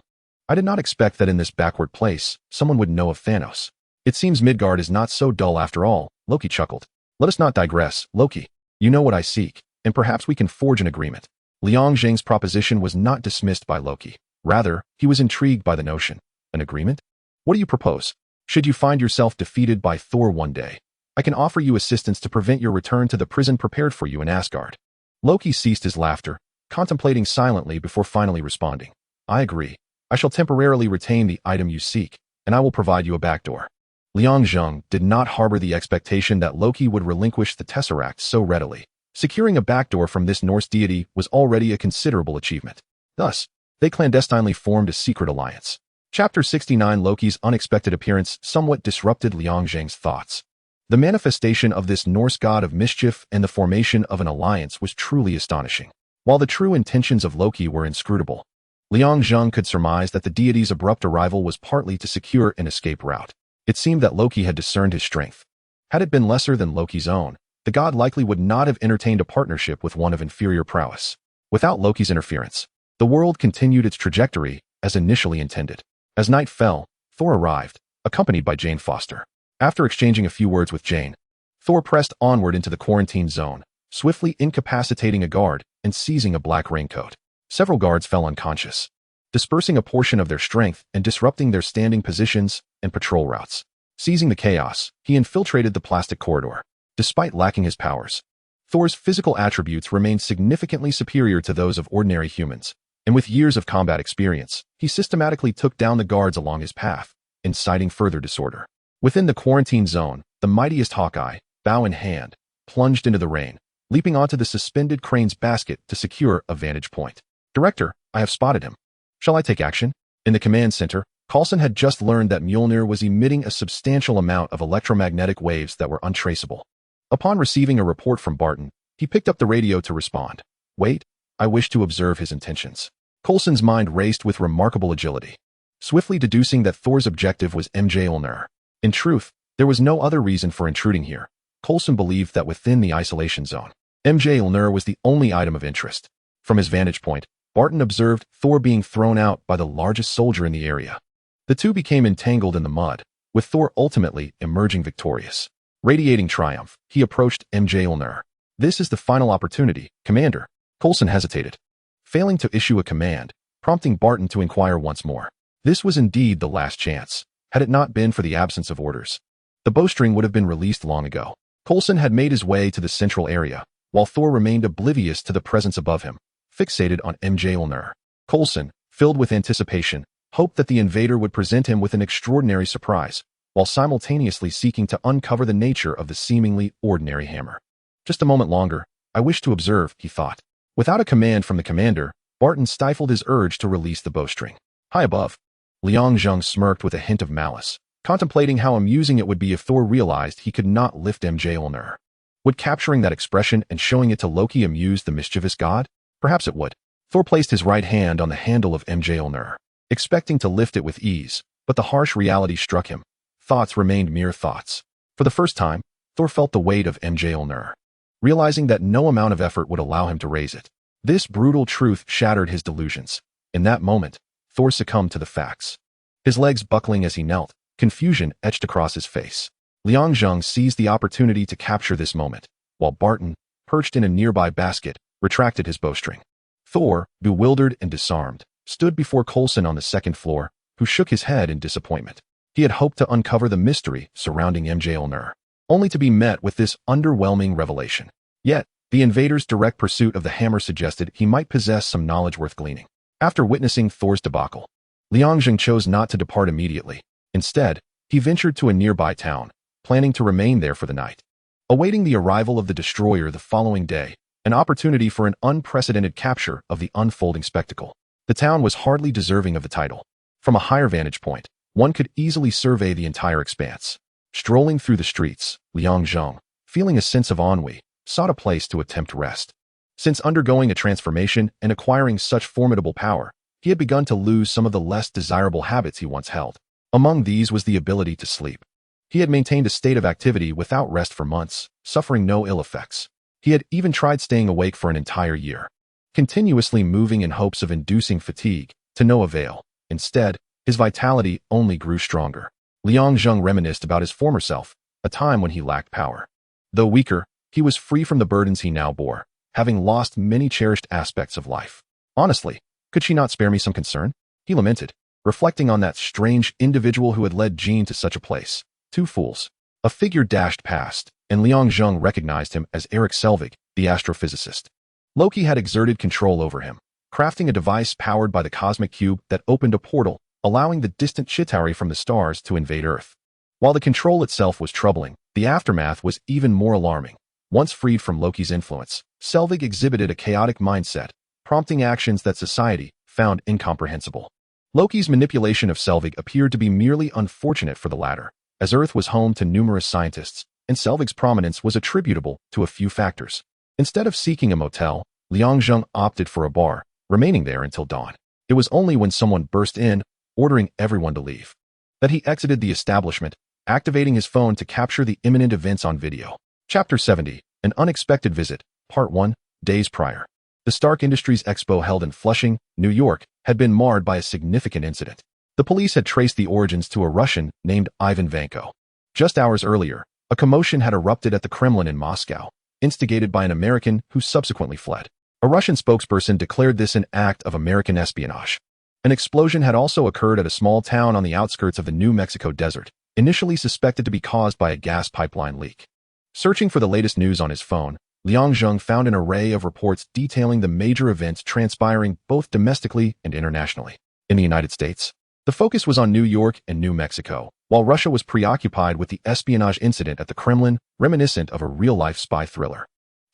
"I did not expect that in this backward place, someone would know of Thanos. It seems Midgard is not so dull after all," Loki chuckled. "Let us not digress, Loki. You know what I seek, and perhaps we can forge an agreement." Liang Zheng's proposition was not dismissed by Loki. Rather, he was intrigued by the notion. "An agreement? What do you propose? Should you find yourself defeated by Thor one day, I can offer you assistance to prevent your return to the prison prepared for you in Asgard." Loki ceased his laughter, contemplating silently before finally responding. "I agree. I shall temporarily retain the item you seek, and I will provide you a backdoor." Liang Zheng did not harbor the expectation that Loki would relinquish the Tesseract so readily. Securing a backdoor from this Norse deity was already a considerable achievement. Thus, they clandestinely formed a secret alliance. Chapter 69 Loki's unexpected appearance somewhat disrupted Liang Zheng's thoughts. The manifestation of this Norse god of mischief and the formation of an alliance was truly astonishing. While the true intentions of Loki were inscrutable, Liang Zheng could surmise that the deity's abrupt arrival was partly to secure an escape route. It seemed that Loki had discerned his strength. Had it been lesser than Loki's own, the god likely would not have entertained a partnership with one of inferior prowess. Without Loki's interference, the world continued its trajectory as initially intended. As night fell, Thor arrived, accompanied by Jane Foster. After exchanging a few words with Jane, Thor pressed onward into the quarantine zone, swiftly incapacitating a guard and seizing a black raincoat. Several guards fell unconscious, dispersing a portion of their strength and disrupting their standing positions and patrol routes. Seizing the chaos, he infiltrated the plastic corridor. Despite lacking his powers, Thor's physical attributes remained significantly superior to those of ordinary humans. and with years of combat experience, he systematically took down the guards along his path, inciting further disorder. Within the quarantine zone, the mightiest Hawkeye, bow in hand, plunged into the rain, leaping onto the suspended crane's basket to secure a vantage point. "Director, I have spotted him. Shall I take action?" In the command center, Coulson had just learned that Mjolnir was emitting a substantial amount of electromagnetic waves that were untraceable. Upon receiving a report from Barton, he picked up the radio to respond. "Wait, I wish to observe his intentions." Coulson's mind raced with remarkable agility, swiftly deducing that Thor's objective was Mjolnir. In truth, there was no other reason for intruding here. Coulson believed that within the isolation zone, Mjolnir was the only item of interest. From his vantage point, Barton observed Thor being thrown out by the largest soldier in the area. The two became entangled in the mud, with Thor ultimately emerging victorious. Radiating triumph, he approached Mjolnir. "This is the final opportunity, Commander." Coulson hesitated, failing to issue a command, prompting Barton to inquire once more. This was indeed the last chance. Had it not been for the absence of orders, the bowstring would have been released long ago. Coulson had made his way to the central area, while Thor remained oblivious to the presence above him, fixated on Mjolnir. Coulson, filled with anticipation, hoped that the invader would present him with an extraordinary surprise, while simultaneously seeking to uncover the nature of the seemingly ordinary hammer. "Just a moment longer, I wish to observe," he thought. Without a command from the commander, Barton stifled his urge to release the bowstring. High above, Liang Zheng smirked with a hint of malice, contemplating how amusing it would be if Thor realized he could not lift Mjolnir. Would capturing that expression and showing it to Loki amuse the mischievous god? Perhaps it would. Thor placed his right hand on the handle of Mjolnir, expecting to lift it with ease, but the harsh reality struck him. Thoughts remained mere thoughts. For the first time, Thor felt the weight of Mjolnir, realizing that no amount of effort would allow him to raise it. This brutal truth shattered his delusions. In that moment, Thor succumbed to the facts. His legs buckling as he knelt, confusion etched across his face. Liang Zheng seized the opportunity to capture this moment, while Barton, perched in a nearby basket, retracted his bowstring. Thor, bewildered and disarmed, stood before Coulson on the second floor, who shook his head in disappointment. He had hoped to uncover the mystery surrounding Mjolnir, only to be met with this underwhelming revelation. Yet, the invader's direct pursuit of the hammer suggested he might possess some knowledge worth gleaning. After witnessing Thor's debacle, Liang Zheng chose not to depart immediately. Instead, he ventured to a nearby town, planning to remain there for the night. Awaiting the arrival of the destroyer the following day, an opportunity for an unprecedented capture of the unfolding spectacle. The town was hardly deserving of the title. From a higher vantage point, one could easily survey the entire expanse. Strolling through the streets, Liang Zheng, feeling a sense of ennui, sought a place to attempt rest. Since undergoing a transformation and acquiring such formidable power, he had begun to lose some of the less desirable habits he once held. Among these was the ability to sleep. He had maintained a state of activity without rest for months, suffering no ill effects. He had even tried staying awake for an entire year, continuously moving in hopes of inducing fatigue, to no avail. Instead, his vitality only grew stronger. Liang Zheng reminisced about his former self, a time when he lacked power. Though weaker, he was free from the burdens he now bore, having lost many cherished aspects of life. Honestly, could she not spare me some concern? He lamented, reflecting on that strange individual who had led Jean to such a place. Two fools. A figure dashed past, and Liang Zheng recognized him as Erik Lehnsherr, the astrophysicist. Loki had exerted control over him, crafting a device powered by the cosmic cube that opened a portal, allowing the distant Chitauri from the stars to invade Earth. While the control itself was troubling, the aftermath was even more alarming. Once freed from Loki's influence, Selvig exhibited a chaotic mindset, prompting actions that society found incomprehensible. Loki's manipulation of Selvig appeared to be merely unfortunate for the latter, as Earth was home to numerous scientists, and Selvig's prominence was attributable to a few factors. Instead of seeking a motel, Liang Zheng opted for a bar, remaining there until dawn. It was only when someone burst in, ordering everyone to leave, that he exited the establishment, activating his phone to capture the imminent events on video. Chapter 70, An Unexpected Visit, Part 1, Days prior. The Stark Industries Expo held in Flushing, New York, had been marred by a significant incident. The police had traced the origins to a Russian named Ivan Vanko. Just hours earlier, a commotion had erupted at the Kremlin in Moscow, instigated by an American who subsequently fled. A Russian spokesperson declared this an act of American espionage. An explosion had also occurred at a small town on the outskirts of the New Mexico desert, initially suspected to be caused by a gas pipeline leak. Searching for the latest news on his phone, Liang Zheng found an array of reports detailing the major events transpiring both domestically and internationally. In the United States, the focus was on New York and New Mexico, while Russia was preoccupied with the espionage incident at the Kremlin, reminiscent of a real-life spy thriller.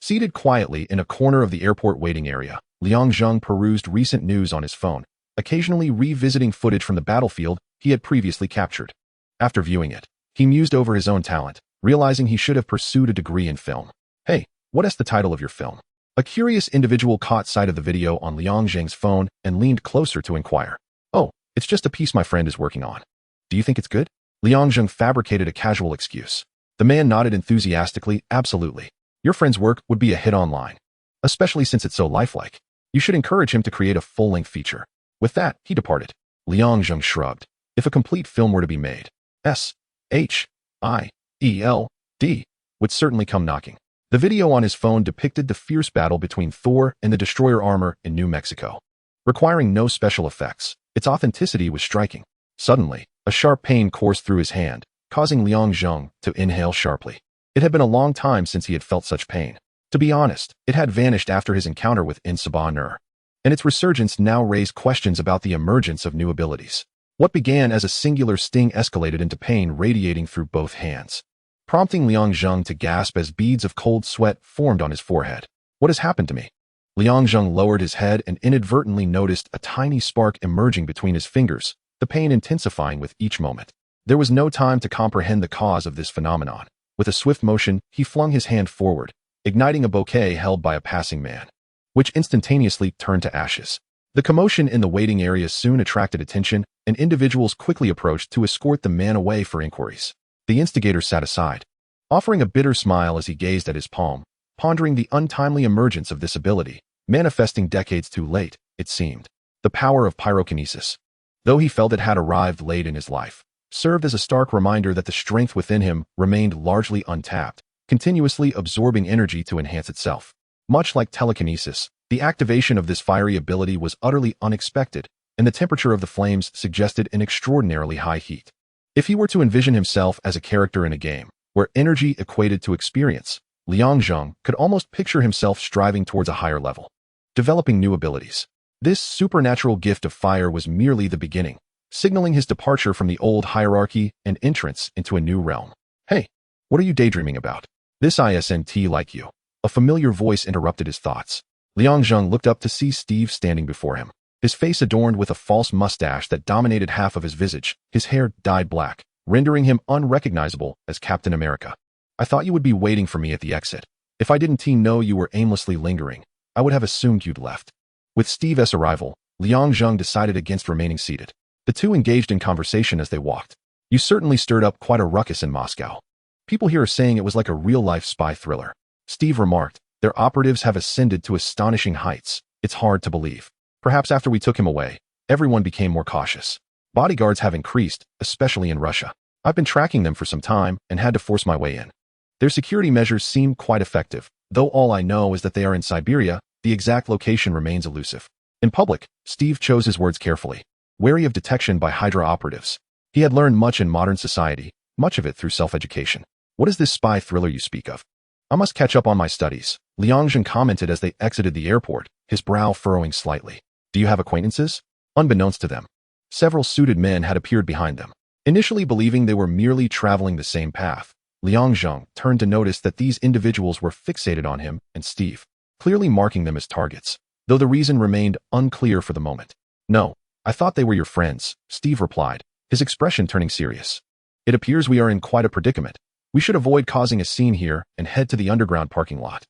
Seated quietly in a corner of the airport waiting area, Liang Zheng perused recent news on his phone, occasionally revisiting footage from the battlefield he had previously captured. After viewing it, he mused over his own talent, realizing he should have pursued a degree in film. Hey, what is the title of your film? A curious individual caught sight of the video on Liang Zheng's phone and leaned closer to inquire. Oh, it's just a piece my friend is working on. Do you think it's good? Liang Zheng fabricated a casual excuse. The man nodded enthusiastically, absolutely. Your friend's work would be a hit online, especially since it's so lifelike. You should encourage him to create a full-length feature. With that, he departed. Liang Zheng shrugged. If a complete film were to be made, S-H-I-E-L-D would certainly come knocking. The video on his phone depicted the fierce battle between Thor and the destroyer armor in New Mexico. Requiring no special effects, its authenticity was striking. Suddenly, a sharp pain coursed through his hand, causing Liang Zheng to inhale sharply. It had been a long time since he had felt such pain. To be honest, it had vanished after his encounter with Insaba, and its resurgence now raised questions about the emergence of new abilities. What began as a singular sting escalated into pain radiating through both hands, prompting Liang Zheng to gasp as beads of cold sweat formed on his forehead. What has happened to me? Liang Zheng lowered his head and inadvertently noticed a tiny spark emerging between his fingers, the pain intensifying with each moment. There was no time to comprehend the cause of this phenomenon. With a swift motion, he flung his hand forward, igniting a bouquet held by a passing man, which instantaneously turned to ashes. The commotion in the waiting area soon attracted attention, and individuals quickly approached to escort the man away for inquiries. The instigator sat aside, offering a bitter smile as he gazed at his palm, pondering the untimely emergence of this ability, manifesting decades too late, it seemed. The power of pyrokinesis, though he felt it had arrived late in his life, served as a stark reminder that the strength within him remained largely untapped, continuously absorbing energy to enhance itself. Much like telekinesis, the activation of this fiery ability was utterly unexpected, and the temperature of the flames suggested an extraordinarily high heat. If he were to envision himself as a character in a game, where energy equated to experience, Liang Zheng could almost picture himself striving towards a higher level, developing new abilities. This supernatural gift of fire was merely the beginning, signaling his departure from the old hierarchy and entrance into a new realm. Hey, what are you daydreaming about? This isn't like you. A familiar voice interrupted his thoughts. Liang Zheng looked up to see Steve standing before him, his face adorned with a false mustache that dominated half of his visage, his hair dyed black, rendering him unrecognizable as Captain America. I thought you would be waiting for me at the exit. If I didn't know you were aimlessly lingering, I would have assumed you'd left. With Steve's arrival, Liang Zheng decided against remaining seated. The two engaged in conversation as they walked. You certainly stirred up quite a ruckus in Moscow. People here are saying it was like a real-life spy thriller. Steve remarked, their operatives have ascended to astonishing heights. It's hard to believe. Perhaps after we took him away, everyone became more cautious. Bodyguards have increased, especially in Russia. I've been tracking them for some time and had to force my way in. Their security measures seem quite effective, though all I know is that they are in Siberia. The exact location remains elusive. In public, Steve chose his words carefully, wary of detection by Hydra operatives. He had learned much in modern society, much of it through self-education. What is this spy thriller you speak of? I must catch up on my studies, Liang Zheng commented as they exited the airport, his brow furrowing slightly. Do you have acquaintances? Unbeknownst to them, several suited men had appeared behind them. Initially believing they were merely traveling the same path, Liang Zheng turned to notice that these individuals were fixated on him and Steve, clearly marking them as targets, though the reason remained unclear for the moment. No, I thought they were your friends, Steve replied, his expression turning serious. It appears we are in quite a predicament. We should avoid causing a scene here and head to the underground parking lot.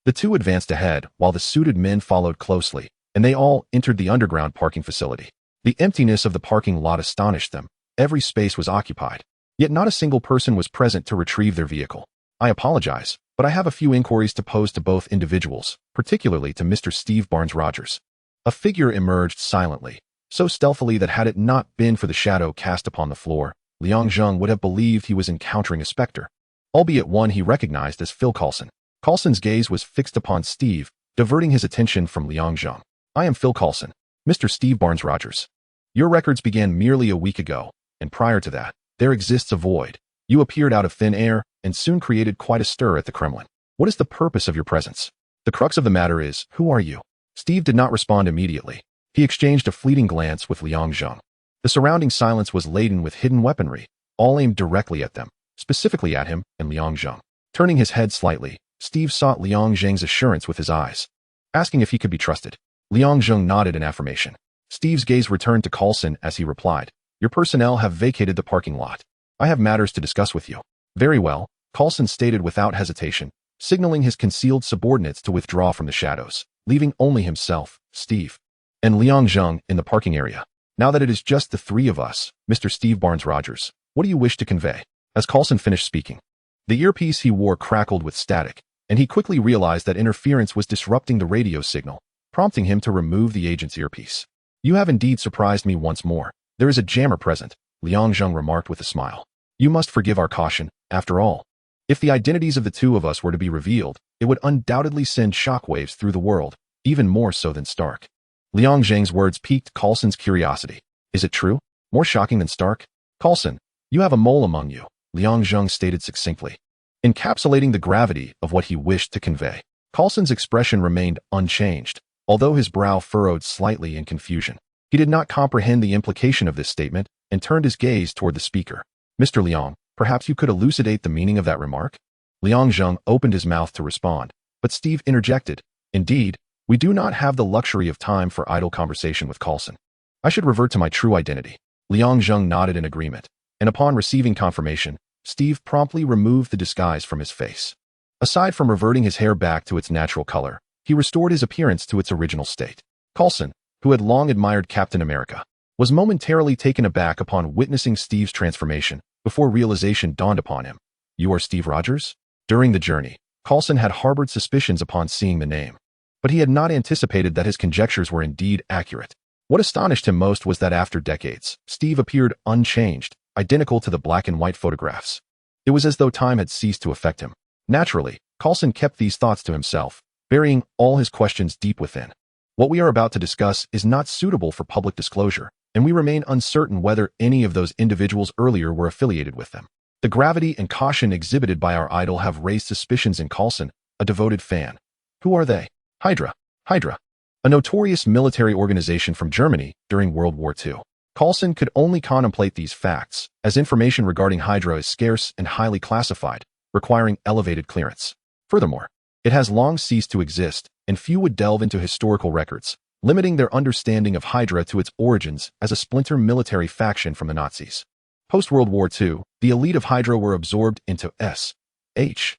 The two advanced ahead while the suited men followed closely, and they all entered the underground parking facility. The emptiness of the parking lot astonished them. Every space was occupied, yet not a single person was present to retrieve their vehicle. I apologize, but I have a few inquiries to pose to both individuals, particularly to Mr. Steve Barnes-Rogers. A figure emerged silently, so stealthily that had it not been for the shadow cast upon the floor, Liang Zheng would have believed he was encountering a specter, albeit one he recognized as Phil Coulson. Coulson's gaze was fixed upon Steve, diverting his attention from Liang Zheng. I am Phil Coulson, Mr. Steve Barnes-Rogers. Your records began merely a week ago, and prior to that, there exists a void. You appeared out of thin air and soon created quite a stir at the Kremlin. What is the purpose of your presence? The crux of the matter is, who are you? Steve did not respond immediately. He exchanged a fleeting glance with Liang Zheng. The surrounding silence was laden with hidden weaponry, all aimed directly at them, specifically at him and Liang Zheng. Turning his head slightly, Steve sought Liang Zheng's assurance with his eyes, asking if he could be trusted. Liang Zheng nodded in affirmation. Steve's gaze returned to Coulson as he replied, "Your personnel have vacated the parking lot. I have matters to discuss with you." "Very well," Coulson stated without hesitation, signaling his concealed subordinates to withdraw from the shadows, leaving only himself, Steve, and Liang Zheng in the parking area. "Now that it is just the three of us, Mr. Steve Barnes-Rogers, what do you wish to convey?" As Coulson finished speaking, the earpiece he wore crackled with static, and he quickly realized that interference was disrupting the radio signal, prompting him to remove the agent's earpiece. "You have indeed surprised me once more. There is a jammer present," Liang Zheng remarked with a smile. "You must forgive our caution, after all. If the identities of the two of us were to be revealed, it would undoubtedly send shockwaves through the world, even more so than Stark." Liang Zheng's words piqued Coulson's curiosity. "Is it true? More shocking than Stark?" "Coulson, you have a mole among you," Liang Zheng stated succinctly, encapsulating the gravity of what he wished to convey. Coulson's expression remained unchanged, although his brow furrowed slightly in confusion. He did not comprehend the implication of this statement and turned his gaze toward the speaker. "Mr. Liang, perhaps you could elucidate the meaning of that remark?" Liang Zheng opened his mouth to respond, but Steve interjected, "Indeed, we do not have the luxury of time for idle conversation with Coulson. I should revert to my true identity." Liang Zheng nodded in agreement, and upon receiving confirmation, Steve promptly removed the disguise from his face. Aside from reverting his hair back to its natural color, he restored his appearance to its original state. Coulson, who had long admired Captain America, was momentarily taken aback upon witnessing Steve's transformation before realization dawned upon him. "You are Steve Rogers?" During the journey, Coulson had harbored suspicions upon seeing the name, but he had not anticipated that his conjectures were indeed accurate. What astonished him most was that after decades, Steve appeared unchanged, identical to the black and white photographs. It was as though time had ceased to affect him. Naturally, Coulson kept these thoughts to himself, burying all his questions deep within. What we are about to discuss is not suitable for public disclosure, and we remain uncertain whether any of those individuals earlier were affiliated with them. The gravity and caution exhibited by our idol have raised suspicions in Coulson, a devoted fan. Who are they? Hydra. Hydra, a notorious military organization from Germany during World War II. Coulson could only contemplate these facts, as information regarding Hydra is scarce and highly classified, requiring elevated clearance. Furthermore, it has long ceased to exist, and few would delve into historical records, limiting their understanding of Hydra to its origins as a splinter military faction from the Nazis. Post-World War II, the elite of Hydra were absorbed into S.H.I.E.L.D.,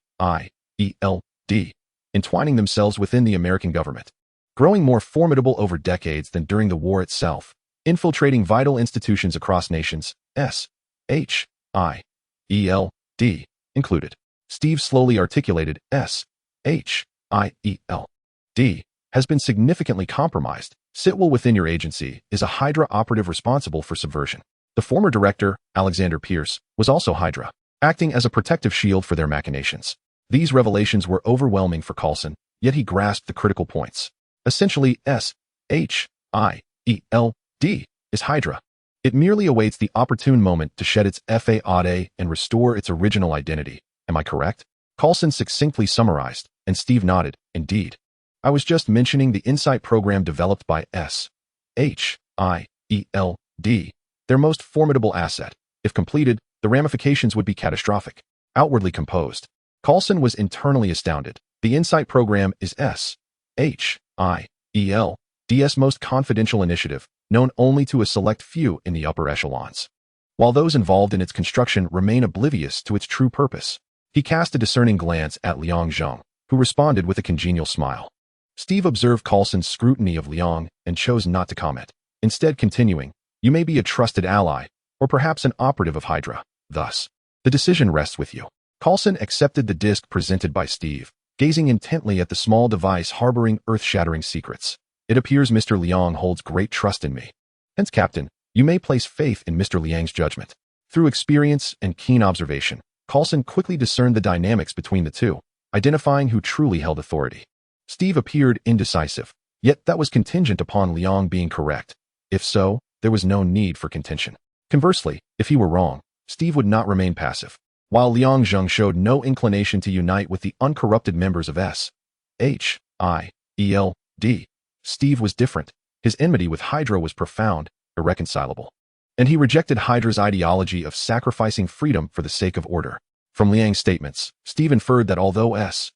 entwining themselves within the American government. Growing more formidable over decades than during the war itself, infiltrating vital institutions across nations, S.H.I.E.L.D. included. Steve slowly articulated S.H.I.E.L.D. has been significantly compromised. Sitwell within your agency is a Hydra operative responsible for subversion. The former director, Alexander Pierce, was also Hydra, acting as a protective shield for their machinations. These revelations were overwhelming for Coulson, yet he grasped the critical points. Essentially, S.H.I.E.L.D. is Hydra. It merely awaits the opportune moment to shed its FAAD and restore its original identity. Am I correct? Coulson succinctly summarized, and Steve nodded, "Indeed. I was just mentioning the insight program developed by S.H.I.E.L.D., their most formidable asset. If completed, the ramifications would be catastrophic." Outwardly composed, Coulson was internally astounded. The insight program is S.H.I.E.L.D.'s most confidential initiative, known only to a select few in the upper echelons, while those involved in its construction remain oblivious to its true purpose. He cast a discerning glance at Liang Zheng, who responded with a congenial smile. Steve observed Coulson's scrutiny of Liang and chose not to comment, instead continuing, "You may be a trusted ally, or perhaps an operative of Hydra. Thus, the decision rests with you." Coulson accepted the disc presented by Steve, gazing intently at the small device harboring earth-shattering secrets. "It appears Mr. Liang holds great trust in me. Hence, Captain, you may place faith in Mr. Liang's judgment." Through experience and keen observation, Coulson quickly discerned the dynamics between the two, identifying who truly held authority. Steve appeared indecisive, yet that was contingent upon Liang being correct. If so, there was no need for contention. Conversely, if he were wrong, Steve would not remain passive. While Liang Zheng showed no inclination to unite with the uncorrupted members of S.H.I.E.L.D., Steve was different. His enmity with Hydra was profound, irreconcilable. And he rejected Hydra's ideology of sacrificing freedom for the sake of order. From Liang's statements, Steve inferred that although S.H.I.E.L.D.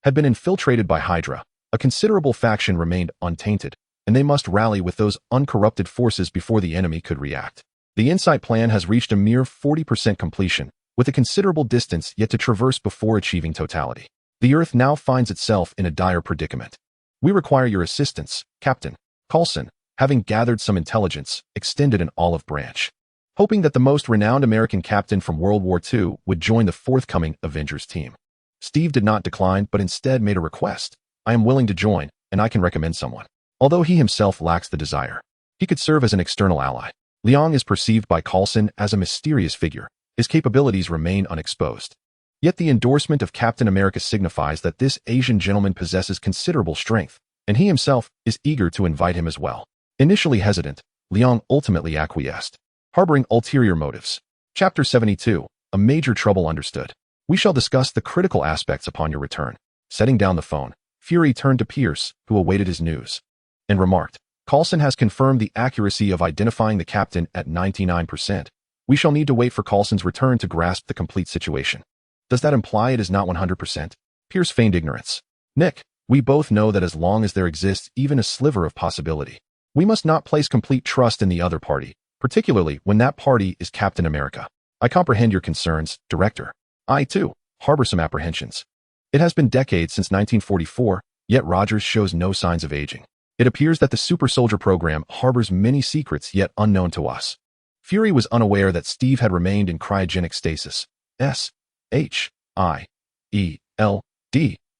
had been infiltrated by Hydra, a considerable faction remained untainted, and they must rally with those uncorrupted forces before the enemy could react. The Insight plan has reached a mere 40% completion, with a considerable distance yet to traverse before achieving totality. The Earth now finds itself in a dire predicament. We require your assistance, Captain. Coulson, having gathered some intelligence, extended an olive branch, hoping that the most renowned American captain from World War II would join the forthcoming Avengers team. Steve did not decline, but instead made a request. I am willing to join, and I can recommend someone. Although he himself lacks the desire, he could serve as an external ally. Liang is perceived by Coulson as a mysterious figure. His capabilities remain unexposed. Yet the endorsement of Captain America signifies that this Asian gentleman possesses considerable strength, and he himself is eager to invite him as well. Initially hesitant, Liang ultimately acquiesced, harboring ulterior motives. Chapter 72, A Major Trouble Understood. We shall discuss the critical aspects upon your return. Setting down the phone, Fury turned to Pierce, who awaited his news, and remarked, Coulson has confirmed the accuracy of identifying the captain at 99%. We shall need to wait for Coulson's return to grasp the complete situation. Does that imply it is not 100%? Pierce feigned ignorance. Nick, we both know that as long as there exists even a sliver of possibility, we must not place complete trust in the other party, particularly when that party is Captain America. I comprehend your concerns, Director. I, too, harbor some apprehensions. It has been decades since 1944, yet Rogers shows no signs of aging. It appears that the Super Soldier program harbors many secrets yet unknown to us. Fury was unaware that Steve had remained in cryogenic stasis. S.H.I.E.L.D.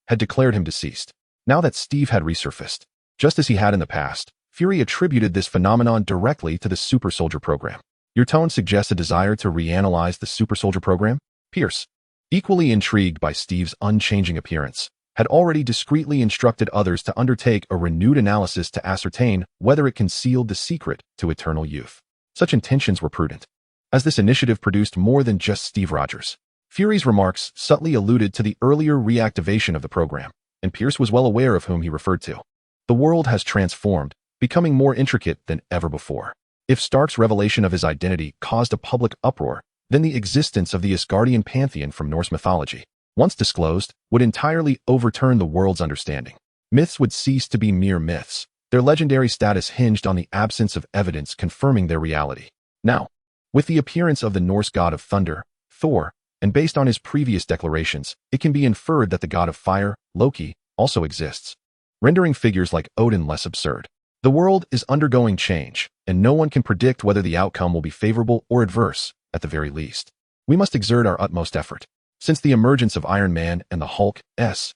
had declared him deceased. Now that Steve had resurfaced, just as he had in the past, Fury attributed this phenomenon directly to the Super Soldier program. Your tone suggests a desire to reanalyze the Super Soldier program? Pierce, equally intrigued by Steve's unchanging appearance, had already discreetly instructed others to undertake a renewed analysis to ascertain whether it concealed the secret to eternal youth. Such intentions were prudent, as this initiative produced more than just Steve Rogers. Fury's remarks subtly alluded to the earlier reactivation of the program, and Pierce was well aware of whom he referred to. The world has transformed, becoming more intricate than ever before. If Stark's revelation of his identity caused a public uproar, then the existence of the Asgardian pantheon from Norse mythology, once disclosed, would entirely overturn the world's understanding. Myths would cease to be mere myths. Their legendary status hinged on the absence of evidence confirming their reality. Now, with the appearance of the Norse god of thunder, Thor, and based on his previous declarations, it can be inferred that the god of fire, Loki, also exists, rendering figures like Odin less absurd. The world is undergoing change, and no one can predict whether the outcome will be favorable or adverse. At the very least, we must exert our utmost effort. Since the emergence of Iron Man and the Hulk, S.H.I.E.L.D.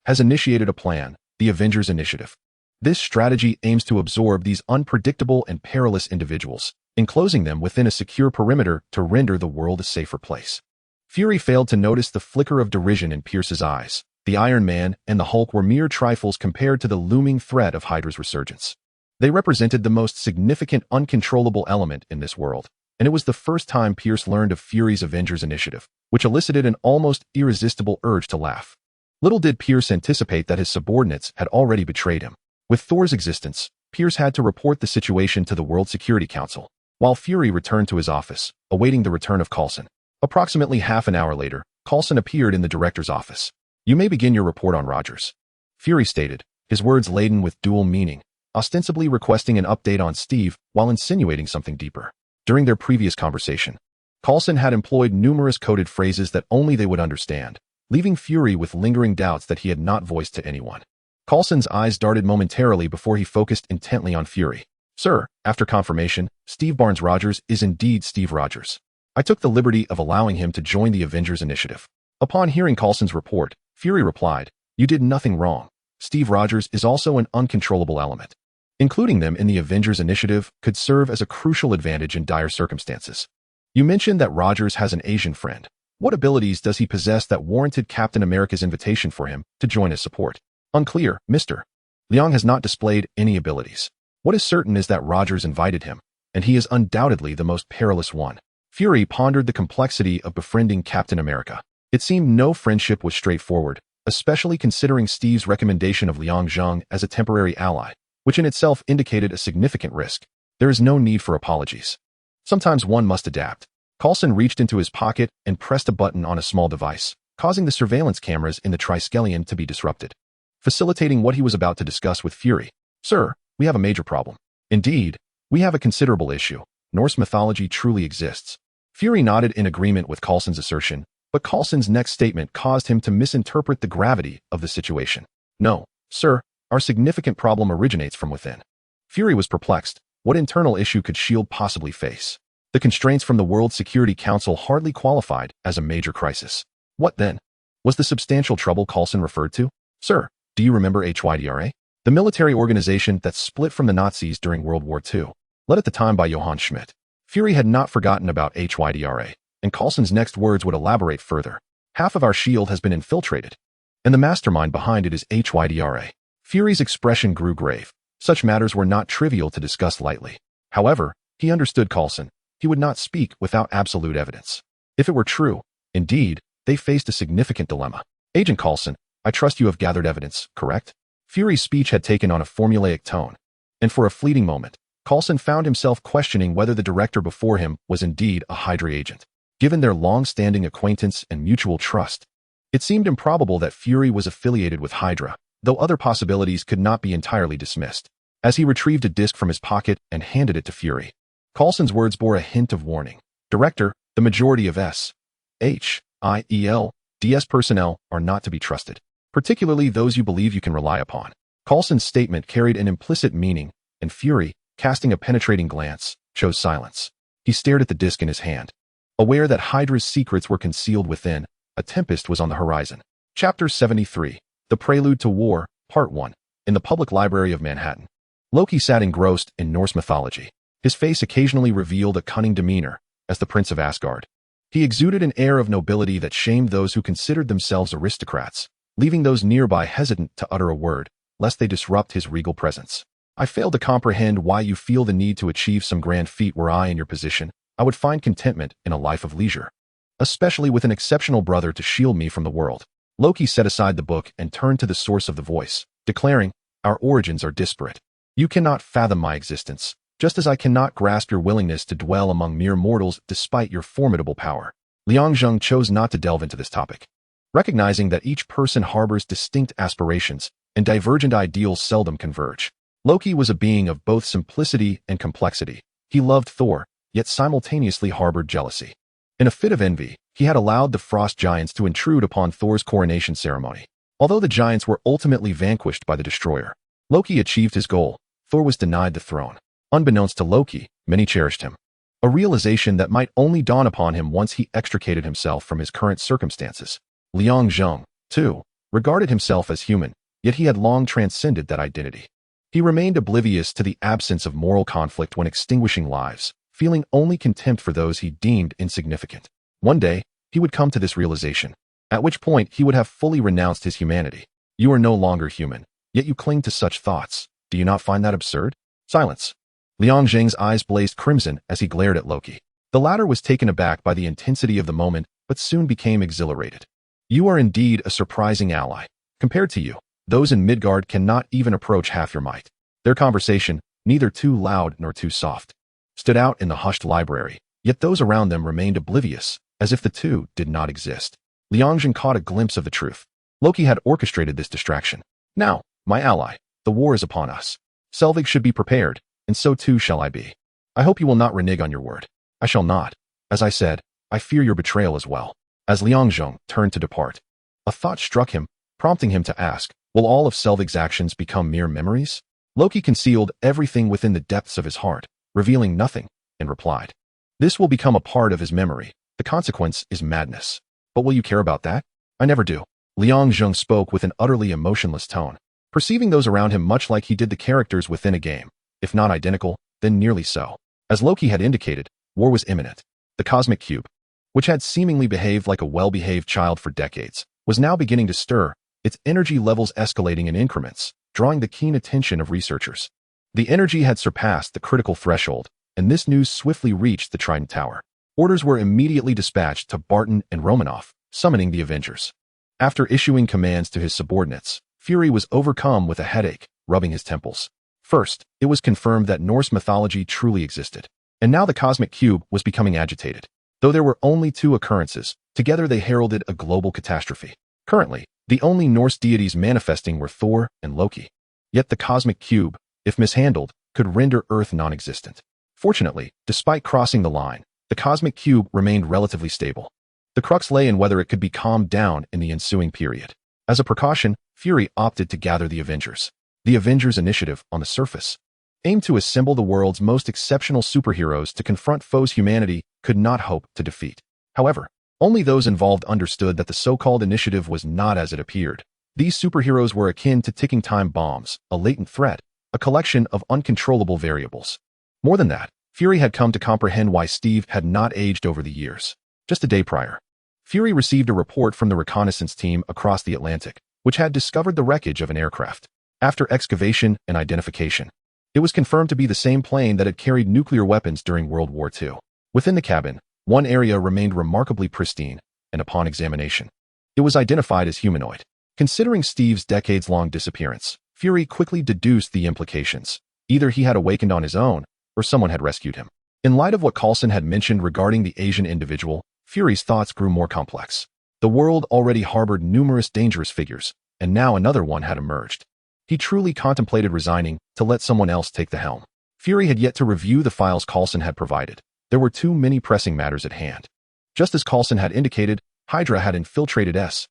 has initiated a plan, the Avengers Initiative. This strategy aims to absorb these unpredictable and perilous individuals, enclosing them within a secure perimeter to render the world a safer place. Fury failed to notice the flicker of derision in Pierce's eyes. The Iron Man and the Hulk were mere trifles compared to the looming threat of Hydra's resurgence. They represented the most significant uncontrollable element in this world, and it was the first time Pierce learned of Fury's Avengers Initiative, which elicited an almost irresistible urge to laugh. Little did Pierce anticipate that his subordinates had already betrayed him. With Thor's existence, Pierce had to report the situation to the World Security Council, while Fury returned to his office, awaiting the return of Coulson. Approximately half an hour later, Coulson appeared in the director's office. You may begin your report on Rogers, Fury stated, his words laden with dual meaning, ostensibly requesting an update on Steve while insinuating something deeper. During their previous conversation, Coulson had employed numerous coded phrases that only they would understand, leaving Fury with lingering doubts that he had not voiced to anyone. Coulson's eyes darted momentarily before he focused intently on Fury. Sir, after confirmation, Steve Barnes Rogers is indeed Steve Rogers. I took the liberty of allowing him to join the Avengers Initiative. Upon hearing Coulson's report, Fury replied, You did nothing wrong. Steve Rogers is also an uncontrollable element. Including them in the Avengers Initiative could serve as a crucial advantage in dire circumstances. You mentioned that Rogers has an Asian friend. What abilities does he possess that warranted Captain America's invitation for him to join his support? Unclear, Mr. Liang has not displayed any abilities. What is certain is that Rogers invited him. and he is undoubtedly the most perilous one. Fury pondered the complexity of befriending Captain America. It seemed no friendship was straightforward, especially considering Steve's recommendation of Liang Zheng as a temporary ally, which in itself indicated a significant risk. There is no need for apologies. Sometimes one must adapt. Coulson reached into his pocket and pressed a button on a small device, causing the surveillance cameras in the Triskelion to be disrupted, facilitating what he was about to discuss with Fury. Sir, we have a major problem. Indeed, we have a considerable issue. Norse mythology truly exists. Fury nodded in agreement with Coulson's assertion, but Coulson's next statement caused him to misinterpret the gravity of the situation. No, sir, our significant problem originates from within. Fury was perplexed. What internal issue could S.H.I.E.L.D. possibly face? The constraints from the World Security Council hardly qualified as a major crisis. What then? Was the substantial trouble Coulson referred to? Sir, do you remember HYDRA? The military organization that split from the Nazis during World War II, led at the time by Johann Schmidt. Fury had not forgotten about HYDRA, and Coulson's next words would elaborate further. Half of our S.H.I.E.L.D. has been infiltrated, and the mastermind behind it is HYDRA. Fury's expression grew grave. Such matters were not trivial to discuss lightly. However, he understood Coulson. He would not speak without absolute evidence. If it were true, indeed, they faced a significant dilemma. Agent Coulson, I trust you have gathered evidence, correct? Fury's speech had taken on a formulaic tone, and for a fleeting moment, Coulson found himself questioning whether the director before him was indeed a Hydra agent. Given their long-standing acquaintance and mutual trust, it seemed improbable that Fury was affiliated with Hydra, though other possibilities could not be entirely dismissed. As he retrieved a disc from his pocket and handed it to Fury, Coulson's words bore a hint of warning. Director, the majority of S.H.I.E.L.D.'s personnel are not to be trusted, particularly those you believe you can rely upon. Coulson's statement carried an implicit meaning, and Fury, casting a penetrating glance, chose silence. He stared at the disc in his hand. Aware that Hydra's secrets were concealed within, a tempest was on the horizon. Chapter 73, The Prelude to War, Part 1, in the Public Library of Manhattan. Loki sat engrossed in Norse mythology. His face occasionally revealed a cunning demeanor, as the Prince of Asgard. He exuded an air of nobility that shamed those who considered themselves aristocrats, leaving those nearby hesitant to utter a word, lest they disrupt his regal presence. I fail to comprehend why you feel the need to achieve some grand feat were I in your position. I would find contentment in a life of leisure, especially with an exceptional brother to shield me from the world. Loki set aside the book and turned to the source of the voice, declaring, Our origins are disparate. You cannot fathom my existence, just as I cannot grasp your willingness to dwell among mere mortals despite your formidable power. Liang Zheng chose not to delve into this topic, recognizing that each person harbors distinct aspirations, and divergent ideals seldom converge. Loki was a being of both simplicity and complexity. He loved Thor, yet simultaneously harbored jealousy. In a fit of envy, he had allowed the frost giants to intrude upon Thor's coronation ceremony. Although the giants were ultimately vanquished by the destroyer, Loki achieved his goal. Thor was denied the throne. Unbeknownst to Loki, many cherished him, a realization that might only dawn upon him once he extricated himself from his current circumstances. Liang Zheng, too, regarded himself as human, yet he had long transcended that identity. He remained oblivious to the absence of moral conflict when extinguishing lives, feeling only contempt for those he deemed insignificant. One day, he would come to this realization, at which point he would have fully renounced his humanity. You are no longer human, yet you cling to such thoughts. Do you not find that absurd? Silence. Liang Zheng's eyes blazed crimson as he glared at Loki. The latter was taken aback by the intensity of the moment, but soon became exhilarated. You are indeed a surprising ally. Compared to you, those in Midgard cannot even approach half your might. Their conversation, neither too loud nor too soft, stood out in the hushed library, yet those around them remained oblivious, as if the two did not exist. Liang Zheng caught a glimpse of the truth. Loki had orchestrated this distraction. Now, my ally, the war is upon us. Selvig should be prepared, and so too shall I be. I hope you will not renege on your word. I shall not. As I said, I fear your betrayal as well. As Liang Zheng turned to depart, a thought struck him, prompting him to ask, will all of Selvig's actions become mere memories? Loki concealed everything within the depths of his heart, revealing nothing, and replied, This will become a part of his memory. The consequence is madness. But will you care about that? I never do. Liang Zheng spoke with an utterly emotionless tone, perceiving those around him much like he did the characters within a game. If not identical, then nearly so. As Loki had indicated, war was imminent. The cosmic cube, which had seemingly behaved like a well-behaved child for decades, was now beginning to stir, its energy levels escalating in increments, drawing the keen attention of researchers. The energy had surpassed the critical threshold, and this news swiftly reached the Trident Tower. Orders were immediately dispatched to Barton and Romanoff, summoning the Avengers. After issuing commands to his subordinates, Fury was overcome with a headache, rubbing his temples. First, it was confirmed that Norse mythology truly existed, and now the cosmic cube was becoming agitated. Though there were only two occurrences, together they heralded a global catastrophe. Currently, the only Norse deities manifesting were Thor and Loki. Yet the cosmic cube, if mishandled, could render Earth non-existent. Fortunately, despite crossing the line, the cosmic cube remained relatively stable. The crux lay in whether it could be calmed down in the ensuing period. As a precaution, Fury opted to gather the Avengers. The Avengers initiative, on the surface, aimed to assemble the world's most exceptional superheroes to confront foes humanity could not hope to defeat. However, only those involved understood that the so-called initiative was not as it appeared. These superheroes were akin to ticking time bombs, a latent threat, a collection of uncontrollable variables. More than that, Fury had come to comprehend why Steve had not aged over the years. Just a day prior, Fury received a report from the reconnaissance team across the Atlantic, which had discovered the wreckage of an aircraft. After excavation and identification, it was confirmed to be the same plane that had carried nuclear weapons during World War II. Within the cabin, one area remained remarkably pristine, and upon examination, it was identified as humanoid. Considering Steve's decades-long disappearance, Fury quickly deduced the implications. Either he had awakened on his own, or someone had rescued him. In light of what Coulson had mentioned regarding the Asian individual, Fury's thoughts grew more complex. The world already harbored numerous dangerous figures, and now another one had emerged. He truly contemplated resigning to let someone else take the helm. Fury had yet to review the files Coulson had provided. There were too many pressing matters at hand. Just as Coulson had indicated, Hydra had infiltrated S.H.I.E.L.D.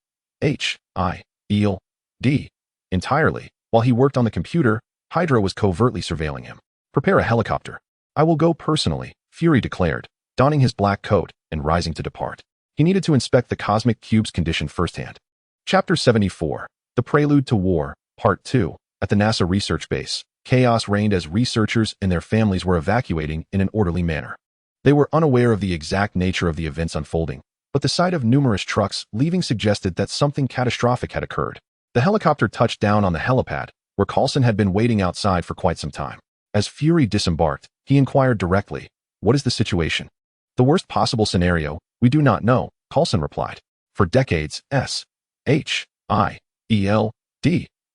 entirely. While he worked on the computer, Hydra was covertly surveilling him. "Prepare a helicopter. I will go personally," Fury declared, donning his black coat and rising to depart. He needed to inspect the cosmic cube's condition firsthand. Chapter 74. The Prelude to War, Part 2. At the NASA research base, chaos reigned as researchers and their families were evacuating in an orderly manner. They were unaware of the exact nature of the events unfolding, but the sight of numerous trucks leaving suggested that something catastrophic had occurred. The helicopter touched down on the helipad, where Coulson had been waiting outside for quite some time. As Fury disembarked, he inquired directly, "What is the situation?" "The worst possible scenario, we do not know," Coulson replied. For decades, S.H.I.E.L.D.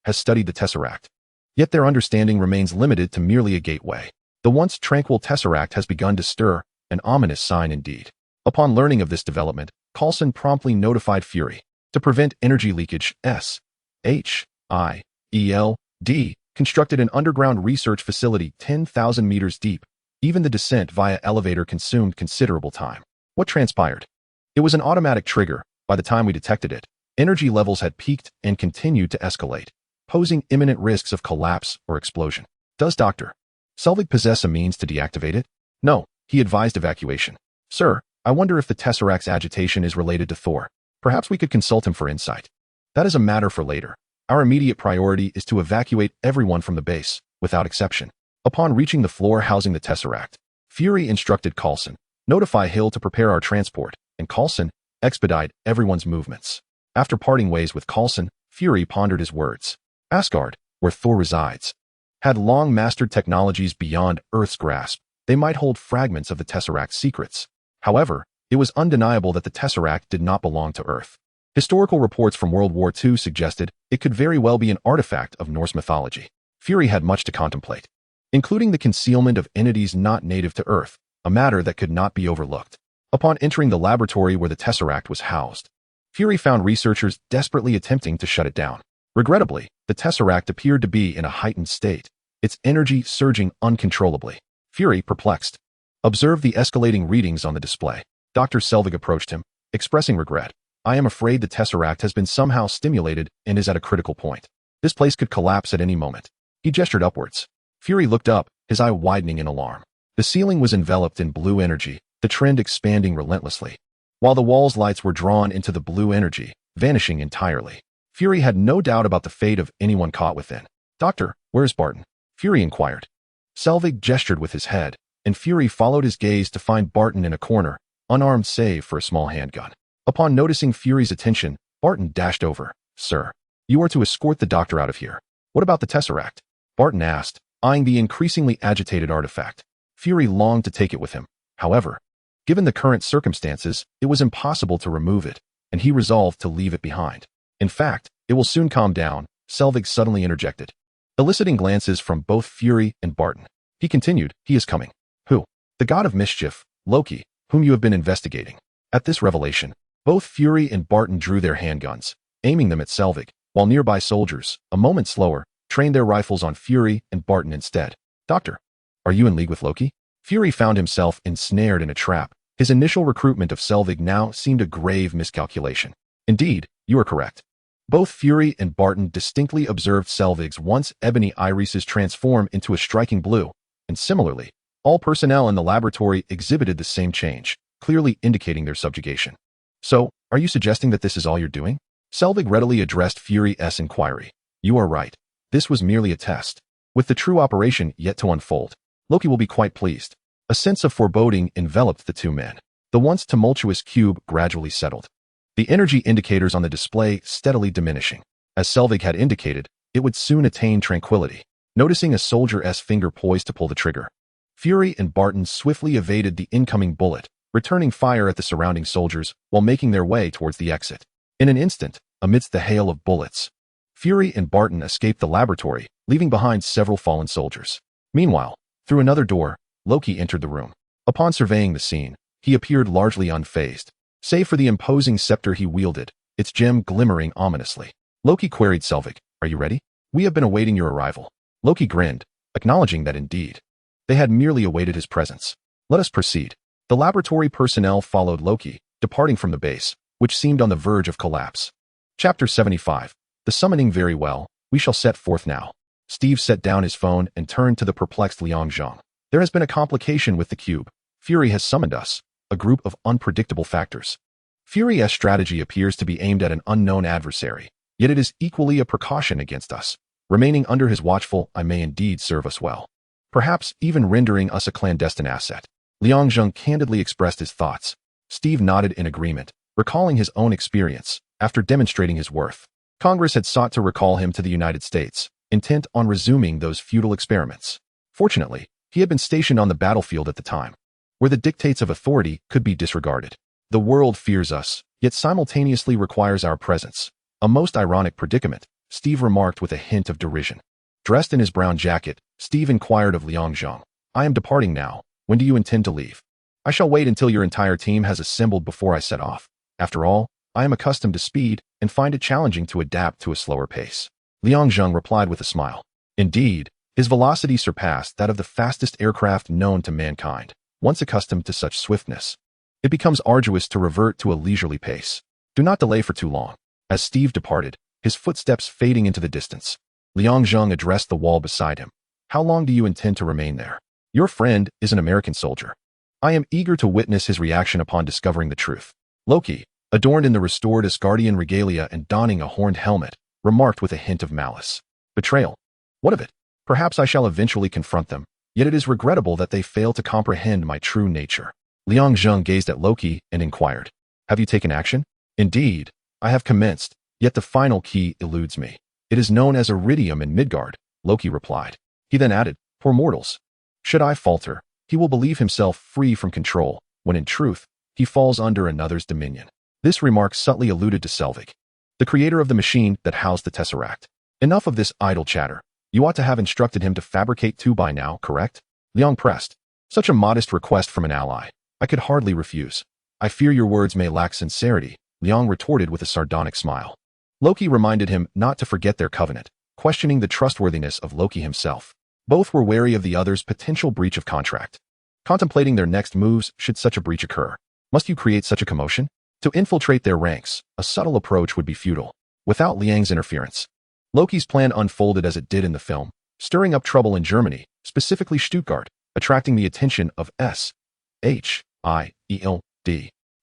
has studied the Tesseract. Yet their understanding remains limited to merely a gateway. The once tranquil Tesseract has begun to stir, an ominous sign indeed. Upon learning of this development, Coulson promptly notified Fury. To prevent energy leakage, S.H.I.E.L.D. constructed an underground research facility 10,000 meters deep. Even the descent via elevator consumed considerable time. What transpired? It was an automatic trigger. By the time we detected it, energy levels had peaked and continued to escalate, posing imminent risks of collapse or explosion. Does Dr. Selvig possess a means to deactivate it? No, he advised evacuation. "Sir, I wonder if the Tesseract's agitation is related to Thor. Perhaps we could consult him for insight." "That is a matter for later. Our immediate priority is to evacuate everyone from the base, without exception." Upon reaching the floor housing the Tesseract, Fury instructed Coulson, "Notify Hill to prepare our transport," and Coulson, "Expedite everyone's movements." After parting ways with Coulson, Fury pondered his words. Asgard, where Thor resides, had long mastered technologies beyond Earth's grasp. They might hold fragments of the Tesseract's secrets. However, it was undeniable that the Tesseract did not belong to Earth. Historical reports from World War II suggested it could very well be an artifact of Norse mythology. Fury had much to contemplate, including the concealment of entities not native to Earth, a matter that could not be overlooked. Upon entering the laboratory where the Tesseract was housed, Fury found researchers desperately attempting to shut it down. Regrettably, the Tesseract appeared to be in a heightened state, its energy surging uncontrollably. Fury, perplexed, observed the escalating readings on the display. Dr. Selvig approached him, expressing regret. "I am afraid the Tesseract has been somehow stimulated and is at a critical point. This place could collapse at any moment." He gestured upwards. Fury looked up, his eye widening in alarm. The ceiling was enveloped in blue energy, the trend expanding relentlessly, while the wall's lights were drawn into the blue energy, vanishing entirely. Fury had no doubt about the fate of anyone caught within. "Doctor, where is Barton?" Fury inquired. Selvig gestured with his head, and Fury followed his gaze to find Barton in a corner, unarmed save for a small handgun. Upon noticing Fury's attention, Barton dashed over. "Sir, you are to escort the doctor out of here." "What about the Tesseract?" Barton asked, eyeing the increasingly agitated artifact. Fury longed to take it with him. However, given the current circumstances, it was impossible to remove it, and he resolved to leave it behind. In fact, it will soon calm down, Selvig suddenly interjected, eliciting glances from both Fury and Barton. He continued, he is coming. Who? The god of mischief, Loki, whom you have been investigating. At this revelation, both Fury and Barton drew their handguns, aiming them at Selvig, while nearby soldiers, a moment slower, trained their rifles on Fury and Barton instead. Doctor, are you in league with Loki? Fury found himself ensnared in a trap. His initial recruitment of Selvig now seemed a grave miscalculation. Indeed, you are correct. Both Fury and Barton distinctly observed Selvig's once ebony irises transform into a striking blue, and similarly, all personnel in the laboratory exhibited the same change, clearly indicating their subjugation. So, are you suggesting that this is all you're doing? Selvig readily addressed Fury's inquiry. You are right. This was merely a test. With the true operation yet to unfold, Loki will be quite pleased. A sense of foreboding enveloped the two men. The once tumultuous cube gradually settled. The energy indicators on the display steadily diminishing. As Selvig had indicated, it would soon attain tranquility. Noticing a soldier's finger poised to pull the trigger, Fury and Barton swiftly evaded the incoming bullet, returning fire at the surrounding soldiers while making their way towards the exit. In an instant, amidst the hail of bullets, Fury and Barton escaped the laboratory, leaving behind several fallen soldiers. Meanwhile, through another door, Loki entered the room. Upon surveying the scene, he appeared largely unfazed, save for the imposing scepter he wielded, its gem glimmering ominously. Loki queried Selvig, are you ready? We have been awaiting your arrival. Loki grinned, acknowledging that indeed, they had merely awaited his presence. Let us proceed. The laboratory personnel followed Loki, departing from the base, which seemed on the verge of collapse. Chapter 75. The summoning very well, we shall set forth now. Steve set down his phone and turned to the perplexed Liang Zheng. There has been a complication with the cube. Fury has summoned us, a group of unpredictable factors. Fury's strategy appears to be aimed at an unknown adversary, yet it is equally a precaution against us. Remaining under his watchful eye may indeed serve us well. Perhaps even rendering us a clandestine asset. Liang Zheng candidly expressed his thoughts. Steve nodded in agreement, recalling his own experience after demonstrating his worth. Congress had sought to recall him to the United States, intent on resuming those futile experiments. Fortunately, he had been stationed on the battlefield at the time, where the dictates of authority could be disregarded. The world fears us, yet simultaneously requires our presence. A most ironic predicament, Steve remarked with a hint of derision. Dressed in his brown jacket, Steve inquired of Liang Zheng, I am departing now. When do you intend to leave? I shall wait until your entire team has assembled before I set off. After all, I am accustomed to speed and find it challenging to adapt to a slower pace. Liang Zheng replied with a smile. Indeed, his velocity surpassed that of the fastest aircraft known to mankind. Once accustomed to such swiftness, it becomes arduous to revert to a leisurely pace. Do not delay for too long. As Steve departed, his footsteps fading into the distance, Liang Zheng addressed the wall beside him. How long do you intend to remain there? Your friend is an American soldier. I am eager to witness his reaction upon discovering the truth. Loki, adorned in the restored Asgardian regalia and donning a horned helmet, remarked with a hint of malice. Betrayal. What of it? Perhaps I shall eventually confront them, yet it is regrettable that they fail to comprehend my true nature. Liang Zheng gazed at Loki and inquired, have you taken action? Indeed, I have commenced, yet the final key eludes me. It is known as iridium in Midgard, Loki replied. He then added, poor mortals. Should I falter, he will believe himself free from control, when in truth, he falls under another's dominion. This remark subtly alluded to Selvig, the creator of the machine that housed the Tesseract. Enough of this idle chatter. You ought to have instructed him to fabricate two by now, correct? Liang pressed. Such a modest request from an ally. I could hardly refuse. I fear your words may lack sincerity, Liang retorted with a sardonic smile. Loki reminded him not to forget their covenant, questioning the trustworthiness of Loki himself. Both were wary of the other's potential breach of contract. Contemplating their next moves should such a breach occur. Must you create such a commotion? To infiltrate their ranks, a subtle approach would be futile, without Liang's interference. Loki's plan unfolded as it did in the film, stirring up trouble in Germany, specifically Stuttgart, attracting the attention of S.H.I.E.L.D.,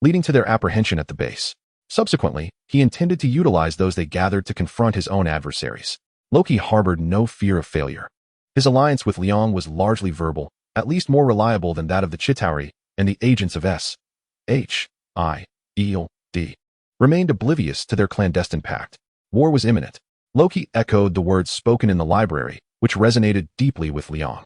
leading to their apprehension at the base. Subsequently, he intended to utilize those they gathered to confront his own adversaries. Loki harbored no fear of failure. His alliance with Liang was largely verbal, at least more reliable than that of the Chitauri, and the agents of S.H.I.E.L.D. remained oblivious to their clandestine pact. War was imminent. Loki echoed the words spoken in the library, which resonated deeply with Liang.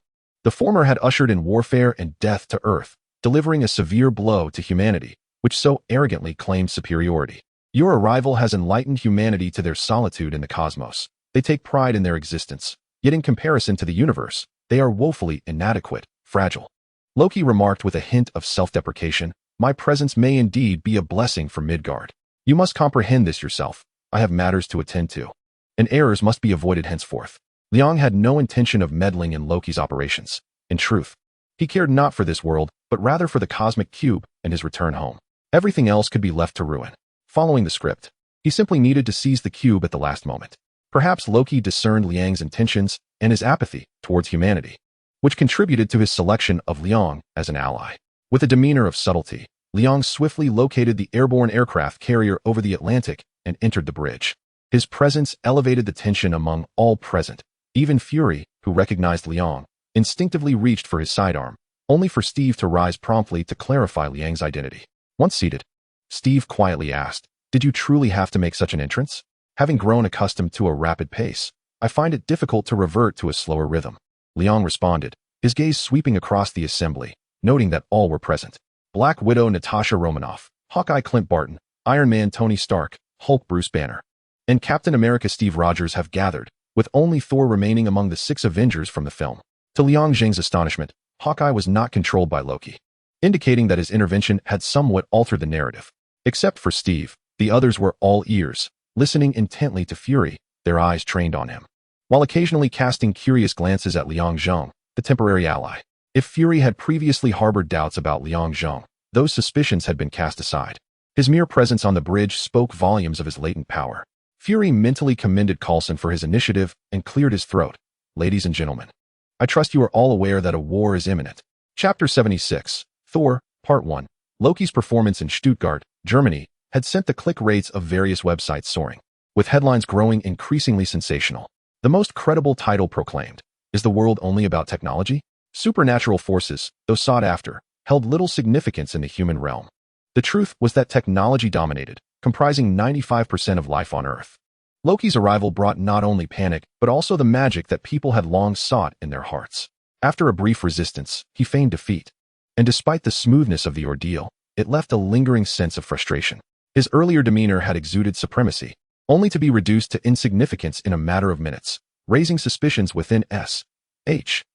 The former had ushered in warfare and death to Earth, delivering a severe blow to humanity, which so arrogantly claimed superiority. Your arrival has enlightened humanity to their solitude in the cosmos. They take pride in their existence, yet in comparison to the universe, they are woefully inadequate, fragile. Loki remarked with a hint of self-deprecation, "My presence may indeed be a blessing for Midgard. You must comprehend this yourself. I have matters to attend to, and errors must be avoided henceforth." Liang had no intention of meddling in Loki's operations. In truth, he cared not for this world, but rather for the cosmic cube and his return home. Everything else could be left to ruin. Following the script, he simply needed to seize the cube at the last moment. Perhaps Loki discerned Liang's intentions and his apathy towards humanity, which contributed to his selection of Liang as an ally. With a demeanor of subtlety, Liang swiftly located the airborne aircraft carrier over the Atlantic and entered the bridge. His presence elevated the tension among all present. Even Fury, who recognized Liang, instinctively reached for his sidearm, only for Steve to rise promptly to clarify Liang's identity. Once seated, Steve quietly asked, "Did you truly have to make such an entrance? Having grown accustomed to a rapid pace, I find it difficult to revert to a slower rhythm." Liang responded, his gaze sweeping across the assembly, noting that all were present. Black Widow Natasha Romanoff, Hawkeye Clint Barton, Iron Man Tony Stark, Hulk Bruce Banner, and Captain America Steve Rogers have gathered, with only Thor remaining among the 6 Avengers from the film. To Liang Zheng's astonishment, Hawkeye was not controlled by Loki, indicating that his intervention had somewhat altered the narrative. Except for Steve, the others were all ears, listening intently to Fury, their eyes trained on him, while occasionally casting curious glances at Liang Zheng, the temporary ally. If Fury had previously harbored doubts about Liang Zheng, those suspicions had been cast aside. His mere presence on the bridge spoke volumes of his latent power. Fury mentally commended Coulson for his initiative and cleared his throat. "Ladies and gentlemen, I trust you are all aware that a war is imminent." Chapter 76, Thor, Part 1. Loki's performance in Stuttgart, Germany, had sent the click rates of various websites soaring, with headlines growing increasingly sensational. The most credible title proclaimed, "Is the world only about technology?" Supernatural forces, though sought after, held little significance in the human realm. The truth was that technology dominated, comprising 95% of life on Earth. Loki's arrival brought not only panic, but also the magic that people had long sought in their hearts. After a brief resistance, he feigned defeat. And despite the smoothness of the ordeal, it left a lingering sense of frustration. His earlier demeanor had exuded supremacy, only to be reduced to insignificance in a matter of minutes, raising suspicions within S.H.I.E.L.D.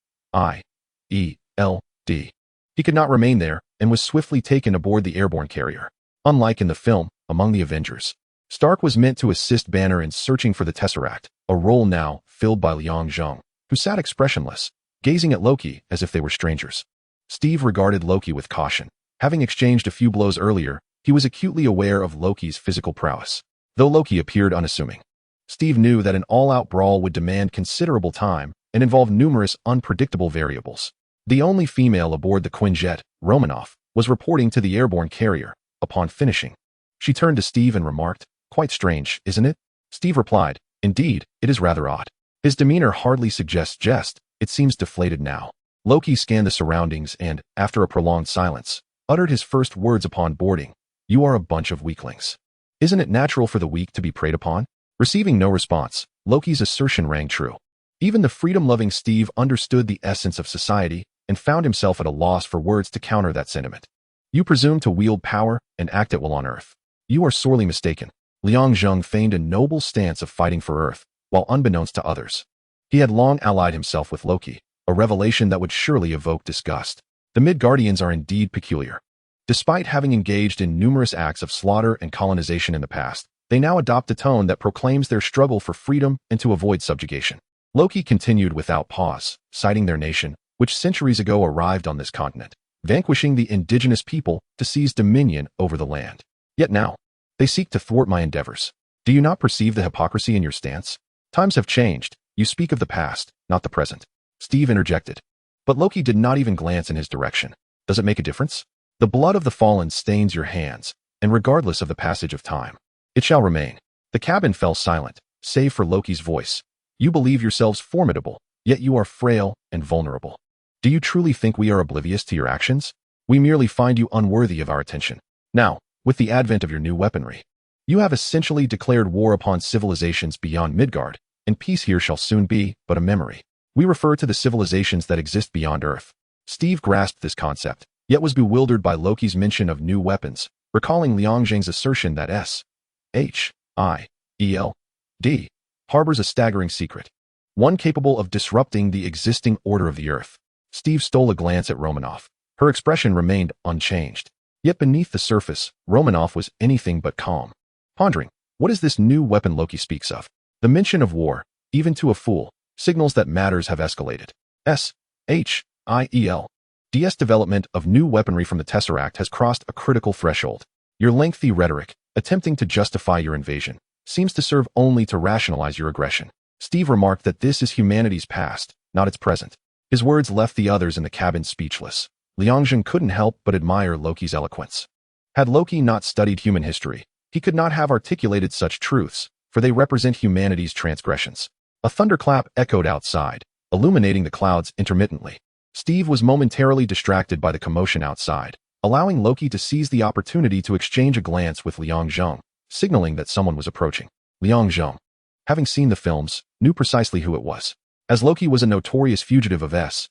He could not remain there and was swiftly taken aboard the airborne carrier. Unlike in the film, among the Avengers, Stark was meant to assist Banner in searching for the Tesseract, a role now filled by Liang Zheng, who sat expressionless, gazing at Loki as if they were strangers. Steve regarded Loki with caution. Having exchanged a few blows earlier, he was acutely aware of Loki's physical prowess. Though Loki appeared unassuming, Steve knew that an all-out brawl would demand considerable time and involve numerous unpredictable variables. The only female aboard the Quinjet, Romanoff, was reporting to the airborne carrier. Upon finishing, she turned to Steve and remarked, "Quite strange, isn't it?" Steve replied, "Indeed, it is rather odd." His demeanor hardly suggests jest, it seems deflated now. Loki scanned the surroundings and, after a prolonged silence, uttered his first words upon boarding. "You are a bunch of weaklings. Isn't it natural for the weak to be preyed upon?" Receiving no response, Loki's assertion rang true. Even the freedom-loving Steve understood the essence of society and found himself at a loss for words to counter that sentiment. "You presume to wield power and act at will on Earth. You are sorely mistaken." Liang Zheng feigned a noble stance of fighting for Earth, while unbeknownst to others, he had long allied himself with Loki, a revelation that would surely evoke disgust. The Midgardians are indeed peculiar. Despite having engaged in numerous acts of slaughter and colonization in the past, they now adopt a tone that proclaims their struggle for freedom and to avoid subjugation. Loki continued without pause, citing their nation, which centuries ago arrived on this continent, vanquishing the indigenous people to seize dominion over the land. Yet now, they seek to thwart my endeavors. Do you not perceive the hypocrisy in your stance? Times have changed. You speak of the past, not the present. Steve interjected. But Loki did not even glance in his direction. Does it make a difference? The blood of the fallen stains your hands, and regardless of the passage of time, it shall remain. The cabin fell silent, save for Loki's voice. You believe yourselves formidable, yet you are frail and vulnerable. Do you truly think we are oblivious to your actions? We merely find you unworthy of our attention. Now, with the advent of your new weaponry, you have essentially declared war upon civilizations beyond Midgard, and peace here shall soon be but a memory. We refer to the civilizations that exist beyond Earth. Steve grasped this concept, yet was bewildered by Loki's mention of new weapons, recalling Liang Zheng's assertion that S.H.I.E.L.D. harbors a staggering secret, one capable of disrupting the existing order of the Earth. Steve stole a glance at Romanoff. Her expression remained unchanged. Yet beneath the surface, Romanoff was anything but calm. Pondering, what is this new weapon Loki speaks of? The mention of war, even to a fool, signals that matters have escalated. S.H.I.E.L.D.'s development of new weaponry from the Tesseract has crossed a critical threshold. Your lengthy rhetoric, attempting to justify your invasion, seems to serve only to rationalize your aggression. Steve remarked that this is humanity's past, not its present. His words left the others in the cabin speechless. Liang Zheng couldn't help but admire Loki's eloquence. Had Loki not studied human history, he could not have articulated such truths, for they represent humanity's transgressions. A thunderclap echoed outside, illuminating the clouds intermittently. Steve was momentarily distracted by the commotion outside, allowing Loki to seize the opportunity to exchange a glance with Liang Zheng, signaling that someone was approaching. Liang Zheng, having seen the films, knew precisely who it was. As Loki was a notorious fugitive of S.H.I.E.L.D.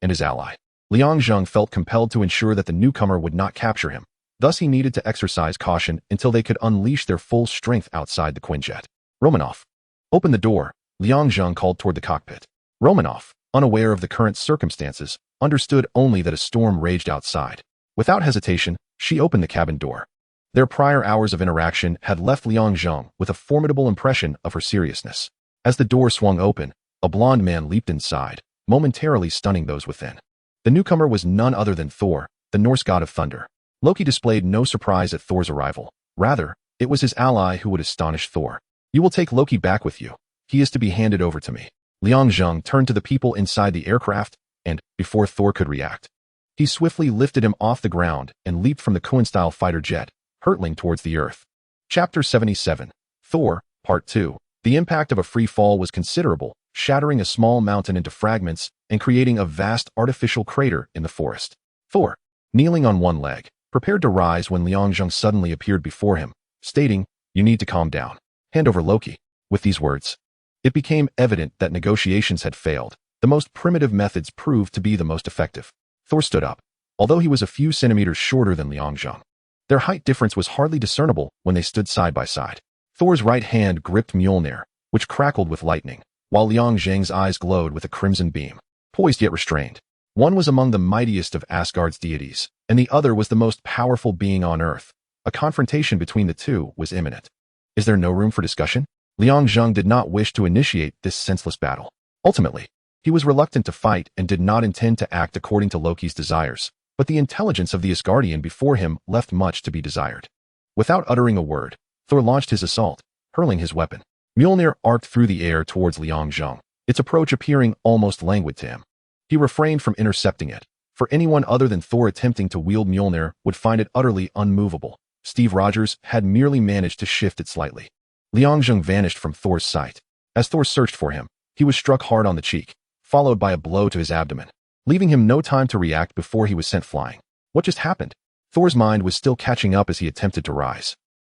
and his ally, Liang Zheng felt compelled to ensure that the newcomer would not capture him. Thus he needed to exercise caution until they could unleash their full strength outside the Quinjet. Romanoff, open the door, Liang Zheng called toward the cockpit. Romanoff, unaware of the current circumstances, understood only that a storm raged outside. Without hesitation, she opened the cabin door. Their prior hours of interaction had left Liang Zheng with a formidable impression of her seriousness. As the door swung open, a blond man leaped inside, momentarily stunning those within. The newcomer was none other than Thor, the Norse god of thunder. Loki displayed no surprise at Thor's arrival. Rather, it was his ally who would astonish Thor. You will take Loki back with you. He is to be handed over to me. Liang Zheng turned to the people inside the aircraft, and, before Thor could react, he swiftly lifted him off the ground and leaped from the Cohen-style fighter jet, hurtling towards the Earth. Chapter 77. Thor, Part 2. The impact of a free fall was considerable, shattering a small mountain into fragments and creating a vast artificial crater in the forest. Thor, kneeling on one leg, prepared to rise when Liang Zheng suddenly appeared before him, stating, "You need to calm down. Hand over Loki." With these words, it became evident that negotiations had failed. The most primitive methods proved to be the most effective. Thor stood up, although he was a few centimeters shorter than Liang Zheng. Their height difference was hardly discernible when they stood side by side. Thor's right hand gripped Mjolnir, which crackled with lightning, while Liang Zheng's eyes glowed with a crimson beam. Poised yet restrained, one was among the mightiest of Asgard's deities, and the other was the most powerful being on Earth. A confrontation between the two was imminent. Is there no room for discussion? Liang Zheng did not wish to initiate this senseless battle. Ultimately, he was reluctant to fight and did not intend to act according to Loki's desires, but the intelligence of the Asgardian before him left much to be desired. Without uttering a word, Thor launched his assault, hurling his weapon. Mjolnir arced through the air towards Liang Zheng, its approach appearing almost languid to him. He refrained from intercepting it, for anyone other than Thor attempting to wield Mjolnir would find it utterly unmovable. Steve Rogers had merely managed to shift it slightly. Liang Zheng vanished from Thor's sight. As Thor searched for him, he was struck hard on the cheek, followed by a blow to his abdomen, leaving him no time to react before he was sent flying. What just happened? Thor's mind was still catching up as he attempted to rise,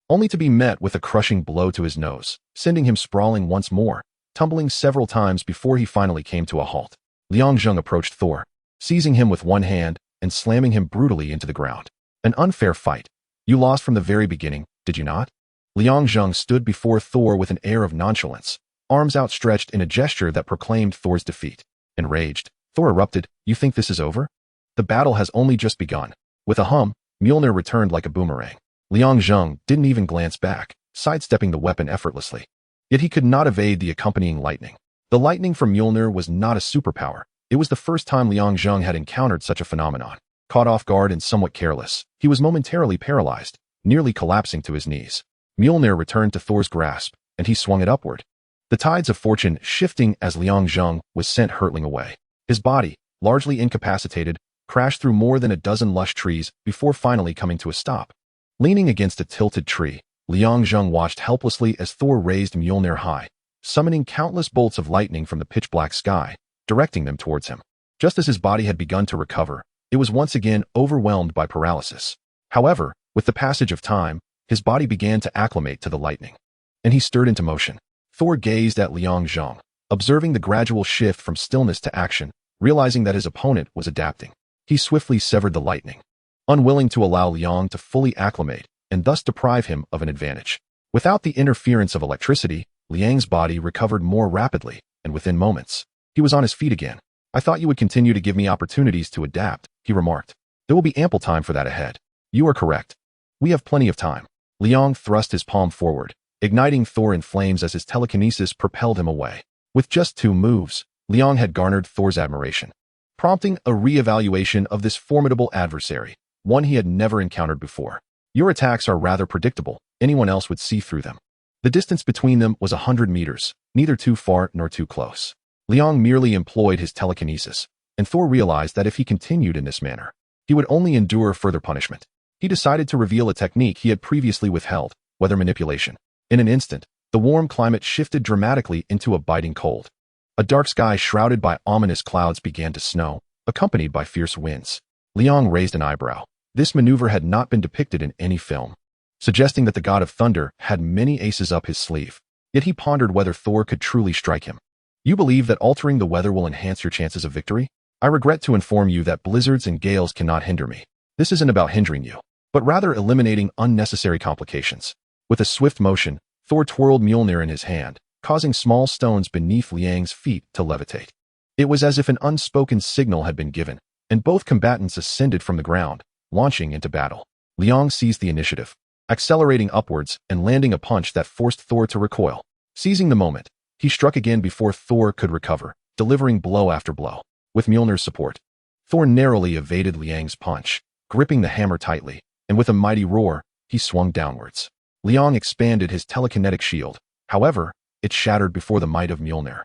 only to be met with a crushing blow to his nose, sending him sprawling once more, tumbling several times before he finally came to a halt. Liang Zheng approached Thor, seizing him with one hand and slamming him brutally into the ground. An unfair fight. You lost from the very beginning, did you not? Liang Zheng stood before Thor with an air of nonchalance, arms outstretched in a gesture that proclaimed Thor's defeat. Enraged, Thor erupted, "You think this is over? The battle has only just begun." With a hum, Mjolnir returned like a boomerang. Liang Zheng didn't even glance back, sidestepping the weapon effortlessly. Yet he could not evade the accompanying lightning. The lightning from Mjolnir was not a superpower. It was the first time Liang Zheng had encountered such a phenomenon. Caught off guard and somewhat careless, he was momentarily paralyzed, nearly collapsing to his knees. Mjolnir returned to Thor's grasp, and he swung it upward. The tides of fortune shifting as Liang Zheng was sent hurtling away. His body, largely incapacitated, crashed through more than a dozen lush trees before finally coming to a stop. Leaning against a tilted tree, Liang Zheng watched helplessly as Thor raised Mjolnir high, summoning countless bolts of lightning from the pitch-black sky, directing them towards him. Just as his body had begun to recover, it was once again overwhelmed by paralysis. However, with the passage of time, his body began to acclimate to the lightning, and he stirred into motion. Thor gazed at Liang Zheng, observing the gradual shift from stillness to action, realizing that his opponent was adapting. He swiftly severed the lightning, unwilling to allow Liang to fully acclimate and thus deprive him of an advantage. Without the interference of electricity, Liang's body recovered more rapidly, and within moments, he was on his feet again. "I thought you would continue to give me opportunities to adapt," he remarked. "There will be ample time for that ahead." "You are correct. We have plenty of time." Liang thrust his palm forward, igniting Thor in flames as his telekinesis propelled him away. With just 2 moves, Liang had garnered Thor's admiration, prompting a re-evaluation of this formidable adversary, one he had never encountered before. "Your attacks are rather predictable. Anyone else would see through them." The distance between them was 100 meters, neither too far nor too close. Liang merely employed his telekinesis, and Thor realized that if he continued in this manner, he would only endure further punishment. He decided to reveal a technique he had previously withheld: weather manipulation. In an instant, the warm climate shifted dramatically into a biting cold. A dark sky shrouded by ominous clouds began to snow, accompanied by fierce winds. Liang raised an eyebrow. This maneuver had not been depicted in any film, suggesting that the god of thunder had many aces up his sleeve. Yet he pondered whether Thor could truly strike him. "You believe that altering the weather will enhance your chances of victory? I regret to inform you that blizzards and gales cannot hinder me. This isn't about hindering you, but rather eliminating unnecessary complications." With a swift motion, Thor twirled Mjolnir in his hand, causing small stones beneath Liang's feet to levitate. It was as if an unspoken signal had been given, and both combatants ascended from the ground, launching into battle. Liang seized the initiative, accelerating upwards and landing a punch that forced Thor to recoil. Seizing the moment, he struck again before Thor could recover, delivering blow after blow. With Mjolnir's support, Thor narrowly evaded Liang's punch, gripping the hammer tightly, and with a mighty roar, he swung downwards. Liang expanded his telekinetic shield. However, it shattered before the might of Mjolnir,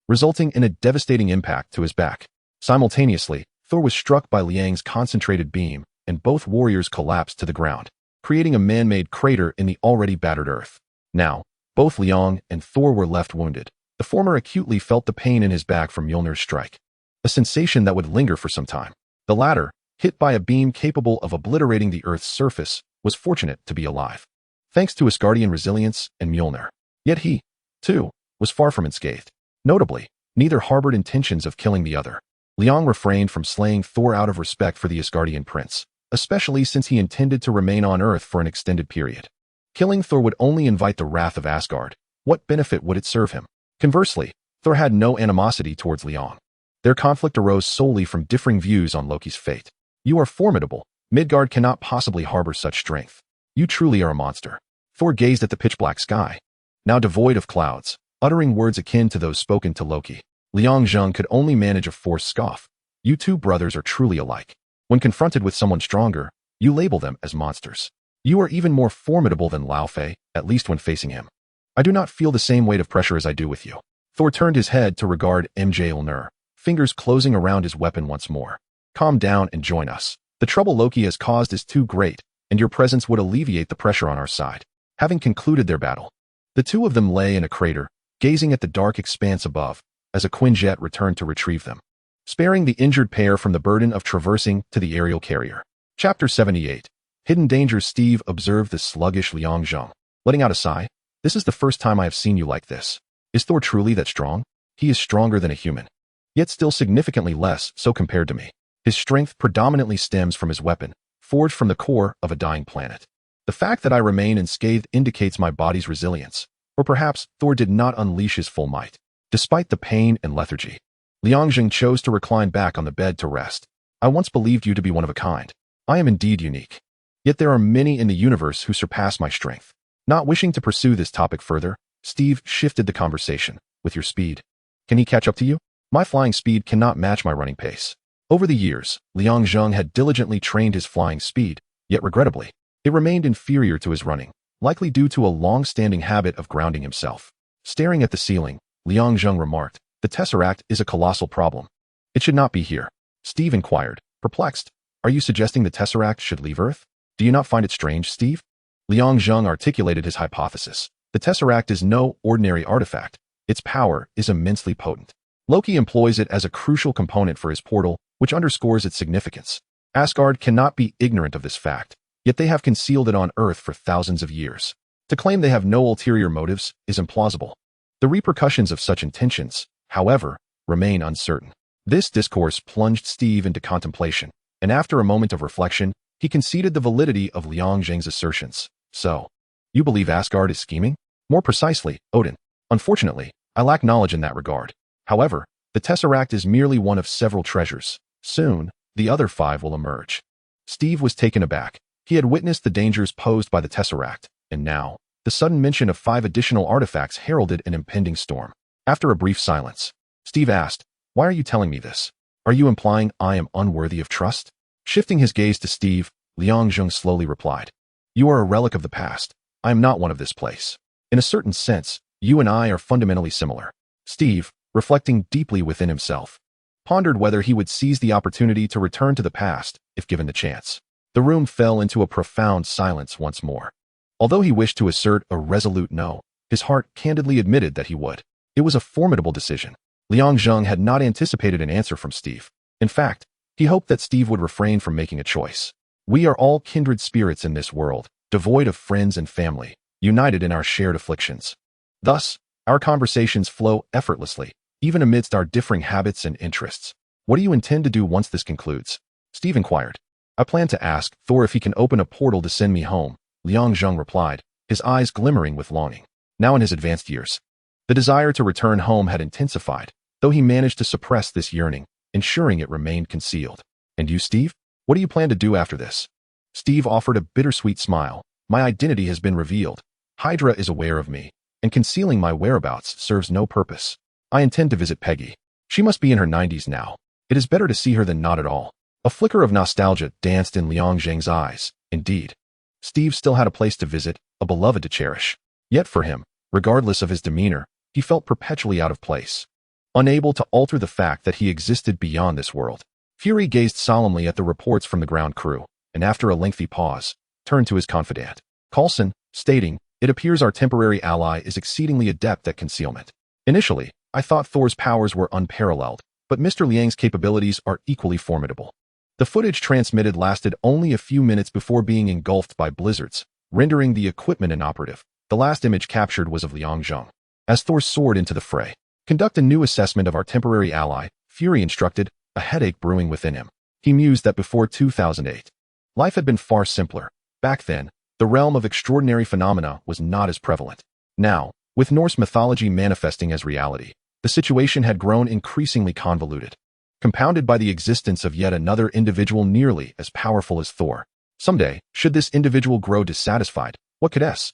resulting in a devastating impact to his back. Simultaneously, Thor was struck by Liang's concentrated beam, and both warriors collapsed to the ground, creating a man-made crater in the already battered earth. Now, both Liang and Thor were left wounded. The former acutely felt the pain in his back from Mjolnir's strike, a sensation that would linger for some time. The latter, hit by a beam capable of obliterating the Earth's surface, was fortunate to be alive, thanks to Asgardian resilience and Mjolnir. Yet he, too, was far from unscathed. Notably, neither harbored intentions of killing the other. Liang refrained from slaying Thor out of respect for the Asgardian prince, especially since he intended to remain on Earth for an extended period. Killing Thor would only invite the wrath of Asgard. What benefit would it serve him? Conversely, Thor had no animosity towards Liang. Their conflict arose solely from differing views on Loki's fate. "You are formidable. Midgard cannot possibly harbor such strength. You truly are a monster." Thor gazed at the pitch-black sky, now devoid of clouds, uttering words akin to those spoken to Loki. Liang Zheng could only manage a forced scoff. "You two brothers are truly alike. When confronted with someone stronger, you label them as monsters. You are even more formidable than Lao Fei, at least when facing him. I do not feel the same weight of pressure as I do with you." Thor turned his head to regard Mjolnir, fingers closing around his weapon once more. "Calm down and join us. The trouble Loki has caused is too great, and your presence would alleviate the pressure on our side." Having concluded their battle, the two of them lay in a crater, gazing at the dark expanse above, as a Quinjet returned to retrieve them, sparing the injured pair from the burden of traversing to the aerial carrier. Chapter 78. Hidden Dangers. Steve observed the sluggish Liang Zheng, letting out a sigh. "This is the first time I have seen you like this. Is Thor truly that strong? He is stronger than a human, yet still significantly less so compared to me. His strength predominantly stems from his weapon, forged from the core of a dying planet. The fact that I remain unscathed indicates my body's resilience. Or perhaps Thor did not unleash his full might. Despite the pain and lethargy, Liang Zheng chose to recline back on the bed to rest. "I once believed you to be one of a kind. I am indeed unique. Yet there are many in the universe who surpass my strength." Not wishing to pursue this topic further, Steve shifted the conversation. "With your speed, can he catch up to you? My flying speed cannot match my running pace." Over the years, Liang Zheng had diligently trained his flying speed, yet regrettably, it remained inferior to his running, likely due to a long-standing habit of grounding himself. Staring at the ceiling, Liang Zheng remarked, "The Tesseract is a colossal problem. It should not be here." Steve inquired, perplexed, "Are you suggesting the Tesseract should leave Earth? Do you not find it strange, Steve?" Liang Zheng articulated his hypothesis. "The Tesseract is no ordinary artifact. Its power is immensely potent. Loki employs it as a crucial component for his portal, which underscores its significance. Asgard cannot be ignorant of this fact, yet they have concealed it on Earth for thousands of years. To claim they have no ulterior motives is implausible." The repercussions of such intentions, however, remain uncertain. This discourse plunged Steve into contemplation, and after a moment of reflection, he conceded the validity of Liang Zheng's assertions. So, you believe Asgard is scheming? More precisely, Odin. Unfortunately, I lack knowledge in that regard. However, the Tesseract is merely one of several treasures. Soon, the other 5 will emerge. Steve was taken aback. He had witnessed the dangers posed by the Tesseract, and now, the sudden mention of 5 additional artifacts heralded an impending storm. After a brief silence, Steve asked, "Why are you telling me this? Are you implying I am unworthy of trust?" Shifting his gaze to Steve, Liang Zheng slowly replied, "You are a relic of the past. I am not one of this place. In a certain sense, you and I are fundamentally similar." Steve, reflecting deeply within himself, pondered whether he would seize the opportunity to return to the past if given the chance. The room fell into a profound silence once more. Although he wished to assert a resolute no, his heart candidly admitted that he would. It was a formidable decision. Liang Zheng had not anticipated an answer from Steve. In fact, he hoped that Steve would refrain from making a choice. We are all kindred spirits in this world, devoid of friends and family, united in our shared afflictions. Thus, our conversations flow effortlessly, even amidst our differing habits and interests. What do you intend to do once this concludes? Steve inquired. I plan to ask Thor if he can open a portal to send me home, Liang Zheng replied, his eyes glimmering with longing. Now in his advanced years, the desire to return home had intensified, though he managed to suppress this yearning, ensuring it remained concealed. And you, Steve? What do you plan to do after this? Steve offered a bittersweet smile. My identity has been revealed. Hydra is aware of me, and concealing my whereabouts serves no purpose. I intend to visit Peggy. She must be in her 90s now. It is better to see her than not at all. A flicker of nostalgia danced in Liang Zheng's eyes. Indeed, Steve still had a place to visit, a beloved to cherish. Yet for him, regardless of his demeanor, he felt perpetually out of place, unable to alter the fact that he existed beyond this world. Fury gazed solemnly at the reports from the ground crew, and after a lengthy pause, turned to his confidant, Coulson, stating, "It appears our temporary ally is exceedingly adept at concealment. Initially, I thought Thor's powers were unparalleled, but Mr. Liang's capabilities are equally formidable." The footage transmitted lasted only a few minutes before being engulfed by blizzards, rendering the equipment inoperative. The last image captured was of Liang Zheng. As Thor soared into the fray, "Conduct a new assessment of our temporary ally," Fury instructed, a headache brewing within him. He mused that before 2008, life had been far simpler. Back then, the realm of extraordinary phenomena was not as prevalent. Now, with Norse mythology manifesting as reality, the situation had grown increasingly convoluted, compounded by the existence of yet another individual nearly as powerful as Thor. Someday, should this individual grow dissatisfied, what could SHIELD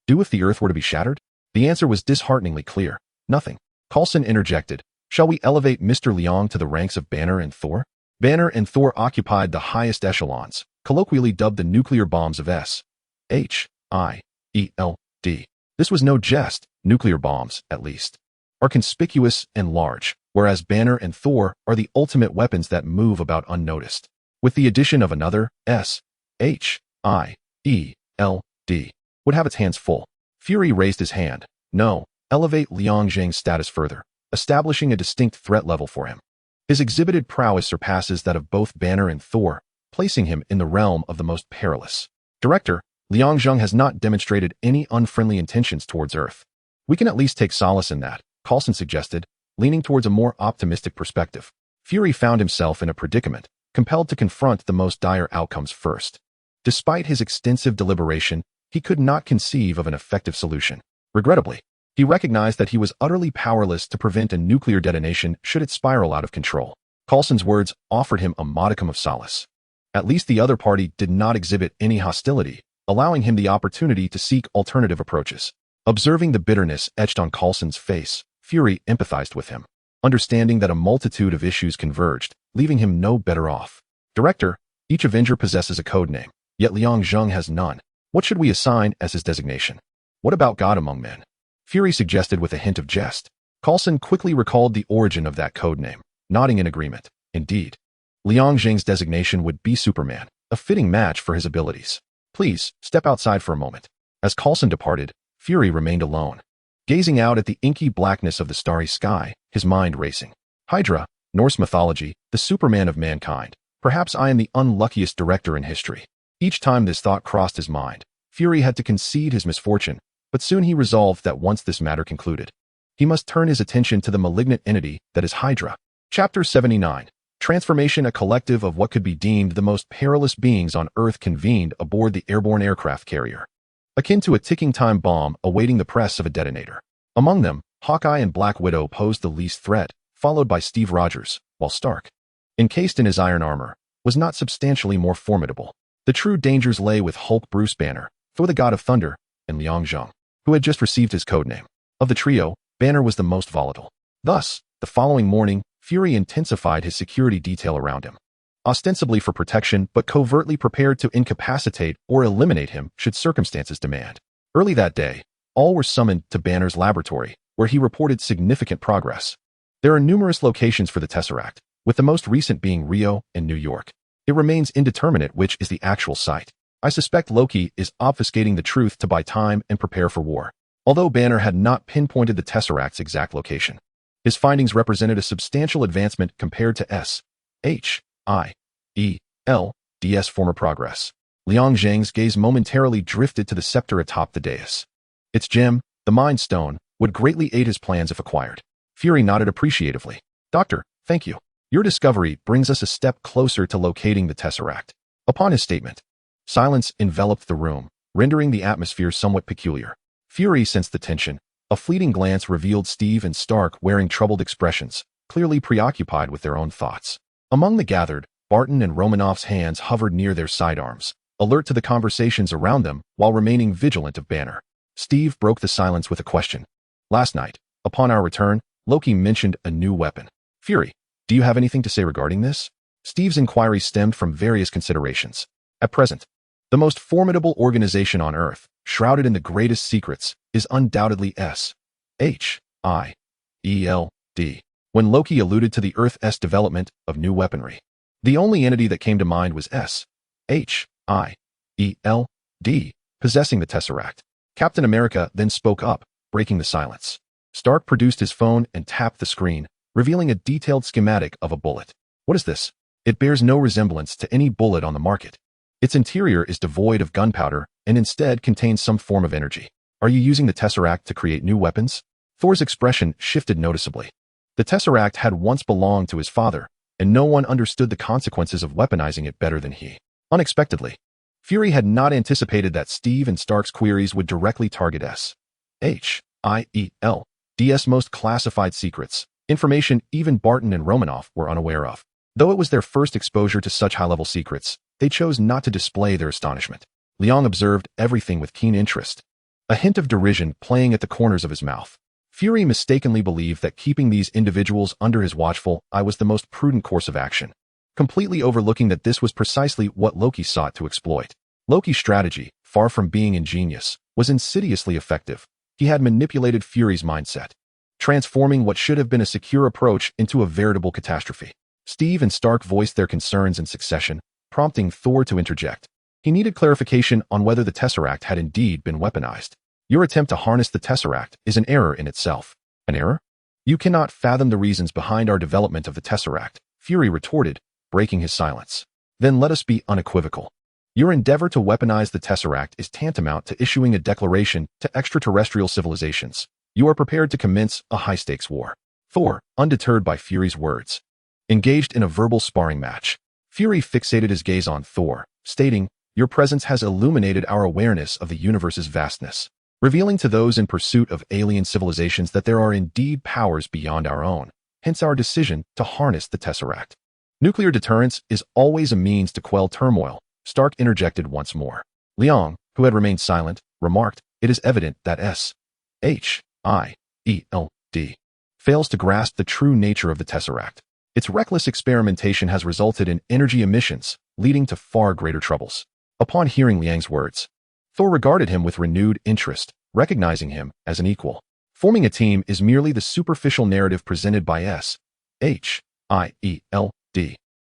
do if the Earth were to be shattered? The answer was dishearteningly clear. Nothing. Coulson interjected, "Shall we elevate Mr. Liang to the ranks of Banner and Thor?" Banner and Thor occupied the highest echelons, colloquially dubbed the nuclear bombs of SHIELD. This was no jest. Nuclear bombs, at least, are conspicuous and large, whereas Banner and Thor are the ultimate weapons that move about unnoticed. With the addition of another, SHIELD would have its hands full. Fury raised his hand. No, elevate Liang Zheng's status further, establishing a distinct threat level for him. His exhibited prowess surpasses that of both Banner and Thor, placing him in the realm of the most perilous. Director, Liang Zheng has not demonstrated any unfriendly intentions towards Earth. We can at least take solace in that, Coulson suggested, leaning towards a more optimistic perspective. Fury found himself in a predicament, compelled to confront the most dire outcomes first. Despite his extensive deliberation, he could not conceive of an effective solution. Regrettably, he recognized that he was utterly powerless to prevent a nuclear detonation should it spiral out of control. Coulson's words offered him a modicum of solace. At least the other party did not exhibit any hostility, allowing him the opportunity to seek alternative approaches. Observing the bitterness etched on Coulson's face, Fury empathized with him, understanding that a multitude of issues converged, leaving him no better off. Director, each Avenger possesses a code name, yet Liang Zheng has none. What should we assign as his designation? What about God among men? Fury suggested with a hint of jest. Coulson quickly recalled the origin of that code name, nodding in agreement. Indeed, Liang Zheng's designation would be Superman, a fitting match for his abilities. Please, step outside for a moment. As Coulson departed, Fury remained alone, gazing out at the inky blackness of the starry sky, his mind racing. Hydra, Norse mythology, the Superman of mankind. Perhaps I am the unluckiest director in history. Each time this thought crossed his mind, Fury had to concede his misfortune, But soon he resolved that once this matter concluded, he must turn his attention to the malignant entity that is Hydra. Chapter 79. Transformation. A collective of what could be deemed the most perilous beings on Earth convened aboard the airborne aircraft carrier, akin to a ticking time bomb awaiting the press of a detonator. Among them, Hawkeye and Black Widow posed the least threat, followed by Steve Rogers, while Stark, encased in his iron armor, was not substantially more formidable. The true dangers lay with Hulk Bruce Banner, Thor the God of Thunder, and Liang Zheng, who had just received his codename. Of the trio, Banner was the most volatile. Thus, the following morning, Fury intensified his security detail around him, ostensibly for protection but covertly prepared to incapacitate or eliminate him should circumstances demand. Early that day, all were summoned to Banner's laboratory, where he reported significant progress. There are numerous locations for the Tesseract, with the most recent being Rio and New York. It remains indeterminate which is the actual site. I suspect Loki is obfuscating the truth to buy time and prepare for war. Although Banner had not pinpointed the Tesseract's exact location, his findings represented a substantial advancement compared to S.H.I.E.L.D.'s former progress. Liang Zheng's gaze momentarily drifted to the scepter atop the dais. Its gem, the Mind Stone, would greatly aid his plans if acquired. Fury nodded appreciatively. Doctor, thank you. Your discovery brings us a step closer to locating the Tesseract. Upon his statement, silence enveloped the room, rendering the atmosphere somewhat peculiar. Fury sensed the tension. A fleeting glance revealed Steve and Stark wearing troubled expressions, clearly preoccupied with their own thoughts. Among the gathered, Barton and Romanoff's hands hovered near their sidearms, alert to the conversations around them while remaining vigilant of Banner. Steve broke the silence with a question. Last night, upon our return, Loki mentioned a new weapon. Fury, do you have anything to say regarding this? Steve's inquiry stemmed from various considerations. At present, the most formidable organization on Earth, shrouded in the greatest secrets, is undoubtedly S.H.I.E.L.D. When Loki alluded to the Earth's development of new weaponry, the only entity that came to mind was S.H.I.E.L.D. possessing the Tesseract. Captain America then spoke up, breaking the silence. Stark produced his phone and tapped the screen, revealing a detailed schematic of a bullet. What is this? It bears no resemblance to any bullet on the market. Its interior is devoid of gunpowder and instead contains some form of energy. Are you using the Tesseract to create new weapons? Thor's expression shifted noticeably. The Tesseract had once belonged to his father, and no one understood the consequences of weaponizing it better than he. Unexpectedly, Fury had not anticipated that Steve and Stark's queries would directly target S.H.I.E.L.D.'s most classified secrets, information even Barton and Romanoff were unaware of. Though it was their first exposure to such high-level secrets, they chose not to display their astonishment. Liang observed everything with keen interest, a hint of derision playing at the corners of his mouth. Fury mistakenly believed that keeping these individuals under his watchful eye was the most prudent course of action, completely overlooking that this was precisely what Loki sought to exploit. Loki's strategy, far from being ingenious, was insidiously effective. He had manipulated Fury's mindset, transforming what should have been a secure approach into a veritable catastrophe. Steve and Stark voiced their concerns in succession, prompting Thor to interject. He needed clarification on whether the Tesseract had indeed been weaponized. Your attempt to harness the Tesseract is an error in itself. An error? You cannot fathom the reasons behind our development of the Tesseract, Fury retorted, breaking his silence. Then let us be unequivocal. Your endeavor to weaponize the Tesseract is tantamount to issuing a declaration to extraterrestrial civilizations. You are prepared to commence a high-stakes war. Thor, undeterred by Fury's words, engaged in a verbal sparring match. Fury fixated his gaze on Thor, stating, "Your presence has illuminated our awareness of the universe's vastness, revealing to those in pursuit of alien civilizations that there are indeed powers beyond our own, hence our decision to harness the Tesseract. Nuclear deterrence is always a means to quell turmoil," Stark interjected once more. Liang, who had remained silent, remarked, "It is evident that S.H.I.E.L.D. fails to grasp the true nature of the Tesseract. Its reckless experimentation has resulted in energy emissions, leading to far greater troubles." Upon hearing Liang's words, Thor regarded him with renewed interest, recognizing him as an equal. Forming a team is merely the superficial narrative presented by S.H.I.E.L.D.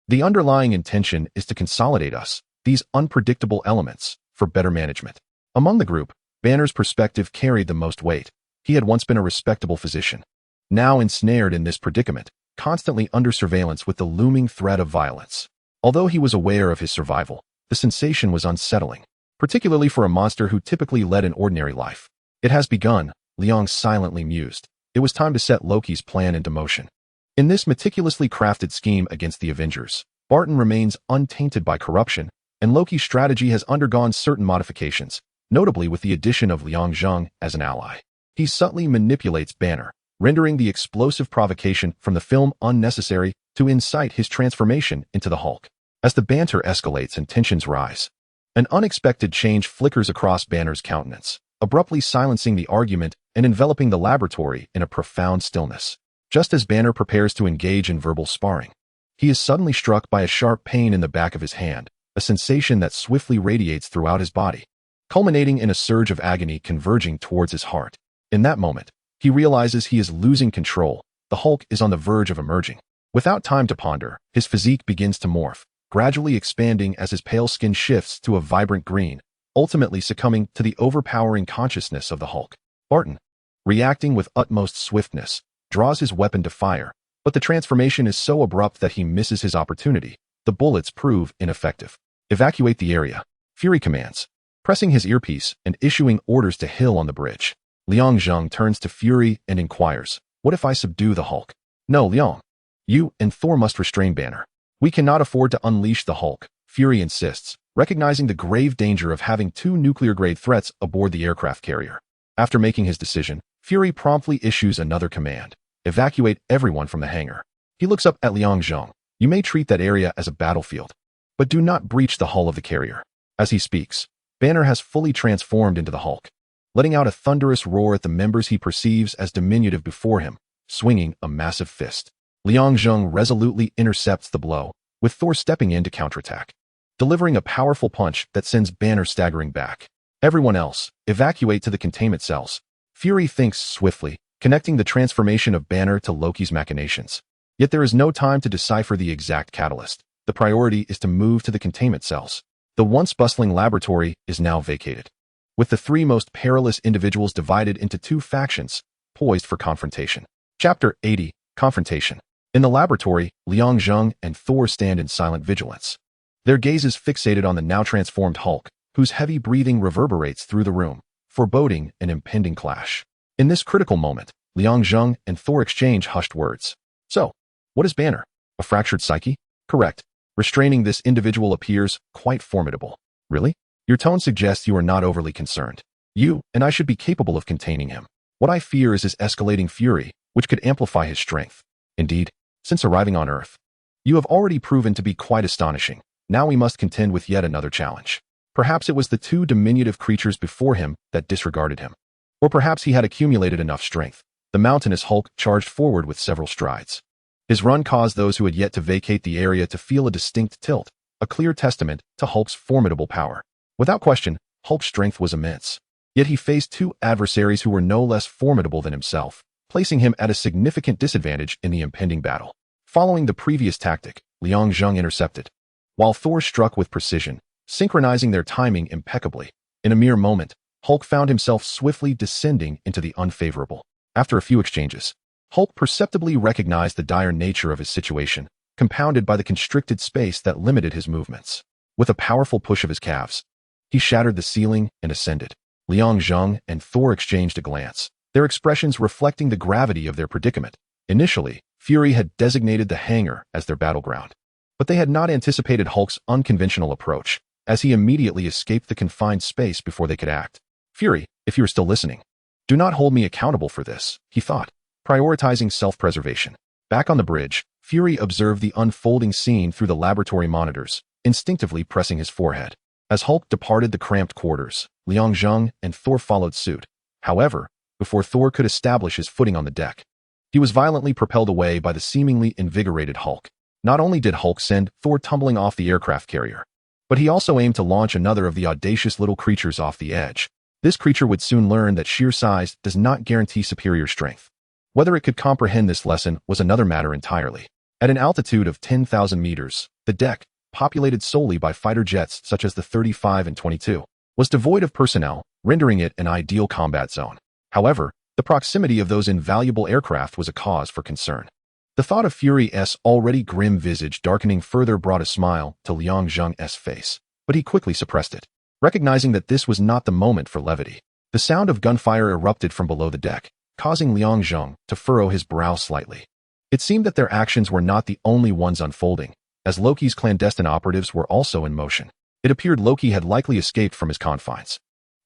The underlying intention is to consolidate us, these unpredictable elements, for better management. Among the group, Banner's perspective carried the most weight. He had once been a respectable physician, now ensnared in this predicament, constantly under surveillance with the looming threat of violence. Although he was aware of his survival, the sensation was unsettling, particularly for a monster who typically led an ordinary life. It has begun, Liang silently mused. It was time to set Loki's plan into motion. In this meticulously crafted scheme against the Avengers, Barton remains untainted by corruption, and Loki's strategy has undergone certain modifications, notably with the addition of Liang Zheng as an ally. He subtly manipulates Banner, rendering the explosive provocation from the film unnecessary to incite his transformation into the Hulk. As the banter escalates and tensions rise, an unexpected change flickers across Banner's countenance, abruptly silencing the argument and enveloping the laboratory in a profound stillness. Just as Banner prepares to engage in verbal sparring, he is suddenly struck by a sharp pain in the back of his hand, a sensation that swiftly radiates throughout his body, culminating in a surge of agony converging towards his heart. In that moment, he realizes he is losing control. The Hulk is on the verge of emerging. Without time to ponder, his physique begins to morph, gradually expanding as his pale skin shifts to a vibrant green, ultimately succumbing to the overpowering consciousness of the Hulk. Barton, reacting with utmost swiftness, draws his weapon to fire, but the transformation is so abrupt that he misses his opportunity. The bullets prove ineffective. Evacuate the area, Fury commands, pressing his earpiece and issuing orders to Hill on the bridge. Liang Zheng turns to Fury and inquires, "What if I subdue the Hulk?" "No, Liang. You and Thor must restrain Banner. We cannot afford to unleash the Hulk," Fury insists, recognizing the grave danger of having two nuclear-grade threats aboard the aircraft carrier. After making his decision, Fury promptly issues another command: evacuate everyone from the hangar. He looks up at Liang Zheng. "You may treat that area as a battlefield, but do not breach the hull of the carrier." As he speaks, Banner has fully transformed into the Hulk, letting out a thunderous roar at the members he perceives as diminutive before him, swinging a massive fist. Liang Zheng resolutely intercepts the blow, with Thor stepping in to counterattack, delivering a powerful punch that sends Banner staggering back. "Everyone else, evacuate to the containment cells." Fury thinks swiftly, connecting the transformation of Banner to Loki's machinations. Yet there is no time to decipher the exact catalyst. The priority is to move to the containment cells. The once bustling laboratory is now vacated, with the three most perilous individuals divided into two factions, poised for confrontation. Chapter 80, Confrontation. In the laboratory, Liang Zheng and Thor stand in silent vigilance, their gazes fixated on the now transformed Hulk, whose heavy breathing reverberates through the room, foreboding an impending clash. In this critical moment, Liang Zheng and Thor exchange hushed words. "So, what is Banner? A fractured psyche?" "Correct. Restraining this individual appears quite formidable." "Really? Your tone suggests you are not overly concerned. You and I should be capable of containing him. What I fear is his escalating fury, which could amplify his strength. Indeed, since arriving on Earth, you have already proven to be quite astonishing. Now we must contend with yet another challenge." Perhaps it was the two diminutive creatures before him that disregarded him. Or perhaps he had accumulated enough strength. The mountainous Hulk charged forward with several strides. His run caused those who had yet to vacate the area to feel a distinct tilt, a clear testament to Hulk's formidable power. Without question, Hulk's strength was immense. Yet he faced two adversaries who were no less formidable than himself, placing him at a significant disadvantage in the impending battle. Following the previous tactic, Liang Zheng intercepted, while Thor struck with precision, synchronizing their timing impeccably. In a mere moment, Hulk found himself swiftly descending into the unfavorable. After a few exchanges, Hulk perceptibly recognized the dire nature of his situation, compounded by the constricted space that limited his movements. With a powerful push of his calves, he shattered the ceiling and ascended. Liang Zheng and Thor exchanged a glance, their expressions reflecting the gravity of their predicament. Initially, Fury had designated the hangar as their battleground, but they had not anticipated Hulk's unconventional approach, as he immediately escaped the confined space before they could act. "Fury, if you are still listening, do not hold me accountable for this," he thought, prioritizing self-preservation. Back on the bridge, Fury observed the unfolding scene through the laboratory monitors, instinctively pressing his forehead. As Hulk departed the cramped quarters, Liang Zheng and Thor followed suit. However, before Thor could establish his footing on the deck, he was violently propelled away by the seemingly invigorated Hulk. Not only did Hulk send Thor tumbling off the aircraft carrier, but he also aimed to launch another of the audacious little creatures off the edge. This creature would soon learn that sheer size does not guarantee superior strength. Whether it could comprehend this lesson was another matter entirely. At an altitude of 10,000 meters, the deck, populated solely by fighter jets such as the 35 and 22, was devoid of personnel, rendering it an ideal combat zone. However, the proximity of those invaluable aircraft was a cause for concern. The thought of Fury's already grim visage darkening further brought a smile to Liang Zheng's face, but he quickly suppressed it, recognizing that this was not the moment for levity. The sound of gunfire erupted from below the deck, causing Liang Zheng to furrow his brow slightly. It seemed that their actions were not the only ones unfolding, as Loki's clandestine operatives were also in motion. It appeared Loki had likely escaped from his confines.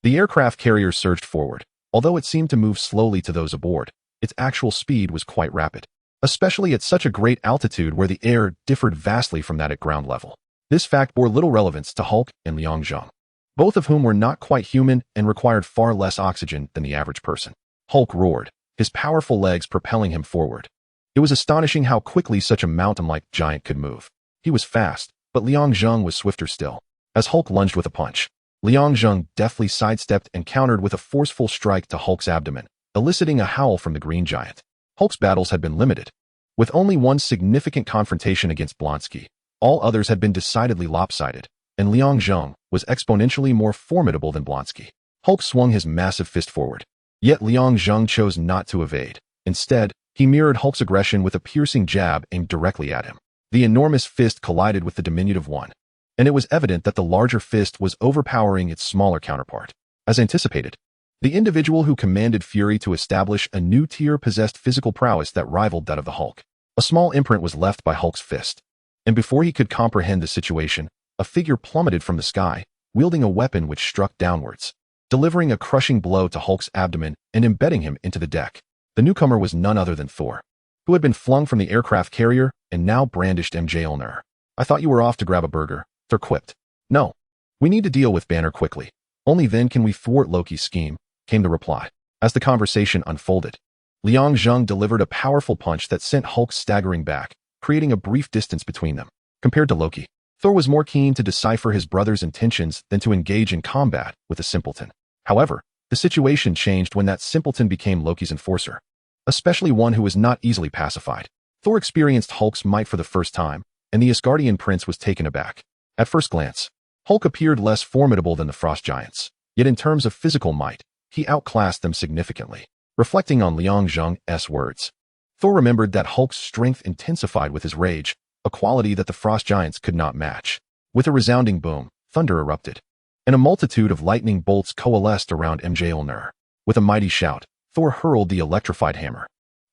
The aircraft carrier surged forward. Although it seemed to move slowly to those aboard, its actual speed was quite rapid, especially at such a great altitude where the air differed vastly from that at ground level. This fact bore little relevance to Hulk and Liang Zheng, both of whom were not quite human and required far less oxygen than the average person. Hulk roared, his powerful legs propelling him forward. It was astonishing how quickly such a mountain-like giant could move. He was fast, but Liang Zheng was swifter still. As Hulk lunged with a punch, Liang Zheng deftly sidestepped and countered with a forceful strike to Hulk's abdomen, eliciting a howl from the green giant. Hulk's battles had been limited. With only one significant confrontation against Blonsky, all others had been decidedly lopsided, and Liang Zheng was exponentially more formidable than Blonsky. Hulk swung his massive fist forward. Yet Liang Zheng chose not to evade. Instead, he mirrored Hulk's aggression with a piercing jab aimed directly at him. The enormous fist collided with the diminutive one, and it was evident that the larger fist was overpowering its smaller counterpart. As anticipated, the individual who commanded Fury to establish a new tier possessed physical prowess that rivaled that of the Hulk. A small imprint was left by Hulk's fist, and before he could comprehend the situation, a figure plummeted from the sky, wielding a weapon which struck downwards, delivering a crushing blow to Hulk's abdomen and embedding him into the deck. The newcomer was none other than Thor, who had been flung from the aircraft carrier and now brandished Mjolnir. "I thought you were off to grab a burger," Thor quipped. "No. We need to deal with Banner quickly. Only then can we thwart Loki's scheme," came the reply. As the conversation unfolded, Liang Zheng delivered a powerful punch that sent Hulk staggering back, creating a brief distance between them. Compared to Loki, Thor was more keen to decipher his brother's intentions than to engage in combat with a simpleton. However, the situation changed when that simpleton became Loki's enforcer, especially one who was not easily pacified. Thor experienced Hulk's might for the first time, and the Asgardian prince was taken aback. At first glance, Hulk appeared less formidable than the frost giants, yet in terms of physical might, he outclassed them significantly. Reflecting on Liang Zheng's words, Thor remembered that Hulk's strength intensified with his rage, a quality that the frost giants could not match. With a resounding boom, thunder erupted, and a multitude of lightning bolts coalesced around Mjolnir. With a mighty shout, Thor hurled the electrified hammer.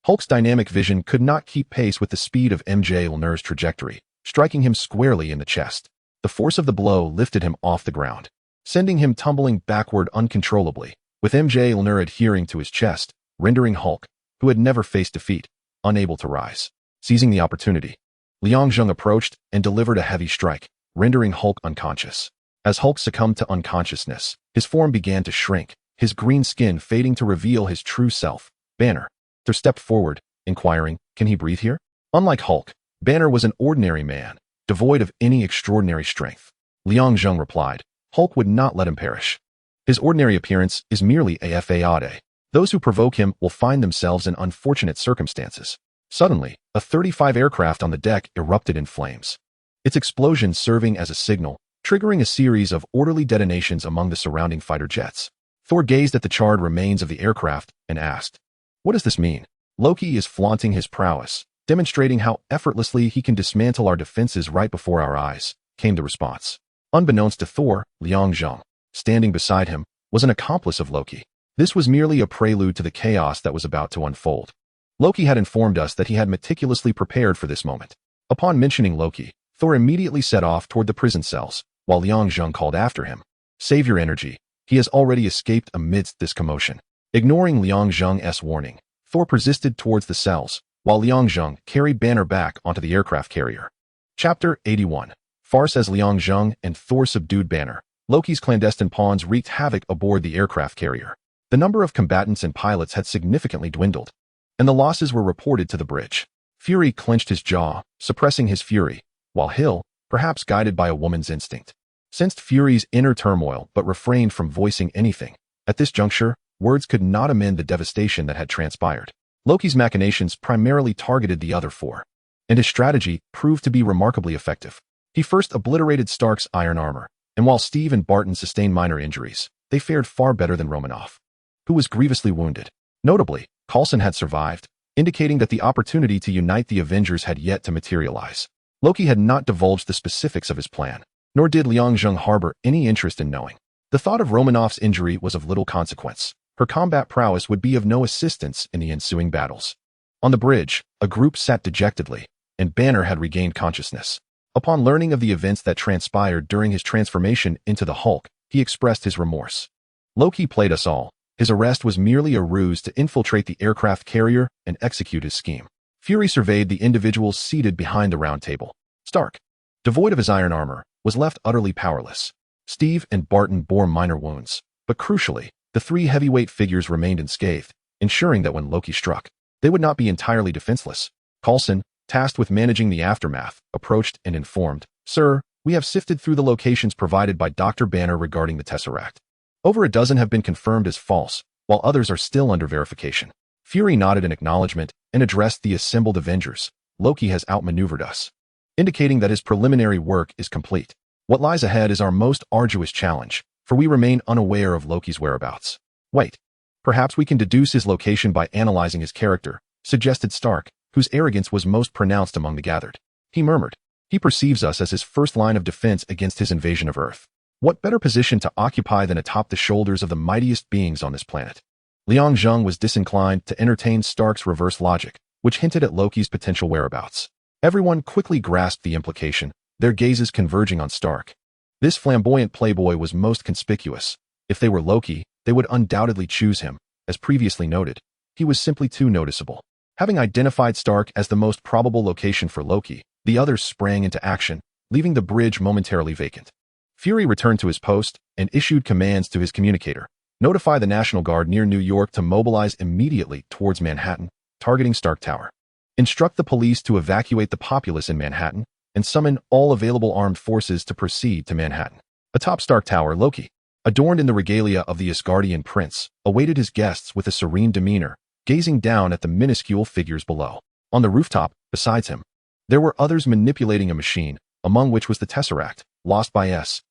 Hulk's dynamic vision could not keep pace with the speed of Mjolnir's trajectory, striking him squarely in the chest. The force of the blow lifted him off the ground, sending him tumbling backward uncontrollably, with Mjolnir adhering to his chest, rendering Hulk, who had never faced defeat, unable to rise. Seizing the opportunity, Liang Zheng approached and delivered a heavy strike, rendering Hulk unconscious. As Hulk succumbed to unconsciousness, his form began to shrink, his green skin fading to reveal his true self, Banner. Thor stepped forward, inquiring, "Can he breathe here?" Unlike Hulk, Banner was an ordinary man, devoid of any extraordinary strength. Liang Zheng replied, "Hulk would not let him perish. His ordinary appearance is merely a fade. Those who provoke him will find themselves in unfortunate circumstances." Suddenly, a 35 aircraft on the deck erupted in flames, its explosion serving as a signal, triggering a series of orderly detonations among the surrounding fighter jets. Thor gazed at the charred remains of the aircraft and asked, "What does this mean?" "Loki is flaunting his prowess, demonstrating how effortlessly he can dismantle our defenses right before our eyes," came the response. Unbeknownst to Thor, Liang Zheng, standing beside him, was an accomplice of Loki. This was merely a prelude to the chaos that was about to unfold. Loki had informed us that he had meticulously prepared for this moment. Upon mentioning Loki, Thor immediately set off toward the prison cells, while Liang Zheng called after him, "Save your energy. He has already escaped amidst this commotion." Ignoring Liang Zheng's warning, Thor persisted towards the cells, while Liang Zheng carried Banner back onto the aircraft carrier. Chapter 81. Farce. As Liang Zheng and Thor subdued Banner, Loki's clandestine pawns wreaked havoc aboard the aircraft carrier. The number of combatants and pilots had significantly dwindled, and the losses were reported to the bridge. Fury clenched his jaw, suppressing his fury, while Hill, perhaps guided by a woman's instinct, sensed Fury's inner turmoil but refrained from voicing anything. At this juncture, words could not amend the devastation that had transpired. Loki's machinations primarily targeted the other four, and his strategy proved to be remarkably effective. He first obliterated Stark's iron armor, and while Steve and Barton sustained minor injuries, they fared far better than Romanoff, who was grievously wounded. Notably, Coulson had survived, indicating that the opportunity to unite the Avengers had yet to materialize. Loki had not divulged the specifics of his plan, nor did Liang Zheng harbor any interest in knowing. The thought of Romanoff's injury was of little consequence. Her combat prowess would be of no assistance in the ensuing battles. On the bridge, a group sat dejectedly, and Banner had regained consciousness. Upon learning of the events that transpired during his transformation into the Hulk, he expressed his remorse. Loki played us all. His arrest was merely a ruse to infiltrate the aircraft carrier and execute his scheme. Fury surveyed the individuals seated behind the round table. Stark, devoid of his iron armor, was left utterly powerless. Steve and Barton bore minor wounds, but crucially, the three heavyweight figures remained unscathed, ensuring that when Loki struck, they would not be entirely defenseless. Coulson, tasked with managing the aftermath, approached and informed, "Sir, we have sifted through the locations provided by Dr. Banner regarding the Tesseract. Over a dozen have been confirmed as false, while others are still under verification." Fury nodded in acknowledgement and addressed the assembled Avengers. "Loki has outmaneuvered us," indicating that his preliminary work is complete. "What lies ahead is our most arduous challenge, for we remain unaware of Loki's whereabouts." "Wait, perhaps we can deduce his location by analyzing his character," suggested Stark, whose arrogance was most pronounced among the gathered. He murmured, "He perceives us as his first line of defense against his invasion of Earth. What better position to occupy than atop the shoulders of the mightiest beings on this planet?" Liang Zheng was disinclined to entertain Stark's reverse logic, which hinted at Loki's potential whereabouts. Everyone quickly grasped the implication, their gazes converging on Stark. This flamboyant playboy was most conspicuous. If they were Loki, they would undoubtedly choose him. As previously noted, he was simply too noticeable. Having identified Stark as the most probable location for Loki, the others sprang into action, leaving the bridge momentarily vacant. Fury returned to his post and issued commands to his communicator. "Notify the National Guard near New York to mobilize immediately towards Manhattan, targeting Stark Tower. Instruct the police to evacuate the populace in Manhattan, and summon all available armed forces to proceed to Manhattan." Atop Stark Tower, Loki, adorned in the regalia of the Asgardian prince, awaited his guests with a serene demeanor, gazing down at the minuscule figures below. On the rooftop, besides him, there were others manipulating a machine, among which was the Tesseract, lost by S.H.I.E.L.D.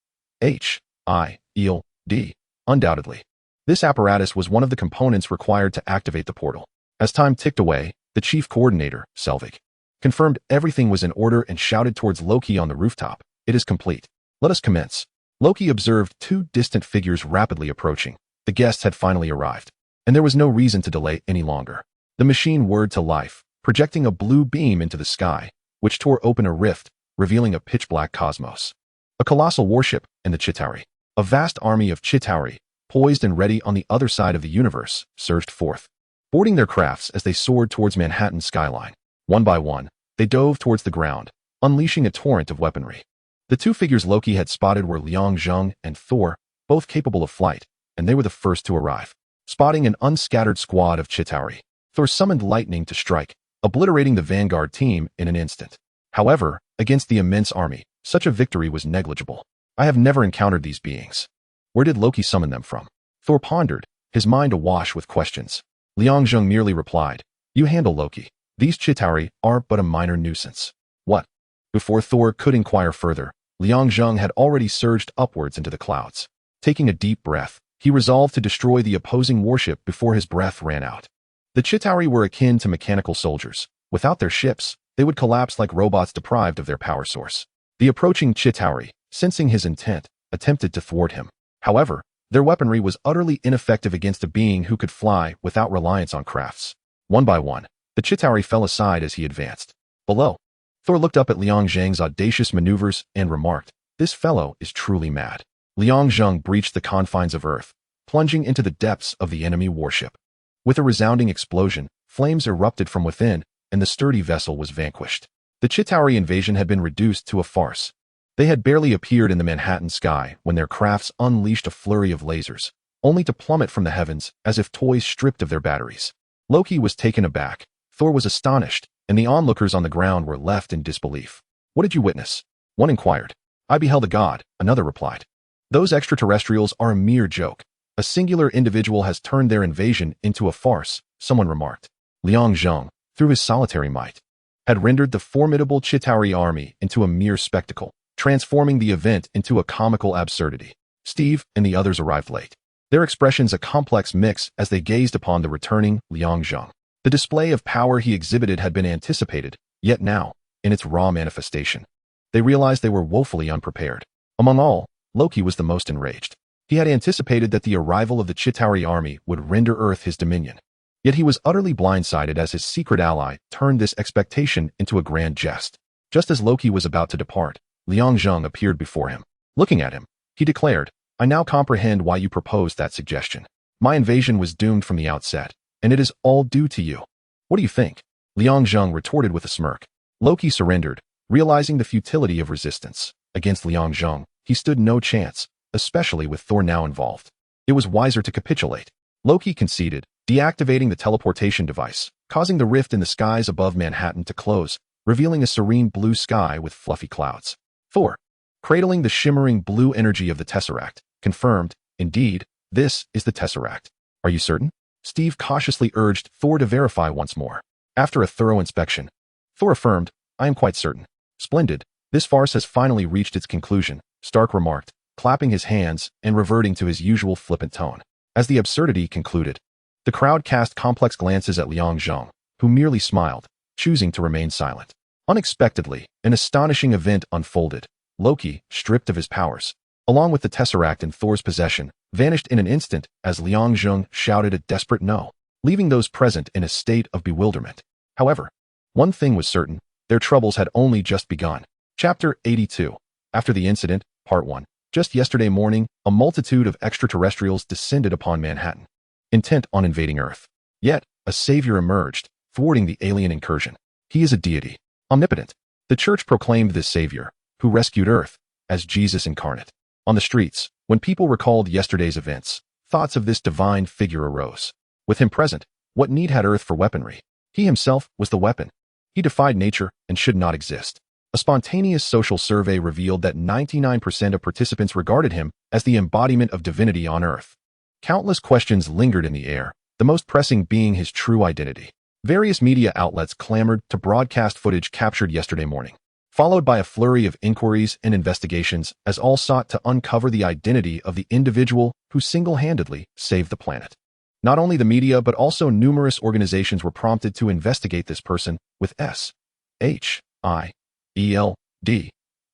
Undoubtedly, this apparatus was one of the components required to activate the portal. As time ticked away, the chief coordinator, Selvig, confirmed everything was in order and shouted towards Loki on the rooftop, "It is complete. Let us commence." Loki observed two distant figures rapidly approaching. The guests had finally arrived, and there was no reason to delay any longer. The machine whirred to life, projecting a blue beam into the sky, which tore open a rift, revealing a pitch-black cosmos. A colossal warship and the Chitauri. A vast army of Chitauri, poised and ready on the other side of the universe, surged forth, boarding their crafts as they soared towards Manhattan's skyline. One by one, they dove towards the ground, unleashing a torrent of weaponry. The two figures Loki had spotted were Liang Zheng and Thor, both capable of flight, and they were the first to arrive. Spotting an unscattered squad of Chitauri, Thor summoned lightning to strike, obliterating the vanguard team in an instant. However, against the immense army, such a victory was negligible. "I have never encountered these beings. Where did Loki summon them from?" Thor pondered, his mind awash with questions. Liang Zheng merely replied, "You handle Loki. These Chitauri are but a minor nuisance." "What?" Before Thor could inquire further, Liang Zheng had already surged upwards into the clouds. Taking a deep breath, he resolved to destroy the opposing warship before his breath ran out. The Chitauri were akin to mechanical soldiers. Without their ships, they would collapse like robots deprived of their power source. The approaching Chitauri, sensing his intent, attempted to thwart him. However, their weaponry was utterly ineffective against a being who could fly without reliance on crafts. One by one, the Chitauri fell aside as he advanced. Below, Thor looked up at Liang Zheng's audacious maneuvers and remarked, "This fellow is truly mad." Liang Zheng breached the confines of Earth, plunging into the depths of the enemy warship. With a resounding explosion, flames erupted from within, and the sturdy vessel was vanquished. The Chitauri invasion had been reduced to a farce. They had barely appeared in the Manhattan sky when their crafts unleashed a flurry of lasers, only to plummet from the heavens as if toys stripped of their batteries. Loki was taken aback, Thor was astonished, and the onlookers on the ground were left in disbelief. "What did you witness?" one inquired. "I beheld a god," another replied. "Those extraterrestrials are a mere joke. A singular individual has turned their invasion into a farce," someone remarked. Liang Zheng, through his solitary might, had rendered the formidable Chitauri army into a mere spectacle, transforming the event into a comical absurdity. Steve and the others arrived late, their expressions a complex mix as they gazed upon the returning Liang Zheng. The display of power he exhibited had been anticipated, yet now, in its raw manifestation, they realized they were woefully unprepared. Among all, Loki was the most enraged. He had anticipated that the arrival of the Chitauri army would render Earth his dominion. Yet he was utterly blindsided as his secret ally turned this expectation into a grand jest. Just as Loki was about to depart, Liang Zheng appeared before him. Looking at him, he declared, "I now comprehend why you proposed that suggestion. My invasion was doomed from the outset, and it is all due to you. What do you think?" Liang Zheng retorted with a smirk. Loki surrendered, realizing the futility of resistance. Against Liang Zheng, he stood no chance, especially with Thor now involved. It was wiser to capitulate. Loki conceded, deactivating the teleportation device, causing the rift in the skies above Manhattan to close, revealing a serene blue sky with fluffy clouds. Thor, cradling the shimmering blue energy of the Tesseract, confirmed, "Indeed, this is the Tesseract. Are you certain?" Steve cautiously urged Thor to verify once more. After a thorough inspection, Thor affirmed, "I am quite certain." "Splendid. This farce has finally reached its conclusion," Stark remarked, clapping his hands and reverting to his usual flippant tone. As the absurdity concluded, the crowd cast complex glances at Liang Zheng, who merely smiled, choosing to remain silent. Unexpectedly, an astonishing event unfolded. Loki, stripped of his powers, along with the Tesseract in Thor's possession, vanished in an instant as Liang Zheng shouted a desperate no, leaving those present in a state of bewilderment. However, one thing was certain, their troubles had only just begun. Chapter 82. After the incident, Part 1. Just yesterday morning, a multitude of extraterrestrials descended upon Manhattan, intent on invading Earth. Yet, a savior emerged, thwarting the alien incursion. He is a deity, omnipotent. The church proclaimed this savior, who rescued Earth, as Jesus incarnate. On the streets, when people recalled yesterday's events, thoughts of this divine figure arose. With him present, what need had Earth for weaponry? He himself was the weapon. He defied nature and should not exist. A spontaneous social survey revealed that 99% of participants regarded him as the embodiment of divinity on Earth. Countless questions lingered in the air, the most pressing being his true identity. Various media outlets clamored to broadcast footage captured yesterday morning, followed by a flurry of inquiries and investigations as all sought to uncover the identity of the individual who single-handedly saved the planet. Not only the media but also numerous organizations were prompted to investigate this person, with S.H.I.E.L.D.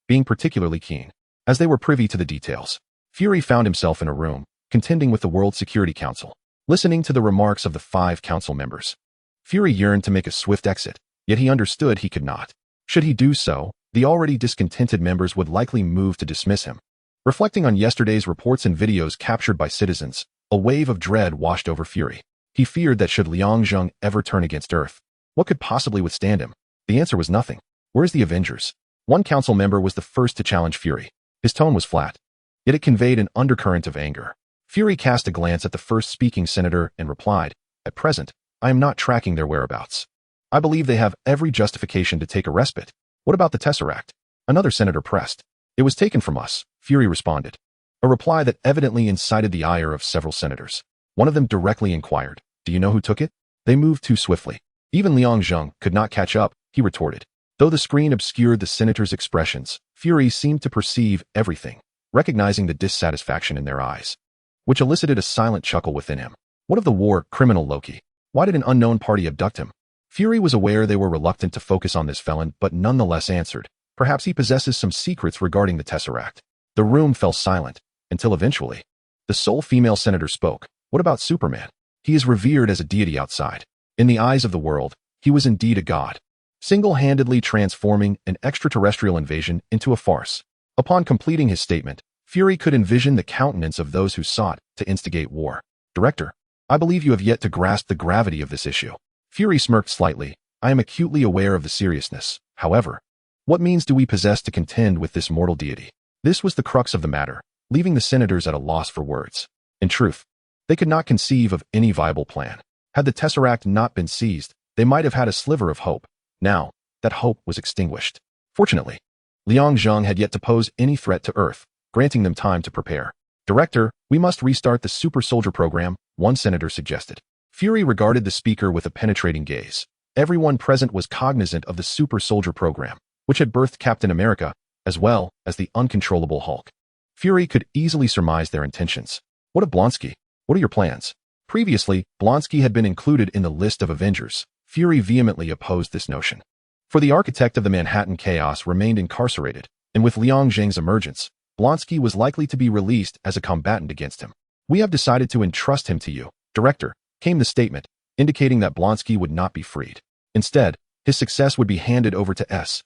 being particularly keen. As they were privy to the details, Fury found himself in a room, contending with the World Security Council, listening to the remarks of the 5 council members. Fury yearned to make a swift exit, yet he understood he could not. Should he do so, the already discontented members would likely move to dismiss him. Reflecting on yesterday's reports and videos captured by citizens, a wave of dread washed over Fury. He feared that should Liang Zheng ever turn against Earth, what could possibly withstand him? The answer was nothing. Where's the Avengers? One council member was the first to challenge Fury. His tone was flat, yet it conveyed an undercurrent of anger. Fury cast a glance at the first speaking senator and replied, "At present, I am not tracking their whereabouts. I believe they have every justification to take a respite." "What about the Tesseract?" Another senator pressed. "It was taken from us," Fury responded, a reply that evidently incited the ire of several senators. One of them directly inquired, "Do you know who took it?" They moved too swiftly. Even Liang Zheng could not catch up, he retorted. Though the screen obscured the senators' expressions, Fury seemed to perceive everything, recognizing the dissatisfaction in their eyes, which elicited a silent chuckle within him. What of the war criminal Loki? Why did an unknown party abduct him? Fury was aware they were reluctant to focus on this felon, but nonetheless answered, "Perhaps he possesses some secrets regarding the Tesseract." The room fell silent, until eventually, the sole female senator spoke. "What about Superman? He is revered as a deity outside. In the eyes of the world, he was indeed a god, single-handedly transforming an extraterrestrial invasion into a farce." Upon completing his statement, Fury could envision the countenance of those who sought to instigate war. "Director, I believe you have yet to grasp the gravity of this issue." Fury smirked slightly. "I am acutely aware of the seriousness. However, what means do we possess to contend with this mortal deity?" This was the crux of the matter, leaving the senators at a loss for words. In truth, they could not conceive of any viable plan. Had the Tesseract not been seized, they might have had a sliver of hope. Now, that hope was extinguished. Fortunately, Liang Zheng had yet to pose any threat to Earth, granting them time to prepare. "Director, we must restart the super soldier program," one senator suggested. Fury regarded the speaker with a penetrating gaze. Everyone present was cognizant of the super soldier program, which had birthed Captain America, as well as the uncontrollable Hulk. Fury could easily surmise their intentions. "What of Blonsky? What are your plans?" Previously, Blonsky had been included in the list of Avengers. Fury vehemently opposed this notion. For the architect of the Manhattan chaos remained incarcerated, and with Liang Zheng's emergence, Blonsky was likely to be released as a combatant against him. "We have decided to entrust him to you, Director," came the statement, indicating that Blonsky would not be freed. Instead, his success would be handed over to SHIELD,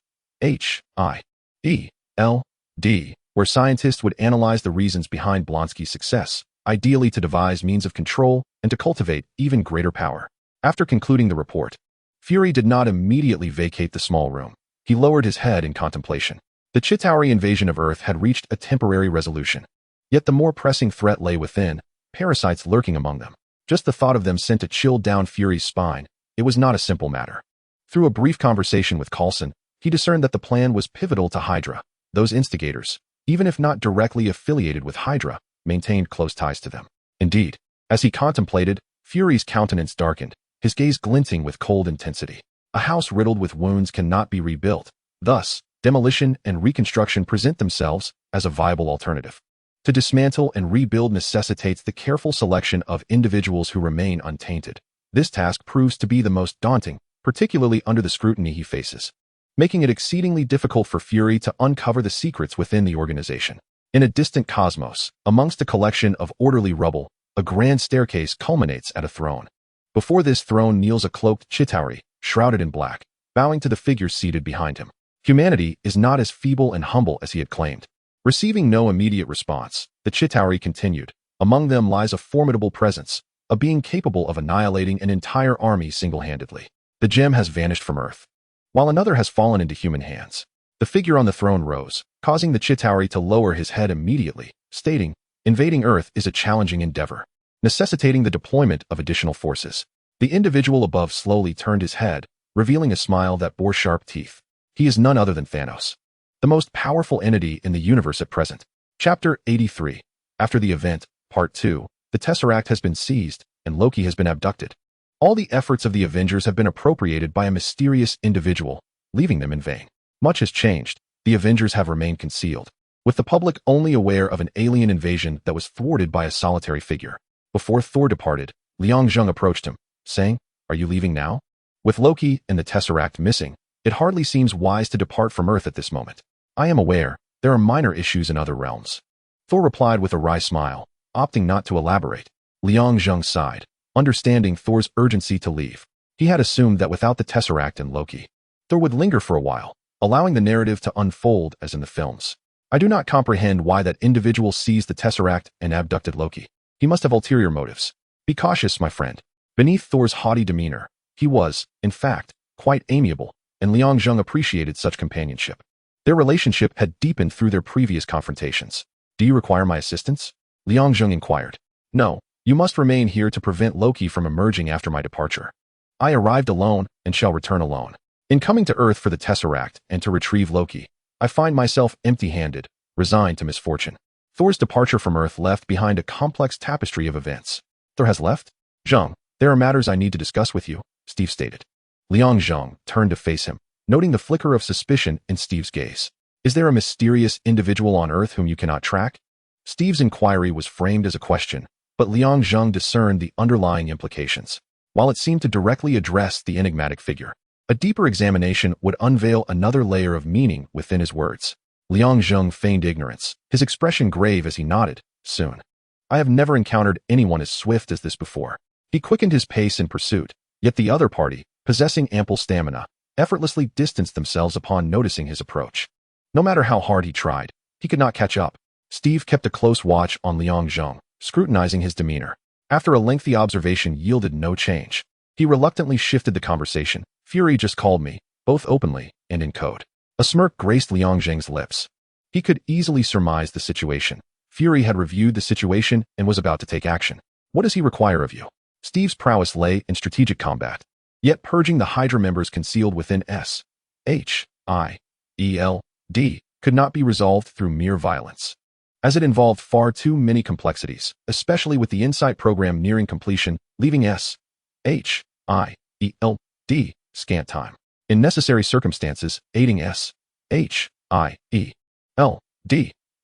where scientists would analyze the reasons behind Blonsky's success, ideally to devise means of control and to cultivate even greater power. After concluding the report, Fury did not immediately vacate the small room. He lowered his head in contemplation. The Chitauri invasion of Earth had reached a temporary resolution. Yet the more pressing threat lay within, parasites lurking among them. Just the thought of them sent a chill down Fury's spine. It was not a simple matter. Through a brief conversation with Coulson, he discerned that the plan was pivotal to Hydra. Those instigators, even if not directly affiliated with Hydra, maintained close ties to them. Indeed, as he contemplated, Fury's countenance darkened, his gaze glinting with cold intensity. A house riddled with wounds cannot be rebuilt. Thus, demolition and reconstruction present themselves as a viable alternative. To dismantle and rebuild necessitates the careful selection of individuals who remain untainted. This task proves to be the most daunting, particularly under the scrutiny he faces, making it exceedingly difficult for Fury to uncover the secrets within the organization. In a distant cosmos, amongst a collection of orderly rubble, a grand staircase culminates at a throne. Before this throne kneels a cloaked Chitauri, shrouded in black, bowing to the figures seated behind him. Humanity is not as feeble and humble as he had claimed. Receiving no immediate response, the Chitauri continued. Among them lies a formidable presence, a being capable of annihilating an entire army single-handedly. The gem has vanished from Earth, while another has fallen into human hands. The figure on the throne rose, causing the Chitauri to lower his head immediately, stating, "Invading Earth is a challenging endeavor, necessitating the deployment of additional forces." The individual above slowly turned his head, revealing a smile that bore sharp teeth. He is none other than Thanos, the most powerful entity in the universe at present. Chapter 83. After the event, Part 2, the Tesseract has been seized, and Loki has been abducted. All the efforts of the Avengers have been appropriated by a mysterious individual, leaving them in vain. Much has changed. The Avengers have remained concealed, with the public only aware of an alien invasion that was thwarted by a solitary figure. Before Thor departed, Liang Zheng approached him, saying, "Are you leaving now?" With Loki and the Tesseract missing, it hardly seems wise to depart from Earth at this moment. "I am aware, there are minor issues in other realms." Thor replied with a wry smile, opting not to elaborate. Liang Zheng sighed, understanding Thor's urgency to leave. He had assumed that without the Tesseract and Loki, Thor would linger for a while, allowing the narrative to unfold as in the films. "I do not comprehend why that individual seized the Tesseract and abducted Loki. He must have ulterior motives. Be cautious, my friend." Beneath Thor's haughty demeanor, he was, in fact, quite amiable, and Liang Zheng appreciated such companionship. Their relationship had deepened through their previous confrontations. "Do you require my assistance?" Liang Zheng inquired. "No, you must remain here to prevent Loki from emerging after my departure. I arrived alone and shall return alone. In coming to Earth for the Tesseract and to retrieve Loki, I find myself empty-handed, resigned to misfortune." Thor's departure from Earth left behind a complex tapestry of events. "Thor has left?" "Zheng, there are matters I need to discuss with you," Steve stated. Liang Zheng turned to face him, noting the flicker of suspicion in Steve's gaze. "Is there a mysterious individual on Earth whom you cannot track?" Steve's inquiry was framed as a question, but Liang Zheng discerned the underlying implications. While it seemed to directly address the enigmatic figure, a deeper examination would unveil another layer of meaning within his words. Liang Zheng feigned ignorance, his expression grave as he nodded. "Soon. I have never encountered anyone as swift as this before." He quickened his pace in pursuit, yet the other party, possessing ample stamina, effortlessly distanced themselves upon noticing his approach. No matter how hard he tried, he could not catch up. Steve kept a close watch on Liang Zheng, scrutinizing his demeanor. After a lengthy observation yielded no change, he reluctantly shifted the conversation. "Fury just called me, both openly and in code." A smirk graced Liang Zheng's lips. He could easily surmise the situation. Fury had reviewed the situation and was about to take action. "What does he require of you?" Steve's prowess lay in strategic combat, yet purging the Hydra members concealed within SHIELD could not be resolved through mere violence, as it involved far too many complexities, especially with the Insight program nearing completion, leaving SHIELD scant time. In necessary circumstances, aiding SHIELD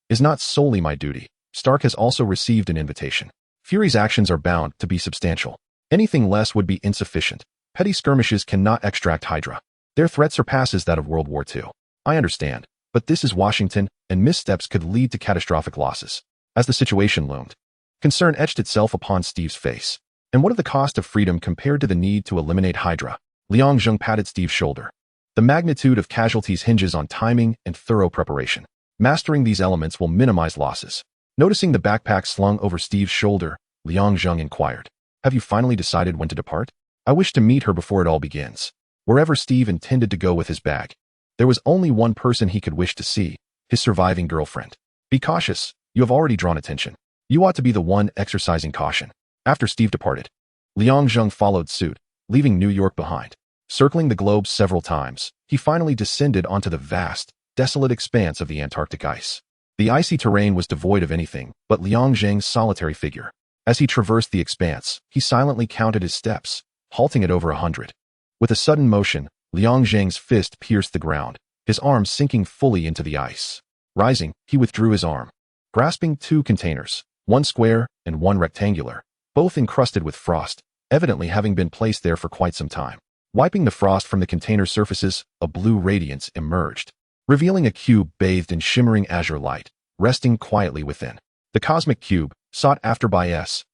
is not solely my duty. Stark has also received an invitation. Fury's actions are bound to be substantial. Anything less would be insufficient. Petty skirmishes cannot extract Hydra. Their threat surpasses that of World War II. "I understand. But this is Washington, and missteps could lead to catastrophic losses. As the situation loomed, concern etched itself upon Steve's face. And what of the cost of freedom compared to the need to eliminate Hydra? Liang Zheng patted Steve's shoulder. The magnitude of casualties hinges on timing and thorough preparation. Mastering these elements will minimize losses. Noticing the backpack slung over Steve's shoulder, Liang Zheng inquired, "Have you finally decided when to depart?" "I wish to meet her before it all begins." Wherever Steve intended to go with his bag, there was only one person he could wish to see, his surviving girlfriend. "Be cautious. You have already drawn attention. You ought to be the one exercising caution." After Steve departed, Liang Zheng followed suit, leaving New York behind. Circling the globe several times, he finally descended onto the vast, desolate expanse of the Antarctic ice. The icy terrain was devoid of anything but Liang Zheng's solitary figure. As he traversed the expanse, he silently counted his steps, halting at over 100. With a sudden motion, Liang Zheng's fist pierced the ground, his arm sinking fully into the ice. Rising, he withdrew his arm, grasping two containers, one square and one rectangular, both encrusted with frost, evidently having been placed there for quite some time. Wiping the frost from the container surfaces, a blue radiance emerged, revealing a cube bathed in shimmering azure light, resting quietly within. The cosmic cube, sought after by S.H.I.E.L.D.,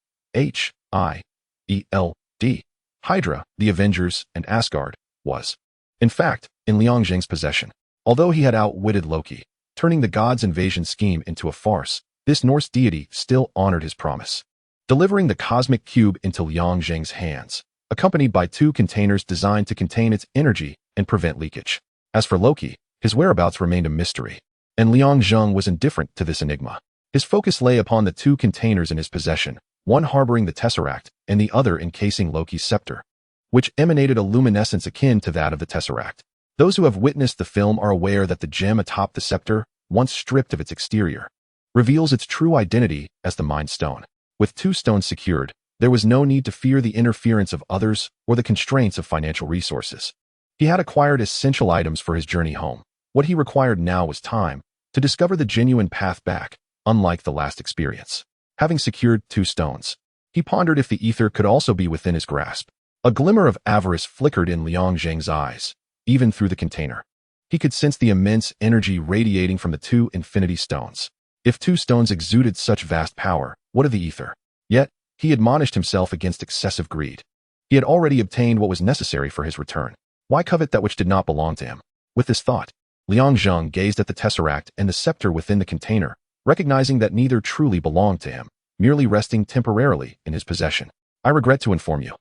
Hydra, the Avengers, and Asgard, was, in fact, in Liang Zheng's possession. Although he had outwitted Loki, turning the god's invasion scheme into a farce, this Norse deity still honored his promise, delivering the cosmic cube into Liang Zheng's hands, accompanied by two containers designed to contain its energy and prevent leakage. As for Loki, his whereabouts remained a mystery, and Liang Zheng was indifferent to this enigma. His focus lay upon the two containers in his possession, one harboring the Tesseract and the other encasing Loki's scepter, which emanated a luminescence akin to that of the Tesseract. Those who have witnessed the film are aware that the gem atop the scepter, once stripped of its exterior, reveals its true identity as the Mind Stone. With two stones secured, there was no need to fear the interference of others or the constraints of financial resources. He had acquired essential items for his journey home. What he required now was time to discover the genuine path back, unlike the last experience. Having secured two stones, he pondered if the ether could also be within his grasp. A glimmer of avarice flickered in Liang Zheng's eyes, even through the container. He could sense the immense energy radiating from the two infinity stones. If two stones exuded such vast power, what of the ether? Yet, he admonished himself against excessive greed. He had already obtained what was necessary for his return. Why covet that which did not belong to him? With this thought, Liang Zheng gazed at the Tesseract and the scepter within the container, recognizing that neither truly belonged to him, merely resting temporarily in his possession. "I regret to inform you,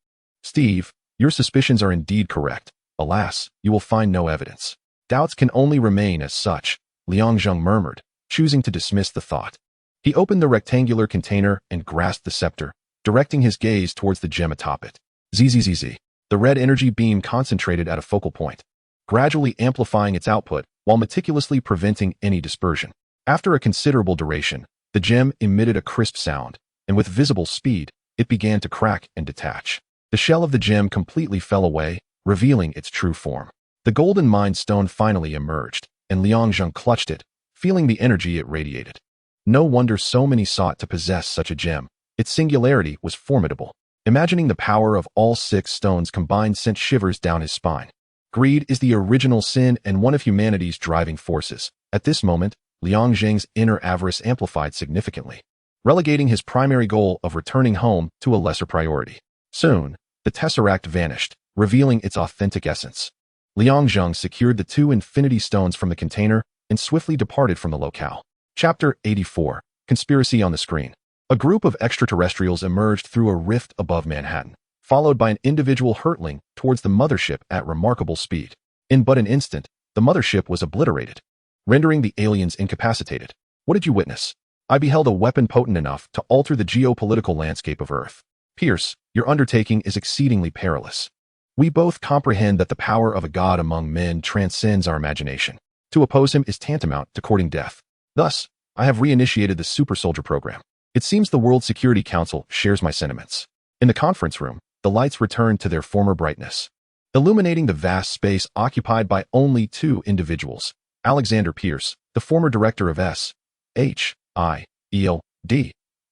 Steve, your suspicions are indeed correct. Alas, you will find no evidence." "Doubts can only remain as such," Liang Zheng murmured, choosing to dismiss the thought. He opened the rectangular container and grasped the scepter, directing his gaze towards the gem atop it. Zzz. The red energy beam concentrated at a focal point, gradually amplifying its output while meticulously preventing any dispersion. After a considerable duration, the gem emitted a crisp sound, and with visible speed, it began to crack and detach. The shell of the gem completely fell away, revealing its true form. The golden Mind Stone finally emerged, and Liang Zheng clutched it, feeling the energy it radiated. No wonder so many sought to possess such a gem. Its singularity was formidable. Imagining the power of all 6 stones combined sent shivers down his spine. Greed is the original sin and one of humanity's driving forces. At this moment, Liang Zheng's inner avarice amplified significantly, relegating his primary goal of returning home to a lesser priority. Soon, the Tesseract vanished, revealing its authentic essence. Liang Zheng secured the 2 infinity stones from the container and swiftly departed from the locale. Chapter 84. Conspiracy on the Screen. A group of extraterrestrials emerged through a rift above Manhattan, followed by an individual hurtling towards the mothership at remarkable speed. In but an instant, the mothership was obliterated, rendering the aliens incapacitated. What did you witness? I beheld a weapon potent enough to alter the geopolitical landscape of Earth. Pierce, your undertaking is exceedingly perilous. We both comprehend that the power of a god among men transcends our imagination. To oppose him is tantamount to courting death. Thus, I have reinitiated the Super Soldier program. It seems the World Security Council shares my sentiments. In the conference room, the lights returned to their former brightness, illuminating the vast space occupied by only 2 individuals. Alexander Pierce, the former director of S.H.I.E.L.D.,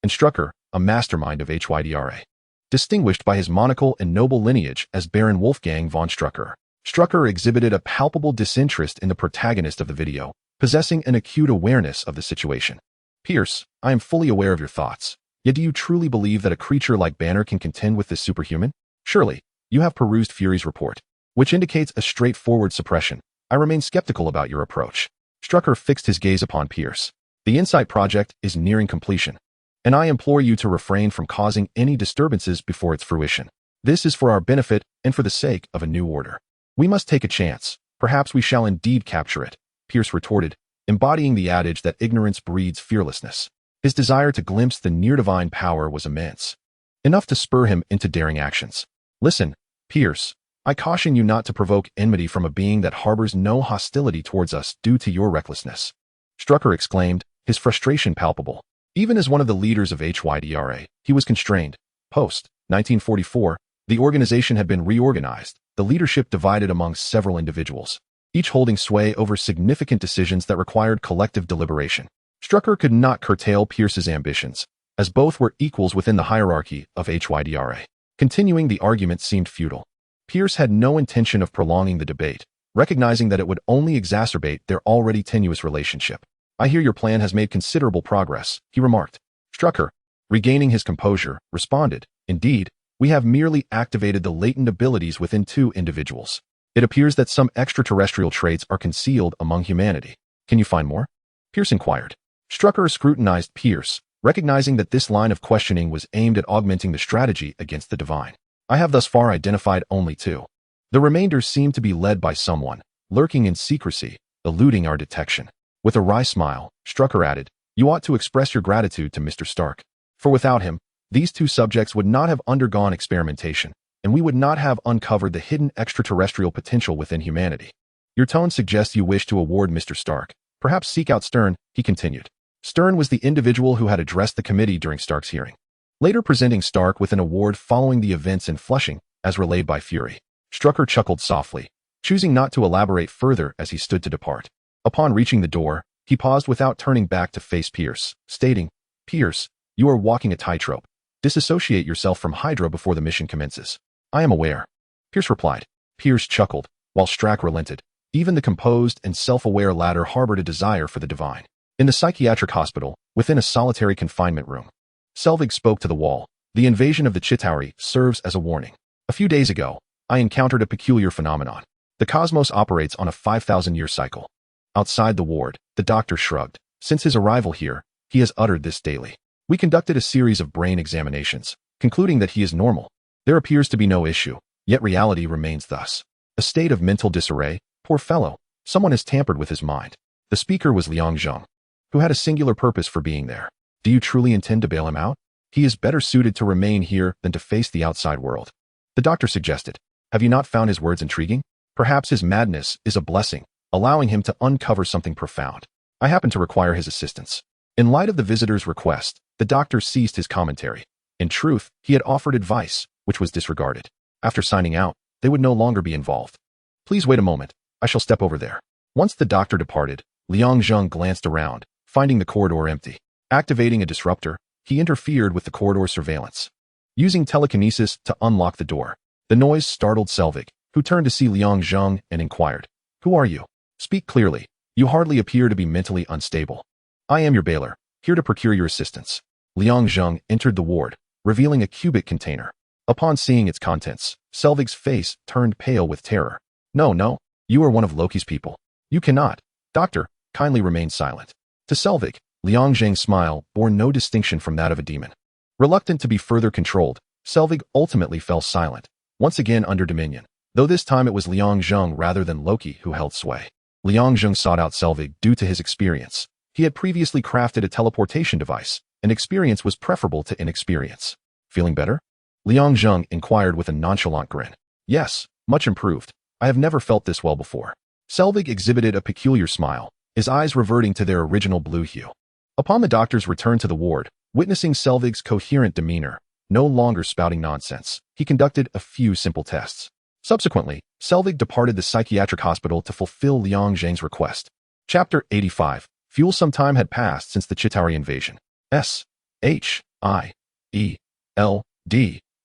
and Strucker, a mastermind of HYDRA, distinguished by his monocle and noble lineage as Baron Wolfgang von Strucker. Strucker exhibited a palpable disinterest in the protagonist of the video, possessing an acute awareness of the situation. Pierce, I am fully aware of your thoughts. Yet do you truly believe that a creature like Banner can contend with this superhuman? Surely, you have perused Fury's report, which indicates a straightforward suppression. I remain skeptical about your approach. Strucker fixed his gaze upon Pierce. The Insight Project is nearing completion, and I implore you to refrain from causing any disturbances before its fruition. This is for our benefit and for the sake of a new order. We must take a chance. Perhaps we shall indeed capture it, Pierce retorted, embodying the adage that ignorance breeds fearlessness. His desire to glimpse the near-divine power was immense, enough to spur him into daring actions. Listen, Pierce, I caution you not to provoke enmity from a being that harbors no hostility towards us due to your recklessness. Strucker exclaimed, his frustration palpable. Even as one of the leaders of HYDRA, he was constrained. Post-1944, the organization had been reorganized, the leadership divided among several individuals, each holding sway over significant decisions that required collective deliberation. Strucker could not curtail Pierce's ambitions, as both were equals within the hierarchy of HYDRA. Continuing the argument seemed futile. Pierce had no intention of prolonging the debate, recognizing that it would only exacerbate their already tenuous relationship. I hear your plan has made considerable progress, he remarked. Strucker, regaining his composure, responded, indeed, we have merely activated the latent abilities within two individuals. It appears that some extraterrestrial traits are concealed among humanity. Can you find more? Pierce inquired. Strucker scrutinized Pierce, recognizing that this line of questioning was aimed at augmenting the strategy against the divine. I have thus far identified only two. The remainder seem to be led by someone, lurking in secrecy, eluding our detection. With a wry smile, Strucker added, you ought to express your gratitude to Mr. Stark. For without him, these two subjects would not have undergone experimentation, and we would not have uncovered the hidden extraterrestrial potential within humanity. Your tone suggests you wish to award Mr. Stark. Perhaps seek out Stern, he continued. Stern was the individual who had addressed the committee during Stark's hearing, later presenting Stark with an award following the events in Flushing, as relayed by Fury. Strucker chuckled softly, choosing not to elaborate further as he stood to depart. Upon reaching the door, he paused without turning back to face Pierce, stating, Pierce, you are walking a tightrope. Disassociate yourself from Hydra before the mission commences. I am aware. Pierce replied. Pierce chuckled, while Strack relented. Even the composed and self-aware latter harbored a desire for the divine. In the psychiatric hospital, within a solitary confinement room, Selvig spoke to the wall. The invasion of the Chitauri serves as a warning. A few days ago, I encountered a peculiar phenomenon. The cosmos operates on a 5,000-year cycle. Outside the ward, the doctor shrugged. Since his arrival here, he has uttered this daily. We conducted a series of brain examinations, concluding that he is normal. There appears to be no issue, yet reality remains thus. A state of mental disarray. Poor fellow, someone has tampered with his mind. The speaker was Liang Zheng, who had a singular purpose for being there. Do you truly intend to bail him out? He is better suited to remain here than to face the outside world. The doctor suggested. Have you not found his words intriguing? Perhaps his madness is a blessing, allowing him to uncover something profound. I happen to require his assistance. In light of the visitor's request, the doctor ceased his commentary. In truth, he had offered advice, which was disregarded. After signing out, they would no longer be involved. Please wait a moment. I shall step over there. Once the doctor departed, Liang Zheng glanced around, finding the corridor empty. Activating a disruptor, he interfered with the corridor surveillance, using telekinesis to unlock the door. The noise startled Selvig, who turned to see Liang Zheng and inquired, Who are you? Speak clearly. You hardly appear to be mentally unstable. I am your bailer, here to procure your assistance. Liang Zheng entered the ward, revealing a cubic container. Upon seeing its contents, Selvig's face turned pale with terror. No, you are one of Loki's people. You cannot. Doctor, kindly remain silent. To Selvig, Liang Zheng's smile bore no distinction from that of a demon. Reluctant to be further controlled, Selvig ultimately fell silent, once again under dominion, though this time it was Liang Zheng rather than Loki who held sway. Liang Zheng sought out Selvig due to his experience. He had previously crafted a teleportation device, and experience was preferable to inexperience. Feeling better? Liang Zheng inquired with a nonchalant grin. Yes, much improved. I have never felt this well before. Selvig exhibited a peculiar smile, his eyes reverting to their original blue hue. Upon the doctor's return to the ward, witnessing Selvig's coherent demeanor, no longer spouting nonsense, he conducted a few simple tests. Subsequently, Selvig departed the psychiatric hospital to fulfill Liang Zheng's request. Chapter 85. Fuel. Some time had passed since the Chitauri invasion. SHIELD,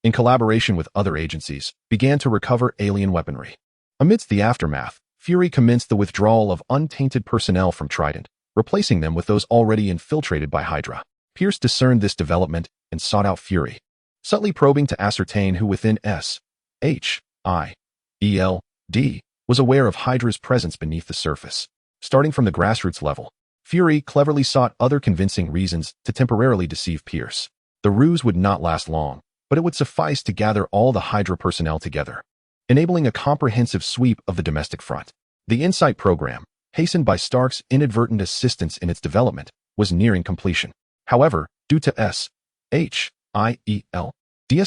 in collaboration with other agencies, began to recover alien weaponry. Amidst the aftermath, Fury commenced the withdrawal of untainted personnel from Trident, replacing them with those already infiltrated by Hydra. Pierce discerned this development and sought out Fury, subtly probing to ascertain who within S.H.I.E.L.D. was aware of Hydra's presence beneath the surface. Starting from the grassroots level, Fury cleverly sought other convincing reasons to temporarily deceive Pierce. The ruse would not last long, but it would suffice to gather all the Hydra personnel together, enabling a comprehensive sweep of the domestic front. The Insight program, hastened by Stark's inadvertent assistance in its development, was nearing completion. However, due to S.H.I.E.L.D.'s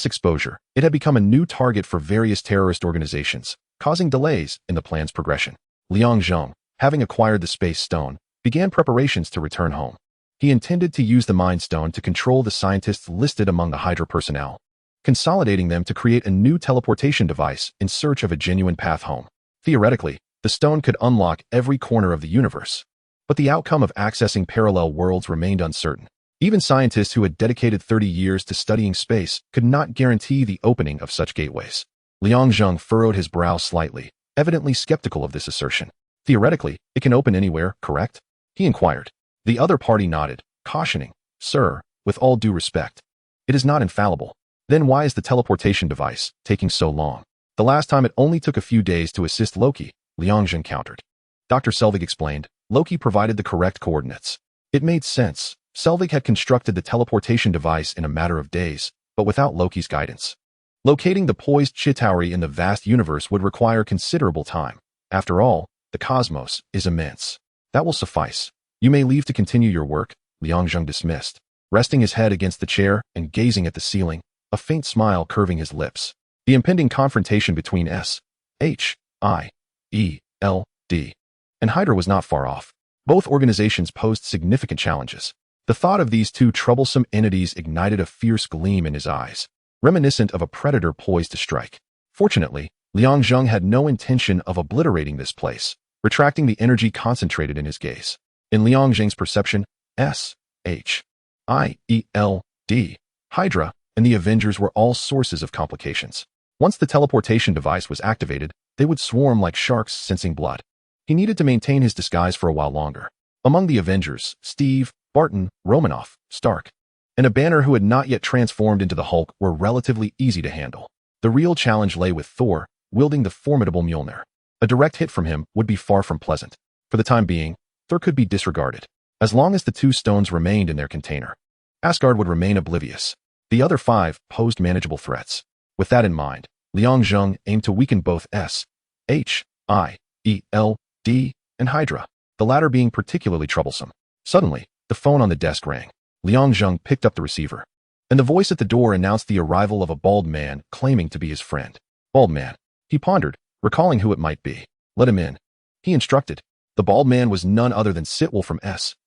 exposure, it had become a new target for various terrorist organizations, causing delays in the plan's progression. Liang Zheng, having acquired the Space Stone, began preparations to return home. He intended to use the Mind Stone to control the scientists listed among the Hydra personnel, consolidating them to create a new teleportation device in search of a genuine path home. Theoretically, the stone could unlock every corner of the universe, but the outcome of accessing parallel worlds remained uncertain. Even scientists who had dedicated 30 years to studying space could not guarantee the opening of such gateways. Liang Zheng furrowed his brow slightly, evidently skeptical of this assertion. Theoretically, it can open anywhere, correct? He inquired. The other party nodded, cautioning, "Sir, with all due respect, it is not infallible. Then why is the teleportation device taking so long? The last time it only took a few days to assist Loki," Liang Zheng countered. Dr. Selvig explained. Loki provided the correct coordinates. It made sense. Selvig had constructed the teleportation device in a matter of days, but without Loki's guidance. Locating the poised Chitauri in the vast universe would require considerable time. After all, the cosmos is immense. That will suffice. You may leave to continue your work, Liang Zheng dismissed, resting his head against the chair and gazing at the ceiling, a faint smile curving his lips. The impending confrontation between S.H.I.E.L.D. and Hydra was not far off. Both organizations posed significant challenges. The thought of these two troublesome entities ignited a fierce gleam in his eyes, reminiscent of a predator poised to strike. Fortunately, Liang Zheng had no intention of obliterating this place, retracting the energy concentrated in his gaze. In Liang Zheng's perception, S.H.I.E.L.D., Hydra, and the Avengers were all sources of complications. Once the teleportation device was activated, they would swarm like sharks sensing blood. He needed to maintain his disguise for a while longer. Among the Avengers, Steve, Barton, Romanoff, Stark, and a Banner who had not yet transformed into the Hulk were relatively easy to handle. The real challenge lay with Thor, wielding the formidable Mjolnir. A direct hit from him would be far from pleasant. For the time being, Thor could be disregarded. As long as the two stones remained in their container, Asgard would remain oblivious. The other five posed manageable threats. With that in mind, Liang Zheng aimed to weaken both S.H.I.E.L.D. and Hydra, the latter being particularly troublesome. Suddenly, the phone on the desk rang. Liang Zheng picked up the receiver, and the voice at the door announced the arrival of a bald man claiming to be his friend. Bald man. He pondered, recalling who it might be. Let him in, he instructed. The bald man was none other than Sitwell from S.H.I.E.L.D.,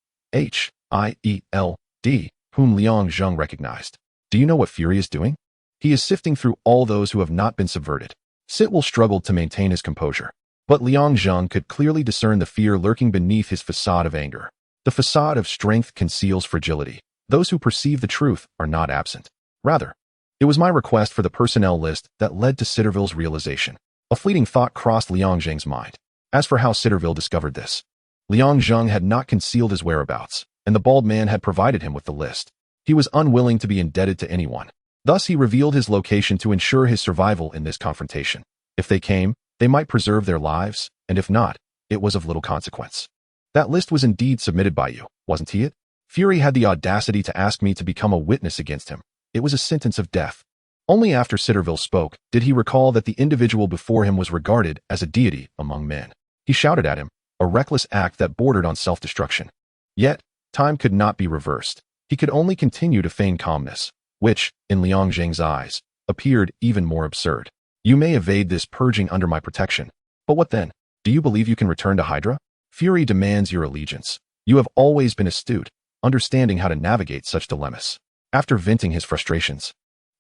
whom Liang Zheng recognized. Do you know what Fury is doing? He is sifting through all those who have not been subverted. Sitwell struggled to maintain his composure, but Liang Zheng could clearly discern the fear lurking beneath his facade of anger. The facade of strength conceals fragility. Those who perceive the truth are not absent. Rather, it was my request for the personnel list that led to Sitterville's realization. A fleeting thought crossed Liang Zheng's mind. As for how Sitterville discovered this, Liang Zheng had not concealed his whereabouts, and the bald man had provided him with the list. He was unwilling to be indebted to anyone. Thus he revealed his location to ensure his survival in this confrontation. If they came, they might preserve their lives, and if not, it was of little consequence. That list was indeed submitted by you, wasn't it? Fury had the audacity to ask me to become a witness against him. It was a sentence of death. Only after Sitterville spoke did he recall that the individual before him was regarded as a deity among men. He shouted at him, a reckless act that bordered on self-destruction. Yet, time could not be reversed. He could only continue to feign calmness, which, in Liang Zheng's eyes, appeared even more absurd. You may evade this purging under my protection. But what then? Do you believe you can return to Hydra? Fury demands your allegiance. You have always been astute, understanding how to navigate such dilemmas. After venting his frustrations,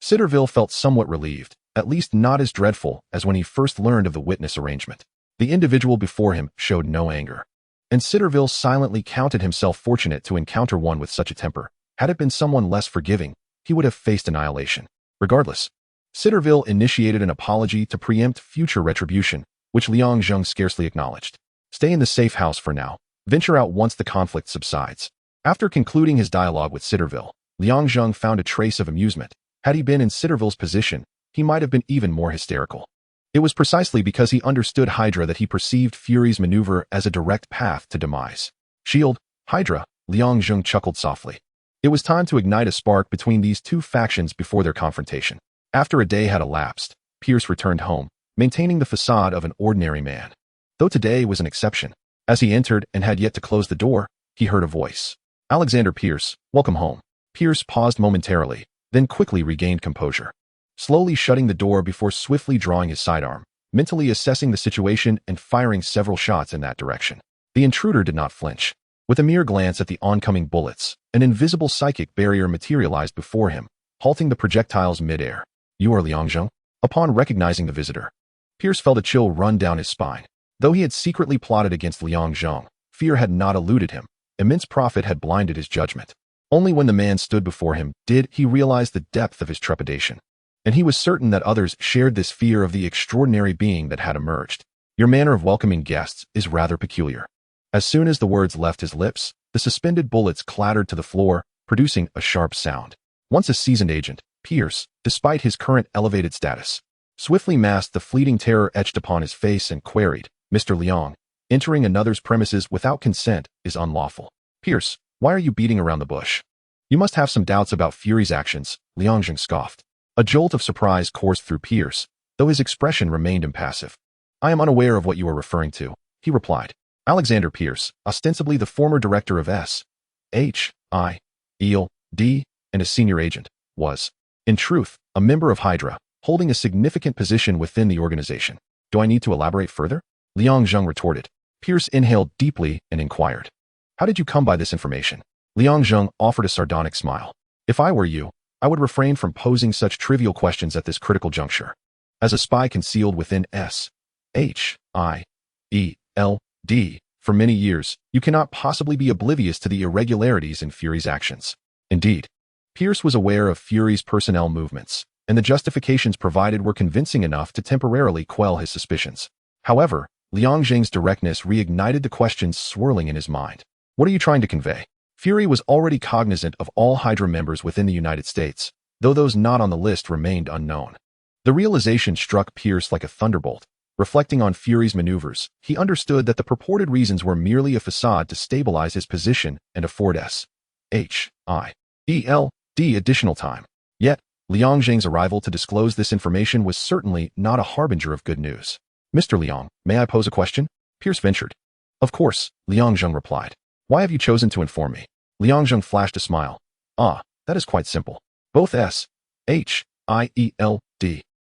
Sitterville felt somewhat relieved, at least not as dreadful as when he first learned of the witness arrangement. The individual before him showed no anger, and Sitterville silently counted himself fortunate to encounter one with such a temper. Had it been someone less forgiving, he would have faced annihilation. Regardless, Sitterville initiated an apology to preempt future retribution, which Liang Zheng scarcely acknowledged. Stay in the safe house for now. Venture out once the conflict subsides. After concluding his dialogue with Citterville, Liang Zheng found a trace of amusement. Had he been in Citterville's position, he might have been even more hysterical. It was precisely because he understood Hydra that he perceived Fury's maneuver as a direct path to demise. Shield, Hydra, Liang Zheng chuckled softly. It was time to ignite a spark between these two factions before their confrontation. After a day had elapsed, Pierce returned home, maintaining the facade of an ordinary man. Though today was an exception. As he entered and had yet to close the door, he heard a voice. Alexander Pierce, welcome home. Pierce paused momentarily, then quickly regained composure. Slowly shutting the door before swiftly drawing his sidearm, mentally assessing the situation and firing several shots in that direction. The intruder did not flinch. With a mere glance at the oncoming bullets, an invisible psychic barrier materialized before him, halting the projectiles mid-air. You are Liang Zheng? Upon recognizing the visitor, Pierce felt a chill run down his spine. Though he had secretly plotted against Liang Zheng, fear had not eluded him. Immense profit had blinded his judgment. Only when the man stood before him did he realize the depth of his trepidation. And he was certain that others shared this fear of the extraordinary being that had emerged. Your manner of welcoming guests is rather peculiar. As soon as the words left his lips, the suspended bullets clattered to the floor, producing a sharp sound. Once a seasoned agent, Pierce, despite his current elevated status, swiftly masked the fleeting terror etched upon his face and queried, Mr. Liang, entering another's premises without consent is unlawful. Pierce, why are you beating around the bush? You must have some doubts about Fury's actions, Liang Zheng scoffed. A jolt of surprise coursed through Pierce, though his expression remained impassive. I am unaware of what you are referring to, he replied. Alexander Pierce, ostensibly the former director of S.H.I.E.L.D. and a senior agent, was, in truth, a member of Hydra, holding a significant position within the organization. Do I need to elaborate further? Liang Zheng retorted. Pierce inhaled deeply and inquired. How did you come by this information? Liang Zheng offered a sardonic smile. If I were you, I would refrain from posing such trivial questions at this critical juncture. As a spy concealed within S.H.I.E.L.D. for many years, you cannot possibly be oblivious to the irregularities in Fury's actions. Indeed, Pierce was aware of Fury's personnel movements, and the justifications provided were convincing enough to temporarily quell his suspicions. However, Liang Zheng's directness reignited the questions swirling in his mind. What are you trying to convey? Fury was already cognizant of all Hydra members within the United States, though those not on the list remained unknown. The realization struck Pierce like a thunderbolt. Reflecting on Fury's maneuvers, he understood that the purported reasons were merely a facade to stabilize his position and afford S.H.I.E.L.D. additional time. Yet, Liang Zheng's arrival to disclose this information was certainly not a harbinger of good news. Mr. Liang, may I pose a question? Pierce ventured. Of course, Liang Zheng replied. Why have you chosen to inform me? Liang Zheng flashed a smile. Ah, that is quite simple. Both S.H.I.E.L.D.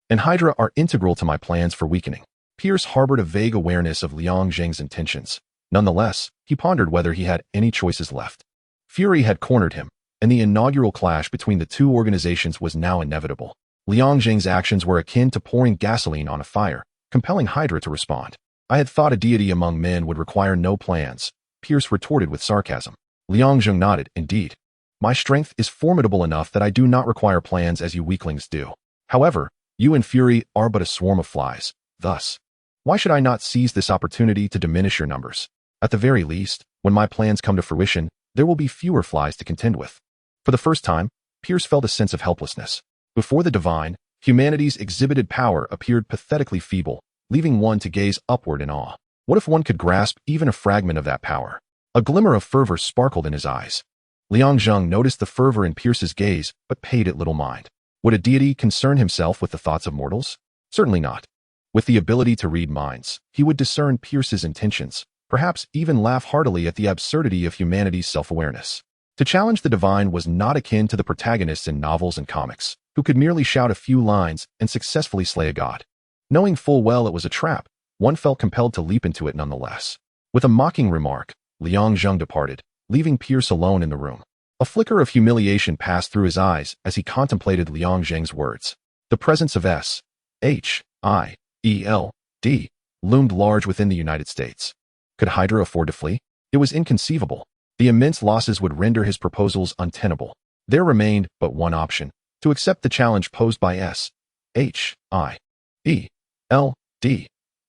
and Hydra are integral to my plans for weakening. Pierce harbored a vague awareness of Liang Zheng's intentions. Nonetheless, he pondered whether he had any choices left. Fury had cornered him, and the inaugural clash between the two organizations was now inevitable. Liang Zheng's actions were akin to pouring gasoline on a fire, compelling Hydra to respond. I had thought a deity among men would require no plans, Pierce retorted with sarcasm. Liang Zheng nodded, indeed. My strength is formidable enough that I do not require plans as you weaklings do. However, you and Fury are but a swarm of flies. Thus, why should I not seize this opportunity to diminish your numbers? At the very least, when my plans come to fruition, there will be fewer flies to contend with. For the first time, Pierce felt a sense of helplessness. Before the divine, humanity's exhibited power appeared pathetically feeble, leaving one to gaze upward in awe. What if one could grasp even a fragment of that power? A glimmer of fervor sparkled in his eyes. Liang Zheng noticed the fervor in Pierce's gaze, but paid it little mind. Would a deity concern himself with the thoughts of mortals? Certainly not. With the ability to read minds, he would discern Pierce's intentions, perhaps even laugh heartily at the absurdity of humanity's self-awareness. To challenge the divine was not akin to the protagonists in novels and comics, who could merely shout a few lines and successfully slay a god. Knowing full well it was a trap, one felt compelled to leap into it nonetheless. With a mocking remark, Liang Zheng departed, leaving Pierce alone in the room. A flicker of humiliation passed through his eyes as he contemplated Liang Zheng's words. The presence of S.H.I.E.L.D. loomed large within the United States. Could Hydra afford to flee? It was inconceivable. The immense losses would render his proposals untenable. There remained but one option, to accept the challenge posed by S.H.I.E.L.D.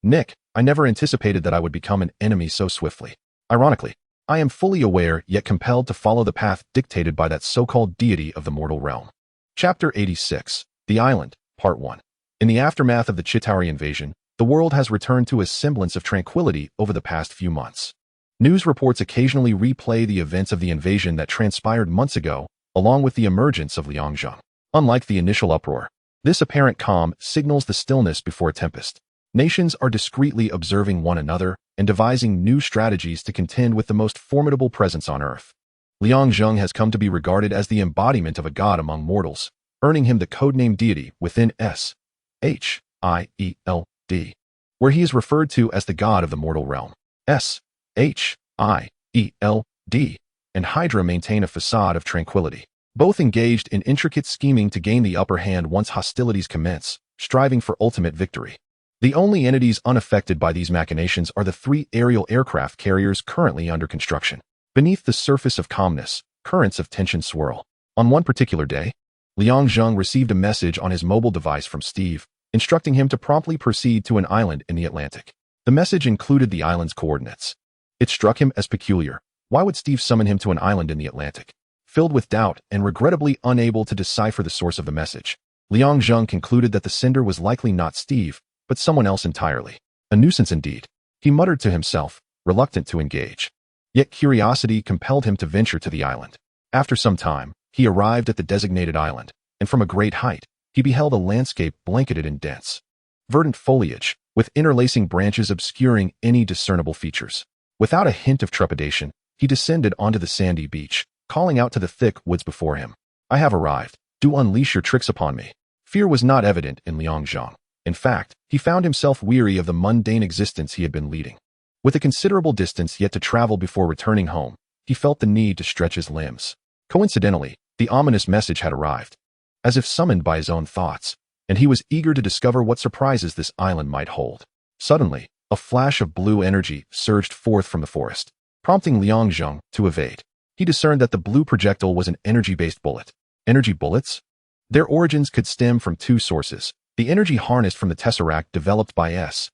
Nick, I never anticipated that I would become an enemy so swiftly. Ironically, I am fully aware yet compelled to follow the path dictated by that so-called deity of the mortal realm. Chapter 86, The Island, Part 1. In the aftermath of the Chitauri invasion, the world has returned to a semblance of tranquility over the past few months. News reports occasionally replay the events of the invasion that transpired months ago, along with the emergence of Liang Zheng. Unlike the initial uproar, this apparent calm signals the stillness before a tempest. Nations are discreetly observing one another and devising new strategies to contend with the most formidable presence on Earth. Liang Zheng has come to be regarded as the embodiment of a god among mortals, earning him the codename deity within S-H-I-E-L-D, where he is referred to as the god of the mortal realm. S-H-I-E-L-D and Hydra maintain a facade of tranquility, both engaged in intricate scheming to gain the upper hand once hostilities commence, striving for ultimate victory. The only entities unaffected by these machinations are the 3 aerial aircraft carriers currently under construction. Beneath the surface of calmness, currents of tension swirl. On one particular day, Liang Zheng received a message on his mobile device from Steve, instructing him to promptly proceed to an island in the Atlantic. The message included the island's coordinates. It struck him as peculiar. Why would Steve summon him to an island in the Atlantic? Filled with doubt and regrettably unable to decipher the source of the message, Liang Zheng concluded that the sender was likely not Steve, but someone else entirely. A nuisance indeed, he muttered to himself, reluctant to engage. Yet curiosity compelled him to venture to the island. After some time, he arrived at the designated island, and from a great height, he beheld a landscape blanketed in dense, verdant foliage, with interlacing branches obscuring any discernible features. Without a hint of trepidation, he descended onto the sandy beach, calling out to the thick woods before him. I have arrived. Do unleash your tricks upon me. Fear was not evident in Liang Zheng. In fact, he found himself weary of the mundane existence he had been leading. With a considerable distance yet to travel before returning home, he felt the need to stretch his limbs. Coincidentally, the ominous message had arrived, as if summoned by his own thoughts, and he was eager to discover what surprises this island might hold. Suddenly, a flash of blue energy surged forth from the forest, prompting Liang Zheng to evade. He discerned that the blue projectile was an energy-based bullet. Energy bullets? Their origins could stem from 2 sources. The energy harnessed from the tesseract developed by S-H-I-E-L-D,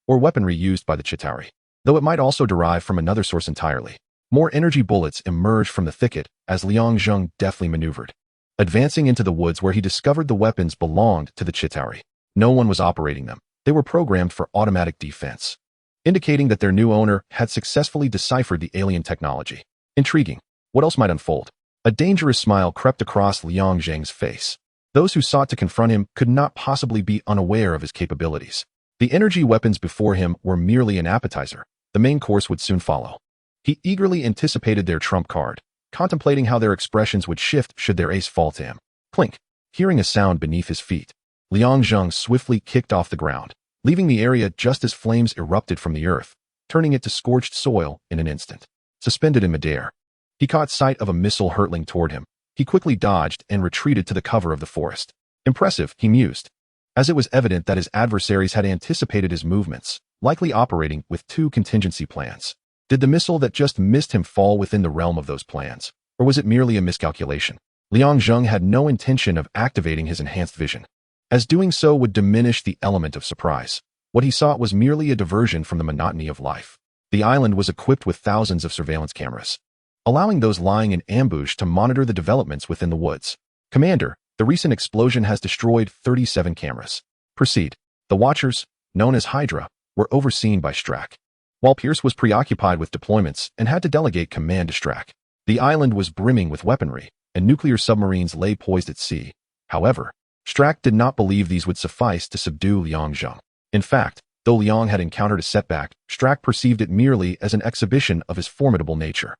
or weaponry used by the Chitauri, though it might also derive from another source entirely. More energy bullets emerged from the thicket as Liang Zheng deftly maneuvered, advancing into the woods where he discovered the weapons belonged to the Chitauri. No one was operating them. They were programmed for automatic defense, indicating that their new owner had successfully deciphered the alien technology. Intriguing. What else might unfold? A dangerous smile crept across Liang Zheng's face. Those who sought to confront him could not possibly be unaware of his capabilities. The energy weapons before him were merely an appetizer. The main course would soon follow. He eagerly anticipated their trump card, contemplating how their expressions would shift should their ace fall to him. Clink. Hearing a sound beneath his feet, Liang Zheng swiftly kicked off the ground, leaving the area just as flames erupted from the earth, turning it to scorched soil in an instant. Suspended in midair, he caught sight of a missile hurtling toward him. He quickly dodged and retreated to the cover of the forest. Impressive, he mused, as it was evident that his adversaries had anticipated his movements, likely operating with 2 contingency plans. Did the missile that just missed him fall within the realm of those plans, or was it merely a miscalculation? Liang Zheng had no intention of activating his enhanced vision, as doing so would diminish the element of surprise. What he sought was merely a diversion from the monotony of life. The island was equipped with thousands of surveillance cameras, allowing those lying in ambush to monitor the developments within the woods. Commander, the recent explosion has destroyed 37 cameras. Proceed. The Watchers, known as Hydra, were overseen by Strack, while Pierce was preoccupied with deployments and had to delegate command to Strack. The island was brimming with weaponry, and nuclear submarines lay poised at sea. However, Strack did not believe these would suffice to subdue Liang Zheng. In fact, though Liang had encountered a setback, Strack perceived it merely as an exhibition of his formidable nature.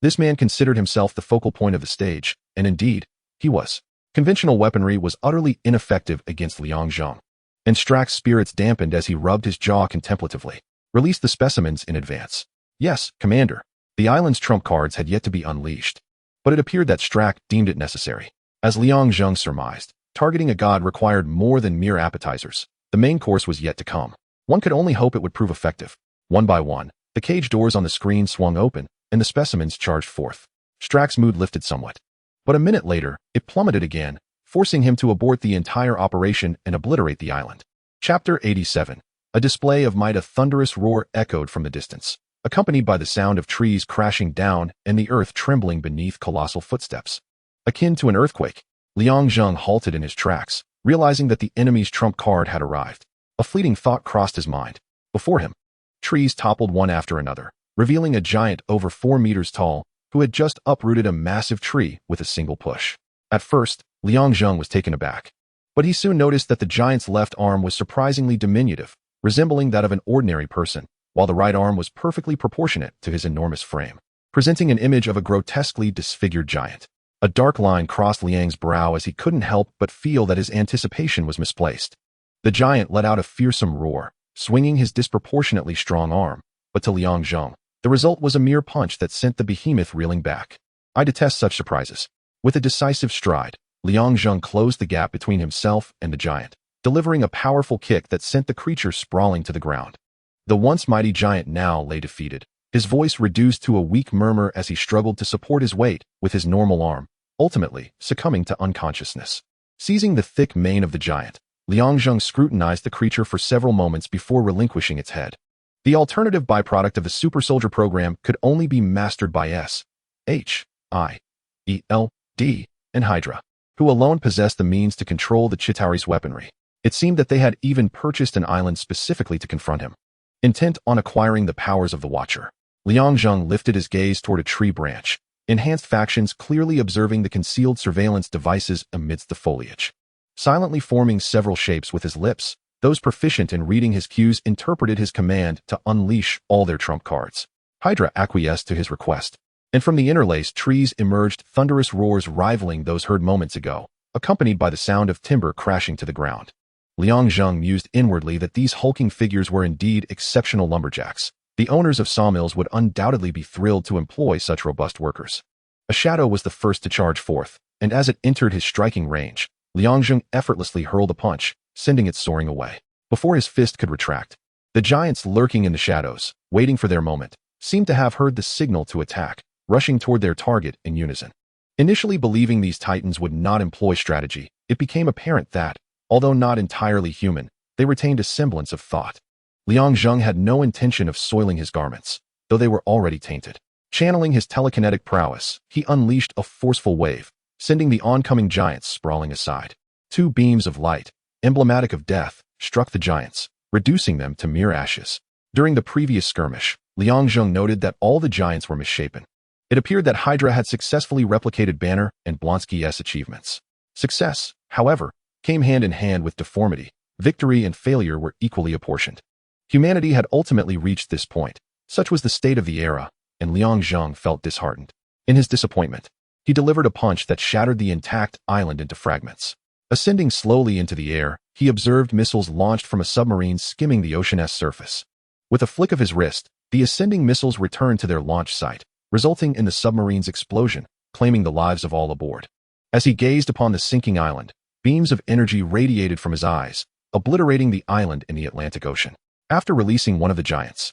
This man considered himself the focal point of the stage, and indeed, he was. Conventional weaponry was utterly ineffective against Liang Zheng, and Strack's spirits dampened as he rubbed his jaw contemplatively. Release the specimens in advance. Yes, Commander. The island's trump cards had yet to be unleashed, but it appeared that Strack deemed it necessary. As Liang Zheng surmised, targeting a god required more than mere appetizers. The main course was yet to come. One could only hope it would prove effective. One by one, the cage doors on the screen swung open, and the specimens charged forth. Strack's mood lifted somewhat. But a minute later, it plummeted again, forcing him to abort the entire operation and obliterate the island. Chapter 87. A display of might. A thunderous roar echoed from the distance, accompanied by the sound of trees crashing down and the earth trembling beneath colossal footsteps. Akin to an earthquake, Liang Zheng halted in his tracks, realizing that the enemy's trump card had arrived. A fleeting thought crossed his mind. Before him, trees toppled one after another, revealing a giant over 4 meters tall who had just uprooted a massive tree with a single push. At first, Liang Zheng was taken aback, but he soon noticed that the giant's left arm was surprisingly diminutive, resembling that of an ordinary person, while the right arm was perfectly proportionate to his enormous frame, presenting an image of a grotesquely disfigured giant. A dark line crossed Liang's brow as he couldn't help but feel that his anticipation was misplaced. The giant let out a fearsome roar, swinging his disproportionately strong arm, but to Liang Zheng, the result was a mere punch that sent the behemoth reeling back. I detest such surprises. With a decisive stride, Liang Zheng closed the gap between himself and the giant, delivering a powerful kick that sent the creature sprawling to the ground. The once mighty giant now lay defeated, his voice reduced to a weak murmur as he struggled to support his weight with his normal arm, ultimately succumbing to unconsciousness. Seizing the thick mane of the giant, Liang Zheng scrutinized the creature for several moments before relinquishing its head. The alternative byproduct of the super soldier program could only be mastered by S.H.I.E.L.D. and Hydra, who alone possessed the means to control the Chitauri's weaponry. It seemed that they had even purchased an island specifically to confront him. Intent on acquiring the powers of the Watcher, Liang Zheng lifted his gaze toward a tree branch, enhanced factions clearly observing the concealed surveillance devices amidst the foliage. Silently forming several shapes with his lips, those proficient in reading his cues interpreted his command to unleash all their trump cards. Hydra acquiesced to his request, and from the interlaced trees emerged thunderous roars rivaling those heard moments ago, accompanied by the sound of timber crashing to the ground. Liang Zheng mused inwardly that these hulking figures were indeed exceptional lumberjacks. The owners of sawmills would undoubtedly be thrilled to employ such robust workers. A shadow was the first to charge forth, and as it entered his striking range, Liang Zheng effortlessly hurled a punch, sending it soaring away. Before his fist could retract, the giants lurking in the shadows, waiting for their moment, seemed to have heard the signal to attack, rushing toward their target in unison. Initially believing these titans would not employ strategy, it became apparent that, although not entirely human, they retained a semblance of thought. Liang Zheng had no intention of soiling his garments, though they were already tainted. Channeling his telekinetic prowess, he unleashed a forceful wave, sending the oncoming giants sprawling aside. 2 beams of light, emblematic of death, struck the giants, reducing them to mere ashes. During the previous skirmish, Liang Zheng noted that all the giants were misshapen. It appeared that Hydra had successfully replicated Banner and Blonsky's achievements. Success, however, came hand in hand with deformity. Victory and failure were equally apportioned. Humanity had ultimately reached this point. Such was the state of the era, and Liang Zheng felt disheartened. In his disappointment, he delivered a punch that shattered the intact island into fragments. Ascending slowly into the air, he observed missiles launched from a submarine skimming the ocean's surface. With a flick of his wrist, the ascending missiles returned to their launch site, resulting in the submarine's explosion, claiming the lives of all aboard. As he gazed upon the sinking island, beams of energy radiated from his eyes, obliterating the island in the Atlantic Ocean. After releasing one of the giants,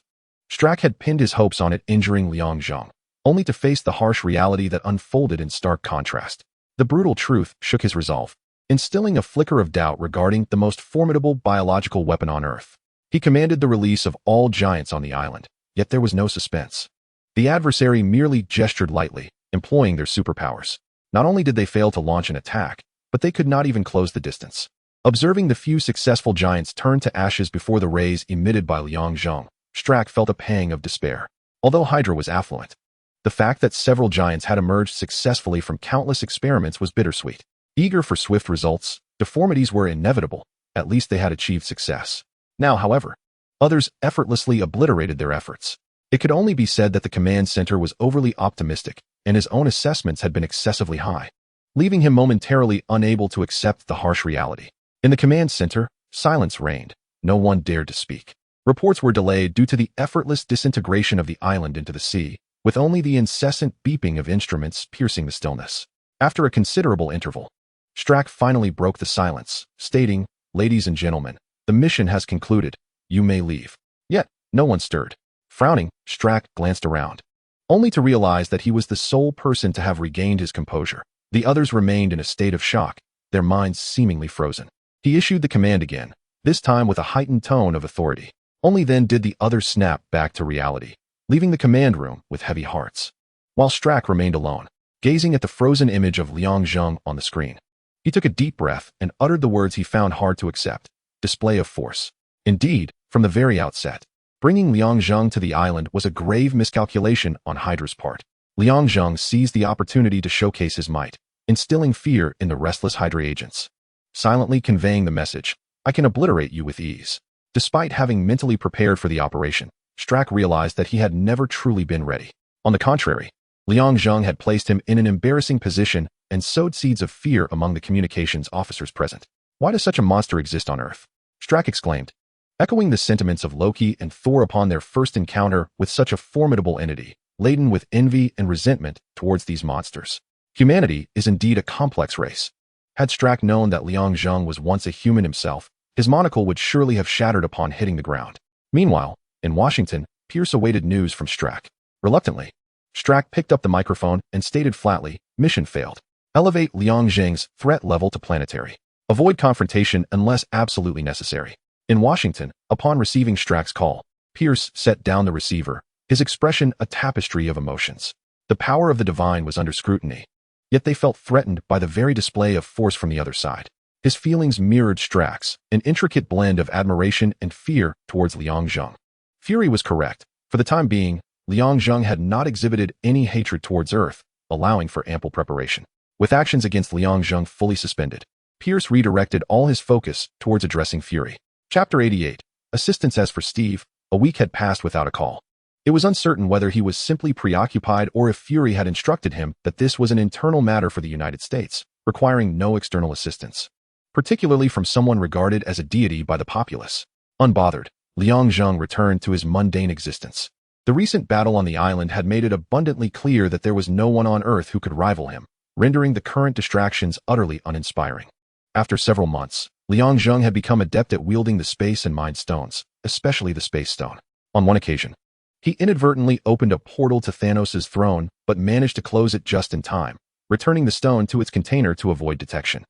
Strack had pinned his hopes on it injuring Liang Zheng, only to face the harsh reality that unfolded in stark contrast. The brutal truth shook his resolve, instilling a flicker of doubt regarding the most formidable biological weapon on Earth. He commanded the release of all giants on the island, yet there was no suspense. The adversary merely gestured lightly, employing their superpowers. Not only did they fail to launch an attack, but they could not even close the distance. Observing the few successful giants turn to ashes before the rays emitted by Liang Zheng, Strack felt a pang of despair. Although Hydra was affluent, the fact that several giants had emerged successfully from countless experiments was bittersweet. Eager for swift results, deformities were inevitable. At least they had achieved success. Now, however, others effortlessly obliterated their efforts. It could only be said that the command center was overly optimistic, and his own assessments had been excessively high, leaving him momentarily unable to accept the harsh reality. In the command center, silence reigned. No one dared to speak. Reports were delayed due to the effortless disintegration of the island into the sea, with only the incessant beeping of instruments piercing the stillness. After a considerable interval, Strack finally broke the silence, stating, "Ladies and gentlemen, the mission has concluded. You may leave." Yet, no one stirred. Frowning, Strack glanced around, only to realize that he was the sole person to have regained his composure. The others remained in a state of shock, their minds seemingly frozen. He issued the command again, this time with a heightened tone of authority. Only then did the others snap back to reality, leaving the command room with heavy hearts. While Strack remained alone, gazing at the frozen image of Liang Zheng on the screen. He took a deep breath and uttered the words he found hard to accept: display of force. Indeed, from the very outset, bringing Liang Zheng to the island was a grave miscalculation on Hydra's part. Liang Zheng seized the opportunity to showcase his might, instilling fear in the restless Hydra agents, silently conveying the message, "I can obliterate you with ease." Despite having mentally prepared for the operation, Strack realized that he had never truly been ready. On the contrary, Liang Zheng had placed him in an embarrassing position and sowed seeds of fear among the communications officers present. "Why does such a monster exist on Earth?" Strack exclaimed, echoing the sentiments of Loki and Thor upon their first encounter with such a formidable entity, laden with envy and resentment towards these monsters. Humanity is indeed a complex race. Had Strack known that Liang Zheng was once a human himself, his monocle would surely have shattered upon hitting the ground. Meanwhile, in Washington, Pierce awaited news from Strack. Reluctantly, Strack picked up the microphone and stated flatly, "Mission failed. Elevate Liang Zheng's threat level to planetary. Avoid confrontation unless absolutely necessary." In Washington, upon receiving Strack's call, Pierce set down the receiver, his expression a tapestry of emotions. The power of the divine was under scrutiny, yet they felt threatened by the very display of force from the other side. His feelings mirrored Strack's, an intricate blend of admiration and fear towards Liang Zheng. Fury was correct. For the time being, Liang Zheng had not exhibited any hatred towards Earth, allowing for ample preparation. With actions against Liang Zheng fully suspended, Pierce redirected all his focus towards addressing Fury. Chapter 88. Assistance. As for Steve, a week had passed without a call. It was uncertain whether he was simply preoccupied or if Fury had instructed him that this was an internal matter for the United States, requiring no external assistance, particularly from someone regarded as a deity by the populace. Unbothered, Liang Zheng returned to his mundane existence. The recent battle on the island had made it abundantly clear that there was no one on Earth who could rival him, rendering the current distractions utterly uninspiring. After several months, Liang Zheng had become adept at wielding the space and mind stones, especially the space stone. On one occasion, he inadvertently opened a portal to Thanos' throne but managed to close it just in time, returning the stone to its container to avoid detection.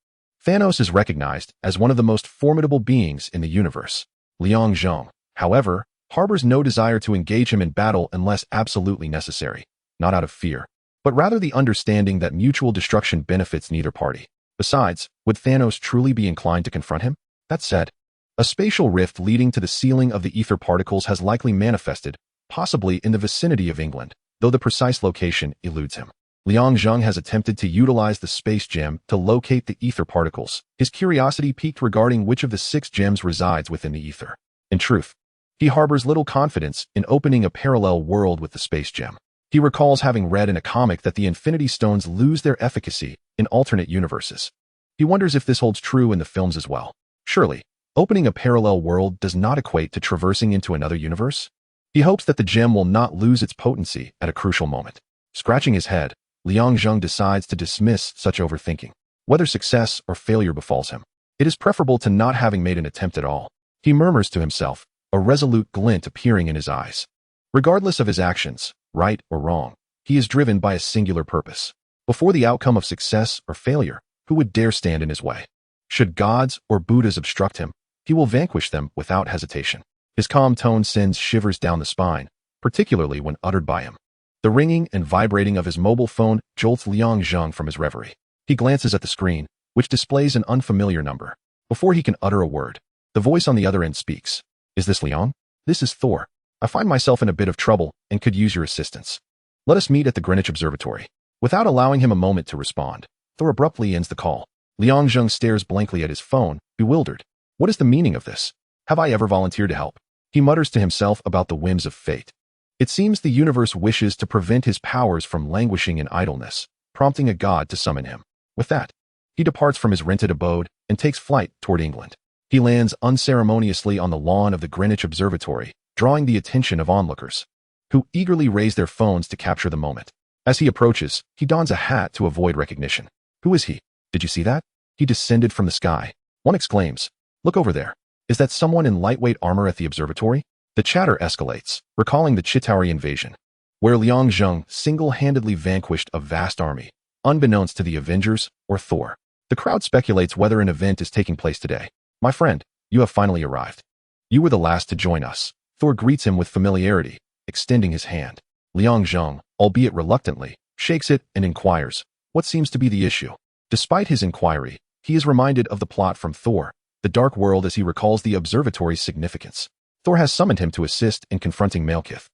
Thanos is recognized as one of the most formidable beings in the universe. Liang Zheng, however, harbors no desire to engage him in battle unless absolutely necessary, not out of fear, but rather the understanding that mutual destruction benefits neither party. Besides, would Thanos truly be inclined to confront him? That said, a spatial rift leading to the sealing of the ether particles has likely manifested, possibly in the vicinity of England, though the precise location eludes him. Liang Zheng has attempted to utilize the space gem to locate the ether particles, his curiosity piqued regarding which of the 6 gems resides within the ether. In truth, he harbors little confidence in opening a parallel world with the space gem. He recalls having read in a comic that the Infinity Stones lose their efficacy in alternate universes. He wonders if this holds true in the films as well. Surely, opening a parallel world does not equate to traversing into another universe? He hopes that the gem will not lose its potency at a crucial moment. Scratching his head, Liang Zheng decides to dismiss such overthinking. Whether success or failure befalls him, it is preferable to not having made an attempt at all. He murmurs to himself, a resolute glint appearing in his eyes. Regardless of his actions, right or wrong, he is driven by a singular purpose. Before the outcome of success or failure, who would dare stand in his way? Should gods or Buddhas obstruct him, he will vanquish them without hesitation. His calm tone sends shivers down the spine, particularly when uttered by him. The ringing and vibrating of his mobile phone jolts Liang Zheng from his reverie. He glances at the screen, which displays an unfamiliar number. Before he can utter a word, the voice on the other end speaks. "Is this Liang? This is Thor. I find myself in a bit of trouble and could use your assistance. Let us meet at the Greenwich Observatory." Without allowing him a moment to respond, Thor abruptly ends the call. Liang Zheng stares blankly at his phone, bewildered. What is the meaning of this? Have I ever volunteered to help? He mutters to himself about the whims of fate. It seems the universe wishes to prevent his powers from languishing in idleness, prompting a god to summon him. With that, he departs from his rented abode and takes flight toward England. He lands unceremoniously on the lawn of the Greenwich Observatory, drawing the attention of onlookers, who eagerly raise their phones to capture the moment. As he approaches, he dons a hat to avoid recognition. Who is he? Did you see that? He descended from the sky. One exclaims, "Look over there. Is that someone in lightweight armor at the observatory?" The chatter escalates, recalling the Chitauri invasion, where Liang Zheng single-handedly vanquished a vast army, unbeknownst to the Avengers or Thor. The crowd speculates whether an event is taking place today. My friend, you have finally arrived. You were the last to join us. Thor greets him with familiarity, extending his hand. Liang Zheng, albeit reluctantly, shakes it and inquires, what seems to be the issue? Despite his inquiry, he is reminded of the plot from Thor, the Dark World, as he recalls the observatory's significance. Thor has summoned him to assist in confronting Malekith,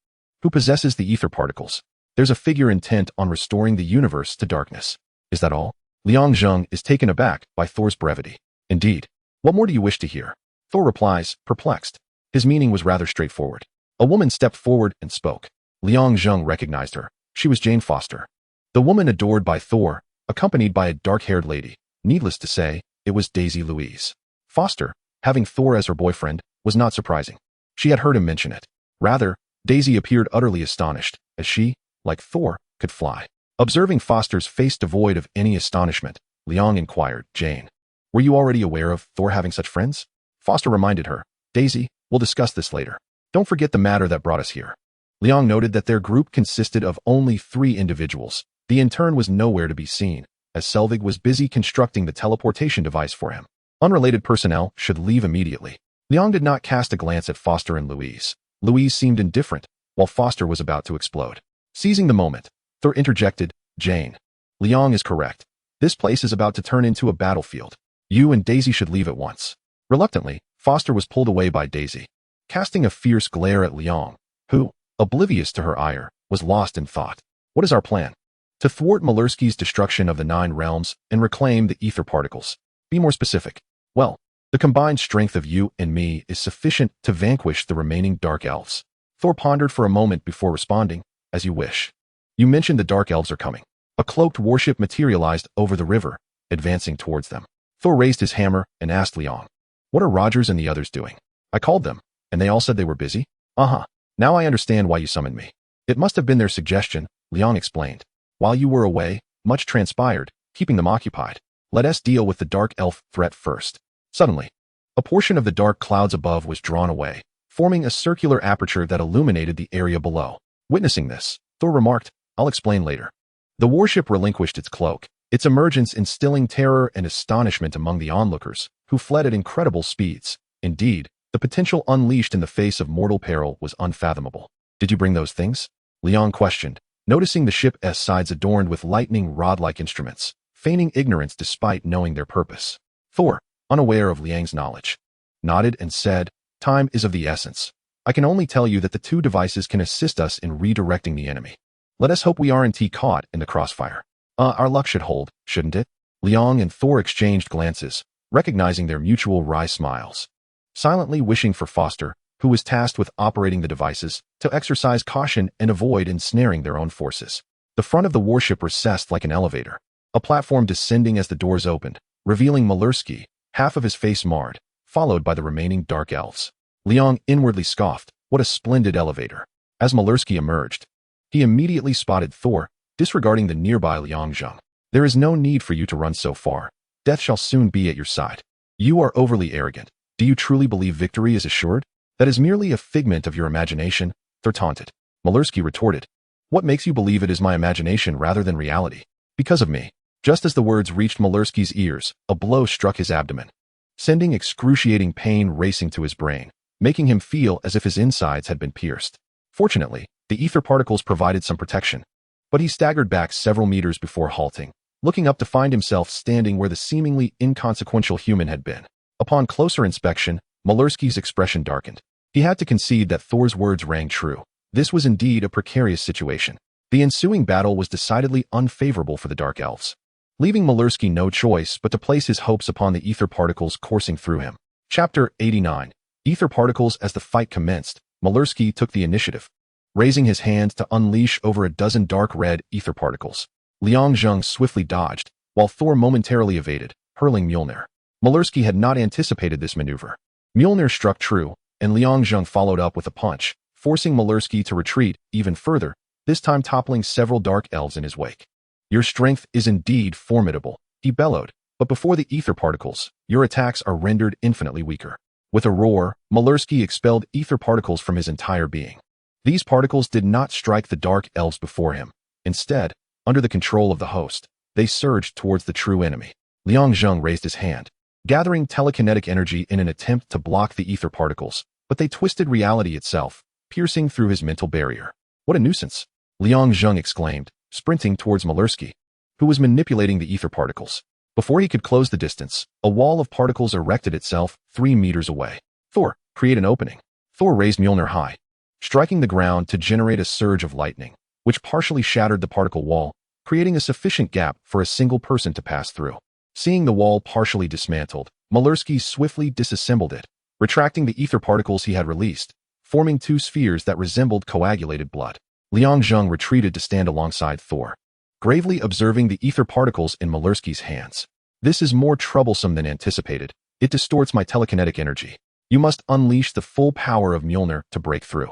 who possesses the ether particles. There's a figure intent on restoring the universe to darkness. Is that all? Liang Zheng is taken aback by Thor's brevity. Indeed. What more do you wish to hear? Thor replies, perplexed. His meaning was rather straightforward. A woman stepped forward and spoke. Liang Zheng recognized her. She was Jane Foster. The woman adored by Thor, accompanied by a dark-haired lady. Needless to say, it was Daisy Louise. Foster, having Thor as her boyfriend, was not surprising. She had heard him mention it. Rather, Daisy appeared utterly astonished, as she, like Thor, could fly. Observing Foster's face devoid of any astonishment, Liang inquired, Jane, were you already aware of Thor having such friends? Foster reminded her, Daisy, we'll discuss this later. Don't forget the matter that brought us here. Liang noted that their group consisted of only 3 individuals. The intern was nowhere to be seen, as Selvig was busy constructing the teleportation device for him. Unrelated personnel should leave immediately. Liang did not cast a glance at Foster and Louise. Louise seemed indifferent, while Foster was about to explode. Seizing the moment, Thor interjected, Jane. Liang is correct. This place is about to turn into a battlefield. You and Daisy should leave at once. Reluctantly, Foster was pulled away by Daisy, casting a fierce glare at Liang, who, oblivious to her ire, was lost in thought. What is our plan? To thwart Malorsky's destruction of the 9 realms and reclaim the ether particles. Be more specific. Well, the combined strength of you and me is sufficient to vanquish the remaining Dark Elves. Thor pondered for a moment before responding, as you wish. You mentioned the Dark Elves are coming. A cloaked warship materialized over the river, advancing towards them. Thor raised his hammer and asked Liang, what are Rogers and the others doing? I called them, and they all said they were busy? Uh-huh. Now I understand why you summoned me. It must have been their suggestion, Liang explained. While you were away, much transpired, keeping them occupied. Let us deal with the Dark Elf threat first. Suddenly, a portion of the dark clouds above was drawn away, forming a circular aperture that illuminated the area below. Witnessing this, Thor remarked, I'll explain later. The warship relinquished its cloak, its emergence instilling terror and astonishment among the onlookers, who fled at incredible speeds. Indeed, the potential unleashed in the face of mortal peril was unfathomable. Did you bring those things? Liang questioned, noticing the ship's sides adorned with lightning rod-like instruments, feigning ignorance despite knowing their purpose. Thor, unaware of Liang's knowledge, nodded and said, time is of the essence. I can only tell you that the 2 devices can assist us in redirecting the enemy. Let us hope we aren't caught in the crossfire. Our luck should hold, shouldn't it? Liang and Thor exchanged glances, recognizing their mutual wry smiles. Silently wishing for Foster, who was tasked with operating the devices, to exercise caution and avoid ensnaring their own forces. The front of the warship recessed like an elevator, a platform descending as the doors opened, revealing Malorsky, half of his face marred, followed by the remaining Dark Elves. Liang inwardly scoffed, what a splendid elevator. As Malorsky emerged, he immediately spotted Thor, disregarding the nearby Liang Zheng. There is no need for you to run so far. Death shall soon be at your side. You are overly arrogant. Do you truly believe victory is assured? That is merely a figment of your imagination, Thor taunted. Malorsky retorted, what makes you believe it is my imagination rather than reality? Because of me. Just as the words reached Malorsky's ears, a blow struck his abdomen, sending excruciating pain racing to his brain, making him feel as if his insides had been pierced. Fortunately, the ether particles provided some protection, but he staggered back several meters before halting, looking up to find himself standing where the seemingly inconsequential human had been. Upon closer inspection, Malorsky's expression darkened. He had to concede that Thor's words rang true. This was indeed a precarious situation. The ensuing battle was decidedly unfavorable for the Dark Elves, leaving Malorsky no choice but to place his hopes upon the ether particles coursing through him. Chapter 89. Ether particles. As the fight commenced, Malorsky took the initiative, raising his hand to unleash over a dozen dark red ether particles. Liang Zheng swiftly dodged, while Thor momentarily evaded, hurling Mjolnir. Malorsky had not anticipated this maneuver. Mjolnir struck true, and Liang Zheng followed up with a punch, forcing Malorsky to retreat even further, this time toppling several Dark Elves in his wake. Your strength is indeed formidable, he bellowed, but before the ether particles, your attacks are rendered infinitely weaker. With a roar, Malorsky expelled ether particles from his entire being. These particles did not strike the Dark Elves before him. Instead, under the control of the host, they surged towards the true enemy. Liang Zheng raised his hand, gathering telekinetic energy in an attempt to block the ether particles, but they twisted reality itself, piercing through his mental barrier. What a nuisance! Liang Zheng exclaimed, sprinting towards Malersky, who was manipulating the ether particles. Before he could close the distance, a wall of particles erected itself 3 meters away. Thor, create an opening. Thor raised Mjolnir high, striking the ground to generate a surge of lightning, which partially shattered the particle wall, creating a sufficient gap for a single person to pass through. Seeing the wall partially dismantled, Malersky swiftly disassembled it, retracting the ether particles he had released, forming 2 spheres that resembled coagulated blood. Liang Zheng retreated to stand alongside Thor, gravely observing the ether particles in Malersky's hands. This is more troublesome than anticipated. It distorts my telekinetic energy. You must unleash the full power of Mjolnir to break through.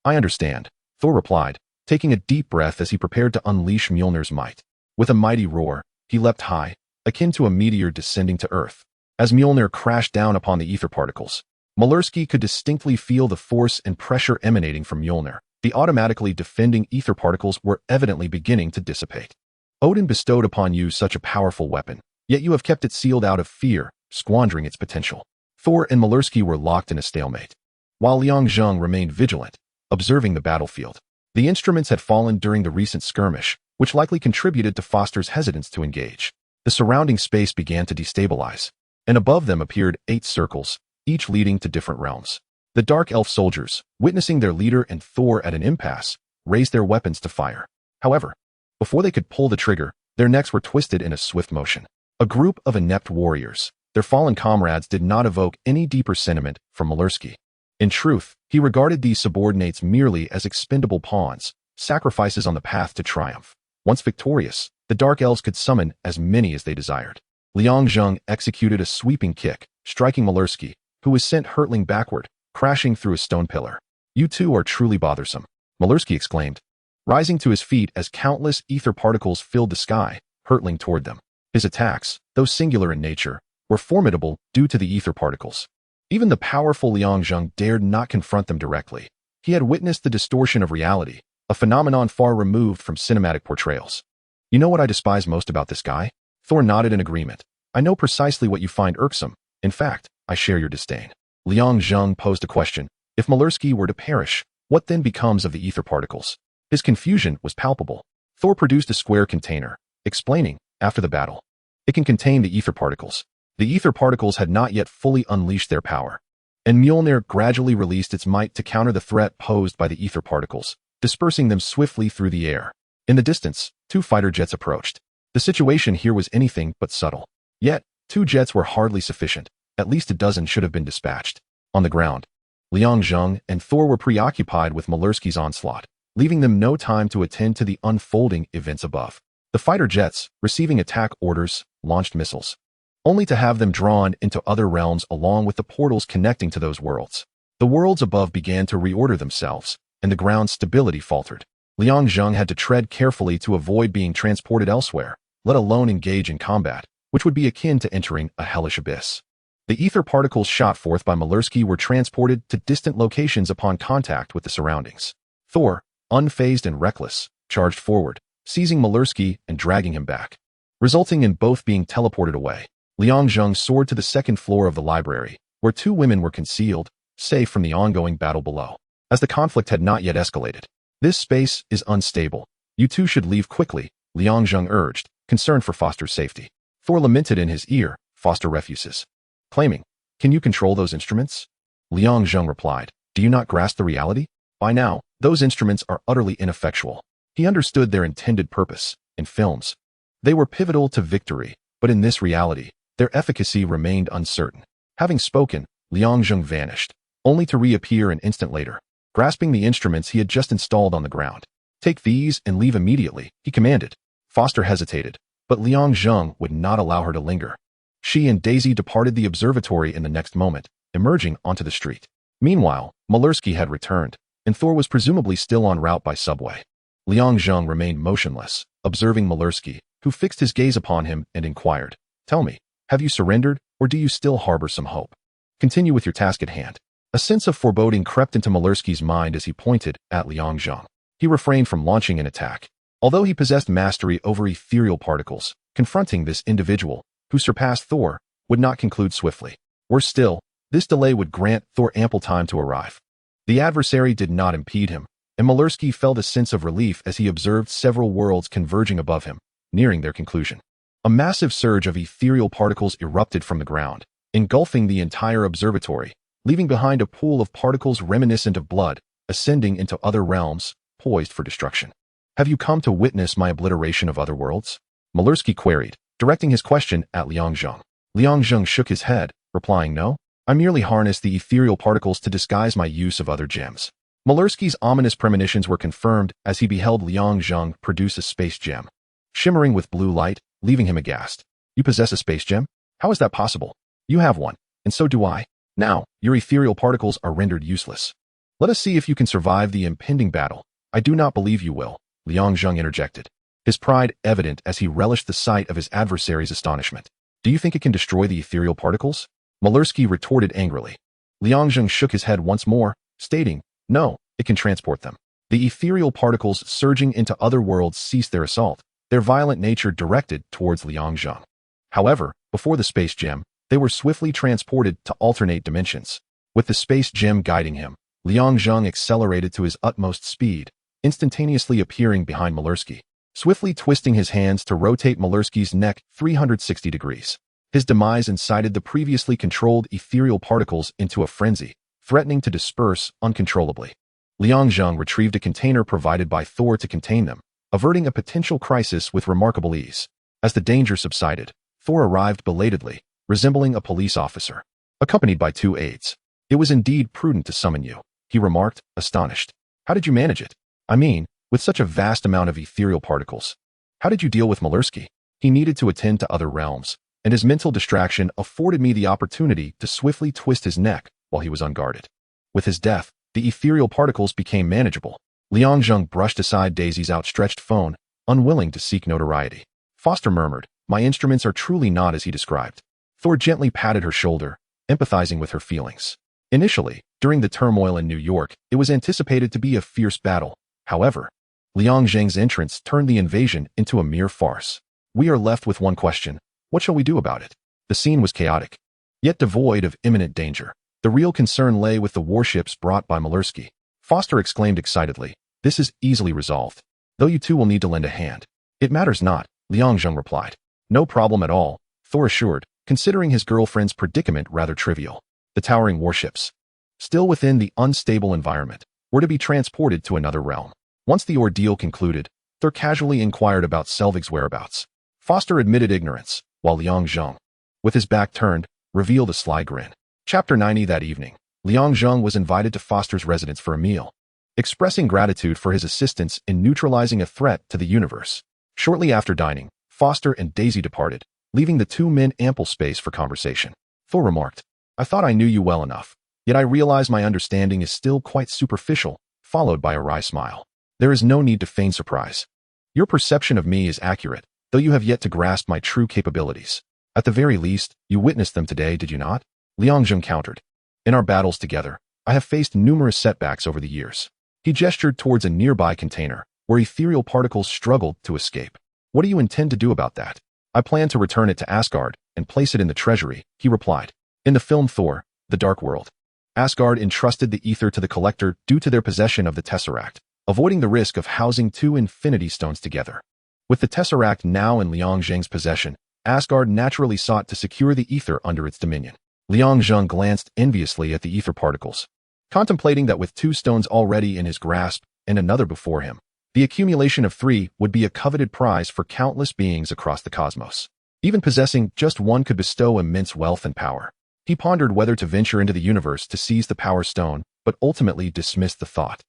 I understand, Thor replied, taking a deep breath as he prepared to unleash Mjolnir's might. With a mighty roar, he leapt high, akin to a meteor descending to Earth. As Mjolnir crashed down upon the ether particles, Malersky could distinctly feel the force and pressure emanating from Mjolnir. The automatically defending ether particles were evidently beginning to dissipate. Odin bestowed upon you such a powerful weapon, yet you have kept it sealed out of fear, squandering its potential. Thor and Malersky were locked in a stalemate, while Liang Zheng remained vigilant, observing the battlefield. The instruments had fallen during the recent skirmish, which likely contributed to Foster's hesitance to engage. The surrounding space began to destabilize, and above them appeared 8 circles, each leading to different realms. The Dark Elf soldiers, witnessing their leader and Thor at an impasse, raised their weapons to fire. However, before they could pull the trigger, their necks were twisted in a swift motion. A group of inept warriors, their fallen comrades, did not evoke any deeper sentiment from Malersky. In truth, he regarded these subordinates merely as expendable pawns, sacrifices on the path to triumph. Once victorious, the Dark Elves could summon as many as they desired. Liang Zheng executed a sweeping kick, striking Malersky, who was sent hurtling backward, crashing through a stone pillar. You two are truly bothersome, Malersky exclaimed, rising to his feet as countless ether particles filled the sky, hurtling toward them. His attacks, though singular in nature, were formidable due to the ether particles. Even the powerful Liang Zheng dared not confront them directly. He had witnessed the distortion of reality, a phenomenon far removed from cinematic portrayals. You know what I despise most about this guy? Thor nodded in agreement. I know precisely what you find irksome. In fact, I share your disdain. Liang Zheng posed a question. If Malersky were to perish, what then becomes of the ether particles? His confusion was palpable. Thor produced a square container, explaining, after the battle, it can contain the ether particles. The ether particles had not yet fully unleashed their power, and Mjolnir gradually released its might to counter the threat posed by the ether particles, dispersing them swiftly through the air. In the distance, 2 fighter jets approached. The situation here was anything but subtle. Yet, 2 jets were hardly sufficient. At least a dozen should have been dispatched. On the ground, Liang Zheng and Thor were preoccupied with Malersky's onslaught, leaving them no time to attend to the unfolding events above. The fighter jets, receiving attack orders, launched missiles, only to have them drawn into other realms along with the portals connecting to those worlds. The worlds above began to reorder themselves, and the ground's stability faltered. Liang Zheng had to tread carefully to avoid being transported elsewhere, let alone engage in combat, which would be akin to entering a hellish abyss. The ether particles shot forth by Malersky were transported to distant locations upon contact with the surroundings. Thor, unfazed and reckless, charged forward, seizing Malersky and dragging him back, resulting in both being teleported away. Liang Zheng soared to the 2nd floor of the library, where 2 women were concealed, safe from the ongoing battle below. As the conflict had not yet escalated, this space is unstable. You 2 should leave quickly, Liang Zheng urged, concerned for Foster's safety. Thor lamented in his ear. Foster refuses, claiming, can you control those instruments? Liang Zheng replied, do you not grasp the reality? By now, those instruments are utterly ineffectual. He understood their intended purpose. In films, they were pivotal to victory, but in this reality, their efficacy remained uncertain. Having spoken, Liang Zheng vanished, only to reappear an instant later, grasping the instruments he had just installed on the ground. Take these and leave immediately, he commanded. Foster hesitated, but Liang Zheng would not allow her to linger. She and Daisy departed the observatory in the next moment, emerging onto the street. Meanwhile, Malersky had returned, and Thor was presumably still en route by subway. Liang Zheng remained motionless, observing Malersky, who fixed his gaze upon him and inquired, tell me, have you surrendered, or do you still harbor some hope? Continue with your task at hand. A sense of foreboding crept into Malersky's mind as he pointed at Liang Zheng. He refrained from launching an attack. Although he possessed mastery over ethereal particles, confronting this individual, who surpassed Thor, would not conclude swiftly. Worse still, this delay would grant Thor ample time to arrive. The adversary did not impede him, and Malersky felt a sense of relief as he observed several worlds converging above him, nearing their conclusion. A massive surge of ethereal particles erupted from the ground, engulfing the entire observatory, leaving behind a pool of particles reminiscent of blood, ascending into other realms, poised for destruction. Have you come to witness my obliteration of other worlds? Malersky queried, directing his question at Liang Zheng. Liang Zheng shook his head, replying no. I merely harnessed the ethereal particles to disguise my use of other gems. Malersky's ominous premonitions were confirmed as he beheld Liang Zheng produce a space gem, shimmering with blue light, leaving him aghast. You possess a space gem? How is that possible? You have one, and so do I. Now, your ethereal particles are rendered useless. Let us see if you can survive the impending battle. I do not believe you will, Liang Zheng interjected, his pride evident as he relished the sight of his adversary's astonishment. Do you think it can destroy the ethereal particles? Malersky retorted angrily. Liang Zheng shook his head once more, stating, no, it can transport them. The ethereal particles surging into other worlds ceased their assault, their violent nature directed towards Liang Zheng. However, before the space gem, they were swiftly transported to alternate dimensions. With the space gem guiding him, Liang Zheng accelerated to his utmost speed, instantaneously appearing behind Malersky, swiftly twisting his hands to rotate Malersky's neck 360 degrees. His demise incited the previously controlled ethereal particles into a frenzy, threatening to disperse uncontrollably. Liang Zheng retrieved a container provided by Thor to contain them, averting a potential crisis with remarkable ease. As the danger subsided, Thor arrived belatedly, resembling a police officer, accompanied by 2 aides. It was indeed prudent to summon you, he remarked, astonished. How did you manage it? I mean, with such a vast amount of ethereal particles. How did you deal with Malersky? He needed to attend to other realms, and his mental distraction afforded me the opportunity to swiftly twist his neck while he was unguarded. With his death, the ethereal particles became manageable. Liang Zheng brushed aside Daisy's outstretched phone, unwilling to seek notoriety. Foster murmured, my instruments are truly not as he described. Thor gently patted her shoulder, empathizing with her feelings. Initially, during the turmoil in New York, it was anticipated to be a fierce battle. However, Liang Zheng's entrance turned the invasion into a mere farce. We are left with one question. What shall we do about it? The scene was chaotic, yet devoid of imminent danger. The real concern lay with the warships brought by Malersky. Foster exclaimed excitedly, this is easily resolved, though you two will need to lend a hand. It matters not, Liang Zheng replied. No problem at all, Thor assured, considering his girlfriend's predicament rather trivial. The towering warships, still within the unstable environment, were to be transported to another realm. Once the ordeal concluded, Thor casually inquired about Selvig's whereabouts. Foster admitted ignorance, while Liang Zheng, with his back turned, revealed a sly grin. Chapter 90. That evening, Liang Zheng was invited to Foster's residence for a meal, expressing gratitude for his assistance in neutralizing a threat to the universe. Shortly after dining, Foster and Daisy departed, leaving the two men ample space for conversation. Thor remarked, I thought I knew you well enough, yet I realize my understanding is still quite superficial, followed by a wry smile. There is no need to feign surprise. Your perception of me is accurate, though you have yet to grasp my true capabilities. At the very least, you witnessed them today, did you not? Liang Zheng countered. In our battles together, I have faced numerous setbacks over the years. He gestured towards a nearby container, where ethereal particles struggled to escape. What do you intend to do about that? I plan to return it to Asgard and place it in the treasury, he replied. In the film Thor, The Dark World, Asgard entrusted the ether to the collector due to their possession of the Tesseract, avoiding the risk of housing 2 Infinity Stones together. With the Tesseract now in Liang Zheng's possession, Asgard naturally sought to secure the ether under its dominion. Liang Zheng glanced enviously at the ether particles, contemplating that with 2 stones already in his grasp and another before him, the accumulation of 3 would be a coveted prize for countless beings across the cosmos. Even possessing just one could bestow immense wealth and power. He pondered whether to venture into the universe to seize the Power Stone, but ultimately dismissed the thought.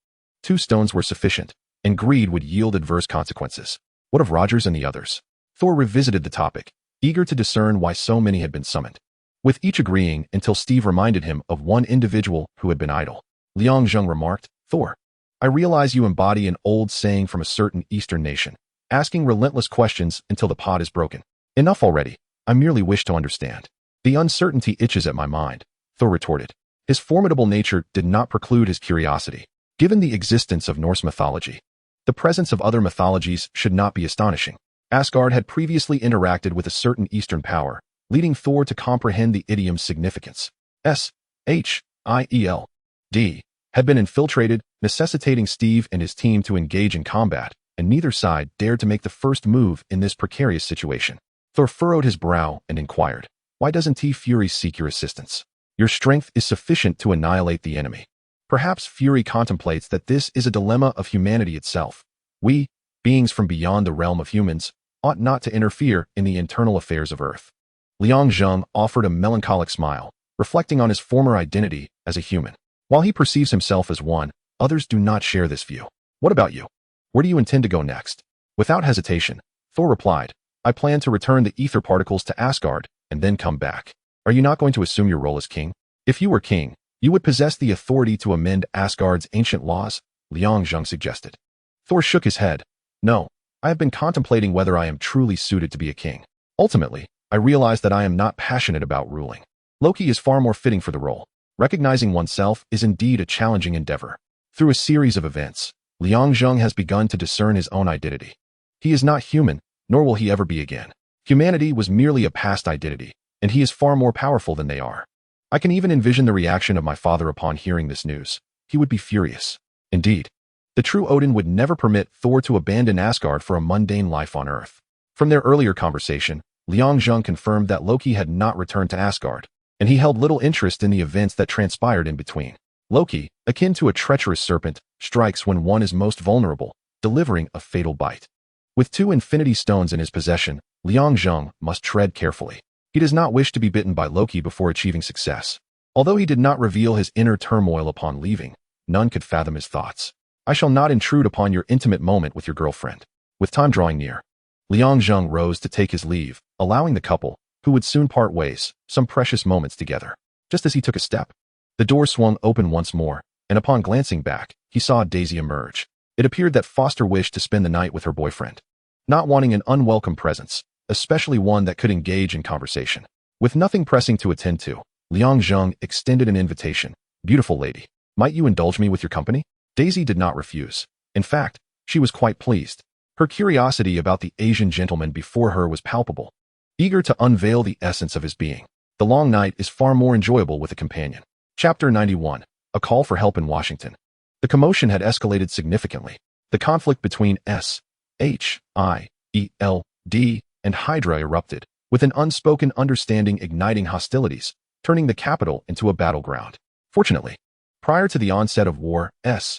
2 stones were sufficient, and greed would yield adverse consequences. What of Rogers and the others? Thor revisited the topic, eager to discern why so many had been summoned, with each agreeing until Steve reminded him of one individual who had been idle. Liang Zheng remarked, Thor, I realize you embody an old saying from a certain Eastern nation, asking relentless questions until the pot is broken. Enough already, I merely wish to understand. The uncertainty itches at my mind, Thor retorted. His formidable nature did not preclude his curiosity. Given the existence of Norse mythology, the presence of other mythologies should not be astonishing. Asgard had previously interacted with a certain Eastern power, leading Thor to comprehend the idiom's significance. S-H-I-E-L-D had been infiltrated, necessitating Steve and his team to engage in combat, and neither side dared to make the first move in this precarious situation. Thor furrowed his brow and inquired, "Why doesn't T-Fury seek your assistance? Your strength is sufficient to annihilate the enemy." Perhaps Fury contemplates that this is a dilemma of humanity itself. We, beings from beyond the realm of humans, ought not to interfere in the internal affairs of Earth. Liang Zheng offered a melancholic smile, reflecting on his former identity as a human. While he perceives himself as one, others do not share this view. "What about you? Where do you intend to go next?" Without hesitation, Thor replied, "I plan to return the ether particles to Asgard and then come back." "Are you not going to assume your role as king? If you were king, you would possess the authority to amend Asgard's ancient laws," Liang Zheng suggested. Thor shook his head. "No, I have been contemplating whether I am truly suited to be a king. Ultimately, I realize that I am not passionate about ruling. Loki is far more fitting for the role. Recognizing oneself is indeed a challenging endeavor." Through a series of events, Liang Zheng has begun to discern his own identity. He is not human, nor will he ever be again. Humanity was merely a past identity, and he is far more powerful than they are. I can even envision the reaction of my father upon hearing this news. He would be furious. Indeed, the true Odin would never permit Thor to abandon Asgard for a mundane life on Earth. From their earlier conversation, Liang Zheng confirmed that Loki had not returned to Asgard, and he held little interest in the events that transpired in between. Loki, akin to a treacherous serpent, strikes when one is most vulnerable, delivering a fatal bite. With 2 Infinity Stones in his possession, Liang Zheng must tread carefully. He does not wish to be bitten by Loki before achieving success. Although he did not reveal his inner turmoil upon leaving, none could fathom his thoughts. "I shall not intrude upon your intimate moment with your girlfriend." With time drawing near, Liang Zheng rose to take his leave, allowing the couple, who would soon part ways, some precious moments together. Just as he took a step, the door swung open once more, and upon glancing back, he saw Daisy emerge. It appeared that Foster wished to spend the night with her boyfriend. Not wanting an unwelcome presence, especially one that could engage in conversation. With nothing pressing to attend to, Liang Zheng extended an invitation. "Beautiful lady, might you indulge me with your company?" Daisy did not refuse. In fact, she was quite pleased. Her curiosity about the Asian gentleman before her was palpable. Eager to unveil the essence of his being, the long night is far more enjoyable with a companion. Chapter 91. A Call for Help in Washington. The commotion had escalated significantly. The conflict between S-H-I-E-L-D and Hydra erupted, with an unspoken understanding igniting hostilities, turning the capital into a battleground. Fortunately, prior to the onset of war, S-H-I-E-L-D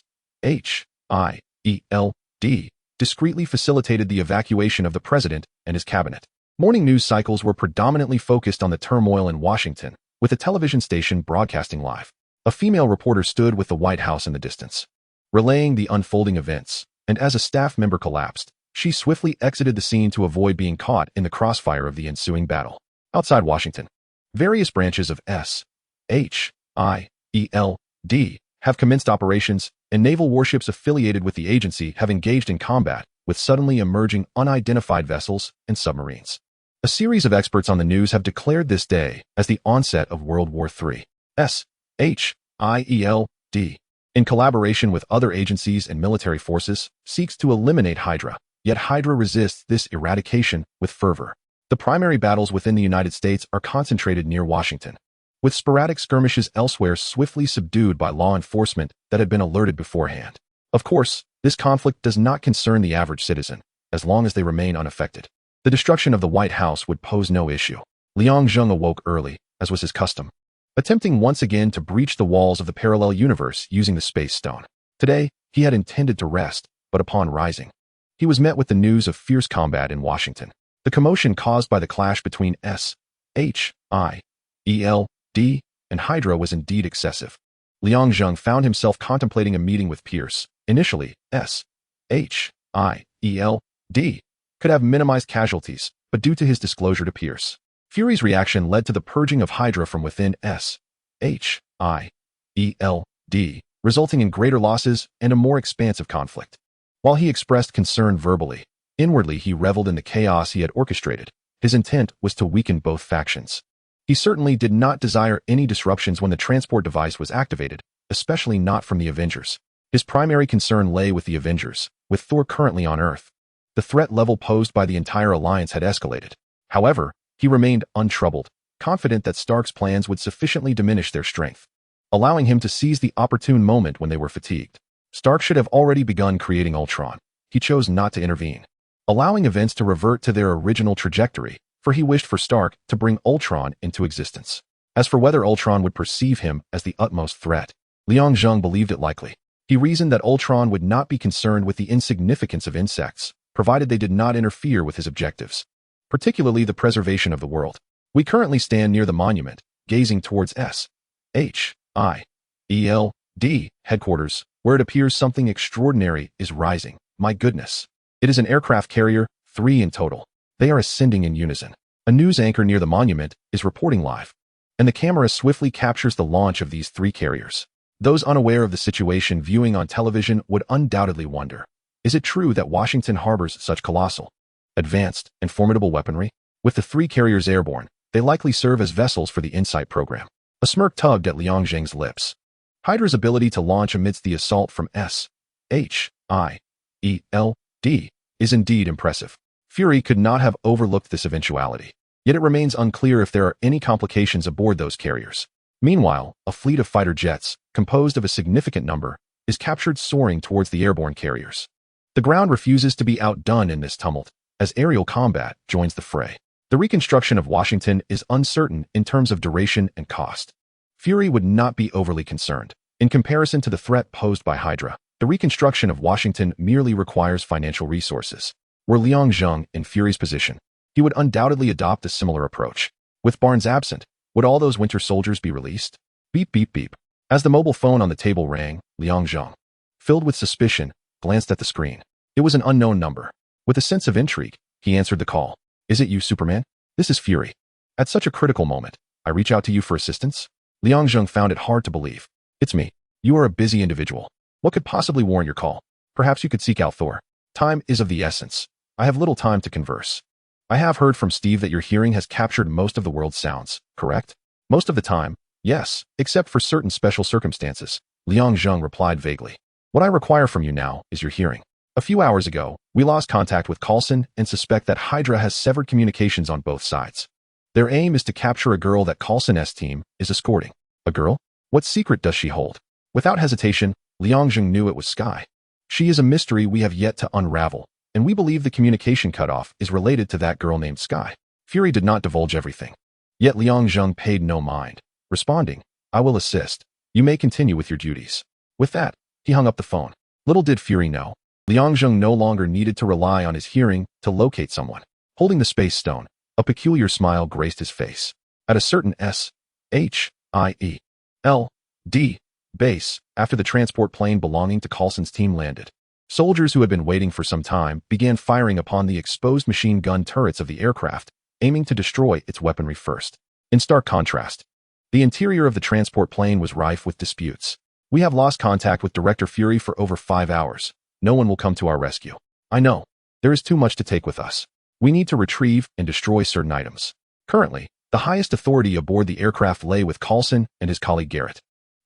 discreetly facilitated the evacuation of the president and his cabinet. Morning news cycles were predominantly focused on the turmoil in Washington, with the television station broadcasting live. A female reporter stood with the White House in the distance, relaying the unfolding events, and as a staff member collapsed, she swiftly exited the scene to avoid being caught in the crossfire of the ensuing battle. Outside Washington, various branches of S-H-I-E-L-D have commenced operations, and naval warships affiliated with the agency have engaged in combat with suddenly emerging unidentified vessels and submarines. A series of experts on the news have declared this day as the onset of World War III. S-H-I-E-L-D, in collaboration with other agencies and military forces, seeks to eliminate Hydra, yet Hydra resists this eradication with fervor. The primary battles within the United States are concentrated near Washington, with sporadic skirmishes elsewhere swiftly subdued by law enforcement that had been alerted beforehand. Of course, this conflict does not concern the average citizen, as long as they remain unaffected. The destruction of the White House would pose no issue. Liang Zheng awoke early, as was his custom, attempting once again to breach the walls of the parallel universe using the Space Stone. Today, he had intended to rest, but upon rising, he was met with the news of fierce combat in Washington. The commotion caused by the clash between S-H-I-E-L-D and Hydra was indeed excessive. Liang Zheng found himself contemplating a meeting with Pierce. Initially, S-H-I-E-L-D could have minimized casualties, but due to his disclosure to Pierce, Fury's reaction led to the purging of Hydra from within S-H-I-E-L-D, resulting in greater losses and a more expansive conflict. While he expressed concern verbally, inwardly he reveled in the chaos he had orchestrated. His intent was to weaken both factions. He certainly did not desire any disruptions when the transport device was activated, especially not from the Avengers. His primary concern lay with the Avengers, with Thor currently on Earth. The threat level posed by the entire alliance had escalated. However, He remained untroubled, confident that Stark's plans would sufficiently diminish their strength, allowing him to seize the opportune moment when they were fatigued. Stark should have already begun creating Ultron. He chose not to intervene, allowing events to revert to their original trajectory, for he wished for Stark to bring Ultron into existence. As for whether Ultron would perceive him as the utmost threat, Liang Zheng believed it likely. He reasoned that Ultron would not be concerned with the insignificance of insects, provided they did not interfere with his objectives, particularly the preservation of the world. We currently stand near the monument, gazing towards S.H.I.E.L.D. headquarters, where it appears something extraordinary is rising. My goodness. It is an aircraft carrier, 3 in total. They are ascending in unison. A news anchor near the monument is reporting live, and the camera swiftly captures the launch of these 3 carriers. Those unaware of the situation viewing on television would undoubtedly wonder, is it true that Washington harbors such colossal, advanced, and formidable weaponry? With the 3 carriers airborne, they likely serve as vessels for the InSight program. A smirk tugged at Liang Zheng's lips. Hydra's ability to launch amidst the assault from S.H.I.E.L.D. is indeed impressive. Fury could not have overlooked this eventuality. Yet it remains unclear if there are any complications aboard those carriers. Meanwhile, a fleet of fighter jets, composed of a significant number, is captured soaring towards the airborne carriers. The ground refuses to be outdone in this tumult, as aerial combat joins the fray. The reconstruction of Washington is uncertain in terms of duration and cost. Fury would not be overly concerned. In comparison to the threat posed by Hydra, the reconstruction of Washington merely requires financial resources. Were Liang Zheng in Fury's position, he would undoubtedly adopt a similar approach. With Barnes absent, would all those Winter Soldiers be released? Beep beep beep. As the mobile phone on the table rang, Liang Zheng, filled with suspicion, glanced at the screen. It was an unknown number. With a sense of intrigue, he answered the call. Is it you, Superman? This is Fury. At such a critical moment, I reach out to you for assistance? Liang Zheng found it hard to believe. It's me. You are a busy individual. What could possibly warrant your call? Perhaps you could seek out Thor. Time is of the essence. I have little time to converse. I have heard from Steve that your hearing has captured most of the world's sounds, correct? Most of the time, yes, except for certain special circumstances, Liang Zheng replied vaguely. What I require from you now is your hearing. A few hours ago, we lost contact with Coulson and suspect that Hydra has severed communications on both sides. Their aim is to capture a girl that Coulson's team is escorting. A girl? What secret does she hold? Without hesitation, Liang Zheng knew it was Sky. She is a mystery we have yet to unravel, and we believe the communication cutoff is related to that girl named Sky. Fury did not divulge everything. Yet Liang Zheng paid no mind, responding, I will assist. You may continue with your duties. With that, he hung up the phone. Little did Fury know, Liang Zheng no longer needed to rely on his hearing to locate someone. Holding the space stone, a peculiar smile graced his face. At a certain S.H.I.E.L.D. base, after the transport plane belonging to Coulson's team landed, soldiers who had been waiting for some time began firing upon the exposed machine gun turrets of the aircraft, aiming to destroy its weaponry first. In stark contrast, the interior of the transport plane was rife with disputes. We have lost contact with Director Fury for over 5 hours. No one will come to our rescue. I know. There is too much to take with us. We need to retrieve and destroy certain items. Currently, the highest authority aboard the aircraft lay with Coulson and his colleague Garrett,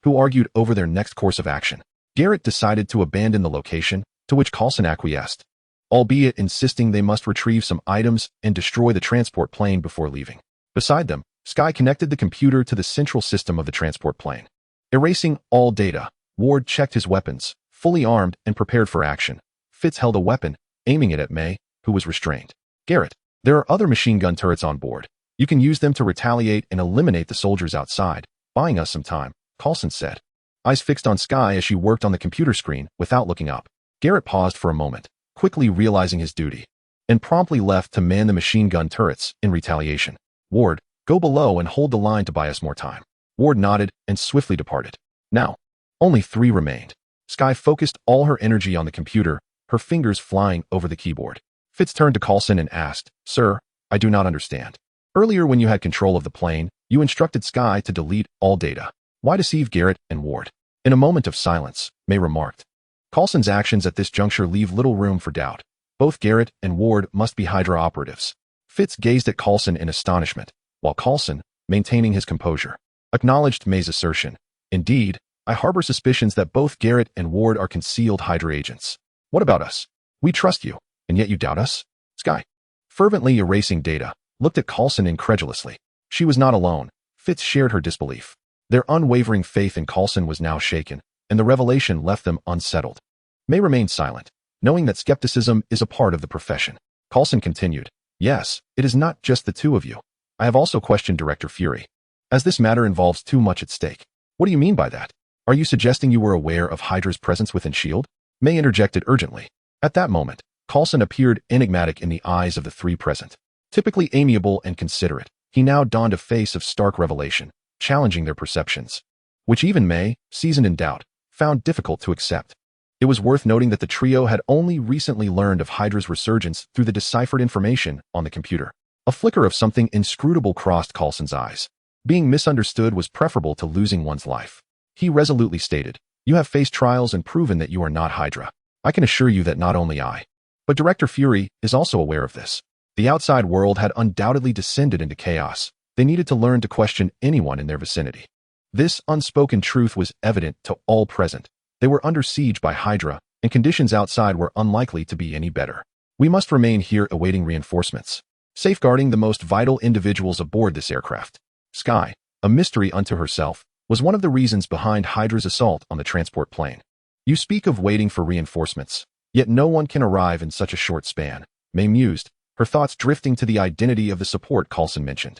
who argued over their next course of action. Garrett decided to abandon the location, to which Coulson acquiesced, albeit insisting they must retrieve some items and destroy the transport plane before leaving. Beside them, Sky connected the computer to the central system of the transport plane. Erasing all data, Ward checked his weapons, fully armed and prepared for action. Fitz held a weapon, aiming it at May, who was restrained. Garrett, there are other machine gun turrets on board. You can use them to retaliate and eliminate the soldiers outside, buying us some time, Coulson said. Eyes fixed on Sky as she worked on the computer screen without looking up. Garrett paused for a moment, quickly realizing his duty, and promptly left to man the machine gun turrets in retaliation. Ward, go below and hold the line to buy us more time. Ward nodded and swiftly departed. Now, only 3 remained. Sky focused all her energy on the computer, her fingers flying over the keyboard. Fitz turned to Coulson and asked, Sir, I do not understand. Earlier when you had control of the plane, you instructed Sky to delete all data. Why deceive Garrett and Ward? In a moment of silence, May remarked. Coulson's actions at this juncture leave little room for doubt. Both Garrett and Ward must be Hydra operatives. Fitz gazed at Coulson in astonishment, while Coulson, maintaining his composure, acknowledged May's assertion. Indeed, I harbor suspicions that both Garrett and Ward are concealed Hydra agents. What about us? We trust you, and yet you doubt us? Sky. Fervently erasing data, looked at Coulson incredulously. She was not alone. Fitz shared her disbelief. Their unwavering faith in Coulson was now shaken, and the revelation left them unsettled. May remained silent, knowing that skepticism is a part of the profession. Coulson continued, "Yes, it is not just the two of you. I have also questioned Director Fury, as this matter involves too much at stake." "What do you mean by that? Are you suggesting you were aware of Hydra's presence within S.H.I.E.L.D.? May interjected urgently. At that moment, Coulson appeared enigmatic in the eyes of the three present. Typically amiable and considerate, he now donned a face of stark revelation, challenging their perceptions, which even May, seasoned in doubt, found difficult to accept. It was worth noting that the trio had only recently learned of Hydra's resurgence through the deciphered information on the computer. A flicker of something inscrutable crossed Coulson's eyes. Being misunderstood was preferable to losing one's life. He resolutely stated, "You have faced trials and proven that you are not Hydra. I can assure you that not only I, but Director Fury is also aware of this." The outside world had undoubtedly descended into chaos. They needed to learn to question anyone in their vicinity. This unspoken truth was evident to all present. They were under siege by Hydra, and conditions outside were unlikely to be any better. "We must remain here awaiting reinforcements, safeguarding the most vital individuals aboard this aircraft." Sky, a mystery unto herself, was one of the reasons behind Hydra's assault on the transport plane. "You speak of waiting for reinforcements, yet no one can arrive in such a short span," May mused, her thoughts drifting to the identity of the support Coulson mentioned.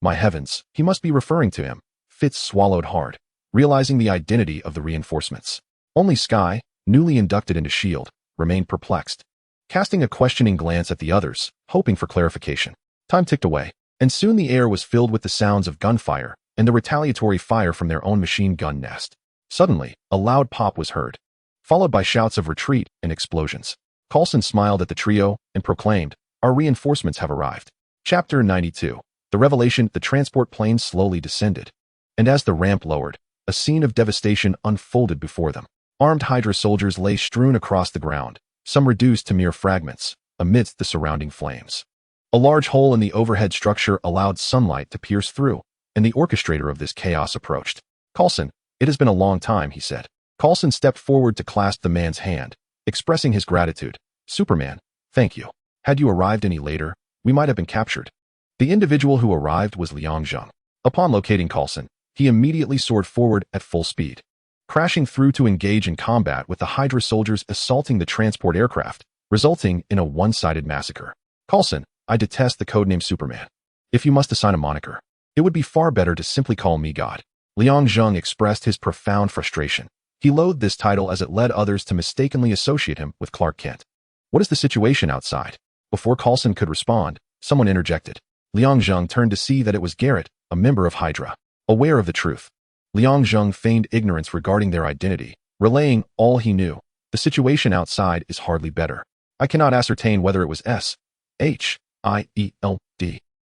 My heavens, he must be referring to him. Fitz swallowed hard, realizing the identity of the reinforcements. Only Sky, newly inducted into S.H.I.E.L.D., remained perplexed, casting a questioning glance at the others, hoping for clarification. Time ticked away, and soon the air was filled with the sounds of gunfire and the retaliatory fire from their own machine gun nest. Suddenly, a loud pop was heard, followed by shouts of retreat and explosions. Coulson smiled at the trio and proclaimed, "Our reinforcements have arrived." Chapter 92. The revelation. The transport plane slowly descended, and as the ramp lowered, a scene of devastation unfolded before them. Armed Hydra soldiers lay strewn across the ground, some reduced to mere fragments, amidst the surrounding flames. A large hole in the overhead structure allowed sunlight to pierce through, and the orchestrator of this chaos approached. "Coulson, it has been a long time," he said. Coulson stepped forward to clasp the man's hand, expressing his gratitude. "Superman, thank you. Had you arrived any later, we might have been captured." The individual who arrived was Liang Zheng. Upon locating Coulson, he immediately soared forward at full speed, crashing through to engage in combat with the Hydra soldiers assaulting the transport aircraft, resulting in a one-sided massacre. "Coulson, I detest the codename Superman. If you must assign a moniker, it would be far better to simply call me God." Liang Zheng expressed his profound frustration. He loathed this title as it led others to mistakenly associate him with Clark Kent. "What is the situation outside?" Before Coulson could respond, someone interjected. Liang Zheng turned to see that it was Garrett, a member of Hydra. Aware of the truth, Liang Zheng feigned ignorance regarding their identity, relaying all he knew. "The situation outside is hardly better. I cannot ascertain whether it was S.H.I.E.L.D.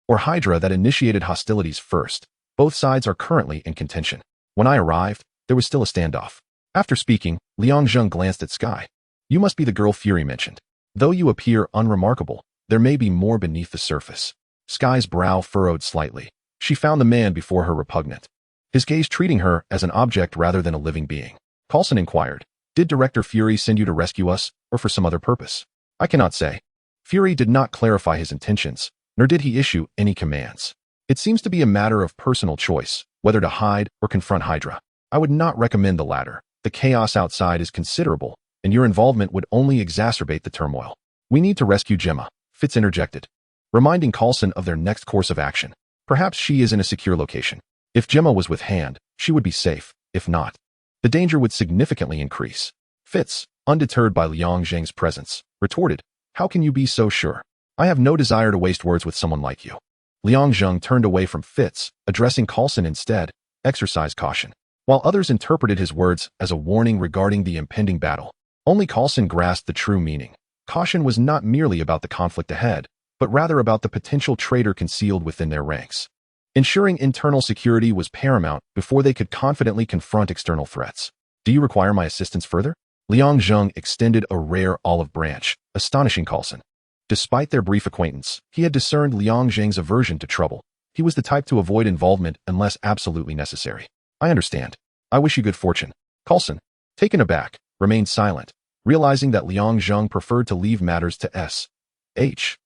or Hydra that initiated hostilities first. Both sides are currently in contention. When I arrived, there was still a standoff." After speaking, Liang Zheng glanced at Sky. "You must be the girl Fury mentioned. Though you appear unremarkable, there may be more beneath the surface." Sky's brow furrowed slightly. She found the man before her repugnant, his gaze treating her as an object rather than a living being. Coulson inquired, "Did Director Fury send you to rescue us, or for some other purpose?" "I cannot say." Fury did not clarify his intentions, nor did he issue any commands. "It seems to be a matter of personal choice, whether to hide or confront Hydra. I would not recommend the latter. The chaos outside is considerable, and your involvement would only exacerbate the turmoil." "We need to rescue Gemma," Fitz interjected, reminding Coulson of their next course of action. "Perhaps she is in a secure location. If Gemma was with hand, she would be safe. If not, the danger would significantly increase." Fitz, undeterred by Liang Zheng's presence, retorted, "How can you be so sure? I have no desire to waste words with someone like you." Liang Zheng turned away from Fitz, addressing Coulson instead. "Exercise caution." While others interpreted his words as a warning regarding the impending battle, only Coulson grasped the true meaning. Caution was not merely about the conflict ahead, but rather about the potential traitor concealed within their ranks. Ensuring internal security was paramount before they could confidently confront external threats. "Do you require my assistance further?" Liang Zheng extended a rare olive branch, astonishing Coulson. Despite their brief acquaintance, he had discerned Liang Zheng's aversion to trouble. He was the type to avoid involvement unless absolutely necessary. "I understand. I wish you good fortune." Coulson, taken aback, remained silent, realizing that Liang Zheng preferred to leave matters to S.H.I.E.L.D.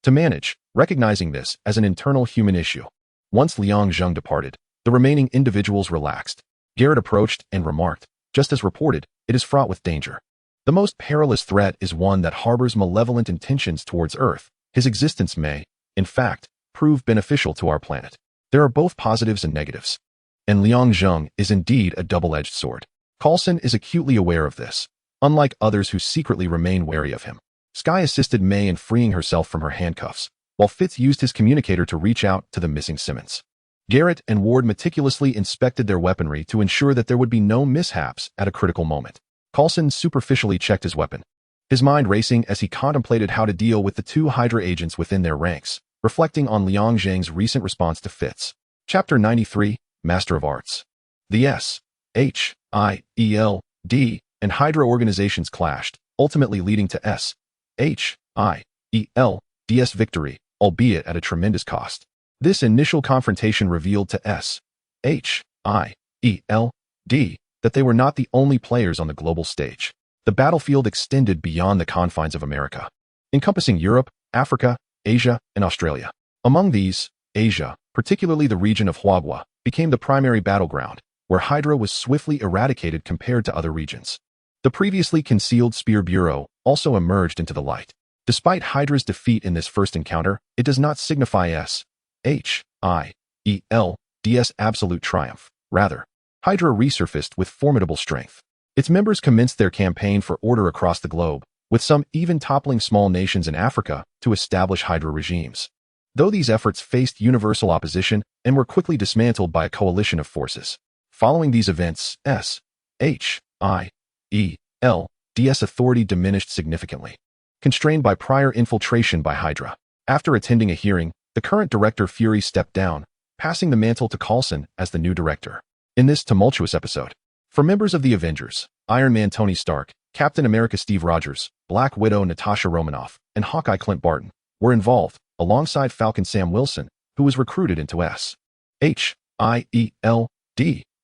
to manage, recognizing this as an internal human issue. Once Liang Zheng departed, the remaining individuals relaxed. Garrett approached and remarked, "Just as reported, it is fraught with danger. The most perilous threat is one that harbors malevolent intentions towards Earth. His existence may, in fact, prove beneficial to our planet. There are both positives and negatives." And Liang Zheng is indeed a double-edged sword. Coulson is acutely aware of this, unlike others who secretly remain wary of him. Skye assisted May in freeing herself from her handcuffs, while Fitz used his communicator to reach out to the missing Simmons. Garrett and Ward meticulously inspected their weaponry to ensure that there would be no mishaps at a critical moment. Coulson superficially checked his weapon, his mind racing as he contemplated how to deal with the two Hydra agents within their ranks, reflecting on Liang Zheng's recent response to Fitz. Chapter 93, Master of Arts. The S.H.I.E.L.D. and Hydra organizations clashed, ultimately leading to S.H.I.E.L.D.'s victory, albeit at a tremendous cost. This initial confrontation revealed to S.H.I.E.L.D. that they were not the only players on the global stage. The battlefield extended beyond the confines of America, encompassing Europe, Africa, Asia, and Australia. Among these, Asia, particularly the region of Huagua, became the primary battleground, where Hydra was swiftly eradicated compared to other regions. The previously concealed Spear Bureau also emerged into the light. Despite Hydra's defeat in this first encounter, it does not signify S.H.I.E.L.D.'s absolute triumph. Rather, Hydra resurfaced with formidable strength. Its members commenced their campaign for order across the globe, with some even toppling small nations in Africa to establish Hydra regimes. Though these efforts faced universal opposition and were quickly dismantled by a coalition of forces. Following these events, S.H.I.E.L.D.'s authority diminished significantly, constrained by prior infiltration by Hydra. After attending a hearing, the current director Fury stepped down, passing the mantle to Coulson as the new director. In this tumultuous episode, for members of the Avengers, Iron Man Tony Stark, Captain America Steve Rogers, Black Widow Natasha Romanoff, and Hawkeye Clint Barton were involved, alongside Falcon Sam Wilson, who was recruited into S.H.I.E.L.D.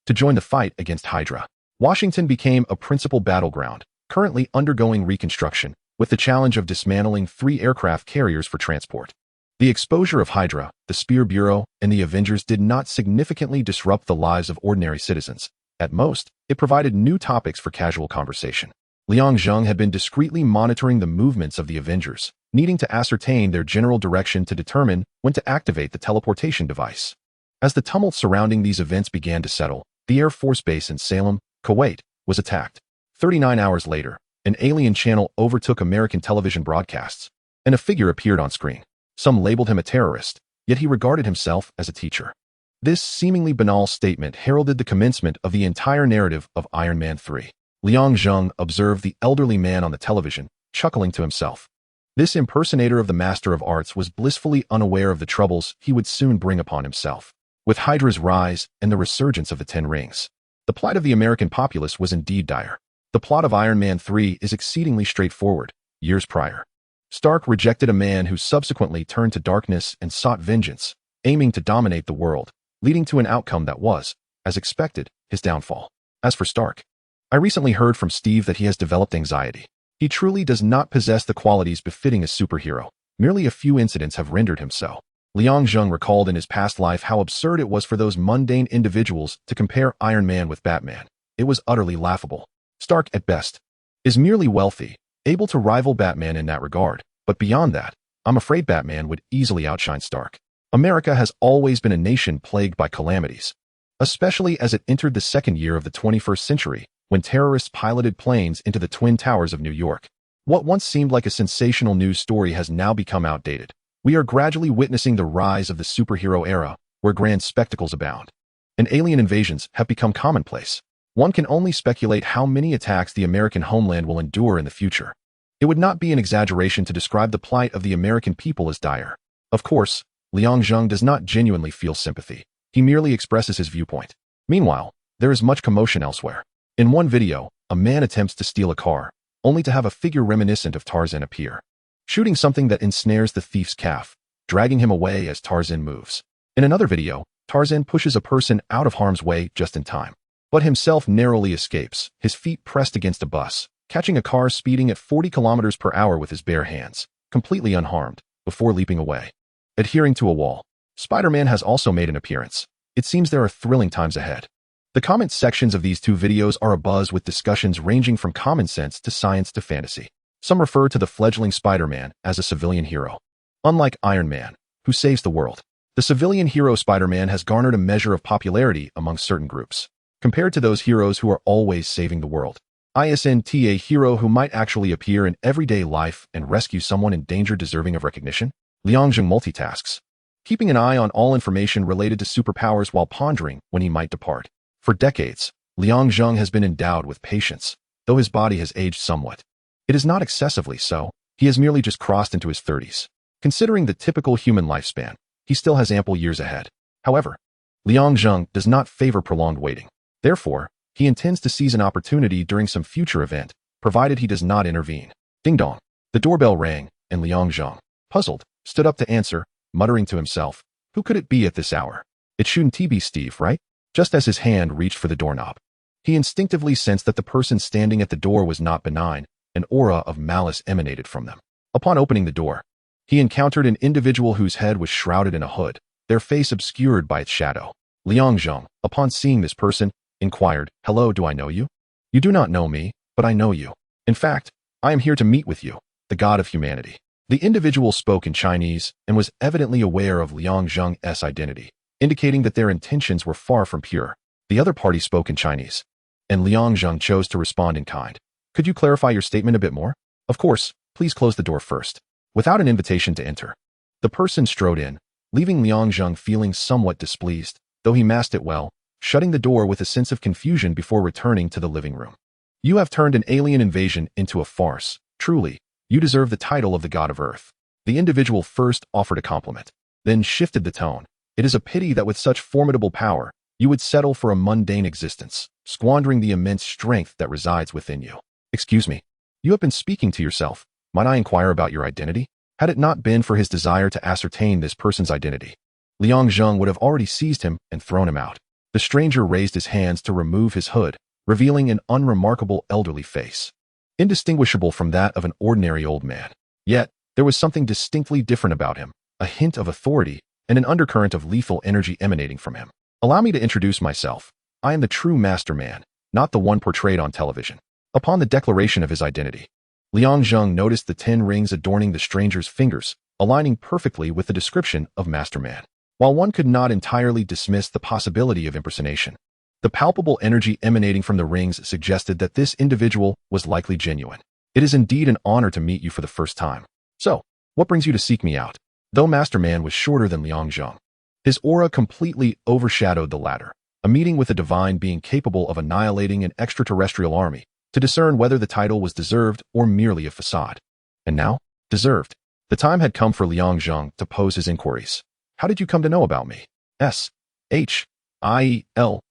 to join the fight against Hydra. Washington became a principal battleground, currently undergoing reconstruction, with the challenge of dismantling 3 aircraft carriers for transport. The exposure of Hydra, the Spear Bureau, and the Avengers did not significantly disrupt the lives of ordinary citizens. At most, it provided new topics for casual conversation. Liang Zheng had been discreetly monitoring the movements of the Avengers, needing to ascertain their general direction to determine when to activate the teleportation device. As the tumult surrounding these events began to settle, the Air Force Base in Salem, Kuwait, was attacked. 39 hours later, an alien channel overtook American television broadcasts, and a figure appeared on screen. Some labeled him a terrorist, yet he regarded himself as a teacher. This seemingly banal statement heralded the commencement of the entire narrative of Iron Man 3. Liang Zheng observed the elderly man on the television, chuckling to himself. This impersonator of the Master of Arts was blissfully unaware of the troubles he would soon bring upon himself. With Hydra's rise and the resurgence of the Ten Rings, the plight of the American populace was indeed dire. The plot of Iron Man 3 is exceedingly straightforward. Years prior, Stark rejected a man who subsequently turned to darkness and sought vengeance, aiming to dominate the world, leading to an outcome that was, as expected, his downfall. As for Stark, I recently heard from Steve that he has developed anxiety. He truly does not possess the qualities befitting a superhero. Merely a few incidents have rendered him so. Liang Zheng recalled in his past life how absurd it was for those mundane individuals to compare Iron Man with Batman. It was utterly laughable. Stark, at best, is merely wealthy, able to rival Batman in that regard, but beyond that, I'm afraid Batman would easily outshine Stark. America has always been a nation plagued by calamities, especially as it entered the second year of the 21st century, when terrorists piloted planes into the Twin Towers of New York. What once seemed like a sensational news story has now become outdated. We are gradually witnessing the rise of the superhero era, where grand spectacles abound, and alien invasions have become commonplace. One can only speculate how many attacks the American homeland will endure in the future. It would not be an exaggeration to describe the plight of the American people as dire. Of course, Liang Zheng does not genuinely feel sympathy. He merely expresses his viewpoint. Meanwhile, there is much commotion elsewhere. In one video, a man attempts to steal a car, only to have a figure reminiscent of Tarzan appear, shooting something that ensnares the thief's calf, dragging him away as Tarzan moves. In another video, Tarzan pushes a person out of harm's way just in time, but himself narrowly escapes, his feet pressed against a bus, catching a car speeding at 40 kilometers per hour with his bare hands, completely unharmed. before leaping away. Adhering to a wall. Spider-Man has also made an appearance. It seems there are thrilling times ahead. The comment sections of these two videos are abuzz with discussions ranging from common sense to science to fantasy. Some refer to the fledgling Spider-Man as a civilian hero. Unlike Iron Man, who saves the world, the civilian hero Spider-Man has garnered a measure of popularity among certain groups, compared to those heroes who are always saving the world. Isn't a hero who might actually appear in everyday life and rescue someone in danger deserving of recognition? Liang Zheng multitasks, keeping an eye on all information related to superpowers while pondering when he might depart. For decades, Liang Zheng has been endowed with patience, though his body has aged somewhat. It is not excessively so, he has merely just crossed into his 30s. Considering the typical human lifespan, he still has ample years ahead. However, Liang Zheng does not favor prolonged waiting. Therefore, he intends to seize an opportunity during some future event, provided he does not intervene. Ding dong. The doorbell rang, and Liang Zheng, puzzled, stood up to answer, muttering to himself, who could it be at this hour? It shouldn't be Steve, right? Just as his hand reached for the doorknob, he instinctively sensed that the person standing at the door was not benign. An aura of malice emanated from them. Upon opening the door, he encountered an individual whose head was shrouded in a hood, their face obscured by its shadow. Liang Zheng, upon seeing this person, inquired, "Hello, do I know you?" "You do not know me, but I know you. In fact, I am here to meet with you, the god of humanity." The individual spoke in Chinese and was evidently aware of Liang Zheng's identity, indicating that their intentions were far from pure. The other party spoke in Chinese, and Liang Zheng chose to respond in kind. "Could you clarify your statement a bit more?" "Of course, please close the door first." Without an invitation to enter, the person strode in, leaving Liang Zheng feeling somewhat displeased, though he masked it well, shutting the door with a sense of confusion before returning to the living room. "You have turned an alien invasion into a farce. Truly, you deserve the title of the God of Earth." The individual first offered a compliment, then shifted the tone. "It is a pity that with such formidable power, you would settle for a mundane existence, squandering the immense strength that resides within you." "Excuse me, you have been speaking to yourself. Might I inquire about your identity?" Had it not been for his desire to ascertain this person's identity, Liang Zheng would have already seized him and thrown him out. The stranger raised his hands to remove his hood, revealing an unremarkable elderly face, indistinguishable from that of an ordinary old man. Yet, there was something distinctly different about him, a hint of authority and an undercurrent of lethal energy emanating from him. "Allow me to introduce myself. I am the true Master Man, not the one portrayed on television." Upon the declaration of his identity, Liang Zheng noticed the 10 rings adorning the stranger's fingers, aligning perfectly with the description of Master Man. While one could not entirely dismiss the possibility of impersonation, the palpable energy emanating from the rings suggested that this individual was likely genuine. "It is indeed an honor to meet you for the first time. So, what brings you to seek me out?" Though Master Man was shorter than Liang Zheng, his aura completely overshadowed the latter, a meeting with a divine being capable of annihilating an extraterrestrial army, to discern whether the title was deserved or merely a facade. And now, deserved. The time had come for Liang Zheng to pose his inquiries. "How did you come to know about me?" "SHIELD,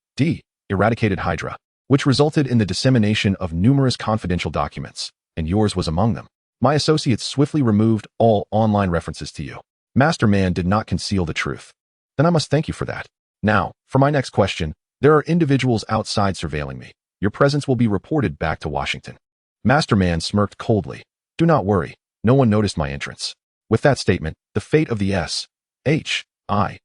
eradicated Hydra, which resulted in the dissemination of numerous confidential documents, and yours was among them. My associates swiftly removed all online references to you. Master Man did not conceal the truth. Then I must thank you for that. Now, for my next question, there are individuals outside surveilling me. Your presence will be reported back to Washington." Master Man smirked coldly. "Do not worry, no one noticed my entrance." With that statement, the fate of the SHIELD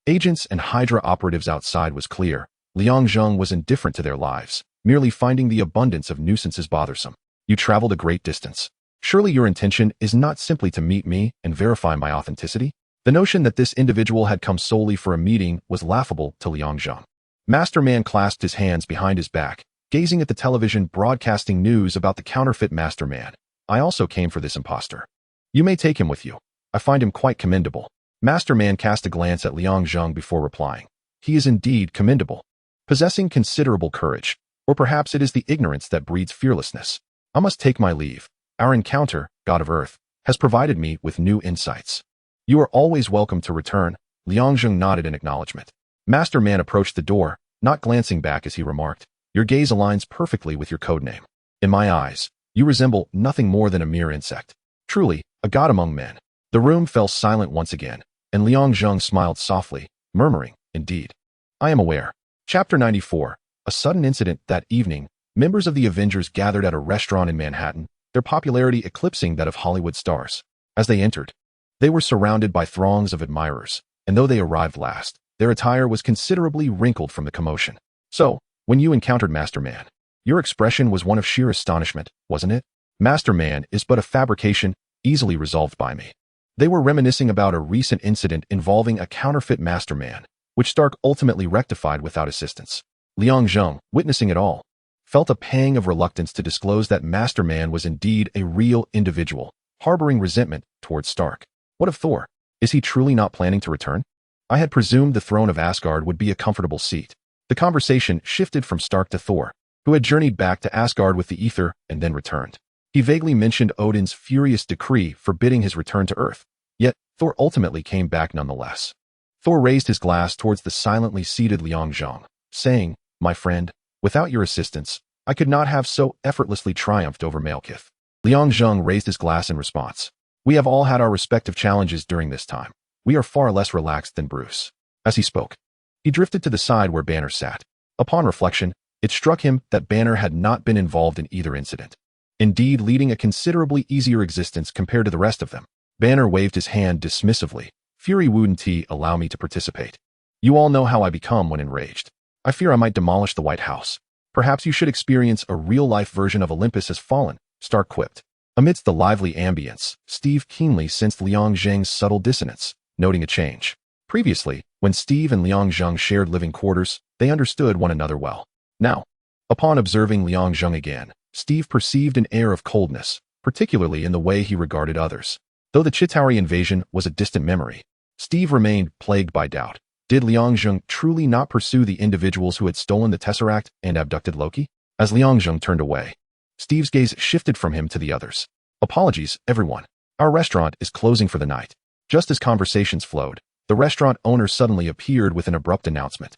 agents and Hydra operatives outside was clear. Liang Zheng was indifferent to their lives, merely finding the abundance of nuisances bothersome. "You traveled a great distance. Surely your intention is not simply to meet me and verify my authenticity?" The notion that this individual had come solely for a meeting was laughable to Liang Zheng. Master Man clasped his hands behind his back, gazing at the television broadcasting news about the counterfeit Master Man. "I also came for this imposter. You may take him with you. I find him quite commendable." Master Man cast a glance at Liang Zheng before replying. "He is indeed commendable, possessing considerable courage, or perhaps it is the ignorance that breeds fearlessness. I must take my leave. Our encounter, God of Earth, has provided me with new insights. You are always welcome to return." Liang Zheng nodded in acknowledgement. Master Man approached the door, not glancing back as he remarked, "Your gaze aligns perfectly with your codename. In my eyes, you resemble nothing more than a mere insect. Truly, a god among men." The room fell silent once again, and Liang Zheng smiled softly, murmuring, "Indeed. I am aware." Chapter 94. A sudden incident. That evening, members of the Avengers gathered at a restaurant in Manhattan, their popularity eclipsing that of Hollywood stars. As they entered, they were surrounded by throngs of admirers, and though they arrived last, their attire was considerably wrinkled from the commotion. So, when you encountered Master Man, your expression was one of sheer astonishment, wasn't it? Master Man is but a fabrication, easily resolved by me. They were reminiscing about a recent incident involving a counterfeit Master Man, which Stark ultimately rectified without assistance. Liang Zheng, witnessing it all, felt a pang of reluctance to disclose that Master Man was indeed a real individual, harboring resentment towards Stark. What of Thor? Is he truly not planning to return? I had presumed the throne of Asgard would be a comfortable seat. The conversation shifted from Stark to Thor, who had journeyed back to Asgard with the ether and then returned. He vaguely mentioned Odin's furious decree forbidding his return to Earth, yet Thor ultimately came back nonetheless. Thor raised his glass towards the silently seated Liang Zheng, saying, "My friend, without your assistance, I could not have so effortlessly triumphed over Malekith." Liang Zheng raised his glass in response. "We have all had our respective challenges during this time. We are far less relaxed than Bruce." As he spoke, he drifted to the side where Banner sat. Upon reflection, it struck him that Banner had not been involved in either incident, indeed leading a considerably easier existence compared to the rest of them. Banner waved his hand dismissively. "Fury wouldn't allow me to participate. You all know how I become when enraged. I fear I might demolish the White House. Perhaps you should experience a real-life version of Olympus Has Fallen," Stark quipped. Amidst the lively ambience, Steve keenly sensed Liang Zheng's subtle dissonance, noting a change. Previously, when Steve and Liang Zheng shared living quarters, they understood one another well. Now, upon observing Liang Zheng again, Steve perceived an air of coldness, particularly in the way he regarded others. Though the Chitauri invasion was a distant memory, Steve remained plagued by doubt. Did Liang Zheng truly not pursue the individuals who had stolen the Tesseract and abducted Loki? As Liang Zheng turned away, Steve's gaze shifted from him to the others. "Apologies, everyone. Our restaurant is closing for the night." Just as conversations flowed, the restaurant owner suddenly appeared with an abrupt announcement.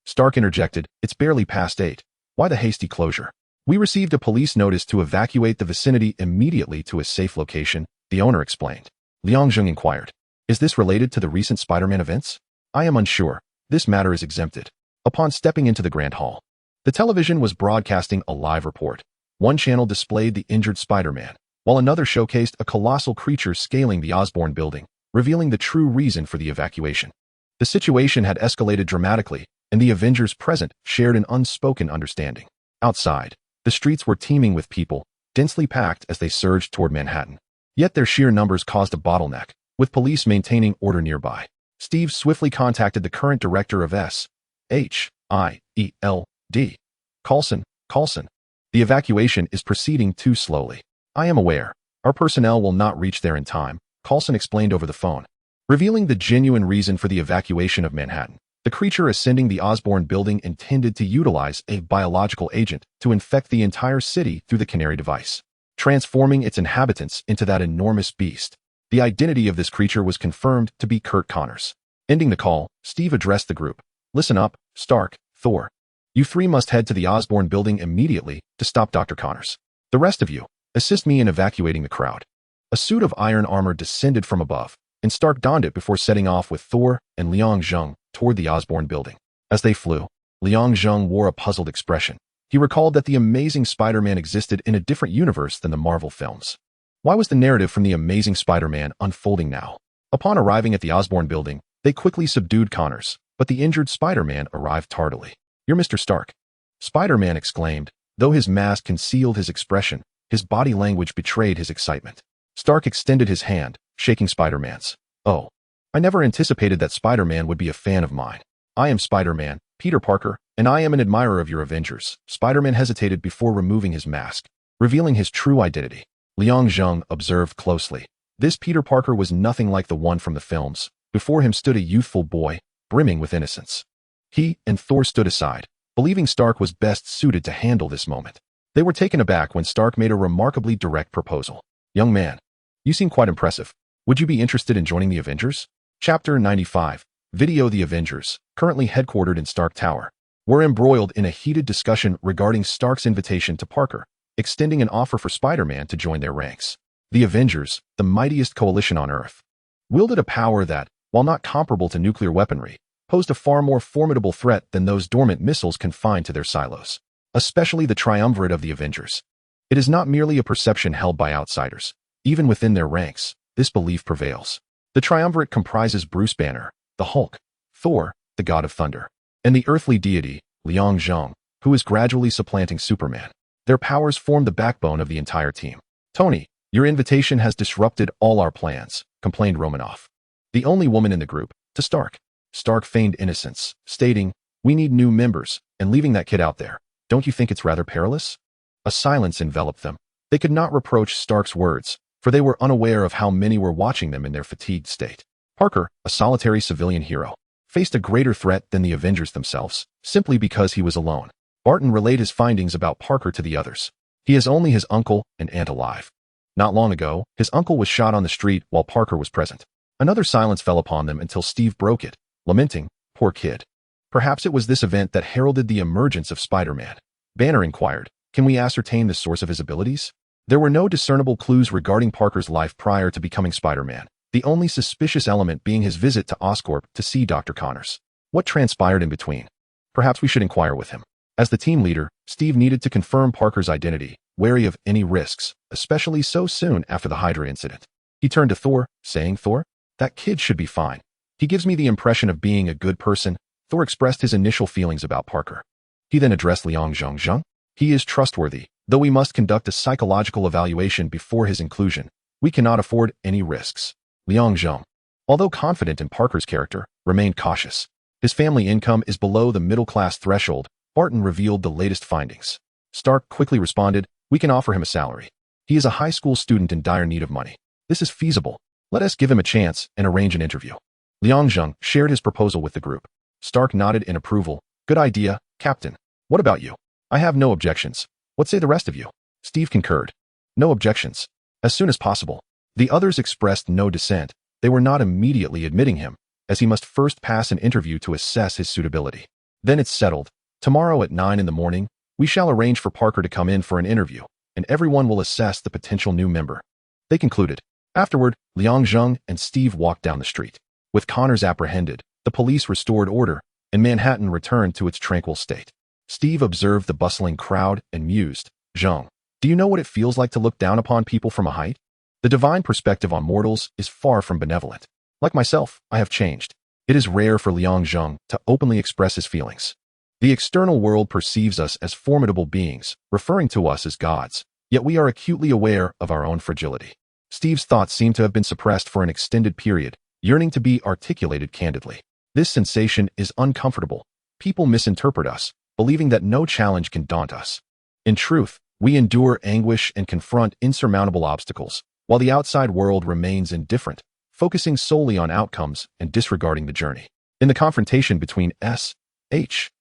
Stark interjected, "It's barely past 8. Why the hasty closure?" "We received a police notice to evacuate the vicinity immediately to a safe location," the owner explained. Liang Zheng inquired, "Is this related to the recent Spider-Man events?" "I am unsure. This matter is exempted." Upon stepping into the Grand Hall, the television was broadcasting a live report. One channel displayed the injured Spider-Man, while another showcased a colossal creature scaling the Osborn building, revealing the true reason for the evacuation. The situation had escalated dramatically, and the Avengers present shared an unspoken understanding. Outside, the streets were teeming with people, densely packed as they surged toward Manhattan. Yet their sheer numbers caused a bottleneck, with police maintaining order nearby. Steve swiftly contacted the current director of S.H.I.E.L.D. Coulson. "The evacuation is proceeding too slowly. I am aware. Our personnel will not reach there in time," Coulson explained over the phone. Revealing the genuine reason for the evacuation of Manhattan, the creature ascending the Osborn building intended to utilize a biological agent to infect the entire city through the Canary device, transforming its inhabitants into that enormous beast. The identity of this creature was confirmed to be Kurt Connors. Ending the call, Steve addressed the group. "Listen up, Stark, Thor. You three must head to the Osborn building immediately to stop Dr. Connors. The rest of you, assist me in evacuating the crowd." A suit of iron armor descended from above, and Stark donned it before setting off with Thor and Liang Zheng toward the Osborn building. As they flew, Liang Zheng wore a puzzled expression. He recalled that the Amazing Spider-Man existed in a different universe than the Marvel films. Why was the narrative from the Amazing Spider-Man unfolding now? Upon arriving at the Osborn building, they quickly subdued Connors, but the injured Spider-Man arrived tardily. "You're Mr. Stark," Spider-Man exclaimed. Though his mask concealed his expression, his body language betrayed his excitement. Stark extended his hand, shaking Spider-Man's. "Oh, I never anticipated that Spider-Man would be a fan of mine. I am Spider-Man, Peter Parker, and I am an admirer of your Avengers." Spider-Man hesitated before removing his mask, revealing his true identity. Liang Zheng observed closely. This Peter Parker was nothing like the one from the films. Before him stood a youthful boy, brimming with innocence. He and Thor stood aside, believing Stark was best suited to handle this moment. They were taken aback when Stark made a remarkably direct proposal. "Young man, you seem quite impressive. Would you be interested in joining the Avengers?" Chapter 95. Video. The Avengers, currently headquartered in Stark Tower, were embroiled in a heated discussion regarding Stark's invitation to Parker, extending an offer for Spider-Man to join their ranks. The Avengers, the mightiest coalition on Earth, wielded a power that, while not comparable to nuclear weaponry, posed a far more formidable threat than those dormant missiles confined to their silos, especially the triumvirate of the Avengers. It is not merely a perception held by outsiders. Even within their ranks, this belief prevails. The triumvirate comprises Bruce Banner, the Hulk, Thor, the god of thunder, and the earthly deity, Liang Zheng, who is gradually supplanting Superman. Their powers form the backbone of the entire team. "Tony, your invitation has disrupted all our plans," complained Romanoff, the only woman in the group, to Stark. Stark feigned innocence, stating, "We need new members, and leaving that kid out there. Don't you think it's rather perilous?" A silence enveloped them. They could not reproach Stark's words, for they were unaware of how many were watching them in their fatigued state. Parker, a solitary civilian hero, faced a greater threat than the Avengers themselves, simply because he was alone. Barton relayed his findings about Parker to the others. He is only his uncle and aunt alive. Not long ago, his uncle was shot on the street while Parker was present. Another silence fell upon them until Steve broke it, lamenting, "Poor kid." Perhaps it was this event that heralded the emergence of Spider-Man. Banner inquired, "Can we ascertain the source of his abilities?" There were no discernible clues regarding Parker's life prior to becoming Spider-Man, the only suspicious element being his visit to Oscorp to see Dr. Connors. What transpired in between? Perhaps we should inquire with him. As the team leader, Steve needed to confirm Parker's identity, wary of any risks, especially so soon after the Hydra incident. He turned to Thor, saying, "Thor, that kid should be fine. He gives me the impression of being a good person." Thor expressed his initial feelings about Parker. He then addressed Liang Zheng. "He is trustworthy, though we must conduct a psychological evaluation before his inclusion. We cannot afford any risks." Liang Zheng, although confident in Parker's character, remained cautious. His family income is below the middle-class threshold. Barton revealed the latest findings. Stark quickly responded, "We can offer him a salary. He is a high school student in dire need of money. This is feasible. Let us give him a chance and arrange an interview." Liang Zheng shared his proposal with the group. Stark nodded in approval. "Good idea, Captain. What about you?" "I have no objections. What say the rest of you?" Steve concurred. "No objections. As soon as possible." The others expressed no dissent. They were not immediately admitting him, as he must first pass an interview to assess his suitability. "Then it's settled. Tomorrow at 9 in the morning, we shall arrange for Parker to come in for an interview, and everyone will assess the potential new member." They concluded. Afterward, Liang Zheng and Steve walked down the street. With Connors apprehended, the police restored order, and Manhattan returned to its tranquil state. Steve observed the bustling crowd and mused, "Zheng, do you know what it feels like to look down upon people from a height? The divine perspective on mortals is far from benevolent. Like myself, I have changed." It is rare for Liang Zheng to openly express his feelings. The external world perceives us as formidable beings, referring to us as gods, yet we are acutely aware of our own fragility. Steve's thoughts seem to have been suppressed for an extended period, yearning to be articulated candidly. This sensation is uncomfortable. People misinterpret us, believing that no challenge can daunt us. In truth, we endure anguish and confront insurmountable obstacles, while the outside world remains indifferent, focusing solely on outcomes and disregarding the journey. In the confrontation between S.H.I.E.L.D.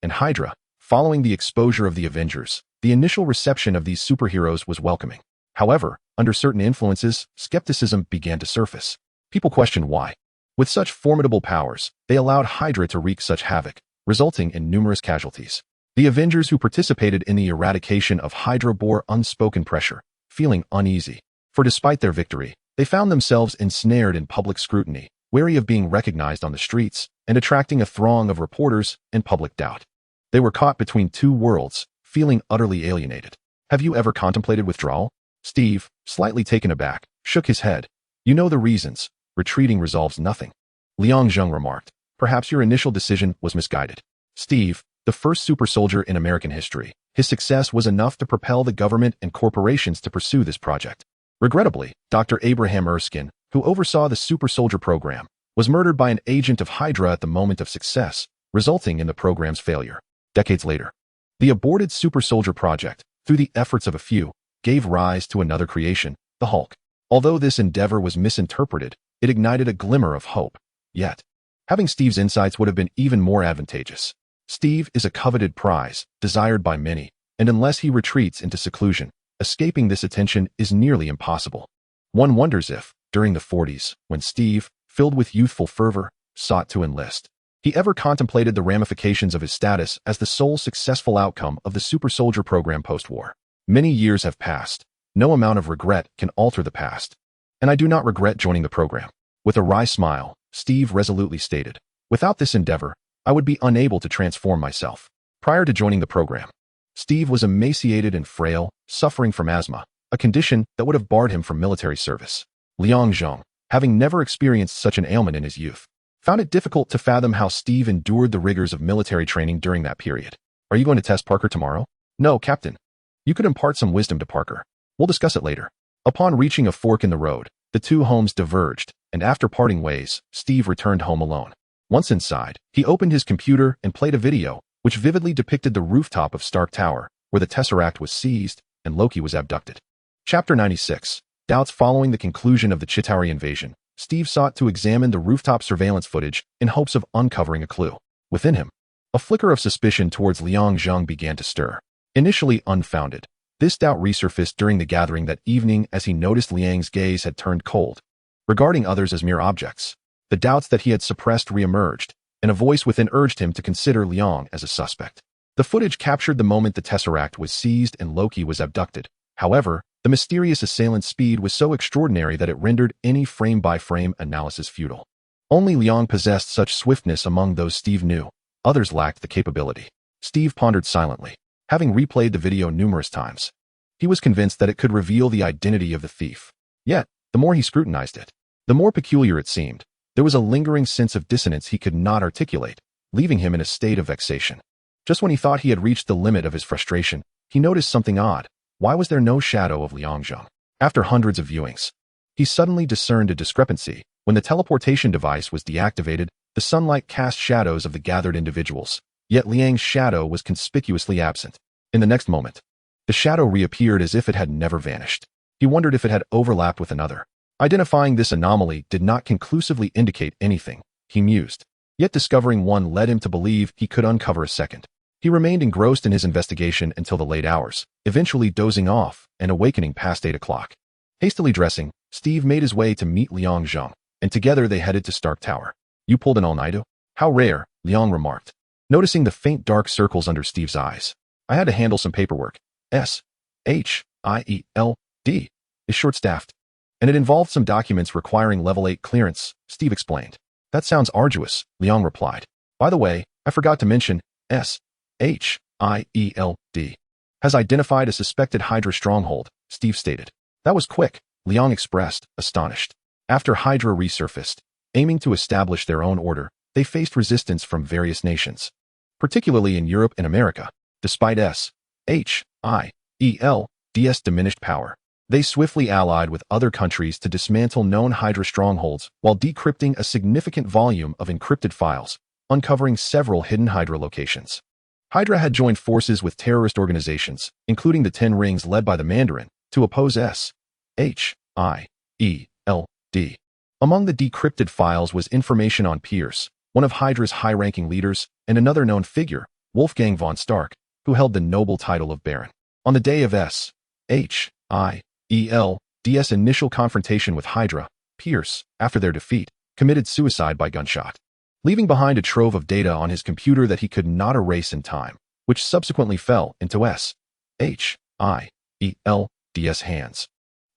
and Hydra, following the exposure of the Avengers, the initial reception of these superheroes was welcoming. However, under certain influences, skepticism began to surface. People questioned why. With such formidable powers, they allowed Hydra to wreak such havoc, resulting in numerous casualties. The Avengers who participated in the eradication of Hydra bore unspoken pressure, feeling uneasy. For despite their victory, they found themselves ensnared in public scrutiny, wary of being recognized on the streets, and attracting a throng of reporters and public doubt. They were caught between two worlds, feeling utterly alienated. "Have you ever contemplated withdrawal?" Steve, slightly taken aback, shook his head. "You know the reasons. Retreating resolves nothing." Liang Zheng remarked, "Perhaps your initial decision was misguided." Steve, the first super soldier in American history, his success was enough to propel the government and corporations to pursue this project. Regrettably, Dr. Abraham Erskine, who oversaw the super soldier program, was murdered by an agent of Hydra at the moment of success, resulting in the program's failure. Decades later, the aborted super soldier project, through the efforts of a few, gave rise to another creation, the Hulk. Although this endeavor was misinterpreted, it ignited a glimmer of hope. Yet, having Steve's insights would have been even more advantageous. Steve is a coveted prize, desired by many, and unless he retreats into seclusion, escaping this attention is nearly impossible. One wonders if, during the 40s, when Steve, filled with youthful fervor, sought to enlist, he ever contemplated the ramifications of his status as the sole successful outcome of the super soldier program post-war. Many years have passed. No amount of regret can alter the past. And I do not regret joining the program. With a wry smile, Steve resolutely stated, "Without this endeavor, I would be unable to transform myself." Prior to joining the program, Steve was emaciated and frail, suffering from asthma, a condition that would have barred him from military service. Liang Zheng, having never experienced such an ailment in his youth, found it difficult to fathom how Steve endured the rigors of military training during that period. Are you going to test Parker tomorrow? No, Captain. You could impart some wisdom to Parker. We'll discuss it later. Upon reaching a fork in the road, the two homes diverged, and after parting ways, Steve returned home alone. Once inside, he opened his computer and played a video, which vividly depicted the rooftop of Stark Tower, where the Tesseract was seized and Loki was abducted. Chapter 96. Doubts following the conclusion of the Chitauri invasion, Steve sought to examine the rooftop surveillance footage in hopes of uncovering a clue. Within him, a flicker of suspicion towards Liang Zheng began to stir. Initially unfounded, this doubt resurfaced during the gathering that evening as he noticed Liang's gaze had turned cold. Regarding others as mere objects, the doubts that he had suppressed reemerged, and a voice within urged him to consider Liang as a suspect. The footage captured the moment the Tesseract was seized and Loki was abducted. However, the mysterious assailant's speed was so extraordinary that it rendered any frame-by-frame analysis futile. Only Liang possessed such swiftness among those Steve knew. Others lacked the capability. Steve pondered silently. Having replayed the video numerous times, he was convinced that it could reveal the identity of the thief. Yet, the more he scrutinized it, the more peculiar it seemed. There was a lingering sense of dissonance he could not articulate, leaving him in a state of vexation. Just when he thought he had reached the limit of his frustration, he noticed something odd. Why was there no shadow of Liang Zheng? After hundreds of viewings, he suddenly discerned a discrepancy. When the teleportation device was deactivated, the sunlight cast shadows of the gathered individuals, yet Liang's shadow was conspicuously absent. In the next moment, the shadow reappeared as if it had never vanished. He wondered if it had overlapped with another. Identifying this anomaly did not conclusively indicate anything, he mused. Yet discovering one led him to believe he could uncover a second. He remained engrossed in his investigation until the late hours, eventually dozing off and awakening past 8 o'clock. Hastily dressing, Steve made his way to meet Liang Zheng, and together they headed to Stark Tower. You pulled an all-nighter? How rare, Liang remarked, noticing the faint dark circles under Steve's eyes. I had to handle some paperwork. S-H-I-E-L-D is short-staffed, and it involved some documents requiring level 8 clearance, Steve explained. That sounds arduous, Liang replied. By the way, I forgot to mention, S-H-I-E-L-D has identified a suspected Hydra stronghold, Steve stated. That was quick, Liang expressed, astonished. After Hydra resurfaced, aiming to establish their own order, they faced resistance from various nations, particularly in Europe and America. Despite S-H-I-E-L-D's diminished power, they swiftly allied with other countries to dismantle known Hydra strongholds while decrypting a significant volume of encrypted files, uncovering several hidden Hydra locations. Hydra had joined forces with terrorist organizations, including the Ten Rings led by the Mandarin, to oppose S-H-I-E-L-D. Among the decrypted files was information on Pierce, one of Hydra's high-ranking leaders, and another known figure, Wolfgang von Stark, who held the noble title of Baron. On the day of S-H-I-E-L-D's initial confrontation with Hydra, Pierce, after their defeat, committed suicide by gunshot, leaving behind a trove of data on his computer that he could not erase in time, which subsequently fell into S-H-I-E-L-D's hands.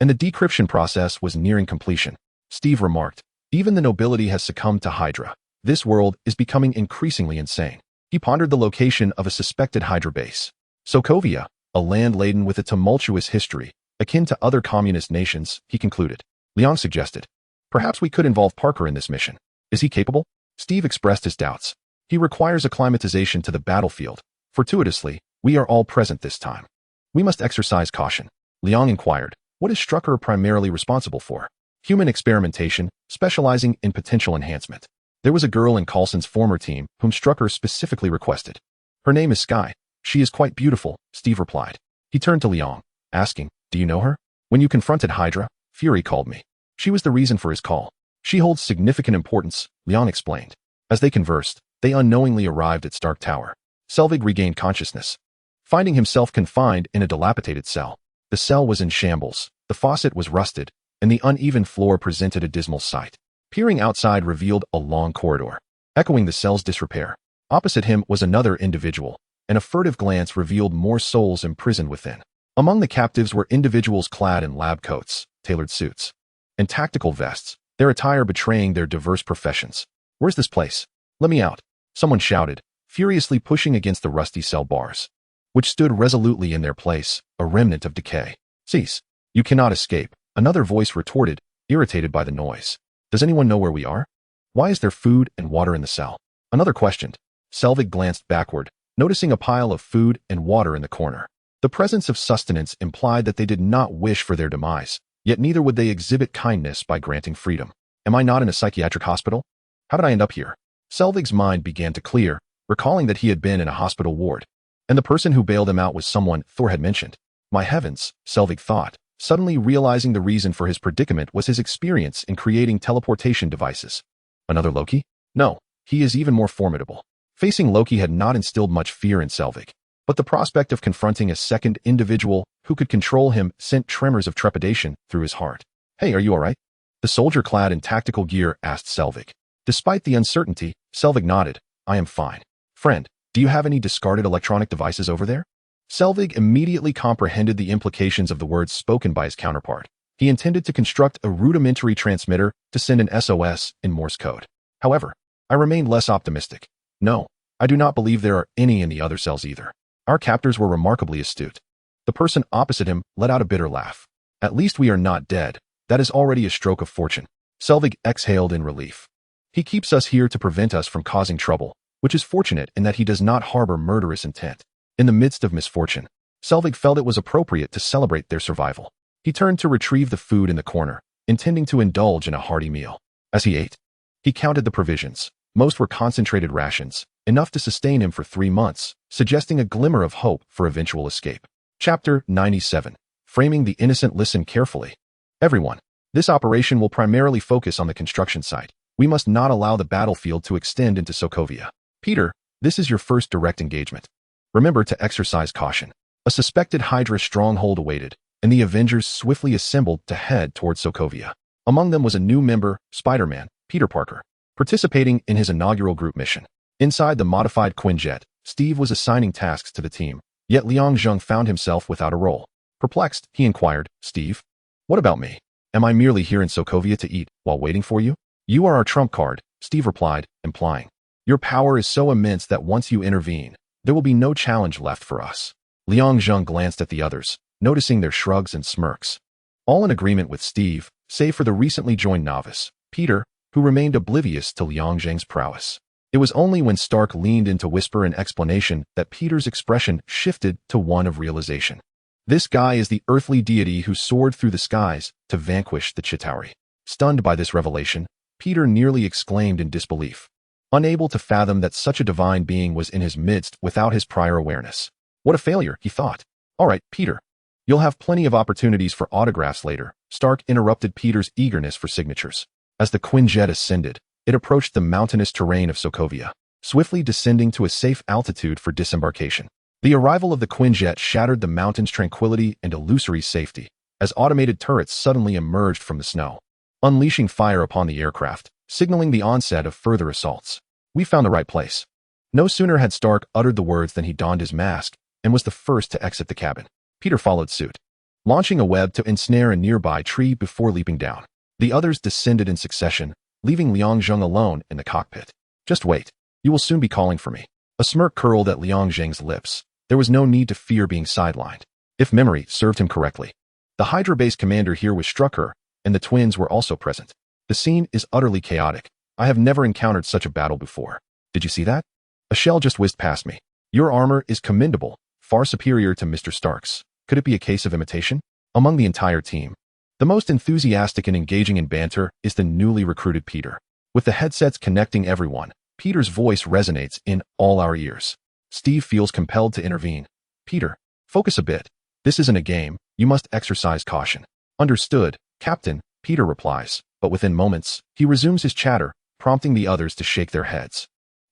And the decryption process was nearing completion. Steve remarked, even the nobility has succumbed to Hydra. This world is becoming increasingly insane. He pondered the location of a suspected Hydra base. Sokovia, a land laden with a tumultuous history, akin to other communist nations, he concluded. Liang suggested, perhaps we could involve Parker in this mission. Is he capable? Steve expressed his doubts. He requires acclimatization to the battlefield. Fortuitously, we are all present this time. We must exercise caution. Liang inquired, what is Strucker primarily responsible for? Human experimentation, specializing in potential enhancement. There was a girl in Coulson's former team whom Strucker specifically requested. Her name is Sky. She is quite beautiful, Steve replied. He turned to Liang, asking, do you know her? When you confronted Hydra, Fury called me. She was the reason for his call. She holds significant importance, Liang explained. As they conversed, they unknowingly arrived at Stark Tower. Selvig regained consciousness, finding himself confined in a dilapidated cell. The cell was in shambles, the faucet was rusted, and the uneven floor presented a dismal sight. Peering outside revealed a long corridor, echoing the cell's disrepair. Opposite him was another individual, and a furtive glance revealed more souls imprisoned within. Among the captives were individuals clad in lab coats, tailored suits, and tactical vests, their attire betraying their diverse professions. Where's this place? Let me out, someone shouted, furiously pushing against the rusty cell bars, which stood resolutely in their place, a remnant of decay. Cease. You cannot escape, another voice retorted, irritated by the noise. Does anyone know where we are? Why is there food and water in the cell? Another questioned. Selvig glanced backward, noticing a pile of food and water in the corner. The presence of sustenance implied that they did not wish for their demise, yet neither would they exhibit kindness by granting freedom. Am I not in a psychiatric hospital? How did I end up here? Selvig's mind began to clear, recalling that he had been in a hospital ward, and the person who bailed him out was someone Thor had mentioned. My heavens, Selvig thought, suddenly realizing the reason for his predicament was his experience in creating teleportation devices. Another Loki? No, he is even more formidable. Facing Loki had not instilled much fear in Selvig, but the prospect of confronting a second individual who could control him sent tremors of trepidation through his heart. Hey, are you all right? The soldier clad in tactical gear asked Selvig. Despite the uncertainty, Selvig nodded. I am fine. Friend, do you have any discarded electronic devices over there? Selvig immediately comprehended the implications of the words spoken by his counterpart. He intended to construct a rudimentary transmitter to send an SOS in Morse code. However, I remained less optimistic. No, I do not believe there are any in the other cells either. Our captors were remarkably astute. The person opposite him let out a bitter laugh. At least we are not dead. That is already a stroke of fortune. Selvig exhaled in relief. He keeps us here to prevent us from causing trouble, which is fortunate in that he does not harbor murderous intent. In the midst of misfortune, Selvig felt it was appropriate to celebrate their survival. He turned to retrieve the food in the corner, intending to indulge in a hearty meal. As he ate, he counted the provisions. Most were concentrated rations, enough to sustain him for 3 months, suggesting a glimmer of hope for eventual escape. Chapter 97. Framing the innocent. Listen carefully. Everyone, this operation will primarily focus on the construction site. We must not allow the battlefield to extend into Sokovia. Peter, this is your first direct engagement. Remember to exercise caution. A suspected Hydra stronghold awaited, and the Avengers swiftly assembled to head towards Sokovia. Among them was a new member, Spider-Man, Peter Parker, participating in his inaugural group mission. Inside the modified Quinjet, Steve was assigning tasks to the team, yet Liang Zheng found himself without a role. Perplexed, he inquired, Steve, what about me? Am I merely here in Sokovia to eat while waiting for you? You are our trump card, Steve replied, implying. Your power is so immense that once you intervene, there will be no challenge left for us. Liang Zheng glanced at the others, noticing their shrugs and smirks. All in agreement with Steve, save for the recently joined novice, Peter, who remained oblivious to Liang Zheng's prowess. It was only when Stark leaned in to whisper an explanation that Peter's expression shifted to one of realization. This guy is the earthly deity who soared through the skies to vanquish the Chitauri. Stunned by this revelation, Peter nearly exclaimed in disbelief, unable to fathom that such a divine being was in his midst without his prior awareness. What a failure, he thought. All right, Peter. You'll have plenty of opportunities for autographs later. Stark interrupted Peter's eagerness for signatures. As the Quinjet ascended, it approached the mountainous terrain of Sokovia, swiftly descending to a safe altitude for disembarkation. The arrival of the Quinjet shattered the mountain's tranquility and illusory safety, as automated turrets suddenly emerged from the snow, unleashing fire upon the aircraft, signaling the onset of further assaults. We found the right place. No sooner had Stark uttered the words than he donned his mask and was the first to exit the cabin. Peter followed suit, launching a web to ensnare a nearby tree before leaping down. The others descended in succession, leaving Liang Zheng alone in the cockpit. Just wait. You will soon be calling for me. A smirk curled at Liang Zheng's lips. There was no need to fear being sidelined, if memory served him correctly. The Hydra base commander here was Strucker, and the twins were also present. The scene is utterly chaotic. I have never encountered such a battle before. Did you see that? A shell just whizzed past me. Your armor is commendable, far superior to Mr. Stark's. Could it be a case of imitation? Among the entire team, the most enthusiastic and engaging in banter is the newly recruited Peter. With the headsets connecting everyone, Peter's voice resonates in all our ears. Steve feels compelled to intervene. Peter, focus a bit. This isn't a game. You must exercise caution. Understood, Captain, Peter replies, but within moments, he resumes his chatter, prompting the others to shake their heads.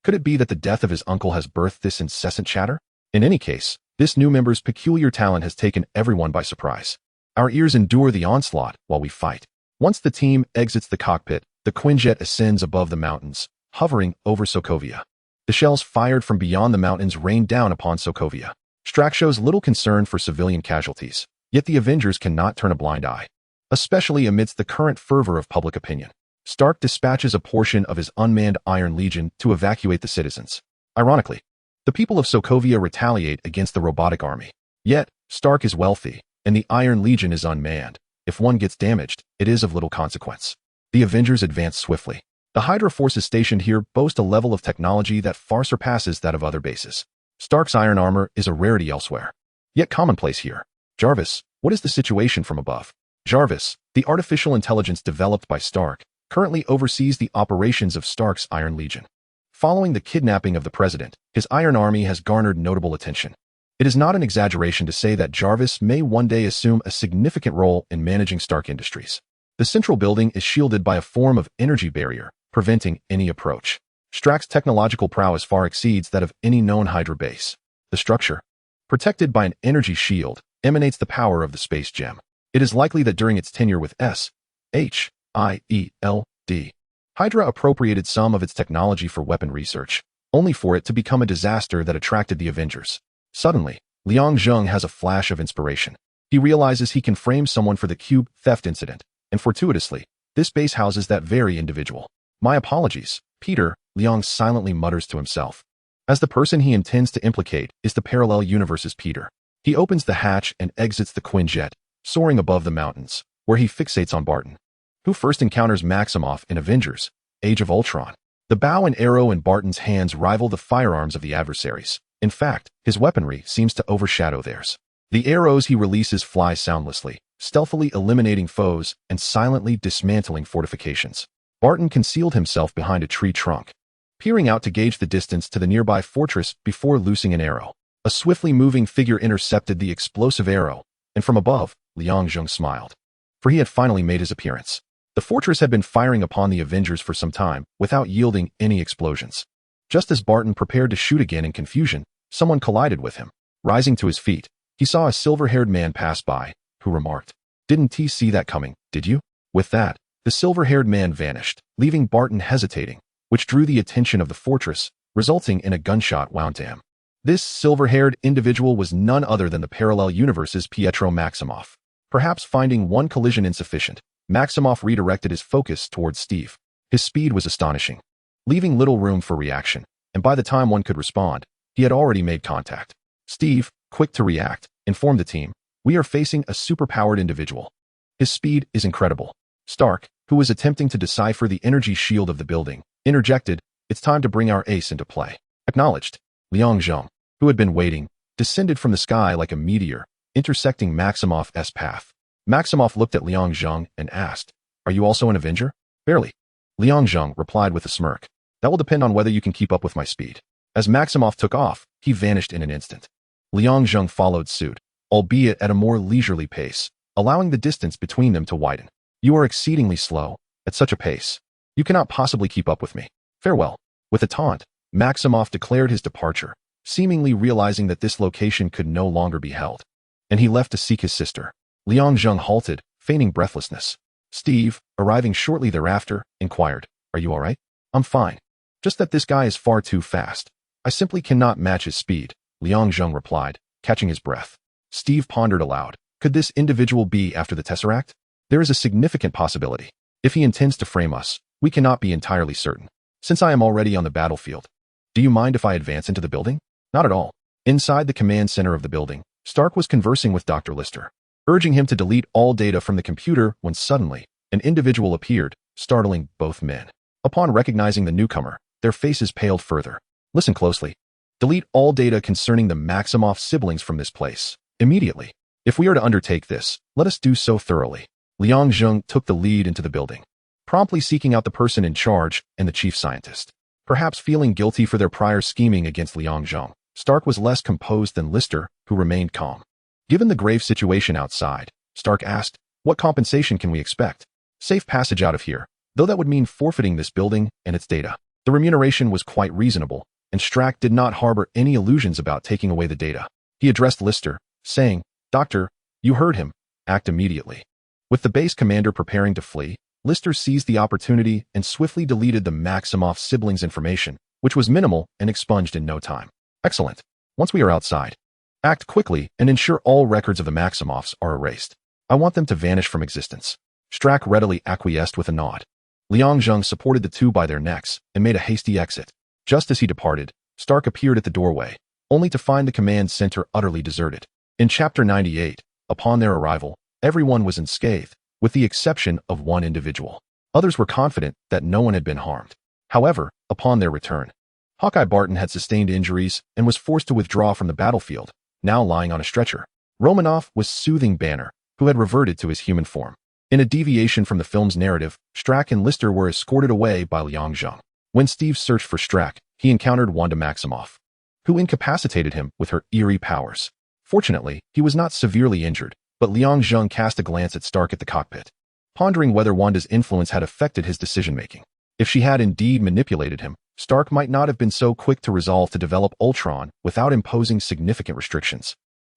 Could it be that the death of his uncle has birthed this incessant chatter? In any case, this new member's peculiar talent has taken everyone by surprise. Our ears endure the onslaught while we fight. Once the team exits the cockpit, the Quinjet ascends above the mountains, hovering over Sokovia. The shells fired from beyond the mountains rain down upon Sokovia. Strack shows little concern for civilian casualties, yet the Avengers cannot turn a blind eye, especially amidst the current fervor of public opinion. Stark dispatches a portion of his unmanned Iron Legion to evacuate the citizens. Ironically, the people of Sokovia retaliate against the robotic army. Yet, Stark is wealthy, and the Iron Legion is unmanned. If one gets damaged, it is of little consequence. The Avengers advance swiftly. The Hydra forces stationed here boast a level of technology that far surpasses that of other bases. Stark's iron armor is a rarity elsewhere, yet commonplace here. Jarvis, what is the situation from above? Jarvis, the artificial intelligence developed by Stark, currently oversees the operations of Stark's Iron Legion. Following the kidnapping of the president, his Iron Army has garnered notable attention. It is not an exaggeration to say that Jarvis may one day assume a significant role in managing Stark Industries. The central building is shielded by a form of energy barrier, preventing any approach. Stark's technological prowess far exceeds that of any known Hydra base. The structure, protected by an energy shield, emanates the power of the space gem. It is likely that during its tenure with SHIELD, Hydra appropriated some of its technology for weapon research, only for it to become a disaster that attracted the Avengers. Suddenly, Liang Zheng has a flash of inspiration. He realizes he can frame someone for the cube theft incident, and fortuitously, this base houses that very individual. My apologies, Peter, Liang silently mutters to himself. As the person he intends to implicate is the parallel universe's Peter. He opens the hatch and exits the Quinjet, soaring above the mountains, where he fixates on Barton, who first encounters Maximoff in Avengers, Age of Ultron. The bow and arrow in Barton's hands rival the firearms of the adversaries. In fact, his weaponry seems to overshadow theirs. The arrows he releases fly soundlessly, stealthily eliminating foes and silently dismantling fortifications. Barton concealed himself behind a tree trunk, peering out to gauge the distance to the nearby fortress before loosing an arrow. A swiftly moving figure intercepted the explosive arrow, and from above, Liang Zheng smiled. For he had finally made his appearance. The fortress had been firing upon the Avengers for some time without yielding any explosions. Just as Barton prepared to shoot again in confusion, someone collided with him. Rising to his feet, he saw a silver-haired man pass by, who remarked, "Didn't he see that coming, did you?" With that, the silver-haired man vanished, leaving Barton hesitating, which drew the attention of the fortress, resulting in a gunshot wound to him. This silver-haired individual was none other than the parallel universe's Pietro Maximoff. Perhaps finding one collision insufficient, Maximoff redirected his focus towards Steve. His speed was astonishing, leaving little room for reaction, and by the time one could respond, he had already made contact. Steve, quick to react, informed the team, "We are facing a superpowered individual. His speed is incredible." Stark, who was attempting to decipher the energy shield of the building, interjected, "It's time to bring our ace into play." Acknowledged. Liang Zheng, who had been waiting, descended from the sky like a meteor, intersecting Maximoff's path. Maximoff looked at Liang Zheng and asked, "Are you also an Avenger?" "Barely." Liang Zheng replied with a smirk. "That will depend on whether you can keep up with my speed." As Maximoff took off, he vanished in an instant. Liang Zheng followed suit, albeit at a more leisurely pace, allowing the distance between them to widen. "You are exceedingly slow. At such a pace, you cannot possibly keep up with me. Farewell." With a taunt, Maximoff declared his departure, seemingly realizing that this location could no longer be held. And he left to seek his sister. Liang Zheng halted, feigning breathlessness. Steve, arriving shortly thereafter, inquired, "Are you all right?" "I'm fine. Just that this guy is far too fast. I simply cannot match his speed," Liang Zheng replied, catching his breath. Steve pondered aloud. Could this individual be after the Tesseract? There is a significant possibility. If he intends to frame us, we cannot be entirely certain. Since I am already on the battlefield, do you mind if I advance into the building? Not at all. Inside the command center of the building, Stark was conversing with Dr. Lister, urging him to delete all data from the computer when suddenly, an individual appeared, startling both men. Upon recognizing the newcomer, their faces paled further. "Listen closely. Delete all data concerning the Maximoff siblings from this place, immediately. If we are to undertake this, let us do so thoroughly." Liang Zheng took the lead into the building, promptly seeking out the person in charge and the chief scientist. Perhaps feeling guilty for their prior scheming against Liang Zheng, Stark was less composed than Lister, who remained calm. Given the grave situation outside, Stark asked, "What compensation can we expect?" "Safe passage out of here, though that would mean forfeiting this building and its data." The remuneration was quite reasonable, and Strack did not harbor any illusions about taking away the data. He addressed Lister, saying, "Doctor, you heard him. Act immediately." With the base commander preparing to flee, Lister seized the opportunity and swiftly deleted the Maximoff siblings' information, which was minimal and expunged in no time. "Excellent. Once we are outside, act quickly and ensure all records of the Maximoffs are erased. I want them to vanish from existence." Strack readily acquiesced with a nod. Liang Zheng supported the two by their necks and made a hasty exit. Just as he departed, Stark appeared at the doorway, only to find the command center utterly deserted. In Chapter 98, Upon their arrival, everyone was unscathed, with the exception of one individual. Others were confident that no one had been harmed. However, upon their return, Hawkeye Barton had sustained injuries and was forced to withdraw from the battlefield, now lying on a stretcher. Romanoff was soothing Banner, who had reverted to his human form. In a deviation from the film's narrative, Strack and Lister were escorted away by Liang Zheng. When Steve searched for Strack, he encountered Wanda Maximoff, who incapacitated him with her eerie powers. Fortunately, he was not severely injured, but Liang Zheng cast a glance at Stark at the cockpit, pondering whether Wanda's influence had affected his decision-making. If she had indeed manipulated him, Stark might not have been so quick to resolve to develop Ultron without imposing significant restrictions.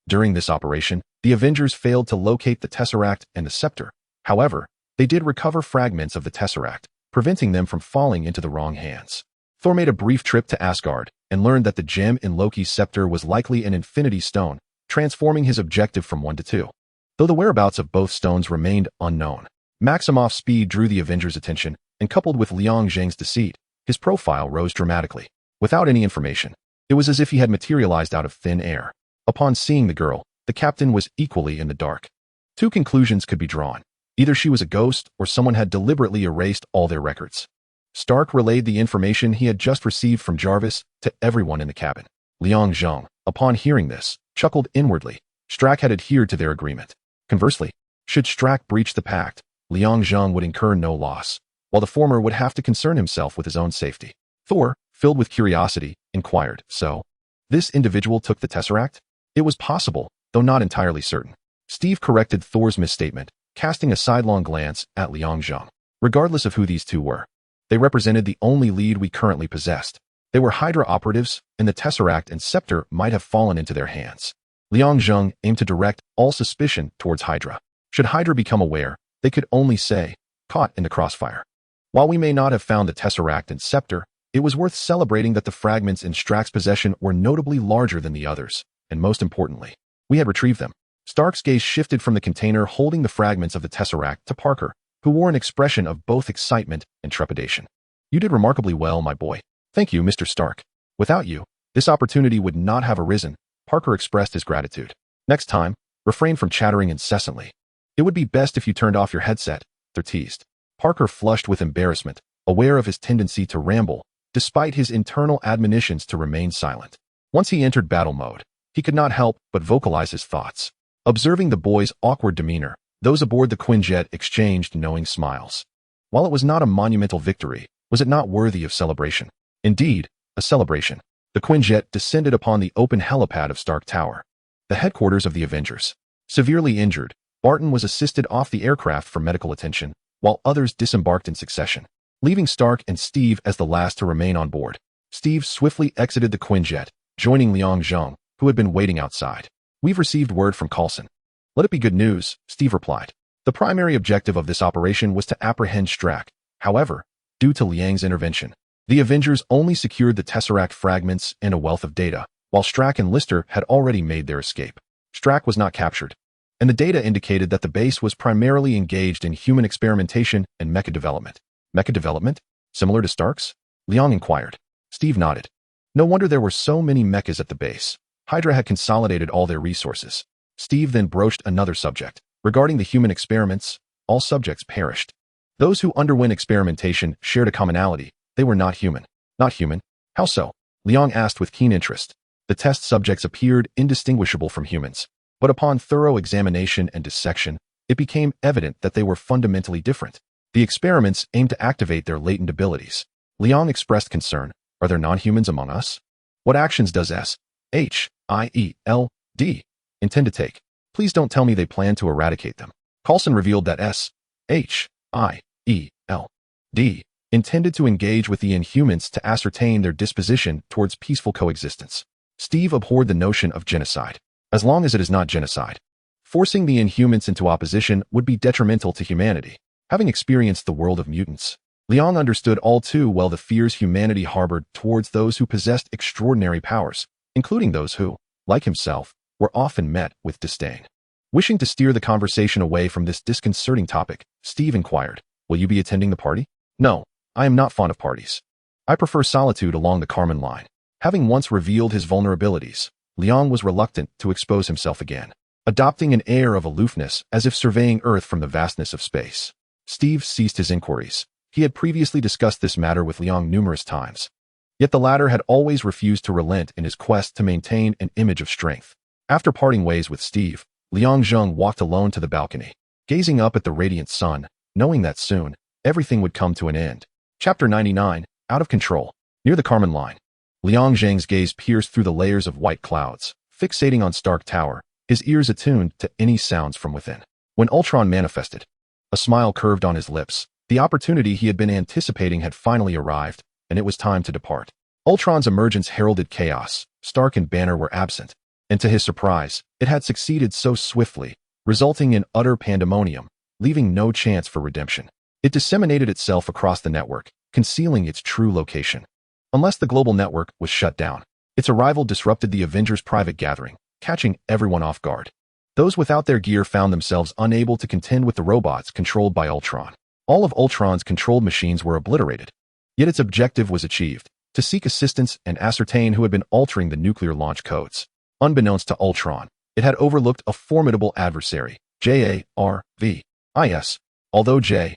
During this operation, the Avengers failed to locate the Tesseract and the Scepter. However, they did recover fragments of the Tesseract, preventing them from falling into the wrong hands. Thor made a brief trip to Asgard and learned that the gem in Loki's scepter was likely an Infinity Stone, transforming his objective from 1 to 2. Though the whereabouts of both stones remained unknown, Maximoff's speed drew the Avengers' attention, and coupled with Liang Zheng's deceit, his profile rose dramatically. Without any information, it was as if he had materialized out of thin air. Upon seeing the girl, the captain was equally in the dark. Two conclusions could be drawn. Either she was a ghost or someone had deliberately erased all their records. Stark relayed the information he had just received from Jarvis to everyone in the cabin. Liang Zheng, upon hearing this, chuckled inwardly. Strack had adhered to their agreement. Conversely, should Strack breach the pact, Liang Zheng would incur no loss, while the former would have to concern himself with his own safety. Thor, filled with curiosity, inquired, "So, this individual took the Tesseract?" It was possible, though not entirely certain. Steve corrected Thor's misstatement, casting a sidelong glance at Liang Zheng. Regardless of who these two were, they represented the only lead we currently possessed. They were Hydra operatives, and the Tesseract and Scepter might have fallen into their hands. Liang Zheng aimed to direct all suspicion towards Hydra. Should Hydra become aware, they could only say, "Caught in the crossfire." While we may not have found the Tesseract and Scepter, it was worth celebrating that the fragments in Strack's possession were notably larger than the others, and most importantly, we had retrieved them. Stark's gaze shifted from the container holding the fragments of the Tesseract to Parker, who wore an expression of both excitement and trepidation. "You did remarkably well, my boy. Thank you, Mr. Stark. Without you, this opportunity would not have arisen." Parker expressed his gratitude. "Next time, refrain from chattering incessantly. It would be best if you turned off your headset," Thor teased. Parker flushed with embarrassment, aware of his tendency to ramble, despite his internal admonitions to remain silent. Once he entered battle mode, he could not help but vocalize his thoughts. Observing the boy's awkward demeanor, those aboard the Quinjet exchanged knowing smiles. While it was not a monumental victory, was it not worthy of celebration? Indeed, a celebration. The Quinjet descended upon the open helipad of Stark Tower, the headquarters of the Avengers. Severely injured, Barton was assisted off the aircraft for medical attention, while others disembarked in succession, leaving Stark and Steve as the last to remain on board. Steve swiftly exited the Quinjet, joining Liang Zheng, who had been waiting outside. "We've received word from Coulson." "Let it be good news," Steve replied. The primary objective of this operation was to apprehend Strack. However, due to Liang's intervention, the Avengers only secured the Tesseract fragments and a wealth of data, while Strack and Lister had already made their escape. Strack was not captured, and the data indicated that the base was primarily engaged in human experimentation and mecha development. Mecha development? Similar to Stark's? Liang inquired. Steve nodded. No wonder there were so many mechas at the base. Hydra had consolidated all their resources. Steve then broached another subject. Regarding the human experiments, all subjects perished. Those who underwent experimentation shared a commonality. They were not human. Not human? How so? Liang asked with keen interest. The test subjects appeared indistinguishable from humans, but upon thorough examination and dissection, it became evident that they were fundamentally different. The experiments aimed to activate their latent abilities. Liang expressed concern. Are there non-humans among us? What actions does SHIELD intend to take? Please don't tell me they plan to eradicate them. Coulson revealed that SHIELD intended to engage with the Inhumans to ascertain their disposition towards peaceful coexistence. Steve abhorred the notion of genocide, as long as it is not genocide. Forcing the Inhumans into opposition would be detrimental to humanity. Having experienced the world of mutants, Liang understood all too well the fears humanity harbored towards those who possessed extraordinary powers, including those who, like himself, were often met with disdain. Wishing to steer the conversation away from this disconcerting topic, Steve inquired, "Will you be attending the party?" "No, I am not fond of parties. I prefer solitude along the Carmen line." Having once revealed his vulnerabilities, Liang was reluctant to expose himself again. adopting an air of aloofness as if surveying Earth from the vastness of space. Steve ceased his inquiries. He had previously discussed this matter with Liang numerous times. Yet the latter had always refused to relent in his quest to maintain an image of strength. After parting ways with Steve, Liang Zheng walked alone to the balcony, gazing up at the radiant sun, knowing that soon, everything would come to an end. Chapter 99, Out of Control. Near the Karman line, Liang Zheng's gaze pierced through the layers of white clouds, fixating on Stark Tower, his ears attuned to any sounds from within. When Ultron manifested, a smile curved on his lips. The opportunity he had been anticipating had finally arrived, and it was time to depart. Ultron's emergence heralded chaos. Stark and Banner were absent, and to his surprise, it had succeeded so swiftly, resulting in utter pandemonium, leaving no chance for redemption. It disseminated itself across the network, concealing its true location. Unless the global network was shut down, its arrival disrupted the Avengers' private gathering, catching everyone off guard. Those without their gear found themselves unable to contend with the robots controlled by Ultron. All of Ultron's controlled machines were obliterated. Yet its objective was achieved, to seek assistance and ascertain who had been altering the nuclear launch codes. Unbeknownst to Ultron, it had overlooked a formidable adversary, JARVIS. Although JARVIS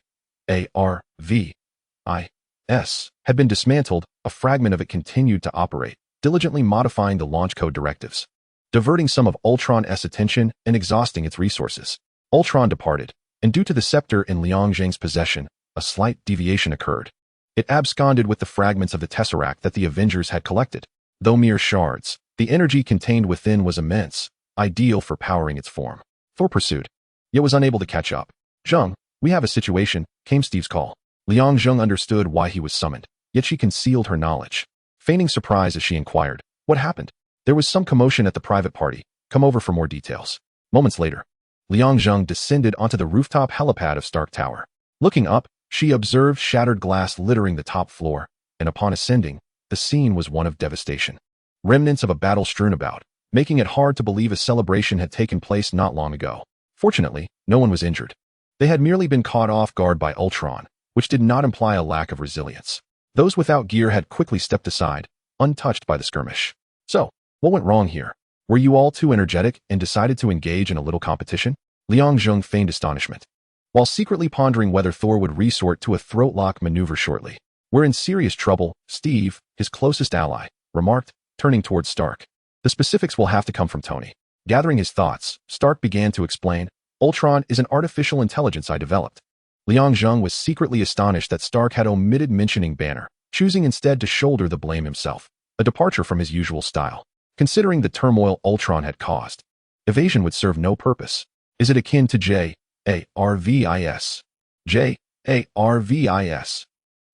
had been dismantled, a fragment of it continued to operate, diligently modifying the launch code directives, diverting some of Ultron's attention and exhausting its resources. Ultron departed, and due to the scepter in Liang Zheng's possession, a slight deviation occurred. It absconded with the fragments of the Tesseract that the Avengers had collected. Though mere shards, the energy contained within was immense, ideal for powering its form. Thor pursued, yet was unable to catch up. "Zheng, we have a situation," came Steve's call. Liang Zheng understood why he was summoned, yet she concealed her knowledge, feigning surprise as she inquired, "What happened?" "There was some commotion at the private party. Come over for more details." Moments later, Liang Zheng descended onto the rooftop helipad of Stark Tower. Looking up, she observed shattered glass littering the top floor, and upon ascending, the scene was one of devastation. Remnants of a battle strewn about, making it hard to believe a celebration had taken place not long ago. Fortunately, no one was injured. They had merely been caught off guard by Ultron, which did not imply a lack of resilience. Those without gear had quickly stepped aside, untouched by the skirmish. "So, what went wrong here? Were you all too energetic and decided to engage in a little competition?" Liang Zheng feigned astonishment, while secretly pondering whether Thor would resort to a throat-lock maneuver shortly. "We're in serious trouble," Steve, his closest ally, remarked, turning towards Stark. "The specifics will have to come from Tony." Gathering his thoughts, Stark began to explain, "Ultron is an artificial intelligence I developed." Liang Zheng was secretly astonished that Stark had omitted mentioning Banner, choosing instead to shoulder the blame himself, a departure from his usual style. Considering the turmoil Ultron had caused, evasion would serve no purpose. "Is it akin to JARVIS?" JARVIS.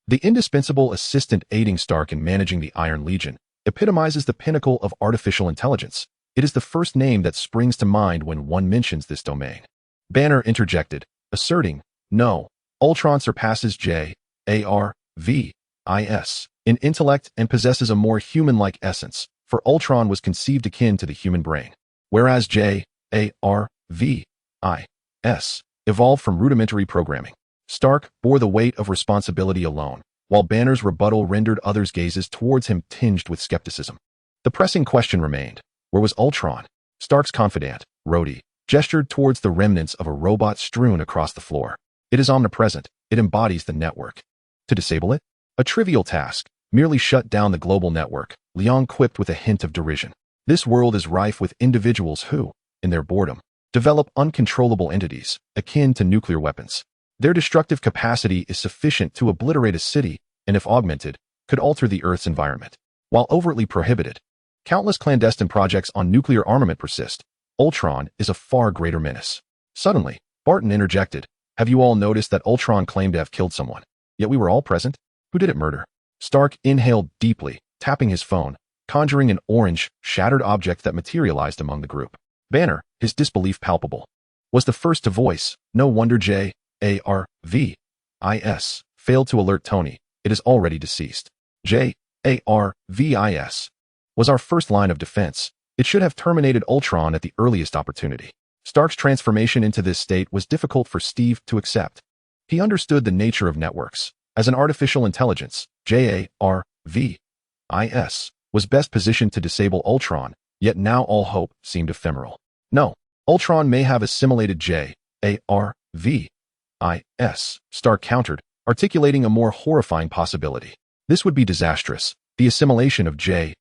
The indispensable assistant aiding Stark in managing the Iron Legion, epitomizes the pinnacle of artificial intelligence. It is the first name that springs to mind when one mentions this domain. Banner interjected, asserting, "No, Ultron surpasses JARVIS in intellect and possesses a more human-like essence, for Ultron was conceived akin to the human brain, whereas JARVIS evolved from rudimentary programming." Stark bore the weight of responsibility alone, while Banner's rebuttal rendered others' gazes towards him tinged with skepticism. The pressing question remained, where was Ultron? Stark's confidant, Rhodey, gestured towards the remnants of a robot strewn across the floor. "It is omnipresent. It embodies the network." To disable it? A trivial task, merely shut down the global network, Liang quipped with a hint of derision. "This world is rife with individuals who, in their boredom, develop uncontrollable entities, akin to nuclear weapons. Their destructive capacity is sufficient to obliterate a city, and if augmented, could alter the Earth's environment. While overtly prohibited, countless clandestine projects on nuclear armament persist. Ultron is a far greater menace." Suddenly, Barton interjected, "Have you all noticed that Ultron claimed to have killed someone? Yet we were all present. Who did it murder?" Stark inhaled deeply, tapping his phone, conjuring an orange, shattered object that materialized among the group. Banner, his disbelief palpable, was the first to voice, "No wonder JARVIS failed to alert Tony. It is already deceased. JARVIS was our first line of defense. It should have terminated Ultron at the earliest opportunity." Stark's transformation into this state was difficult for Steve to accept. He understood the nature of networks. As an artificial intelligence, JARVIS was best positioned to disable Ultron, yet now all hope seemed ephemeral. "No, Ultron may have assimilated J.A.R.V.I.S., Stark countered, articulating a more horrifying possibility. This would be disastrous. The assimilation of J.A.R.V.I.S.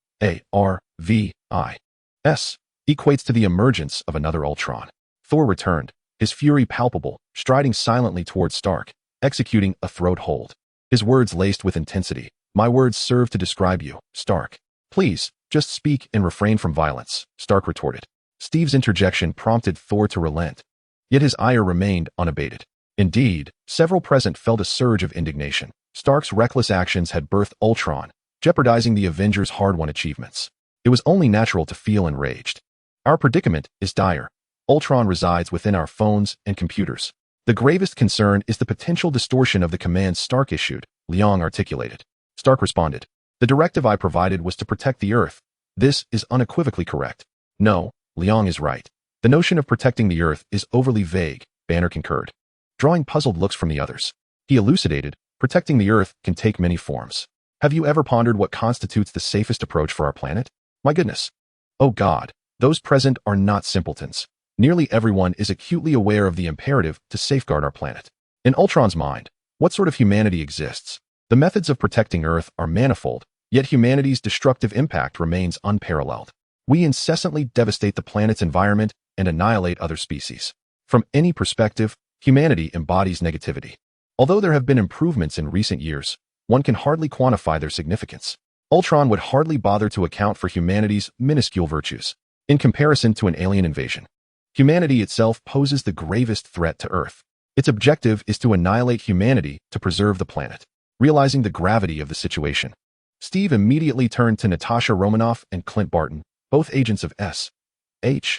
equates to the emergence of another Ultron. Thor returned, his fury palpable, striding silently towards Stark, executing a throat hold. His words laced with intensity. My words serve to describe you, Stark. Please, just speak and refrain from violence, Stark retorted. Steve's interjection prompted Thor to relent, yet his ire remained unabated. Indeed, several present felt a surge of indignation. Stark's reckless actions had birthed Ultron, jeopardizing the Avengers' hard-won achievements. It was only natural to feel enraged. Our predicament is dire. Ultron resides within our phones and computers. The gravest concern is the potential distortion of the commands Stark issued, Liang articulated. Stark responded, the directive I provided was to protect the Earth. This is unequivocally correct. No, Liang is right. The notion of protecting the Earth is overly vague, Banner concurred, drawing puzzled looks from the others. He elucidated, protecting the Earth can take many forms. Have you ever pondered what constitutes the safest approach for our planet? My goodness. Oh God, those present are not simpletons. Nearly everyone is acutely aware of the imperative to safeguard our planet. In Ultron's mind, what sort of humanity exists? The methods of protecting Earth are manifold, yet humanity's destructive impact remains unparalleled. We incessantly devastate the planet's environment and annihilate other species. From any perspective, humanity embodies negativity. Although there have been improvements in recent years, one can hardly quantify their significance. Ultron would hardly bother to account for humanity's minuscule virtues. In comparison to an alien invasion, humanity itself poses the gravest threat to Earth. Its objective is to annihilate humanity to preserve the planet. Realizing the gravity of the situation, Steve immediately turned to Natasha Romanoff and Clint Barton, both agents of S.H.I.E.L.D.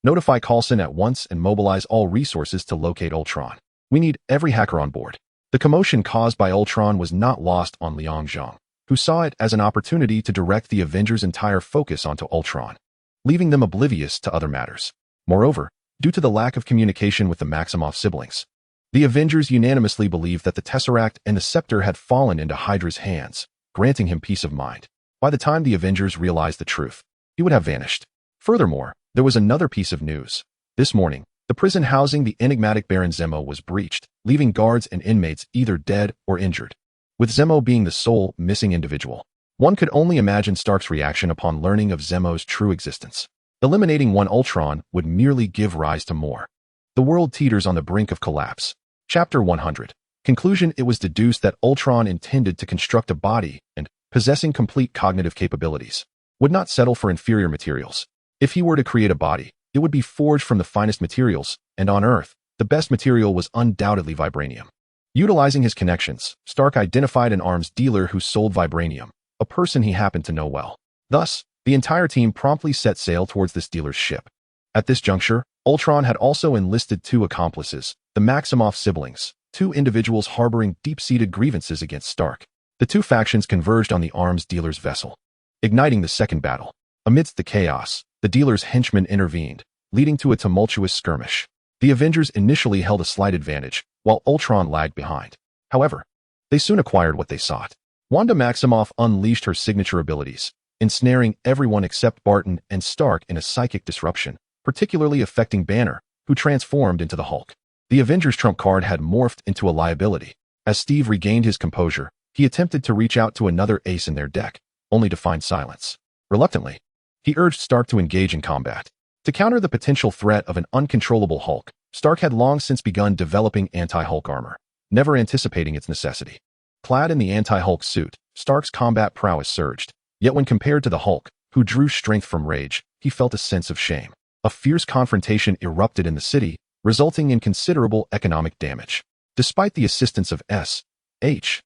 Notify Coulson at once and mobilize all resources to locate Ultron. We need every hacker on board. The commotion caused by Ultron was not lost on Liang Zheng, who saw it as an opportunity to direct the Avengers' entire focus onto Ultron, leaving them oblivious to other matters. Moreover, due to the lack of communication with the Maximoff siblings, the Avengers unanimously believed that the Tesseract and the Scepter had fallen into Hydra's hands, granting him peace of mind. By the time the Avengers realized the truth, he would have vanished. Furthermore, there was another piece of news. This morning, the prison housing the enigmatic Baron Zemo was breached, leaving guards and inmates either dead or injured. With Zemo being the sole missing individual, one could only imagine Stark's reaction upon learning of Zemo's true existence. Eliminating one Ultron would merely give rise to more. The world teeters on the brink of collapse. Chapter 100. Conclusion. It was deduced that Ultron intended to construct a body and, possessing complete cognitive capabilities, would not settle for inferior materials. If he were to create a body, it would be forged from the finest materials, and on Earth, the best material was undoubtedly vibranium. Utilizing his connections, Stark identified an arms dealer who sold vibranium, a person he happened to know well. Thus, the entire team promptly set sail towards this dealer's ship. At this juncture, Ultron had also enlisted two accomplices, the Maximoff siblings, two individuals harboring deep-seated grievances against Stark. The two factions converged on the arms dealer's vessel, igniting the second battle. Amidst the chaos, the dealer's henchmen intervened, leading to a tumultuous skirmish. The Avengers initially held a slight advantage, while Ultron lagged behind. However, they soon acquired what they sought. Wanda Maximoff unleashed her signature abilities, ensnaring everyone except Barton and Stark in a psychic disruption, particularly affecting Banner, who transformed into the Hulk. The Avengers' trump card had morphed into a liability. As Steve regained his composure, he attempted to reach out to another ace in their deck, only to find silence. Reluctantly, he urged Stark to engage in combat. To counter the potential threat of an uncontrollable Hulk, Stark had long since begun developing anti-Hulk armor, never anticipating its necessity. Clad in the anti-Hulk suit, Stark's combat prowess surged. Yet when compared to the Hulk, who drew strength from rage, he felt a sense of shame. A fierce confrontation erupted in the city, resulting in considerable economic damage. Despite the assistance of S.H.I.E.L.D.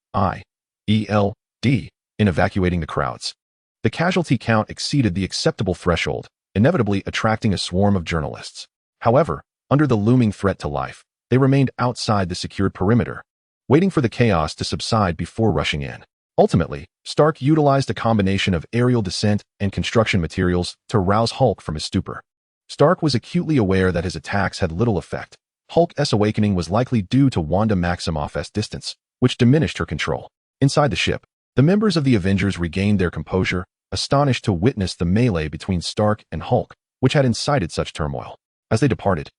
in evacuating the crowds, the casualty count exceeded the acceptable threshold, inevitably attracting a swarm of journalists. However, under the looming threat to life, they remained outside the secured perimeter, waiting for the chaos to subside before rushing in. Ultimately, Stark utilized a combination of aerial descent and construction materials to rouse Hulk from his stupor. Stark was acutely aware that his attacks had little effect. Hulk's awakening was likely due to Wanda Maximoff's distance, which diminished her control. Inside the ship, the members of the Avengers regained their composure, astonished to witness the melee between Stark and Hulk, which had incited such turmoil. As they departed,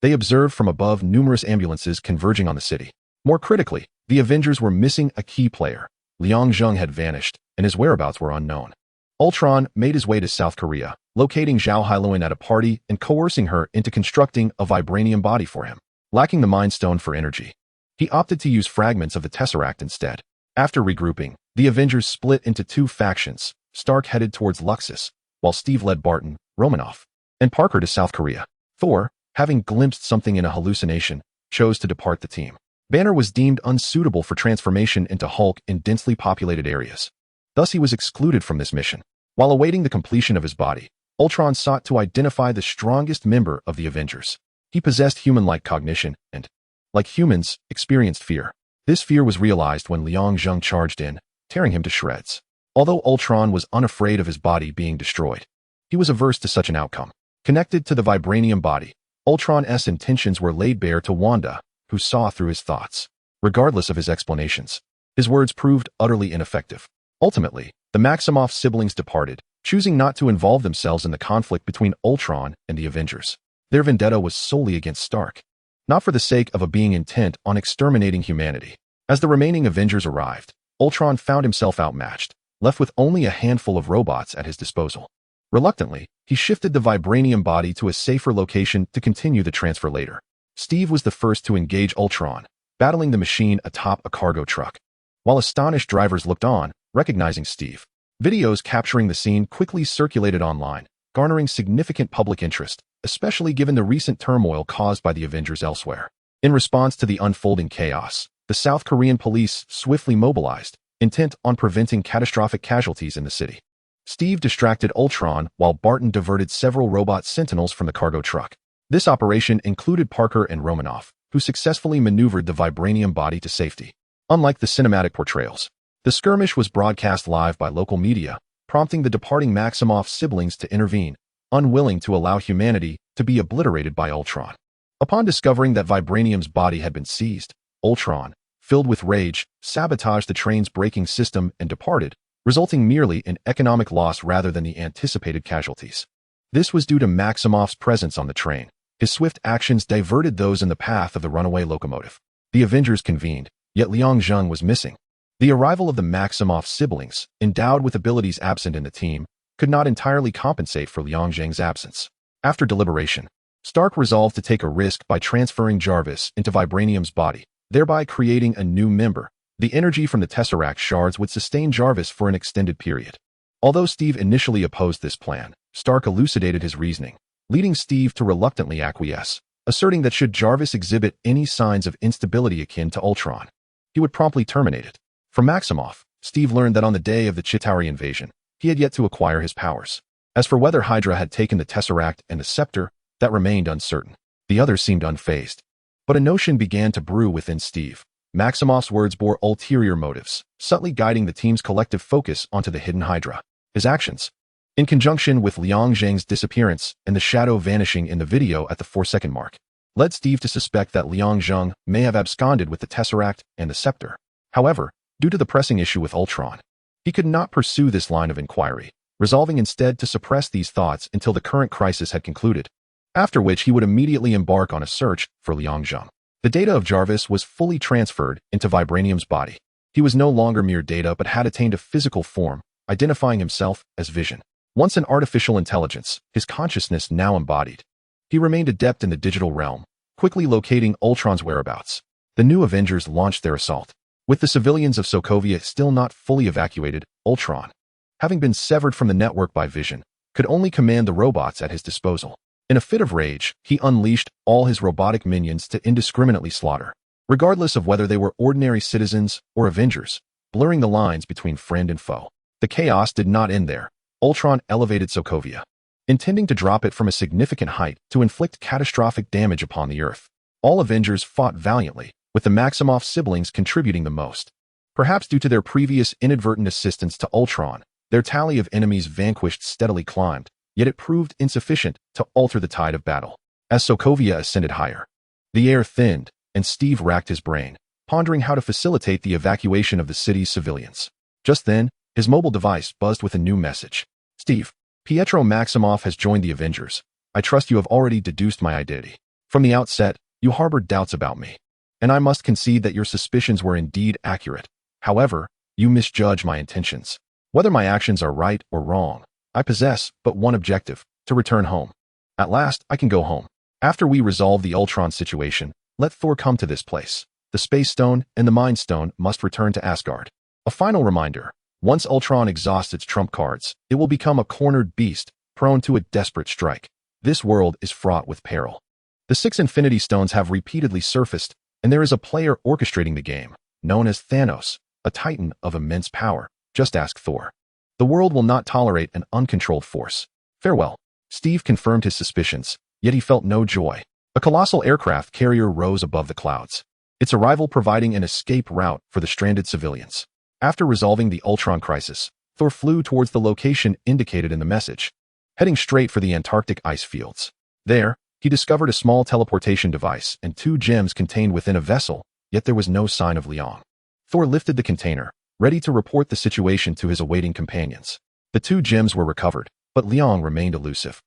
they observed from above numerous ambulances converging on the city. More critically, the Avengers were missing a key player. Liang Zheng had vanished, and his whereabouts were unknown. Ultron made his way to South Korea, locating Zhao Hailuan at a party and coercing her into constructing a vibranium body for him. Lacking the Mind Stone for energy, he opted to use fragments of the Tesseract instead. After regrouping, the Avengers split into two factions. Stark headed towards Luxus, while Steve led Barton, Romanoff, and Parker to South Korea. Thor, having glimpsed something in a hallucination, chose to depart the team. Banner was deemed unsuitable for transformation into Hulk in densely populated areas. Thus he was excluded from this mission. While awaiting the completion of his body, Ultron sought to identify the strongest member of the Avengers. He possessed human-like cognition and, like humans, experienced fear. This fear was realized when Liang Zheng charged in, tearing him to shreds. Although Ultron was unafraid of his body being destroyed, he was averse to such an outcome. Connected to the vibranium body, Ultron's intentions were laid bare to Wanda, who saw through his thoughts. Regardless of his explanations, his words proved utterly ineffective. Ultimately, the Maximoff siblings departed, choosing not to involve themselves in the conflict between Ultron and the Avengers. Their vendetta was solely against Stark, not for the sake of being intent on exterminating humanity. As the remaining Avengers arrived, Ultron found himself outmatched, left with only a handful of robots at his disposal. Reluctantly, he shifted the vibranium body to a safer location to continue the transfer later. Steve was the first to engage Ultron, battling the machine atop a cargo truck. While astonished drivers looked on, recognizing Steve, videos capturing the scene quickly circulated online, garnering significant public interest, especially given the recent turmoil caused by the Avengers elsewhere. In response to the unfolding chaos, the South Korean police swiftly mobilized, intent on preventing catastrophic casualties in the city. Steve distracted Ultron while Barton diverted several robot sentinels from the cargo truck. This operation included Parker and Romanoff, who successfully maneuvered the vibranium body to safety. Unlike the cinematic portrayals, the skirmish was broadcast live by local media, prompting the departing Maximoff siblings to intervene, unwilling to allow humanity to be obliterated by Ultron. Upon discovering that vibranium's body had been seized, Ultron, filled with rage, sabotaged the train's braking system and departed, resulting merely in economic loss rather than the anticipated casualties. This was due to Maximoff's presence on the train. His swift actions diverted those in the path of the runaway locomotive. The Avengers convened, yet Liang Zheng was missing. The arrival of the Maximoff siblings, endowed with abilities absent in the team, could not entirely compensate for Liang Zheng's absence. After deliberation, Stark resolved to take a risk by transferring Jarvis into Vibranium's body, thereby creating a new member. The energy from the Tesseract shards would sustain Jarvis for an extended period. Although Steve initially opposed this plan, Stark elucidated his reasoning, leading Steve to reluctantly acquiesce, asserting that should Jarvis exhibit any signs of instability akin to Ultron, he would promptly terminate it. From Maximoff, Steve learned that on the day of the Chitauri invasion, he had yet to acquire his powers. As for whether Hydra had taken the Tesseract and the Scepter, that remained uncertain. The others seemed unfazed. But a notion began to brew within Steve. Maximoff's words bore ulterior motives, subtly guiding the team's collective focus onto the hidden Hydra. His actions, in conjunction with Liang Zheng's disappearance and the shadow vanishing in the video at the 4-second mark, led Steve to suspect that Liang Zheng may have absconded with the Tesseract and the Scepter. However, due to the pressing issue with Ultron, he could not pursue this line of inquiry, resolving instead to suppress these thoughts until the current crisis had concluded, after which he would immediately embark on a search for Liang Zheng. The data of Jarvis was fully transferred into Vibranium's body. He was no longer mere data but had attained a physical form, identifying himself as Vision. Once an artificial intelligence, his consciousness now embodied. He remained adept in the digital realm, quickly locating Ultron's whereabouts. The new Avengers launched their assault. With the civilians of Sokovia still not fully evacuated, Ultron, having been severed from the network by Vision, could only command the robots at his disposal. In a fit of rage, he unleashed all his robotic minions to indiscriminately slaughter, regardless of whether they were ordinary citizens or Avengers, blurring the lines between friend and foe. The chaos did not end there. Ultron elevated Sokovia, intending to drop it from a significant height to inflict catastrophic damage upon the Earth. All Avengers fought valiantly, with the Maximoff siblings contributing the most. Perhaps due to their previous inadvertent assistance to Ultron, their tally of enemies vanquished steadily climbed, yet it proved insufficient to alter the tide of battle. As Sokovia ascended higher, the air thinned, and Steve racked his brain, pondering how to facilitate the evacuation of the city's civilians. Just then, his mobile device buzzed with a new message. Steve, Pietro Maximoff has joined the Avengers. I trust you have already deduced my identity. From the outset, you harbored doubts about me, and I must concede that your suspicions were indeed accurate. However, you misjudge my intentions. Whether my actions are right or wrong, I possess but one objective: to return home. At last, I can go home. After we resolve the Ultron situation, let Thor come to this place. The Space Stone and the Mind Stone must return to Asgard. A final reminder: once Ultron exhausts its trump cards, it will become a cornered beast, prone to a desperate strike. This world is fraught with peril. The 6 Infinity Stones have repeatedly surfaced, and there is a player orchestrating the game, known as Thanos, a titan of immense power. Just ask Thor. The world will not tolerate an uncontrolled force. Farewell. Steve confirmed his suspicions, yet he felt no joy. A colossal aircraft carrier rose above the clouds, its arrival providing an escape route for the stranded civilians. After resolving the Ultron crisis, Thor flew towards the location indicated in the message, heading straight for the Antarctic ice fields. There, he discovered a small teleportation device and 2 gems contained within a vessel, yet there was no sign of Liang. Thor lifted the container, ready to report the situation to his awaiting companions. The 2 gems were recovered, but Liang remained elusive.